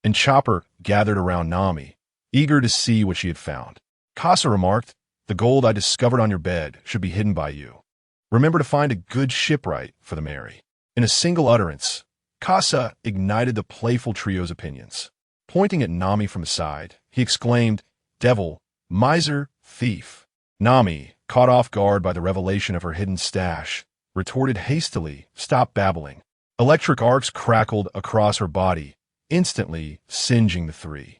and Chopper gathered around Nami, eager to see what she had found. Casa remarked, "The gold I discovered on your bed should be hidden by you. Remember to find a good shipwright for the Mary." In a single utterance, Casa ignited the playful trio's opinions. Pointing at Nami from the side, he exclaimed, "Devil, miser, thief." Nami, caught off guard by the revelation of her hidden stash, retorted hastily, "Stop babbling." Electric arcs crackled across her body, instantly singeing the three.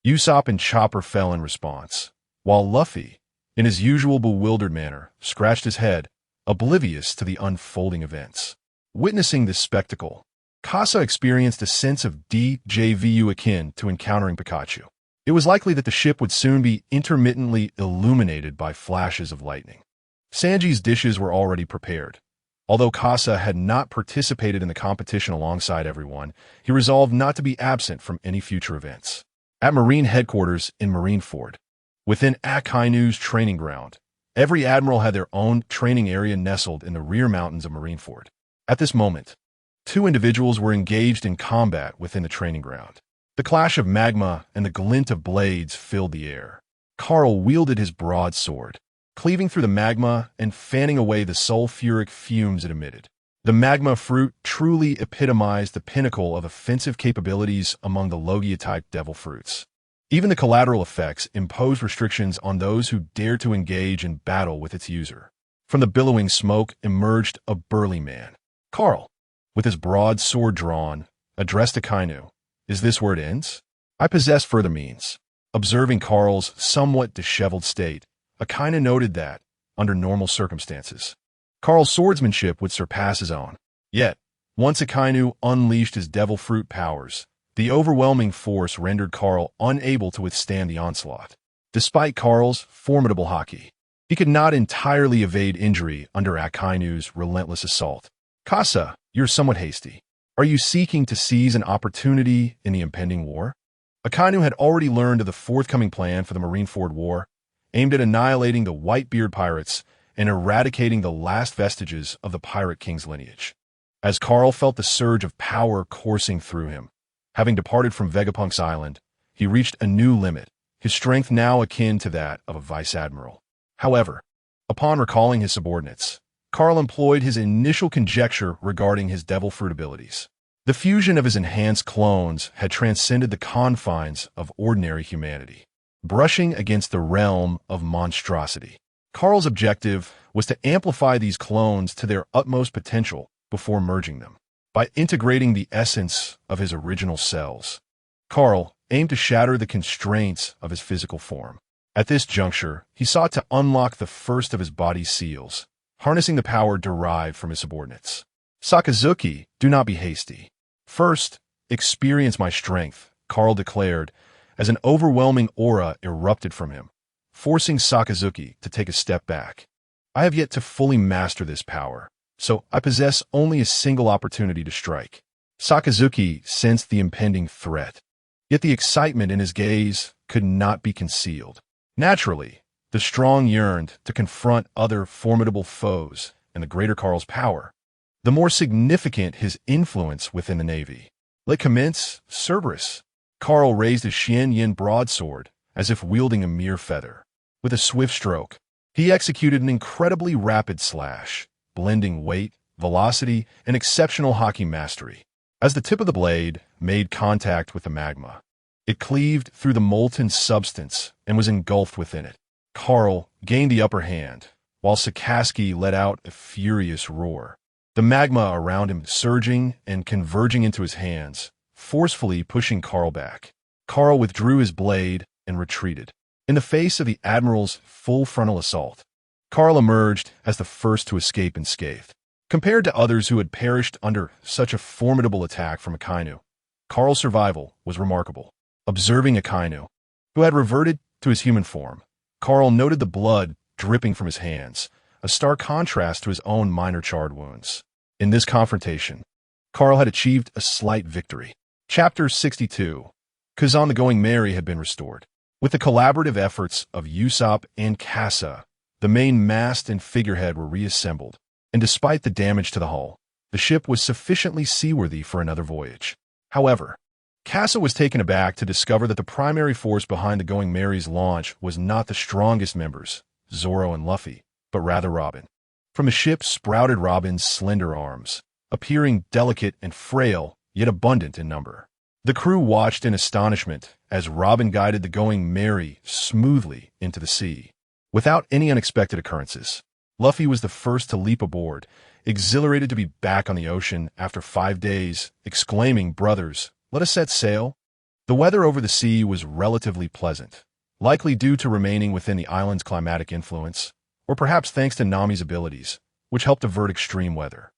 Usopp and Chopper fell in response, while Luffy, in his usual bewildered manner, scratched his head, oblivious to the unfolding events. Witnessing this spectacle, Casa experienced a sense of déjà vu akin to encountering Pikachu. It was likely that the ship would soon be intermittently illuminated by flashes of lightning. Sanji's dishes were already prepared. Although Kasa had not participated in the competition alongside everyone, he resolved not to be absent from any future events. At Marine headquarters in Marineford, within Akainu's training ground, every admiral had their own training area nestled in the rear mountains of Marineford. At this moment, two individuals were engaged in combat within the training ground. The clash of magma and the glint of blades filled the air. Carl wielded his broadsword, cleaving through the magma and fanning away the sulfuric fumes it emitted. The magma fruit truly epitomized the pinnacle of offensive capabilities among the Logia-type devil fruits. Even the collateral effects imposed restrictions on those who dared to engage in battle with its user. From the billowing smoke emerged a burly man. Carl, with his broad sword drawn, addressed to Kainu. "Is this where it ends? I possess further means." Observing Carl's somewhat disheveled state, Akainu noted that, under normal circumstances, Carl's swordsmanship would surpass his own. Yet, once Akainu unleashed his devil fruit powers, the overwhelming force rendered Carl unable to withstand the onslaught. Despite Carl's formidable haki, he could not entirely evade injury under Akainu's relentless assault. "Kasa, you're somewhat hasty. Are you seeking to seize an opportunity in the impending war?" Akainu had already learned of the forthcoming plan for the Marineford War, aimed at annihilating the Whitebeard pirates and eradicating the last vestiges of the Pirate King's lineage. As Carl felt the surge of power coursing through him, having departed from Vegapunk's island, he reached a new limit, his strength now akin to that of a vice admiral. However, upon recalling his subordinates, Carl employed his initial conjecture regarding his devil fruit abilities. The fusion of his enhanced clones had transcended the confines of ordinary humanity, brushing against the realm of monstrosity. Carl's objective was to amplify these clones to their utmost potential before merging them. By integrating the essence of his original cells, Carl aimed to shatter the constraints of his physical form. At this juncture, he sought to unlock the first of his body's seals, harnessing the power derived from his subordinates. "Sakazuki, do not be hasty. First, experience my strength," Carl declared, as an overwhelming aura erupted from him, forcing Sakazuki to take a step back. "I have yet to fully master this power, so I possess only a single opportunity to strike." Sakazuki sensed the impending threat, yet the excitement in his gaze could not be concealed. Naturally, the strong yearned to confront other formidable foes and the greater Carl's power, the more significant his influence within the Navy. "Let commence, Cerberus." Carl raised his Xian broadsword as if wielding a mere feather. With a swift stroke, he executed an incredibly rapid slash, blending weight, velocity, and exceptional haki mastery. As the tip of the blade made contact with the magma, it cleaved through the molten substance and was engulfed within it. Carl gained the upper hand, while Sakazuki let out a furious roar. The magma around him surging and converging into his hands, forcefully pushing Carl back. Carl withdrew his blade and retreated. In the face of the Admiral's full frontal assault, Carl emerged as the first to escape unscathed. Compared to others who had perished under such a formidable attack from Akainu, Carl's survival was remarkable. Observing Akainu, who had reverted to his human form, Carl noted the blood dripping from his hands, a stark contrast to his own minor charred wounds. In this confrontation, Carl had achieved a slight victory. Chapter 62. Kazan the Going Merry had been restored. With the collaborative efforts of Usopp and Kasa, the main mast and figurehead were reassembled, and despite the damage to the hull, the ship was sufficiently seaworthy for another voyage. However, Kasa was taken aback to discover that the primary force behind the Going Merry's launch was not the strongest members, Zoro and Luffy, but rather Robin. From the ship sprouted Robin's slender arms, appearing delicate and frail, yet abundant in number. The crew watched in astonishment as Robin guided the Going Merry smoothly into the sea. Without any unexpected occurrences, Luffy was the first to leap aboard, exhilarated to be back on the ocean after 5 days, exclaiming, "Brothers, let us set sail." The weather over the sea was relatively pleasant, likely due to remaining within the island's climatic influence, or perhaps thanks to Nami's abilities, which helped avert extreme weather.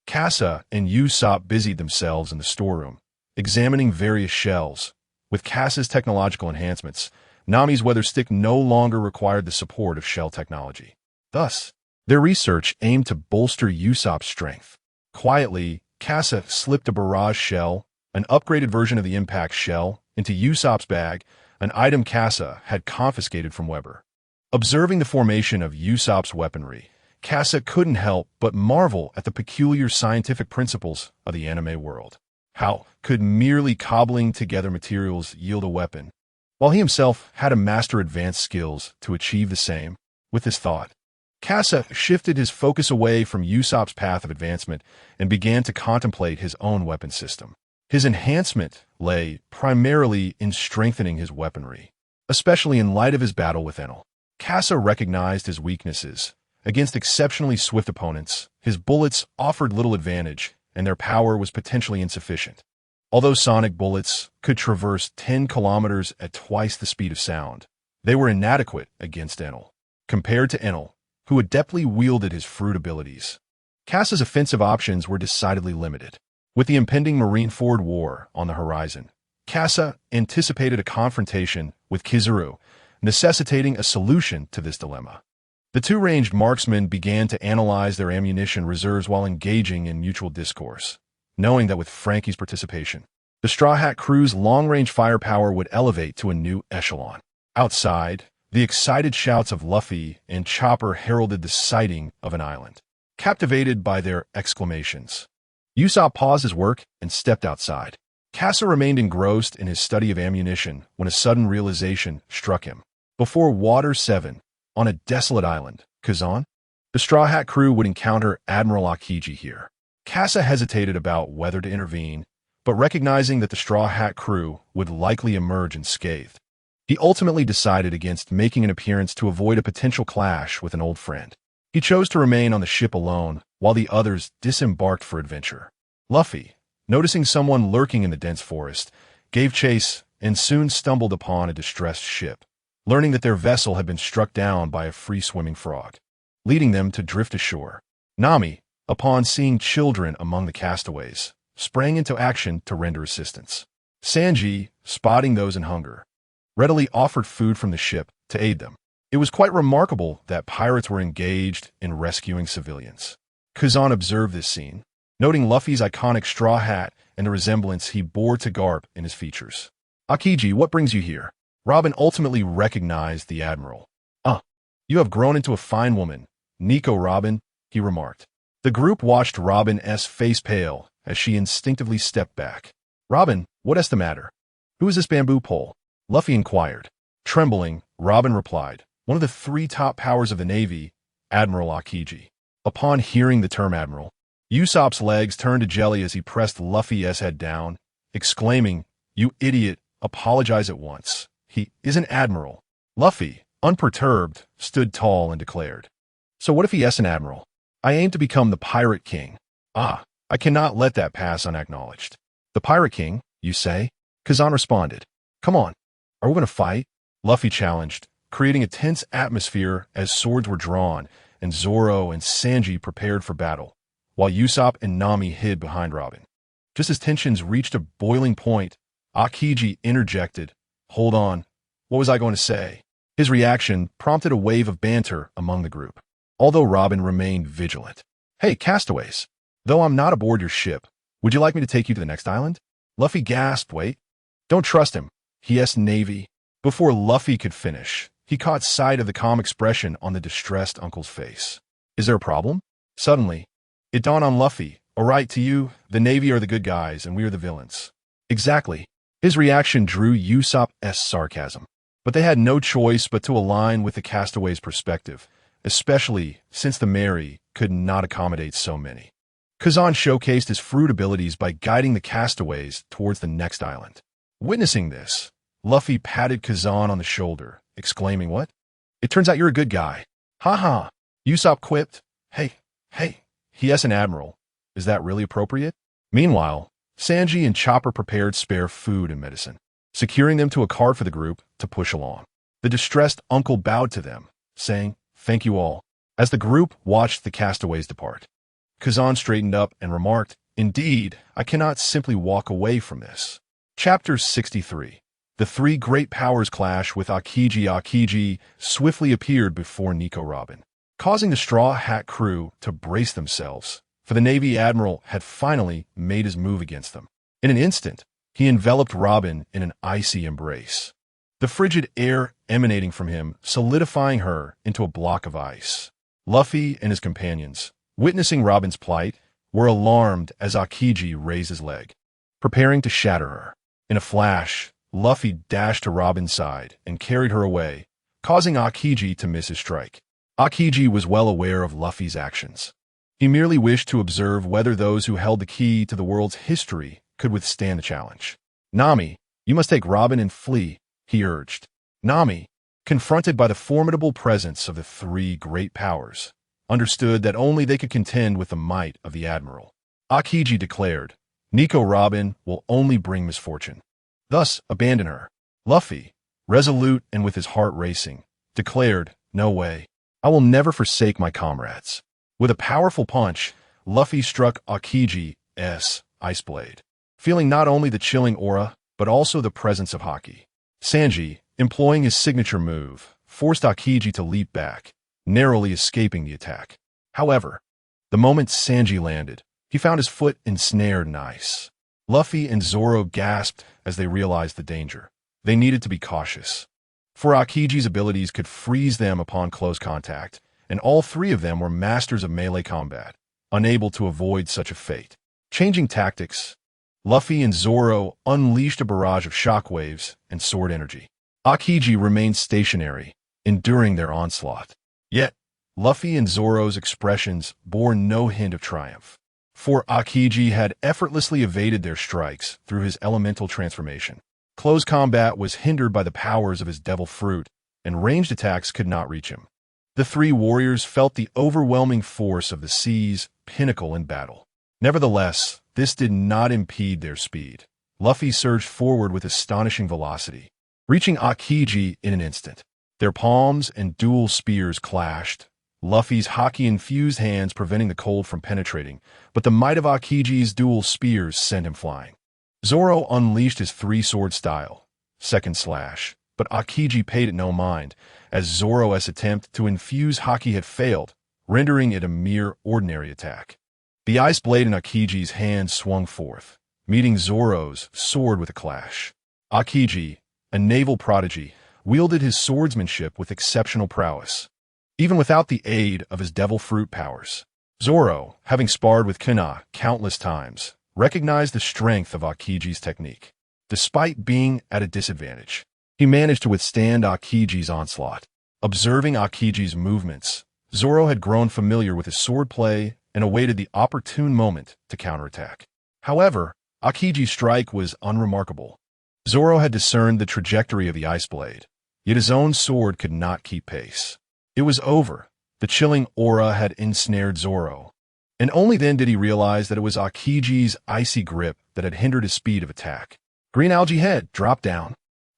Kasa and Usopp busied themselves in the storeroom, examining various shells. With Kasa's technological enhancements, Nami's weather stick no longer required the support of shell technology. Thus, Their research aimed to bolster Usopp's strength. Quietly, Kasa slipped a barrage shell, an upgraded version of the impact shell, into Usopp's bag, an item Kasa had confiscated from Weber. Observing the formation of Usopp's weaponry, Kasa couldn't help but marvel at the peculiar scientific principles of the anime world. How could merely cobbling together materials yield a weapon, while he himself had to master advanced skills to achieve the same? With this thought, Kasa shifted his focus away from Usopp's path of advancement and began to contemplate his own weapon system. His enhancement lay primarily in strengthening his weaponry, especially in light of his battle with Enel. Kasa recognized his weaknesses. Against exceptionally swift opponents, his bullets offered little advantage, and their power was potentially insufficient. Although sonic bullets could traverse 10 kilometers at twice the speed of sound, they were inadequate against Enel. Compared to Enel, who adeptly wielded his fruit abilities, Kasa's offensive options were decidedly limited. With the impending Marineford War on the horizon, Kasa anticipated a confrontation with Kizaru, necessitating a solution to this dilemma. The two ranged marksmen began to analyze their ammunition reserves while engaging in mutual discourse, knowing that with Frankie's participation, the Straw Hat crew's long-range firepower would elevate to a new echelon. Outside, the excited shouts of Luffy and Chopper heralded the sighting of an island. Captivated by their exclamations, Usopp paused his work and stepped outside. Kasa remained engrossed in his study of ammunition when a sudden realization struck him. Before Water 7, on a desolate island, Kazan, the Straw Hat crew would encounter Admiral Aokiji here. Kasa hesitated about whether to intervene, but recognizing that the Straw Hat crew would likely emerge unscathed, he ultimately decided against making an appearance to avoid a potential clash with an old friend. He chose to remain on the ship alone while the others disembarked for adventure. Luffy, noticing someone lurking in the dense forest, gave chase and soon stumbled upon a distressed ship, learning that their vessel had been struck down by a free-swimming frog, leading them to drift ashore. Nami, upon seeing children among the castaways, sprang into action to render assistance. Sanji, spotting those in hunger, readily offered food from the ship to aid them. It was quite remarkable that pirates were engaged in rescuing civilians. Kazan observed this scene, noting Luffy's iconic straw hat and the resemblance he bore to Garp in his features. Aokiji, what brings you here? Robin ultimately recognized the Admiral. You have grown into a fine woman, Nico Robin, he remarked. The group watched Robin's face pale as she instinctively stepped back. Robin, what is the matter? Who is this bamboo pole? Luffy inquired. Trembling, Robin replied, one of the 3 top powers of the Navy, Admiral Aokiji. Upon hearing the term Admiral, Usopp's legs turned to jelly as he pressed Luffy's head down, exclaiming, You idiot, apologize at once. He is an admiral. Luffy, unperturbed, stood tall and declared, So what if he is an admiral? I aim to become the Pirate King. I cannot let that pass unacknowledged. The Pirate King, you say? Kazan responded. Come on, are we going to fight? Luffy challenged, creating a tense atmosphere as swords were drawn and Zoro and Sanji prepared for battle, while Usopp and Nami hid behind Robin. Just as tensions reached a boiling point, Aokiji interjected, Hold on, what was I going to say? His reaction prompted a wave of banter among the group, although Robin remained vigilant. Hey, castaways, though I'm not aboard your ship, would you like me to take you to the next island? Luffy gasped, Wait, don't trust him. He asked Navy. Before Luffy could finish, he caught sight of the calm expression on the distressed uncle's face. Is there a problem? Suddenly, it dawned on Luffy. All right, to you, the Navy are the good guys and we are the villains. Exactly. His reaction drew Usopp's sarcasm. But they had no choice but to align with the castaways' perspective, especially since the Mary could not accommodate so many. Kazan showcased his fruit abilities by guiding the castaways towards the next island. Witnessing this, Luffy patted Kazan on the shoulder, exclaiming, What? It turns out you're a good guy. Ha ha. Usopp quipped, Hey, he is an admiral. Is that really appropriate? Meanwhile, Sanji and Chopper prepared spare food and medicine, securing them to a cart for the group to push along. The distressed uncle bowed to them, saying, Thank you all, as the group watched the castaways depart. Kazan straightened up and remarked, Indeed, I cannot simply walk away from this. Chapter 63. The 3 great powers clash with Aokiji. Aokiji swiftly appeared before Nico Robin. causing the Straw Hat crew to brace themselves, for the Navy Admiral had finally made his move against them. In an instant, he enveloped Robin in an icy embrace, the frigid air emanating from him solidifying her into a block of ice. Luffy and his companions, witnessing Robin's plight, were alarmed as Aokiji raised his leg, preparing to shatter her. In a flash, Luffy dashed to Robin's side and carried her away, causing Aokiji to miss his strike. Aokiji was well aware of Luffy's actions. He merely wished to observe whether those who held the key to the world's history could withstand the challenge. "Nami, you must take Robin and flee," he urged. Nami, confronted by the formidable presence of the three great powers, understood that only they could contend with the might of the Admiral. Aokiji declared, "Nico Robin will only bring misfortune. Thus, abandon her." Luffy, resolute and with his heart racing, declared, "No way. I will never forsake my comrades." With a powerful punch, Luffy struck Aokiji's ice blade, feeling not only the chilling aura, but also the presence of Haki. Sanji, employing his signature move, forced Aokiji to leap back, narrowly escaping the attack. However, the moment Sanji landed, he found his foot ensnared in ice. Luffy and Zoro gasped as they realized the danger. They needed to be cautious, for Aokiji's abilities could freeze them upon close contact, and all three of them were masters of melee combat, unable to avoid such a fate. Changing tactics, Luffy and Zoro unleashed a barrage of shockwaves and sword energy. Aokiji remained stationary, enduring their onslaught. Yet, Luffy and Zoro's expressions bore no hint of triumph, for Aokiji had effortlessly evaded their strikes through his elemental transformation. Close combat was hindered by the powers of his devil fruit, and ranged attacks could not reach him. The three warriors felt the overwhelming force of the sea's pinnacle in battle. Nevertheless, this did not impede their speed. Luffy surged forward with astonishing velocity, reaching Aokiji in an instant. Their palms and dual spears clashed, Luffy's Haki-infused hands preventing the cold from penetrating, but the might of Aokiji's dual spears sent him flying. Zoro unleashed his three-sword style, Second Slash, but Aokiji paid it no mind, as Zoro's attempt to infuse Haki had failed, rendering it a mere ordinary attack. The ice blade in Aokiji's hand swung forth, meeting Zoro's sword with a clash. Aokiji, a naval prodigy, wielded his swordsmanship with exceptional prowess, even without the aid of his devil fruit powers. Zoro, having sparred with Kuna countless times, recognized the strength of Aokiji's technique. Despite being at a disadvantage, he managed to withstand Aokiji's onslaught. Observing Aokiji's movements, Zoro had grown familiar with his swordplay and awaited the opportune moment to counterattack. However, Aokiji's strike was unremarkable. Zoro had discerned the trajectory of the ice blade, yet his own sword could not keep pace. It was over. The chilling aura had ensnared Zoro, and only then did he realize that it was Aokiji's icy grip that had hindered his speed of attack. Green algae head, drop down.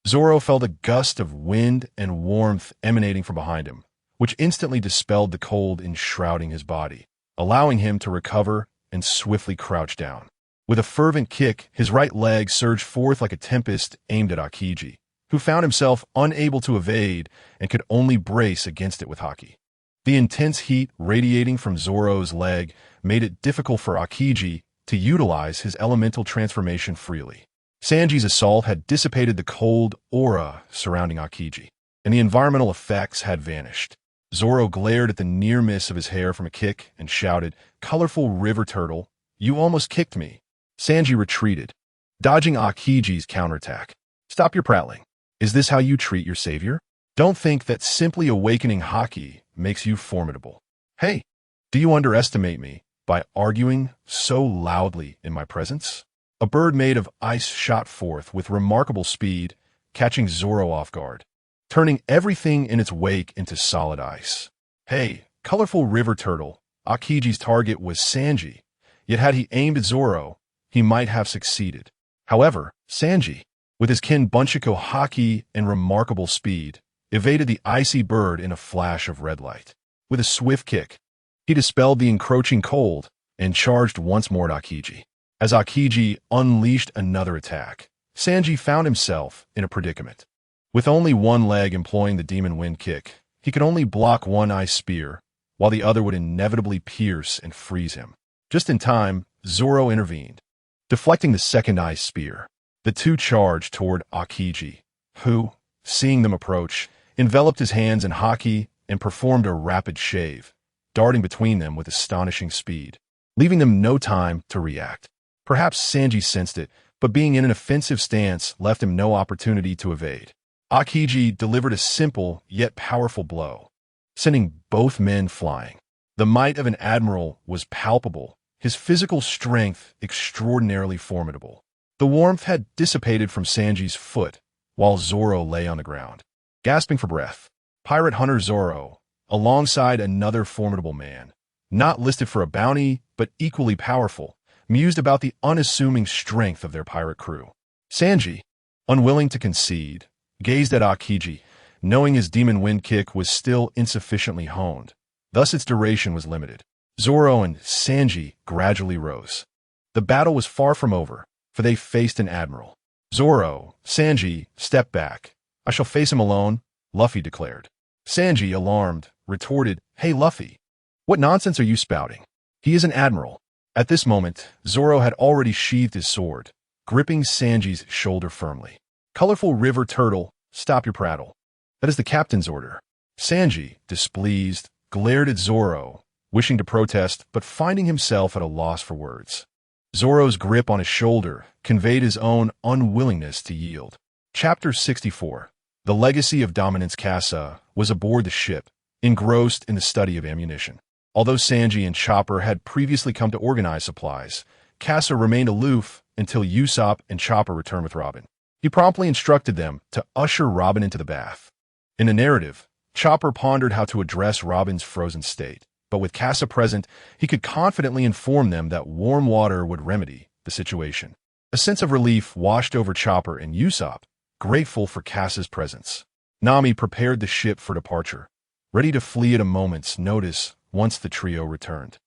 Zoro felt a gust of wind and warmth emanating from behind him, which instantly dispelled the cold enshrouding his body, allowing him to recover and swiftly crouch down. With a fervent kick, his right leg surged forth like a tempest aimed at Aokiji, who found himself unable to evade and could only brace against it with Haki. The intense heat radiating from Zoro's leg made it difficult for Aokiji to utilize his elemental transformation freely. Sanji's assault had dissipated the cold aura surrounding Aokiji, and the environmental effects had vanished. Zoro glared at the near miss of his hair from a kick and shouted, "Colorful river turtle, you almost kicked me." Sanji retreated, dodging Aokiji's counterattack. "Stop your prattling. Is this how you treat your savior? Don't think that simply awakening Haki makes you formidable. Hey, do you underestimate me by arguing so loudly in my presence?" A bird made of ice shot forth with remarkable speed, catching Zoro off guard, turning everything in its wake into solid ice. Hey, colorful river turtle, Aokiji's target was Sanji, yet had he aimed at Zoro, he might have succeeded. However, Sanji, with his kin Bunchiko Haki and remarkable speed, evaded the icy bird in a flash of red light. With a swift kick, he dispelled the encroaching cold and charged once more at Aokiji. As Aokiji unleashed another attack, Sanji found himself in a predicament. With only one leg employing the demon wind kick, he could only block one ice spear, while the other would inevitably pierce and freeze him. Just in time, Zoro intervened, deflecting the second ice spear. The two charged toward Aokiji, who, seeing them approach, enveloped his hands in Haki and performed a rapid shave, darting between them with astonishing speed, leaving them no time to react. Perhaps Sanji sensed it, but being in an offensive stance left him no opportunity to evade. Aokiji delivered a simple yet powerful blow, sending both men flying. The might of an admiral was palpable, his physical strength extraordinarily formidable. The warmth had dissipated from Sanji's foot, while Zoro lay on the ground, gasping for breath. Pirate hunter Zoro, alongside another formidable man, not listed for a bounty, but equally powerful, mused about the unassuming strength of their pirate crew. Sanji, unwilling to concede, gazed at Aokiji, knowing his demon wind kick was still insufficiently honed, thus its duration was limited. Zoro and Sanji gradually rose. The battle was far from over, for they faced an admiral. Zoro, Sanji, stepped back. I shall face him alone, Luffy declared. Sanji, alarmed, retorted, Hey Luffy, what nonsense are you spouting? He is an admiral. At this moment, Zoro had already sheathed his sword, gripping Sanji's shoulder firmly. Colorful river turtle, stop your prattle. That is the captain's order. Sanji, displeased, glared at Zoro, wishing to protest, but finding himself at a loss for words. Zoro's grip on his shoulder conveyed his own unwillingness to yield. Chapter 64. The legacy of dominance. Casa was aboard the ship, engrossed in the study of ammunition. Although Sanji and Chopper had previously come to organize supplies, Casa remained aloof until Usopp and Chopper returned with Robin. He promptly instructed them to usher Robin into the bath. In the narrative, Chopper pondered how to address Robin's frozen state, but with Casa present, he could confidently inform them that warm water would remedy the situation. A sense of relief washed over Chopper and Usopp, grateful for Casa's presence. Nami prepared the ship for departure, ready to flee at a moment's notice once the trio returned.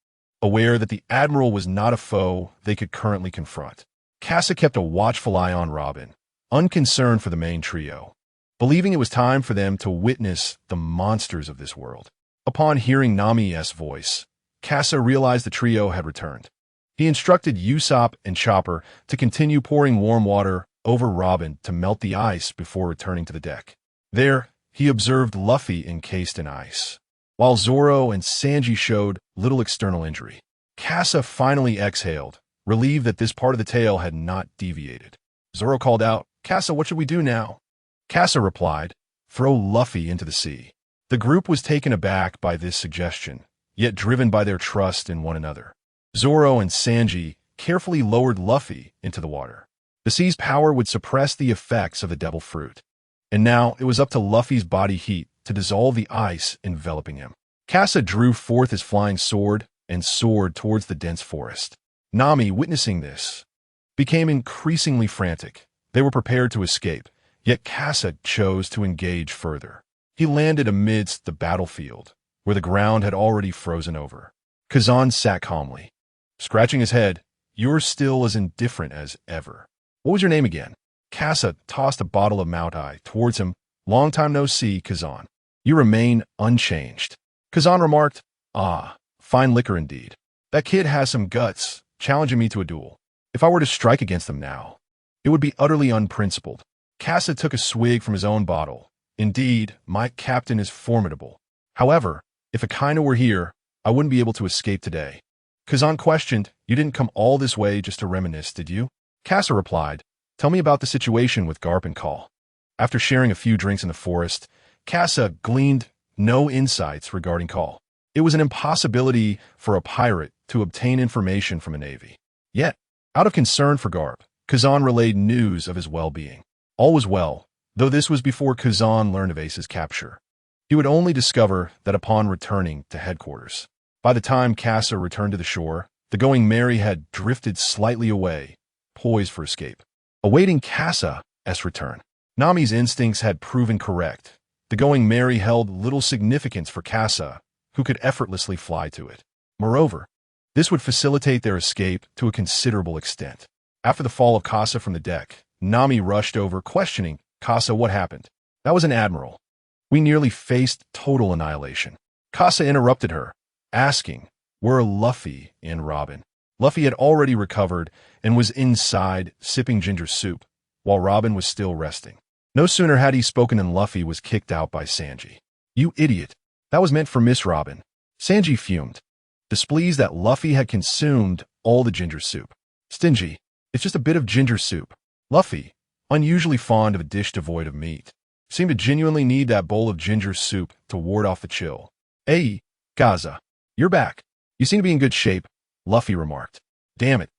Aware that the Admiral was not a foe they could currently confront, Casa kept a watchful eye on Robin, unconcerned for the main trio, believing it was time for them to witness the monsters of this world. Upon hearing Nami's voice, Casa realized the trio had returned. He instructed Usopp and Chopper to continue pouring warm water over Robin to melt the ice before returning to the deck. There, he observed Luffy encased in ice, while Zoro and Sanji showed little external injury. Casa finally exhaled, relieved that this part of the tale had not deviated. Zoro called out, Casa, what should we do now? Casa replied, throw Luffy into the sea. The group was taken aback by this suggestion, yet driven by their trust in one another. Zoro and Sanji carefully lowered Luffy into the water. The sea's power would suppress the effects of the devil fruit, and now it was up to Luffy's body heat to dissolve the ice enveloping him. Casa drew forth his flying sword and soared towards the dense forest. Nami, witnessing this, became increasingly frantic. They were prepared to escape, yet Casa chose to engage further. He landed amidst the battlefield, where the ground had already frozen over. Kazan sat calmly, scratching his head. You're still as indifferent as ever. What was your name again? Casa tossed a bottle of Moutai towards him. Long time no see, Kazan. You remain unchanged. Kazan remarked, Ah, fine liquor indeed. That kid has some guts, challenging me to a duel. If I were to strike against him now, it would be utterly unprincipled. Casa took a swig from his own bottle. Indeed, my captain is formidable. However, if Akainu were here, I wouldn't be able to escape today. Kazan questioned, You didn't come all this way just to reminisce, did you? Casa replied, Tell me about the situation with Garp and Call. After sharing a few drinks in the forest, Casa gleaned no insights regarding Call. It was an impossibility for a pirate to obtain information from a navy. Yet, out of concern for Garp, Kazan relayed news of his well-being. All was well, though this was before Kazan learned of Ace's capture. He would only discover that upon returning to headquarters. By the time Casa returned to the shore, the Going Merry had drifted slightly away, poised for escape, awaiting Casa's return. Nami's instincts had proven correct. The Going Merry held little significance for Casa, who could effortlessly fly to it. Moreover, this would facilitate their escape to a considerable extent. After the fall of Casa from the deck, Nami rushed over, questioning, Casa, what happened? That was an admiral. We nearly faced total annihilation. Casa interrupted her. asking where Luffy and Robin. Luffy had already recovered and was inside sipping ginger soup, while Robin was still resting. No sooner had he spoken than Luffy was kicked out by Sanji. "You idiot. That was meant for Miss Robin." Sanji fumed, displeased that Luffy had consumed all the ginger soup. "Stingy. It's just a bit of ginger soup." Luffy, unusually fond of a dish devoid of meat, seemed to genuinely need that bowl of ginger soup to ward off the chill. "Hey, Gaza, you're back. You seem to be in good shape," Luffy remarked. "Damn it.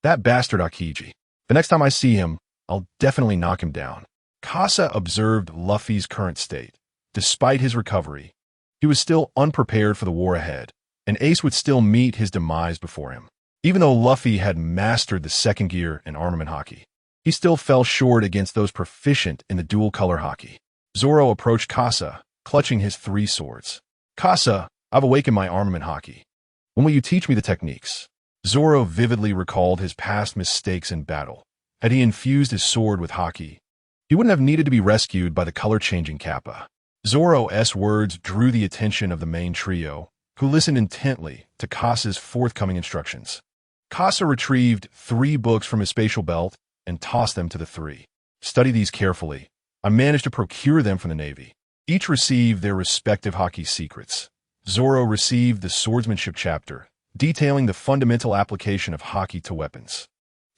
That bastard Aokiji. The next time I see him, I'll definitely knock him down." Kasa observed Luffy's current state. Despite his recovery, he was still unprepared for the war ahead, and Ace would still meet his demise before him. Even though Luffy had mastered the second gear in armament Haki, he still fell short against those proficient in the dual-color Haki. Zoro approached Kasa, clutching his 3 swords. "Kasa, I've awakened my armament Haki. When will you teach me the techniques?" Zoro vividly recalled his past mistakes in battle. Had he infused his sword with Haki, he wouldn't have needed to be rescued by the color-changing Kappa. Zoro's words drew the attention of the main trio, who listened intently to Kasa's forthcoming instructions. Kasa retrieved 3 books from his spatial belt and tossed them to the 3. "Study these carefully. I managed to procure them from the Navy." Each received their respective Haki secrets. Zoro received the swordsmanship chapter, detailing the fundamental application of Haki to weapons.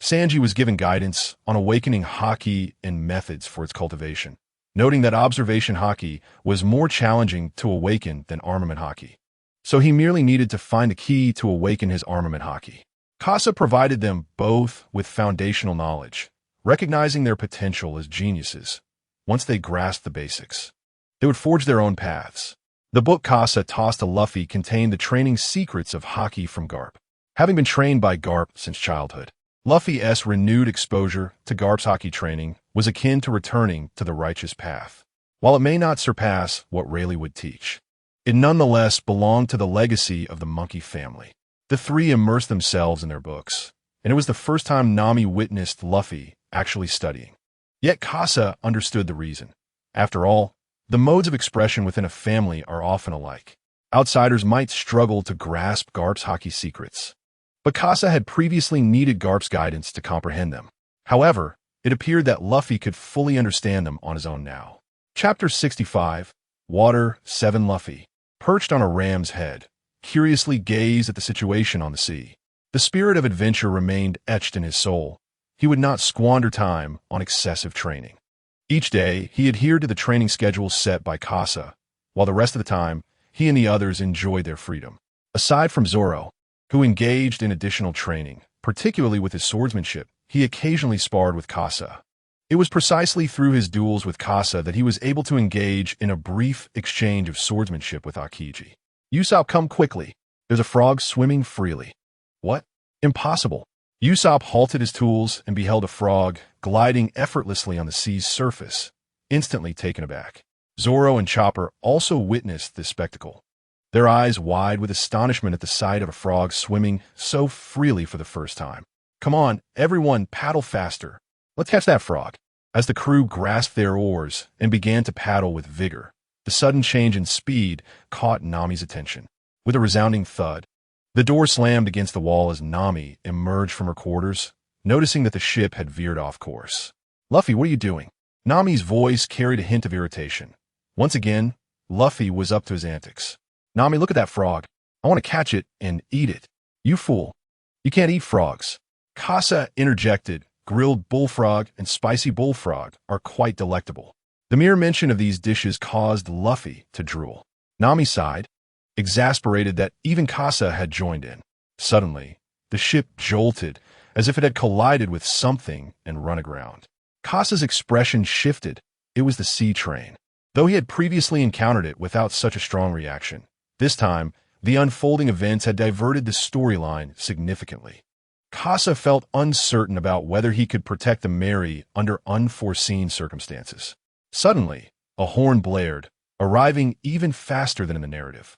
Sanji was given guidance on awakening Haki and methods for its cultivation, noting that observation Haki was more challenging to awaken than armament Haki. So he merely needed to find the key to awaken his armament Haki. Kasa provided them both with foundational knowledge, recognizing their potential as geniuses. Once they grasped the basics, they would forge their own paths. The book Kasa tossed to Luffy contained the training secrets of Haki from Garp. Having been trained by Garp since childhood, Luffy's renewed exposure to Garp's Haki training was akin to returning to the righteous path. While it may not surpass what Rayleigh would teach, it nonetheless belonged to the legacy of the monkey family. The 3 immersed themselves in their books, and it was the first time Nami witnessed Luffy actually studying. Yet Kasa understood the reason. After all, the modes of expression within a family are often alike. Outsiders might struggle to grasp Garp's Haki secrets, but Kasa had previously needed Garp's guidance to comprehend them. However, it appeared that Luffy could fully understand them on his own now. Chapter 65, Water 7. Luffy, perched on a ram's head, curiously gazed at the situation on the sea. The spirit of adventure remained etched in his soul. He would not squander time on excessive training. Each day, he adhered to the training schedule set by Kasa, while the rest of the time, he and the others enjoyed their freedom. Aside from Zoro, who engaged in additional training, particularly with his swordsmanship, he occasionally sparred with Kasa. It was precisely through his duels with Kasa that he was able to engage in a brief exchange of swordsmanship with Aokiji. "Usopp, come quickly. There's a frog swimming freely." "What? Impossible." Usopp halted his tools and beheld a frog gliding effortlessly on the sea's surface, instantly taken aback. Zoro and Chopper also witnessed this spectacle, their eyes wide with astonishment at the sight of a frog swimming so freely for the first time. "Come on, everyone, paddle faster. Let's catch that frog." As the crew grasped their oars and began to paddle with vigor, the sudden change in speed caught Nami's attention. With a resounding thud, the door slammed against the wall as Nami emerged from her quarters, noticing that the ship had veered off course. "Luffy, what are you doing?" Nami's voice carried a hint of irritation. Once again, Luffy was up to his antics. "Nami, look at that frog. I want to catch it and eat it." "You fool. You can't eat frogs." Kasa interjected. "Grilled bullfrog and spicy bullfrog are quite delectable." The mere mention of these dishes caused Luffy to drool. Nami sighed, exasperated that even Kasa had joined in. Suddenly, the ship jolted as if it had collided with something and run aground. Kasa's expression shifted. It was the sea train. Though he had previously encountered it without such a strong reaction, this time, the unfolding events had diverted the storyline significantly. Kasa felt uncertain about whether he could protect the Mary under unforeseen circumstances. Suddenly, a horn blared, arriving even faster than in the narrative.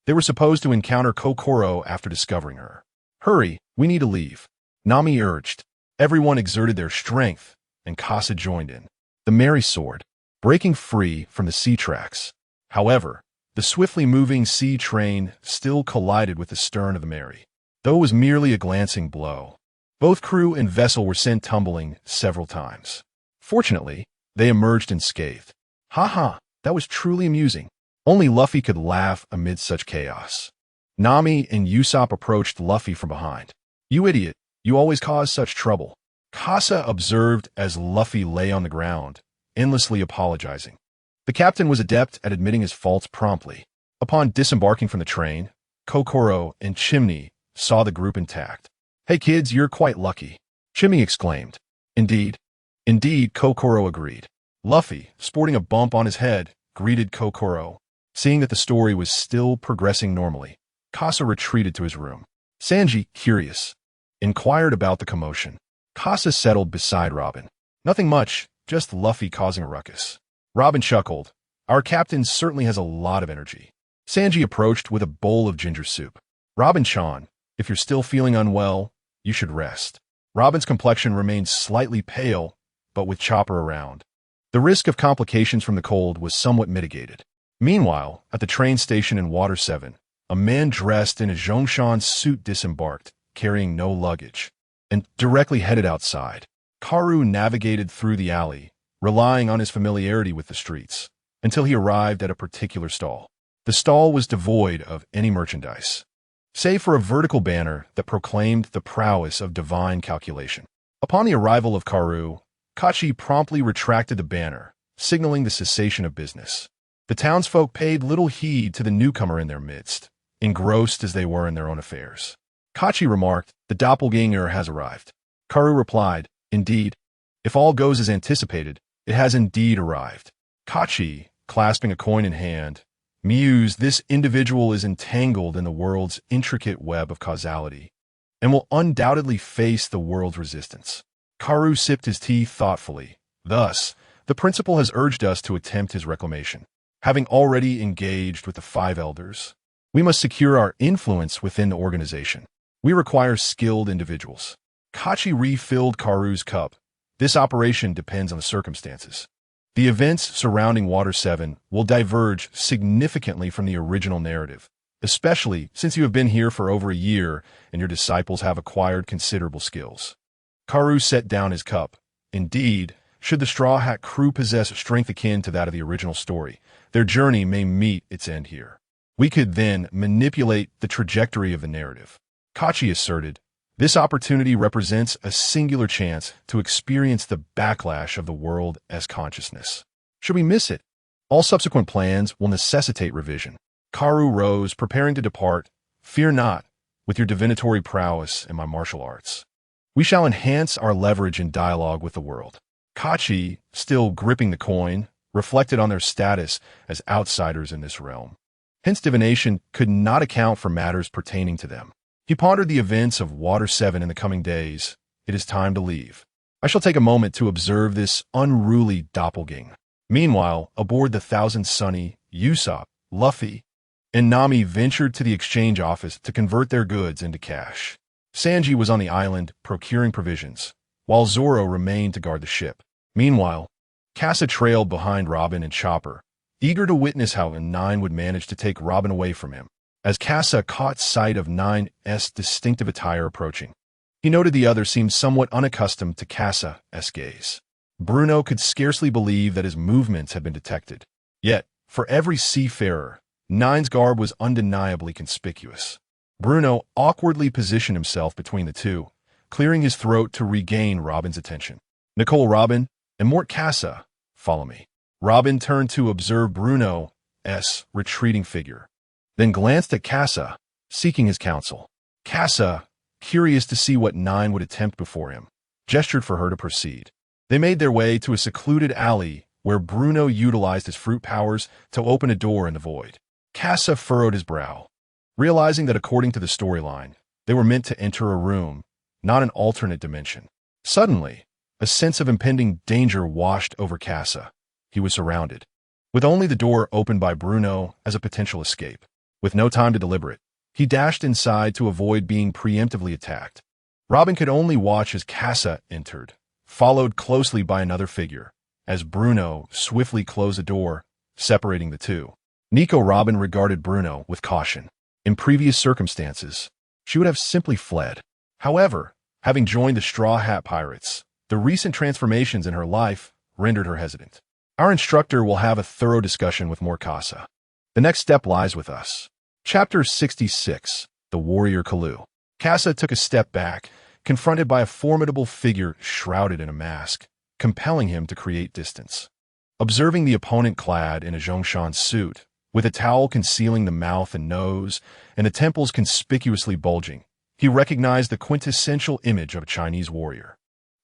They were supposed to encounter Kokoro after discovering her. "Hurry, we need to leave," Nami urged. Everyone exerted their strength, and Kasa joined in. The Mary soared, breaking free from the sea tracks. However, The swiftly moving sea train still collided with the stern of the Mary, though it was merely a glancing blow. Both crew and vessel were sent tumbling several times. Fortunately, they emerged unscathed. Ha, that was truly amusing. Only Luffy could laugh amid such chaos. Nami and Usopp approached Luffy from behind. "You idiot, you always cause such trouble," Casa observed as Luffy lay on the ground, endlessly apologizing. The captain was adept at admitting his faults promptly. Upon disembarking from the train, Kokoro and Chimney saw the group intact. "Hey kids, you're quite lucky," Chimney exclaimed. Indeed, Kokoro agreed. Luffy, sporting a bump on his head, greeted Kokoro. Seeing that the story was still progressing normally, Casa retreated to his room. Sanji, curious, inquired about the commotion. Casa settled beside Robin. "Nothing much, just Luffy causing a ruckus." Robin chuckled. "Our captain certainly has a lot of energy." Sanji approached with a bowl of ginger soup. "Robin-chan, if you're still feeling unwell, you should rest." Robin's complexion remained slightly pale, but with Chopper around, the risk of complications from the cold was somewhat mitigated. Meanwhile, at the train station in Water 7, a man dressed in a Zhongshan suit disembarked, carrying no luggage, and directly headed outside. Karu navigated through the alley, relying on his familiarity with the streets, until he arrived at a particular stall. The stall was devoid of any merchandise, save for a vertical banner that proclaimed the prowess of divine calculation. Upon the arrival of Karu, Kachi promptly retracted the banner, signaling the cessation of business. The townsfolk paid little heed to the newcomer in their midst, engrossed as they were in their own affairs. Kachi remarked, "The doppelganger has arrived." Karu replied, "Indeed. If all goes as anticipated, it has indeed arrived." Kachi, clasping a coin in hand, mused, "This individual is entangled in the world's intricate web of causality, and will undoubtedly face the world's resistance." Karu sipped his tea thoughtfully. "Thus, the principal has urged us to attempt his reclamation. Having already engaged with the 5 elders, we must secure our influence within the organization. We require skilled individuals." Kachi refilled Karu's cup. "This operation depends on the circumstances. The events surrounding Water 7 will diverge significantly from the original narrative, especially since you have been here for over a year and your disciples have acquired considerable skills." Karu set down his cup. "Indeed, should the Straw Hat crew possess strength akin to that of the original story, their journey may meet its end here. We could then manipulate the trajectory of the narrative." Kachi asserted, "This opportunity represents a singular chance to experience the backlash of the world as consciousness. Should we miss it, all subsequent plans will necessitate revision." Karu rose, preparing to depart. "Fear not, with your divinatory prowess and my martial arts, we shall enhance our leverage in dialogue with the world." Kachi, still gripping the coin, reflected on their status as outsiders in this realm. Hence divination could not account for matters pertaining to them. He pondered the events of Water 7 in the coming days. "It is time to leave. I shall take a moment to observe this unruly doppelganger." Meanwhile, aboard the Thousand Sunny, Usopp, Luffy, and Nami ventured to the exchange office to convert their goods into cash. Sanji was on the island procuring provisions, while Zoro remained to guard the ship. Meanwhile, Casa trailed behind Robin and Chopper, eager to witness how Nine would manage to take Robin away from him. As Casa caught sight of Nine's distinctive attire approaching, he noted the other seemed somewhat unaccustomed to Casa's gaze. Bruno could scarcely believe that his movements had been detected. Yet, for every seafarer, Nine's garb was undeniably conspicuous. Bruno awkwardly positioned himself between the two, clearing his throat to regain Robin's attention. "Nicole, Robin, and Mort Casa, follow me." Robin turned to observe Bruno's retreating figure, then glanced at Casa, seeking his counsel. Casa, curious to see what Nine would attempt before him, gestured for her to proceed. They made their way to a secluded alley where Bruno utilized his fruit powers to open a door in the void. Casa furrowed his brow, realizing that according to the storyline, they were meant to enter a room, not an alternate dimension. Suddenly, a sense of impending danger washed over Casa. He was surrounded, with only the door opened by Bruno as a potential escape. With no time to deliberate, he dashed inside to avoid being preemptively attacked. Robin could only watch as Casa entered, followed closely by another figure, as Bruno swiftly closed the door, separating the two. Nico Robin regarded Bruno with caution. In previous circumstances, she would have simply fled. However, having joined the Straw Hat Pirates, the recent transformations in her life rendered her hesitant. Our instructor will have a thorough discussion with Morkasa. The next step lies with us. Chapter 66, The Warrior Kalu. Kasa took a step back, confronted by a formidable figure shrouded in a mask, compelling him to create distance. Observing the opponent clad in a Zhongshan suit, with a towel concealing the mouth and nose, and the temples conspicuously bulging, he recognized the quintessential image of a Chinese warrior.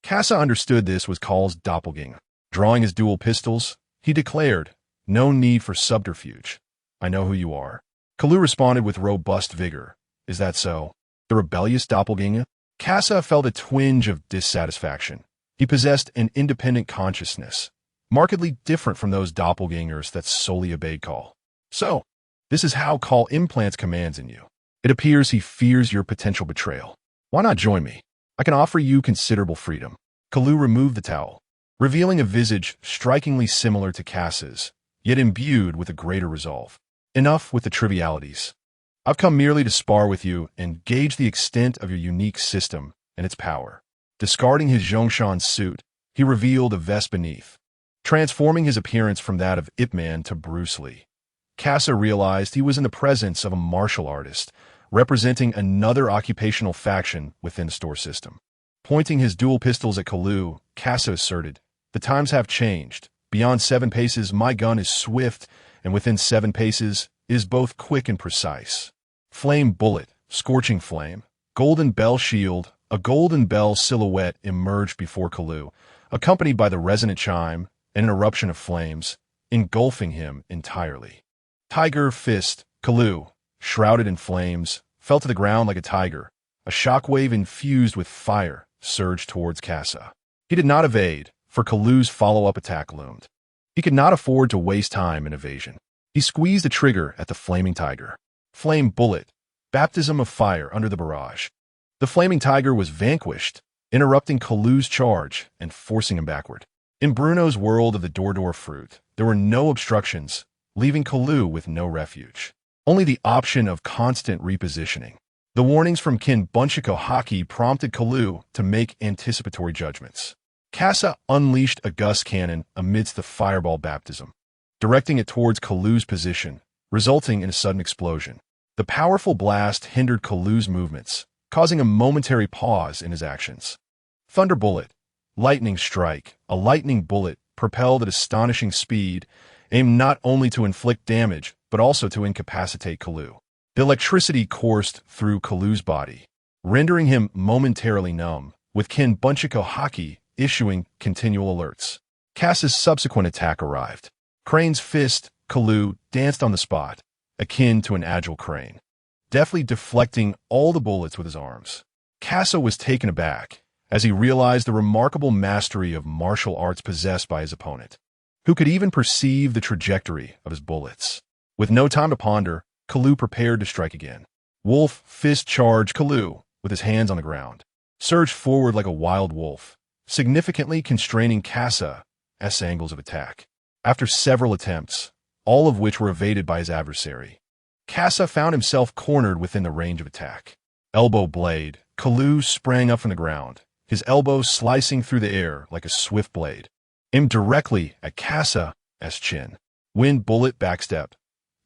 Kasa understood this was Kaul's doppelganger. Drawing his dual pistols, he declared, "No need for subterfuge. I know who you are." Kalu responded with robust vigor. "Is that so? The rebellious doppelganger?" Kasa felt a twinge of dissatisfaction. He possessed an independent consciousness, markedly different from those doppelgangers that solely obeyed Kaul. "So, this is how Kaul implants commands in you. It appears he fears your potential betrayal. Why not join me? I can offer you considerable freedom." Kalu removed the towel, revealing a visage strikingly similar to Kasa's, yet imbued with a greater resolve. "Enough with the trivialities. I've come merely to spar with you and gauge the extent of your unique system and its power." Discarding his Zhongshan suit, he revealed a vest beneath, transforming his appearance from that of Ip Man to Bruce Lee. Kasa realized he was in the presence of a martial artist, representing another occupational faction within the store system. Pointing his dual pistols at Kalu, Kasa asserted, "The times have changed. Beyond 7 paces, my gun is swift, and within 7 paces is both quick and precise." Flame bullet, scorching flame, golden bell shield, a golden bell silhouette emerged before Kalu, accompanied by the resonant chime and an eruption of flames, engulfing him entirely. Tiger fist, Kalu, shrouded in flames, fell to the ground like a tiger. A shockwave infused with fire surged towards Kasa. He did not evade, for Kalu's follow-up attack loomed. He could not afford to waste time in evasion. He squeezed the trigger at the flaming tiger. Flame bullet, baptism of fire under the barrage. The flaming tiger was vanquished, interrupting Kalu's charge and forcing him backward. In Bruno's world of the Dordor fruit, there were no obstructions, leaving Kalu with no refuge. Only the option of constant repositioning. The warnings from Kin Bunchiko Haki prompted Kalu to make anticipatory judgments. Kasa unleashed a gust cannon amidst the fireball baptism, directing it towards Kalu's position, resulting in a sudden explosion. The powerful blast hindered Kalu's movements, causing a momentary pause in his actions. Thunderbullet, lightning strike, a lightning bullet propelled at astonishing speed, aimed not only to inflict damage, but also to incapacitate Kalu. The electricity coursed through Kalu's body, rendering him momentarily numb, with Kin Bunchiko Haki issuing continual alerts. Kasa's subsequent attack arrived. Crane's fist, Kalu, danced on the spot, akin to an agile crane, deftly deflecting all the bullets with his arms. Kasa was taken aback as he realized the remarkable mastery of martial arts possessed by his opponent, who could even perceive the trajectory of his bullets. With no time to ponder, Kalu prepared to strike again. Wolf fist charged Kalu with his hands on the ground, surged forward like a wild wolf, significantly constraining Kasa's angles of attack. After several attempts, all of which were evaded by his adversary, Kasa found himself cornered within the range of attack. Elbow blade, Kalu sprang up from the ground, his elbow slicing through the air like a swift blade, aimed directly at Kasa's chin. Wind bullet backstep.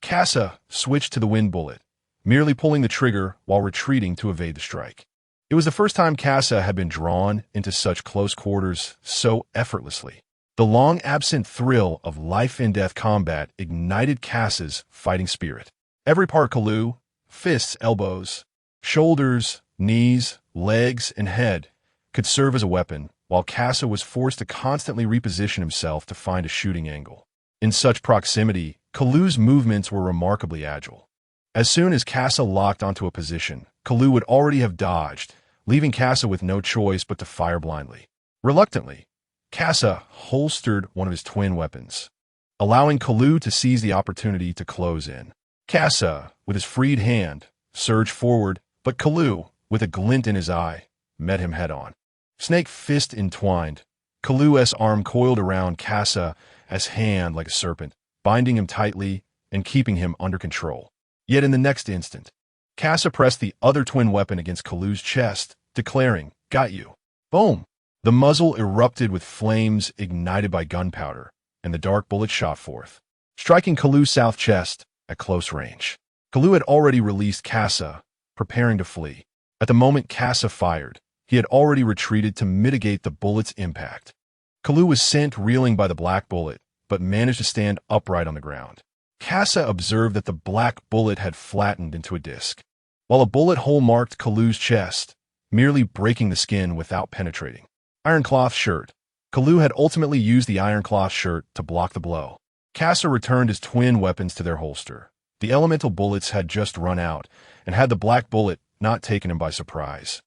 Kasa switched to the wind bullet, merely pulling the trigger while retreating to evade the strike. It was the first time Kasa had been drawn into such close quarters so effortlessly. The long-absent thrill of life-and-death combat ignited Kasa's fighting spirit. Every part Kalu, fists, elbows, shoulders, knees, legs, and head, could serve as a weapon, while Kasa was forced to constantly reposition himself to find a shooting angle. In such proximity, Kalu's movements were remarkably agile. As soon as Kasa locked onto a position, Kalu would already have dodged, leaving Kasa with no choice but to fire blindly. Reluctantly, Kasa holstered one of his twin weapons, allowing Kalu to seize the opportunity to close in. Kasa, with his freed hand, surged forward, but Kalu, with a glint in his eye, met him head-on. Snake fist entwined, Kalu's arm coiled around Kasa's hand like a serpent, binding him tightly and keeping him under control. Yet in the next instant, Kasa pressed the other twin weapon against Kalu's chest, declaring, "Got you." Boom! The muzzle erupted with flames ignited by gunpowder, and the dark bullet shot forth, striking Kalu's south chest at close range. Kalu had already released Kasa, preparing to flee. At the moment Kasa fired, he had already retreated to mitigate the bullet's impact. Kalu was sent reeling by the black bullet, but managed to stand upright on the ground. Kasa observed that the black bullet had flattened into a disc, while a bullet hole marked Kalu's chest, merely breaking the skin without penetrating. Ironcloth shirt. Kalu had ultimately used the ironcloth shirt to block the blow. Kasa returned his twin weapons to their holster. The elemental bullets had just run out, and had the black bullet not taken him by surprise,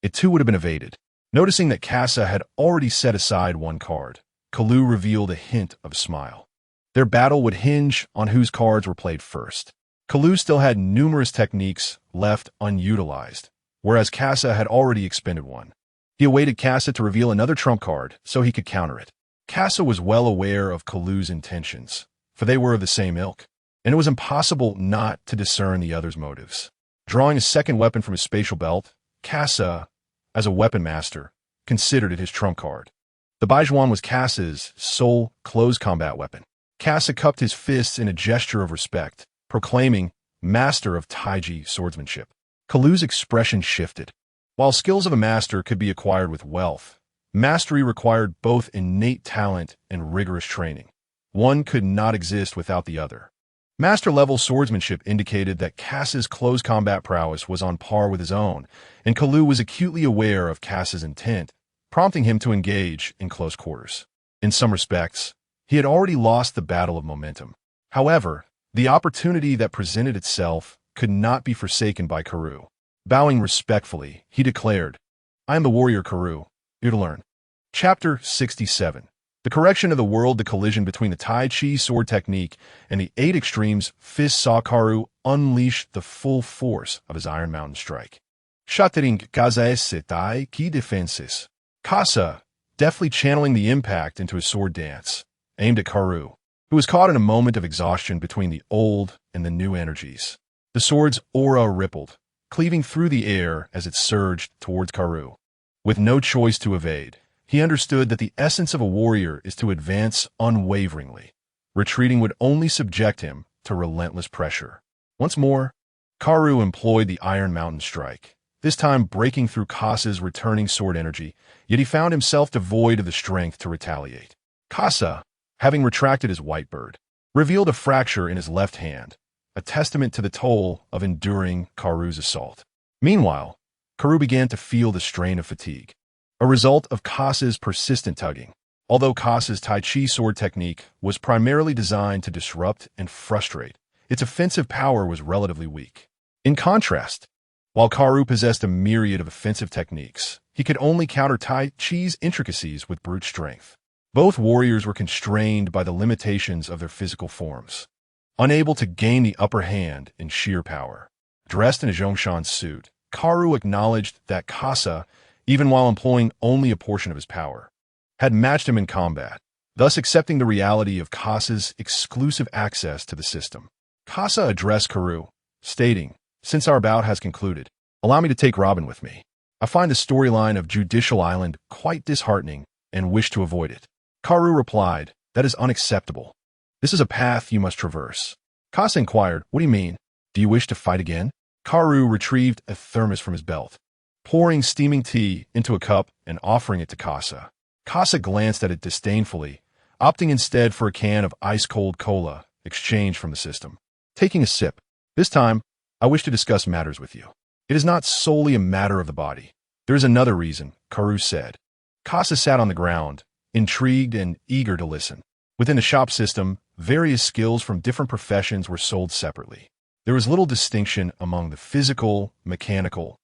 it too would have been evaded. Noticing that Kasa had already set aside one card, Kalu revealed a hint of a smile. Their battle would hinge on whose cards were played first. Kalu still had numerous techniques left unutilized, whereas Kasa had already expended one. He awaited Kasa to reveal another trump card so he could counter it. Kasa was well aware of Kalu's intentions, for they were of the same ilk, and it was impossible not to discern the other's motives. Drawing a second weapon from his spatial belt, Kasa, as a weapon master, considered it his trump card. The Baijuan was Kasa's sole close combat weapon. Kasa cupped his fists in a gesture of respect, proclaiming, "Master of Taiji swordsmanship." Kalu's expression shifted. While skills of a master could be acquired with wealth, mastery required both innate talent and rigorous training. One could not exist without the other. Master-level swordsmanship indicated that Kasa's close combat prowess was on par with his own, and Kalu was acutely aware of Kasa's intent, prompting him to engage in close quarters. In some respects, he had already lost the battle of momentum. However, the opportunity that presented itself could not be forsaken by Karu. Bowing respectfully, he declared, "I am the warrior Karu, here to learn." Chapter 67. The correction of the world. The collision between the Tai Chi sword technique and the 8 extremes fist saw Karu unleash the full force of his Iron Mountain strike. Shattering Kazae Tai Ki defenses. Kasa, deftly channeling the impact into his sword dance, aimed at Karu, who was caught in a moment of exhaustion between the old and the new energies. The sword's aura rippled, cleaving through the air as it surged towards Karu. With no choice to evade, he understood that the essence of a warrior is to advance unwaveringly. Retreating would only subject him to relentless pressure. Once more, Karu employed the Iron Mountain strike, this time breaking through Kasa's returning sword energy, yet he found himself devoid of the strength to retaliate. Kasa, having retracted his white bird, revealed a fracture in his left hand, a testament to the toll of enduring Karu's assault. Meanwhile, Karu began to feel the strain of fatigue, a result of Kasa's persistent tugging. Although Kasa's Tai Chi sword technique was primarily designed to disrupt and frustrate, its offensive power was relatively weak. In contrast, while Karu possessed a myriad of offensive techniques, he could only counter Tai Chi's intricacies with brute strength. Both warriors were constrained by the limitations of their physical forms, unable to gain the upper hand in sheer power. Dressed in a Zhongshan suit, Karu acknowledged that Kasa, even while employing only a portion of his power, had matched him in combat, thus accepting the reality of Kasa's exclusive access to the system. Kasa addressed Karu, stating, "Since our bout has concluded, allow me to take Robin with me. I find the storyline of Judicial Island quite disheartening and wish to avoid it." Karu replied, "That is unacceptable. This is a path you must traverse." Kasa inquired, "What do you mean? Do you wish to fight again?" Karu retrieved a thermos from his belt, pouring steaming tea into a cup and offering it to Kasa. Kasa glanced at it disdainfully, opting instead for a can of ice-cold cola exchanged from the system. Taking a sip, "This time, I wish to discuss matters with you. It is not solely a matter of the body. There is another reason," Karu said. Kasa sat on the ground, intrigued and eager to listen. Within the shop system, various skills from different professions were sold separately. There was little distinction among the physical, mechanical,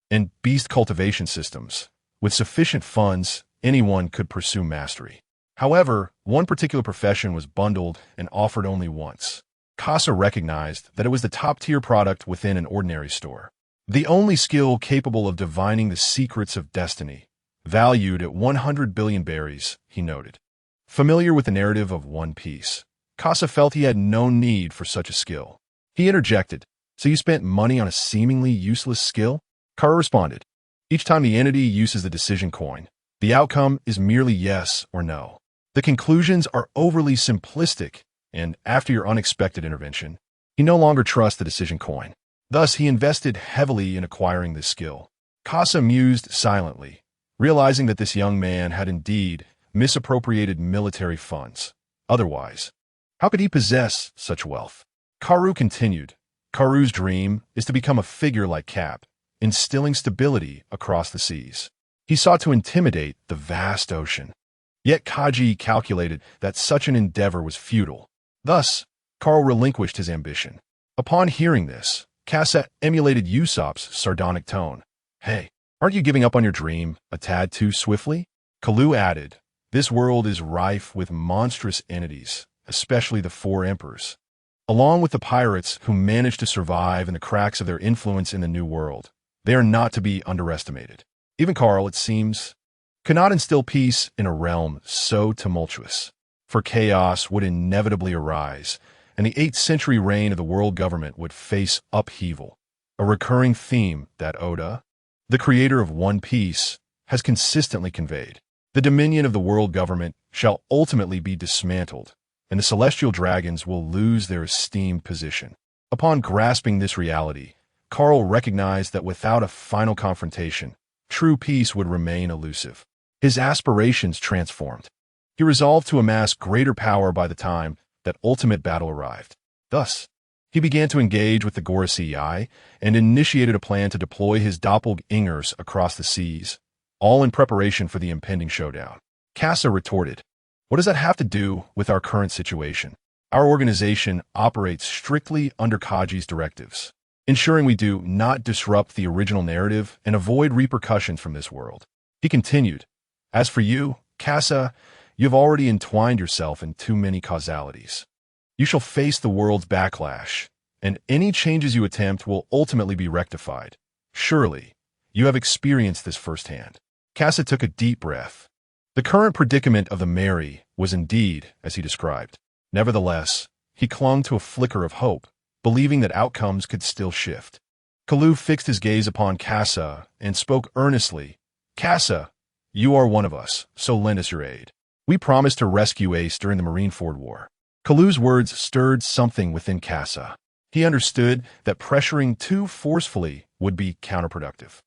and beast cultivation systems. With sufficient funds, anyone could pursue mastery. However, one particular profession was bundled and offered only once. Kasa recognized that it was the top-tier product within an ordinary store. The only skill capable of divining the secrets of destiny, valued at 100 billion berries, he noted. Familiar with the narrative of One Piece, Casa felt he had no need for such a skill. He interjected, "So you spent money on a seemingly useless skill?" Karu responded, "Each time the entity uses the decision coin, the outcome is merely yes or no. The conclusions are overly simplistic, and after your unexpected intervention, he no longer trusts the decision coin. Thus, he invested heavily in acquiring this skill." Casa mused silently, realizing that this young man had indeed misappropriated military funds. Otherwise, how could he possess such wealth? Karu continued, "Karu's dream is to become a figure like Cap, instilling stability across the seas. He sought to intimidate the vast ocean. Yet Kaji calculated that such an endeavor was futile. Thus, Karu relinquished his ambition." Upon hearing this, Casa emulated Usopp's sardonic tone. "Hey, aren't you giving up on your dream a tad too swiftly?" Kalu added, "This world is rife with monstrous entities, especially the four emperors. Along with the pirates who managed to survive in the cracks of their influence in the New World, they are not to be underestimated. Even Karl, it seems, cannot instill peace in a realm so tumultuous. For chaos would inevitably arise, and the 8th century reign of the world government would face upheaval, a recurring theme that Oda, the creator of One Piece, has consistently conveyed. The dominion of the world government shall ultimately be dismantled, and the celestial dragons will lose their esteemed position." Upon grasping this reality, Karl recognized that without a final confrontation, true peace would remain elusive. His aspirations transformed. He resolved to amass greater power by the time that ultimate battle arrived. Thus, he began to engage with the Gorosei and initiated a plan to deploy his doppelgangers across the seas, all in preparation for the impending showdown. Casa retorted, "What does that have to do with our current situation? Our organization operates strictly under Kaji's directives, ensuring we do not disrupt the original narrative and avoid repercussions from this world." He continued, "As for you, Casa, you have already entwined yourself in too many causalities. You shall face the world's backlash, and any changes you attempt will ultimately be rectified. Surely, you have experienced this firsthand." Casa took a deep breath. The current predicament of the Mary was indeed as he described. Nevertheless, he clung to a flicker of hope, believing that outcomes could still shift. Kalu fixed his gaze upon Casa and spoke earnestly, "Casa, you are one of us, so lend us your aid. We promised to rescue Ace during the Marineford War." Kalu's words stirred something within Casa. He understood that pressuring too forcefully would be counterproductive.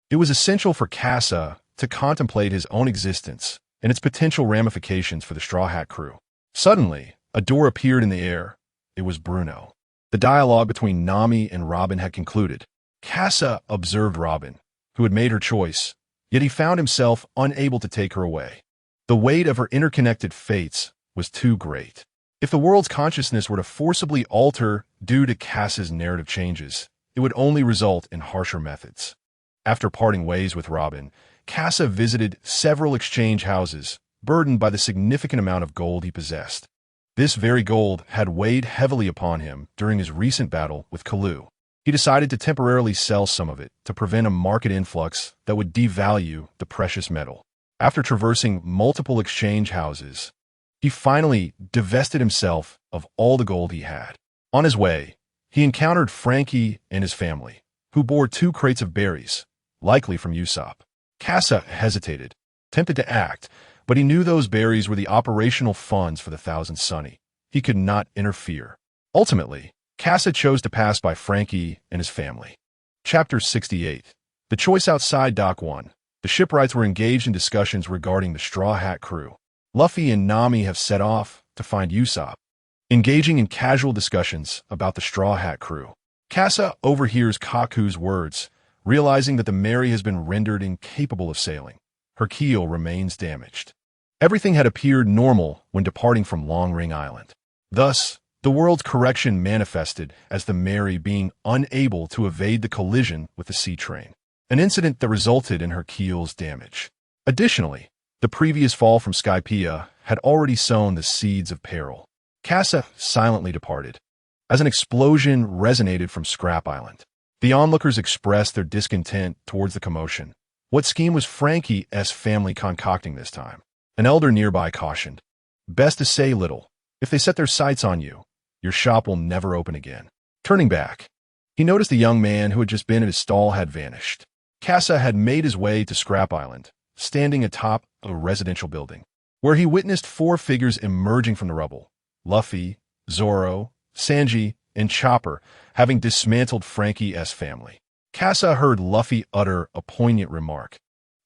It was essential for Casa to contemplate his own existence and its potential ramifications for the Straw Hat crew. Suddenly, a door appeared in the air. It was Bruno. The dialogue between Nami and Robin had concluded. Casa observed Robin, who had made her choice, yet he found himself unable to take her away. The weight of her interconnected fates was too great. If the world's consciousness were to forcibly alter due to Casa's narrative changes, it would only result in harsher methods. After parting ways with Robin, Casa visited several exchange houses, burdened by the significant amount of gold he possessed. This very gold had weighed heavily upon him during his recent battle with Kalu. He decided to temporarily sell some of it to prevent a market influx that would devalue the precious metal. After traversing multiple exchange houses, he finally divested himself of all the gold he had. On his way, he encountered Frankie and his family, who bore 2 crates of berries, likely from Usopp. Casa hesitated, tempted to act, but he knew those berries were the operational funds for the Thousand Sunny. He could not interfere. Ultimately, Casa chose to pass by Frankie and his family. Chapter 68. The choice outside Dock 1. The shipwrights were engaged in discussions regarding the Straw Hat crew. Luffy and Nami have set off to find Usopp, engaging in casual discussions about the Straw Hat crew. Casa overhears Kaku's words, realizing that the Mary has been rendered incapable of sailing. Her keel remains damaged. Everything had appeared normal when departing from Long Ring Island. Thus, the world's correction manifested as the Mary being unable to evade the collision with the sea train, an incident that resulted in her keel's damage. Additionally, the previous fall from Skypiea had already sown the seeds of peril. Casa silently departed, as an explosion resonated from Scrap Island. The onlookers expressed their discontent towards the commotion. What scheme was Frankie's family concocting this time? An elder nearby cautioned, "Best to say little. If they set their sights on you, your shop will never open again. Turning back, he noticed the young man who had just been at his stall had vanished. Casa had made his way to Scrap Island, standing atop a residential building, where he witnessed four figures emerging from the rubble: Luffy, Zoro, Sanji, and Chopper, having dismantled Frankie's family. Casa heard Luffy utter a poignant remark,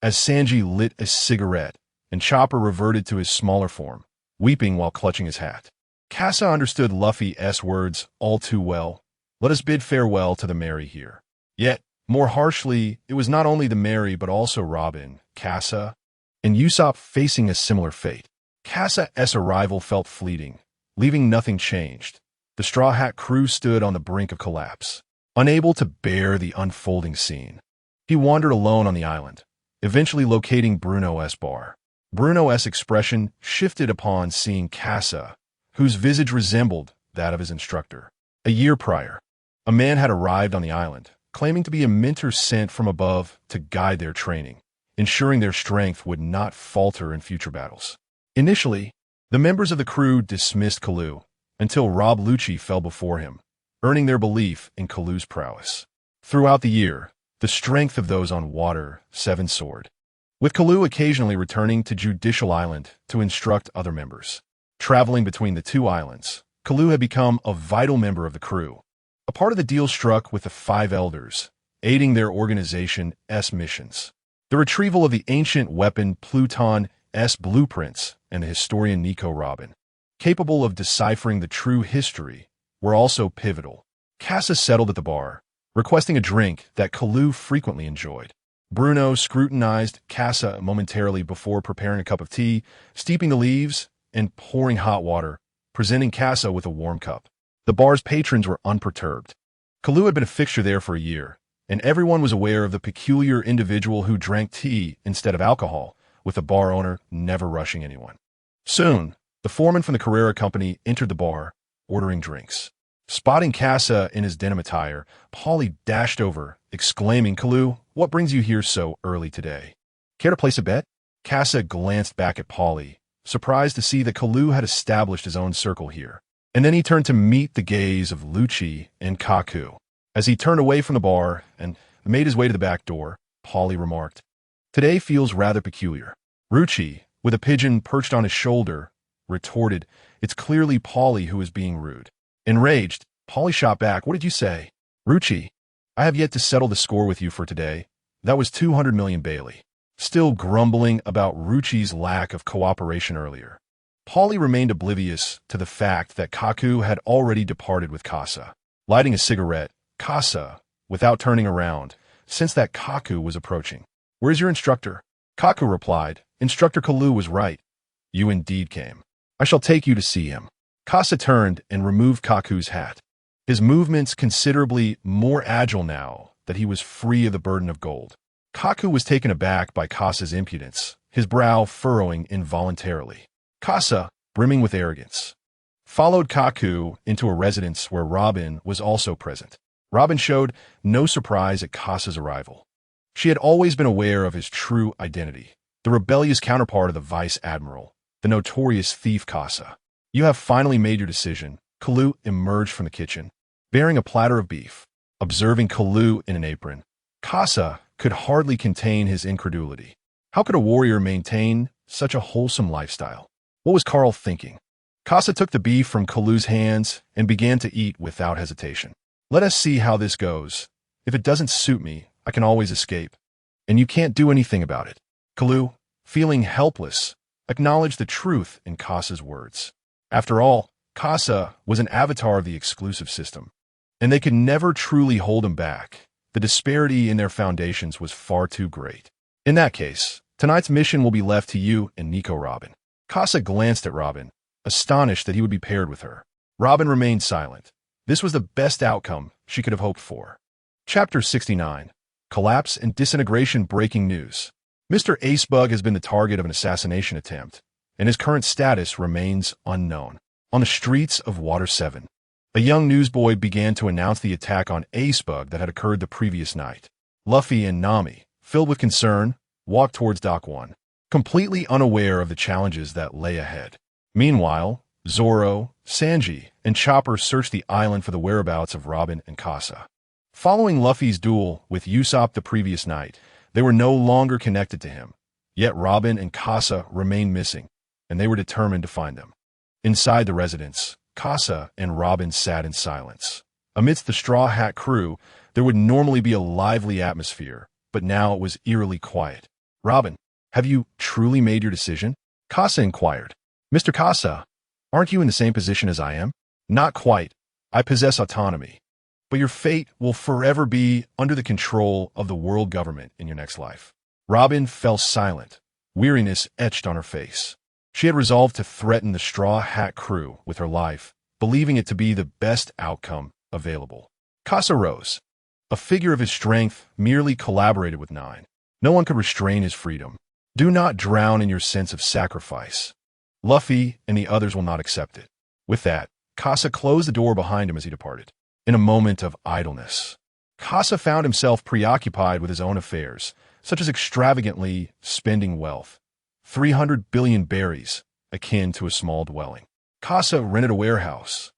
as Sanji lit a cigarette, and Chopper reverted to his smaller form, weeping while clutching his hat. Casa understood Luffy's words all too well. Let us bid farewell to the merry here. Yet, more harshly, it was not only the merry but also Robin, Casa, and Usopp facing a similar fate. Casa's arrival felt fleeting, leaving nothing changed. The Straw Hat crew stood on the brink of collapse, unable to bear the unfolding scene. He wandered alone on the island, eventually locating Bruno's bar. Bruno's expression shifted upon seeing Casa, whose visage resembled that of his instructor. A year prior, a man had arrived on the island, claiming to be a mentor sent from above to guide their training, ensuring their strength would not falter in future battles. Initially, the members of the crew dismissed Kalu, until Rob Lucci fell before him, earning their belief in Kalu's prowess. Throughout the year, the strength of those on water seven soared, with Kalu occasionally returning to Judicial Island to instruct other members. Traveling between the two islands, Kalu had become a vital member of the crew, a part of the deal struck with the Five Elders, aiding their organization's missions. The retrieval of the ancient weapon Pluton's blueprints and the historian Nico Robin, capable of deciphering the true history, were also pivotal. Casa settled at the bar, requesting a drink that Kalu frequently enjoyed. Bruno scrutinized Casa momentarily before preparing a cup of tea, steeping the leaves, and pouring hot water, presenting Casa with a warm cup. The bar's patrons were unperturbed. Kalu had been a fixture there for a year, and everyone was aware of the peculiar individual who drank tea instead of alcohol, with the bar owner never rushing anyone. Soon, the foreman from the Carrera Company entered the bar, ordering drinks. Spotting Casa in his denim attire, Polly dashed over, exclaiming, "Kalu, what brings you here so early today? Care to place a bet?" Casa glanced back at Polly, surprised to see that Kalu had established his own circle here. And then he turned to meet the gaze of Lucci and Kaku. As he turned away from the bar and made his way to the back door, Polly remarked, "Today feels rather peculiar." Lucci, with a pigeon perched on his shoulder, retorted, "It's clearly Polly who is being rude." Enraged, Polly shot back, "What did you say?" "Lucci, I have yet to settle the score with you for today. That was 200 million Bailey." Still grumbling about Lucci's lack of cooperation earlier, Polly remained oblivious to the fact that Kaku had already departed with Casa. Lighting a cigarette, Casa, without turning around, sensed that Kaku was approaching. "Where's your instructor?" Kaku replied, "Instructor Kalu was right. You indeed came. I shall take you to see him." Casa turned and removed Kaku's hat, his movements considerably more agile now that he was free of the burden of gold. Kaku was taken aback by Casa's impudence, his brow furrowing involuntarily. Casa, brimming with arrogance, followed Kaku into a residence where Robin was also present. Robin showed no surprise at Casa's arrival. She had always been aware of his true identity, the rebellious counterpart of the Vice Admiral, the notorious thief Casa. "You have finally made your decision." Kalu emerged from the kitchen, bearing a platter of beef. Observing Kalu in an apron, Casa could hardly contain his incredulity. How could a warrior maintain such a wholesome lifestyle? What was Carl thinking? Casa took the beef from Kalu's hands and began to eat without hesitation. "Let us see how this goes. If it doesn't suit me, I can always escape. And you can't do anything about it." Kalu, feeling helpless, acknowledged the truth in Casa's words. After all, Casa was an avatar of the exclusive system, and they could never truly hold him back. The disparity in their foundations was far too great. "In that case, tonight's mission will be left to you and Nico Robin." Casa glanced at Robin, astonished that he would be paired with her. Robin remained silent. This was the best outcome she could have hoped for. Chapter 69. Collapse and Disintegration. Breaking news. Mr. Acebug has been the target of an assassination attempt, and his current status remains unknown. On the streets of Water 7, a young newsboy began to announce the attack on Acebug that had occurred the previous night. Luffy and Nami, filled with concern, walked towards Dock 1, completely unaware of the challenges that lay ahead. Meanwhile, Zoro, Sanji, and Chopper searched the island for the whereabouts of Robin and Casa. Following Luffy's duel with Usopp the previous night, they were no longer connected to him. Yet Robin and Casa remained missing, and they were determined to find them. Inside the residence, Casa and Robin sat in silence. Amidst the Straw Hat crew, there would normally be a lively atmosphere, but now it was eerily quiet. "Robin, have you truly made your decision?" Casa inquired. "Mr. Casa, aren't you in the same position as I am?" "Not quite. I possess autonomy. But your fate will forever be under the control of the world government in your next life." Robin fell silent. Weariness etched on her face. She had resolved to threaten the Straw Hat crew with her life, believing it to be the best outcome available. Casa rose. A figure of his strength merely collaborated with Nine. No one could restrain his freedom. "Do not drown in your sense of sacrifice. Luffy and the others will not accept it." With that, Casa closed the door behind him as he departed. In a moment of idleness, Casa found himself preoccupied with his own affairs, such as extravagantly spending wealth. 300 billion berries, akin to a small dwelling. Casa rented a warehouse,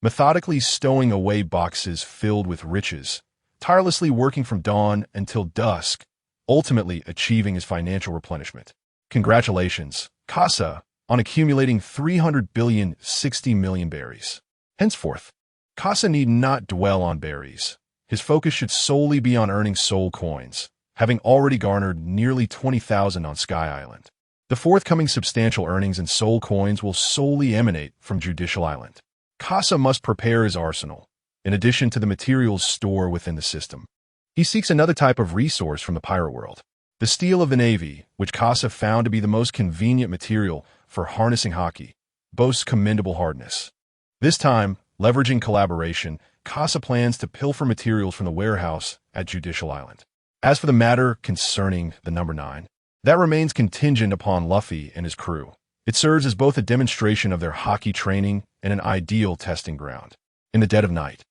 methodically stowing away boxes filled with riches, tirelessly working from dawn until dusk, ultimately achieving his financial replenishment. Congratulations, Casa, on accumulating 300 billion 60 million berries. Henceforth, Casa need not dwell on berries. His focus should solely be on earning soul coins, having already garnered nearly 20,000 on Sky Island. The forthcoming substantial earnings in soul coins will solely emanate from Judicial Island. Casa must prepare his arsenal, in addition to the materials stored within the system. He seeks another type of resource from the pirate world. The steel of the Navy, which Casa found to be the most convenient material for harnessing Haki, boasts commendable hardness. This time, leveraging collaboration, Casa plans to pilfer materials from the warehouse at Judicial Island. As for the matter concerning the number 9, that remains contingent upon Luffy and his crew. It serves as both a demonstration of their Haki training and an ideal testing ground. In the dead of night,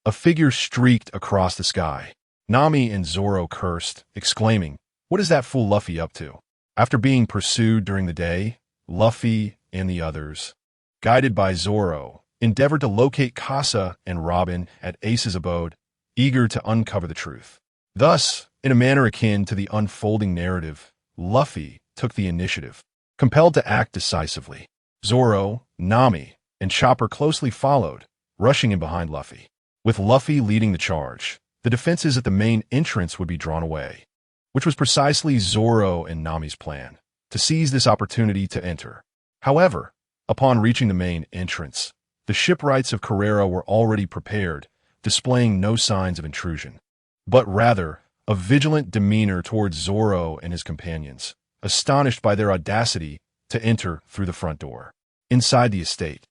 a figure streaked across the sky. Nami and Zoro cursed, exclaiming, "What is that fool Luffy up to?" After being pursued during the day, Luffy and the others, guided by Zoro, endeavored to locate Casa and Robin at Ace's abode, eager to uncover the truth. Thus, in a manner akin to the unfolding narrative, Luffy took the initiative, compelled to act decisively. Zoro, Nami, and Chopper closely followed, rushing in behind Luffy. With Luffy leading the charge, the defenses at the main entrance would be drawn away, which was precisely Zoro and Nami's plan, to seize this opportunity to enter. However, upon reaching the main entrance, the shipwrights of Carrera were already prepared, displaying no signs of intrusion, but rather a vigilant demeanor towards Zoro and his companions, astonished by their audacity to enter through the front door. Inside the estate,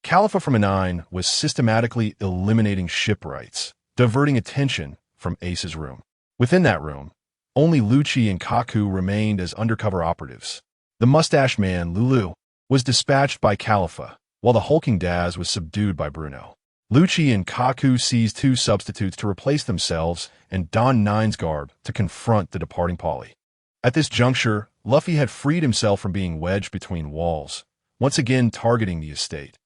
Califa from Nine was systematically eliminating shipwrights, diverting attention from Ace's room. Within that room, only Lucci and Kaku remained as undercover operatives. The mustache man, Lulu, was dispatched by Califa, while the hulking Daz was subdued by Bruno. Lucci and Kaku seized 2 substitutes to replace themselves and don Nine's garb to confront the departing Polly. At this juncture, Luffy had freed himself from being wedged between walls, once again targeting the estate.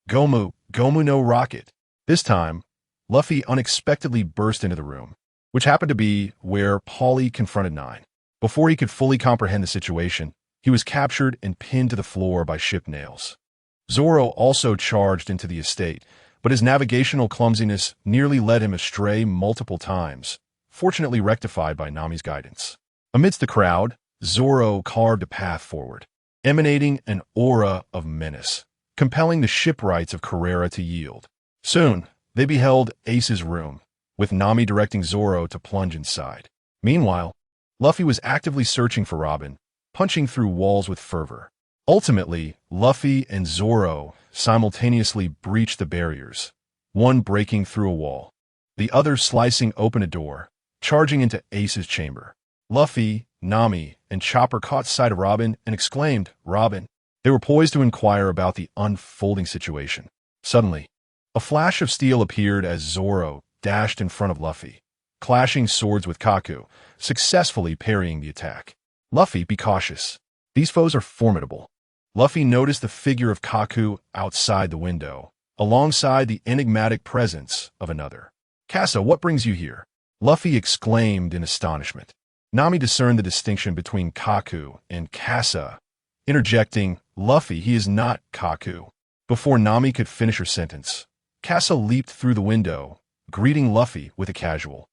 Gomu no rocket. This time, Luffy unexpectedly burst into the room, which happened to be where Polly confronted Nine. Before he could fully comprehend the situation, he was captured and pinned to the floor by ship nails. Zoro also charged into the estate, but his navigational clumsiness nearly led him astray multiple times, fortunately rectified by Nami's guidance. Amidst the crowd, Zoro carved a path forward, emanating an aura of menace, compelling the shipwrights of Carrera to yield. Soon, they beheld Ace's room, with Nami directing Zoro to plunge inside. Meanwhile, Luffy was actively searching for Robin, punching through walls with fervor. Ultimately, Luffy and Zoro simultaneously breached the barriers, one breaking through a wall, the other slicing open a door, charging into Ace's chamber. Luffy, Nami, and Chopper caught sight of Robin and exclaimed, "Robin!" They were poised to inquire about the unfolding situation. Suddenly, a flash of steel appeared as Zoro dashed in front of Luffy, clashing swords with Kaku, successfully parrying the attack. "Luffy, be cautious. These foes are formidable." Luffy noticed the figure of Kaku outside the window, alongside the enigmatic presence of another. "Kasa, what brings you here?" Luffy exclaimed in astonishment. Nami discerned the distinction between Kaku and Kasa, interjecting, "Luffy, he is not Kaku." Before Nami could finish her sentence, Kasa leaped through the window, greeting Luffy with a casual,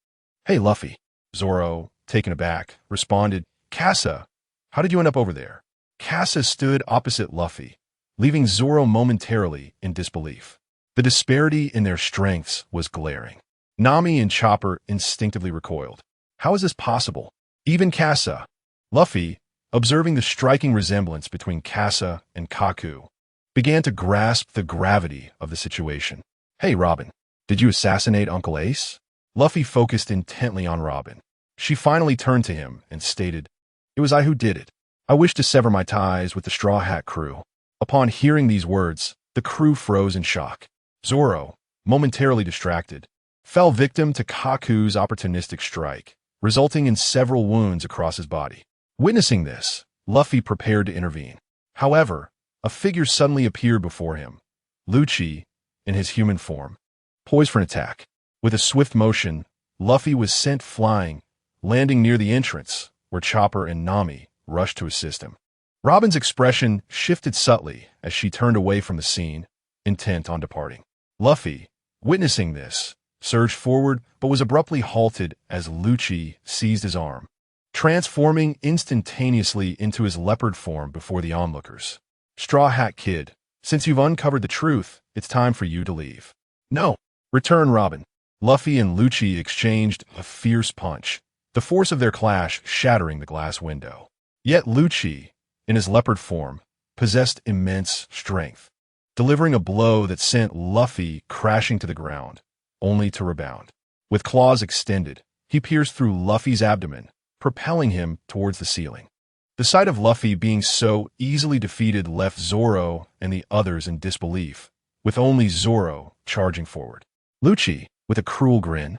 "Hey, Luffy." Zoro, taken aback, responded, "Kasa, how did you end up over there?" Kasa stood opposite Luffy, leaving Zoro momentarily in disbelief. The disparity in their strengths was glaring. Nami and Chopper instinctively recoiled. How is this possible? Even Kasa. Luffy, observing the striking resemblance between Kasa and Kaku, began to grasp the gravity of the situation. "Hey, Robin, did you assassinate Uncle Ace?" Luffy focused intently on Robin. She finally turned to him and stated, "It was I who did it. I wish to sever my ties with the Straw Hat crew." Upon hearing these words, the crew froze in shock. Zoro, momentarily distracted, fell victim to Kaku's opportunistic strike, resulting in several wounds across his body. Witnessing this, Luffy prepared to intervene. However, a figure suddenly appeared before him, Lucci, in his human form, poised for an attack. With a swift motion, Luffy was sent flying, landing near the entrance, where Chopper and Nami rushed to assist him. Robin's expression shifted subtly as she turned away from the scene, intent on departing. Luffy, witnessing this, surged forward but was abruptly halted as Lucci seized his arm, transforming instantaneously into his leopard form before the onlookers. "Straw Hat Kid, since you've uncovered the truth, it's time for you to leave." "No, return, Robin." Luffy and Lucci exchanged a fierce punch, the force of their clash shattering the glass window. Yet Lucci, in his leopard form, possessed immense strength, delivering a blow that sent Luffy crashing to the ground, only to rebound. With claws extended, he pierced through Luffy's abdomen, propelling him towards the ceiling. The sight of Luffy being so easily defeated left Zoro and the others in disbelief, with only Zoro charging forward. Lucci, with a cruel grin,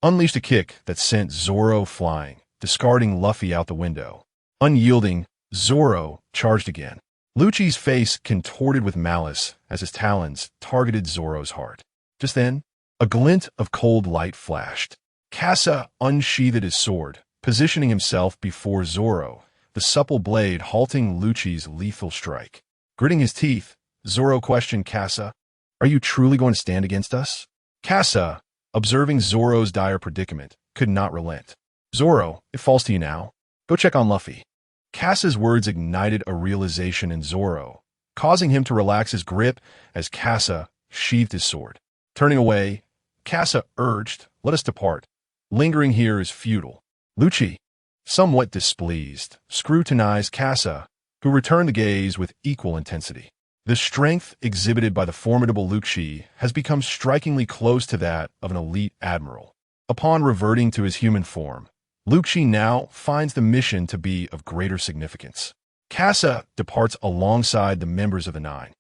unleashed a kick that sent Zoro flying, discarding Luffy out the window. Unyielding, Zoro charged again. Lucci's face contorted with malice as his talons targeted Zoro's heart. Just then, a glint of cold light flashed. Kasa unsheathed his sword, positioning himself before Zoro, the supple blade halting Lucci's lethal strike. Gritting his teeth, Zoro questioned Kasa, "Are you truly going to stand against us?" Kasa, observing Zoro's dire predicament, could not relent. "Zoro, it falls to you now. Go check on Luffy." Kasa's words ignited a realization in Zoro, causing him to relax his grip as Kasa sheathed his sword. Turning away, Kasa urged, "Let us depart. Lingering here is futile." Lucci, somewhat displeased, scrutinized Kasa, who returned the gaze with equal intensity. The strength exhibited by the formidable Lucci has become strikingly close to that of an elite admiral. Upon reverting to his human form, Lucci now finds the mission to be of greater significance. Kasa departs alongside the members of the Nine,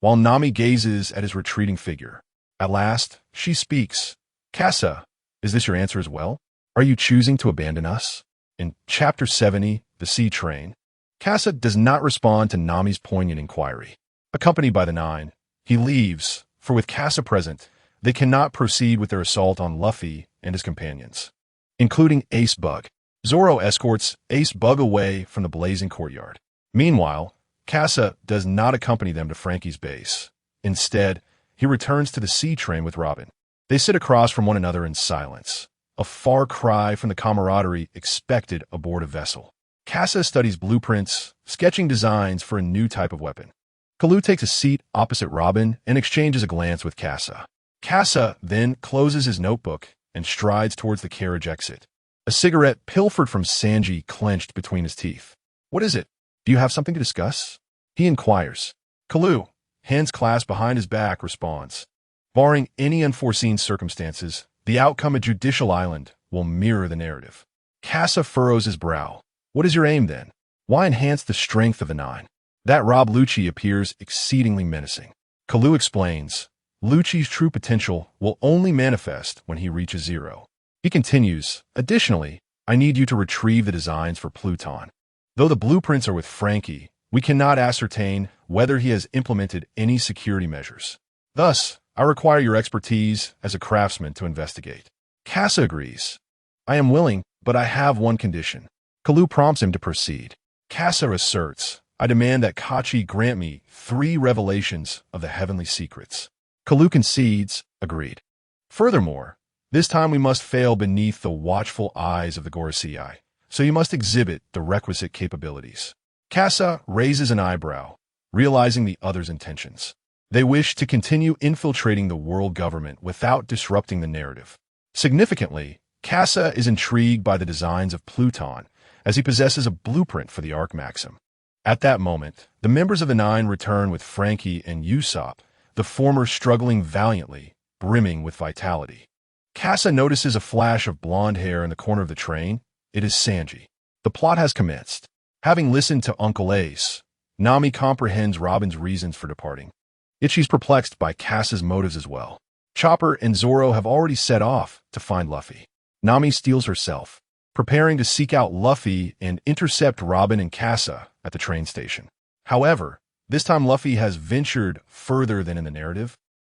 while Nami gazes at his retreating figure. At last, she speaks. "Kasa, is this your answer as well? Are you choosing to abandon us?" In Chapter 70, The Sea Train, Kasa does not respond to Nami's poignant inquiry. Accompanied by the Nine, he leaves, for with Kasa present, they cannot proceed with their assault on Luffy and his companions, including Ace Bug. Zoro escorts Ace Bug away from the blazing courtyard. Meanwhile, Kasa does not accompany them to Frankie's base. Instead, he returns to the sea train with Robin. They sit across from one another in silence, a far cry from the camaraderie expected aboard a vessel. Kasa studies blueprints, sketching designs for a new type of weapon. Kalu takes a seat opposite Robin and exchanges a glance with Kasa. Kasa then closes his notebook and strides towards the carriage exit. A cigarette pilfered from Sanji clenched between his teeth. "What is it? Do you have something to discuss?" he inquires. Kalu, hands clasped behind his back, responds, "Barring any unforeseen circumstances, the outcome at Judicial Island will mirror the narrative." Kasa furrows his brow. "What is your aim, then? Why enhance the strength of the Nine?" That Rob Lucci appears exceedingly menacing. Kalu explains, "Lucci's true potential will only manifest when he reaches zero." He continues, "Additionally, I need you to retrieve the designs for Pluton. Though the blueprints are with Frankie, we cannot ascertain whether he has implemented any security measures. Thus, I require your expertise as a craftsman to investigate. Casa agrees. I am willing, but I have one condition. Kalu prompts him to proceed. Casa asserts, I demand that Kachi grant me 3 revelations of the heavenly secrets. Kalu concedes, agreed. Furthermore, this time we must fail beneath the watchful eyes of the Gorosei, so you must exhibit the requisite capabilities. Casa raises an eyebrow, realizing the other's intentions. They wish to continue infiltrating the world government without disrupting the narrative. Significantly, Casa is intrigued by the designs of Pluton, as he possesses a blueprint for the Arc Maxim. At that moment, the members of the Nine return with Frankie and Usopp, the former struggling valiantly, brimming with vitality. Casa notices a flash of blonde hair in the corner of the train. It is Sanji. The plot has commenced. Having listened to Uncle Ace, Nami comprehends Robin's reasons for departing. Yet she's perplexed by Casa's motives as well. Chopper and Zoro have already set off to find Luffy. Nami steels herself, preparing to seek out Luffy and intercept Robin and Casa at the train station. However, this time Luffy has ventured further than in the narrative,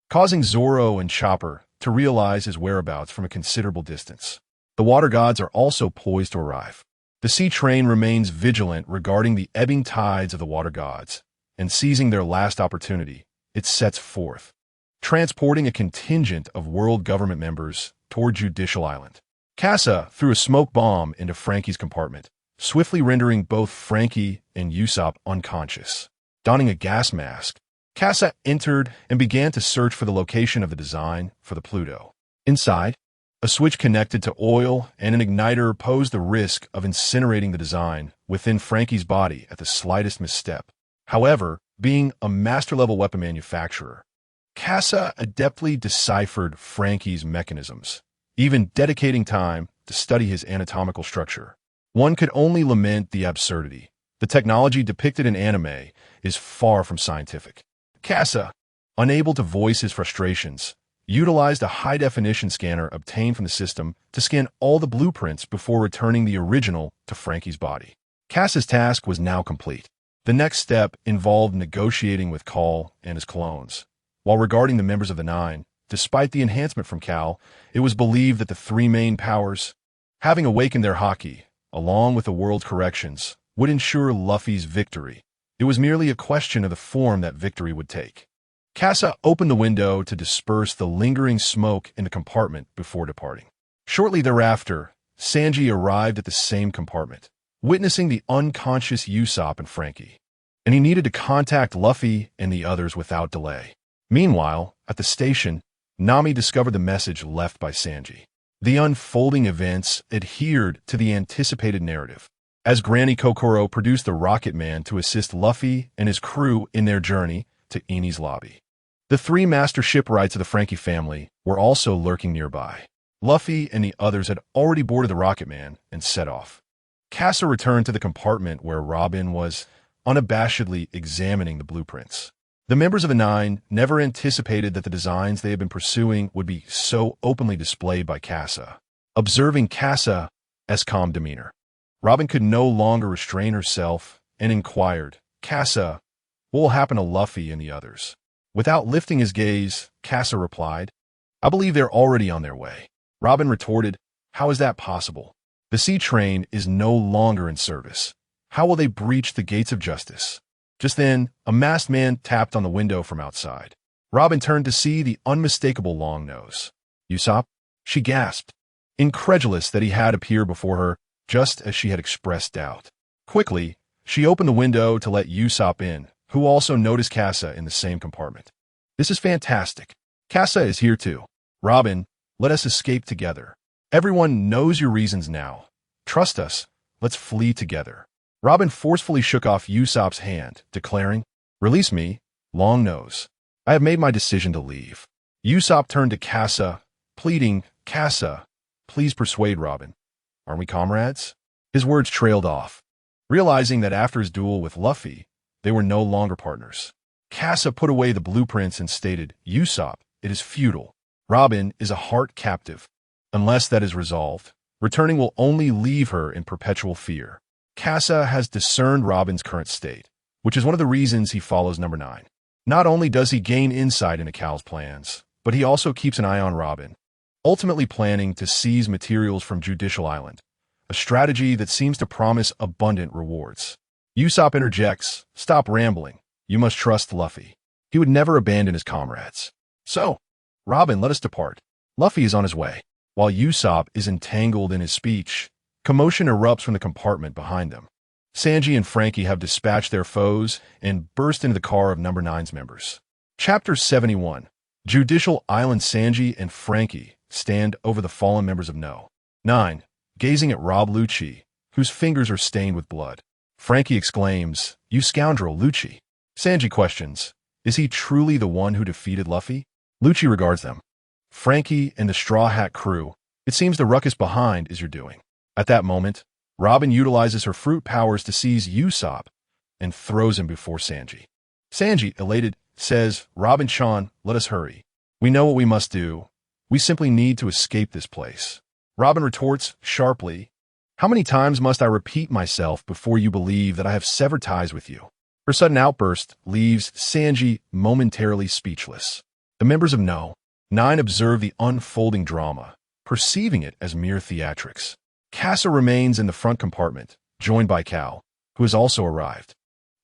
causing Zoro and Chopper to realize his whereabouts from a considerable distance. The water gods are also poised to arrive. The sea train remains vigilant regarding the ebbing tides of the water gods, and seizing their last opportunity, it sets forth, transporting a contingent of world government members toward Judicial Island. Casa threw a smoke bomb into Frankie's compartment, swiftly rendering both Frankie and Usopp unconscious. Donning a gas mask, Casa entered and began to search for the location of the design for the Pluto. Inside, a switch connected to oil and an igniter posed the risk of incinerating the design within Frankie's body at the slightest misstep. However, being a master-level weapon manufacturer, Casa adeptly deciphered Frankie's mechanisms, even dedicating time to study his anatomical structure. One could only lament the absurdity. The technology depicted in anime is far from scientific. Casa, unable to voice his frustrations, utilized a high-definition scanner obtained from the system to scan all the blueprints before returning the original to Frankie's body. Casa's task was now complete. The next step involved negotiating with Cal and his clones. While regarding the members of the Nine, despite the enhancement from Cal, it was believed that the 3 main powers, having awakened their Haki, along with the world's corrections, would ensure Luffy's victory. It was merely a question of the form that victory would take. Casa opened the window to disperse the lingering smoke in the compartment before departing. Shortly thereafter, Sanji arrived at the same compartment, witnessing the unconscious Usopp and Frankie, and he needed to contact Luffy and the others without delay. Meanwhile, at the station, Nami discovered the message left by Sanji. The unfolding events adhered to the anticipated narrative, as Granny Kokoro produced the Rocket Man to assist Luffy and his crew in their journey to Enies Lobby. The 3 master shipwrights of the Frankie family were also lurking nearby. Luffy and the others had already boarded the Rocket Man and set off. Casa returned to the compartment where Robin was unabashedly examining the blueprints. The members of the Nine never anticipated that the designs they had been pursuing would be so openly displayed by Casa. Observing Casa's calm demeanor, Robin could no longer restrain herself and inquired, Casa, what will happen to Luffy and the others? Without lifting his gaze, Casa replied, I believe they're already on their way. Robin retorted, how is that possible? The sea train is no longer in service. How will they breach the gates of justice? Just then, a masked man tapped on the window from outside. Robin turned to see the unmistakable Longnose. Usopp? She gasped, incredulous that he had appeared before her, just as she had expressed doubt. Quickly, she opened the window to let Usopp in, who also noticed Casa in the same compartment. This is fantastic. Casa is here too. Robin, let us escape together. Everyone knows your reasons now. Trust us. Let's flee together. Robin forcefully shook off Usopp's hand, declaring, release me, Longnose. I have made my decision to leave. Usopp turned to Casa, pleading, Casa, please persuade Robin. Aren't we comrades? His words trailed off, realizing that after his duel with Luffy, they were no longer partners. Casa put away the blueprints and stated, Usopp, it is futile. Robin is a heart captive. Unless that is resolved, returning will only leave her in perpetual fear. Casa has discerned Robin's current state, which is one of the reasons he follows number 9. Not only does he gain insight into Cal's plans, but he also keeps an eye on Robin, ultimately planning to seize materials from Judicial Island, a strategy that seems to promise abundant rewards. Usopp interjects, "Stop rambling. You must trust Luffy. He would never abandon his comrades." "So, Robin, let us depart." Luffy is on his way. While Usopp is entangled in his speech, commotion erupts from the compartment behind them. Sanji and Frankie have dispatched their foes and burst into the car of number 9's members. Chapter 71. Judicial Island. Sanji and Frankie stand over the fallen members of No. 9, gazing at Rob Lucci, whose fingers are stained with blood. Frankie exclaims, "You scoundrel, Lucci." Sanji questions, is he truly the one who defeated Luffy? Lucci regards them. "Frankie and the Straw Hat crew, it seems the ruckus behind is your doing." At that moment, Robin utilizes her fruit powers to seize Usopp and throws him before Sanji. Sanji, elated, says, "Robin-chan, let us hurry. We know what we must do. We simply need to escape this place." Robin retorts sharply, "How many times must I repeat myself before you believe that I have severed ties with you?" Her sudden outburst leaves Sanji momentarily speechless. The members of No. 9 observe the unfolding drama, perceiving it as mere theatrics. Casa remains in the front compartment, joined by Cal, who has also arrived.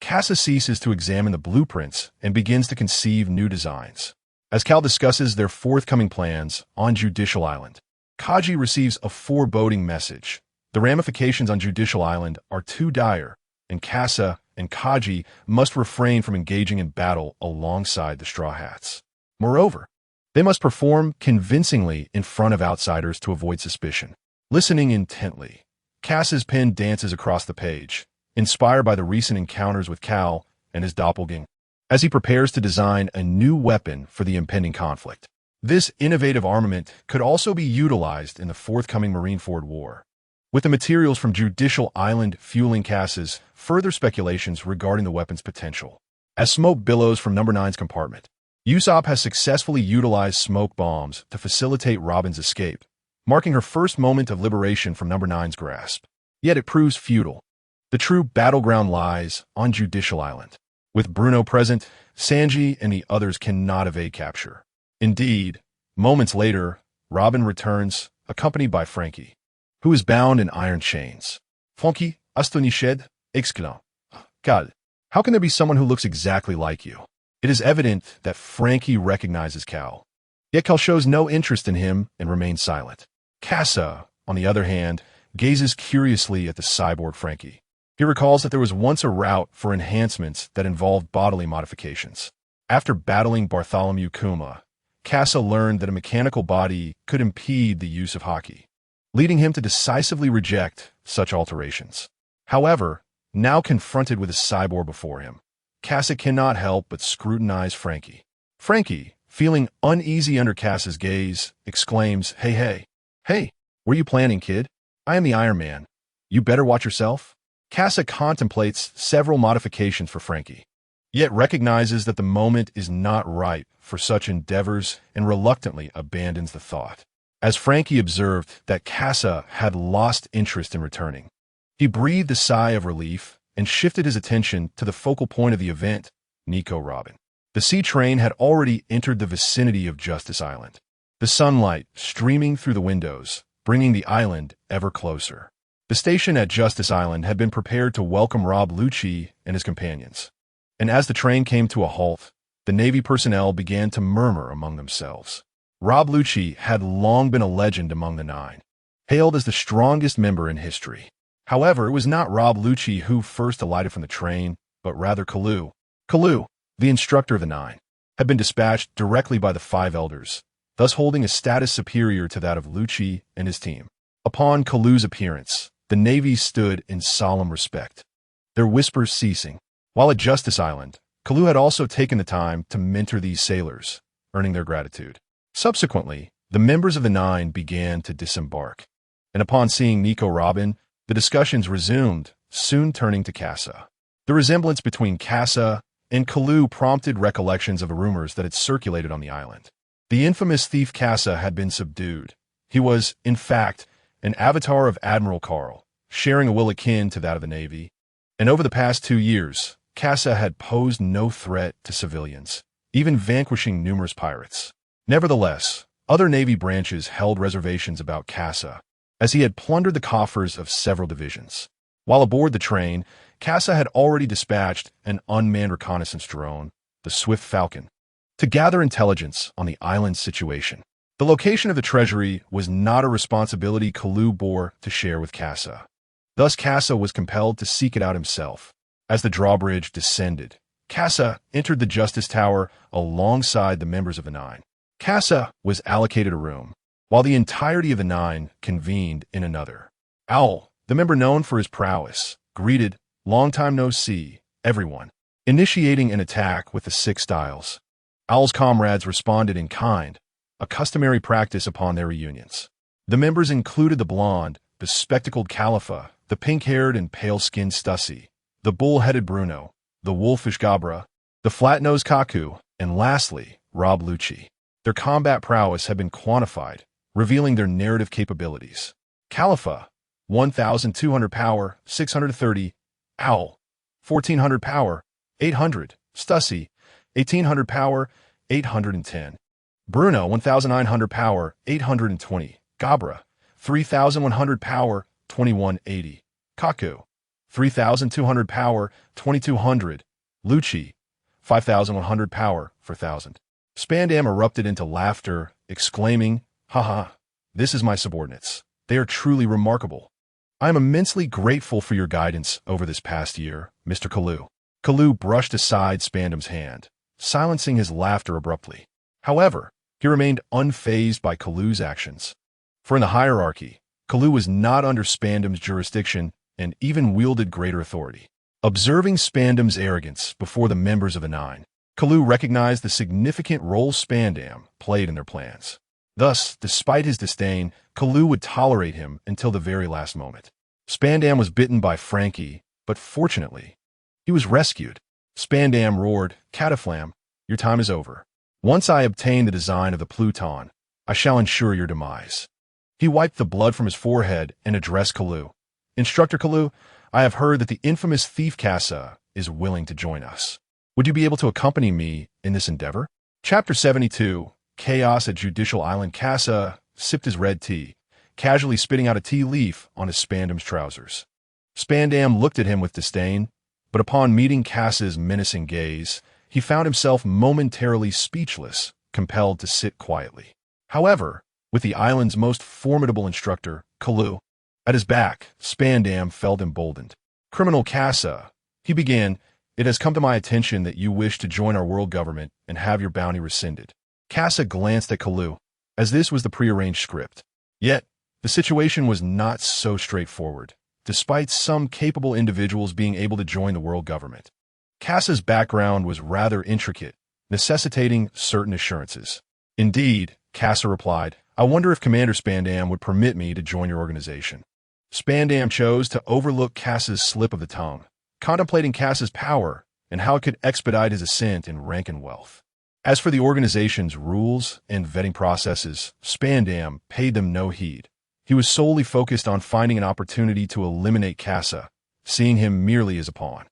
Casa ceases to examine the blueprints and begins to conceive new designs. As Cal discusses their forthcoming plans on Judicial Island, Kaji receives a foreboding message. The ramifications on Judicial Island are too dire, and Casa and Kaji must refrain from engaging in battle alongside the Straw Hats. Moreover, they must perform convincingly in front of outsiders to avoid suspicion. Listening intently, Cass's pen dances across the page, inspired by the recent encounters with Cal and his doppelganger, as he prepares to design a new weapon for the impending conflict. This innovative armament could also be utilized in the forthcoming Marineford War. With the materials from Judicial Island fueling Cass's, further speculations regarding the weapon's potential. As smoke billows from number 9's compartment, Usopp has successfully utilized smoke bombs to facilitate Robin's escape, marking her first moment of liberation from number 9's grasp. Yet it proves futile. The true battleground lies on Judicial Island. With Bruno present, Sanji and the others cannot evade capture. Indeed, moments later, Robin returns, accompanied by Frankie, who is bound in iron chains. "Frankie, astonished, exclame. God, how can there be someone who looks exactly like you?" It is evident that Frankie recognizes Cal. Yet Cal shows no interest in him and remains silent. Casa, on the other hand, gazes curiously at the cyborg Frankie. He recalls that there was once a route for enhancements that involved bodily modifications. After battling Bartholomew Kuma, Casa learned that a mechanical body could impede the use of Haki, leading him to decisively reject such alterations. However, now confronted with a cyborg before him, Casa cannot help but scrutinize Frankie. Frankie, feeling uneasy under Casa's gaze, exclaims, Hey, what are you planning, kid? I am the Iron Man. You better watch yourself." Casa contemplates several modifications for Frankie, yet recognizes that the moment is not ripe for such endeavors and reluctantly abandons the thought. As Frankie observed that Casa had lost interest in returning, he breathed a sigh of relief and shifted his attention to the focal point of the event, Nico Robin. The sea train had already entered the vicinity of Justice Island, the sunlight streaming through the windows, bringing the island ever closer. The station at Justice Island had been prepared to welcome Rob Lucci and his companions, and as the train came to a halt, the Navy personnel began to murmur among themselves. Rob Lucci had long been a legend among the 9, hailed as the strongest member in history. However, it was not Rob Lucci who first alighted from the train, but rather Kalu. Kalu, the instructor of the 9, had been dispatched directly by the 5 elders, thus holding a status superior to that of Lucci and his team. Upon Kalu's appearance, the Navy stood in solemn respect, their whispers ceasing. While at Justice Island, Kalu had also taken the time to mentor these sailors, earning their gratitude. Subsequently, the members of the 9 began to disembark, and upon seeing Nico Robin, the discussions resumed, soon turning to Casa. The resemblance between Casa and Kalu prompted recollections of the rumors that had circulated on the island. The infamous thief Casa had been subdued. He was, in fact, an avatar of Admiral Karl, sharing a will akin to that of the Navy. And over the past 2 years, Casa had posed no threat to civilians, even vanquishing numerous pirates. Nevertheless, other Navy branches held reservations about Casa, as he had plundered the coffers of several divisions. While aboard the train, Casa had already dispatched an unmanned reconnaissance drone, the Swift Falcon, to gather intelligence on the island's situation. The location of the treasury was not a responsibility Kalu bore to share with Casa. Thus Casa was compelled to seek it out himself. As the drawbridge descended, Casa entered the Justice Tower alongside the members of the Nine. Casa was allocated a room, while the entirety of the Nine convened in another. Owl, the member known for his prowess, greeted, "Long time no see, everyone," initiating an attack with the Six Styles. Owl's comrades responded in kind, a customary practice upon their reunions. The members included the blonde, bespectacled Califa, the pink-haired and pale-skinned Stussy, the bull-headed Bruno, the wolfish Gabra, the flat-nosed Kaku, and lastly, Rob Lucci. Their combat prowess had been quantified, revealing their narrative capabilities. Califa, 1,200 power, 630. Owl, 1,400 power, 800. Stussy, 1,800 power, 810. Bruno, 1,900 power, 820. Gabra, 3,100 power, 2,180. Kaku, 3,200 power, 2,200. Lucci, 5,100 power, 4,000. Spandam erupted into laughter, exclaiming, "Haha, this is my subordinates. They are truly remarkable. I am immensely grateful for your guidance over this past year, Mr. Kalu." Kalu brushed aside Spandam's hand, silencing his laughter abruptly. However, he remained unfazed by Kalu's actions. For in the hierarchy, Kalu was not under Spandam's jurisdiction and even wielded greater authority. Observing Spandam's arrogance before the members of the Nine, Kalu recognized the significant role Spandam played in their plans. Thus, despite his disdain, Kalu would tolerate him until the very last moment. Spandam was bitten by Frankie, but fortunately, he was rescued. Spandam roared, "Cataflam, your time is over. Once I obtain the design of the Pluton, I shall ensure your demise." He wiped the blood from his forehead and addressed Kalu. "Instructor Kalu, I have heard that the infamous thief Casa is willing to join us. Would you be able to accompany me in this endeavor?" Chapter 72, Chaos at Judicial Island. Casa sipped his red tea, casually spitting out a tea leaf on his Spandam's trousers. Spandam looked at him with disdain, but upon meeting Casa's menacing gaze, he found himself momentarily speechless, compelled to sit quietly. However, with the island's most formidable instructor, Kalu, at his back, Spandam felt emboldened. "Criminal Casa," he began, "it has come to my attention that you wish to join our world government and have your bounty rescinded." Casa glanced at Kalu, as this was the prearranged script. Yet, the situation was not so straightforward, despite some capable individuals being able to join the world government. Casa's background was rather intricate, necessitating certain assurances. "Indeed," Casa replied, "I wonder if Commander Spandam would permit me to join your organization." Spandam chose to overlook Casa's slip of the tongue, contemplating Casa's power and how it could expedite his ascent in rank and wealth. As for the organization's rules and vetting processes, Spandam paid them no heed. He was solely focused on finding an opportunity to eliminate Casa, seeing him merely as a pawn.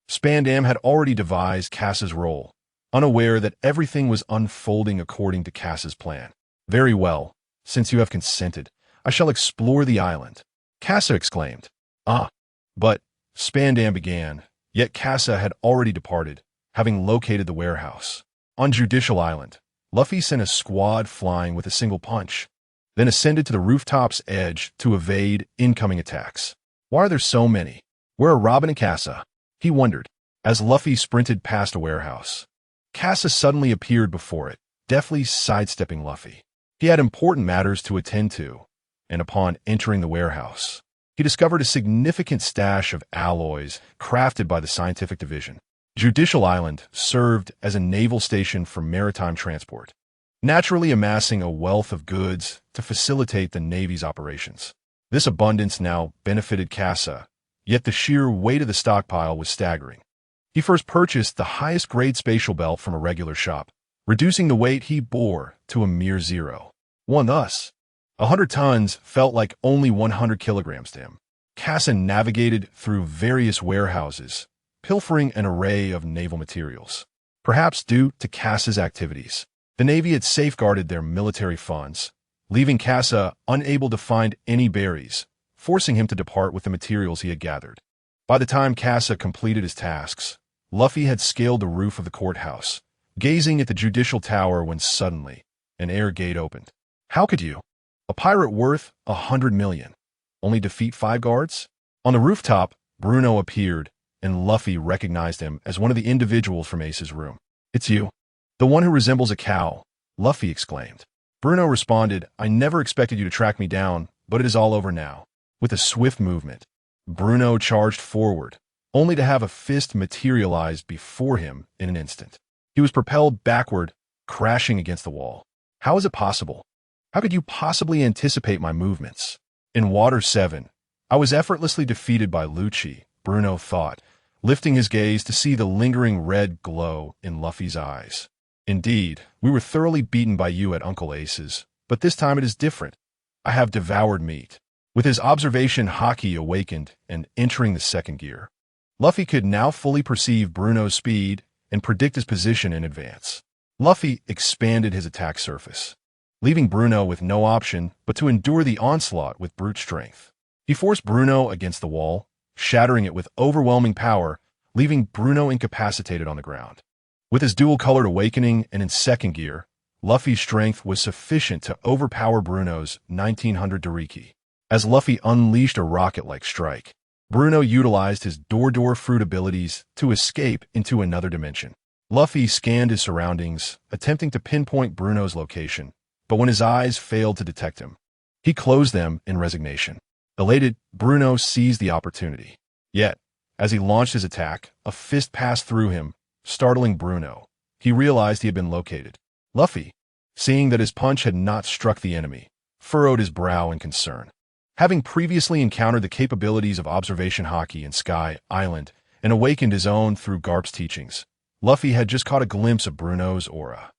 Spandam had already devised Casa's role, unaware that everything was unfolding according to Casa's plan. "Very well, since you have consented, I shall explore the island," Casa exclaimed. "Ah, but," Spandam began, yet Casa had already departed, having located the warehouse. On Judicial Island, Luffy sent a squad flying with a single punch, then ascended to the rooftop's edge to evade incoming attacks. "Why are there so many? Where are Robin and Casa?" he wondered, as Luffy sprinted past a warehouse. Casa suddenly appeared before it, deftly sidestepping Luffy. He had important matters to attend to, and upon entering the warehouse, he discovered a significant stash of alloys crafted by the Scientific Division. Judicial Island served as a naval station for maritime transport, naturally amassing a wealth of goods to facilitate the Navy's operations. This abundance now benefited Casa, yet the sheer weight of the stockpile was staggering. He first purchased the highest grade spatial belt from a regular shop, reducing the weight he bore to a mere 0. Thus, 100 tons felt like only 100 kilograms to him. Casa navigated through various warehouses, pilfering an array of naval materials. Perhaps due to Casa's activities, the Navy had safeguarded their military funds, leaving Casa unable to find any berries, forcing him to depart with the materials he had gathered. By the time Casa completed his tasks, Luffy had scaled the roof of the courthouse, gazing at the judicial tower when suddenly an air gate opened. How could you? A pirate worth 100 million. Only defeat 5 guards? On the rooftop, Bruno appeared, and Luffy recognized him as one of the individuals from Ace's room. It's you. The one who resembles a cow, Luffy exclaimed. Bruno responded, I never expected you to track me down, but it is all over now. With a swift movement, Bruno charged forward, only to have a fist materialize before him in an instant. He was propelled backward, crashing against the wall. How is it possible? How could you possibly anticipate my movements? In Water 7, I was effortlessly defeated by Lucci, Bruno thought, lifting his gaze to see the lingering red glow in Luffy's eyes. Indeed, we were thoroughly beaten by you at Uncle Ace's, but this time it is different. I have devoured meat. With his observation Haki awakened and entering the second gear, Luffy could now fully perceive Bruno's speed and predict his position in advance. Luffy expanded his attack surface, leaving Bruno with no option but to endure the onslaught with brute strength. He forced Bruno against the wall, shattering it with overwhelming power, leaving Bruno incapacitated on the ground. With his dual-colored awakening and in second gear, Luffy's strength was sufficient to overpower Bruno's 1900 Dariki. As Luffy unleashed a rocket-like strike, Bruno utilized his door fruit abilities to escape into another dimension. Luffy scanned his surroundings, attempting to pinpoint Bruno's location, but when his eyes failed to detect him, he closed them in resignation. Elated, Bruno seized the opportunity. Yet, as he launched his attack, a fist passed through him, startling Bruno. He realized he had been located. Luffy, seeing that his punch had not struck the enemy, furrowed his brow in concern. Having previously encountered the capabilities of observation Haki in Sky Island and awakened his own through Garp's teachings, Luffy had just caught a glimpse of Bruno's aura.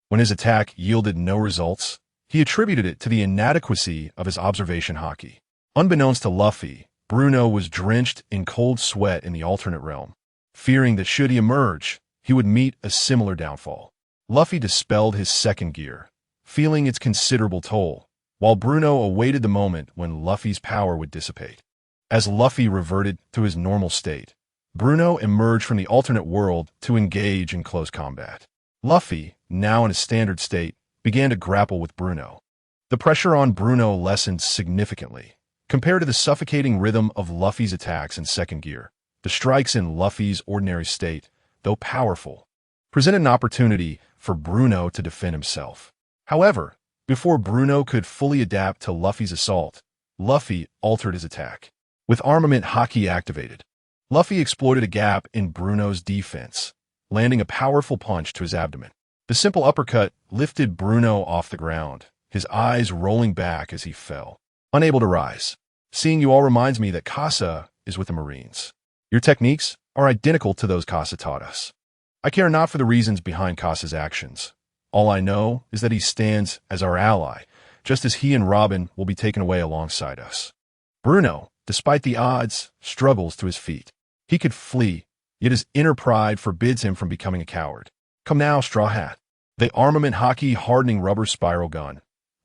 When his attack yielded no results, he attributed it to the inadequacy of his observation Haki. Unbeknownst to Luffy, Bruno was drenched in cold sweat in the alternate realm, fearing that should he emerge, he would meet a similar downfall. Luffy dispelled his second gear, feeling its considerable toll, while Bruno awaited the moment when Luffy's power would dissipate. As Luffy reverted to his normal state, Bruno emerged from the alternate world to engage in close combat. Luffy, now in a standard state, began to grapple with Bruno. The pressure on Bruno lessened significantly. Compared to the suffocating rhythm of Luffy's attacks in second gear, the strikes in Luffy's ordinary state, though powerful, presented an opportunity for Bruno to defend himself. However, before Bruno could fully adapt to Luffy's assault, Luffy altered his attack. With armament Haki activated, Luffy exploited a gap in Bruno's defense, landing a powerful punch to his abdomen. The simple uppercut lifted Bruno off the ground, his eyes rolling back as he fell, unable to rise. Seeing you all reminds me that Casa is with the Marines. Your techniques are identical to those Casa taught us. I care not for the reasons behind Casa's actions. All I know is that he stands as our ally, just as he and Robin will be taken away alongside us. Bruno, despite the odds, struggles to his feet. He could flee, yet his inner pride forbids him from becoming a coward. Come now, Straw Hat. The armament Haki hardening rubber spiral gun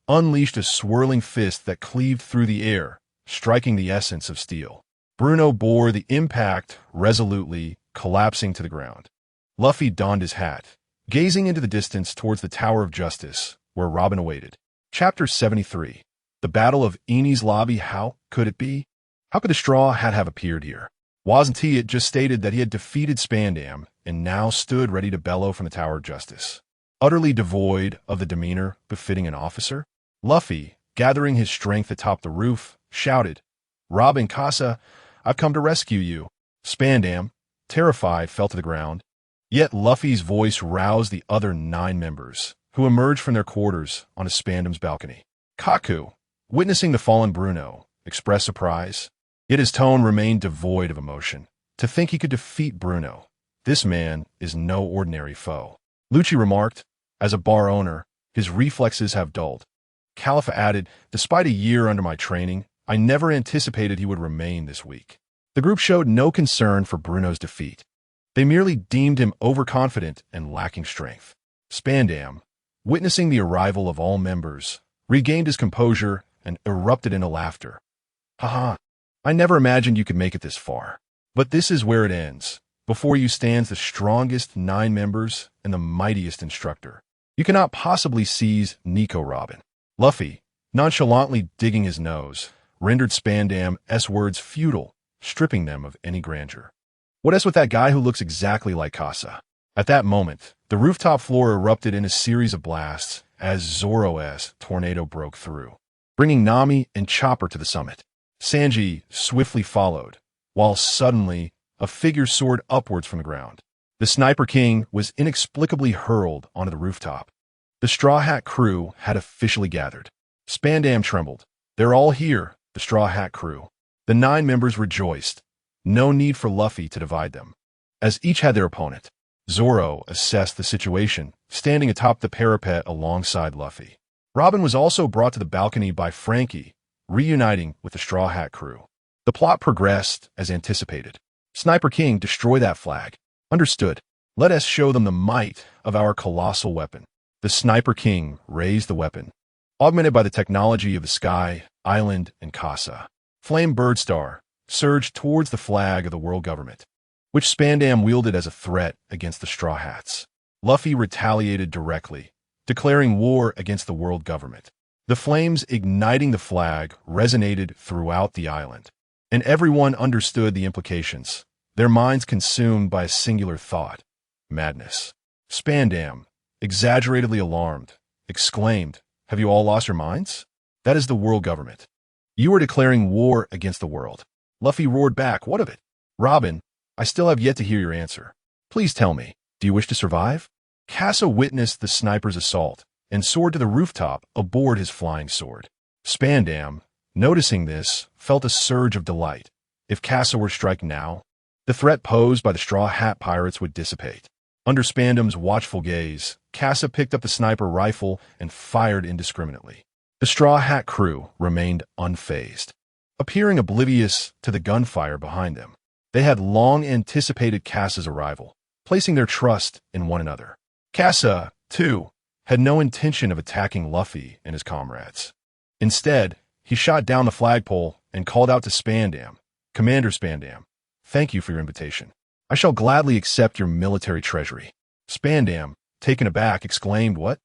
unleashed a swirling fist that cleaved through the air, striking the essence of steel. Bruno bore the impact resolutely, collapsing to the ground. Luffy donned his hat, gazing into the distance towards the Tower of Justice, where Robin awaited. Chapter 73. The Battle of Enies Lobby. How could it be? How could the Straw Hat have appeared here? Wasn't he had just stated that he had defeated Spandam and now stood ready to bellow from the Tower of Justice, utterly devoid of the demeanor befitting an officer? Luffy, gathering his strength atop the roof, shouted, Robin, Casa, I've come to rescue you. Spandam, terrified, fell to the ground. Yet Luffy's voice roused the other 9 members, who emerged from their quarters on a Spandam's balcony. Kaku, witnessing the fallen Bruno, expressed surprise, yet his tone remained devoid of emotion. To think he could defeat Bruno. This man is no ordinary foe. Lucci remarked, as a bar owner, his reflexes have dulled. Khalifa added, despite a year under my training, I never anticipated he would remain this weak. The group showed no concern for Bruno's defeat. They merely deemed him overconfident and lacking strength. Spandam, witnessing the arrival of all members, regained his composure and erupted into laughter. Haha, I never imagined you could make it this far. But this is where it ends. Before you stands the strongest 9 members and the mightiest instructor. You cannot possibly seize Nico Robin. Luffy, nonchalantly digging his nose, rendered Spandam's words futile, stripping them of any grandeur. What is with that guy who looks exactly like Casa? At that moment, the rooftop floor erupted in a series of blasts as Zoro's tornado broke through, bringing Nami and Chopper to the summit. Sanji swiftly followed, while suddenly a figure soared upwards from the ground. The Sniper King was inexplicably hurled onto the rooftop. The Straw Hat crew had officially gathered. Spandam trembled. They're all here, the Straw Hat crew. The 9 members rejoiced. No need for Luffy to divide them, as each had their opponent. Zoro assessed the situation, standing atop the parapet alongside Luffy. Robin was also brought to the balcony by Frankie, reuniting with the Straw Hat crew. The plot progressed as anticipated. Sniper King, destroy that flag. Understood. Let us show them the might of our colossal weapon. The Sniper King raised the weapon, augmented by the technology of the sky, island, and Casa. Flame Birdstar surged towards the flag of the world government, which Spandam wielded as a threat against the Straw Hats. Luffy retaliated directly, declaring war against the world government. The flames igniting the flag resonated throughout the island, and everyone understood the implications, their minds consumed by a singular thought: madness. Spandam, exaggeratedly alarmed, exclaimed, "Have you all lost your minds? That is the world government. You are declaring war against the world." Luffy roared back, "What of it?" "Robin, I still have yet to hear your answer. Please tell me, do you wish to survive?" Casa witnessed the sniper's assault and soared to the rooftop aboard his flying sword. Spandam, noticing this, felt a surge of delight. If Casa were to strike now, the threat posed by the Straw Hat pirates would dissipate. Under Spandam's watchful gaze, Casa picked up the sniper rifle and fired indiscriminately. The Straw Hat crew remained unfazed, appearing oblivious to the gunfire behind them. They had long anticipated Casa's arrival, placing their trust in one another. Casa, too, had no intention of attacking Luffy and his comrades. Instead, he shot down the flagpole and called out to Spandam, "Commander Spandam, thank you for your invitation. I shall gladly accept your military treasury." Spandam, taken aback, exclaimed, "What?"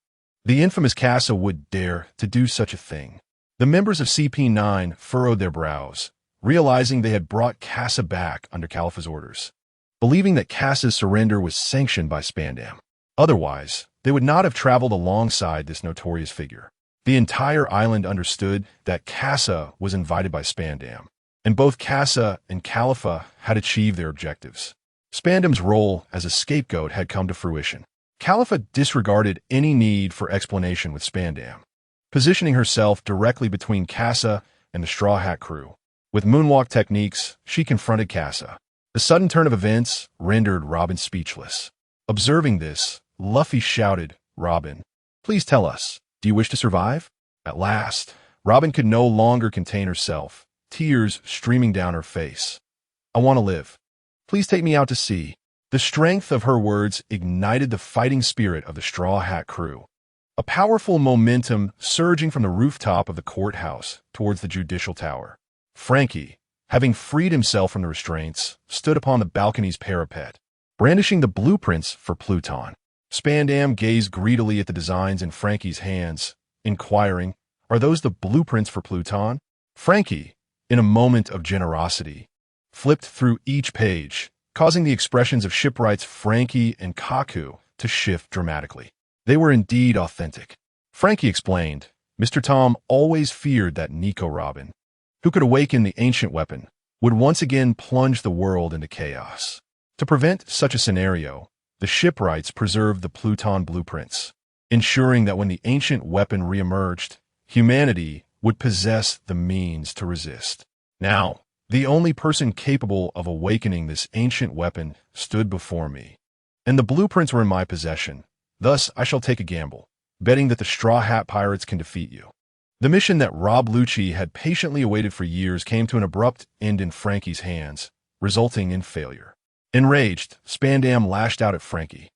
The infamous Casa would dare to do such a thing. The members of CP9 furrowed their brows, realizing they had brought Casa back under Caliph's orders, believing that Casa's surrender was sanctioned by Spandam. Otherwise, they would not have traveled alongside this notorious figure. The entire island understood that Casa was invited by Spandam, and both Casa and Calipha had achieved their objectives. Spandam's role as a scapegoat had come to fruition. Calipha disregarded any need for explanation with Spandam, positioning herself directly between Casa and the Straw Hat crew. With moonwalk techniques, she confronted Casa. The sudden turn of events rendered Robin speechless. Observing this, Luffy shouted, "Robin, please tell us, do you wish to survive?" At last, Robin could no longer contain herself, tears streaming down her face. "I want to live. Please take me out to sea." The strength of her words ignited the fighting spirit of the Straw Hat crew. A powerful momentum surging from the rooftop of the courthouse towards the judicial tower. Frankie, having freed himself from the restraints, stood upon the balcony's parapet, brandishing the blueprints for Pluton. Spandam gazed greedily at the designs in Frankie's hands, inquiring, "Are those the blueprints for Pluton?" Frankie, in a moment of generosity, flipped through each page, causing the expressions of shipwrights Frankie and Kaku to shift dramatically. They were indeed authentic. Frankie explained, "Mr. Tom always feared that Nico Robin, who could awaken the ancient weapon, would once again plunge the world into chaos. To prevent such a scenario, the shipwrights preserved the Pluton blueprints, ensuring that when the ancient weapon reemerged, humanity would possess the means to resist. Now, the only person capable of awakening this ancient weapon stood before me, and the blueprints were in my possession. Thus, I shall take a gamble, betting that the Straw Hat pirates can defeat you." The mission that Rob Lucci had patiently awaited for years came to an abrupt end in Frankie's hands, resulting in failure. Enraged, Spandam lashed out at Frankie,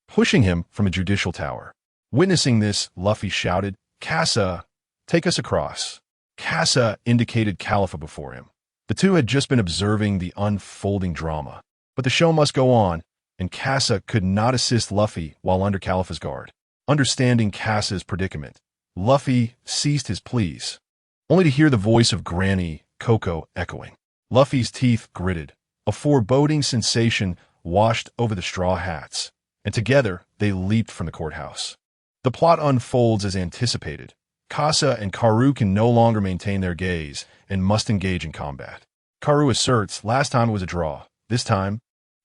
pushing him from a judicial tower. Witnessing this, Luffy shouted, "Casa, take us across." Casa indicated Califa before him. The two had just been observing the unfolding drama, but the show must go on, and Casa could not assist Luffy while under Califa's guard. Understanding Casa's predicament, Luffy ceased his pleas, only to hear the voice of Granny Coco echoing. Luffy's teeth gritted. A foreboding sensation washed over the straw hats, and together they leaped from the courthouse. The plot unfolds as anticipated. Casa and Karu can no longer maintain their gaze and must engage in combat. Karu asserts, "Last time it was a draw. This time,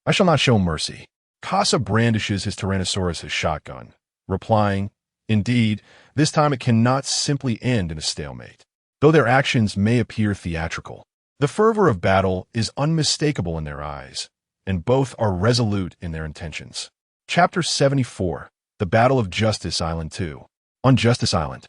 I shall not show mercy." Casa brandishes his Tyrannosaurus' shotgun, replying, "Indeed, this time it cannot simply end in a stalemate." Though their actions may appear theatrical, the fervor of battle is unmistakable in their eyes, and both are resolute in their intentions. Chapter 74, The Battle of Justice Island 2. On Justice Island,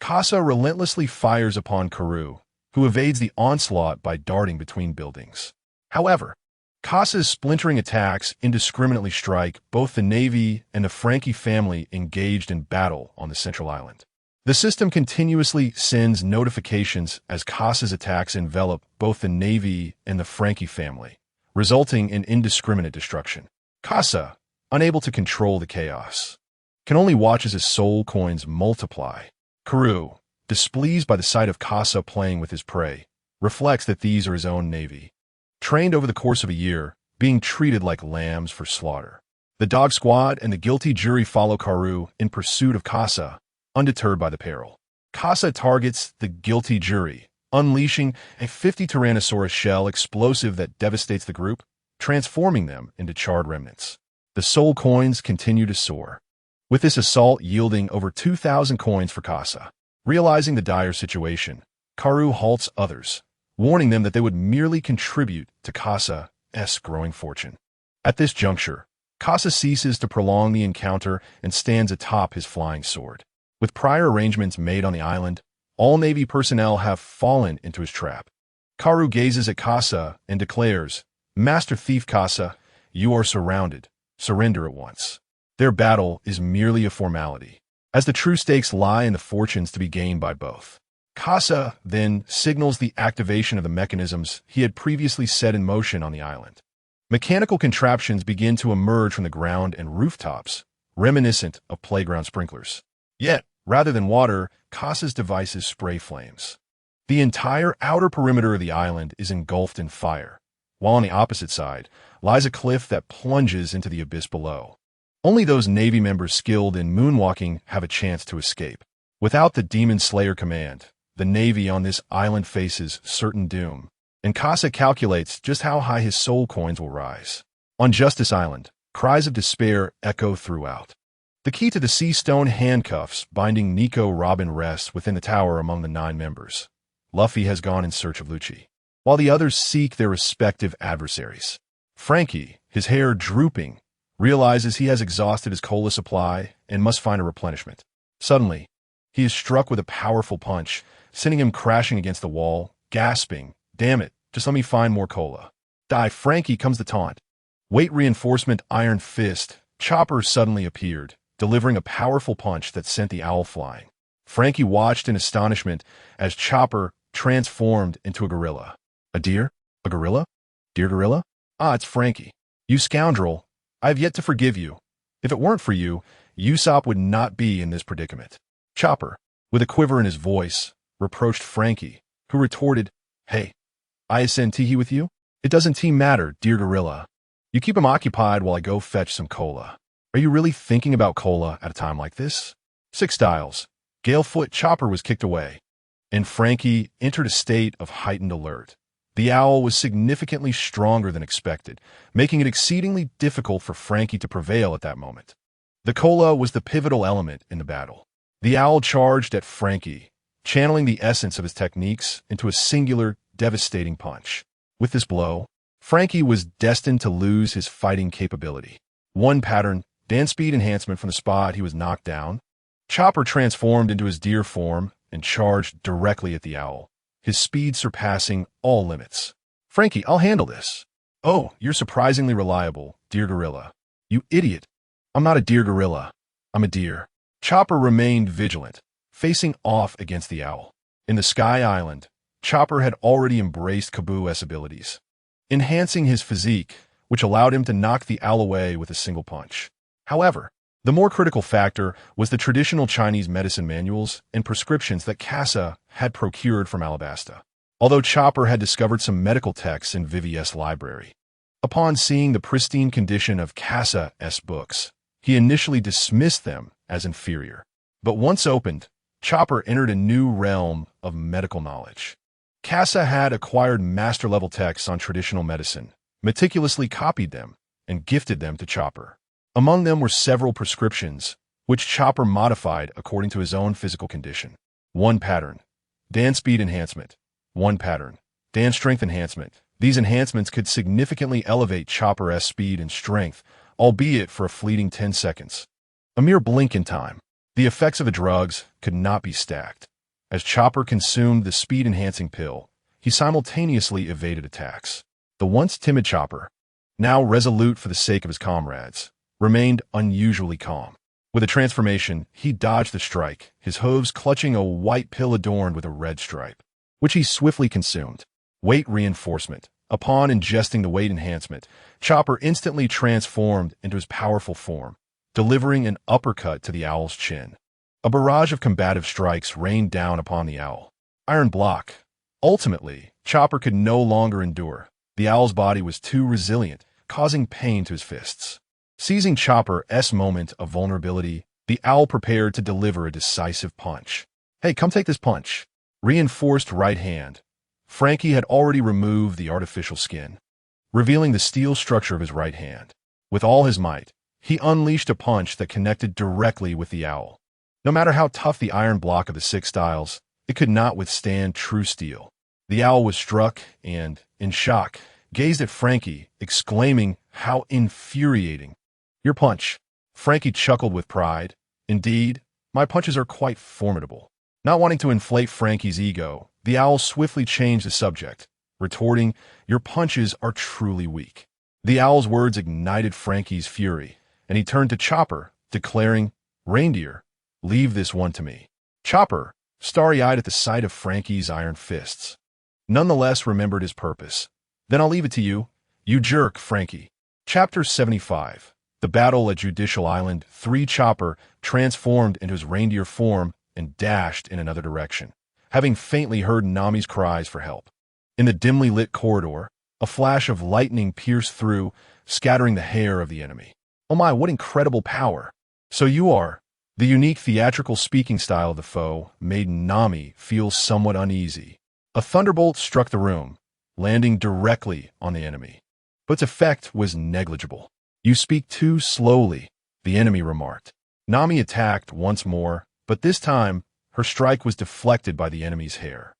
Casa relentlessly fires upon Karu, who evades the onslaught by darting between buildings. However, Casa's splintering attacks indiscriminately strike both the Navy and the Frankie family engaged in battle on the central island. The system continuously sends notifications as Casa's attacks envelop both the Navy and the Frankie family, resulting in indiscriminate destruction. Casa, unable to control the chaos, can only watch as his soul coins multiply. Karu, displeased by the sight of Casa playing with his prey, reflects that these are his own Navy, trained over the course of a year, being treated like lambs for slaughter. The dog squad and the guilty jury follow Karu in pursuit of Casa, undeterred by the peril. Casa targets the guilty jury, unleashing a 50 Tyrannosaurus shell explosive that devastates the group, transforming them into charred remnants. The soul coins continue to soar, with this assault yielding over 2,000 coins for Casa. Realizing the dire situation, Karu halts others, warning them that they would merely contribute to Casa's growing fortune. At this juncture, Casa ceases to prolong the encounter and stands atop his flying sword. With prior arrangements made on the island, all Navy personnel have fallen into his trap. Karu gazes at Casa and declares, "Master Thief Casa, you are surrounded. Surrender at once." Their battle is merely a formality, as the true stakes lie in the fortunes to be gained by both. Casa then signals the activation of the mechanisms he had previously set in motion on the island. Mechanical contraptions begin to emerge from the ground and rooftops, reminiscent of playground sprinklers. Yet, rather than water, Casa's devices spray flames. The entire outer perimeter of the island is engulfed in fire, while on the opposite side lies a cliff that plunges into the abyss below. Only those Navy members skilled in moonwalking have a chance to escape. Without the Demon Slayer command, the Navy on this island faces certain doom, and Casa calculates just how high his soul coins will rise. On Justice Island, cries of despair echo throughout. The key to the sea stone handcuffs binding Nico Robin rests within the tower among the 9 members. Luffy has gone in search of Lucci, while the others seek their respective adversaries. Frankie, his hair drooping, realizes he has exhausted his cola supply and must find a replenishment. Suddenly, he is struck with a powerful punch, sending him crashing against the wall, gasping, "Damn it, just let me find more cola." Die, Frankie comes the taunt. Weight reinforcement Iron Fist, Chopper suddenly appeared, delivering a powerful punch that sent the owl flying. Frankie watched in astonishment as Chopper transformed into a gorilla. A deer? A gorilla? Dear gorilla? Ah, it's Frankie. "You scoundrel. I have yet to forgive you. If it weren't for you, Usopp would not be in this predicament." Chopper, with a quiver in his voice, reproached Frankie, who retorted, "Hey, I send Teehee with you? It doesn't matter, dear gorilla. You keep him occupied while I go fetch some cola." Are you really thinking about cola at a time like this? 6 styles. Galefoot Chopper was kicked away, and Frankie entered a state of heightened alert. The owl was significantly stronger than expected, making it exceedingly difficult for Frankie to prevail at that moment. The cola was the pivotal element in the battle. The owl charged at Frankie, channeling the essence of his techniques into a singular, devastating punch. With this blow, Frankie was destined to lose his fighting capability. One pattern, dance speed enhancement from the spot he was knocked down. Chopper transformed into his deer form and charged directly at the owl, his speed surpassing all limits. "Frankie, I'll handle this." Oh, you're surprisingly reliable, dear gorilla. You idiot. I'm not a deer gorilla. I'm a deer. Chopper remained vigilant, facing off against the owl. In the Sky Island, Chopper had already embraced Kabu's abilities, enhancing his physique, which allowed him to knock the owl away with a single punch. However, the more critical factor was the traditional Chinese medicine manuals and prescriptions that Casa had procured from Alabasta. Although Chopper had discovered some medical texts in Vivi's library, upon seeing the pristine condition of Casa's books, he initially dismissed them as inferior. But once opened, Chopper entered a new realm of medical knowledge. Casa had acquired master-level texts on traditional medicine, meticulously copied them, and gifted them to Chopper. Among them were several prescriptions, which Chopper modified according to his own physical condition. 1 pattern, dance speed enhancement. 1 pattern, dance strength enhancement. These enhancements could significantly elevate Chopper's speed and strength, albeit for a fleeting 10 seconds. A mere blink in time. The effects of the drugs could not be stacked. As Chopper consumed the speed-enhancing pill, he simultaneously evaded attacks. The once timid Chopper, now resolute for the sake of his comrades, remained unusually calm. With a transformation, he dodged the strike, his hooves clutching a white pill adorned with a red stripe, which he swiftly consumed. Weight reinforcement. Upon ingesting the weight enhancement, Chopper instantly transformed into his powerful form, delivering an uppercut to the owl's chin. A barrage of combative strikes rained down upon the owl. Iron block. Ultimately, Chopper could no longer endure. The owl's body was too resilient, causing pain to his fists. Seizing Chopper's moment of vulnerability, the owl prepared to deliver a decisive punch. Hey, come take this punch. Reinforced right hand. Frankie had already removed the artificial skin, revealing the steel structure of his right hand. With all his might, he unleashed a punch that connected directly with the owl. No matter how tough the iron block of the 6 styles, it could not withstand true steel. The owl was struck and, in shock, gazed at Frankie, exclaiming, "How infuriating." "Your punch." Frankie chuckled with pride. "Indeed, my punches are quite formidable." Not wanting to inflate Frankie's ego, the owl swiftly changed the subject, retorting, "Your punches are truly weak." The owl's words ignited Frankie's fury, and he turned to Chopper, declaring, "Reindeer, leave this one to me." Chopper, starry-eyed at the sight of Frankie's iron fists, nonetheless remembered his purpose. "Then I'll leave it to you, you jerk, Frankie." Chapter 75. The Battle at Judicial Island. 3. Chopper transformed into his reindeer form and dashed in another direction, having faintly heard Nami's cries for help. In the dimly lit corridor, a flash of lightning pierced through, scattering the hair of the enemy. "Oh my, what incredible power!" "So you are." The unique theatrical speaking style of the foe made Nami feel somewhat uneasy. A thunderbolt struck the room, landing directly on the enemy. But its effect was negligible. "You speak too slowly," the enemy remarked. Nami attacked once more, but this time, her strike was deflected by the enemy's hair.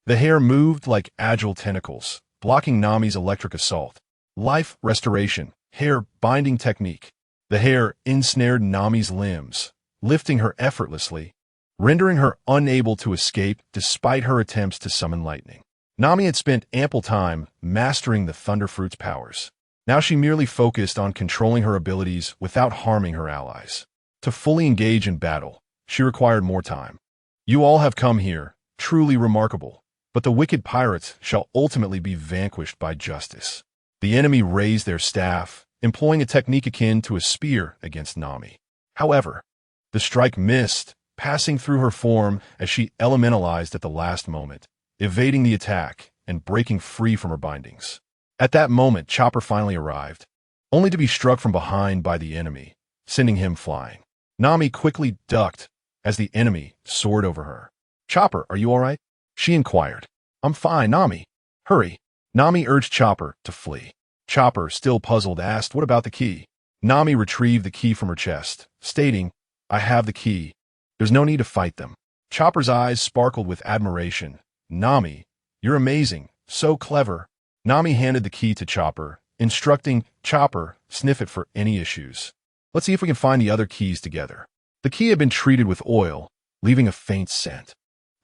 The hair moved like agile tentacles, blocking Nami's electric assault. Life restoration, hair binding technique. The hair ensnared Nami's limbs, lifting her effortlessly, rendering her unable to escape despite her attempts to summon lightning. Nami had spent ample time mastering the Thunderfruit's powers. Now she merely focused on controlling her abilities without harming her allies. To fully engage in battle, she required more time. "You all have come here, truly remarkable, but the wicked pirates shall ultimately be vanquished by justice." The enemy raised their staff, employing a technique akin to a spear against Nami. However, the strike missed, passing through her form as she elementalized at the last moment, evading the attack and breaking free from her bindings. At that moment, Chopper finally arrived, only to be struck from behind by the enemy, sending him flying. Nami quickly ducked as the enemy soared over her. "Chopper, are you all right?" she inquired. "I'm fine, Nami. Hurry." Nami urged Chopper to flee. Chopper, still puzzled, asked, "What about the key?" Nami retrieved the key from her chest, stating, "I have the key. There's no need to fight them." Chopper's eyes sparkled with admiration. "Nami, you're amazing, so clever." Nami handed the key to Chopper, instructing Chopper, "Sniff it for any issues. Let's see if we can find the other keys together." The key had been treated with oil, leaving a faint scent.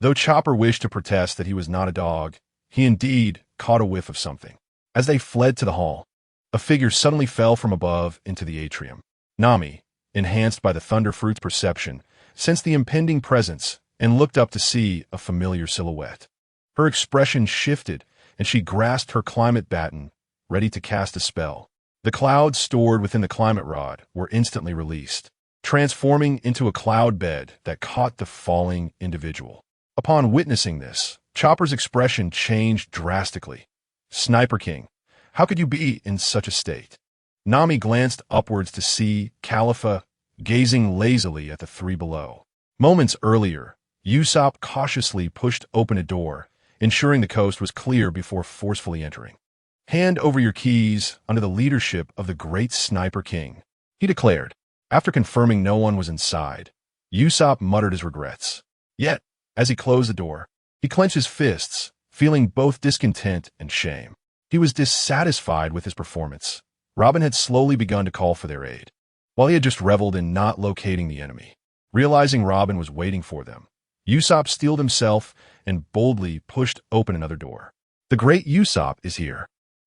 Though Chopper wished to protest that he was not a dog, he indeed caught a whiff of something. As they fled to the hall, A figure suddenly fell from above into the atrium. Nami, enhanced by the Thunder Fruit's perception, sensed the impending presence and looked up to see a familiar silhouette. Her expression shifted, and she grasped her climate baton, ready to cast a spell. The clouds stored within the climate rod were instantly released, transforming into a cloud bed that caught the falling individual. Upon witnessing this, Chopper's expression changed drastically. "Sniper King, how could you be in such a state?" Nami glanced upwards to see Califa gazing lazily at the three below. Moments earlier, Usopp cautiously pushed open a door, ensuring the coast was clear before forcefully entering. "Hand over your keys under the leadership of the great Sniper King," he declared. After confirming no one was inside, Usopp muttered his regrets. Yet, as he closed the door, he clenched his fists, feeling both discontent and shame. He was dissatisfied with his performance. Robin had slowly begun to call for their aid, while he had just reveled in not locating the enemy. Realizing Robin was waiting for them, Usopp steeled himself and boldly pushed open another door. "The great Usopp is here.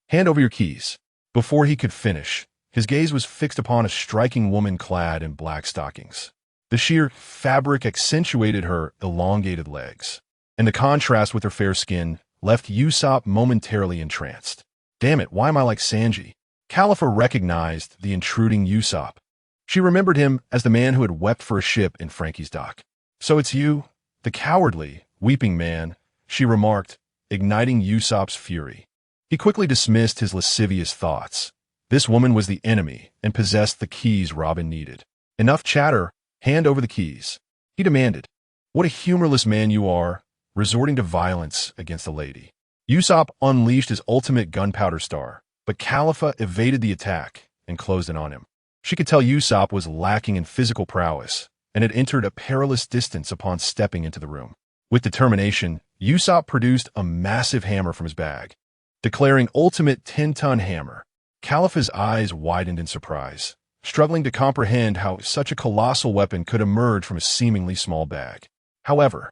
Hand over your keys." Before he could finish, his gaze was fixed upon a striking woman clad in black stockings. The sheer fabric accentuated her elongated legs, and the contrast with her fair skin left Usopp momentarily entranced. "Damn it, why am I like Sanji?" Califa recognized the intruding Usopp. She remembered him as the man who had wept for a ship in Frankie's dock. "So it's you, the cowardly, weeping man," she remarked, igniting Usopp's fury. He quickly dismissed his lascivious thoughts. This woman was the enemy and possessed the keys Robin needed. "Enough chatter, hand over the keys," he demanded. "What a humorless man you are, resorting to violence against a lady." Usopp unleashed his ultimate gunpowder star, but Califa evaded the attack and closed in on him. She could tell Usopp was lacking in physical prowess and had entered a perilous distance upon stepping into the room. With determination, Usopp produced a massive hammer from his bag, declaring ultimate 10-ton hammer. Califa's eyes widened in surprise, struggling to comprehend how such a colossal weapon could emerge from a seemingly small bag. However,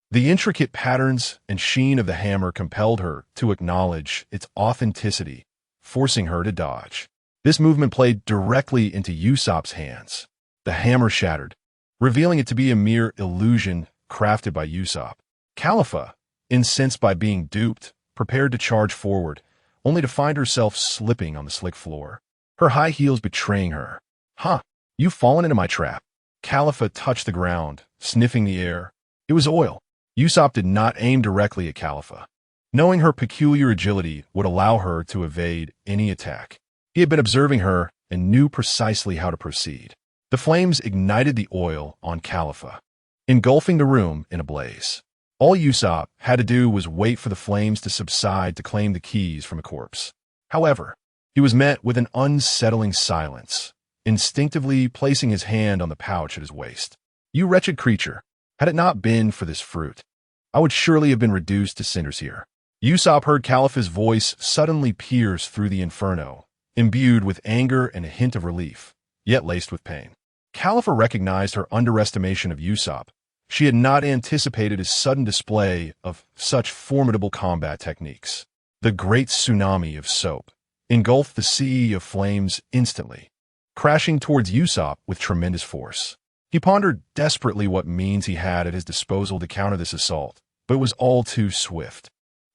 the intricate patterns and sheen of the hammer compelled her to acknowledge its authenticity, forcing her to dodge. This movement played directly into Usopp's hands. The hammer shattered, revealing it to be a mere illusion crafted by Usopp. Califa, incensed by being duped, prepared to charge forward, only to find herself slipping on the slick floor, her high heels betraying her. "Huh, you've fallen into my trap." Califa touched the ground, sniffing the air. It was oil. Usopp did not aim directly at Califa, knowing her peculiar agility would allow her to evade any attack. He had been observing her and knew precisely how to proceed. The flames ignited the oil on Califa, engulfing the room in a blaze. All Usopp had to do was wait for the flames to subside to claim the keys from a corpse. However, he was met with an unsettling silence, instinctively placing his hand on the pouch at his waist. "You wretched creature, had it not been for this fruit, I would surely have been reduced to cinders here." Usopp heard Califa's voice suddenly pierce through the inferno, imbued with anger and a hint of relief, yet laced with pain. Califa recognized her underestimation of Usopp. She had not anticipated his sudden display of such formidable combat techniques. The great tsunami of soap engulfed the sea of flames instantly, crashing towards Usopp with tremendous force. He pondered desperately what means he had at his disposal to counter this assault, but it was all too swift.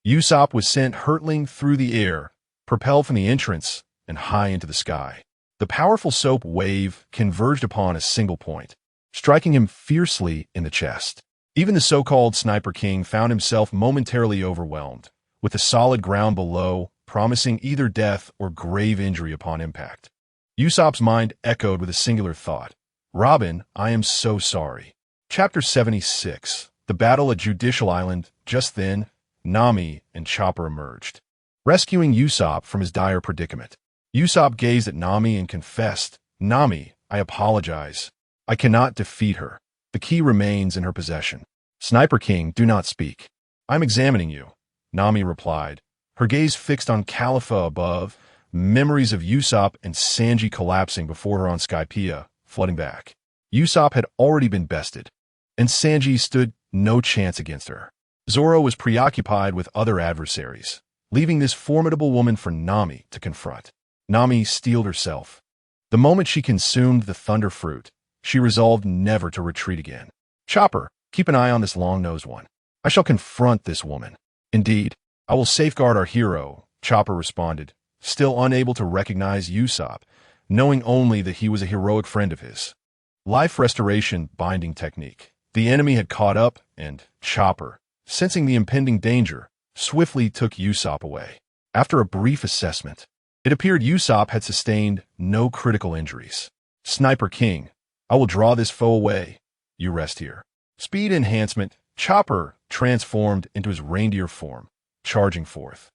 Usopp was sent hurtling through the air, propelled from the entrance and high into the sky. The powerful soap wave converged upon a single point, striking him fiercely in the chest. Even the so-called Sniper King found himself momentarily overwhelmed, with the solid ground below promising either death or grave injury upon impact. Usopp's mind echoed with a singular thought: "Robin, I am so sorry." Chapter 76. The Battle at Judicial Island. Just then, Nami and Chopper emerged, rescuing Usopp from his dire predicament. Usopp gazed at Nami and confessed, "Nami, I apologize. I cannot defeat her. The key remains in her possession." "Sniper King, do not speak. I'm examining you," Nami replied, her gaze fixed on Califa above, memories of Usopp and Sanji collapsing before her on Skypiea flooding back. Usopp had already been bested, and Sanji stood no chance against her. Zoro was preoccupied with other adversaries, leaving this formidable woman for Nami to confront. Nami steeled herself. The moment she consumed the thunder fruit, she resolved never to retreat again. Chopper, keep an eye on this long-nosed one. I shall confront this woman. Indeed, I will safeguard our hero, Chopper responded, still unable to recognize Usopp, knowing only that he was a heroic friend of his. Life restoration binding technique. The enemy had caught up, and Chopper, sensing the impending danger, swiftly took Usopp away. After a brief assessment, it appeared Usopp had sustained no critical injuries. Sniper King, I will draw this foe away. You rest here. Speed enhancement. Chopper transformed into his reindeer form, charging forth.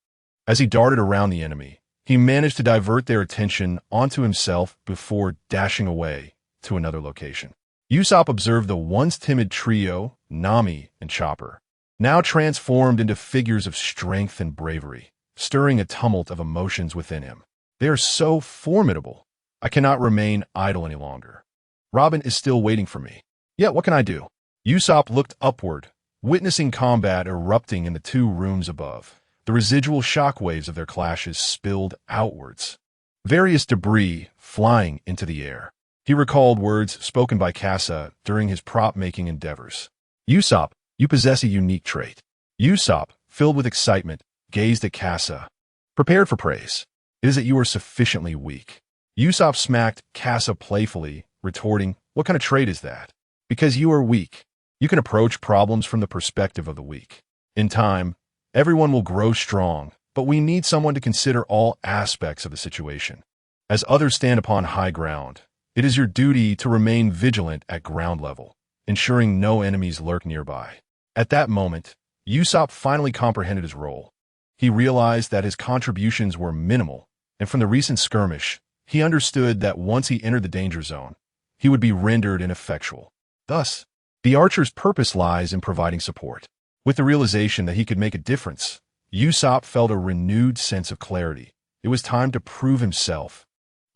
As he darted around the enemy, he managed to divert their attention onto himself before dashing away to another location. Usopp observed the once timid trio, Nami and Chopper, now transformed into figures of strength and bravery, stirring a tumult of emotions within him. They are so formidable. I cannot remain idle any longer. Robin is still waiting for me. Yet what can I do? Usopp looked upward, witnessing combat erupting in the two rooms above. The residual shockwaves of their clashes spilled outwards, various debris flying into the air. He recalled words spoken by Kasa during his prop-making endeavors. Usopp, you possess a unique trait. Usopp, filled with excitement, gazed at Kasa, prepared for praise. It is that you are sufficiently weak. Usopp smacked Kasa playfully, retorting, what kind of trait is that? Because you are weak. You can approach problems from the perspective of the weak. In time, everyone will grow strong, but we need someone to consider all aspects of the situation. As others stand upon high ground, it is your duty to remain vigilant at ground level, ensuring no enemies lurk nearby. At that moment, Usopp finally comprehended his role. He realized that his contributions were minimal, and from the recent skirmish, he understood that once he entered the danger zone, he would be rendered ineffectual. Thus, the archer's purpose lies in providing support. With the realization that he could make a difference, Usopp felt a renewed sense of clarity. It was time to prove himself.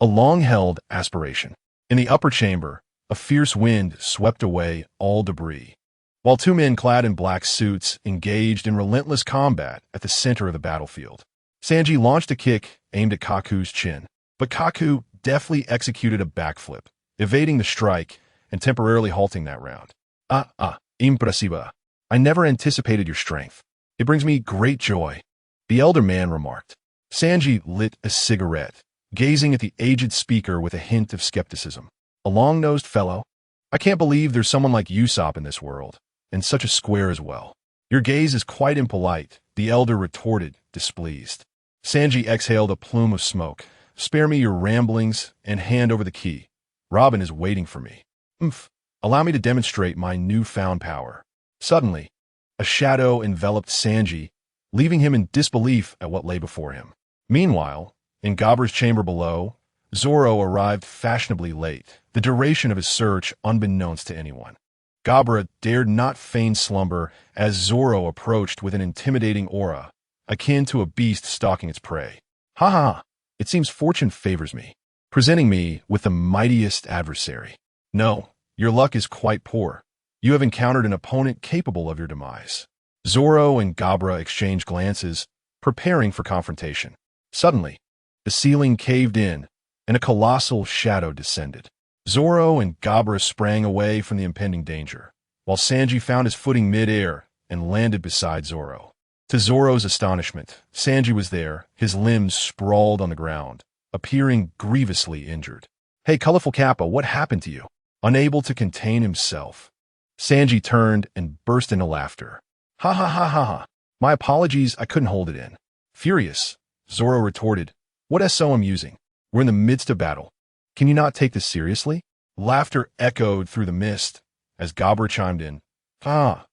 A long-held aspiration. In the upper chamber, a fierce wind swept away all debris, while two men clad in black suits engaged in relentless combat at the center of the battlefield. Sanji launched a kick aimed at Kaku's chin, but Kaku deftly executed a backflip, evading the strike and temporarily halting that round. Impressiva. I never anticipated your strength. It brings me great joy, the elder man remarked. Sanji lit a cigarette, gazing at the aged speaker with a hint of skepticism. A long-nosed fellow? I can't believe there's someone like Usopp in this world, and such a square as well. Your gaze is quite impolite, the elder retorted, displeased. Sanji exhaled a plume of smoke. Spare me your ramblings and hand over the key. Robin is waiting for me. Allow me to demonstrate my newfound power. Suddenly, a shadow enveloped Sanji, leaving him in disbelief at what lay before him. Meanwhile, in Gabra's chamber below, Zoro arrived fashionably late, the duration of his search unbeknownst to anyone. Gabra dared not feign slumber as Zoro approached with an intimidating aura, akin to a beast stalking its prey. Ha ha! It seems fortune favors me, presenting me with the mightiest adversary. No, your luck is quite poor. You have encountered an opponent capable of your demise. Zoro and Gabra exchanged glances, preparing for confrontation. Suddenly, the ceiling caved in, and a colossal shadow descended. Zoro and Gabra sprang away from the impending danger, while Sanji found his footing mid-air and landed beside Zoro. To Zoro's astonishment, Sanji was there, his limbs sprawled on the ground, appearing grievously injured. Hey, Colorful Kappa, what happened to you? Unable to contain himself, Sanji turned and burst into laughter. Ha ha ha ha ha. My apologies, I couldn't hold it in. Furious, Zoro retorted, what is so amusing? We're in the midst of battle. Can you not take this seriously? Laughter echoed through the mist as Gabra chimed in. Kako,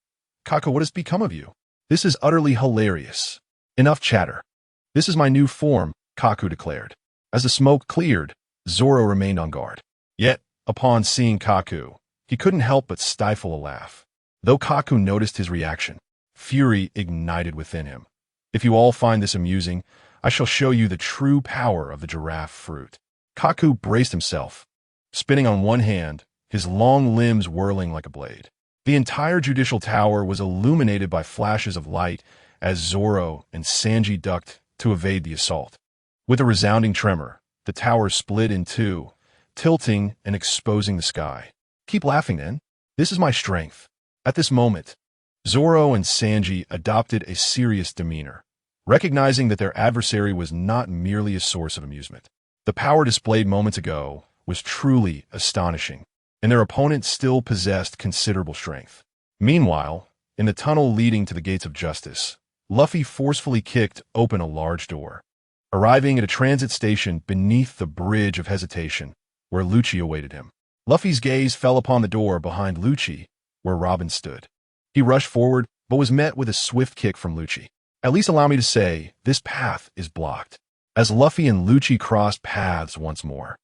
what has become of you? This is utterly hilarious. Enough chatter. This is my new form, Kaku declared. As the smoke cleared, Zoro remained on guard. Yet, upon seeing Kaku, he couldn't help but stifle a laugh. Though Kaku noticed his reaction, fury ignited within him. If you all find this amusing, I shall show you the true power of the giraffe fruit. Kaku braced himself, spinning on one hand, his long limbs whirling like a blade. The entire judicial tower was illuminated by flashes of light as Zoro and Sanji ducked to evade the assault. With a resounding tremor, The tower split in two, tilting and exposing the sky. Keep laughing, then. This is my strength. At this moment, Zoro and Sanji adopted a serious demeanor, recognizing that their adversary was not merely a source of amusement. The power displayed moments ago was truly astonishing, and their opponent still possessed considerable strength. Meanwhile, in the tunnel leading to the Gates of Justice, Luffy forcefully kicked open a large door, arriving at a transit station beneath the Bridge of Hesitation, where Lucci awaited him. Luffy's gaze fell upon the door behind Lucci, where Robin stood. He rushed forward, but was met with a swift kick from Lucci. At least allow me to say, this path is blocked. As Luffy and Lucci crossed paths once more.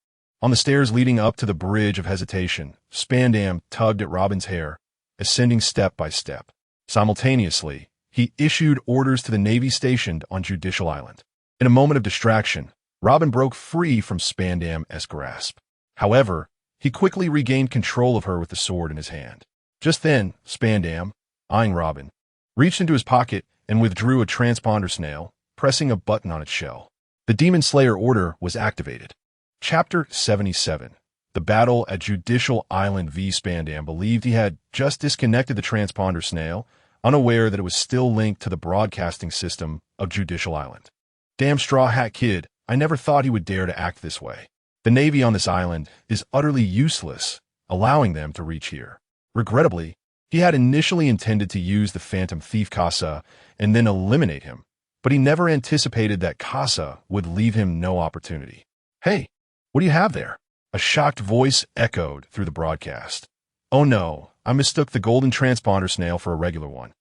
On the stairs leading up to the Bridge of Hesitation, Spandam tugged at Robin's hair, ascending step by step. Simultaneously, he issued orders to the Navy stationed on Judicial Island. In a moment of distraction, Robin broke free from Spandam's grasp. However, he quickly regained control of her with the sword in his hand. Just then, Spandam, eyeing Robin, reached into his pocket and withdrew a transponder snail, pressing a button on its shell. The Demon Slayer order was activated. Chapter 77. The Battle at Judicial Island. V. Spandam believed he had just disconnected the transponder snail, unaware that it was still linked to the broadcasting system of Judicial Island. Damn Straw Hat Kid, I never thought he would dare to act this way. The Navy on this island is utterly useless, allowing them to reach here. Regrettably, he had initially intended to use the Phantom Thief Casa and then eliminate him, but he never anticipated that Casa would leave him no opportunity. Hey, what do you have there? A shocked voice echoed through the broadcast. Oh no, I mistook the golden transponder snail for a regular one.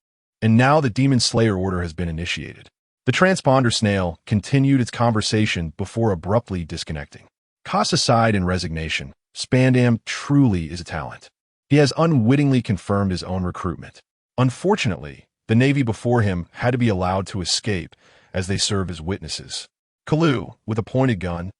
And now the Demon Slayer order has been initiated. The transponder snail continued its conversation before abruptly disconnecting. Casa sighed in resignation. Spandam truly is a talent. He has unwittingly confirmed his own recruitment. Unfortunately, the Navy before him had to be allowed to escape as they serve as witnesses. Kalu, with a pointed gun,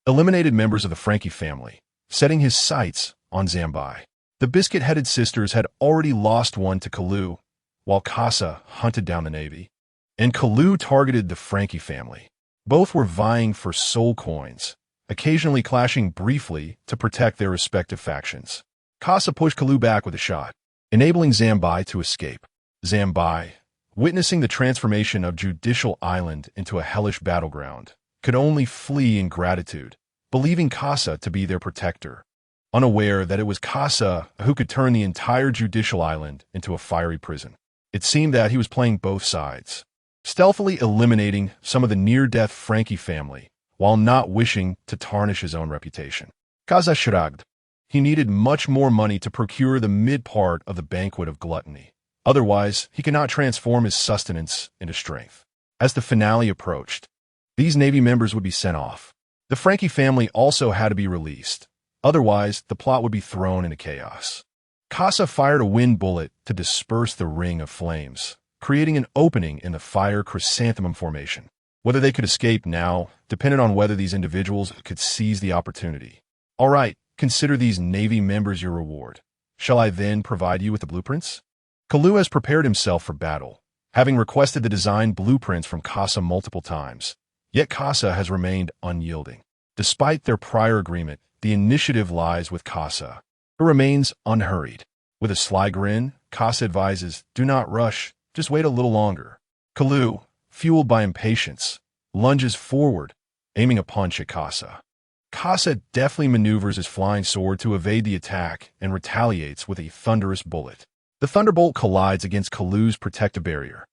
eliminated members of the Frankie family, setting his sights on Zambai. The biscuit-headed sisters had already lost one to Kalu, while Casa hunted down the Navy, and Kalu targeted the Frankie family. Both were vying for soul coins, occasionally clashing briefly to protect their respective factions. Casa pushed Kalu back with a shot, enabling Zambai to escape. Zambai, witnessing the transformation of Judicial Island into a hellish battleground, could only flee in gratitude, believing Casa to be their protector, unaware that it was Casa who could turn the entire Judicial Island into a fiery prison. It seemed that he was playing both sides, stealthily eliminating some of the near-death Frankie family, while not wishing to tarnish his own reputation. Casa shrugged. He needed much more money to procure the mid-part of the banquet of gluttony. Otherwise, he could not transform his sustenance into strength. As the finale approached, these Navy members would be sent off. The Frankie family also had to be released. Otherwise, the plot would be thrown into chaos. Casa fired a wind bullet to disperse the ring of flames, creating an opening in the fire chrysanthemum formation. Whether they could escape now depended on whether these individuals could seize the opportunity. All right, consider these Navy members your reward. Shall I then provide you with the blueprints? Kalu has prepared himself for battle, having requested the design blueprints from Casa multiple times. Yet Casa has remained unyielding. Despite their prior agreement, the initiative lies with Casa, who remains unhurried. With a sly grin, Casa advises, do not rush, just wait a little longer. Kalu, fueled by impatience, lunges forward, aiming a punch at Casa. Casa deftly maneuvers his flying sword to evade the attack and retaliates with a thunderous bullet. The thunderbolt collides against Kalu's protective barrier.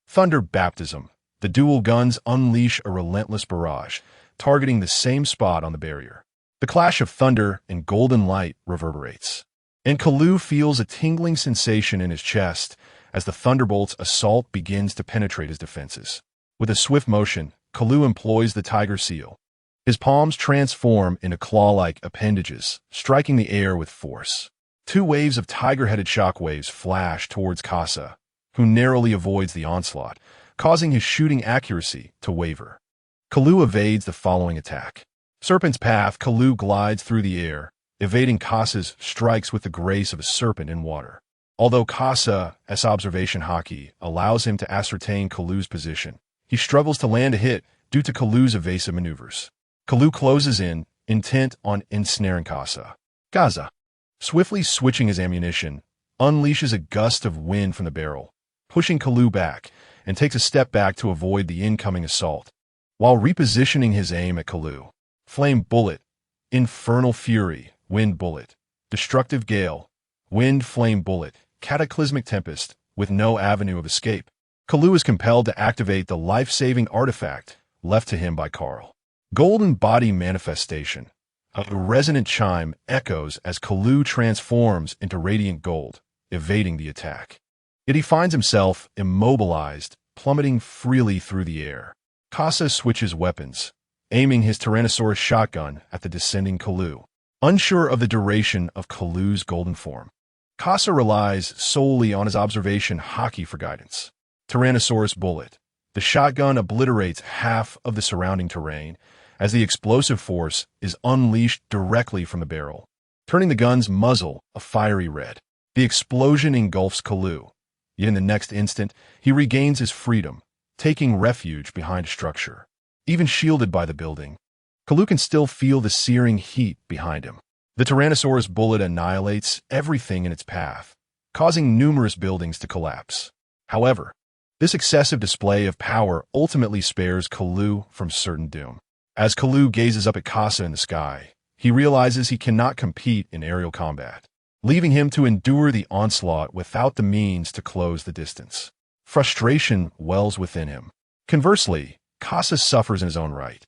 Thunder Baptism. The dual guns unleash a relentless barrage, targeting the same spot on the barrier. The clash of thunder and golden light reverberates, and Kalu feels a tingling sensation in his chest as the thunderbolt's assault begins to penetrate his defenses. With a swift motion, Kalu employs the tiger seal. His palms transform into claw-like appendages, striking the air with force. Two waves of tiger-headed shockwaves flash towards Casa, who narrowly avoids the onslaught, causing his shooting accuracy to waver. Kalu evades the following attack. Serpent's Path, Kalu glides through the air, evading Casa's strikes with the grace of a serpent in water. Although Casa's observation Haki allows him to ascertain Kalu's position, he struggles to land a hit due to Kalu's evasive maneuvers. Kalu closes in, intent on ensnaring Kasa. Gaza, swiftly switching his ammunition, unleashes a gust of wind from the barrel, pushing Kalu back, and takes a step back to avoid the incoming assault. While repositioning his aim at Kalu, Flame Bullet, Infernal Fury, Wind Bullet, Destructive Gale, Wind Flame Bullet, Cataclysmic Tempest, with no avenue of escape, Kalu is compelled to activate the life-saving artifact left to him by Carl. Golden Body Manifestation. A resonant chime echoes as Kalu transforms into radiant gold, evading the attack. Yet he finds himself immobilized, plummeting freely through the air. Kasa switches weapons, aiming his Tyrannosaurus shotgun at the descending Kalu. Unsure of the duration of Kalu's golden form, Kasa relies solely on his observation Haki for guidance. Tyrannosaurus Bullet. The shotgun obliterates half of the surrounding terrain as the explosive force is unleashed directly from the barrel, turning the gun's muzzle a fiery red. The explosion engulfs Kalu, yet in the next instant, he regains his freedom, taking refuge behind a structure. Even shielded by the building, Kalu can still feel the searing heat behind him. The Tyrannosaurus Bullet annihilates everything in its path, causing numerous buildings to collapse. However, this excessive display of power ultimately spares Kalu from certain doom. As Kalu gazes up at Kasa in the sky, he realizes he cannot compete in aerial combat, leaving him to endure the onslaught without the means to close the distance. Frustration wells within him. Conversely, Kasa suffers in his own right.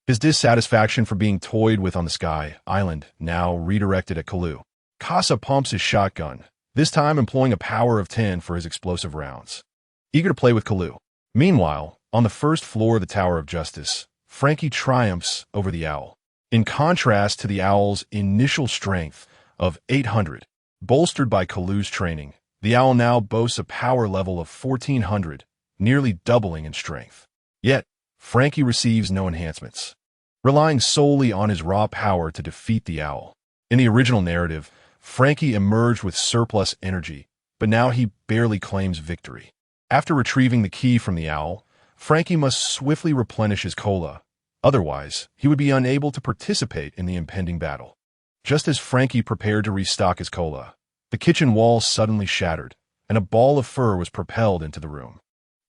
His dissatisfaction for being toyed with on the Sky Island now redirected at Kalu. Kasa pumps his shotgun, this time employing a power of 10 for his explosive rounds, eager to play with Kalu. Meanwhile, on the first floor of the Tower of Justice, Frankie triumphs over the owl. In contrast to the owl's initial strength of 800, bolstered by Kalu's training, the owl now boasts a power level of 1400, nearly doubling in strength. Yet, Frankie receives no enhancements, relying solely on his raw power to defeat the owl. In the original narrative, Frankie emerged with surplus energy, but now he barely claims victory. After retrieving the key from the owl, Frankie must swiftly replenish his cola, otherwise he would be unable to participate in the impending battle. Just as Frankie prepared to restock his cola, the kitchen wall suddenly shattered, and a ball of fur was propelled into the room.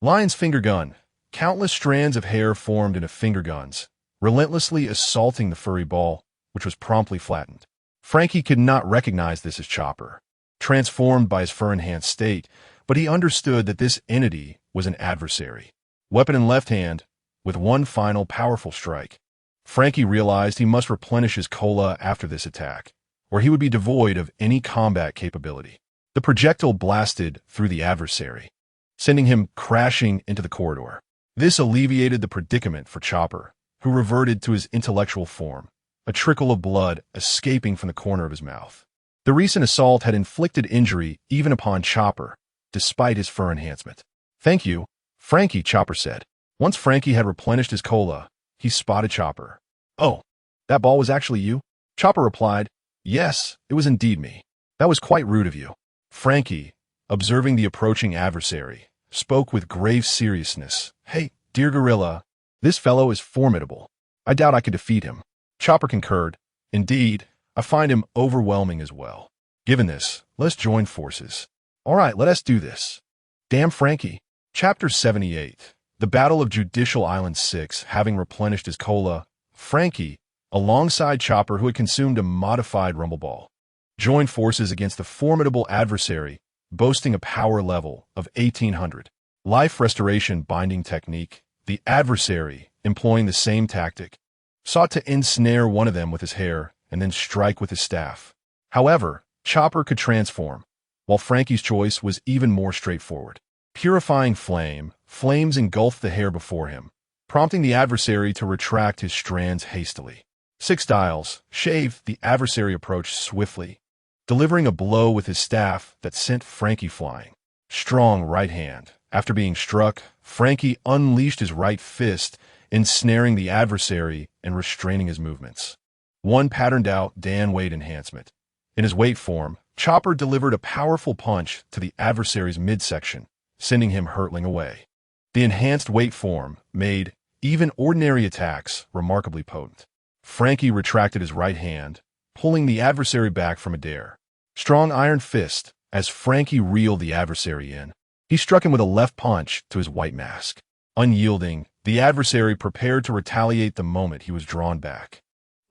Lion's finger gun. Countless strands of hair formed into finger guns, relentlessly assaulting the furry ball, which was promptly flattened. Frankie could not recognize this as Chopper, transformed by his fur-enhanced state, but he understood that this entity was an adversary. Weapon in left hand, with one final powerful strike, Frankie realized he must replenish his cola after this attack, or he would be devoid of any combat capability. The projectile blasted through the adversary, sending him crashing into the corridor. This alleviated the predicament for Chopper, who reverted to his intellectual form, a trickle of blood escaping from the corner of his mouth. The recent assault had inflicted injury even upon Chopper, despite his fur enhancement. "Thank you, Frankie," Chopper said. Once Frankie had replenished his cola, he spotted Chopper. "Oh, that ball was actually you?" Chopper replied, "Yes, it was indeed me. That was quite rude of you." Frankie, observing the approaching adversary, spoke with grave seriousness. "Hey, dear gorilla, this fellow is formidable. I doubt I could defeat him." Chopper concurred. "Indeed, I find him overwhelming as well. Given this, let's join forces." "All right, let us do this." "Damn Frankie." Chapter 78. The Battle of Judicial Island 6. Having replenished his cola, Frankie, alongside Chopper, who had consumed a modified rumble ball, joined forces against the formidable adversary, boasting a power level of 1800. Life restoration binding technique. The adversary, employing the same tactic, sought to ensnare one of them with his hair and then strike with his staff. However, Chopper could transform, while Frankie's choice was even more straightforward. Purifying flame. Flames engulfed the hair before him, prompting the adversary to retract his strands hastily. 6 dials. Shave. The adversary approached swiftly, delivering a blow with his staff that sent Frankie flying. Strong right hand. After being struck, Frankie unleashed his right fist, ensnaring the adversary and restraining his movements. 1 patterned out Dan weight enhancement. In his weight form, Chopper delivered a powerful punch to the adversary's midsection, sending him hurtling away. The enhanced weight form made even ordinary attacks remarkably potent. Frankie retracted his right hand, pulling the adversary back from a dare. Strong iron fist, as Frankie reeled the adversary in. He struck him with a left punch to his white mask. Unyielding, the adversary prepared to retaliate the moment he was drawn back.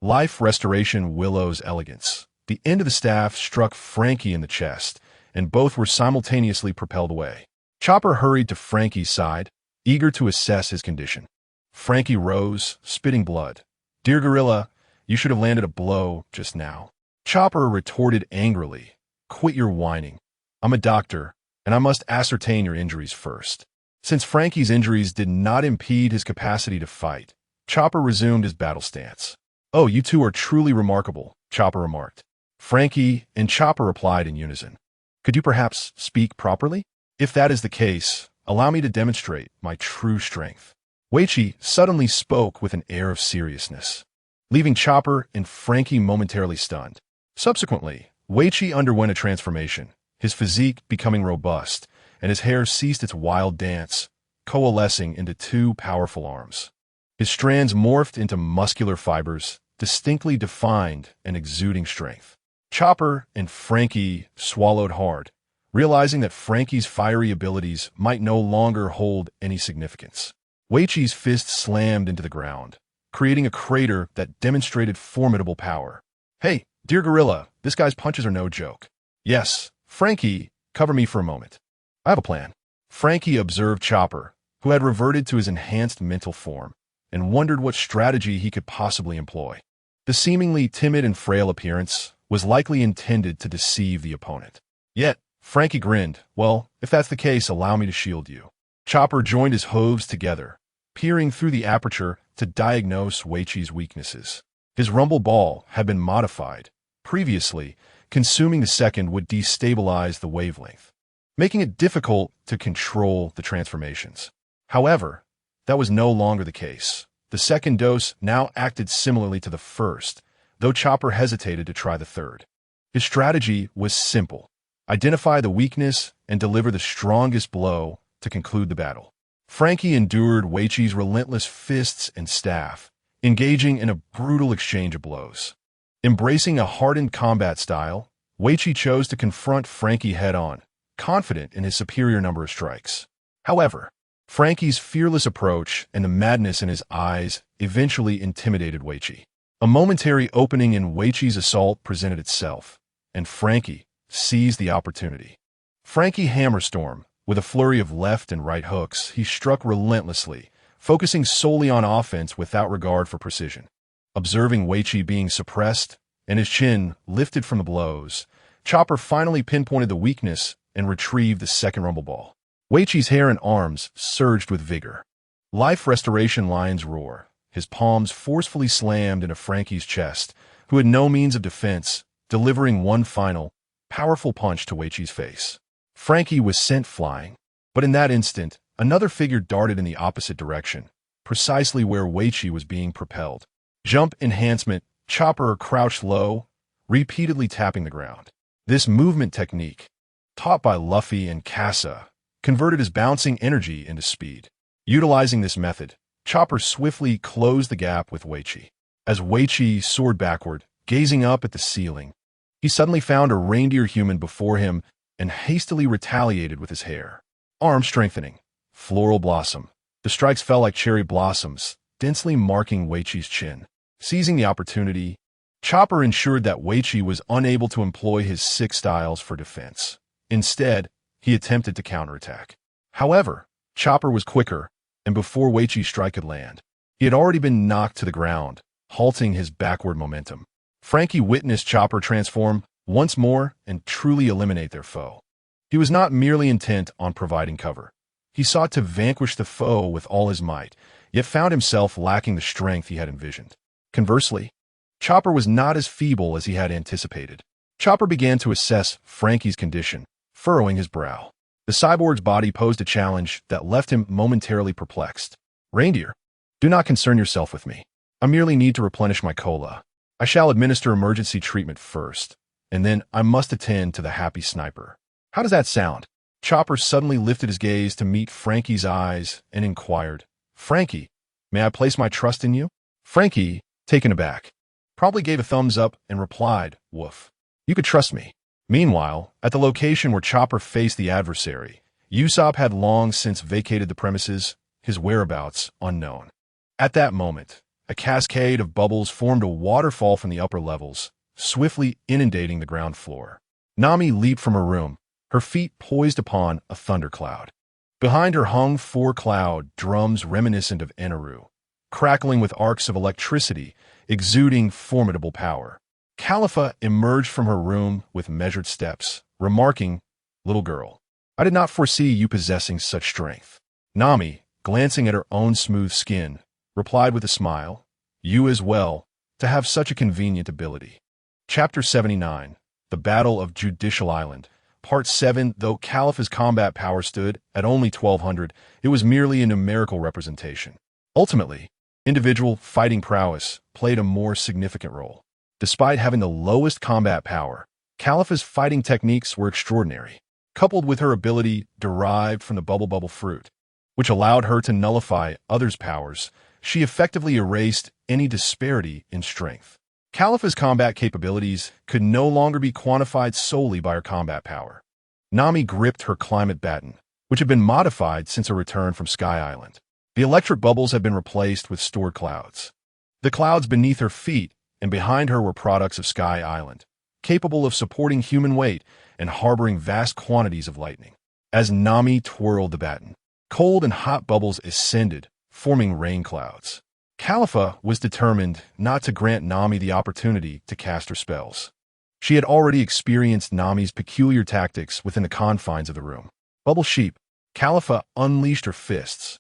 Life Restoration Willow's elegance. The end of the staff struck Frankie in the chest, and both were simultaneously propelled away. Chopper hurried to Frankie's side, eager to assess his condition. Frankie rose, spitting blood. "Dear Gorilla, you should have landed a blow just now." Chopper retorted angrily, "Quit your whining. I'm a doctor, and I must ascertain your injuries first." Since Frankie's injuries did not impede his capacity to fight, Chopper resumed his battle stance. "Oh, you two are truly remarkable," Chopper remarked. Frankie and Chopper replied in unison. "Could you perhaps speak properly? If that is the case, allow me to demonstrate my true strength." Weichi suddenly spoke with an air of seriousness, leaving Chopper and Frankie momentarily stunned. Subsequently, Weichi underwent a transformation, his physique becoming robust, and his hair ceased its wild dance, coalescing into two powerful arms. His strands morphed into muscular fibers, distinctly defined and exuding strength. Chopper and Frankie swallowed hard, realizing that Frankie's fiery abilities might no longer hold any significance. Weichi's fist slammed into the ground, creating a crater that demonstrated formidable power. "Hey, dear Gorilla, this guy's punches are no joke." "Yes, Frankie, cover me for a moment. I have a plan." Frankie observed Chopper, who had reverted to his enhanced mental form, and wondered what strategy he could possibly employ. The seemingly timid and frail appearance was likely intended to deceive the opponent. Yet, Frankie grinned. "Well, if that's the case, allow me to shield you." Chopper joined his hooves together, peering through the aperture to diagnose Weichi's weaknesses. His rumble ball had been modified. Previously, consuming the second would destabilize the wavelength, making it difficult to control the transformations. However, that was no longer the case. The second dose now acted similarly to the first, though Chopper hesitated to try the third. His strategy was simple: identify the weakness and deliver the strongest blow to conclude the battle. Frankie endured Weichi's relentless fists and staff, engaging in a brutal exchange of blows. Embracing a hardened combat style, Weichi chose to confront Frankie head-on, confident in his superior number of strikes. However, Frankie's fearless approach and the madness in his eyes eventually intimidated Weichi. A momentary opening in Weichi's assault presented itself, and Frankie seized the opportunity. Frankie hammerstormed. With a flurry of left and right hooks, he struck relentlessly, focusing solely on offense without regard for precision. Observing Weichi being suppressed and his chin lifted from the blows, Chopper finally pinpointed the weakness and retrieved the second rumble ball. Weichi's hair and arms surged with vigor. Life Restoration Lion's roar, his palms forcefully slammed into Frankie's chest, who had no means of defense, delivering one final, powerful punch to Weichi's face. Frankie was sent flying, but in that instant, another figure darted in the opposite direction, precisely where Weichi was being propelled. Jump enhancement, Chopper crouched low, repeatedly tapping the ground. This movement technique, taught by Luffy and Kasa, converted his bouncing energy into speed. Utilizing this method, Chopper swiftly closed the gap with Weichi. As Weichi soared backward, gazing up at the ceiling, he suddenly found a reindeer human before him and hastily retaliated with his hair. Arm strengthening, floral blossom. The strikes fell like cherry blossoms, densely marking Weichi's chin. Seizing the opportunity, Chopper ensured that Weichi was unable to employ his six styles for defense. Instead, he attempted to counterattack. However, Chopper was quicker, and before Weichi's strike could land, he had already been knocked to the ground, halting his backward momentum. Frankie witnessed Chopper transform once more and truly eliminate their foe. He was not merely intent on providing cover. He sought to vanquish the foe with all his might, yet found himself lacking the strength he had envisioned. Conversely, Chopper was not as feeble as he had anticipated. Chopper began to assess Frankie's condition, furrowing his brow. The cyborg's body posed a challenge that left him momentarily perplexed. "Reindeer, do not concern yourself with me. I merely need to replenish my cola. I shall administer emergency treatment first, and then I must attend to the happy sniper. How does that sound?" Chopper suddenly lifted his gaze to meet Frankie's eyes and inquired, "Frankie, may I place my trust in you?" Frankie, taken aback. Probably gave a thumbs up and replied, "Woof. You could trust me." Meanwhile, at the location where Chopper faced the adversary, Usopp had long since vacated the premises, his whereabouts unknown. At that moment, a cascade of bubbles formed a waterfall from the upper levels, swiftly inundating the ground floor. Nami leaped from her room, her feet poised upon a thundercloud. Behind her hung four cloud drums reminiscent of Eneru, crackling with arcs of electricity, exuding formidable power. Califa emerged from her room with measured steps, remarking, "Little girl, I did not foresee you possessing such strength." Nami, glancing at her own smooth skin, replied with a smile, "You as well, to have such a convenient ability." Chapter 79, The Battle of Judicial Island, Part 7. Though Califa's combat power stood at only 1,200, it was merely a numerical representation. Ultimately, individual fighting prowess played a more significant role. Despite having the lowest combat power, Califa's fighting techniques were extraordinary, coupled with her ability derived from the bubble fruit, which allowed her to nullify others' powers. She effectively erased any disparity in strength. Califa's combat capabilities could no longer be quantified solely by her combat power. Nami gripped her climate baton, which had been modified since her return from Sky Island. The electric bubbles had been replaced with stored clouds. The clouds beneath her feet and behind her were products of Sky Island, capable of supporting human weight and harboring vast quantities of lightning. As Nami twirled the baton, cold and hot bubbles ascended, forming rain clouds. Califa was determined not to grant Nami the opportunity to cast her spells. She had already experienced Nami's peculiar tactics within the confines of the room. Bubble Sheep, Califa unleashed her fists,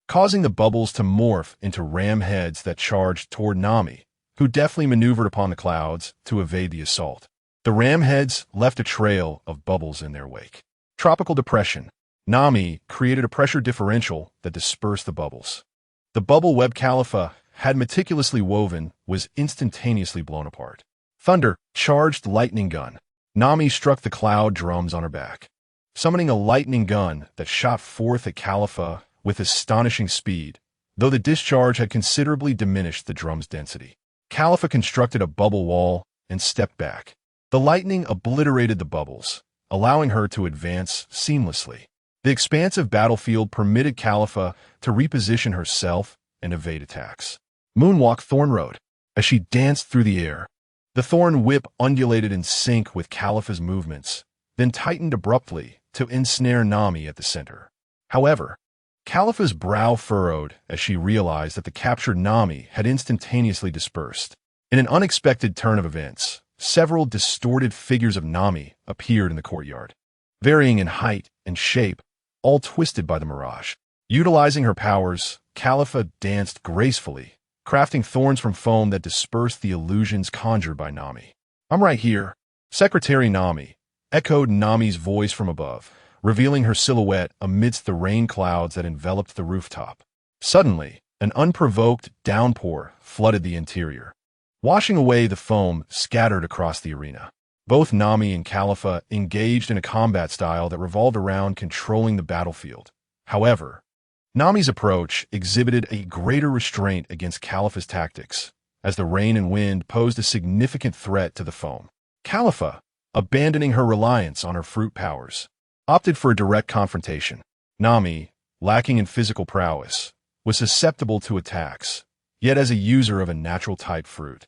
causing the bubbles to morph into ram heads that charged toward Nami, who deftly maneuvered upon the clouds to evade the assault. The ram heads left a trail of bubbles in their wake. Tropical depression. Nami created a pressure differential that dispersed the bubbles. The bubble web Califa had meticulously woven was instantaneously blown apart. Thunder, charged lightning gun. Nami struck the cloud drums on her back, summoning a lightning gun that shot forth at Califa with astonishing speed, though the discharge had considerably diminished the drum's density. Califa constructed a bubble wall and stepped back. The lightning obliterated the bubbles, allowing her to advance seamlessly. The expansive battlefield permitted Califa to reposition herself and evade attacks. Moonwalk Thorn Road. As she danced through the air, the thorn whip undulated in sync with Califa's movements, then tightened abruptly to ensnare Nami at the center. However, Califa's brow furrowed as she realized that the captured Nami had instantaneously dispersed. In an unexpected turn of events, several distorted figures of Nami appeared in the courtyard, varying in height and shape, all twisted by the mirage. Utilizing her powers, Califa danced gracefully, crafting thorns from foam that dispersed the illusions conjured by Nami. "I'm right here." Secretary Nami, echoed Nami's voice from above, revealing her silhouette amidst the rain clouds that enveloped the rooftop. Suddenly, an unprovoked downpour flooded the interior, washing away the foam scattered across the arena. Both Nami and Califa engaged in a combat style that revolved around controlling the battlefield. However, Nami's approach exhibited a greater restraint against Califa's tactics, as the rain and wind posed a significant threat to the foam. Califa, abandoning her reliance on her fruit powers, opted for a direct confrontation. Nami, lacking in physical prowess, was susceptible to attacks, yet as a user of a natural-type fruit,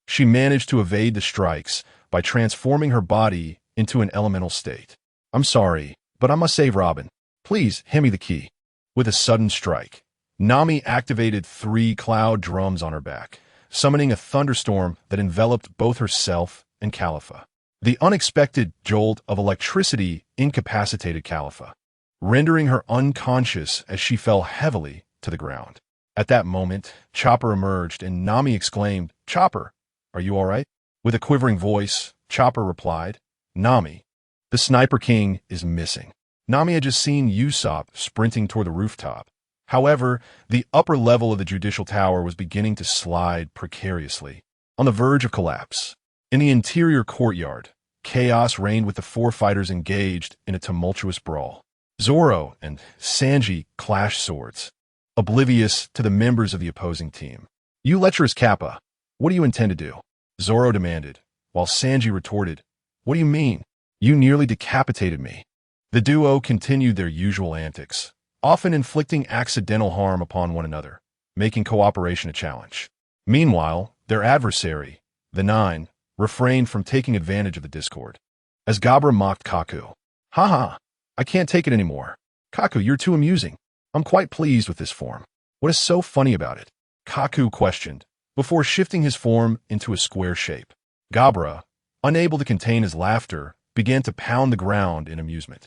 she managed to evade the strikes by transforming her body into an elemental state. "I'm sorry, but I must save Robin. Please, hand me the key." With a sudden strike, Nami activated 3 cloud drums on her back, summoning a thunderstorm that enveloped both herself and Califa. The unexpected jolt of electricity incapacitated Califa, rendering her unconscious as she fell heavily to the ground. At that moment, Chopper emerged and Nami exclaimed, "Chopper, are you all right?" With a quivering voice, Chopper replied, "Nami, the Sniper King is missing." Nami had just seen Usopp sprinting toward the rooftop. However, the upper level of the Judicial Tower was beginning to slide precariously, on the verge of collapse. In the interior courtyard, chaos reigned with the 4 fighters engaged in a tumultuous brawl. Zoro and Sanji clashed swords, oblivious to the members of the opposing team. "You lecherous Kappa," What do you intend to do? Zoro demanded, while Sanji retorted, What do you mean? You nearly decapitated me. The duo continued their usual antics, often inflicting accidental harm upon one another, making cooperation a challenge. Meanwhile, their adversary, the Nine, refrained from taking advantage of the discord. As Gabra mocked Kaku, Haha, I can't take it anymore. Kaku, you're too amusing. I'm quite pleased with this form. What is so funny about it? Kaku questioned, before shifting his form into a square shape. Gabra, unable to contain his laughter, began to pound the ground in amusement.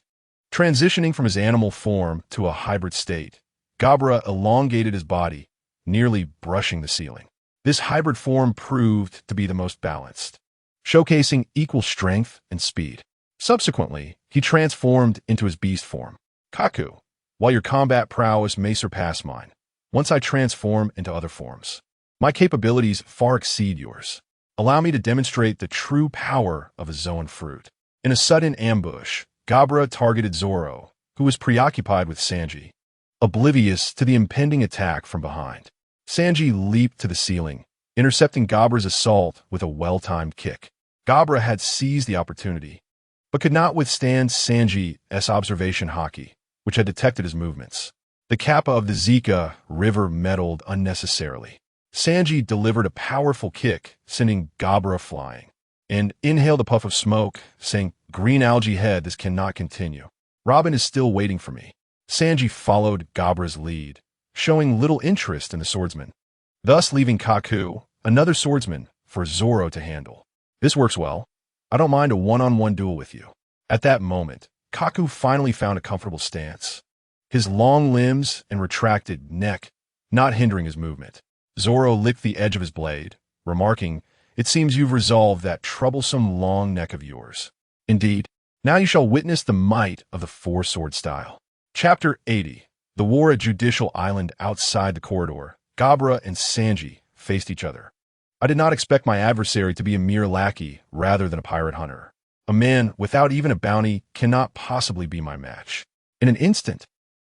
Transitioning from his animal form to a hybrid state, Gabra elongated his body, nearly brushing the ceiling. This hybrid form proved to be the most balanced, showcasing equal strength and speed. Subsequently, he transformed into his beast form. Kaku, while your combat prowess may surpass mine, once I transform into other forms, my capabilities far exceed yours. Allow me to demonstrate the true power of a Zoan fruit. In a sudden ambush, Gabra targeted Zoro, who was preoccupied with Sanji, oblivious to the impending attack from behind. Sanji leaped to the ceiling, intercepting Gabra's assault with a well-timed kick. Gabra had seized the opportunity, but could not withstand Sanji's observation Haki, which had detected his movements. The kappa of the Zika River meddled unnecessarily. Sanji delivered a powerful kick, sending Gabra flying, and inhaled a puff of smoke, saying, Green algae head, this cannot continue. Robin is still waiting for me. Sanji followed Gabra's lead, showing little interest in the swordsman, thus leaving Kaku, another swordsman, for Zoro to handle. This works well. I don't mind a one-on-one duel with you. At that moment, Kaku finally found a comfortable stance, his long limbs and retracted neck not hindering his movement. Zoro licked the edge of his blade, remarking, It seems you've resolved that troublesome long neck of yours. Indeed, now you shall witness the might of the four-sword style. Chapter 80. The war at Judicial Island. Outside the corridor, Gabra and Sanji faced each other. I did not expect my adversary to be a mere lackey rather than a pirate hunter. A man without even a bounty cannot possibly be my match. In an instant,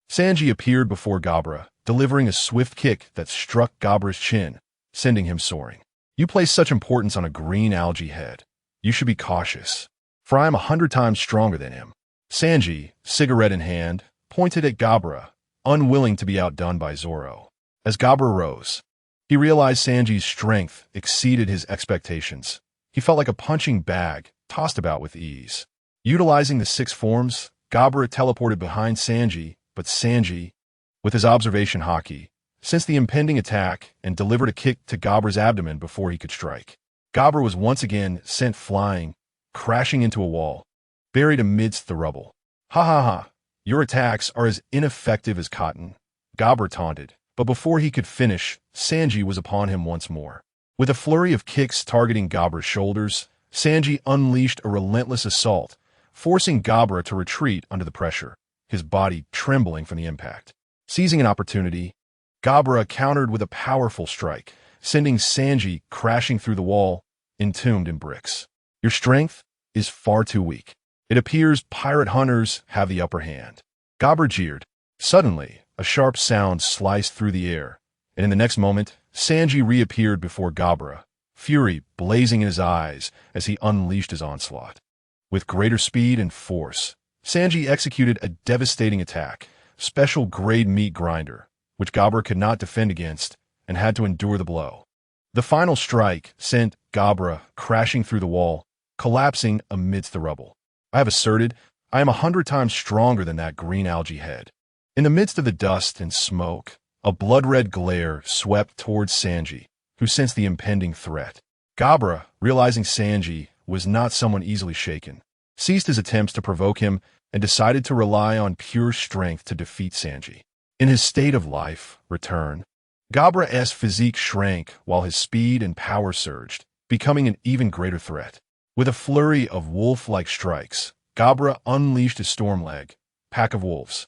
Sanji appeared before Gabra, delivering a swift kick that struck Gabra's chin, sending him soaring. You place such importance on a green algae head. You should be cautious, for I am 100 times stronger than him. Sanji, cigarette in hand, pointed at Gabra, unwilling to be outdone by Zoro. As Gabra rose, he realized Sanji's strength exceeded his expectations. He felt like a punching bag, tossed about with ease. Utilizing the 6 forms, Gabra teleported behind Sanji, but Sanji, with his observation Haki, sensed the impending attack and delivered a kick to Gabra's abdomen before he could strike. Gabra was once again sent flying, crashing into a wall, buried amidst the rubble. Ha ha ha, your attacks are as ineffective as cotton, Gabra taunted, but before he could finish, Sanji was upon him once more. With a flurry of kicks targeting Gabra's shoulders, Sanji unleashed a relentless assault, forcing Gabra to retreat under the pressure, his body trembling from the impact. Seizing an opportunity, Gabra countered with a powerful strike, sending Sanji crashing through the wall, entombed in bricks. Your strength is far too weak. It appears pirate hunters have the upper hand. Gabra jeered. Suddenly, a sharp sound sliced through the air, and in the next moment, Sanji reappeared before Gabra, fury blazing in his eyes as he unleashed his onslaught. With greater speed and force, Sanji executed a devastating attack, special grade meat grinder, which Gabra could not defend against and had to endure the blow. The final strike sent Gabra crashing through the wall, collapsing amidst the rubble. I have asserted I am 100 times stronger than that green algae head. In the midst of the dust and smoke, a blood-red glare swept towards Sanji, who sensed the impending threat. Gabra, realizing Sanji was not someone easily shaken, ceased his attempts to provoke him and decided to rely on pure strength to defeat Sanji. In his state of life return, Gabra's physique shrank while his speed and power surged, becoming an even greater threat. With a flurry of wolf-like strikes, Gabra unleashed his storm leg, pack of wolves.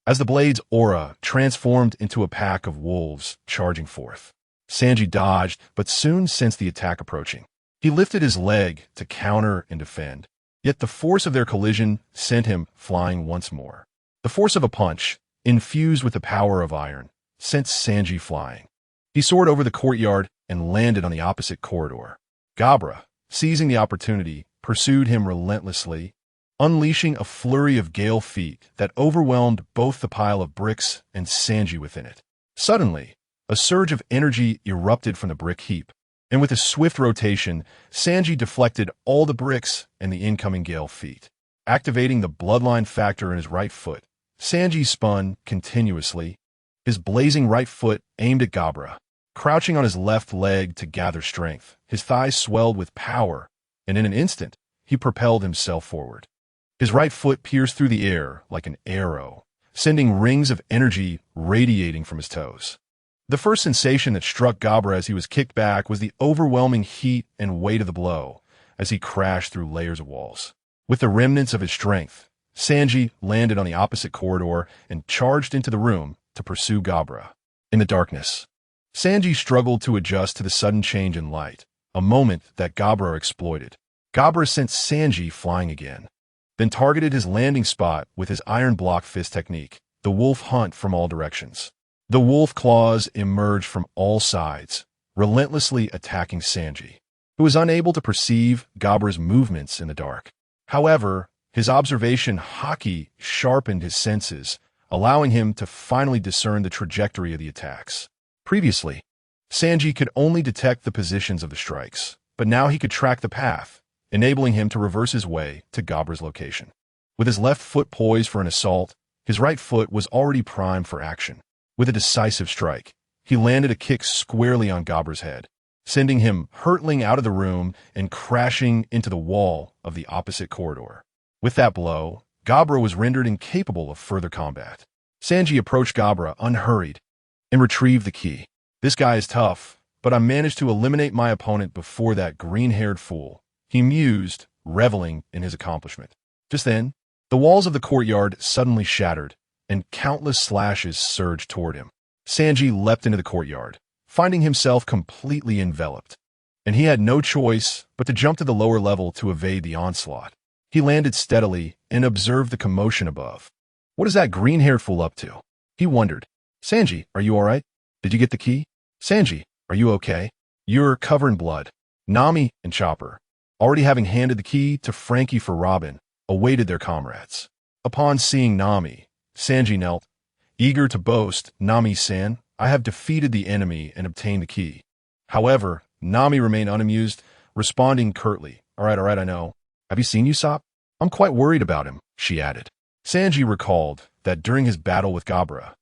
As the blade's aura transformed into a pack of wolves charging forth, Sanji dodged but soon sensed the attack approaching. He lifted his leg to counter and defend, yet the force of their collision sent him flying once more. The force of a punch, infused with the power of iron, sent Sanji flying. He soared over the courtyard, and landed on the opposite corridor. Gabra, seizing the opportunity, pursued him relentlessly, unleashing a flurry of gale feet that overwhelmed both the pile of bricks and Sanji within it. Suddenly, a surge of energy erupted from the brick heap, and with a swift rotation, Sanji deflected all the bricks and the incoming gale feet. Activating the bloodline factor in his right foot, Sanji spun continuously, his blazing right foot aimed at Gabra. Crouching on his left leg to gather strength, his thighs swelled with power, and in an instant, he propelled himself forward. His right foot pierced through the air like an arrow, sending rings of energy radiating from his toes. The first sensation that struck Gabra as he was kicked back was the overwhelming heat and weight of the blow as he crashed through layers of walls. With the remnants of his strength, Sanji landed on the opposite corridor and charged into the room to pursue Gabra. In the darkness, Sanji struggled to adjust to the sudden change in light, a moment that Gabra exploited. Gabra sent Sanji flying again, then targeted his landing spot with his iron block fist technique, the wolf hunt from all directions. The wolf claws emerged from all sides, relentlessly attacking Sanji, who was unable to perceive Gabra's movements in the dark. However, his observation Haki sharpened his senses, allowing him to finally discern the trajectory of the attacks. Previously, Sanji could only detect the positions of the strikes, but now he could track the path, enabling him to reverse his way to Gabra's location. With his left foot poised for an assault, his right foot was already primed for action. With a decisive strike, he landed a kick squarely on Gabra's head, sending him hurtling out of the room and crashing into the wall of the opposite corridor. With that blow, Gabra was rendered incapable of further combat. Sanji approached Gabra unhurried and retrieved the key. This guy is tough, but I managed to eliminate my opponent before that green-haired fool, he mused, reveling in his accomplishment. Just then, the walls of the courtyard suddenly shattered, and countless slashes surged toward him. Sanji leapt into the courtyard, finding himself completely enveloped, and he had no choice but to jump to the lower level to evade the onslaught. He landed steadily and observed the commotion above. What is that green-haired fool up to? He wondered. Sanji, are you all right? Did you get the key? Sanji, are you okay? You're covered in blood. Nami and Chopper, already having handed the key to Frankie for Robin, awaited their comrades. Upon seeing Nami, Sanji knelt, eager to boast, Nami-san, I have defeated the enemy and obtained the key. However, Nami remained unamused, responding curtly, All right, I know. Have you seen Usopp? I'm quite worried about him, she added. Sanji recalled that during his battle with Gabra,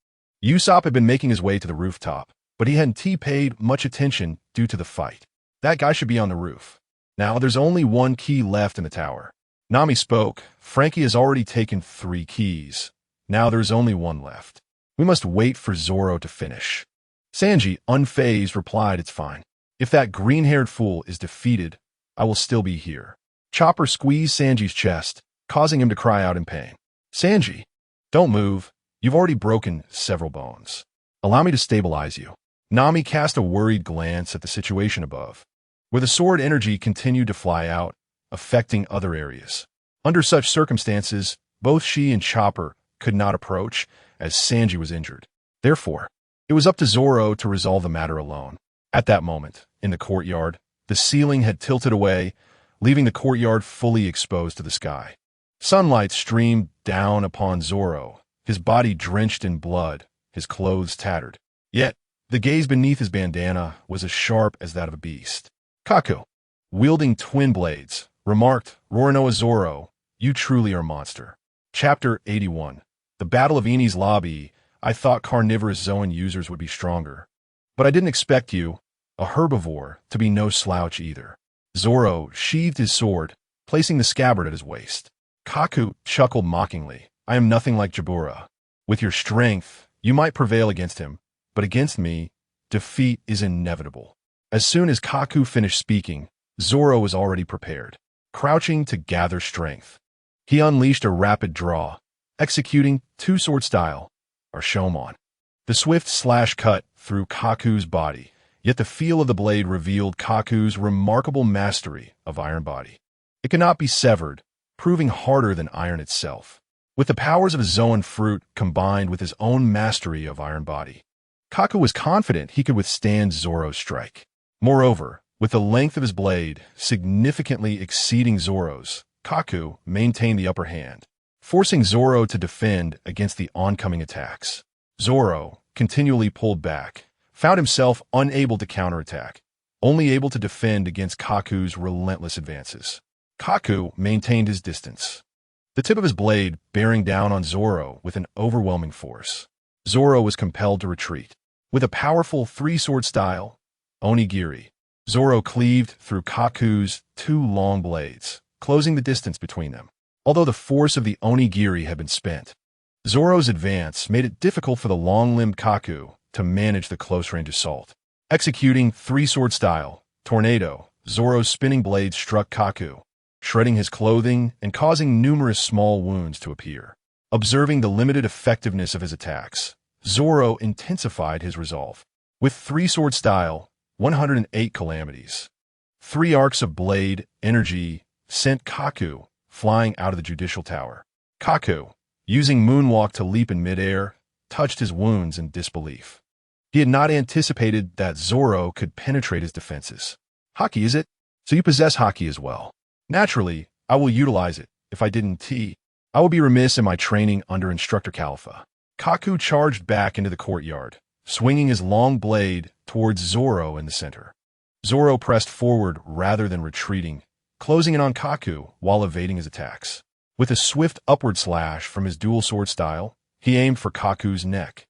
Usopp had been making his way to the rooftop, but he hadn't paid much attention due to the fight. That guy should be on the roof. Now there's only one key left in the tower. Nami spoke. Frankie has already taken 3 keys. Now there's only one left. We must wait for Zoro to finish. Sanji, unfazed, replied, It's fine. If that green-haired fool is defeated, I will still be here. Chopper squeezed Sanji's chest, causing him to cry out in pain. Sanji, don't move. You've already broken several bones. Allow me to stabilize you. Nami cast a worried glance at the situation above, where the sword energy continued to fly out, affecting other areas. Under such circumstances, both she and Chopper could not approach, as Sanji was injured. Therefore, it was up to Zoro to resolve the matter alone. At that moment, in the courtyard, the ceiling had tilted away, leaving the courtyard fully exposed to the sky. Sunlight streamed down upon Zoro, his body drenched in blood, his clothes tattered. Yet, the gaze beneath his bandana was as sharp as that of a beast. Kaku, wielding twin blades, remarked, Roronoa Zoro, you truly are a monster. Chapter 81. The Battle of Enies Lobby. I thought carnivorous Zoan users would be stronger. But I didn't expect you, a herbivore, to be no slouch either. Zoro sheathed his sword, placing the scabbard at his waist. Kaku chuckled mockingly. I am nothing like Jabura. With your strength, you might prevail against him, but against me, defeat is inevitable. As soon as Kaku finished speaking, Zoro was already prepared, crouching to gather strength. He unleashed a rapid draw, executing two-sword style, or Shomon. The swift slash cut through Kaku's body, yet the feel of the blade revealed Kaku's remarkable mastery of Iron Body. It cannot be severed, proving harder than iron itself. With the powers of a Zoan fruit combined with his own mastery of Iron Body, Kaku was confident he could withstand Zoro's strike. Moreover, with the length of his blade significantly exceeding Zoro's, Kaku maintained the upper hand, forcing Zoro to defend against the oncoming attacks. Zoro, continually pulled back, found himself unable to counterattack, only able to defend against Kaku's relentless advances. Kaku maintained his distance, the tip of his blade bearing down on Zoro with an overwhelming force. Zoro was compelled to retreat. With a powerful three-sword style, Onigiri, Zoro cleaved through Kaku's two long blades, closing the distance between them. Although the force of the Onigiri had been spent, Zoro's advance made it difficult for the long-limbed Kaku to manage the close-range assault. Executing three-sword style, Tornado, Zoro's spinning blade struck Kaku, shredding his clothing and causing numerous small wounds to appear. Observing the limited effectiveness of his attacks, Zoro intensified his resolve. With three-sword style, 108 calamities. 3 arcs of blade energy sent Kaku flying out of the judicial tower. Kaku, using moonwalk to leap in midair, touched his wounds in disbelief. He had not anticipated that Zoro could penetrate his defenses. Haki, is it? So you possess Haki as well. Naturally, I will utilize it. If I didn't, I would be remiss in my training under Instructor Kalifa. Kaku charged back into the courtyard, swinging his long blade towards Zoro in the center. Zoro pressed forward rather than retreating, closing in on Kaku while evading his attacks. With a swift upward slash from his dual sword style, he aimed for Kaku's neck,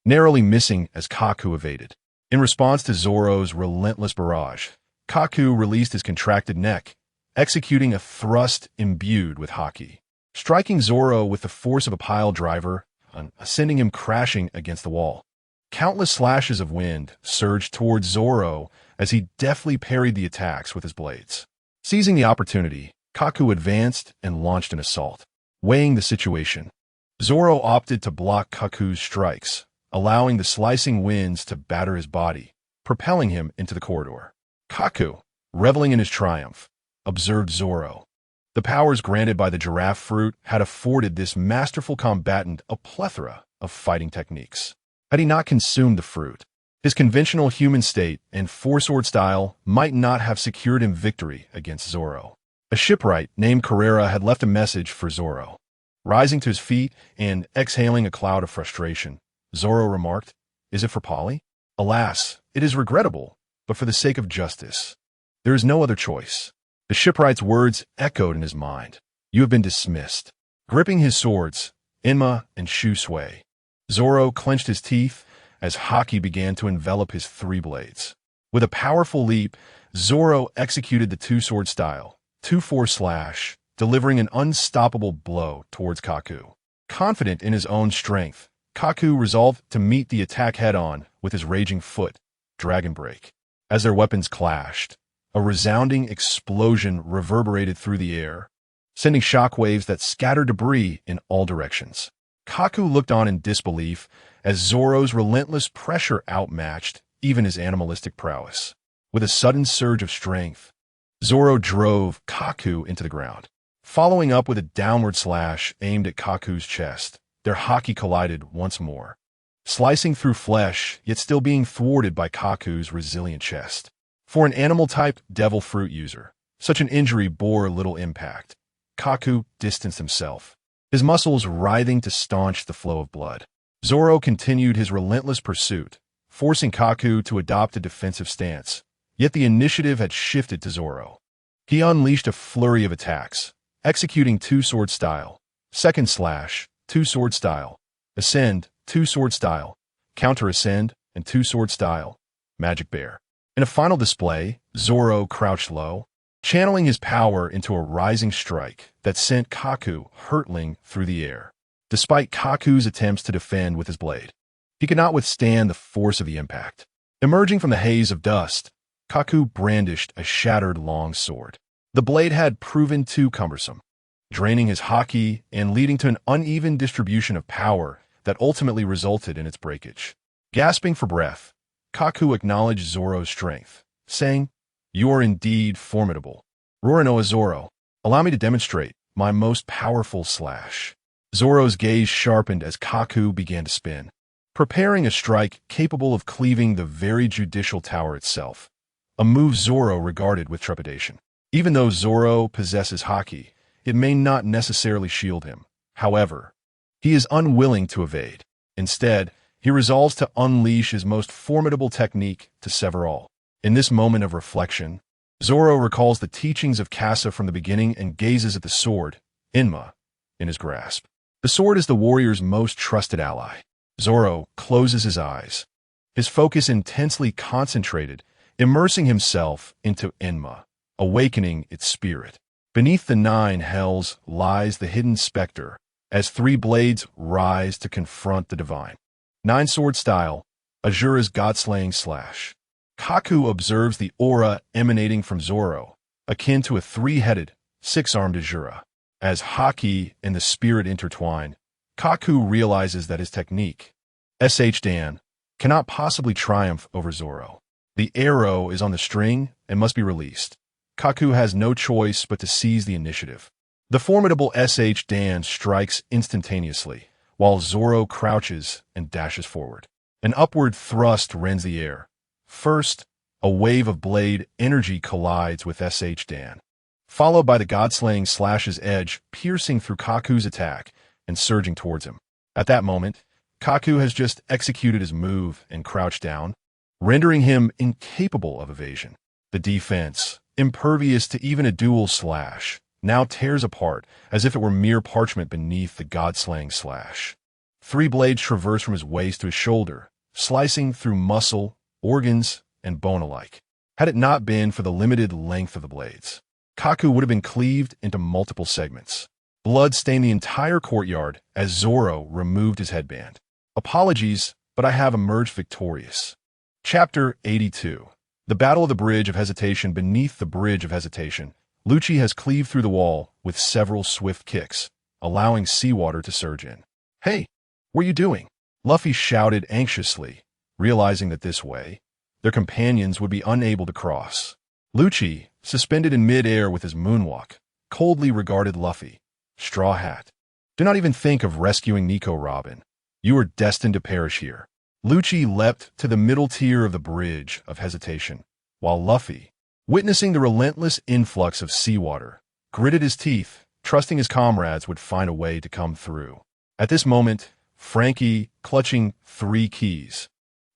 narrowly missing as Kaku evaded. In response to Zoro's relentless barrage, Kaku released his contracted neck, executing a thrust imbued with Haki, striking Zoro with the force of a pile driver and sending him crashing against the wall. Countless slashes of wind surged towards Zoro as he deftly parried the attacks with his blades. Seizing the opportunity, Kaku advanced and launched an assault. Weighing the situation, Zoro opted to block Kaku's strikes, allowing the slicing winds to batter his body, propelling him into the corridor. Kaku, reveling in his triumph, observed Zoro. The powers granted by the giraffe fruit had afforded this masterful combatant a plethora of fighting techniques. Had he not consumed the fruit, his conventional human state and four-sword style might not have secured him victory against Zoro. A shipwright named Carrera had left a message for Zoro. Rising to his feet and exhaling a cloud of frustration, Zoro remarked, "Is it for Polly? Alas, it is regrettable, but for the sake of justice. There is no other choice." The shipwright's words echoed in his mind. "You have been dismissed." Gripping his swords, Enma and Shusui, Zoro clenched his teeth as Haki began to envelop his 3 blades. With a powerful leap, Zoro executed the two-sword style, 2-4 slash, delivering an unstoppable blow towards Kaku. Confident in his own strength, Kaku resolved to meet the attack head-on with his raging foot, Dragon Break. As their weapons clashed, a resounding explosion reverberated through the air, sending shockwaves that scattered debris in all directions. Kaku looked on in disbelief as Zoro's relentless pressure outmatched even his animalistic prowess. With a sudden surge of strength, Zoro drove Kaku into the ground. Following up with a downward slash aimed at Kaku's chest, their Haki collided once more, slicing through flesh yet still being thwarted by Kaku's resilient chest. For an animal-type devil fruit user, such an injury bore little impact. Kaku distanced himself, his muscles writhing to staunch the flow of blood. Zoro continued his relentless pursuit, forcing Kaku to adopt a defensive stance, yet the initiative had shifted to Zoro. He unleashed a flurry of attacks, executing two-sword style, second slash, two-sword style, ascend, two-sword style, counter-ascend, and two-sword style, magic bear. In a final display, Zoro crouched low, channeling his power into a rising strike that sent Kaku hurtling through the air. Despite Kaku's attempts to defend with his blade, he could not withstand the force of the impact. Emerging from the haze of dust, Kaku brandished a shattered long sword. The blade had proven too cumbersome, draining his Haki and leading to an uneven distribution of power that ultimately resulted in its breakage. Gasping for breath, Kaku acknowledged Zoro's strength, saying, "You are indeed formidable. Roranoa Zoro, allow me to demonstrate my most powerful slash." Zoro's gaze sharpened as Kaku began to spin, preparing a strike capable of cleaving the very judicial tower itself. a move Zoro regarded with trepidation. Even though Zoro possesses Haki, it may not necessarily shield him. However, he is unwilling to evade. Instead, he resolves to unleash his most formidable technique to sever all. In this moment of reflection, Zoro recalls the teachings of Kasa from the beginning and gazes at the sword, Inma, in his grasp. The sword is the warrior's most trusted ally. Zoro closes his eyes, his focus intensely concentrated, immersing himself into Inma, awakening its spirit. Beneath the 9 hells lies the hidden specter, as 3 blades rise to confront the divine. 9 sword style, Azura's god-slaying slash. Kaku observes the aura emanating from Zoro, akin to a 3-headed, 6-armed Azura. As Haki and the spirit intertwine, Kaku realizes that his technique, SH Dan, cannot possibly triumph over Zoro. The arrow is on the string and must be released. Kaku has no choice but to seize the initiative. The formidable SH Dan strikes instantaneously, while Zoro crouches and dashes forward. An upward thrust rends the air. First, a wave of blade energy collides with SH Dan, followed by the god-slaying slash's edge piercing through Kaku's attack and surging towards him. At that moment, Kaku has just executed his move and crouched down, rendering him incapable of evasion. The defense, impervious to even a dual slash, now tears apart as if it were mere parchment beneath the god-slaying slash. 3 blades traverse from his waist to his shoulder, slicing through muscle, organs, and bone alike. Had it not been for the limited length of the blades, Kaku would have been cleaved into multiple segments. Blood stained the entire courtyard as Zoro removed his headband. Apologies, but I have emerged victorious. Chapter 82. The Battle of the Bridge of Hesitation. Beneath the Bridge of Hesitation, Lucci has cleaved through the wall with several swift kicks, allowing seawater to surge in. "Hey, what are you doing?" Luffy shouted anxiously, realizing that this way, their companions would be unable to cross. Lucci, suspended in mid-air with his moonwalk, coldly regarded Luffy. "Straw Hat. Do not even think of rescuing Nico Robin. You are destined to perish here." Lucci leapt to the middle tier of the Bridge of Hesitation, while Luffy, witnessing the relentless influx of seawater, gritted his teeth, trusting his comrades would find a way to come through. At this moment, Frankie, clutching 3 keys,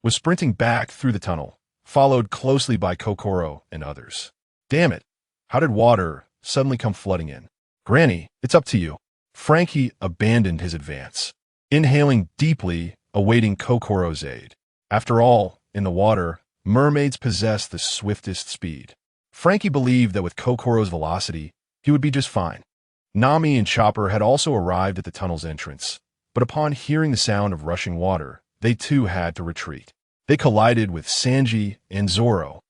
was sprinting back through the tunnel, followed closely by Kokoro and others. "Damn it! How did water suddenly come flooding in?" "Granny, it's up to you." Frankie abandoned his advance, inhaling deeply, awaiting Kokoro's aid. After all, in the water, mermaids possess the swiftest speed. Frankie believed that with Kokoro's velocity, he would be just fine. Nami and Chopper had also arrived at the tunnel's entrance, but upon hearing the sound of rushing water, they too had to retreat. They collided with Sanji and Zoro,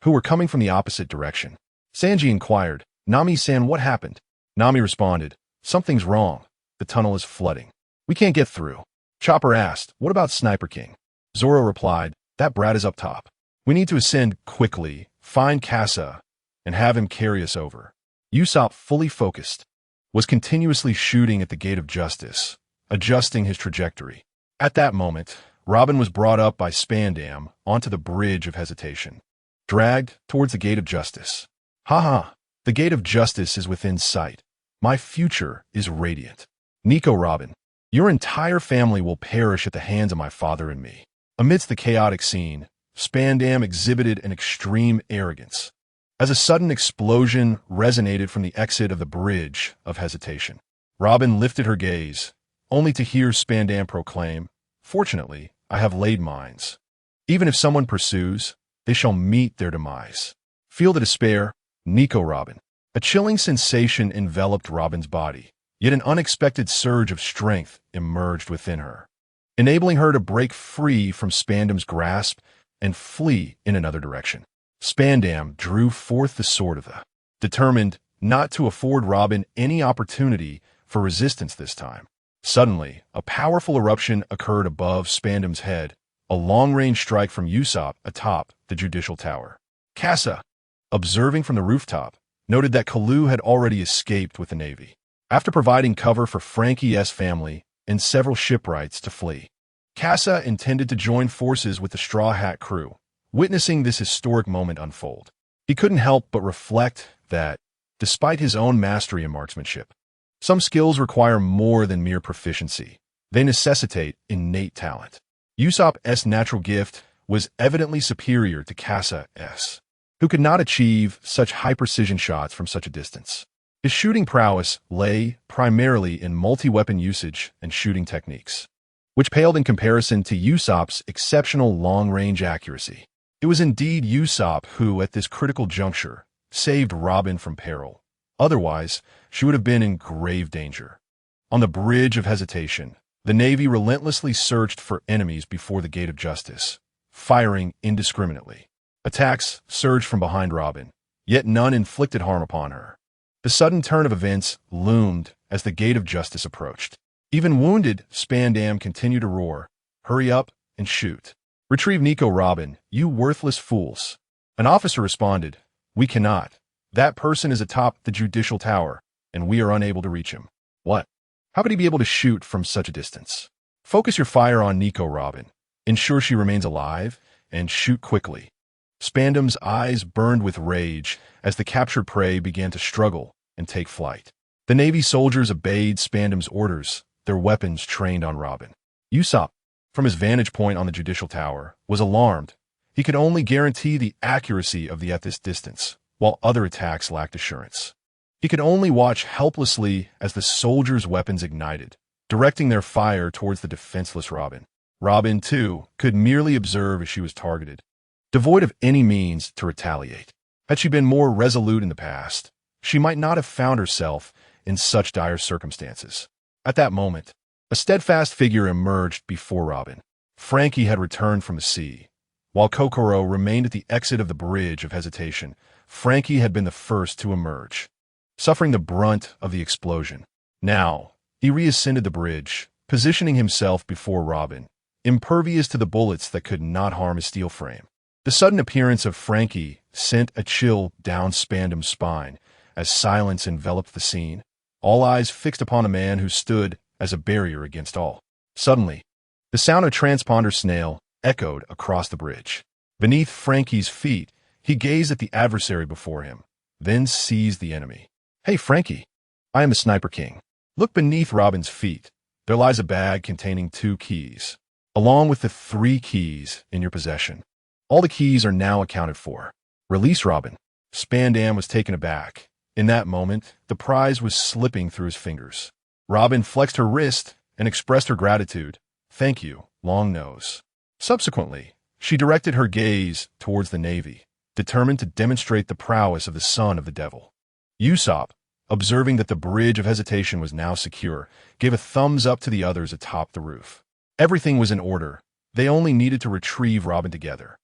who were coming from the opposite direction. Sanji inquired, "Nami-san, what happened?" Nami responded, "Something's wrong. The tunnel is flooding. We can't get through." Chopper asked, "What about Sniper King?" Zoro replied, "That brat is up top. We need to ascend quickly, find Kasa, and have him carry us over." Usopp, fully focused, was continuously shooting at the Gate of Justice, adjusting his trajectory. At that moment, Robin was brought up by Spandam onto the Bridge of Hesitation, dragged towards the Gate of Justice. "Ha! The Gate of Justice is within sight. My future is radiant. Nico Robin, your entire family will perish at the hands of my father and me." Amidst the chaotic scene, Spandam exhibited an extreme arrogance, as a sudden explosion resonated from the exit of the Bridge of Hesitation. Robin lifted her gaze, only to hear Spandam proclaim, "Fortunately, I have laid mines. Even if someone pursues, they shall meet their demise. Feel the despair, Nico Robin." A chilling sensation enveloped Robin's body, yet an unexpected surge of strength emerged within her, enabling her to break free from Spandam's grasp and flee in another direction. Spandam drew forth the sword of the, determined not to afford Robin any opportunity for resistance this time. Suddenly, a powerful eruption occurred above Spandam's head, a long-range strike from Usopp atop the Judicial Tower. Kasa, observing from the rooftop, noted that Kalu had already escaped with the Navy, after providing cover for Frankie's family and several shipwrights to flee. Kasa intended to join forces with the Straw Hat crew, witnessing this historic moment unfold. He couldn't help but reflect that, despite his own mastery in marksmanship, some skills require more than mere proficiency. They necessitate innate talent. Usopp's natural gift was evidently superior to Kasa's, who could not achieve such high-precision shots from such a distance. His shooting prowess lay primarily in multi-weapon usage and shooting techniques, which paled in comparison to Usopp's exceptional long-range accuracy. It was indeed Usopp who, at this critical juncture, saved Robin from peril. Otherwise, she would have been in grave danger. On the Bridge of Hesitation, the Navy relentlessly searched for enemies before the Gate of Justice, firing indiscriminately. Attacks surged from behind Robin, yet none inflicted harm upon her. The sudden turn of events loomed as the Gate of Justice approached. Even wounded, Spandam continued to roar, "Hurry up and shoot. Retrieve Nico, Robin, you worthless fools." An officer responded, "We cannot. That person is atop the judicial tower, and we are unable to reach him." "What? How could he be able to shoot from such a distance?" "Focus your fire on Nico, Robin. Ensure she remains alive, and shoot quickly." Spandam's eyes burned with rage as the captured prey began to struggle and take flight. The Navy soldiers obeyed Spandam's orders, their weapons trained on Robin. Usopp, from his vantage point on the judicial tower, was alarmed. He could only guarantee the accuracy of the at this distance, while other attacks lacked assurance. He could only watch helplessly as the soldiers' weapons ignited, directing their fire towards the defenseless Robin. Robin, too, could merely observe as she was targeted, devoid of any means to retaliate. Had she been more resolute in the past, she might not have found herself in such dire circumstances. At that moment, a steadfast figure emerged before Robin. Frankie had returned from the sea. While Kokoro remained at the exit of the Bridge of Hesitation, Frankie had been the first to emerge, suffering the brunt of the explosion. Now, he reascended the bridge, positioning himself before Robin, impervious to the bullets that could not harm his steel frame. The sudden appearance of Frankie sent a chill down Spandam's spine as silence enveloped the scene, all eyes fixed upon a man who stood as a barrier against all. Suddenly, the sound of transponder snail echoed across the bridge. Beneath Frankie's feet, he gazed at the adversary before him, then seized the enemy. "Hey, Frankie, I am the Sniper King." Look beneath Robin's feet. There lies a bag containing 2 keys, along with the 3 keys in your possession. All the keys are now accounted for. Release Robin. Spandam was taken aback. In that moment, the prize was slipping through his fingers. Robin flexed her wrist and expressed her gratitude. "Thank you, Long Nose." Subsequently, she directed her gaze towards the Navy, determined to demonstrate the prowess of the son of the devil. Usopp, observing that the Bridge of Hesitation was now secure, gave a thumbs up to the others atop the roof. Everything was in order. They only needed to retrieve Robin together.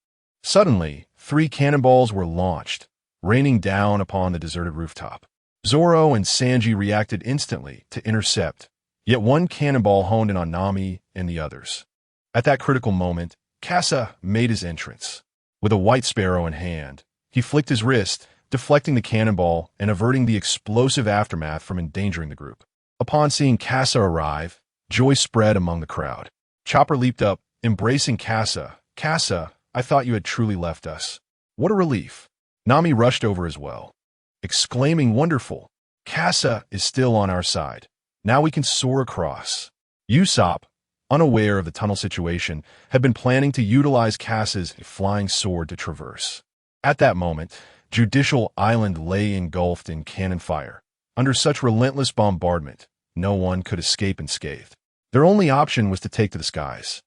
Suddenly, 3 cannonballs were launched, raining down upon the deserted rooftop. Zoro and Sanji reacted instantly to intercept, yet one cannonball honed in on Nami and the others. At that critical moment, Kasa made his entrance. With a white sparrow in hand, he flicked his wrist, deflecting the cannonball and averting the explosive aftermath from endangering the group. Upon seeing Kasa arrive, joy spread among the crowd. Chopper leaped up, embracing Kasa. "Kasa, I thought you had truly left us." "What a relief." Nami rushed over as well, exclaiming, "Wonderful. Kasa is still on our side. Now we can soar across." Usopp, unaware of the tunnel situation, had been planning to utilize Kasa's flying sword to traverse. At that moment, Judicial Island lay engulfed in cannon fire. Under such relentless bombardment, no one could escape unscathed. Their only option was to take to the skies.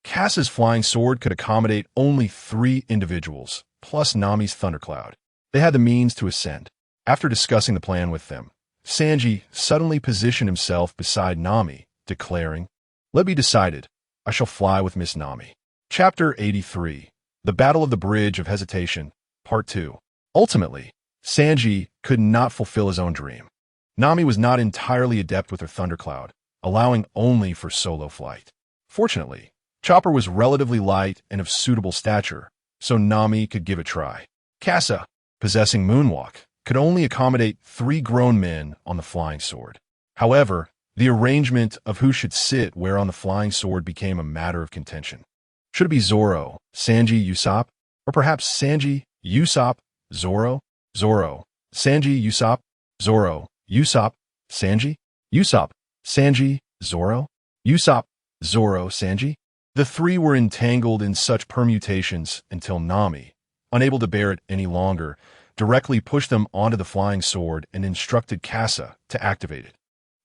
Kasa's flying sword could accommodate only 3 individuals, plus Nami's thundercloud. They had the means to ascend. After discussing the plan with them, Sanji suddenly positioned himself beside Nami, declaring, "Let be decided. I shall fly with Miss Nami." Chapter 83. The Battle of the Bridge of Hesitation, Part 2. Ultimately, Sanji could not fulfill his own dream. Nami was not entirely adept with her thundercloud, allowing only for solo flight. Fortunately, Chopper was relatively light and of suitable stature, so Nami could give it a try. Kasa, possessing moonwalk, could only accommodate 3 grown men on the flying sword. However, the arrangement of who should sit where on the flying sword became a matter of contention. Should it be Zoro, Sanji, Usopp? Or perhaps Sanji, Usopp, Zoro, Zoro, Sanji, Usopp, Zoro, Usopp, Sanji, Usopp, Sanji, Zoro, Usopp, Zoro, Sanji? The three were entangled in such permutations until Nami, unable to bear it any longer, directly pushed them onto the flying sword and instructed Casa to activate it.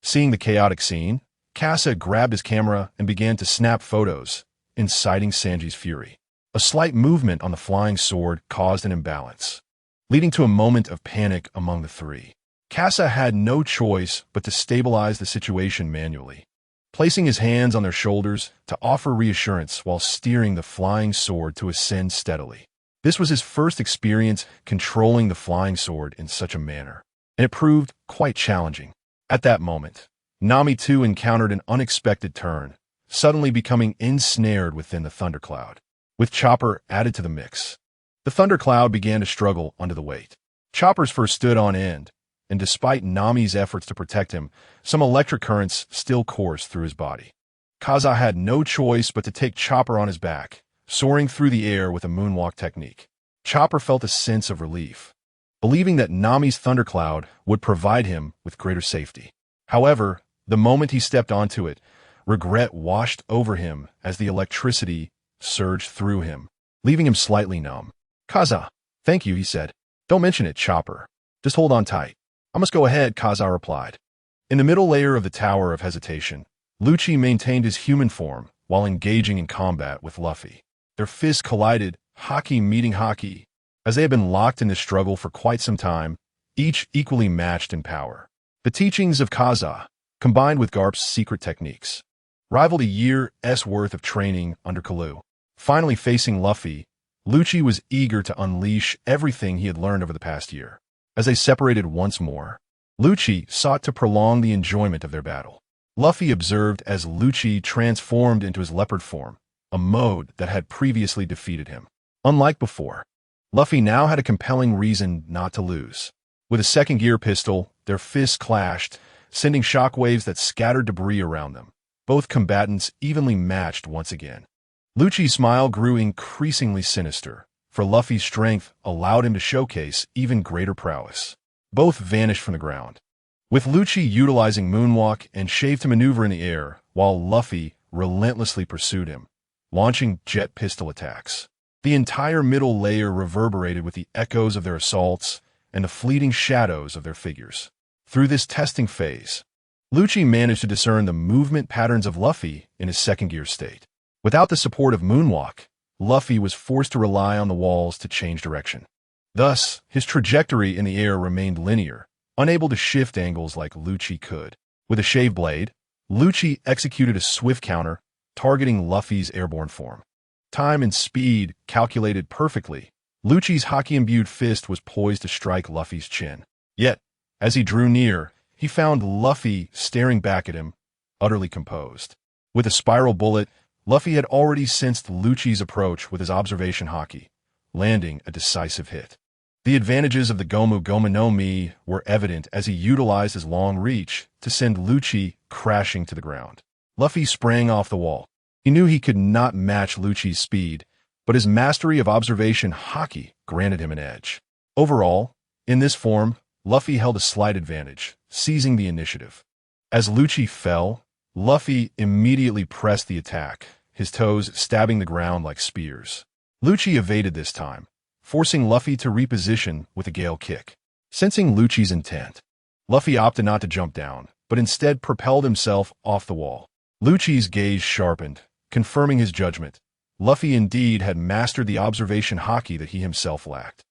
Seeing the chaotic scene, Casa grabbed his camera and began to snap photos, inciting Sanji's fury. A slight movement on the flying sword caused an imbalance, leading to a moment of panic among the three. Casa had no choice but to stabilize the situation manually, placing his hands on their shoulders to offer reassurance while steering the flying sword to ascend steadily. This was his first experience controlling the flying sword in such a manner, and it proved quite challenging. At that moment, Nami too encountered an unexpected turn, suddenly becoming ensnared within the thundercloud. With Chopper added to the mix, the thundercloud began to struggle under the weight. Chopper's first stood on end, and despite Nami's efforts to protect him, some electric currents still coursed through his body. Kaza had no choice but to take Chopper on his back, soaring through the air with a moonwalk technique. Chopper felt a sense of relief, believing that Nami's thundercloud would provide him with greater safety. However, the moment he stepped onto it, regret washed over him as the electricity surged through him, leaving him slightly numb. Kaza, thank you, he said. Don't mention it, Chopper. Just hold on tight. I must go ahead, Kaza replied. In the middle layer of the Tower of Hesitation, Lucci maintained his human form while engaging in combat with Luffy. Their fists collided, Haki meeting Haki. As they had been locked in this struggle for quite some time, each equally matched in power. The teachings of Kaza, combined with Garp's secret techniques, rivaled a year's worth of training under Kalu. Finally facing Luffy, Lucci was eager to unleash everything he had learned over the past year. As they separated once more, Lucci sought to prolong the enjoyment of their battle. Luffy observed as Lucci transformed into his leopard form, a mode that had previously defeated him. Unlike before, Luffy now had a compelling reason not to lose. With a second gear pistol, their fists clashed, sending shockwaves that scattered debris around them. Both combatants evenly matched once again. Lucci's smile grew increasingly sinister, for Luffy's strength allowed him to showcase even greater prowess. Both vanished from the ground, with Lucci utilizing moonwalk and shave to maneuver in the air, while Luffy relentlessly pursued him, launching jet pistol attacks. The entire middle layer reverberated with the echoes of their assaults and the fleeting shadows of their figures. Through this testing phase, Lucci managed to discern the movement patterns of Luffy in his second gear state. Without the support of moonwalk, Luffy was forced to rely on the walls to change direction. Thus, his trajectory in the air remained linear, unable to shift angles like Lucci could. With a shave blade, Lucci executed a swift counter, targeting Luffy's airborne form. Time and speed calculated perfectly, Lucci's Haki-imbued fist was poised to strike Luffy's chin. Yet, as he drew near, he found Luffy staring back at him, utterly composed. With a spiral bullet, Luffy had already sensed Lucci's approach with his observation Haki, landing a decisive hit. The advantages of the Gomu Gomu no Mi were evident as he utilized his long reach to send Lucci crashing to the ground. Luffy sprang off the wall. He knew he could not match Lucci's speed, but his mastery of observation Haki granted him an edge. Overall, in this form, Luffy held a slight advantage, seizing the initiative. As Lucci fell, Luffy immediately pressed the attack, his toes stabbing the ground like spears. Lucci evaded this time, forcing Luffy to reposition with a gale kick. Sensing Lucci's intent, Luffy opted not to jump down, but instead propelled himself off the wall. Lucci's gaze sharpened, confirming his judgment. Luffy indeed had mastered the observation Haki that he himself lacked.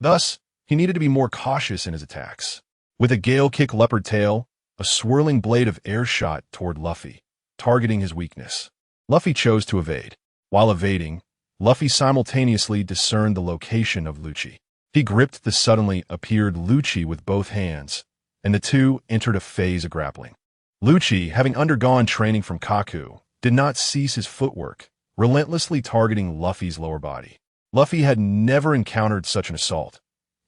Thus, he needed to be more cautious in his attacks. With a gale kick leopard tail, a swirling blade of air shot toward Luffy, targeting his weakness. Luffy chose to evade. While evading, Luffy simultaneously discerned the location of Lucci. He gripped the suddenly appeared Lucci with both hands, and the two entered a phase of grappling. Lucci, having undergone training from Kaku, did not cease his footwork, relentlessly targeting Luffy's lower body. Luffy had never encountered such an assault,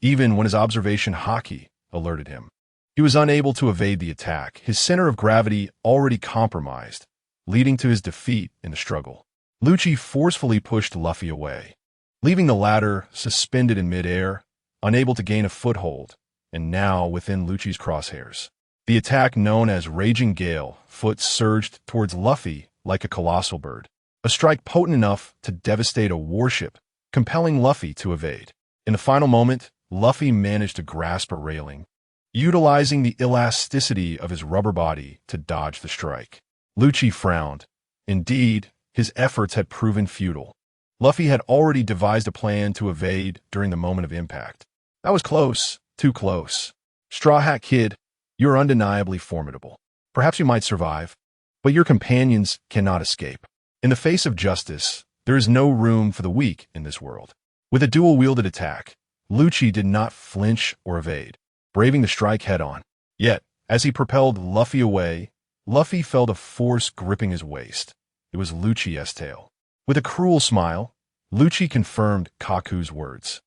even when his observation Haki alerted him. He was unable to evade the attack, his center of gravity already compromised, leading to his defeat in the struggle. Lucci forcefully pushed Luffy away. leaving the latter suspended in midair, unable to gain a foothold, and now within Lucci's crosshairs. The attack known as Raging Gale Foot surged towards Luffy like a colossal bird, a strike potent enough to devastate a warship, compelling Luffy to evade. In the final moment, Luffy managed to grasp a railing, utilizing the elasticity of his rubber body to dodge the strike. Lucci frowned. Indeed, his efforts had proven futile. Luffy had already devised a plan to evade during the moment of impact. That was close, too close. Straw Hat Kid, you're undeniably formidable. Perhaps you might survive, but your companions cannot escape. In the face of justice, there is no room for the weak in this world. With a dual-wielded attack, Lucci did not flinch or evade, braving the strike head-on. Yet, as he propelled Luffy away, Luffy felt a force gripping his waist. It was Lucci's tail. With a cruel smile, Lucci confirmed Kaku's words.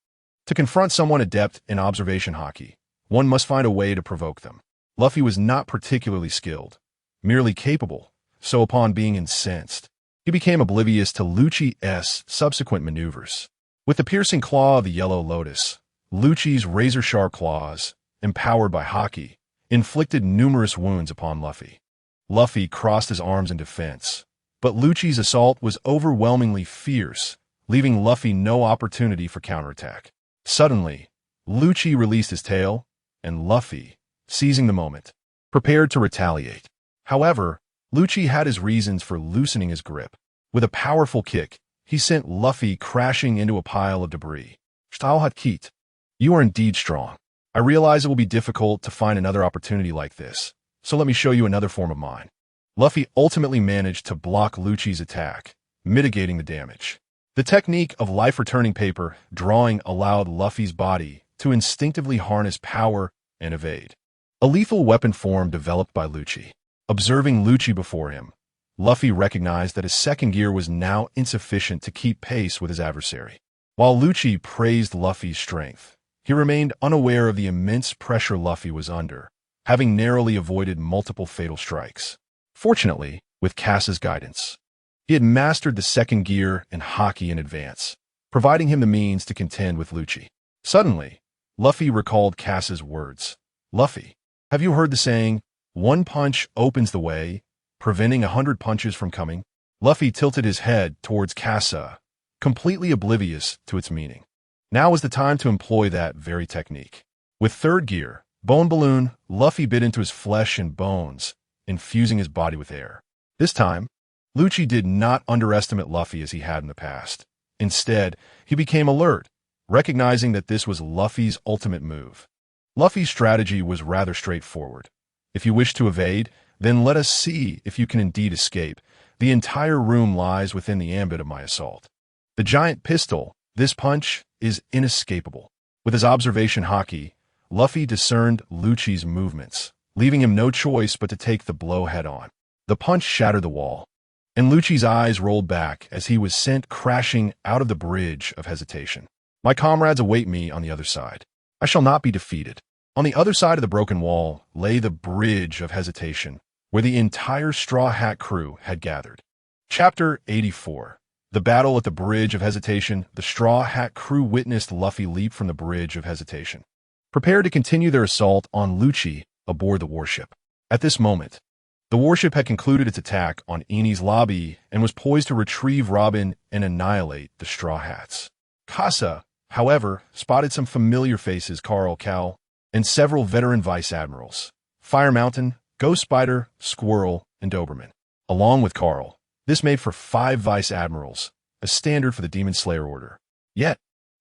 To confront someone adept in observation haki, one must find a way to provoke them. Luffy was not particularly skilled, merely capable, so upon being incensed, he became oblivious to Lucci's subsequent maneuvers. With the piercing claw of the Yellow Lotus, Lucci's razor-sharp claws, empowered by Haki, inflicted numerous wounds upon Luffy. Luffy crossed his arms in defense, but Lucci's assault was overwhelmingly fierce, leaving Luffy no opportunity for counterattack. Suddenly, Lucci released his tail, and Luffy, seizing the moment, prepared to retaliate. However, Lucci had his reasons for loosening his grip. With a powerful kick, he sent Luffy crashing into a pile of debris. Kit, you are indeed strong. I realize it will be difficult to find another opportunity like this, so let me show you another form of mine. Luffy ultimately managed to block Lucci's attack, mitigating the damage. The technique of life-returning paper drawing allowed Luffy's body to instinctively harness power and evade. A lethal weapon form developed by Lucci. Observing Lucci before him, Luffy recognized that his second gear was now insufficient to keep pace with his adversary. While Lucci praised Luffy's strength, he remained unaware of the immense pressure Luffy was under, having narrowly avoided multiple fatal strikes. Fortunately, with Cass's guidance, he had mastered the second gear and Haki in advance, providing him the means to contend with Lucci. Suddenly, Luffy recalled Cass's words. Luffy, have you heard the saying, one punch opens the way, preventing 100 punches from coming? Luffy tilted his head towards Kassa, completely oblivious to its meaning. Now was the time to employ that very technique. With third gear, Bone Balloon, Luffy bit into his flesh and bones, infusing his body with air. This time, Lucci did not underestimate Luffy as he had in the past. Instead, he became alert, recognizing that this was Luffy's ultimate move. Luffy's strategy was rather straightforward. If you wish to evade, then let us see if you can indeed escape. The entire room lies within the ambit of my assault. The giant pistol, this punch, is inescapable. With his observation Haki, Luffy discerned Lucci's movements, leaving him no choice but to take the blow head-on. The punch shattered the wall, and Lucci's eyes rolled back as he was sent crashing out of the bridge of hesitation. My comrades await me on the other side. I shall not be defeated. On the other side of the broken wall lay the bridge of hesitation, where the entire Straw Hat crew had gathered. Chapter 84. The Battle at the Bridge of Hesitation. The Straw Hat crew witnessed Luffy leap from the Bridge of Hesitation, prepared to continue their assault on Lucci aboard the warship. At this moment, the warship had concluded its attack on Eni's lobby and was poised to retrieve Robin and annihilate the Straw Hats. Kassa, however, spotted some familiar faces: Carl, Cal, and several veteran vice admirals: Fire Mountain, Ghost Spider, Squirrel, and Doberman. Along with Carl, this made for 5 vice admirals, a standard for the Demon Slayer Order. Yet,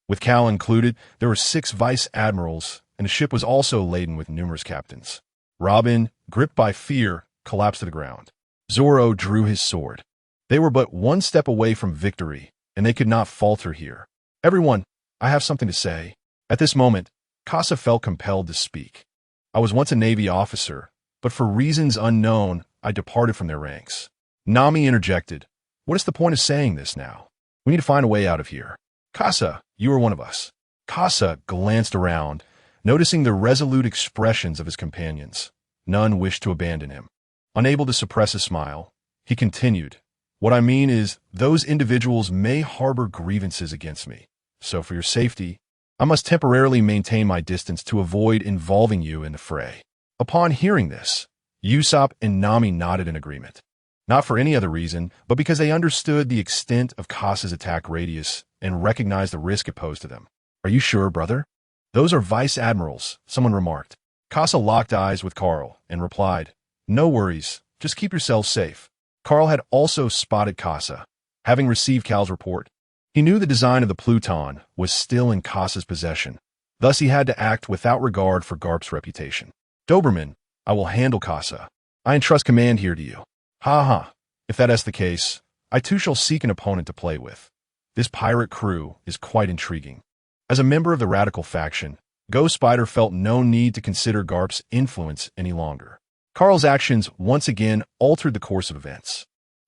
with Cal included, there were 6 vice admirals, and the ship was also laden with numerous captains. Robin, gripped by fear, collapsed to the ground. Zoro drew his sword. They were but one step away from victory, and they could not falter here. Everyone, I have something to say. At this moment, Kassa felt compelled to speak. I was once a Navy officer, but for reasons unknown, I departed from their ranks. Nami interjected. What is the point of saying this now? We need to find a way out of here. Kassa, you are one of us. Kassa glanced around, noticing the resolute expressions of his companions. None wished to abandon him. Unable to suppress a smile, he continued. What I mean is, those individuals may harbor grievances against me. so for your safety, I must temporarily maintain my distance to avoid involving you in the fray." Upon hearing this, Usopp and Nami nodded in agreement. Not for any other reason, but because they understood the extent of Kasa's attack radius and recognized the risk it posed to them. "Are you sure, brother?" "Those are Vice Admirals," someone remarked. Kasa locked eyes with Carl and replied, "No worries, just keep yourselves safe." Carl had also spotted Kasa. Having received Cal's report, he knew the design of the Pluton was still in Kasa's possession. Thus he had to act without regard for Garp's reputation. "Doberman, I will handle Kasa. I entrust command here to you." "Ha ha. If that is the case, I too shall seek an opponent to play with. This pirate crew is quite intriguing." As a member of the radical faction, Ghost Spider felt no need to consider Garp's influence any longer. Carl's actions once again altered the course of events.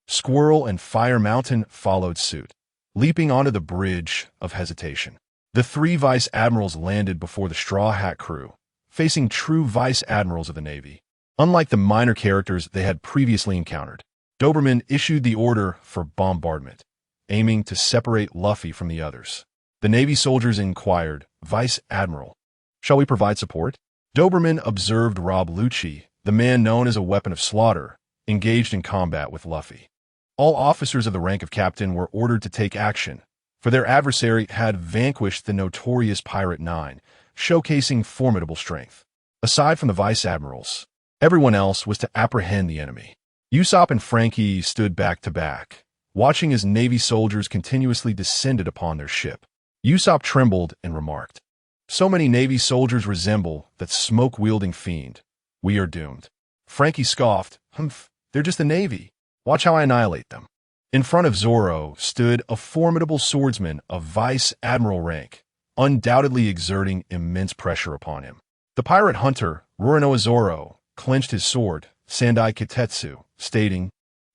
Squirrel and Fire Mountain followed suit, leaping onto the bridge of hesitation. The three Vice Admirals landed before the Straw Hat crew, facing true Vice Admirals of the Navy. Unlike the minor characters they had previously encountered, Doberman issued the order for bombardment, aiming to separate Luffy from the others. The Navy soldiers inquired, "Vice Admiral, shall we provide support?" Doberman observed Rob Lucci, the man known as a weapon of slaughter, engaged in combat with Luffy. All officers of the rank of captain were ordered to take action, for their adversary had vanquished the notorious Pirate Nine, showcasing formidable strength. Aside from the Vice Admirals, everyone else was to apprehend the enemy. Usopp and Frankie stood back to back, watching as Navy soldiers continuously descended upon their ship. Usopp trembled and remarked, "So many Navy soldiers resemble that smoke-wielding fiend. We are doomed." Frankie scoffed, "Humph, they're just the Navy. Watch how I annihilate them." In front of Zoro stood a formidable swordsman of Vice Admiral rank, undoubtedly exerting immense pressure upon him. The pirate hunter, Roronoa Zoro, clenched his sword, Sandai Kitetsu, stating,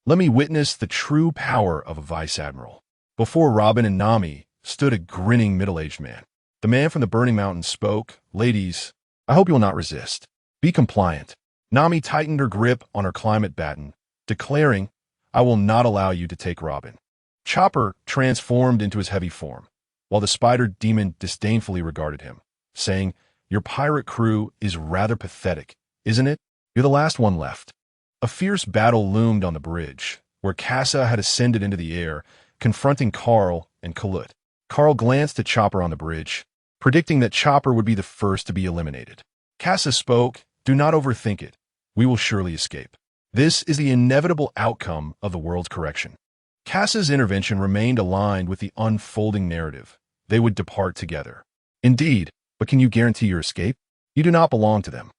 "Let me witness the true power of a Vice Admiral." Before Robin and Nami stood a grinning middle-aged man. The man from the Burning Mountain spoke, "Ladies, I hope you will not resist. Be compliant." Nami tightened her grip on her climate baton, declaring, "I will not allow you to take Robin." Chopper transformed into his heavy form, while the spider demon disdainfully regarded him, saying, "Your pirate crew is rather pathetic, isn't it? You're the last one left." A fierce battle loomed on the bridge, where Kasa had ascended into the air, confronting Carl and Kalut. Carl glanced at Chopper on the bridge, predicting that Chopper would be the first to be eliminated. Kasa spoke, "Do not overthink it. We will surely escape. This is the inevitable outcome of the world's correction." Kasa's intervention remained aligned with the unfolding narrative. They would depart together. "Indeed, but can you guarantee your escape? You do not belong to them."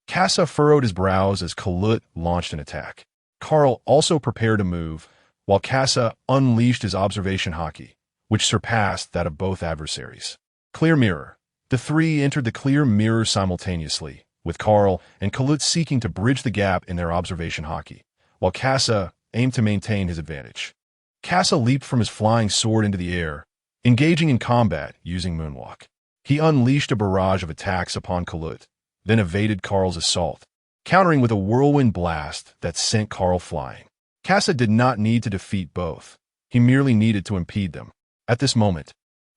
Kasa furrowed his brows as Kalut launched an attack. Carl also prepared a move, while Kasa unleashed his observation haki, which surpassed that of both adversaries. Clear mirror. The three entered the clear mirror simultaneously, with Carl and Kalut seeking to bridge the gap in their observation haki, while Kasa aimed to maintain his advantage. Kasa leaped from his flying sword into the air, engaging in combat using Moonwalk. He unleashed a barrage of attacks upon Kalut, then evaded Carl's assault, countering with a whirlwind blast that sent Carl flying. Kasa did not need to defeat both. He merely needed to impede them. At this moment,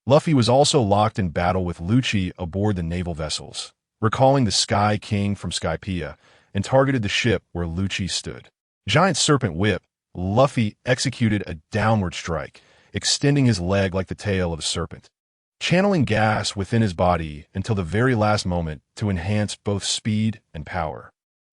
Luffy was also locked in battle with Lucci aboard the naval vessels, recalling the Sky King from Skypiea, and targeted the ship where Lucci stood. Giant Serpent Whip, Luffy executed a downward strike, extending his leg like the tail of a serpent, channeling gas within his body until the very last moment to enhance both speed and power.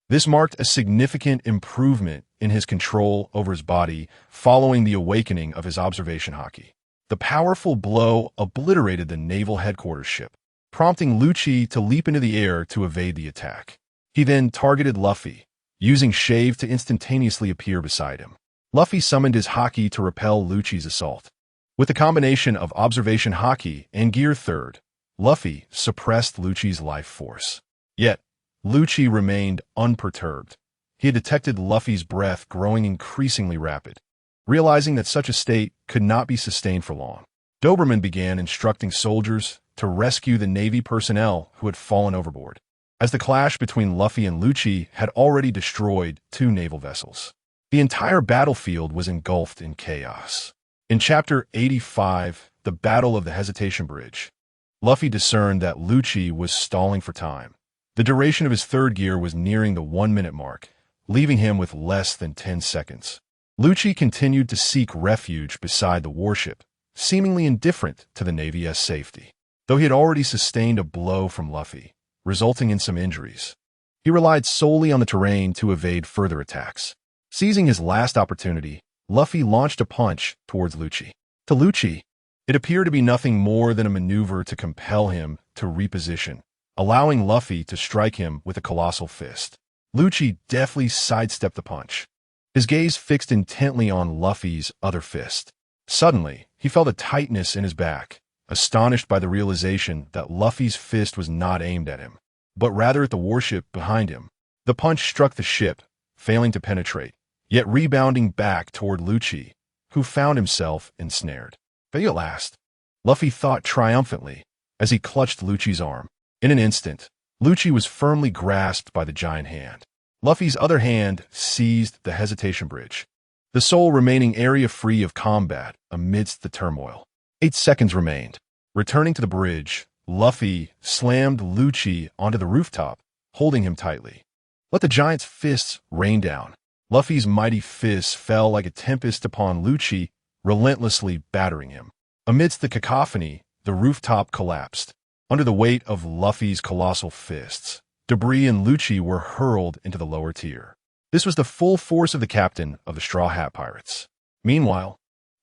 This marked a significant improvement in his control over his body following the awakening of his observation haki. The powerful blow obliterated the naval headquarters ship, prompting Lucci to leap into the air to evade the attack. He then targeted Luffy, using Shave to instantaneously appear beside him. Luffy summoned his haki to repel Lucci's assault. With the combination of observation haki and gear third, Luffy suppressed Lucci's life force. Yet, Lucci remained unperturbed. He had detected Luffy's breath growing increasingly rapid. Realizing that such a state could not be sustained for long, Doberman began instructing soldiers to rescue the Navy personnel who had fallen overboard, as the clash between Luffy and Lucci had already destroyed 2 naval vessels. The entire battlefield was engulfed in chaos. In Chapter 85, The Battle of the Hesitation Bridge, Luffy discerned that Lucci was stalling for time. The duration of his third gear was nearing the 1-minute mark, leaving him with less than 10 seconds. Lucci continued to seek refuge beside the warship, seemingly indifferent to the Navy's safety. Though he had already sustained a blow from Luffy, resulting in some injuries, he relied solely on the terrain to evade further attacks. Seizing his last opportunity, Luffy launched a punch towards Lucci. To Lucci, it appeared to be nothing more than a maneuver to compel him to reposition, allowing Luffy to strike him with a colossal fist. Lucci deftly sidestepped the punch, his gaze fixed intently on Luffy's other fist. Suddenly, he felt a tightness in his back, astonished by the realization that Luffy's fist was not aimed at him, but rather at the warship behind him. The punch struck the ship, failing to penetrate, yet rebounding back toward Lucci, who found himself ensnared. At last, Luffy thought triumphantly as he clutched Lucci's arm. In an instant, Lucci was firmly grasped by the giant hand. Luffy's other hand seized the hesitation bridge, the sole remaining area free of combat amidst the turmoil. 8 seconds remained. Returning to the bridge, Luffy slammed Lucci onto the rooftop, holding him tightly. Let the giant's fists rain down. Luffy's mighty fists fell like a tempest upon Lucci, relentlessly battering him. Amidst the cacophony, the rooftop collapsed. Under the weight of Luffy's colossal fists, debris and Lucci were hurled into the lower tier. This was the full force of the captain of the Straw Hat Pirates. Meanwhile,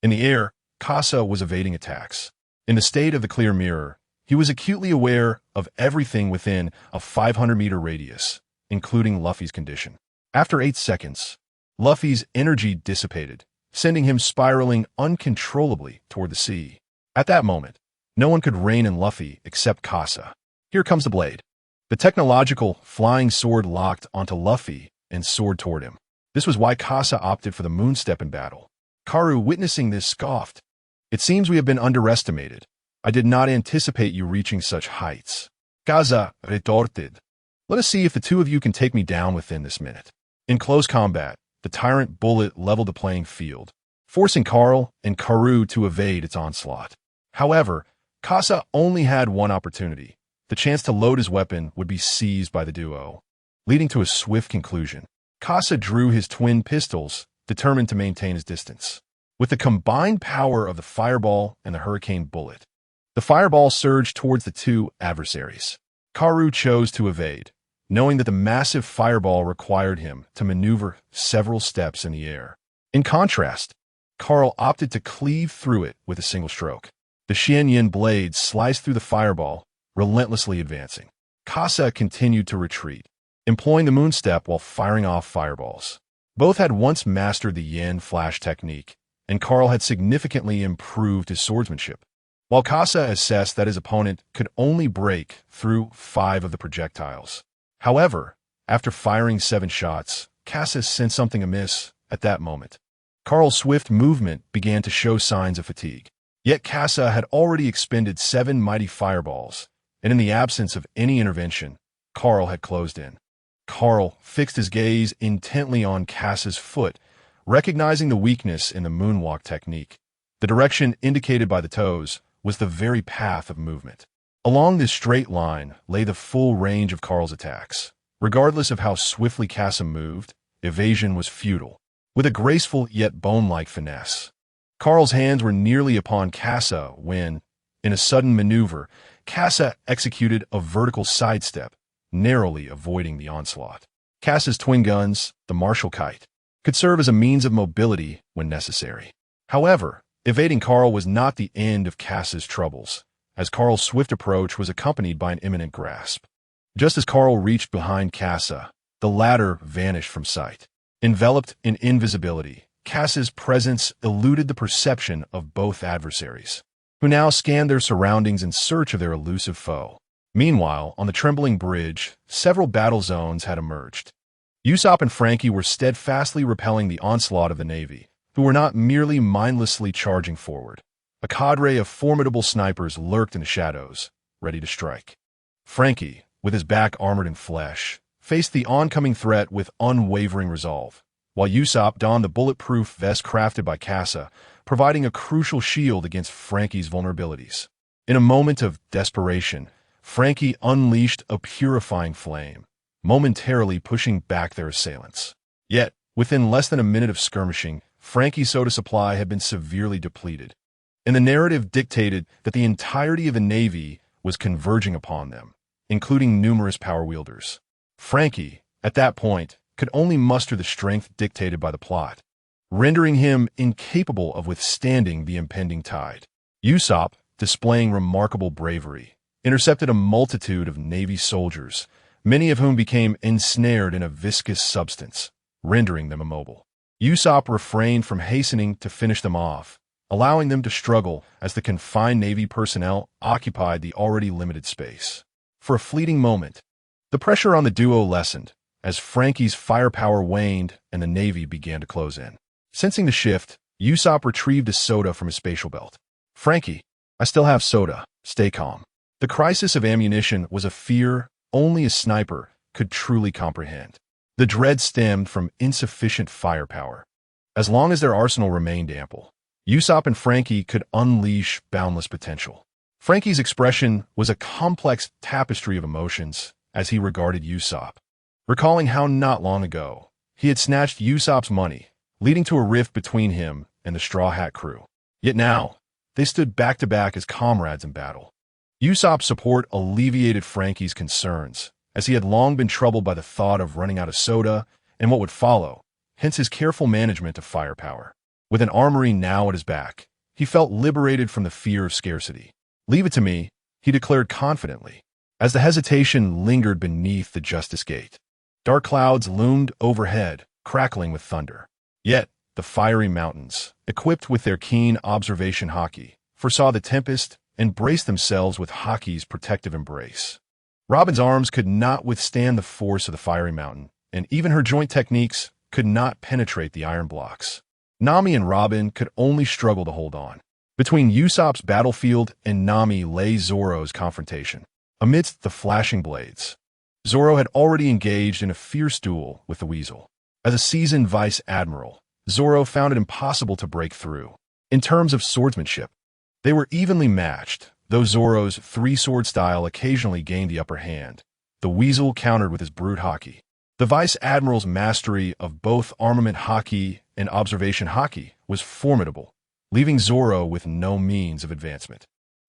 in the air, Casa was evading attacks. In the state of the clear mirror, he was acutely aware of everything within a 500-meter radius, including Luffy's condition. After 8 seconds, Luffy's energy dissipated, sending him spiraling uncontrollably toward the sea. At that moment, no one could rein in Luffy except Casa. Here comes the blade. The technological flying sword locked onto Luffy and soared toward him. This was why Casa opted for the moonstep in battle. Karu, witnessing this, scoffed. It seems we have been underestimated. I did not anticipate you reaching such heights. Casa retorted. Let us see if the two of you can take me down within this minute. In close combat, the tyrant bullet leveled the playing field, forcing Carl and Karu to evade its onslaught. However, Casa only had one opportunity. The chance to load his weapon would be seized by the duo, leading to a swift conclusion. Casa drew his twin pistols, determined to maintain his distance. With the combined power of the fireball and the hurricane bullet, the fireball surged towards the two adversaries. Karu chose to evade, knowing that the massive fireball required him to maneuver several steps in the air. In contrast, Carl opted to cleave through it with a single stroke. The Xianyin blade sliced through the fireball, relentlessly advancing. Casa continued to retreat, employing the moonstep while firing off fireballs. Both had once mastered the Yen flash technique, and Carl had significantly improved his swordsmanship. While Casa assessed that his opponent could only break through 5 of the projectiles. However, after firing 7 shots, Casa sensed something amiss at that moment. Carl's swift movement began to show signs of fatigue. Yet Casa had already expended 7 mighty fireballs, and in the absence of any intervention, Carl had closed in. Carl fixed his gaze intently on Casa's foot, recognizing the weakness in the moonwalk technique. The direction indicated by the toes was the very path of movement. Along this straight line lay the full range of Carl's attacks. Regardless of how swiftly Casa moved, evasion was futile. With a graceful yet bone-like finesse, Carl's hands were nearly upon Casa when, in a sudden maneuver, Casa executed a vertical sidestep, narrowly avoiding the onslaught. Casa's twin guns, the Martial Kite, could serve as a means of mobility when necessary. However, evading Carl was not the end of Casa's troubles, as Carl's swift approach was accompanied by an imminent grasp. Just as Carl reached behind Casa, the latter vanished from sight. Enveloped in invisibility, Casa's presence eluded the perception of both adversaries, who now scanned their surroundings in search of their elusive foe. Meanwhile, on the trembling bridge, several battle zones had emerged. Usopp and Frankie were steadfastly repelling the onslaught of the Navy, who were not merely mindlessly charging forward. A cadre of formidable snipers lurked in the shadows, ready to strike. Frankie, with his back armored in flesh, faced the oncoming threat with unwavering resolve. while Usopp donned the bulletproof vest crafted by Casa, providing a crucial shield against Franky's vulnerabilities. In a moment of desperation, Franky unleashed a purifying flame, momentarily pushing back their assailants. Yet, within less than a minute of skirmishing, Franky's soda supply had been severely depleted, and the narrative dictated that the entirety of the Navy was converging upon them, including numerous power wielders. Franky, at that point, could only muster the strength dictated by the plot, rendering him incapable of withstanding the impending tide. Usopp, displaying remarkable bravery, intercepted a multitude of Navy soldiers, many of whom became ensnared in a viscous substance, rendering them immobile. Usopp refrained from hastening to finish them off, allowing them to struggle as the confined Navy personnel occupied the already limited space. For a fleeting moment, the pressure on the duo lessened as Franky's firepower waned and the Navy began to close in. Sensing the shift, Usopp retrieved a soda from his spatial belt. "Franky, I still have soda. Stay calm." The crisis of ammunition was a fear only a sniper could truly comprehend. The dread stemmed from insufficient firepower. As long as their arsenal remained ample, Usopp and Franky could unleash boundless potential. Franky's expression was a complex tapestry of emotions as he regarded Usopp, recalling how not long ago he had snatched Usopp's money, leading to a rift between him and the Straw Hat crew. Yet now, they stood back to back as comrades in battle. Usopp's support alleviated Franky's concerns, as he had long been troubled by the thought of running out of soda and what would follow, hence his careful management of firepower. With an armory now at his back, he felt liberated from the fear of scarcity. "Leave it to me," he declared confidently, as the hesitation lingered beneath the Justice Gate. Dark clouds loomed overhead, crackling with thunder. Yet, the fiery mountains, equipped with their keen observation Haki, foresaw the tempest and braced themselves with Haki's protective embrace. Robin's arms could not withstand the force of the fiery mountain, and even her joint techniques could not penetrate the iron blocks. Nami and Robin could only struggle to hold on. Between Usopp's battlefield and Nami lay Zoro's confrontation. Amidst the flashing blades, Zoro had already engaged in a fierce duel with the Weasel. As a seasoned Vice Admiral, Zoro found it impossible to break through. In terms of swordsmanship, they were evenly matched, though Zoro's three-sword style occasionally gained the upper hand. The Weasel countered with his brute Haki. The Vice Admiral's mastery of both armament Haki and observation Haki was formidable, leaving Zoro with no means of advancement.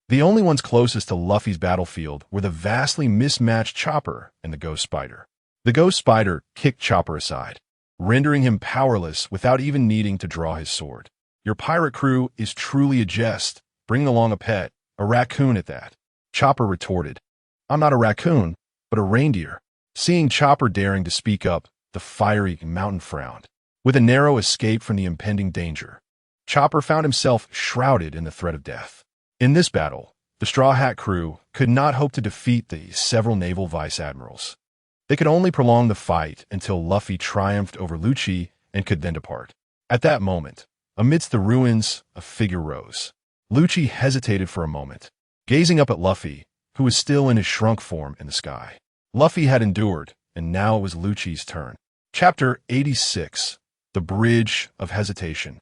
The only ones closest to Luffy's battlefield were the vastly mismatched Chopper and the Ghost Spider. The Ghost Spider kicked Chopper aside, rendering him powerless without even needing to draw his sword. "Your pirate crew is truly a jest, bringing along a pet, a raccoon at that," Chopper retorted. "I'm not a raccoon, but a reindeer." Seeing Chopper daring to speak up, the fiery mountain frowned. With a narrow escape from the impending danger, Chopper found himself shrouded in the threat of death. In this battle, the Straw Hat crew could not hope to defeat the several naval vice admirals. They could only prolong the fight until Luffy triumphed over Lucci and could then depart. At that moment, amidst the ruins, a figure rose. Lucci hesitated for a moment, gazing up at Luffy, who was still in his shrunk form in the sky. Luffy had endured, and now it was Lucci's turn. Chapter 86, The Bridge of Hesitation.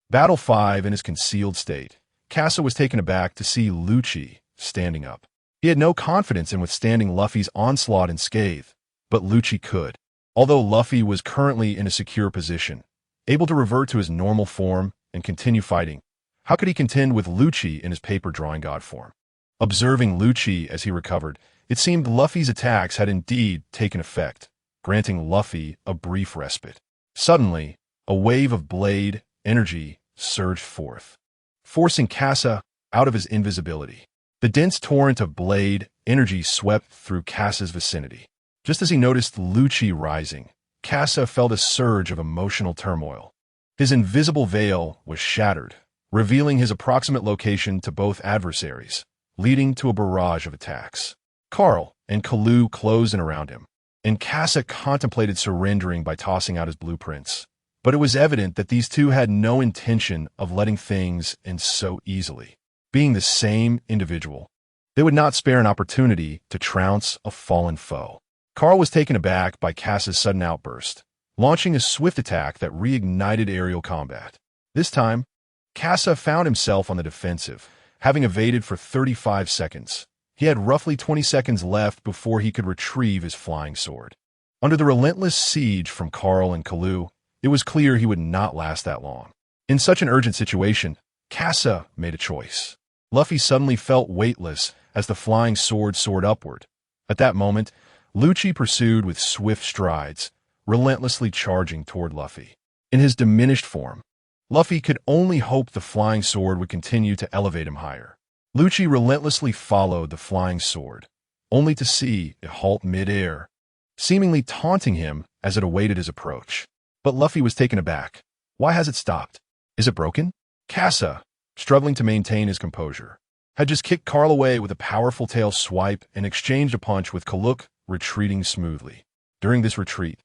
Battle 5 in his concealed state. Casa was taken aback to see Lucci standing up. He had no confidence in withstanding Luffy's onslaught and scathe, but Lucci could. Although Luffy was currently in a secure position, able to revert to his normal form and continue fighting, how could he contend with Lucci in his paper drawing god form? Observing Lucci as he recovered, it seemed Luffy's attacks had indeed taken effect, granting Luffy a brief respite. Suddenly, a wave of blade energy surged forth, forcing Casa out of his invisibility. The dense torrent of blade energy swept through Casa's vicinity. Just as he noticed Lucci rising, Casa felt a surge of emotional turmoil. His invisible veil was shattered, revealing his approximate location to both adversaries, leading to a barrage of attacks. Carl and Kalu closed in around him, and Casa contemplated surrendering by tossing out his blueprints. But it was evident that these two had no intention of letting things end so easily. Being the same individual, they would not spare an opportunity to trounce a fallen foe. Carl was taken aback by Casa's sudden outburst, launching a swift attack that reignited aerial combat. This time, Kasa found himself on the defensive, having evaded for 35 seconds. He had roughly 20 seconds left before he could retrieve his flying sword. Under the relentless siege from Carl and Kalu, it was clear he would not last that long. In such an urgent situation, Kasa made a choice. Luffy suddenly felt weightless as the flying sword soared upward. At that moment, Lucci pursued with swift strides, relentlessly charging toward Luffy. In his diminished form, Luffy could only hope the flying sword would continue to elevate him higher. Lucci relentlessly followed the flying sword, only to see it halt mid-air, seemingly taunting him as it awaited his approach. But Luffy was taken aback. Why has it stopped? Is it broken? Kasa, struggling to maintain his composure, had just kicked Carl away with a powerful tail swipe and exchanged a punch with Kaluk, retreating smoothly. During this retreat,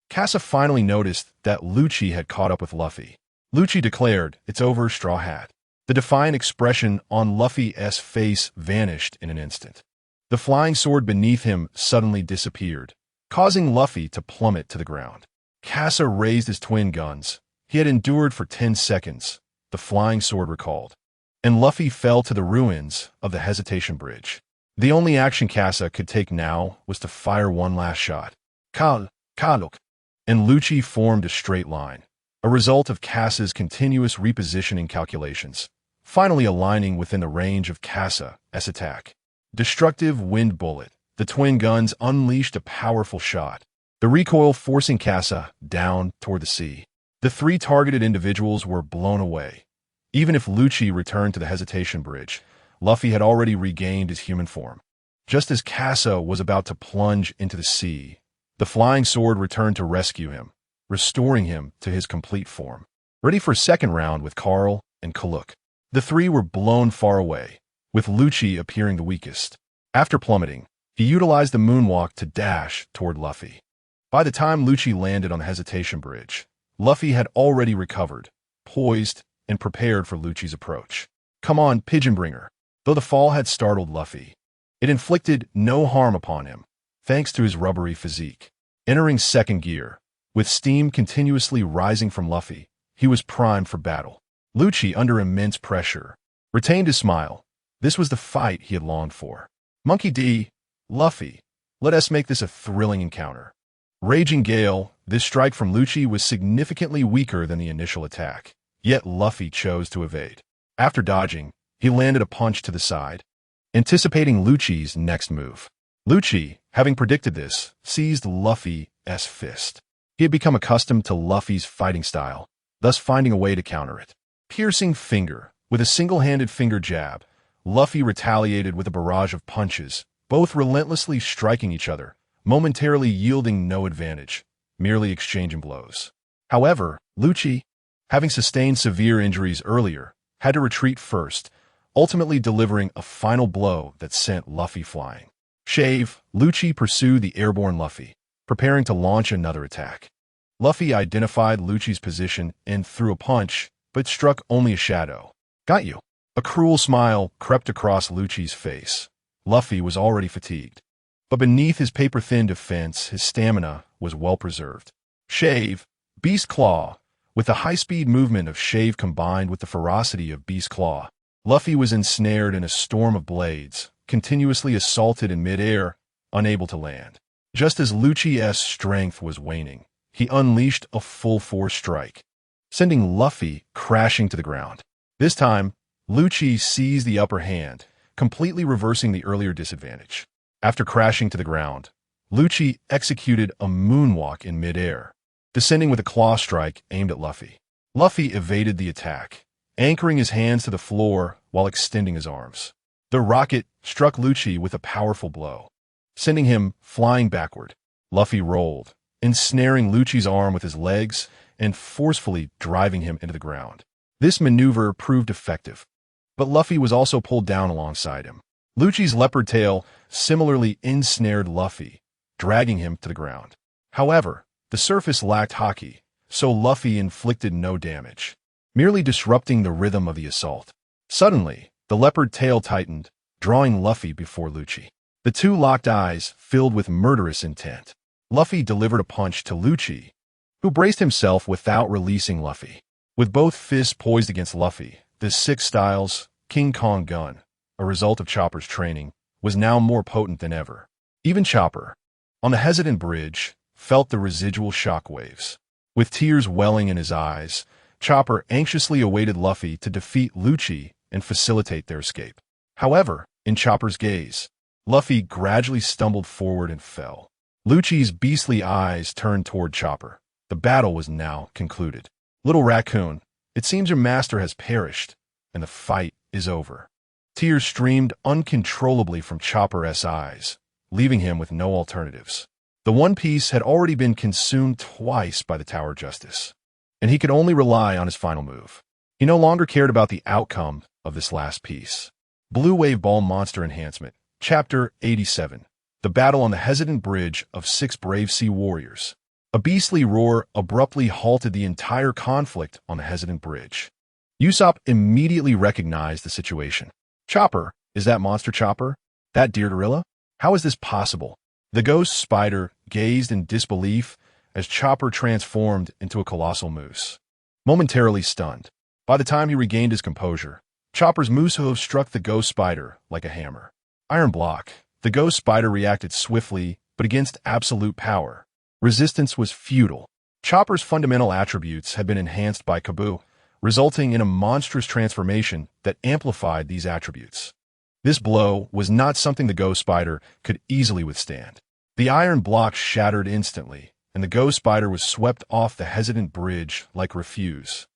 Kasa finally noticed that Lucci had caught up with Luffy. Lucci declared, "It's over, Straw Hat." The defiant expression on Luffy's face vanished in an instant. The flying sword beneath him suddenly disappeared, causing Luffy to plummet to the ground. Kasa raised his twin guns. He had endured for 10 seconds. The flying sword recalled, and Luffy fell to the ruins of the Hesitation Bridge. The only action Kasa could take now was to fire one last shot. Kaluk, and Lucci formed a straight line, a result of Kasa's continuous repositioning calculations, finally aligning within the range of Kasa's attack. Destructive wind bullet. The twin guns unleashed a powerful shot, the recoil forcing Kasa down toward the sea. The three targeted individuals were blown away. Even if Lucci returned to the Hesitation Bridge, Luffy had already regained his human form. Just as Kasa was about to plunge into the sea, the flying sword returned to rescue him, restoring him to his complete form. Ready for a second round with Carl and Kaluk. The three were blown far away, with Lucci appearing the weakest. After plummeting, he utilized the moonwalk to dash toward Luffy. By the time Lucci landed on the Hesitation Bridge, Luffy had already recovered, poised, and prepared for Lucci's approach. "Come on, Pigeonbringer." Though the fall had startled Luffy, it inflicted no harm upon him, thanks to his rubbery physique. Entering second gear, with steam continuously rising from Luffy, he was primed for battle. Lucci, under immense pressure, retained his smile. This was the fight he had longed for. "Monkey D, Luffy, let us make this a thrilling encounter." Raging Gale, this strike from Lucci was significantly weaker than the initial attack, yet Luffy chose to evade. After dodging, he landed a punch to the side, anticipating Lucci's next move. Lucci, having predicted this, seized Luffy's fist. He had become accustomed to Luffy's fighting style, thus finding a way to counter it. Piercing finger. With a single-handed finger jab, Luffy retaliated with a barrage of punches, both relentlessly striking each other, momentarily yielding no advantage, merely exchanging blows. However, Lucci, having sustained severe injuries earlier, had to retreat first, ultimately delivering a final blow that sent Luffy flying. Shave, Lucci pursued the airborne Luffy, preparing to launch another attack. Luffy identified Lucci's position and threw a punch, but struck only a shadow. "Got you." A cruel smile crept across Lucci's face. Luffy was already fatigued, but beneath his paper-thin defense, his stamina was well preserved. Shave, Beast Claw. With the high-speed movement of Shave combined with the ferocity of Beast Claw, Luffy was ensnared in a storm of blades, continuously assaulted in mid-air, unable to land. Just as Lucci's strength was waning, he unleashed a full-force strike, sending Luffy crashing to the ground. This time, Lucci seized the upper hand, completely reversing the earlier disadvantage. After crashing to the ground, Lucci executed a moonwalk in mid-air, descending with a claw strike aimed at Luffy. Luffy evaded the attack, anchoring his hands to the floor while extending his arms. The rocket struck Lucci with a powerful blow, sending him flying backward. Luffy rolled, ensnaring Lucci's arm with his legs and forcefully driving him into the ground. This maneuver proved effective, but Luffy was also pulled down alongside him. Lucci's leopard tail similarly ensnared Luffy, dragging him to the ground. However, the surface lacked Haki, so Luffy inflicted no damage, merely disrupting the rhythm of the assault. Suddenly, the leopard tail tightened, drawing Luffy before Lucci. The two locked eyes filled with murderous intent. Luffy delivered a punch to Lucci, who braced himself without releasing Luffy. With both fists poised against Luffy, this Six Styles King Kong gun, a result of Chopper's training, was now more potent than ever. Even Chopper, on the hesitant bridge, felt the residual shockwaves. With tears welling in his eyes, Chopper anxiously awaited Luffy to defeat Lucci and facilitate their escape. However, in Chopper's gaze, Luffy gradually stumbled forward and fell. Lucci's beastly eyes turned toward Chopper. The battle was now concluded. Little Raccoon, it seems your master has perished, and the fight is over. Tears streamed uncontrollably from Chopper's eyes, leaving him with no alternatives. The One Piece had already been consumed twice by the Tower Justice, and he could only rely on his final move. He no longer cared about the outcome of this last piece. Blue Wave Ball Monster Enhancement, Chapter 87. The Battle on the Hesitant Bridge of Six Brave Sea Warriors. A beastly roar abruptly halted the entire conflict on the hesitant bridge. Usopp immediately recognized the situation. Chopper, is that Monster Chopper? That deer gorilla? How is this possible? The ghost spider gazed in disbelief as Chopper transformed into a colossal moose. Momentarily stunned, by the time he regained his composure, Chopper's moose hooves struck the ghost spider like a hammer. Iron block. The ghost spider reacted swiftly, but against absolute power. Resistance was futile. Chopper's fundamental attributes had been enhanced by Kabu, resulting in a monstrous transformation that amplified these attributes. This blow was not something the ghost spider could easily withstand. The iron block shattered instantly, and the ghost spider was swept off the hesitant bridge like refuse.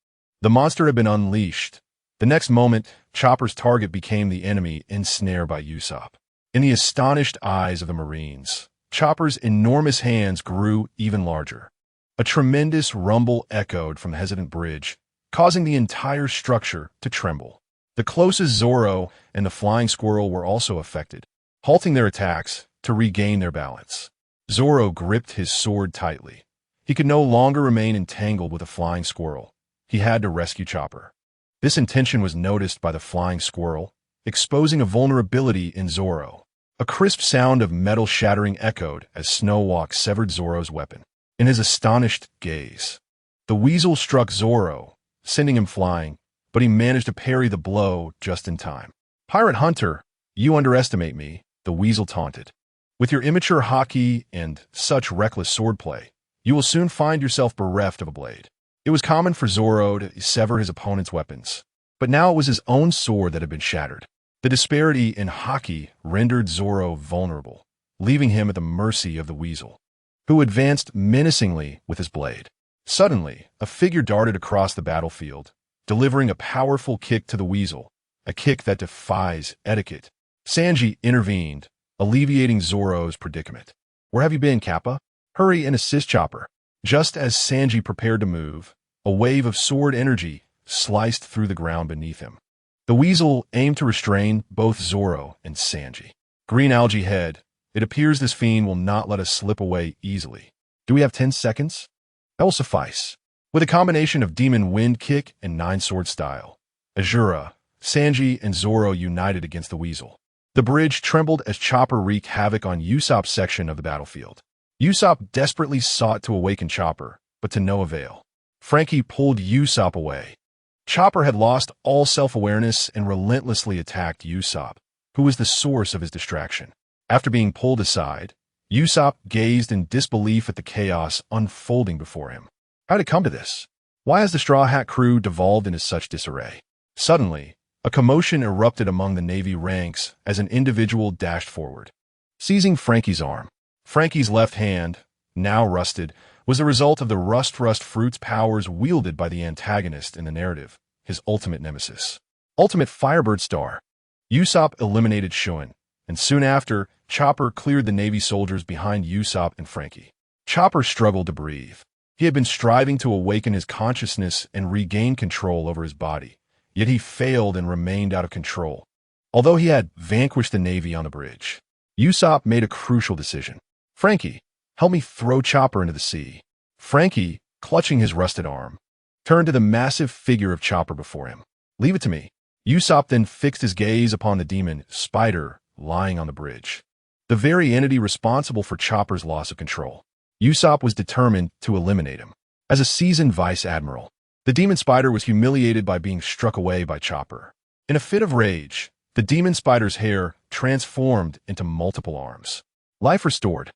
The monster had been unleashed. The next moment, Chopper's target became the enemy ensnared by Usopp. In the astonished eyes of the Marines, Chopper's enormous hands grew even larger. A tremendous rumble echoed from the hesitant bridge, causing the entire structure to tremble. The closest Zoro and the flying squirrel were also affected, halting their attacks to regain their balance. Zoro gripped his sword tightly. He could no longer remain entangled with the flying squirrel. He had to rescue Chopper. This intention was noticed by the flying squirrel, exposing a vulnerability in Zoro. A crisp sound of metal shattering echoed as Snowwalk severed Zoro's weapon. In his astonished gaze, the weasel struck Zoro, sending him flying, but he managed to parry the blow just in time. "Pirate Hunter, you underestimate me," the weasel taunted. "With your immature haki and such reckless swordplay, you will soon find yourself bereft of a blade." It was common for Zoro to sever his opponent's weapons, but now it was his own sword that had been shattered. The disparity in haki rendered Zoro vulnerable, leaving him at the mercy of the weasel, who advanced menacingly with his blade. Suddenly, a figure darted across the battlefield, delivering a powerful kick to the weasel, a kick that defies etiquette. Sanji intervened, alleviating Zoro's predicament. "Where have you been, Kappa? Hurry and assist Chopper." Just as Sanji prepared to move, a wave of sword energy sliced through the ground beneath him. The weasel aimed to restrain both Zoro and Sanji. "Green algae head, it appears this fiend will not let us slip away easily. Do we have 10 seconds? That will suffice." With a combination of Demon Wind Kick and Nine Sword Style, Azura, Sanji, and Zoro united against the weasel. The bridge trembled as Chopper wreaked havoc on Usopp's section of the battlefield. Usopp desperately sought to awaken Chopper, but to no avail. Frankie pulled Usopp away. Chopper had lost all self-awareness and relentlessly attacked Usopp, who was the source of his distraction. After being pulled aside, Usopp gazed in disbelief at the chaos unfolding before him. How did it come to this? Why has the Straw Hat crew devolved into such disarray? Suddenly, a commotion erupted among the Navy ranks as an individual dashed forward, seizing Frankie's arm. Frankie's left hand, now rusted, was the result of the Rust Fruit's powers wielded by the antagonist in the narrative, his ultimate nemesis. Ultimate Firebird Star. Usopp eliminated Shuin, and soon after, Chopper cleared the Navy soldiers behind Usopp and Frankie. Chopper struggled to breathe. He had been striving to awaken his consciousness and regain control over his body, yet he failed and remained out of control. Although he had vanquished the Navy on the bridge, Usopp made a crucial decision. "Frankie, help me throw Chopper into the sea." Frankie, clutching his rusted arm, turned to the massive figure of Chopper before him. "Leave it to me." Usopp then fixed his gaze upon the demon Spider lying on the bridge, the very entity responsible for Chopper's loss of control. Usopp was determined to eliminate him. As a seasoned Vice Admiral, the Demon Spider was humiliated by being struck away by Chopper. In a fit of rage, the Demon Spider's hair transformed into multiple arms. Life restored.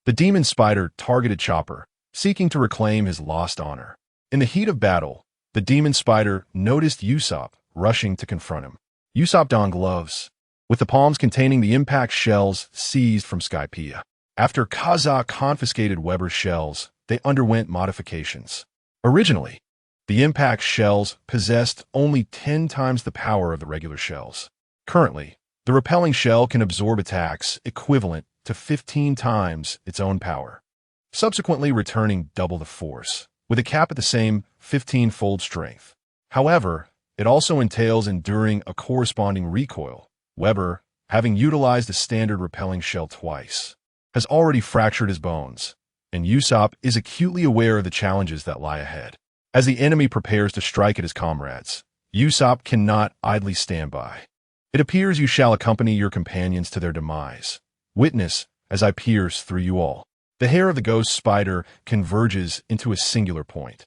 The Demon Spider targeted Chopper, seeking to reclaim his lost honor. In the heat of battle, the Demon Spider noticed Usopp rushing to confront him. Usopp donned gloves, with the palms containing the impact shells seized from Skypiea. After Kazakh confiscated Weber's shells, they underwent modifications. Originally, the impact shells possessed only 10 times the power of the regular shells. Currently, the repelling shell can absorb attacks equivalent to 15 times its own power, subsequently returning double the force, with a cap at the same 15-fold strength. However, it also entails enduring a corresponding recoil. Weber, having utilized the standard repelling shell twice, has already fractured his bones, and Usopp is acutely aware of the challenges that lie ahead. As the enemy prepares to strike at his comrades, Usopp cannot idly stand by. It appears you shall accompany your companions to their demise. Witness as I pierce through you all. The hair of the ghost spider converges into a singular point,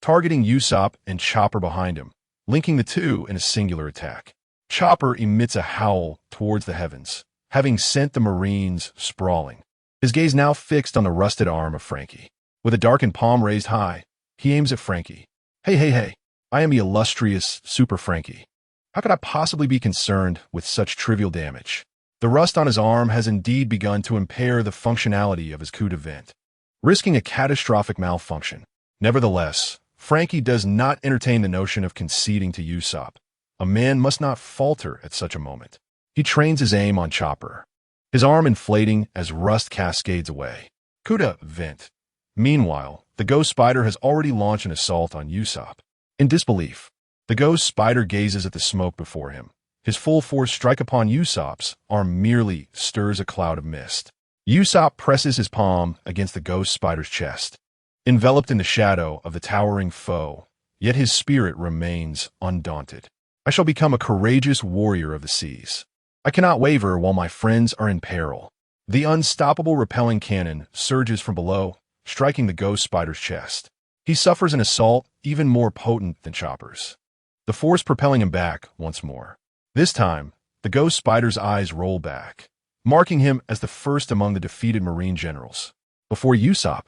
targeting Usopp and Chopper behind him, linking the two in a singular attack. Chopper emits a howl towards the heavens, having sent the Marines sprawling. His gaze now fixed on the rusted arm of Frankie. With a darkened palm raised high, he aims at Frankie. Hey, I am the illustrious Super Frankie. How could I possibly be concerned with such trivial damage? The rust on his arm has indeed begun to impair the functionality of his coup de vent, risking a catastrophic malfunction. Nevertheless, Frankie does not entertain the notion of conceding to Usopp. A man must not falter at such a moment. He trains his aim on Chopper, his arm inflating as rust cascades away. Coup de vent. Meanwhile, the ghost spider has already launched an assault on Usopp. In disbelief, the ghost spider gazes at the smoke before him. His full force strike upon Usopp's arm merely stirs a cloud of mist. Usopp presses his palm against the ghost spider's chest, enveloped in the shadow of the towering foe, yet his spirit remains undaunted. I shall become a courageous warrior of the seas. I cannot waver while my friends are in peril. The unstoppable repelling cannon surges from below, striking the ghost spider's chest. He suffers an assault even more potent than Chopper's, the force propelling him back once more. This time, the ghost spider's eyes roll back, marking him as the first among the defeated Marine generals. Before Usopp,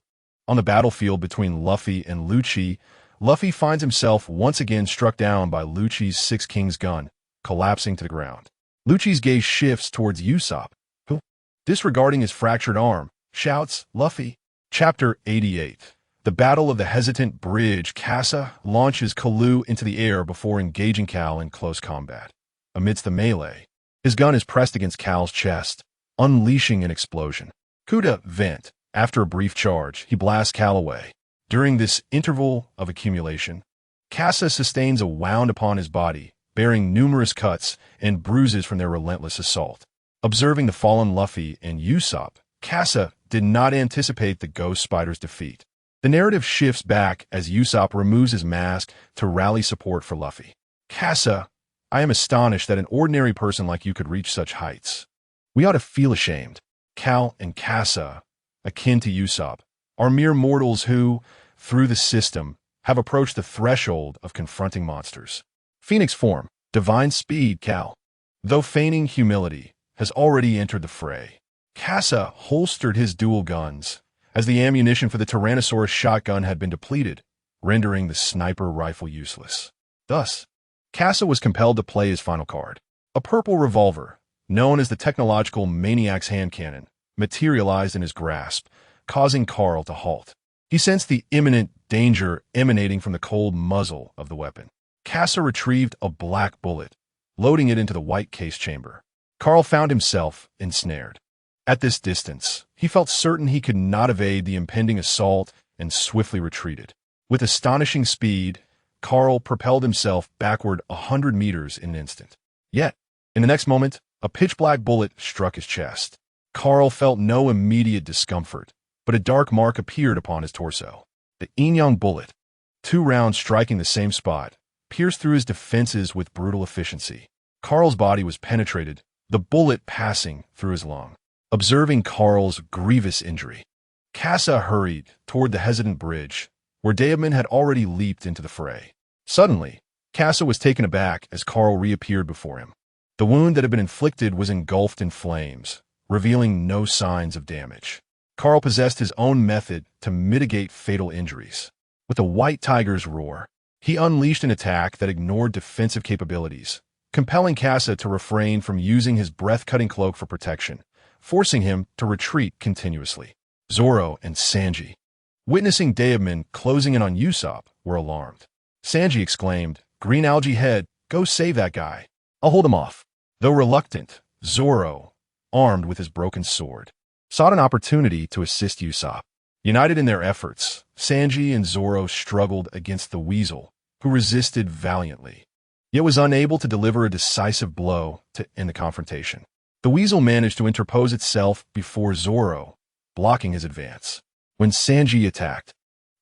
on the battlefield between Luffy and Lucci, Luffy finds himself once again struck down by Lucci's Six Kings gun, collapsing to the ground. Lucci's gaze shifts towards Usopp, who, disregarding his fractured arm, shouts, "Luffy!" Chapter 88. The Battle of the Hesitant Bridge. Casa launches Kalu into the air before engaging Cal in close combat. Amidst the melee, his gun is pressed against Cal's chest, unleashing an explosion. Coup de vent. After a brief charge, he blasts Cal away. During this interval of accumulation, Casa sustains a wound upon his body, bearing numerous cuts and bruises from their relentless assault. Observing the fallen Luffy and Usopp, Casa did not anticipate the ghost spider's defeat. The narrative shifts back as Usopp removes his mask to rally support for Luffy. Casa, I am astonished that an ordinary person like you could reach such heights. We ought to feel ashamed. Cal and Casa, akin to Usopp, are mere mortals who, through the system, have approached the threshold of confronting monsters. Phoenix form, divine speed. Cal, though feigning humility, has already entered the fray. Casa holstered his dual guns, as the ammunition for the Tyrannosaurus shotgun had been depleted, rendering the sniper rifle useless. Thus, Casa was compelled to play his final card. A purple revolver, known as the technological maniac's hand cannon, materialized in his grasp, causing Carl to halt. He sensed the imminent danger emanating from the cold muzzle of the weapon. Casa retrieved a black bullet, loading it into the white case chamber. Carl found himself ensnared. At this distance, he felt certain he could not evade the impending assault and swiftly retreated. With astonishing speed, Carl propelled himself backward 100 meters in an instant. Yet, in the next moment, a pitch-black bullet struck his chest. Carl felt no immediate discomfort, but a dark mark appeared upon his torso. The Yin-Yang bullet, 2 rounds striking the same spot, pierced through his defenses with brutal efficiency. Carl's body was penetrated, the bullet passing through his lung. Observing Carl's grievous injury, Casa hurried toward the hesitant bridge, where Daemon had already leaped into the fray. Suddenly, Casa was taken aback as Carl reappeared before him. The wound that had been inflicted was engulfed in flames, revealing no signs of damage. Carl possessed his own method to mitigate fatal injuries. With the White Tiger's roar, he unleashed an attack that ignored defensive capabilities, compelling Casa to refrain from using his breath-cutting cloak for protection, forcing him to retreat continuously. Zoro and Sanji, witnessing Daemon closing in on Usopp, were alarmed. Sanji exclaimed, "Green algae head, go save that guy. I'll hold him off." Though reluctant, Zoro, armed with his broken sword, sought an opportunity to assist Usopp. United in their efforts, Sanji and Zoro struggled against the Weasel, who resisted valiantly, yet was unable to deliver a decisive blow to end the confrontation. The Weasel managed to interpose itself before Zoro, blocking his advance. When Sanji attacked,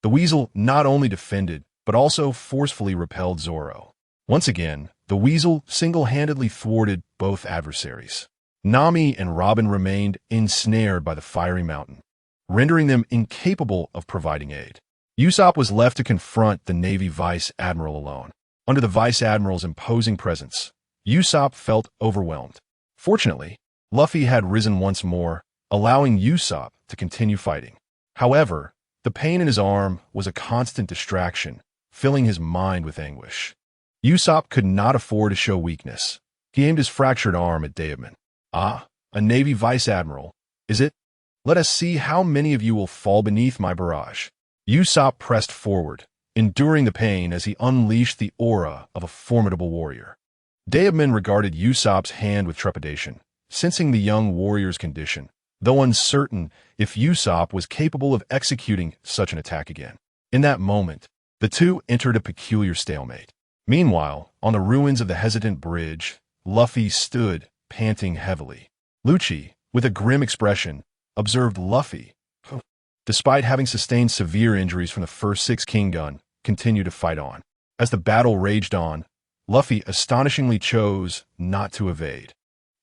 the Weasel not only defended, but also forcefully repelled Zoro. Once again, the Weasel single-handedly thwarted both adversaries. Nami and Robin remained ensnared by the fiery mountain, rendering them incapable of providing aid. Usopp was left to confront the Navy Vice Admiral alone. Under the Vice Admiral's imposing presence, Usopp felt overwhelmed. Fortunately, Luffy had risen once more, allowing Usopp to continue fighting. However, the pain in his arm was a constant distraction, filling his mind with anguish. Usopp could not afford to show weakness. He aimed his fractured arm at Daemon. "Ah, a Navy Vice Admiral, is it? Let us see how many of you will fall beneath my barrage." Usopp pressed forward, enduring the pain as he unleashed the aura of a formidable warrior. Daemon regarded Usopp's hand with trepidation, sensing the young warrior's condition, though uncertain if Usopp was capable of executing such an attack again. In that moment, the two entered a peculiar stalemate. Meanwhile, on the ruins of the hesitant bridge, Luffy stood, panting heavily. Lucci, with a grim expression, observed Luffy, who, despite having sustained severe injuries from the first six-king gun, continued to fight on. As the battle raged on, Luffy astonishingly chose not to evade,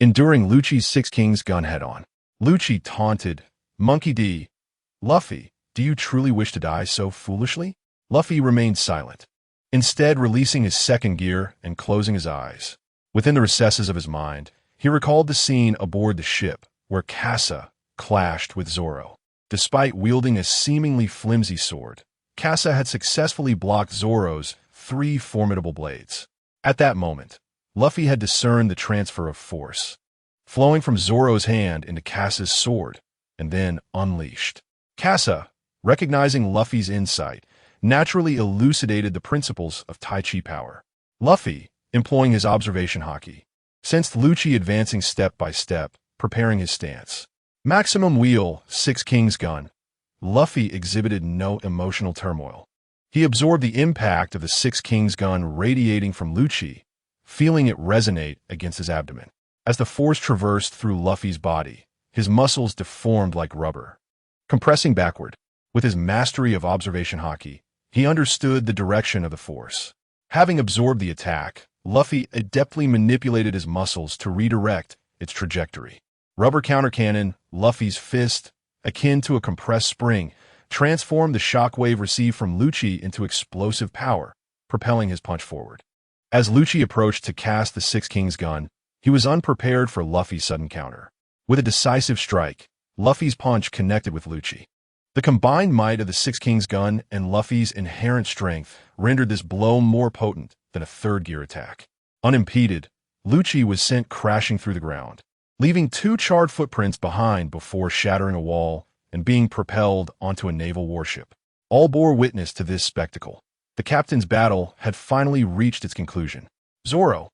enduring Lucci's six-king's gun head-on. Lucci taunted, "Monkey D. Luffy, do you truly wish to die so foolishly?" Luffy remained silent, instead releasing his second gear and closing his eyes. Within the recesses of his mind, he recalled the scene aboard the ship where Casa clashed with Zoro. Despite wielding a seemingly flimsy sword, Casa had successfully blocked Zoro's 3 formidable blades. At that moment, Luffy had discerned the transfer of force, flowing from Zoro's hand into Casa's sword, and then unleashed. Casa, recognizing Luffy's insight, naturally elucidated the principles of Tai Chi power. Luffy, employing his observation Haki, sensed Lucci advancing step by step, preparing his stance. Maximum wheel, Six Kings gun. Luffy exhibited no emotional turmoil. He absorbed the impact of the Six Kings gun radiating from Lucci, feeling it resonate against his abdomen. As the force traversed through Luffy's body, his muscles deformed like rubber. Compressing backward, with his mastery of observation Haki, he understood the direction of the force. Having absorbed the attack, Luffy adeptly manipulated his muscles to redirect its trajectory. Rubber countercannon, Luffy's fist, akin to a compressed spring, transformed the shockwave received from Lucci into explosive power, propelling his punch forward. As Lucci approached to cast the Six Kings gun, he was unprepared for Luffy's sudden counter. With a decisive strike, Luffy's punch connected with Lucci. The combined might of the Six Kings gun and Luffy's inherent strength rendered this blow more potent than a third-gear attack. Unimpeded, Lucci was sent crashing through the ground, leaving 2 charred footprints behind before shattering a wall and being propelled onto a naval warship. All bore witness to this spectacle. The captain's battle had finally reached its conclusion. Zoro,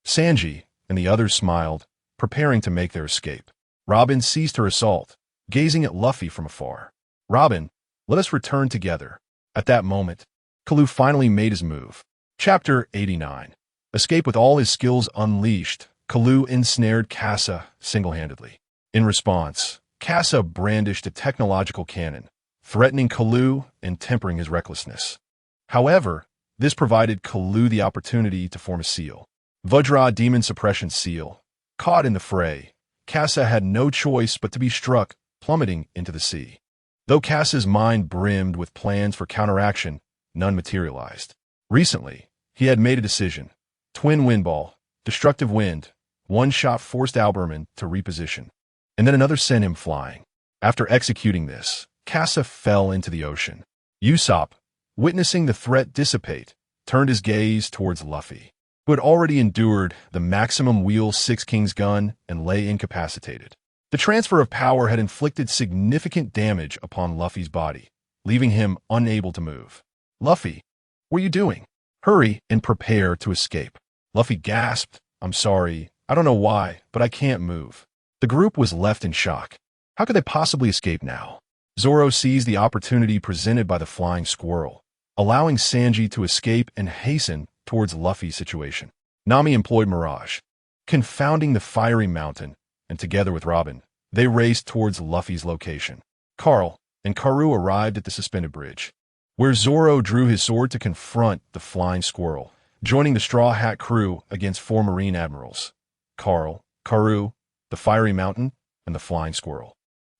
Sanji, and the others smiled, preparing to make their escape. Robin ceased her assault, gazing at Luffy from afar. "Robin, let us return together." At that moment, Kalu finally made his move. Chapter 89. Escape with all his skills unleashed, Kalu ensnared Casa single-handedly. In response, Casa brandished a technological cannon, threatening Kalu and tempering his recklessness. However, this provided Kalu the opportunity to form a seal. Vajra Demon Suppression Seal. Caught in the fray, Casa had no choice but to be struck, plummeting into the sea. Though Cass's mind brimmed with plans for counteraction, none materialized. Recently, he had made a decision. Twin windball, destructive wind, one shot forced Alberman to reposition, and then another sent him flying. After executing this, Casa fell into the ocean. Usopp, witnessing the threat dissipate, turned his gaze towards Luffy, who had already endured the maximum wheel Six Kings gun and lay incapacitated. The transfer of power had inflicted significant damage upon Luffy's body, leaving him unable to move. "Luffy, what are you doing? Hurry and prepare to escape." Luffy gasped, "I'm sorry, I don't know why, but I can't move." The group was left in shock. How could they possibly escape now? Zoro seized the opportunity presented by the flying squirrel, allowing Sanji to escape and hasten towards Luffy's situation. Nami employed Mirage, confounding the fiery mountain, and together with Robin, they raced towards Luffy's location. Carl and Karoo arrived at the suspended bridge, where Zoro drew his sword to confront the flying squirrel, joining the Straw Hat crew against 4 Marine admirals: Carl, Karoo, the fiery mountain, and the flying squirrel.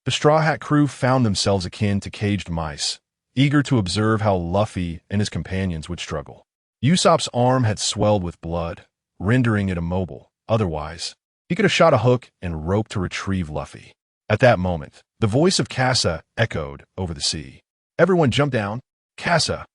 The Straw Hat crew found themselves akin to caged mice, eager to observe how Luffy and his companions would struggle. Usopp's arm had swelled with blood, rendering it immobile. Otherwise, he could have shot a hook and rope to retrieve Luffy. At that moment, the voice of Casa echoed over the sea. Everyone jumped down. Casa,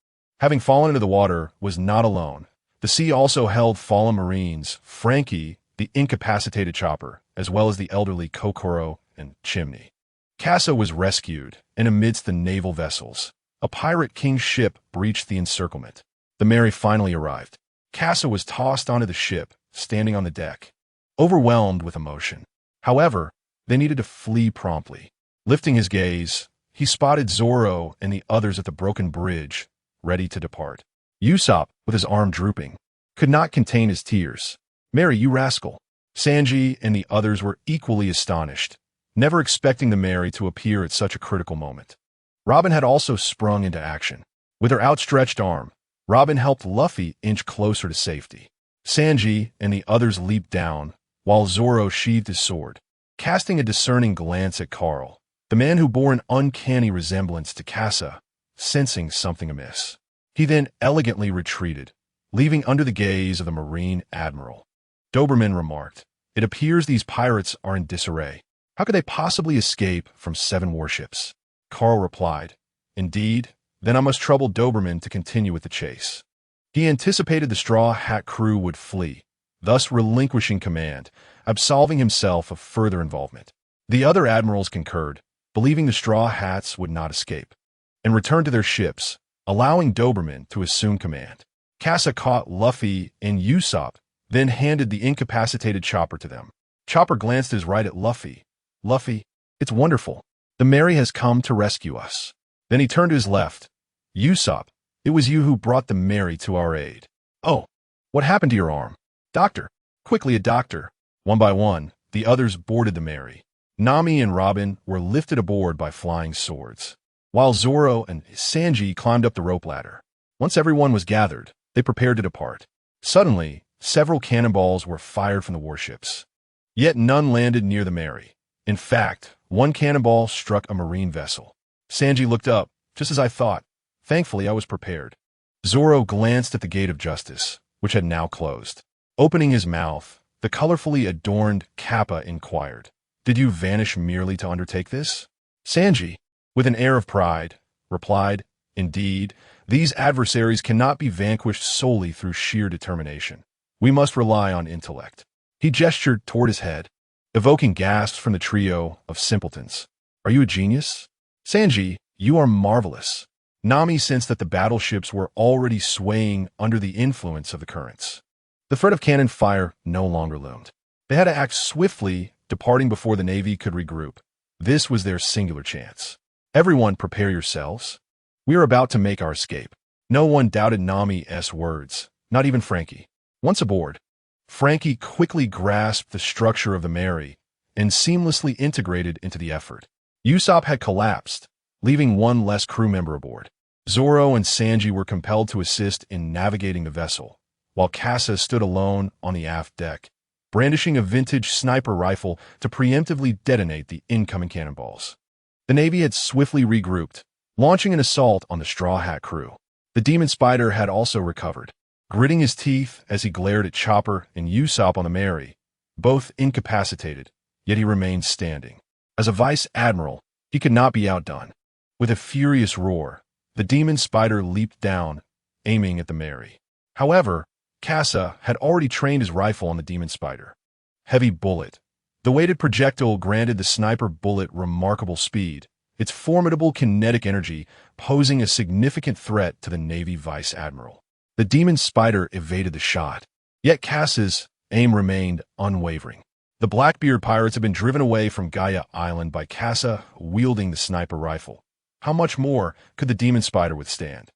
having fallen into the water, was not alone. The sea also held fallen Marines, Frankie, the incapacitated chopper, as well as the elderly Kokoro and Chimney. Casa was rescued, and amidst the naval vessels, a pirate king's ship breached the encirclement. The Mary finally arrived. Casa was tossed onto the ship, standing on the deck, overwhelmed with emotion. However, they needed to flee promptly. Lifting his gaze, he spotted Zoro and the others at the broken bridge, ready to depart. Usopp, with his arm drooping, could not contain his tears. "Mary, you rascal!" Sanji and the others were equally astonished, never expecting the Mary to appear at such a critical moment. Robin had also sprung into action. With her outstretched arm, Robin helped Luffy inch closer to safety. Sanji and the others leaped down, while Zoro sheathed his sword, casting a discerning glance at Carl, the man who bore an uncanny resemblance to Casa, sensing something amiss. He then elegantly retreated, leaving under the gaze of the Marine Admiral. Doberman remarked, "It appears these pirates are in disarray. How could they possibly escape from 7 warships?" Carl replied, "Indeed, then I must trouble Doberman to continue with the chase." He anticipated the Straw Hat crew would flee, thus relinquishing command, absolving himself of further involvement. The other admirals concurred, believing the Straw Hats would not escape, and returned to their ships, allowing Doberman to assume command. Casa caught Luffy and Usopp, then handed the incapacitated Chopper to them. Chopper glanced his right at Luffy. "Luffy, it's wonderful. The Mary has come to rescue us." Then he turned to his left. "Usopp, it was you who brought the Mary to our aid." "Oh, what happened to your arm?" "Doctor, quickly a doctor." One by one, the others boarded the Mary. Nami and Robin were lifted aboard by flying swords, while Zoro and Sanji climbed up the rope ladder. Once everyone was gathered, they prepared to depart. Suddenly, several cannonballs were fired from the warships. Yet none landed near the Mary. In fact, one cannonball struck a marine vessel. Sanji looked up, just as I thought. Thankfully, I was prepared. Zoro glanced at the gate of justice, which had now closed. Opening his mouth, the colorfully adorned Kappa inquired, "Did you vanish merely to undertake this?" Sanji, with an air of pride, replied, "Indeed, these adversaries cannot be vanquished solely through sheer determination. We must rely on intellect." He gestured toward his head, evoking gasps from the trio of simpletons. "Are you a genius?" "Sanji, you are marvelous." Nami sensed that the battleships were already swaying under the influence of the currents. The threat of cannon fire no longer loomed. They had to act swiftly, departing before the Navy could regroup. This was their singular chance. "Everyone prepare yourselves. We are about to make our escape." No one doubted Nami's words, not even Frankie. Once aboard, Frankie quickly grasped the structure of the Mary and seamlessly integrated into the effort. Usopp had collapsed, leaving one less crew member aboard. Zoro and Sanji were compelled to assist in navigating the vessel, while Casa stood alone on the aft deck, brandishing a vintage sniper rifle to preemptively detonate the incoming cannonballs. The Navy had swiftly regrouped, launching an assault on the Straw Hat crew. The Demon Spider had also recovered, gritting his teeth as he glared at Chopper and Usopp on the Mary, both incapacitated, yet he remained standing. As a Vice Admiral, he could not be outdone. With a furious roar, the Demon Spider leaped down, aiming at the Mary. However, Casa had already trained his rifle on the Demon Spider. Heavy bullet. The weighted projectile granted the sniper bullet remarkable speed, its formidable kinetic energy posing a significant threat to the Navy Vice Admiral. The Demon Spider evaded the shot, yet Casa's aim remained unwavering. The Blackbeard pirates had been driven away from Gaia Island by Casa wielding the sniper rifle. How much more could the Demon Spider withstand?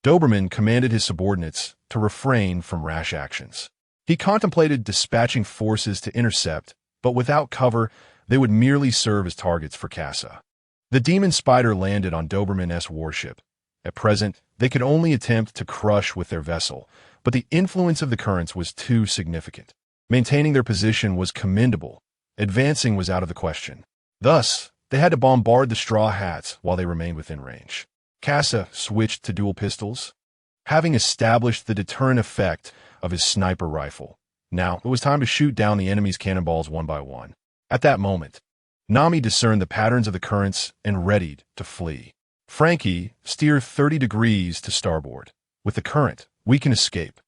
Doberman commanded his subordinates to refrain from rash actions. He contemplated dispatching forces to intercept, but without cover, they would merely serve as targets for Casa. The Demon Spider landed on Doberman's warship. At present, they could only attempt to crush with their vessel, but the influence of the currents was too significant. Maintaining their position was commendable. Advancing was out of the question. Thus, they had to bombard the Straw Hats while they remained within range. Casa switched to dual pistols, having established the deterrent effect of his sniper rifle. Now, it was time to shoot down the enemy's cannonballs one by one. At that moment, Nami discerned the patterns of the currents and readied to flee. Frankie steered 30 degrees to starboard. With the current, we can escape.